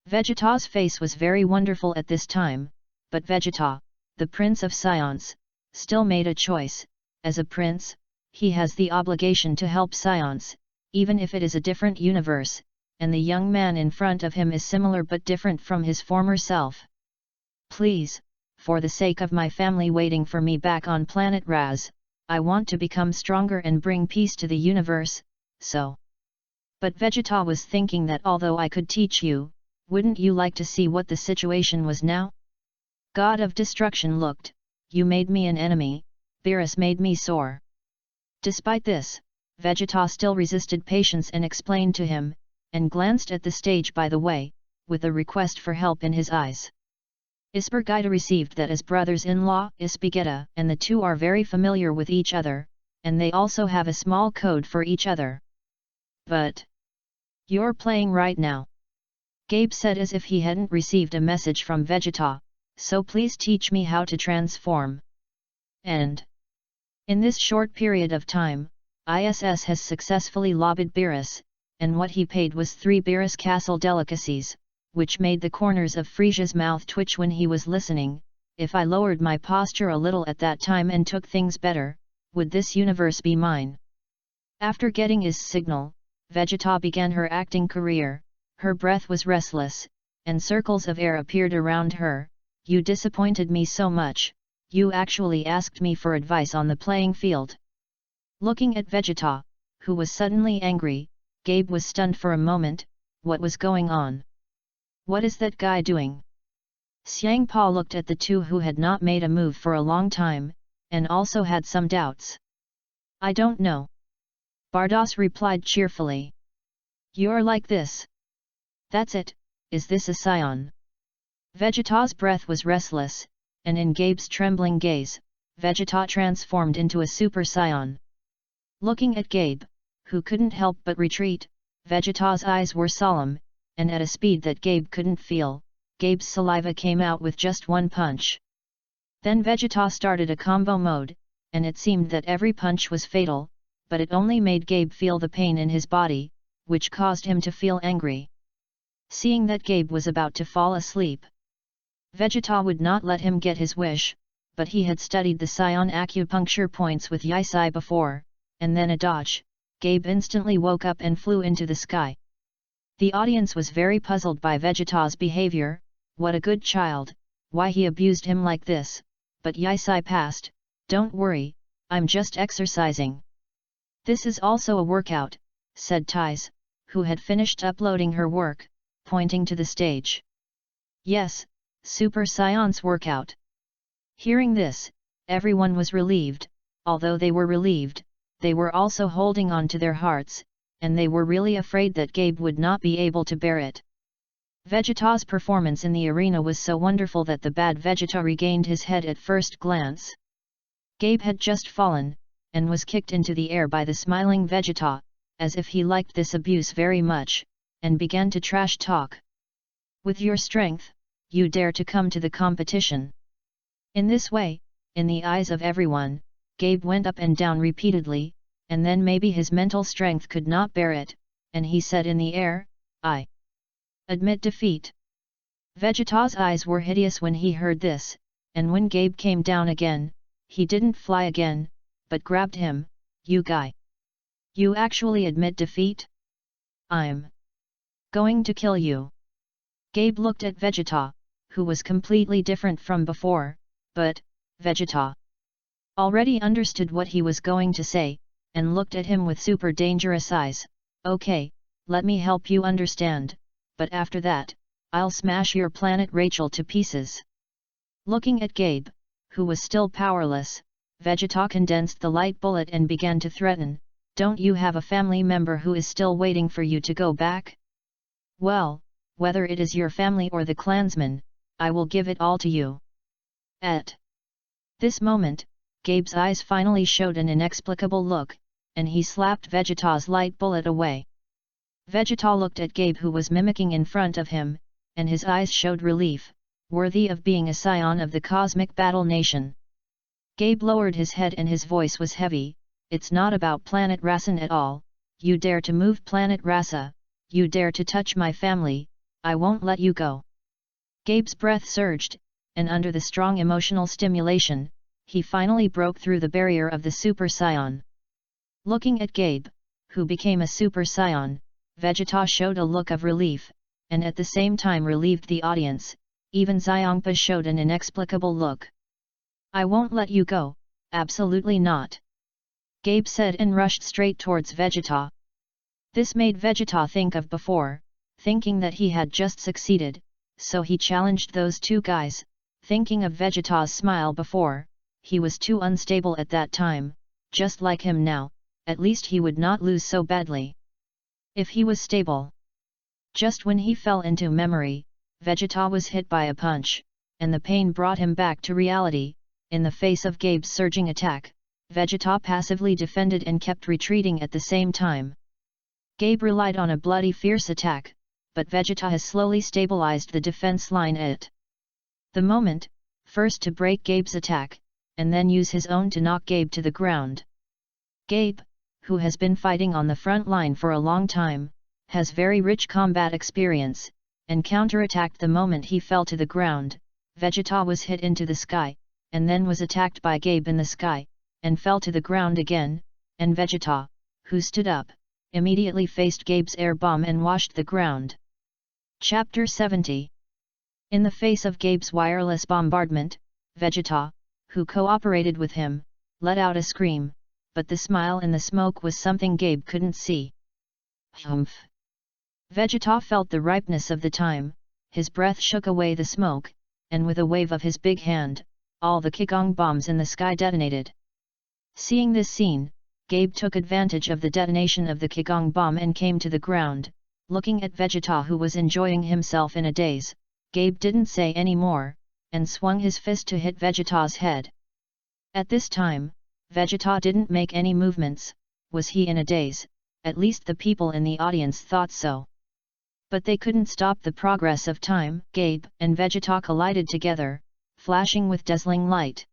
Vegeta's face was very wonderful at this time, but Vegeta, the Prince of Science, still made a choice. As a prince, he has the obligation to help Science, even if it is a different universe, and the young man in front of him is similar but different from his former self. "Please, for the sake of my family waiting for me back on planet Raz, I want to become stronger and bring peace to the universe, so." But Vegeta was thinking that although I could teach you, wouldn't you like to see what the situation was now? God of Destruction looked, "You made me an enemy, Beerus made me sore." Despite this, Vegeta still resisted patience and explained to him, and glanced at the stage by the way, with a request for help in his eyes. Ispergita received that as brothers-in-law, Ispigeta and the two are very familiar with each other, and they also have a small code for each other. "But you're playing right now," Gabe said as if he hadn't received a message from Vegeta, "so please teach me how to transform." And in this short period of time, ISS has successfully lobbied Beerus, and what he paid was 3 Beerus Castle delicacies, which made the corners of Frieza's mouth twitch when he was listening. "If I lowered my posture a little at that time and took things better, would this universe be mine?" After getting his signal, Vegeta began her acting career. Her breath was restless, and circles of air appeared around her. "You disappointed me so much, you actually asked me for advice on the playing field." Looking at Vegeta, who was suddenly angry, Gabe was stunned for a moment. What was going on? What is that guy doing? Xiangpa looked at the two who had not made a move for a long time, and also had some doubts. "I don't know," Bardos replied cheerfully. "You're like this. That's it, is this a Scion?" Vegeta's breath was restless, and in Gabe's trembling gaze, Vegeta transformed into a Super Saiyan. Looking at Gabe, who couldn't help but retreat, Vegeta's eyes were solemn, and at a speed that Gabe couldn't feel, Gabe's saliva came out with just one punch. Then Vegeta started a combo mode, and it seemed that every punch was fatal, but it only made Gabe feel the pain in his body, which caused him to feel angry. Seeing that Gabe was about to fall asleep, Vegeta would not let him get his wish, but he had studied the Scion acupuncture points with Yisai before, and then a dodge, Gabe instantly woke up and flew into the sky. The audience was very puzzled by Vegeta's behavior. What a good child, why he abused him like this, but Yisai passed. "Don't worry, I'm just exercising." "This is also a workout," said Thais, who had finished uploading her work. pointing to the stage. Yes, Super Saiyan's workout. Hearing this, everyone was relieved. Although they were relieved, they were also holding on to their hearts, and they were really afraid that Gabe would not be able to bear it. Vegeta's performance in the arena was so wonderful that the bad Vegeta regained his head at first glance. Gabe had just fallen, and was kicked into the air by the smiling Vegeta, as if he liked this abuse very much, and began to trash talk. With your strength, you dare to come to the competition. In this way, in the eyes of everyone, Gabe went up and down repeatedly, and then maybe his mental strength could not bear it, and he said in the air, I admit defeat. Vegeta's eyes were hideous when he heard this, and when Gabe came down again, he didn't fly again, but grabbed him. You guy! You actually admit defeat? I'm going to kill you. Gabe looked at Vegeta, who was completely different from before, but Vegeta already understood what he was going to say, and looked at him with super dangerous eyes. Okay, let me help you understand, but after that, I'll smash your planet Rachel to pieces. Looking at Gabe, who was still powerless, Vegeta condensed the light bullet and began to threaten, don't you have a family member who is still waiting for you to go back? Well, whether it is your family or the clansmen, I will give it all to you. At this moment, Gabe's eyes finally showed an inexplicable look, and he slapped Vegeta's light bullet away. Vegeta looked at Gabe who was mimicking in front of him, and his eyes showed relief, worthy of being a scion of the cosmic battle nation. Gabe lowered his head and his voice was heavy, it's not about planet Rasan at all, you dare to move planet Rasa, you dare to touch my family, I won't let you go. Gabe's breath surged, and under the strong emotional stimulation, he finally broke through the barrier of the Super Saiyan. Looking at Gabe, who became a Super Saiyan, Vegeta showed a look of relief, and at the same time relieved the audience. Even Xiongpa showed an inexplicable look. I won't let you go, absolutely not. Gabe said and rushed straight towards Vegeta. This made Vegeta think of before, thinking that he had just succeeded, so he challenged those two guys, thinking of Vegeta's smile before, he was too unstable at that time, just like him now, at least he would not lose so badly. If he was stable. Just when he fell into memory, Vegeta was hit by a punch, and the pain brought him back to reality. In the face of Gabe's surging attack, Vegeta passively defended and kept retreating at the same time. Gabe relied on a bloody fierce attack, but Vegeta has slowly stabilized the defense line at the moment, first to break Gabe's attack, and then use his own to knock Gabe to the ground. Gabe, who has been fighting on the front line for a long time, has very rich combat experience, and counterattacked the moment he fell to the ground. Vegeta was hit into the sky, and then was attacked by Gabe in the sky, and fell to the ground again, and Vegeta, who stood up, immediately faced Gabe's air bomb and washed the ground. Chapter 70. In the face of Gabe's wireless bombardment, Vegeta, who cooperated with him, let out a scream, but the smile in the smoke was something Gabe couldn't see. Humph! Vegeta felt the ripeness of the time, his breath shook away the smoke, and with a wave of his big hand, all the Kigong bombs in the sky detonated. Seeing this scene, Gabe took advantage of the detonation of the Kigong bomb and came to the ground. Looking at Vegeta who was enjoying himself in a daze, Gabe didn't say any more, and swung his fist to hit Vegeta's head. At this time, Vegeta didn't make any movements. Was he in a daze? At least the people in the audience thought so. But they couldn't stop the progress of time. Gabe and Vegeta collided together, flashing with dazzling light.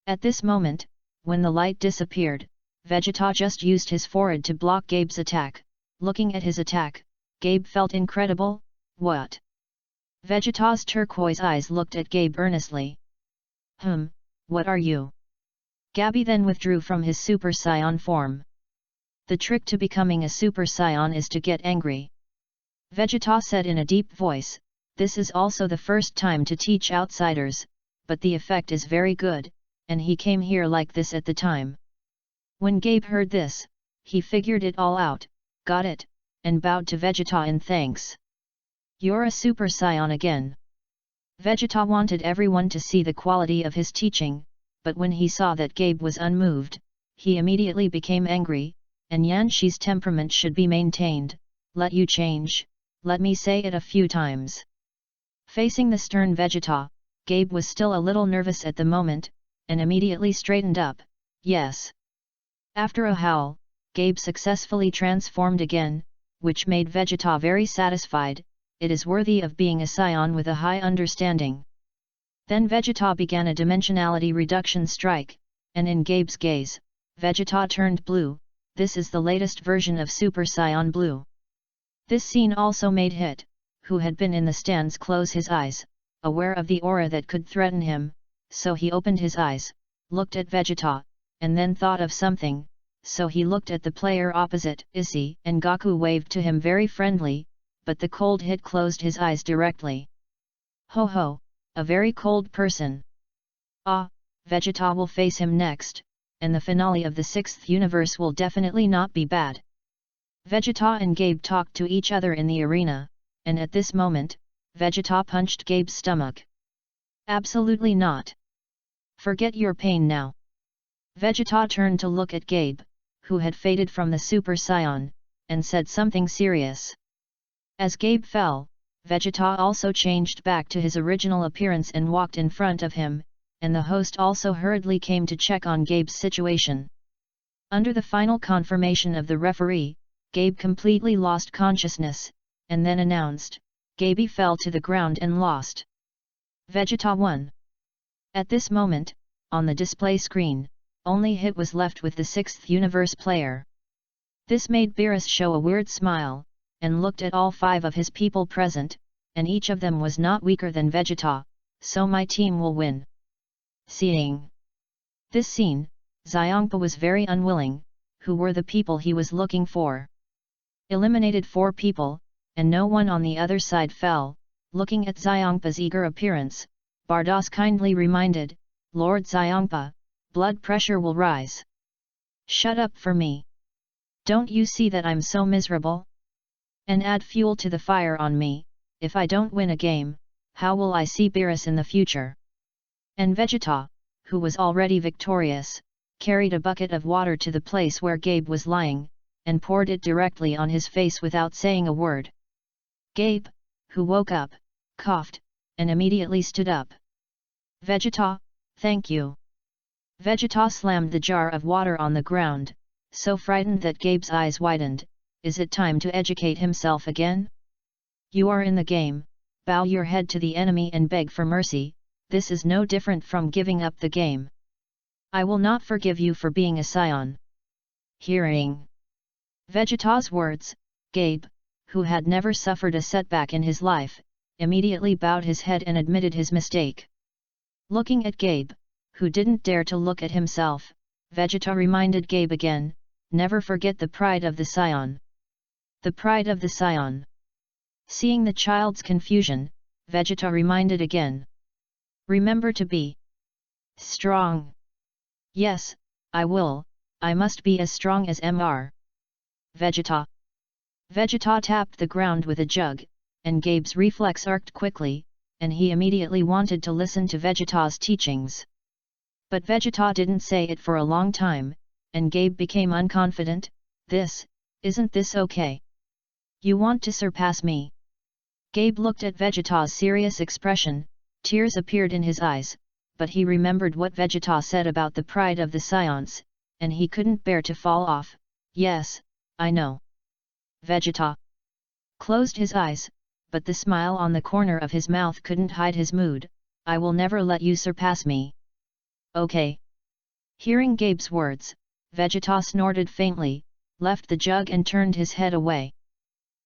At this moment, when the light disappeared, Vegeta just used his forehead to block Gabe's attack. Looking at his attack, Gabe felt incredible. What? Vegeta's turquoise eyes looked at Gabe earnestly. What are you? Gabe then withdrew from his Super Saiyan form. The trick to becoming a Super Saiyan is to get angry. Vegeta said in a deep voice, this is also the first time to teach outsiders, but the effect is very good, and he came here like this at the time. When Gabe heard this, he figured it all out, got it, and bowed to Vegeta in thanks. You're a Super Saiyan again. Vegeta wanted everyone to see the quality of his teaching, but when he saw that Gabe was unmoved, he immediately became angry, and Yan Shi's temperament should be maintained. Let you change, let me say it a few times. Facing the stern Vegeta, Gabe was still a little nervous at the moment, and immediately straightened up. Yes. After a howl, Gabe successfully transformed again, which made Vegeta very satisfied. It is worthy of being a Saiyan with a high understanding. Then Vegeta began a dimensionality reduction strike, and in Gabe's gaze, Vegeta turned blue. This is the latest version of Super Saiyan Blue. This scene also made Hit, who had been in the stands, close his eyes, aware of the aura that could threaten him, so he opened his eyes, looked at Vegeta, and then thought of something, so he looked at the player opposite, Issei, and Goku waved to him very friendly, but the cold Hit closed his eyes directly. Ho ho, a very cold person. Ah, Vegeta will face him next, and the finale of the 6th universe will definitely not be bad. Vegeta and Gabe talked to each other in the arena, and at this moment, Vegeta punched Gabe's stomach. Absolutely not. Forget your pain now. Vegeta turned to look at Gabe, who had faded from the Super Saiyan, and said something serious. As Gabe fell, Vegeta also changed back to his original appearance and walked in front of him, and the host also hurriedly came to check on Gabe's situation. Under the final confirmation of the referee, Gabe completely lost consciousness, and then announced, Gabe fell to the ground and lost. Vegeta won. At this moment, on the display screen, only Hit was left with the 6th universe player. This made Beerus show a weird smile, and looked at all 5 of his people present, and each of them was not weaker than Vegeta, so my team will win. Seeing this scene, Xiongpa was very unwilling. Who were the people he was looking for? Eliminated 4 people, and no one on the other side fell. Looking at Xiongpa's eager appearance, Bardos kindly reminded, Lord Xiongpa, blood pressure will rise. Shut up for me. Don't you see that I'm so miserable? And add fuel to the fire on me. If I don't win a game, how will I see Beerus in the future? And Vegeta, who was already victorious, carried a bucket of water to the place where Gabe was lying, and poured it directly on his face without saying a word. Gabe, who woke up, coughed, and immediately stood up. Vegeta, thank you. Vegeta slammed the jar of water on the ground, so frightened that Gabe's eyes widened. Is it time to educate himself again? You are in the game, bow your head to the enemy and beg for mercy. This is no different from giving up the game. I will not forgive you for being a Saiyan. Hearing Vegeta's words, Gabe, who had never suffered a setback in his life, immediately bowed his head and admitted his mistake. Looking at Gabe, who didn't dare to look at himself, Vegeta reminded Gabe again, never forget the pride of the Saiyan. The pride of the Saiyan. Seeing the child's confusion, Vegeta reminded again. Remember to be strong. Yes, I will, I must be as strong as Mr. Vegeta. Vegeta tapped the ground with a jug, and Gabe's reflex arced quickly, and he immediately wanted to listen to Vegeta's teachings. But Vegeta didn't say it for a long time, and Gabe became unconfident. Isn't this okay? You want to surpass me? Gabe looked at Vegeta's serious expression, tears appeared in his eyes, but he remembered what Vegeta said about the pride of the Saiyans, and he couldn't bear to fall off. Yes, I know. Vegeta closed his eyes, but the smile on the corner of his mouth couldn't hide his mood. I will never let you surpass me. Okay. Hearing Gabe's words, Vegeta snorted faintly, left the jug and turned his head away.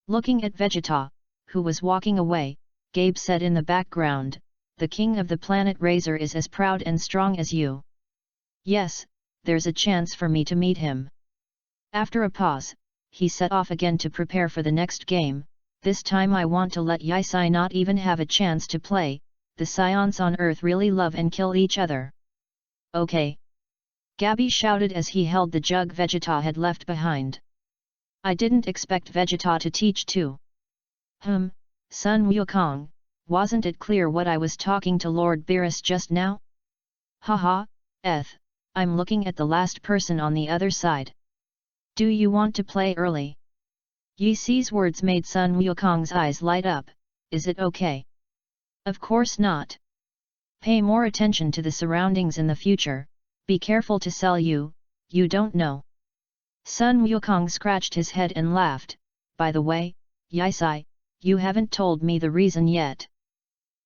Looking at Vegeta, who was walking away, Gabe said in the background, the king of the planet Razor is as proud and strong as you. Yes, there's a chance for me to meet him. After a pause, he set off again to prepare for the next game. This time I want to let Yisai not even have a chance to play. The Saiyans on Earth really love and kill each other. Okay. Gabby shouted as he held the jug Vegeta had left behind. I didn't expect Vegeta to teach too. Sun Wukong, wasn't it clear what I was talking to Lord Beerus just now? Haha, I'm looking at the last person on the other side. Do you want to play early? Yi Si's words made Sun Wukong's eyes light up. Is it okay? Of course not. Pay more attention to the surroundings in the future, be careful to sell you don't know. Sun Wukong scratched his head and laughed. By the way, Yi Si, you haven't told me the reason yet.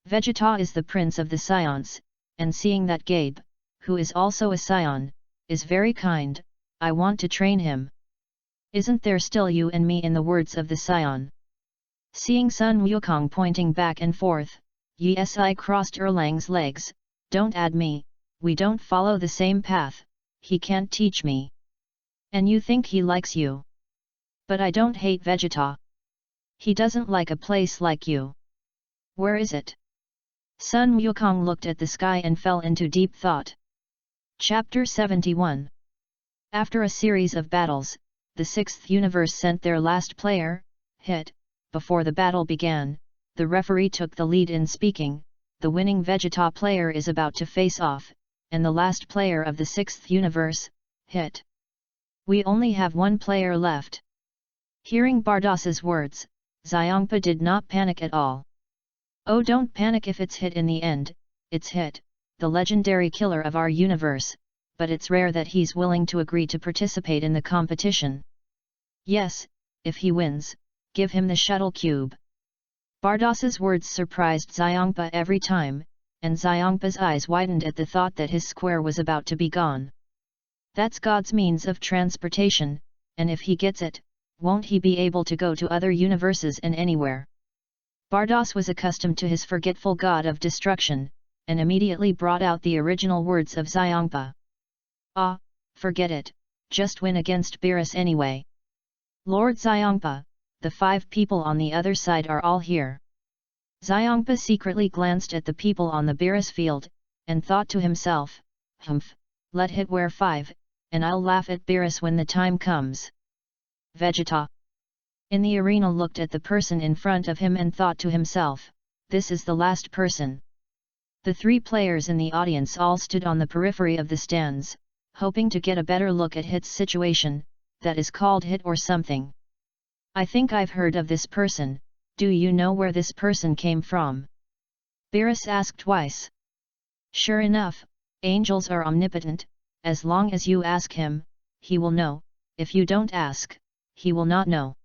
Vegeta is the prince of the Scions, and seeing that Gabe, who is also a Scion, is very kind, I want to train him. Isn't there still you and me in the words of the Scion? Seeing Sun Wukong pointing back and forth, Yi Si crossed Erlang's legs. Don't add me, we don't follow the same path, he can't teach me. And you think he likes you? But I don't hate Vegeta. He doesn't like a place like you. Where is it? Sun Wukong looked at the sky and fell into deep thought. Chapter 71. After a series of battles, the Sixth Universe sent their last player, Hit. Before the battle began, the referee took the lead in speaking. The winning Vegeta player is about to face off, and the last player of the Sixth Universe, Hit. We only have one player left. Hearing Bardos's words, Xiongpa did not panic at all. Oh, don't panic if it's Hit in the end, it's Hit, the legendary killer of our universe, but it's rare that he's willing to agree to participate in the competition. Yes, if he wins, give him the shuttle cube. Bardos's words surprised Xiongpa every time, and Xiongpa's eyes widened at the thought that his square was about to be gone. That's God's means of transportation, and if he gets it, won't he be able to go to other universes and anywhere? Bardos was accustomed to his forgetful god of destruction, and immediately brought out the original words of Xiongpa. Ah, forget it, just win against Beerus anyway. Lord Xiongpa, the 5 people on the other side are all here. Xiongpa secretly glanced at the people on the Beerus field, and thought to himself, humph, let Hit wear 5, and I'll laugh at Beerus when the time comes. Vegeta in the arena looked at the person in front of him and thought to himself, this is the last person. The 3 players in the audience all stood on the periphery of the stands, hoping to get a better look at Hit's situation, that is called Hit or something. I think I've heard of this person, do you know where this person came from? Beerus asked twice. Sure enough, angels are omnipotent, as long as you ask him, he will know, if you don't ask, he will not know.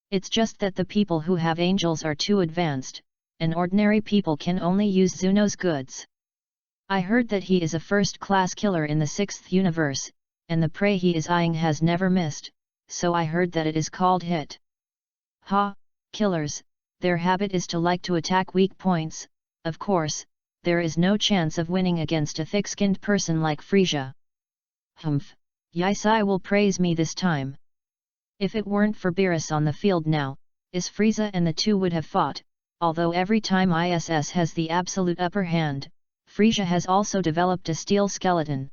It's just that the people who have angels are too advanced, and ordinary people can only use Zuno's goods. I heard that he is a first-class killer in the 6th universe, and the prey he is eyeing has never missed, so I heard that it is called Hit. Ha, killers, their habit is to like to attack weak points, of course, there is no chance of winning against a thick-skinned person like Frieza. Humph, Yi Si will praise me this time. If it weren't for Beerus on the field now, is Frieza and the 2 would have fought, although every time ISS has the absolute upper hand, Frieza has also developed a steel skeleton.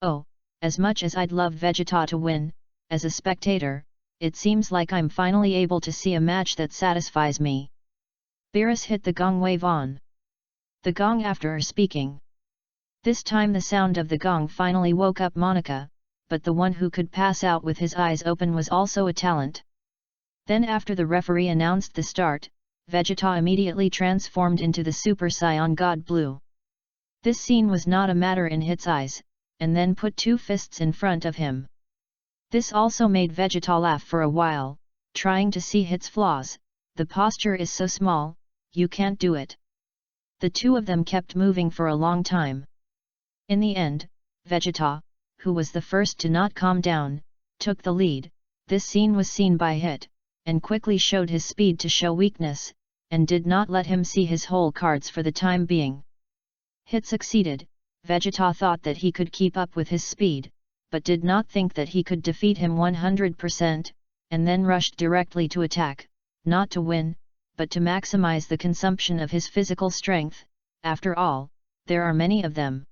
Oh, as much as I'd love Vegeta to win, as a spectator, it seems like I'm finally able to see a match that satisfies me. Beerus hit the gong wave on. The gong after speaking. This time the sound of the gong finally woke up Monica, but the one who could pass out with his eyes open was also a talent. Then after the referee announced the start, Vegeta immediately transformed into the Super Saiyan God Blue. This scene was not a matter in Hit's eyes, and then put 2 fists in front of him. This also made Vegeta laugh for a while, trying to see Hit's flaws. The posture is so small, you can't do it. The 2 of them kept moving for a long time. In the end, Vegeta, who was the first to not calm down, took the lead. This scene was seen by Hit, and quickly showed his speed to show weakness, and did not let him see his whole cards for the time being. Hit succeeded. Vegeta thought that he could keep up with his speed, but did not think that he could defeat him 100%, and then rushed directly to attack, not to win, but to maximize the consumption of his physical strength. After all, there are many of them.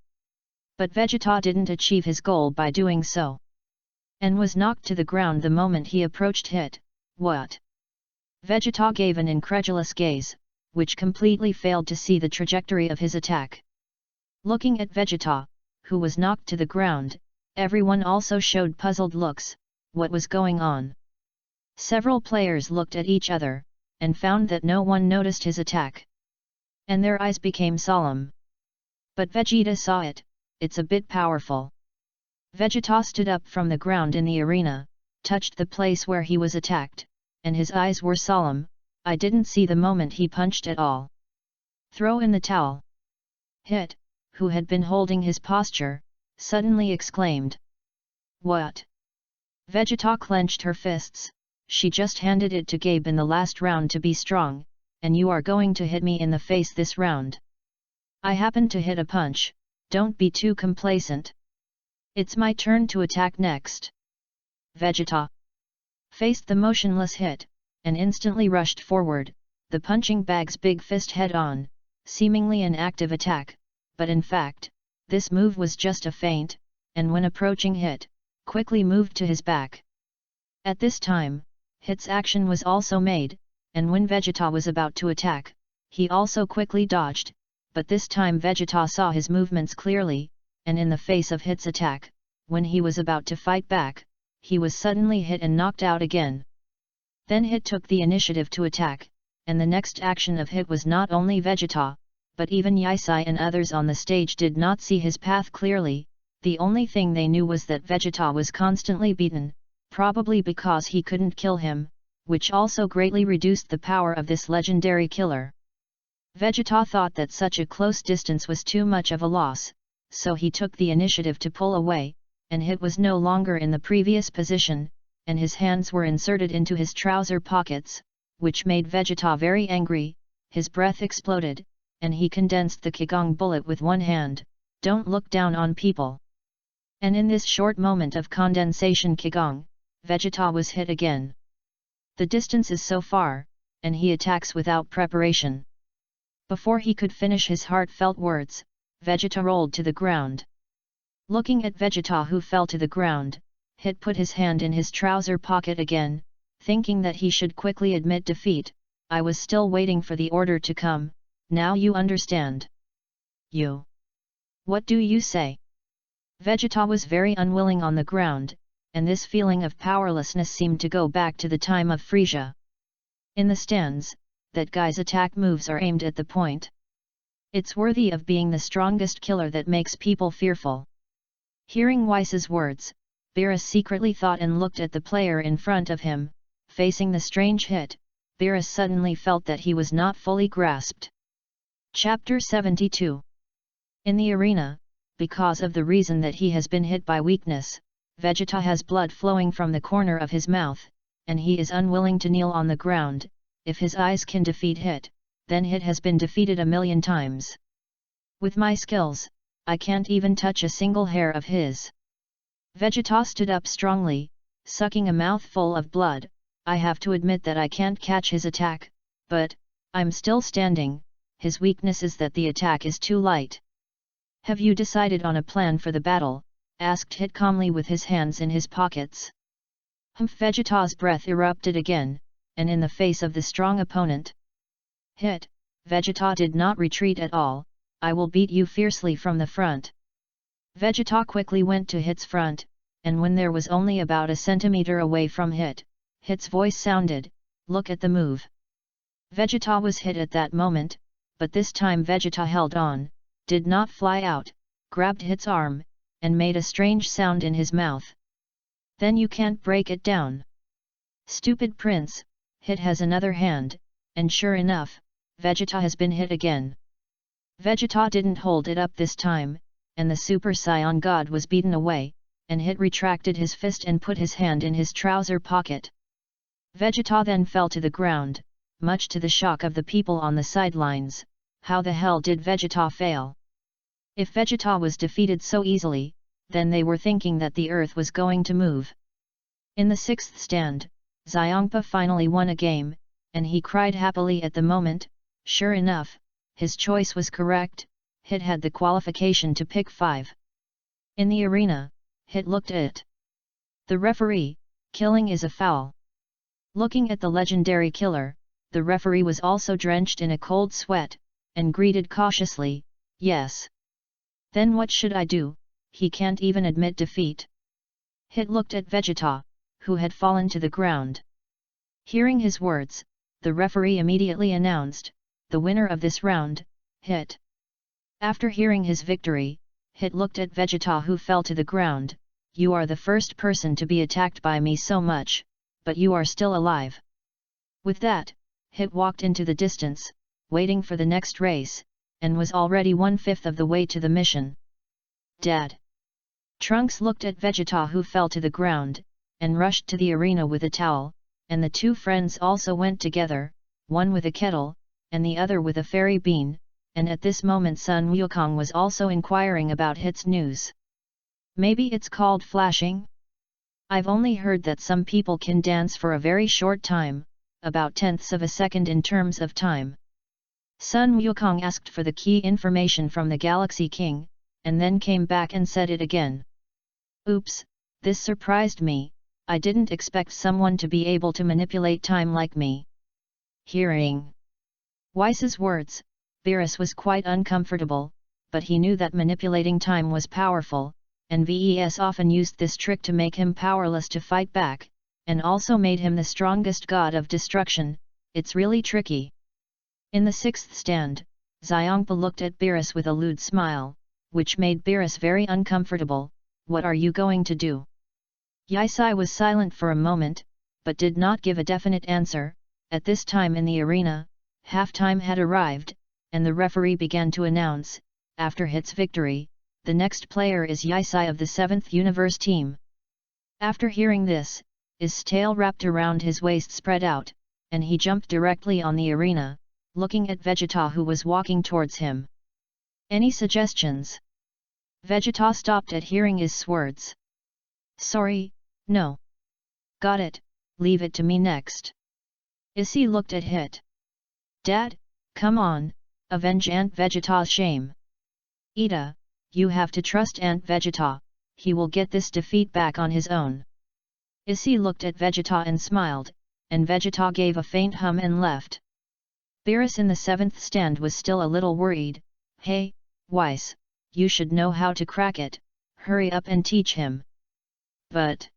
But Vegeta didn't achieve his goal by doing so, and was knocked to the ground the moment he approached Hit. What? Vegeta gave an incredulous gaze, which completely failed to see the trajectory of his attack. Looking at Vegeta, who was knocked to the ground, everyone also showed puzzled looks. What was going on? Several players looked at each other, and found that no one noticed his attack. And their eyes became solemn. But Vegeta saw it. It's a bit powerful. Vegeta stood up from the ground in the arena, touched the place where he was attacked, and his eyes were solemn. I didn't see the moment he punched at all. Throw in the towel. Hit, who had been holding his posture, suddenly exclaimed. What? Vegeta clenched her fists. She just handed it to Gabe in the last round to be strong, and you are going to hit me in the face this round. I happened to hit a punch, don't be too complacent. It's my turn to attack next. Vegeta faced the motionless hit, and instantly rushed forward, the punching bag's big fist head-on, seemingly an active attack, but in fact, this move was just a feint, and when approaching Hit, quickly moved to his back. At this time, Hit's action was also made, and when Vegeta was about to attack, he also quickly dodged, but this time Vegeta saw his movements clearly, and in the face of Hit's attack, when he was about to fight back, he was suddenly hit and knocked out again. Then Hit took the initiative to attack, and the next action of Hit was not only Vegeta, but even Yisai and others on the stage did not see his path clearly. The only thing they knew was that Vegeta was constantly beaten, probably because he couldn't kill him, which also greatly reduced the power of this legendary killer. Vegeta thought that such a close distance was too much of a loss, so he took the initiative to pull away, and Hit was no longer in the previous position, and his hands were inserted into his trouser pockets, which made Vegeta very angry. His breath exploded, and he condensed the Kigong bullet with one hand. Don't look down on people. And in this short moment of condensation Kigong, Vegeta was hit again. The distance is so far, and he attacks without preparation. Before he could finish his heartfelt words, Vegeta rolled to the ground. Looking at Vegeta who fell to the ground, Hit put his hand in his trouser pocket again, thinking that he should quickly admit defeat. I was still waiting for the order to come, now you understand. You. What do you say? Vegeta was very unwilling on the ground, and this feeling of powerlessness seemed to go back to the time of Frieza. In the stands, that guy's attack moves are aimed at the point. It's worthy of being the strongest killer that makes people fearful. Hearing Whice's words, Beerus secretly thought and looked at the player in front of him, facing the strange Hit. Beerus suddenly felt that he was not fully grasped. Chapter 72. In the arena, because of the reason that he has been hit by weakness, Vegeta has blood flowing from the corner of his mouth, and he is unwilling to kneel on the ground. If his eyes can defeat Hit, then Hit has been defeated a million times. With my skills, I can't even touch a single hair of his. Vegeta stood up strongly, sucking a mouthful of blood. I have to admit that I can't catch his attack, but I'm still standing. His weakness is that the attack is too light. Have you decided on a plan for the battle? Asked Hit calmly with his hands in his pockets. Vegeta's breath erupted again, and in the face of the strong opponent. Hit, Vegeta did not retreat at all. I will beat you fiercely from the front. Vegeta quickly went to Hit's front, and when there was only about a centimeter away from Hit's voice sounded, look at the move. Vegeta was hit at that moment, but this time Vegeta held on, did not fly out, grabbed Hit's arm, and made a strange sound in his mouth. Then you can't break it down. Stupid prince, Hit has another hand, and sure enough, Vegeta has been hit again. Vegeta didn't hold it up this time, and the Super Saiyan God was beaten away, and Hit retracted his fist and put his hand in his trouser pocket. Vegeta then fell to the ground, much to the shock of the people on the sidelines. How the hell did Vegeta fail? If Vegeta was defeated so easily, then they were thinking that the earth was going to move. In the sixth stand, Xiongpa finally won a game, and he cried happily at the moment. Sure enough, his choice was correct. Hit had the qualification to pick 5. In the arena, Hit looked at the referee. Killing is a foul. Looking at the legendary killer, the referee was also drenched in a cold sweat, and greeted cautiously, "Yes. Then what should I do? He can't even admit defeat." Hit looked at Vegeta, who had fallen to the ground. Hearing his words, the referee immediately announced, "The winner of this round, Hit." After hearing his victory, Hit looked at Vegeta, who fell to the ground. "You are the first person to be attacked by me so much, but you are still alive." With that, Hit walked into the distance, waiting for the next race, and was already 1/5 of the way to the mission. "Dad!" Trunks looked at Vegeta, who fell to the ground, and rushed to the arena with a towel, and the two friends also went together, one with a kettle, and the other with a fairy bean, and at this moment Sun Wukong was also inquiring about Hit's news. "Maybe it's called flashing? I've only heard that some people can dance for a very short time, about tenths of a second in terms of time." Sun Wukong asked for the key information from the Galaxy King, and then came back and said it again. "Oops, this surprised me, I didn't expect someone to be able to manipulate time like me." Hearing Weiss's words, Beerus was quite uncomfortable, but he knew that manipulating time was powerful, and Ves often used this trick to make him powerless to fight back, and also made him the strongest god of destruction. It's really tricky. In the 6th stand, Xiongpa looked at Beerus with a lewd smile, which made Beerus very uncomfortable. "What are you going to do?" Yisai was silent for a moment, but did not give a definite answer. At this time in the arena, halftime had arrived, and the referee began to announce, after Hit's victory, the next player is Yisai of the 7th Universe team. After hearing this, his tail wrapped around his waist spread out, and he jumped directly on the arena, looking at Vegeta, who was walking towards him. "Any suggestions?" Vegeta stopped at hearing his words. "Sorry, no. Got it, leave it to me next." Issy looked at Hit. "Dad, come on, avenge Aunt Vegeta's shame." "Ida, you have to trust Aunt Vegeta, he will get this defeat back on his own." Issy looked at Vegeta and smiled, and Vegeta gave a faint hum and left. Beerus in the 7th stand was still a little worried. "Hey, Weiss, you should know how to crack it, hurry up and teach him." But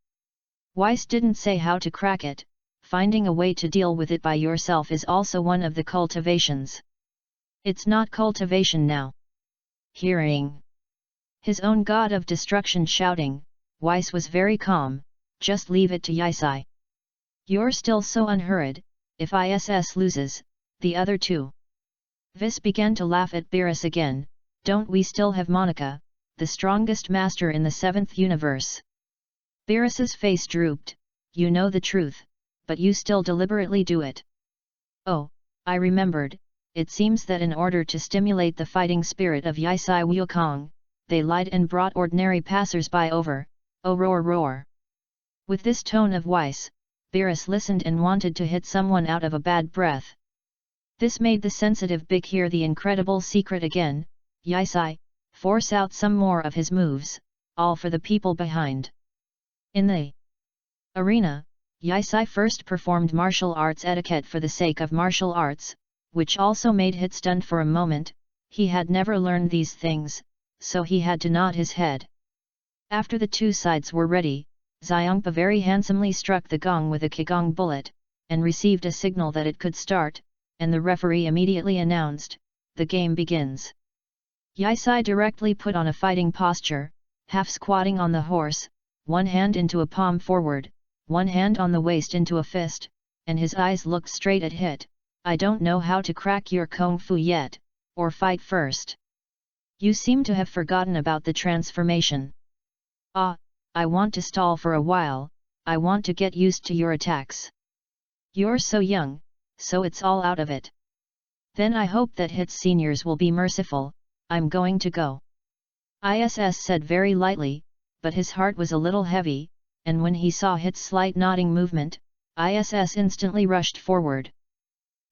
Weiss didn't say how to crack it. Finding a way to deal with it by yourself is also one of the cultivations. It's not cultivation now. Hearing his own god of destruction shouting, Weiss was very calm. "Just leave it to Yisai. You're still so unhurried, if ISS loses, the other two." Vis began to laugh at Beerus again. "Don't we still have Monica, the strongest master in the 7th universe?" Beerus's face drooped. "You know the truth, but you still deliberately do it." "Oh, I remembered, it seems that in order to stimulate the fighting spirit of Yisai Wukong, they lied and brought ordinary passers-by over." "Oh roar roar." With this tone of Weiss, Beerus listened and wanted to hit someone out of a bad breath. This made the sensitive Big hear the incredible secret again. "Yisai, force out some more of his moves, all for the people behind." In the arena, Yisai first performed martial arts etiquette for the sake of martial arts, which also made Hit stunned for a moment. He had never learned these things, so he had to nod his head. After the two sides were ready, Xiongpa very handsomely struck the gong with a qigong bullet, and received a signal that it could start, and the referee immediately announced, "The game begins." Yisai directly put on a fighting posture, half squatting on the horse, one hand into a palm forward, one hand on the waist into a fist, and his eyes looked straight at Hit. "I don't know how to crack your kung fu yet, or fight first. You seem to have forgotten about the transformation." "Ah, I want to stall for a while, I want to get used to your attacks." "You're so young, so it's all out of it." "Then I hope that Hit's seniors will be merciful, I'm going to go." ISS said very lightly, but his heart was a little heavy, and when he saw Hit's slight nodding movement, ISS instantly rushed forward.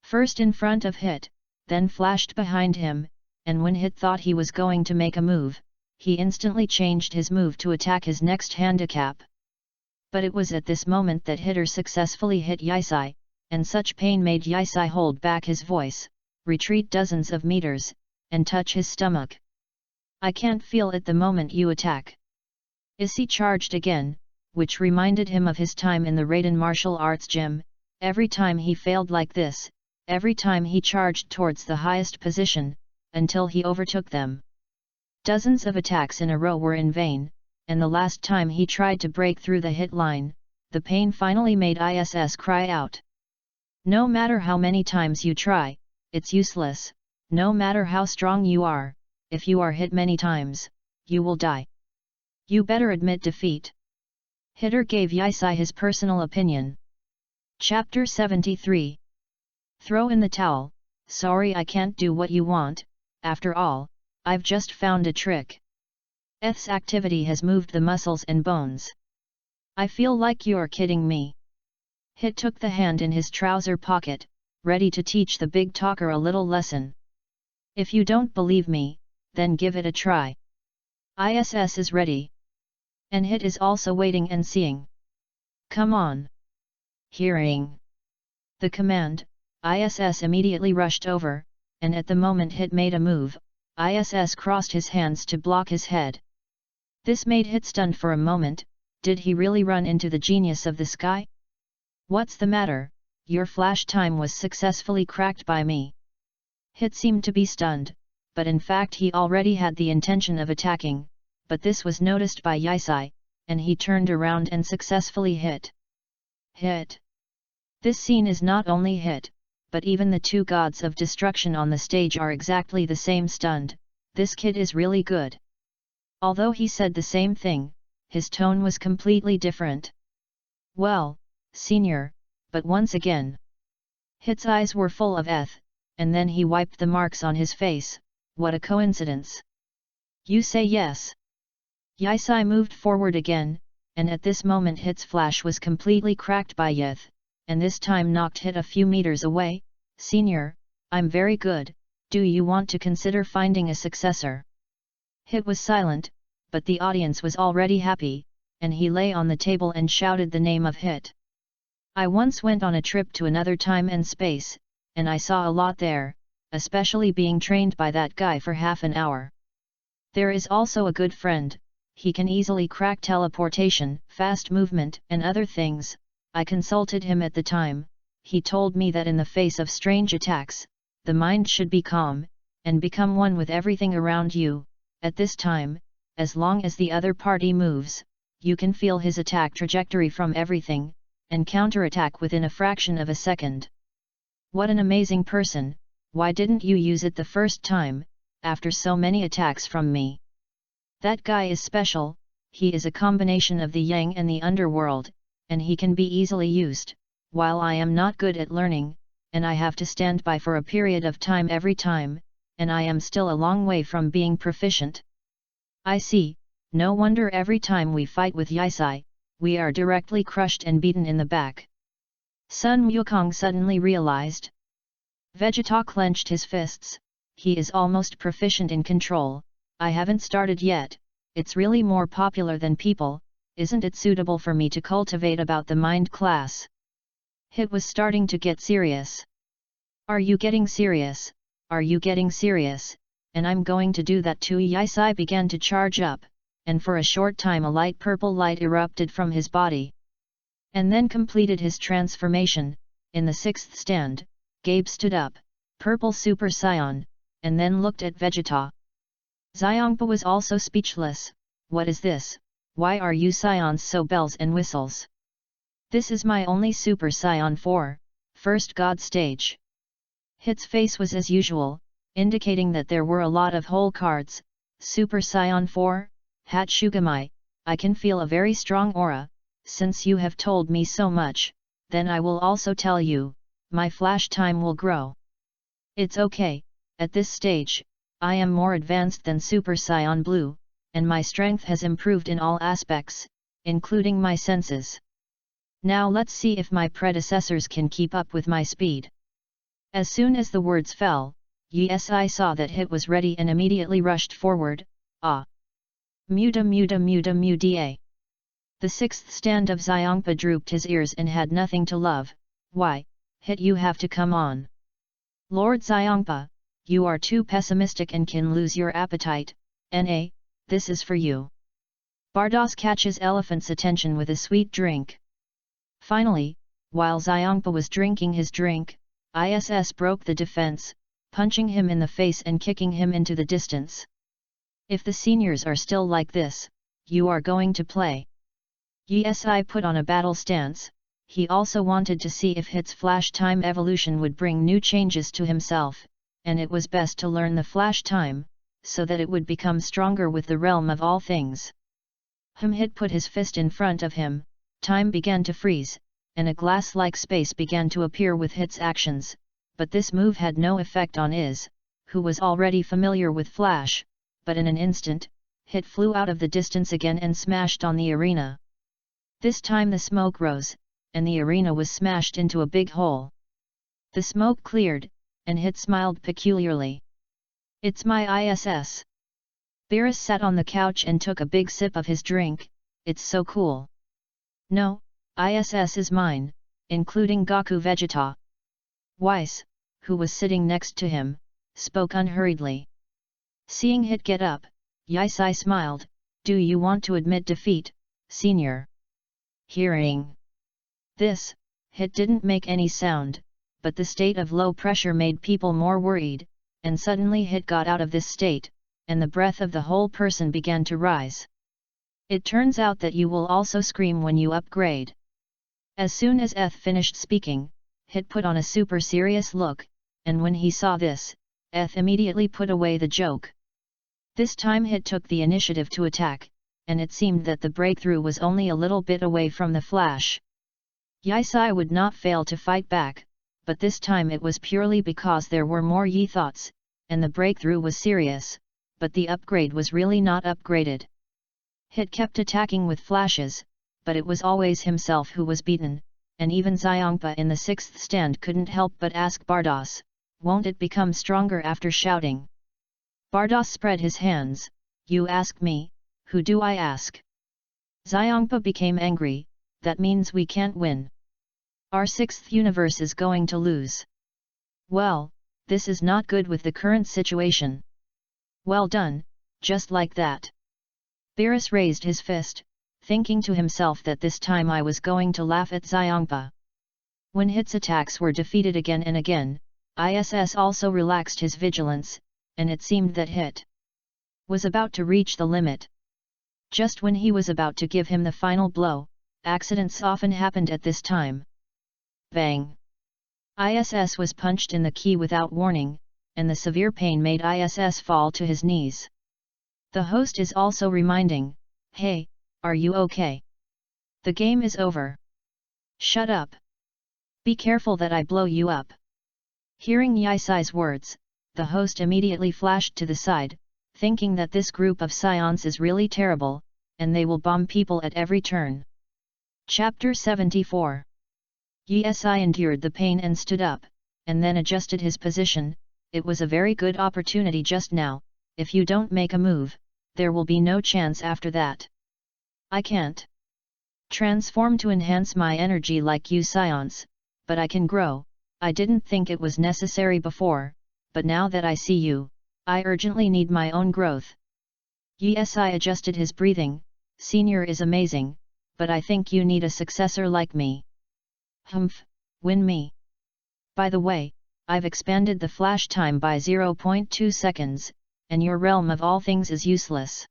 First in front of Hit, then flashed behind him, and when Hit thought he was going to make a move, he instantly changed his move to attack his next handicap. But it was at this moment that Hitter successfully hit Yisai, and such pain made Yisai hold back his voice, retreat dozens of meters, and touch his stomach. I can't feel it the moment you attack. Issei charged again, which reminded him of his time in the Raiden martial arts gym. Every time he failed like this, every time he charged towards the highest position, until he overtook them. Dozens of attacks in a row were in vain, and the last time he tried to break through the hit line, the pain finally made ISS cry out. No matter how many times you try, it's useless. No matter how strong you are, if you are hit many times, you will die. You better admit defeat. Hitter gave Yisai his personal opinion. Chapter 73. Throw in the towel. Sorry I can't do what you want, after all, I've just found a trick. Eth's activity has moved the muscles and bones. I feel like you're kidding me. Hit took the hand in his trouser pocket, ready to teach the big talker a little lesson. If you don't believe me, then give it a try. ISS is ready. And Hit is also waiting and seeing. Come on. Hearing the command, ISS immediately rushed over, and at the moment Hit made a move, ISS crossed his hands to block his head. This made Hit stunned for a moment. Did he really run into the genius of the sky? What's the matter? Your flash time was successfully cracked by me. Hit seemed to be stunned, but in fact he already had the intention of attacking, but this was noticed by Yisai, and he turned around and successfully hit. Hit. This scene is not only Hit, but even the two gods of destruction on the stage are exactly the same stunned. This kid is really good. Although he said the same thing, his tone was completely different. Well, senior, but once again. Hit's eyes were full of Eth, and then he wiped the marks on his face. What a coincidence. You say yes. Yisai moved forward again, and at this moment Hit's flash was completely cracked by Yeth, and this time knocked Hit a few meters away. Senior, I'm very good, do you want to consider finding a successor? Hit was silent, but the audience was already happy, and he lay on the table and shouted the name of Hit. I once went on a trip to another time and space, and I saw a lot there, especially being trained by that guy for half an hour. There is also a good friend, he can easily crack teleportation, fast movement, and other things. I consulted him at the time. He told me that in the face of strange attacks, the mind should be calm, and become one with everything around you. At this time, as long as the other party moves, you can feel his attack trajectory from everything, and counterattack within a fraction of a second. What an amazing person, why didn't you use it the first time, after so many attacks from me? That guy is special, he is a combination of the yang and the underworld, and he can be easily used, while I am not good at learning, and I have to stand by for a period of time every time, and I am still a long way from being proficient. I see, no wonder every time we fight with Yisai, we are directly crushed and beaten in the back. Sun Wukong suddenly realized. Vegeta clenched his fists. He is almost proficient in control. I haven't started yet. It's really more popular than people. Isn't it suitable for me to cultivate about the mind class? Hit was starting to get serious. Are you getting serious? Are you getting serious? And I'm going to do that too. Yisai began to charge up, and for a short time a light purple light erupted from his body. And then completed his transformation. In the sixth stand, Gabe stood up, purple Super Saiyan, and then looked at Vegeta. Xiongpa was also speechless. What is this? Why are you Saions so bells and whistles? This is my only Super Saiyan 4, first God stage. Hit's face was as usual, indicating that there were a lot of whole cards. Super Saiyan 4, Hatsugamai, I can feel a very strong aura. Since you have told me so much, then I will also tell you, my flash time will grow. It's okay, at this stage, I am more advanced than Super Saiyan Blue, and my strength has improved in all aspects, including my senses. Now let's see if my predecessors can keep up with my speed. As soon as the words fell, Yisai saw that Hit was ready and immediately rushed forward. Ah! Muda muda muda muda. The sixth stand of Xiongpa drooped his ears and had nothing to love. Why, Hit, you have to come on. Lord Xiongpa, you are too pessimistic and can lose your appetite. Na, this is for you. Bardos catches elephant's attention with a sweet drink. Finally, while Xiongpa was drinking his drink, ISS broke the defense, punching him in the face and kicking him into the distance. If the seniors are still like this, you are going to play. Yesi put on a battle stance. He also wanted to see if Hit's flash time evolution would bring new changes to himself, and it was best to learn the flash time, so that it would become stronger with the realm of all things. Hit put his fist in front of him, time began to freeze, and a glass-like space began to appear with Hit's actions, but this move had no effect on Iz, who was already familiar with flash, but in an instant, Hit flew out of the distance again and smashed on the arena. This time the smoke rose, and the arena was smashed into a big hole. The smoke cleared, and Hit smiled peculiarly. It's my ISS. Beerus sat on the couch and took a big sip of his drink. It's so cool. No, ISS is mine, including Goku Vegeta. Weiss, who was sitting next to him, spoke unhurriedly. Seeing Hit get up, Yisai smiled. Do you want to admit defeat, senior? Hearing this, Hit didn't make any sound, but the state of low pressure made people more worried, and suddenly Hit got out of this state, and the breath of the whole person began to rise. It turns out that you will also scream when you upgrade. As soon as Eth finished speaking, Hit put on a super serious look, and when he saw this, Eth immediately put away the joke. This time Hit took the initiative to attack, and it seemed that the breakthrough was only a little bit away from the flash. Yisai would not fail to fight back, but this time it was purely because there were more Yi thoughts, and the breakthrough was serious, but the upgrade was really not upgraded. Hit kept attacking with flashes, but it was always himself who was beaten, and even Xiongpa in the sixth stand couldn't help but ask Bardos, won't it become stronger after shouting? Bardos spread his hands. You ask me, who do I ask? Xiongpa became angry. That means we can't win. Our sixth universe is going to lose. Well, this is not good with the current situation. Well done, just like that. Beerus raised his fist, thinking to himself that this time I was going to laugh at Xiongpa. When Hit's attacks were defeated again and again, ISS also relaxed his vigilance, and it seemed that Hit was about to reach the limit. Just when he was about to give him the final blow, accidents often happened at this time. Bang! ISS was punched in the key without warning, and the severe pain made ISS fall to his knees. The host is also reminding, hey, are you okay? The game is over. Shut up. Be careful that I blow you up. Hearing Yisai's words, the host immediately flashed to the side, thinking that this group of scions is really terrible, and they will bomb people at every turn. Chapter 74. Yisai endured the pain and stood up, and then adjusted his position. It was a very good opportunity just now. If you don't make a move, there will be no chance after that. I can't transform to enhance my energy like you scions, but I can grow. I didn't think it was necessary before, but now that I see you, I urgently need my own growth. Yisai adjusted his breathing. Senior is amazing, but I think you need a successor like me. Win me. By the way, I've expanded the flash time by 0.2 seconds, and your realm of all things is useless.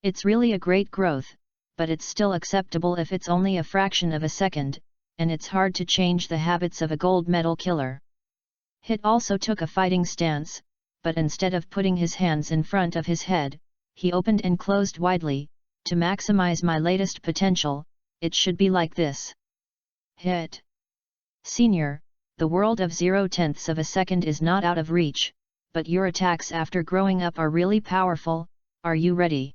It's really a great growth, but it's still acceptable if it's only a fraction of a second, and it's hard to change the habits of a gold medal killer. Hit also took a fighting stance, but instead of putting his hands in front of his head, he opened and closed widely. To maximize my latest potential, it should be like this. Hit. Senior, the world of 0.1 of a second is not out of reach, but your attacks after growing up are really powerful. Are you ready?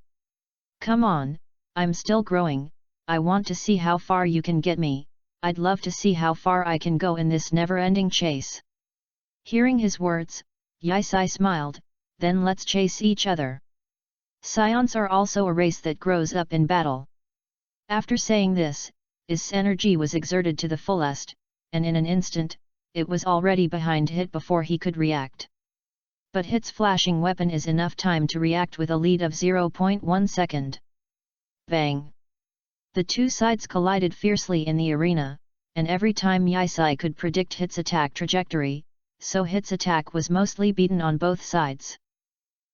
Come on, I'm still growing. I want to see how far you can get me. I'd love to see how far I can go in this never-ending chase. Hearing his words, Yisai smiled. Then let's chase each other. Scions are also a race that grows up in battle. After saying this, his energy was exerted to the fullest, and in an instant, it was already behind Hit before he could react. But Hit's flashing weapon is enough time to react with a lead of 0.1 second. Bang! The two sides collided fiercely in the arena, and every time Yisai could predict Hit's attack trajectory, so Hit's attack was mostly beaten on both sides.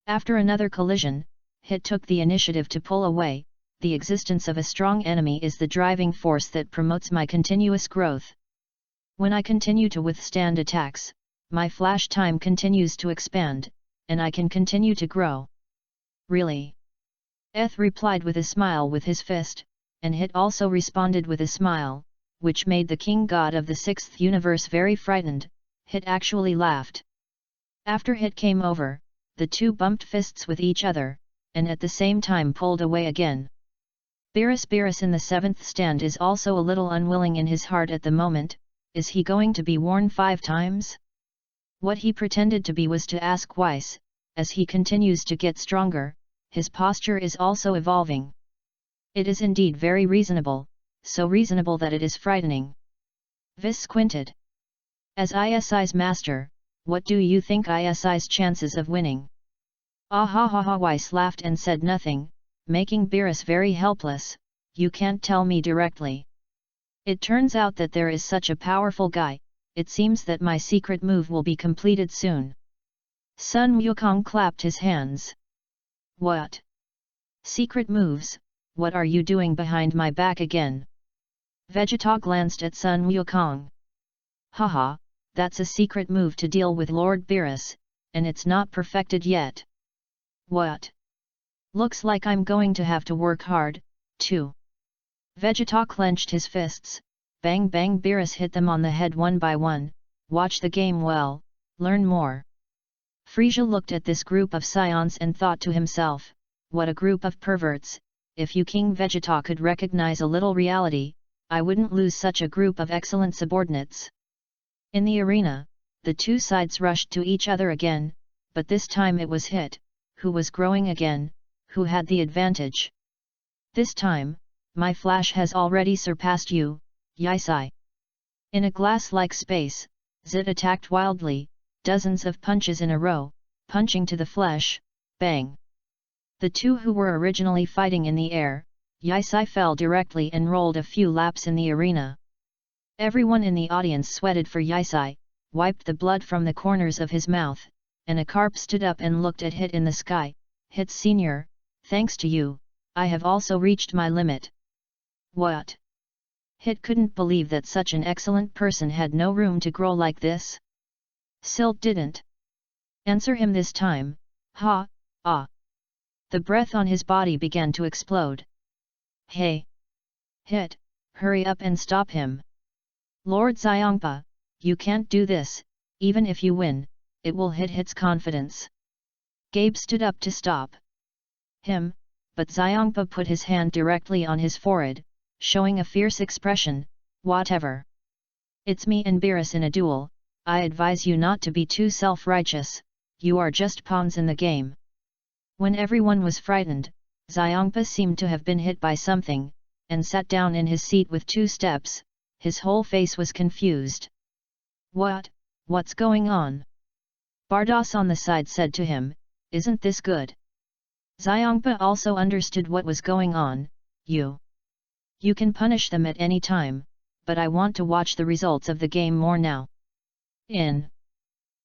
After another collision, Hit took the initiative to pull away. The existence of a strong enemy is the driving force that promotes my continuous growth. When I continue to withstand attacks, my flash time continues to expand, and I can continue to grow. Really? Eth replied with a smile with his fist, and Hit also responded with a smile, which made the king god of the sixth universe very frightened. Hit actually laughed. After Hit came over, the two bumped fists with each other, and at the same time pulled away again. Beerus in the seventh stand is also a little unwilling in his heart at the moment. Is he going to be worn 5 times? What he pretended to be was to ask Weiss. As he continues to get stronger, his posture is also evolving. It is indeed very reasonable, so reasonable that it is frightening. Vis squinted. As ISI's master, what do you think ISI's chances of winning? Ah ha ha ha. Weiss laughed and said nothing, making Beerus very helpless. You can't tell me directly. It turns out that there is such a powerful guy. It seems that my secret move will be completed soon. Sun Wukong clapped his hands. What? Secret moves? What are you doing behind my back again? Vegeta glanced at Sun Wukong. Haha, that's a secret move to deal with Lord Beerus, and it's not perfected yet. What? Looks like I'm going to have to work hard, too. Vegeta clenched his fists. Bang bang. Beerus hit them on the head one by one. Watch the game well, learn more. Frisia looked at this group of scions and thought to himself, what a group of perverts. If you King Vegeta could recognize a little reality, I wouldn't lose such a group of excellent subordinates. In the arena, the two sides rushed to each other again, but this time it was Hit, who was growing again, who had the advantage. This time, my flash has already surpassed you, Yisai. In a glass-like space, Zit attacked wildly, dozens of punches in a row, punching to the flesh, bang. The two who were originally fighting in the air, Yisai fell directly and rolled a few laps in the arena. Everyone in the audience sweated for Yisai, wiped the blood from the corners of his mouth, and a carp stood up and looked at Hit in the sky. Hit Senior, thanks to you, I have also reached my limit. What? Hit couldn't believe that such an excellent person had no room to grow like this. Silt didn't answer him this time. Ha, ah. The breath on his body began to explode. Hey! Hit, hurry up and stop him. Lord Xiongpa, you can't do this. Even if you win, it will hit Hit's confidence. Gabe stood up to stop him, but Xiongpa put his hand directly on his forehead, showing a fierce expression. Whatever. It's me and Beerus in a duel. I advise you not to be too self-righteous. You are just pawns in the game. When everyone was frightened, Xiongpa seemed to have been hit by something, and sat down in his seat with 2 steps. His whole face was confused. What's going on? Bardos on the side said to him, isn't this good? Xiongpa also understood what was going on. You can punish them at any time, but I want to watch the results of the game more now. In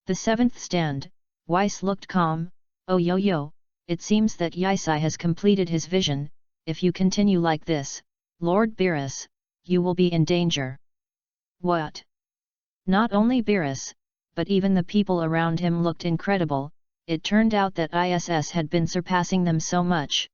the 7th stand, Weiss looked calm. Oh yo, it seems that Yisai has completed his vision. If you continue like this, Lord Beerus, you will be in danger. What? Not only Beerus, but even the people around him looked incredible. It turned out that ISS had been surpassing them so much.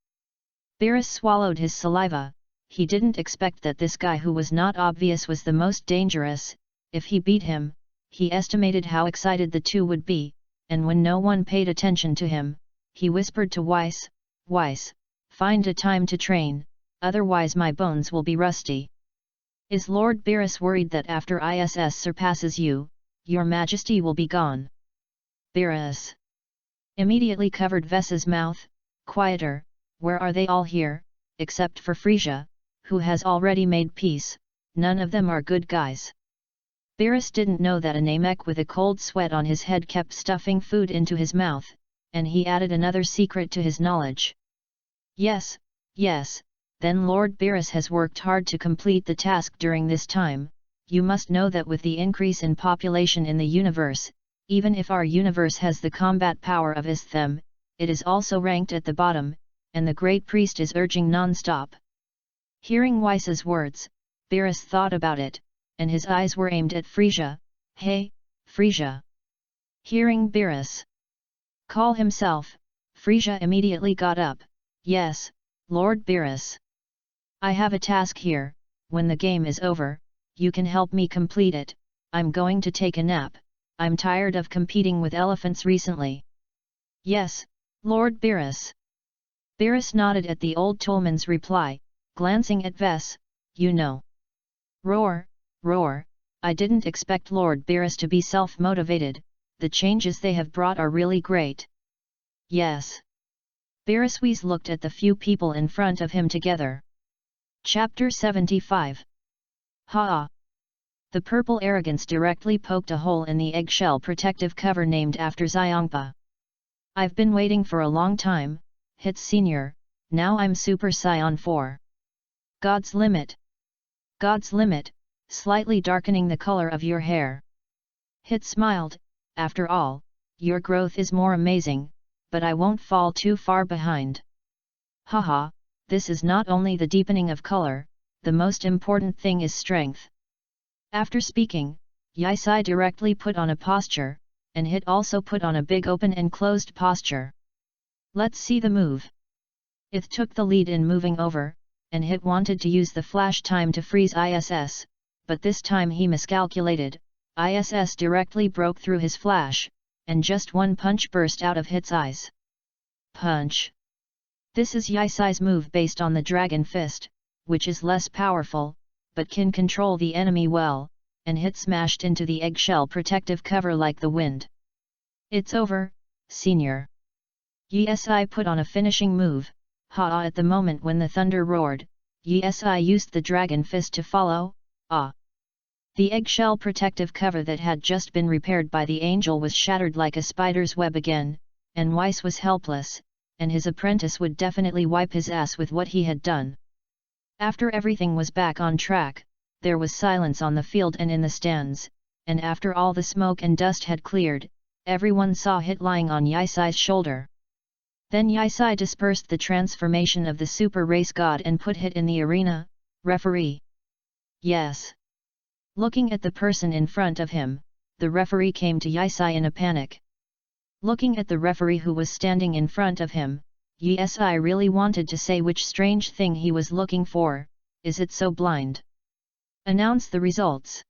Beerus swallowed his saliva. He didn't expect that this guy who was not obvious was the most dangerous. If he beat him, he estimated how excited the two would be, and when no one paid attention to him, he whispered to Weiss, Weiss, find a time to train, otherwise my bones will be rusty. Is Lord Beerus worried that after ISS surpasses you, your majesty will be gone? Beerus immediately covered Vessa's mouth. Quieter, where are they all here, except for Frisia, who has already made peace, none of them are good guys. Beerus didn't know that a Namek with a cold sweat on his head kept stuffing food into his mouth, and he added another secret to his knowledge. Yes, then Lord Beerus has worked hard to complete the task during this time. You must know that with the increase in population in the universe, even if our universe has the combat power of Isthem, it is also ranked at the bottom, and the great priest is urging non-stop. Hearing Weiss's words, Beerus thought about it, and his eyes were aimed at Frisia. Hey, Frisia! Hearing Beerus call himself, Frisia immediately got up. Yes, Lord Beerus. I have a task here. When the game is over, you can help me complete it. I'm going to take a nap. I'm tired of competing with elephants recently. Yes, Lord Beerus. Beerus nodded at the old tollman's reply, glancing at Vess. You know. Roar, I didn't expect Lord Beerus to be self-motivated. The changes they have brought are really great. Yes. Beerus looked at the few people in front of him together. Chapter 75. Ha! The purple arrogance directly poked a hole in the eggshell protective cover named after Xiongpa. I've been waiting for a long time, Hit Senior, now I'm Super Saiyan 4. God's limit, slightly darkening the color of your hair. Hit smiled, after all, your growth is more amazing, but I won't fall too far behind. Haha, this is not only the deepening of color, the most important thing is strength. After speaking, Yisai directly put on a posture, and Hit also put on a big open and closed posture. Let's see the move. Ith took the lead in moving over, and Hit wanted to use the flash time to freeze ISS, but this time he miscalculated. ISS directly broke through his flash, and just one punch burst out of Hit's eyes. Punch! This is Yisai's move based on the Dragon Fist, which is less powerful, but can control the enemy well, and Hit smashed into the eggshell protective cover like the wind. It's over, Senior. Yisai put on a finishing move. Ha! At the moment when the thunder roared, Yisai used the Dragon Fist to follow. The eggshell protective cover that had just been repaired by the angel was shattered like a spider's web again, and Weiss was helpless, and his apprentice would definitely wipe his ass with what he had done. After everything was back on track, there was silence on the field and in the stands, and after all the smoke and dust had cleared, everyone saw Hit lying on Yisai's shoulder. Then Yisai dispersed the transformation of the super race god and put Hit in the arena. Referee. Yes. Looking at the person in front of him, the referee came to Yisai in a panic. Looking at the referee who was standing in front of him, Yisai really wanted to say which strange thing he was looking for. Is it so blind? Announce the results.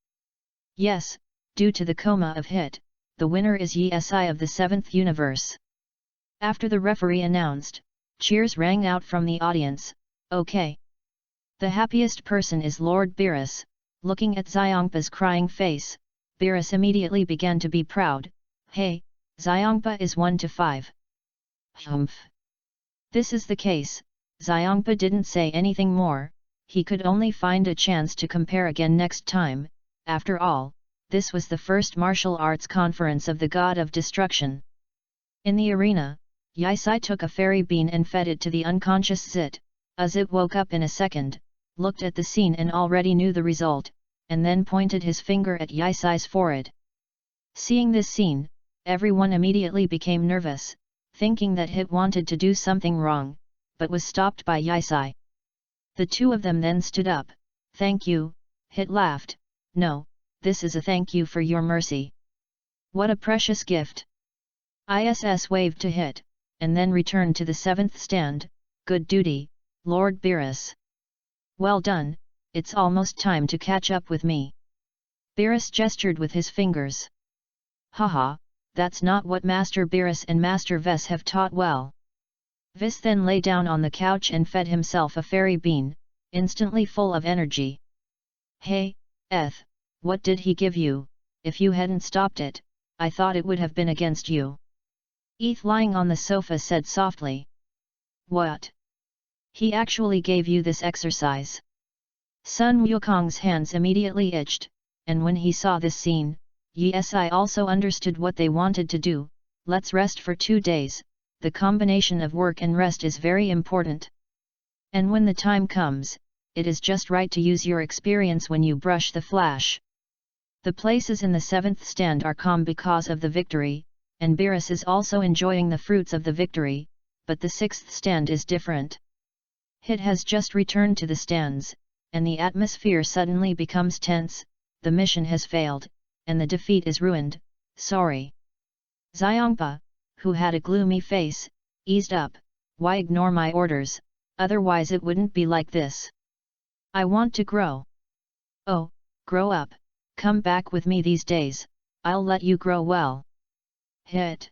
Yes, due to the coma of Hit, the winner is Yisai of the 7th universe. After the referee announced, cheers rang out from the audience. Okay. The happiest person is Lord Beerus. Looking at Xiongpa's crying face, Beerus immediately began to be proud. Hey, Xiongpa is 1 to 5. Humph. This is the case. Xiongpa didn't say anything more. He could only find a chance to compare again next time. After all, this was the first martial arts conference of the God of Destruction. In the arena, Yisai took a fairy bean and fed it to the unconscious Zit. Zit woke up in a second, looked at the scene and already knew the result, and then pointed his finger at Yisai's forehead. Seeing this scene, everyone immediately became nervous, thinking that Hit wanted to do something wrong, but was stopped by Yisai. The two of them then stood up. Thank you, Hit laughed. No, this is a thank you for your mercy. What a precious gift. ISS waved to Hit, and then returned to the 7th stand. Good duty, Lord Beerus. Well done, it's almost time to catch up with me. Beerus gestured with his fingers. Haha, that's not what Master Beerus and Master Vess have taught well. Vess then lay down on the couch and fed himself a fairy bean, instantly full of energy. Hey, Eth, what did he give you? If you hadn't stopped it, I thought it would have been against you. Eth lying on the sofa said softly. What? He actually gave you this exercise. Sun Wukong's hands immediately itched, and when he saw this scene, yes, I also understood what they wanted to do. Let's rest for 2 days, the combination of work and rest is very important. And when the time comes, it is just right to use your experience when you brush the flash. The places in the 7th stand are calm because of the victory, and Beerus is also enjoying the fruits of the victory, but the 6th stand is different. Hit has just returned to the stands, and the atmosphere suddenly becomes tense. The mission has failed, and the defeat is ruined. Sorry. Xiongpa, who had a gloomy face, eased up. Why ignore my orders, otherwise it wouldn't be like this. I want to grow. Oh, grow up, come back with me these days, I'll let you grow well. Hit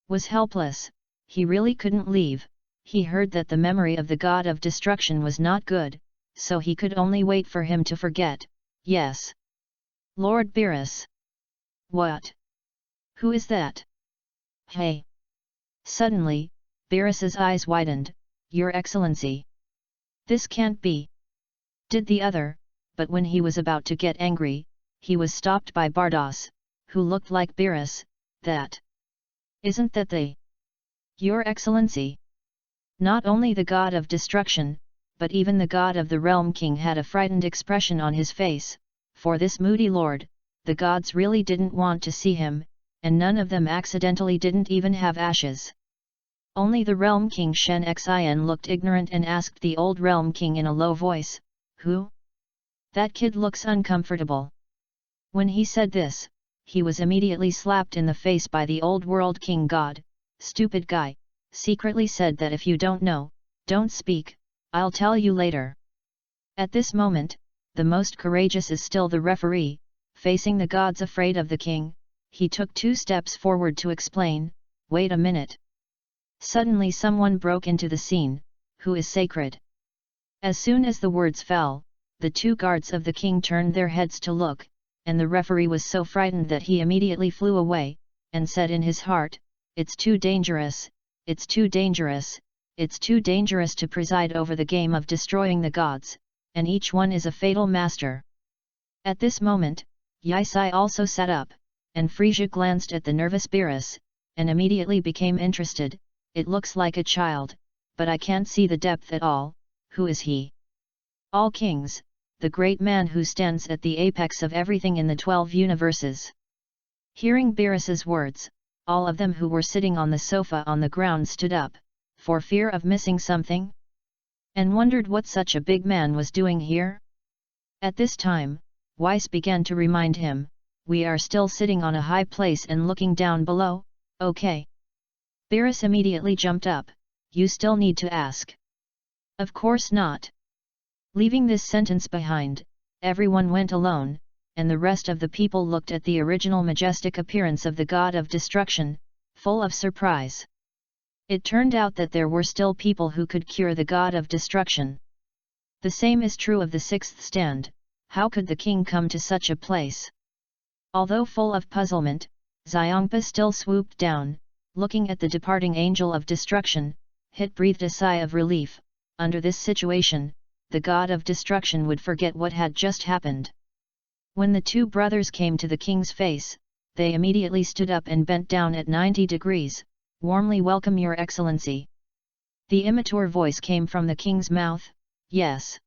was helpless, he really couldn't leave. He heard that the memory of the god of destruction was not good, so he could only wait for him to forget. Yes. Lord Beerus. What? Who is that? Hey! Suddenly, Beerus's eyes widened. Your Excellency! This can't be! Did the other, but when he was about to get angry, he was stopped by Bardos, who looked like Beerus. That! Isn't that they? Your Excellency! Not only the god of destruction, but even the god of the realm king had a frightened expression on his face. For this moody lord, the gods really didn't want to see him, and none of them accidentally didn't even have ashes. Only the realm king Shen Xin looked ignorant and asked the old realm king in a low voice, "Who? That kid looks uncomfortable." When he said this, he was immediately slapped in the face by the old world king god. "Stupid guy, secretly said that if you don't know, don't speak, I'll tell you later." At this moment, the most courageous is still the referee, facing the gods afraid of the king. He took 2 steps forward to explain, "Wait a minute." Suddenly someone broke into the scene. Who is sacred? As soon as the words fell, the 2 guards of the king turned their heads to look, and the referee was so frightened that he immediately flew away, and said in his heart, "It's too dangerous, it's too dangerous, it's too dangerous to preside over the game of destroying the gods, and each one is a fatal master." At this moment, Yisai also sat up, and Frisia glanced at the nervous Beerus, and immediately became interested. "It looks like a child, but I can't see the depth at all. Who is he?" "All kings, the great man who stands at the apex of everything in the 12 universes." Hearing Beerus's words, all of them who were sitting on the sofa on the ground stood up, for fear of missing something, and wondered what such a big man was doing here. At this time, Weiss began to remind him, "We are still sitting on a high place and looking down below, okay?" Beerus immediately jumped up, "You still need to ask." "Of course not." Leaving this sentence behind, everyone went alone, and the rest of the people looked at the original majestic appearance of the god of destruction, full of surprise. It turned out that there were still people who could cure the god of destruction. The same is true of the 6th stand. How could the king come to such a place? Although full of puzzlement, Xiongpa still swooped down, looking at the departing angel of destruction. Hit breathed a sigh of relief. Under this situation, the god of destruction would forget what had just happened. When the 2 brothers came to the king's face, they immediately stood up and bent down at 90 degrees, "Warmly welcome your excellency." The immature voice came from the king's mouth, "Yes.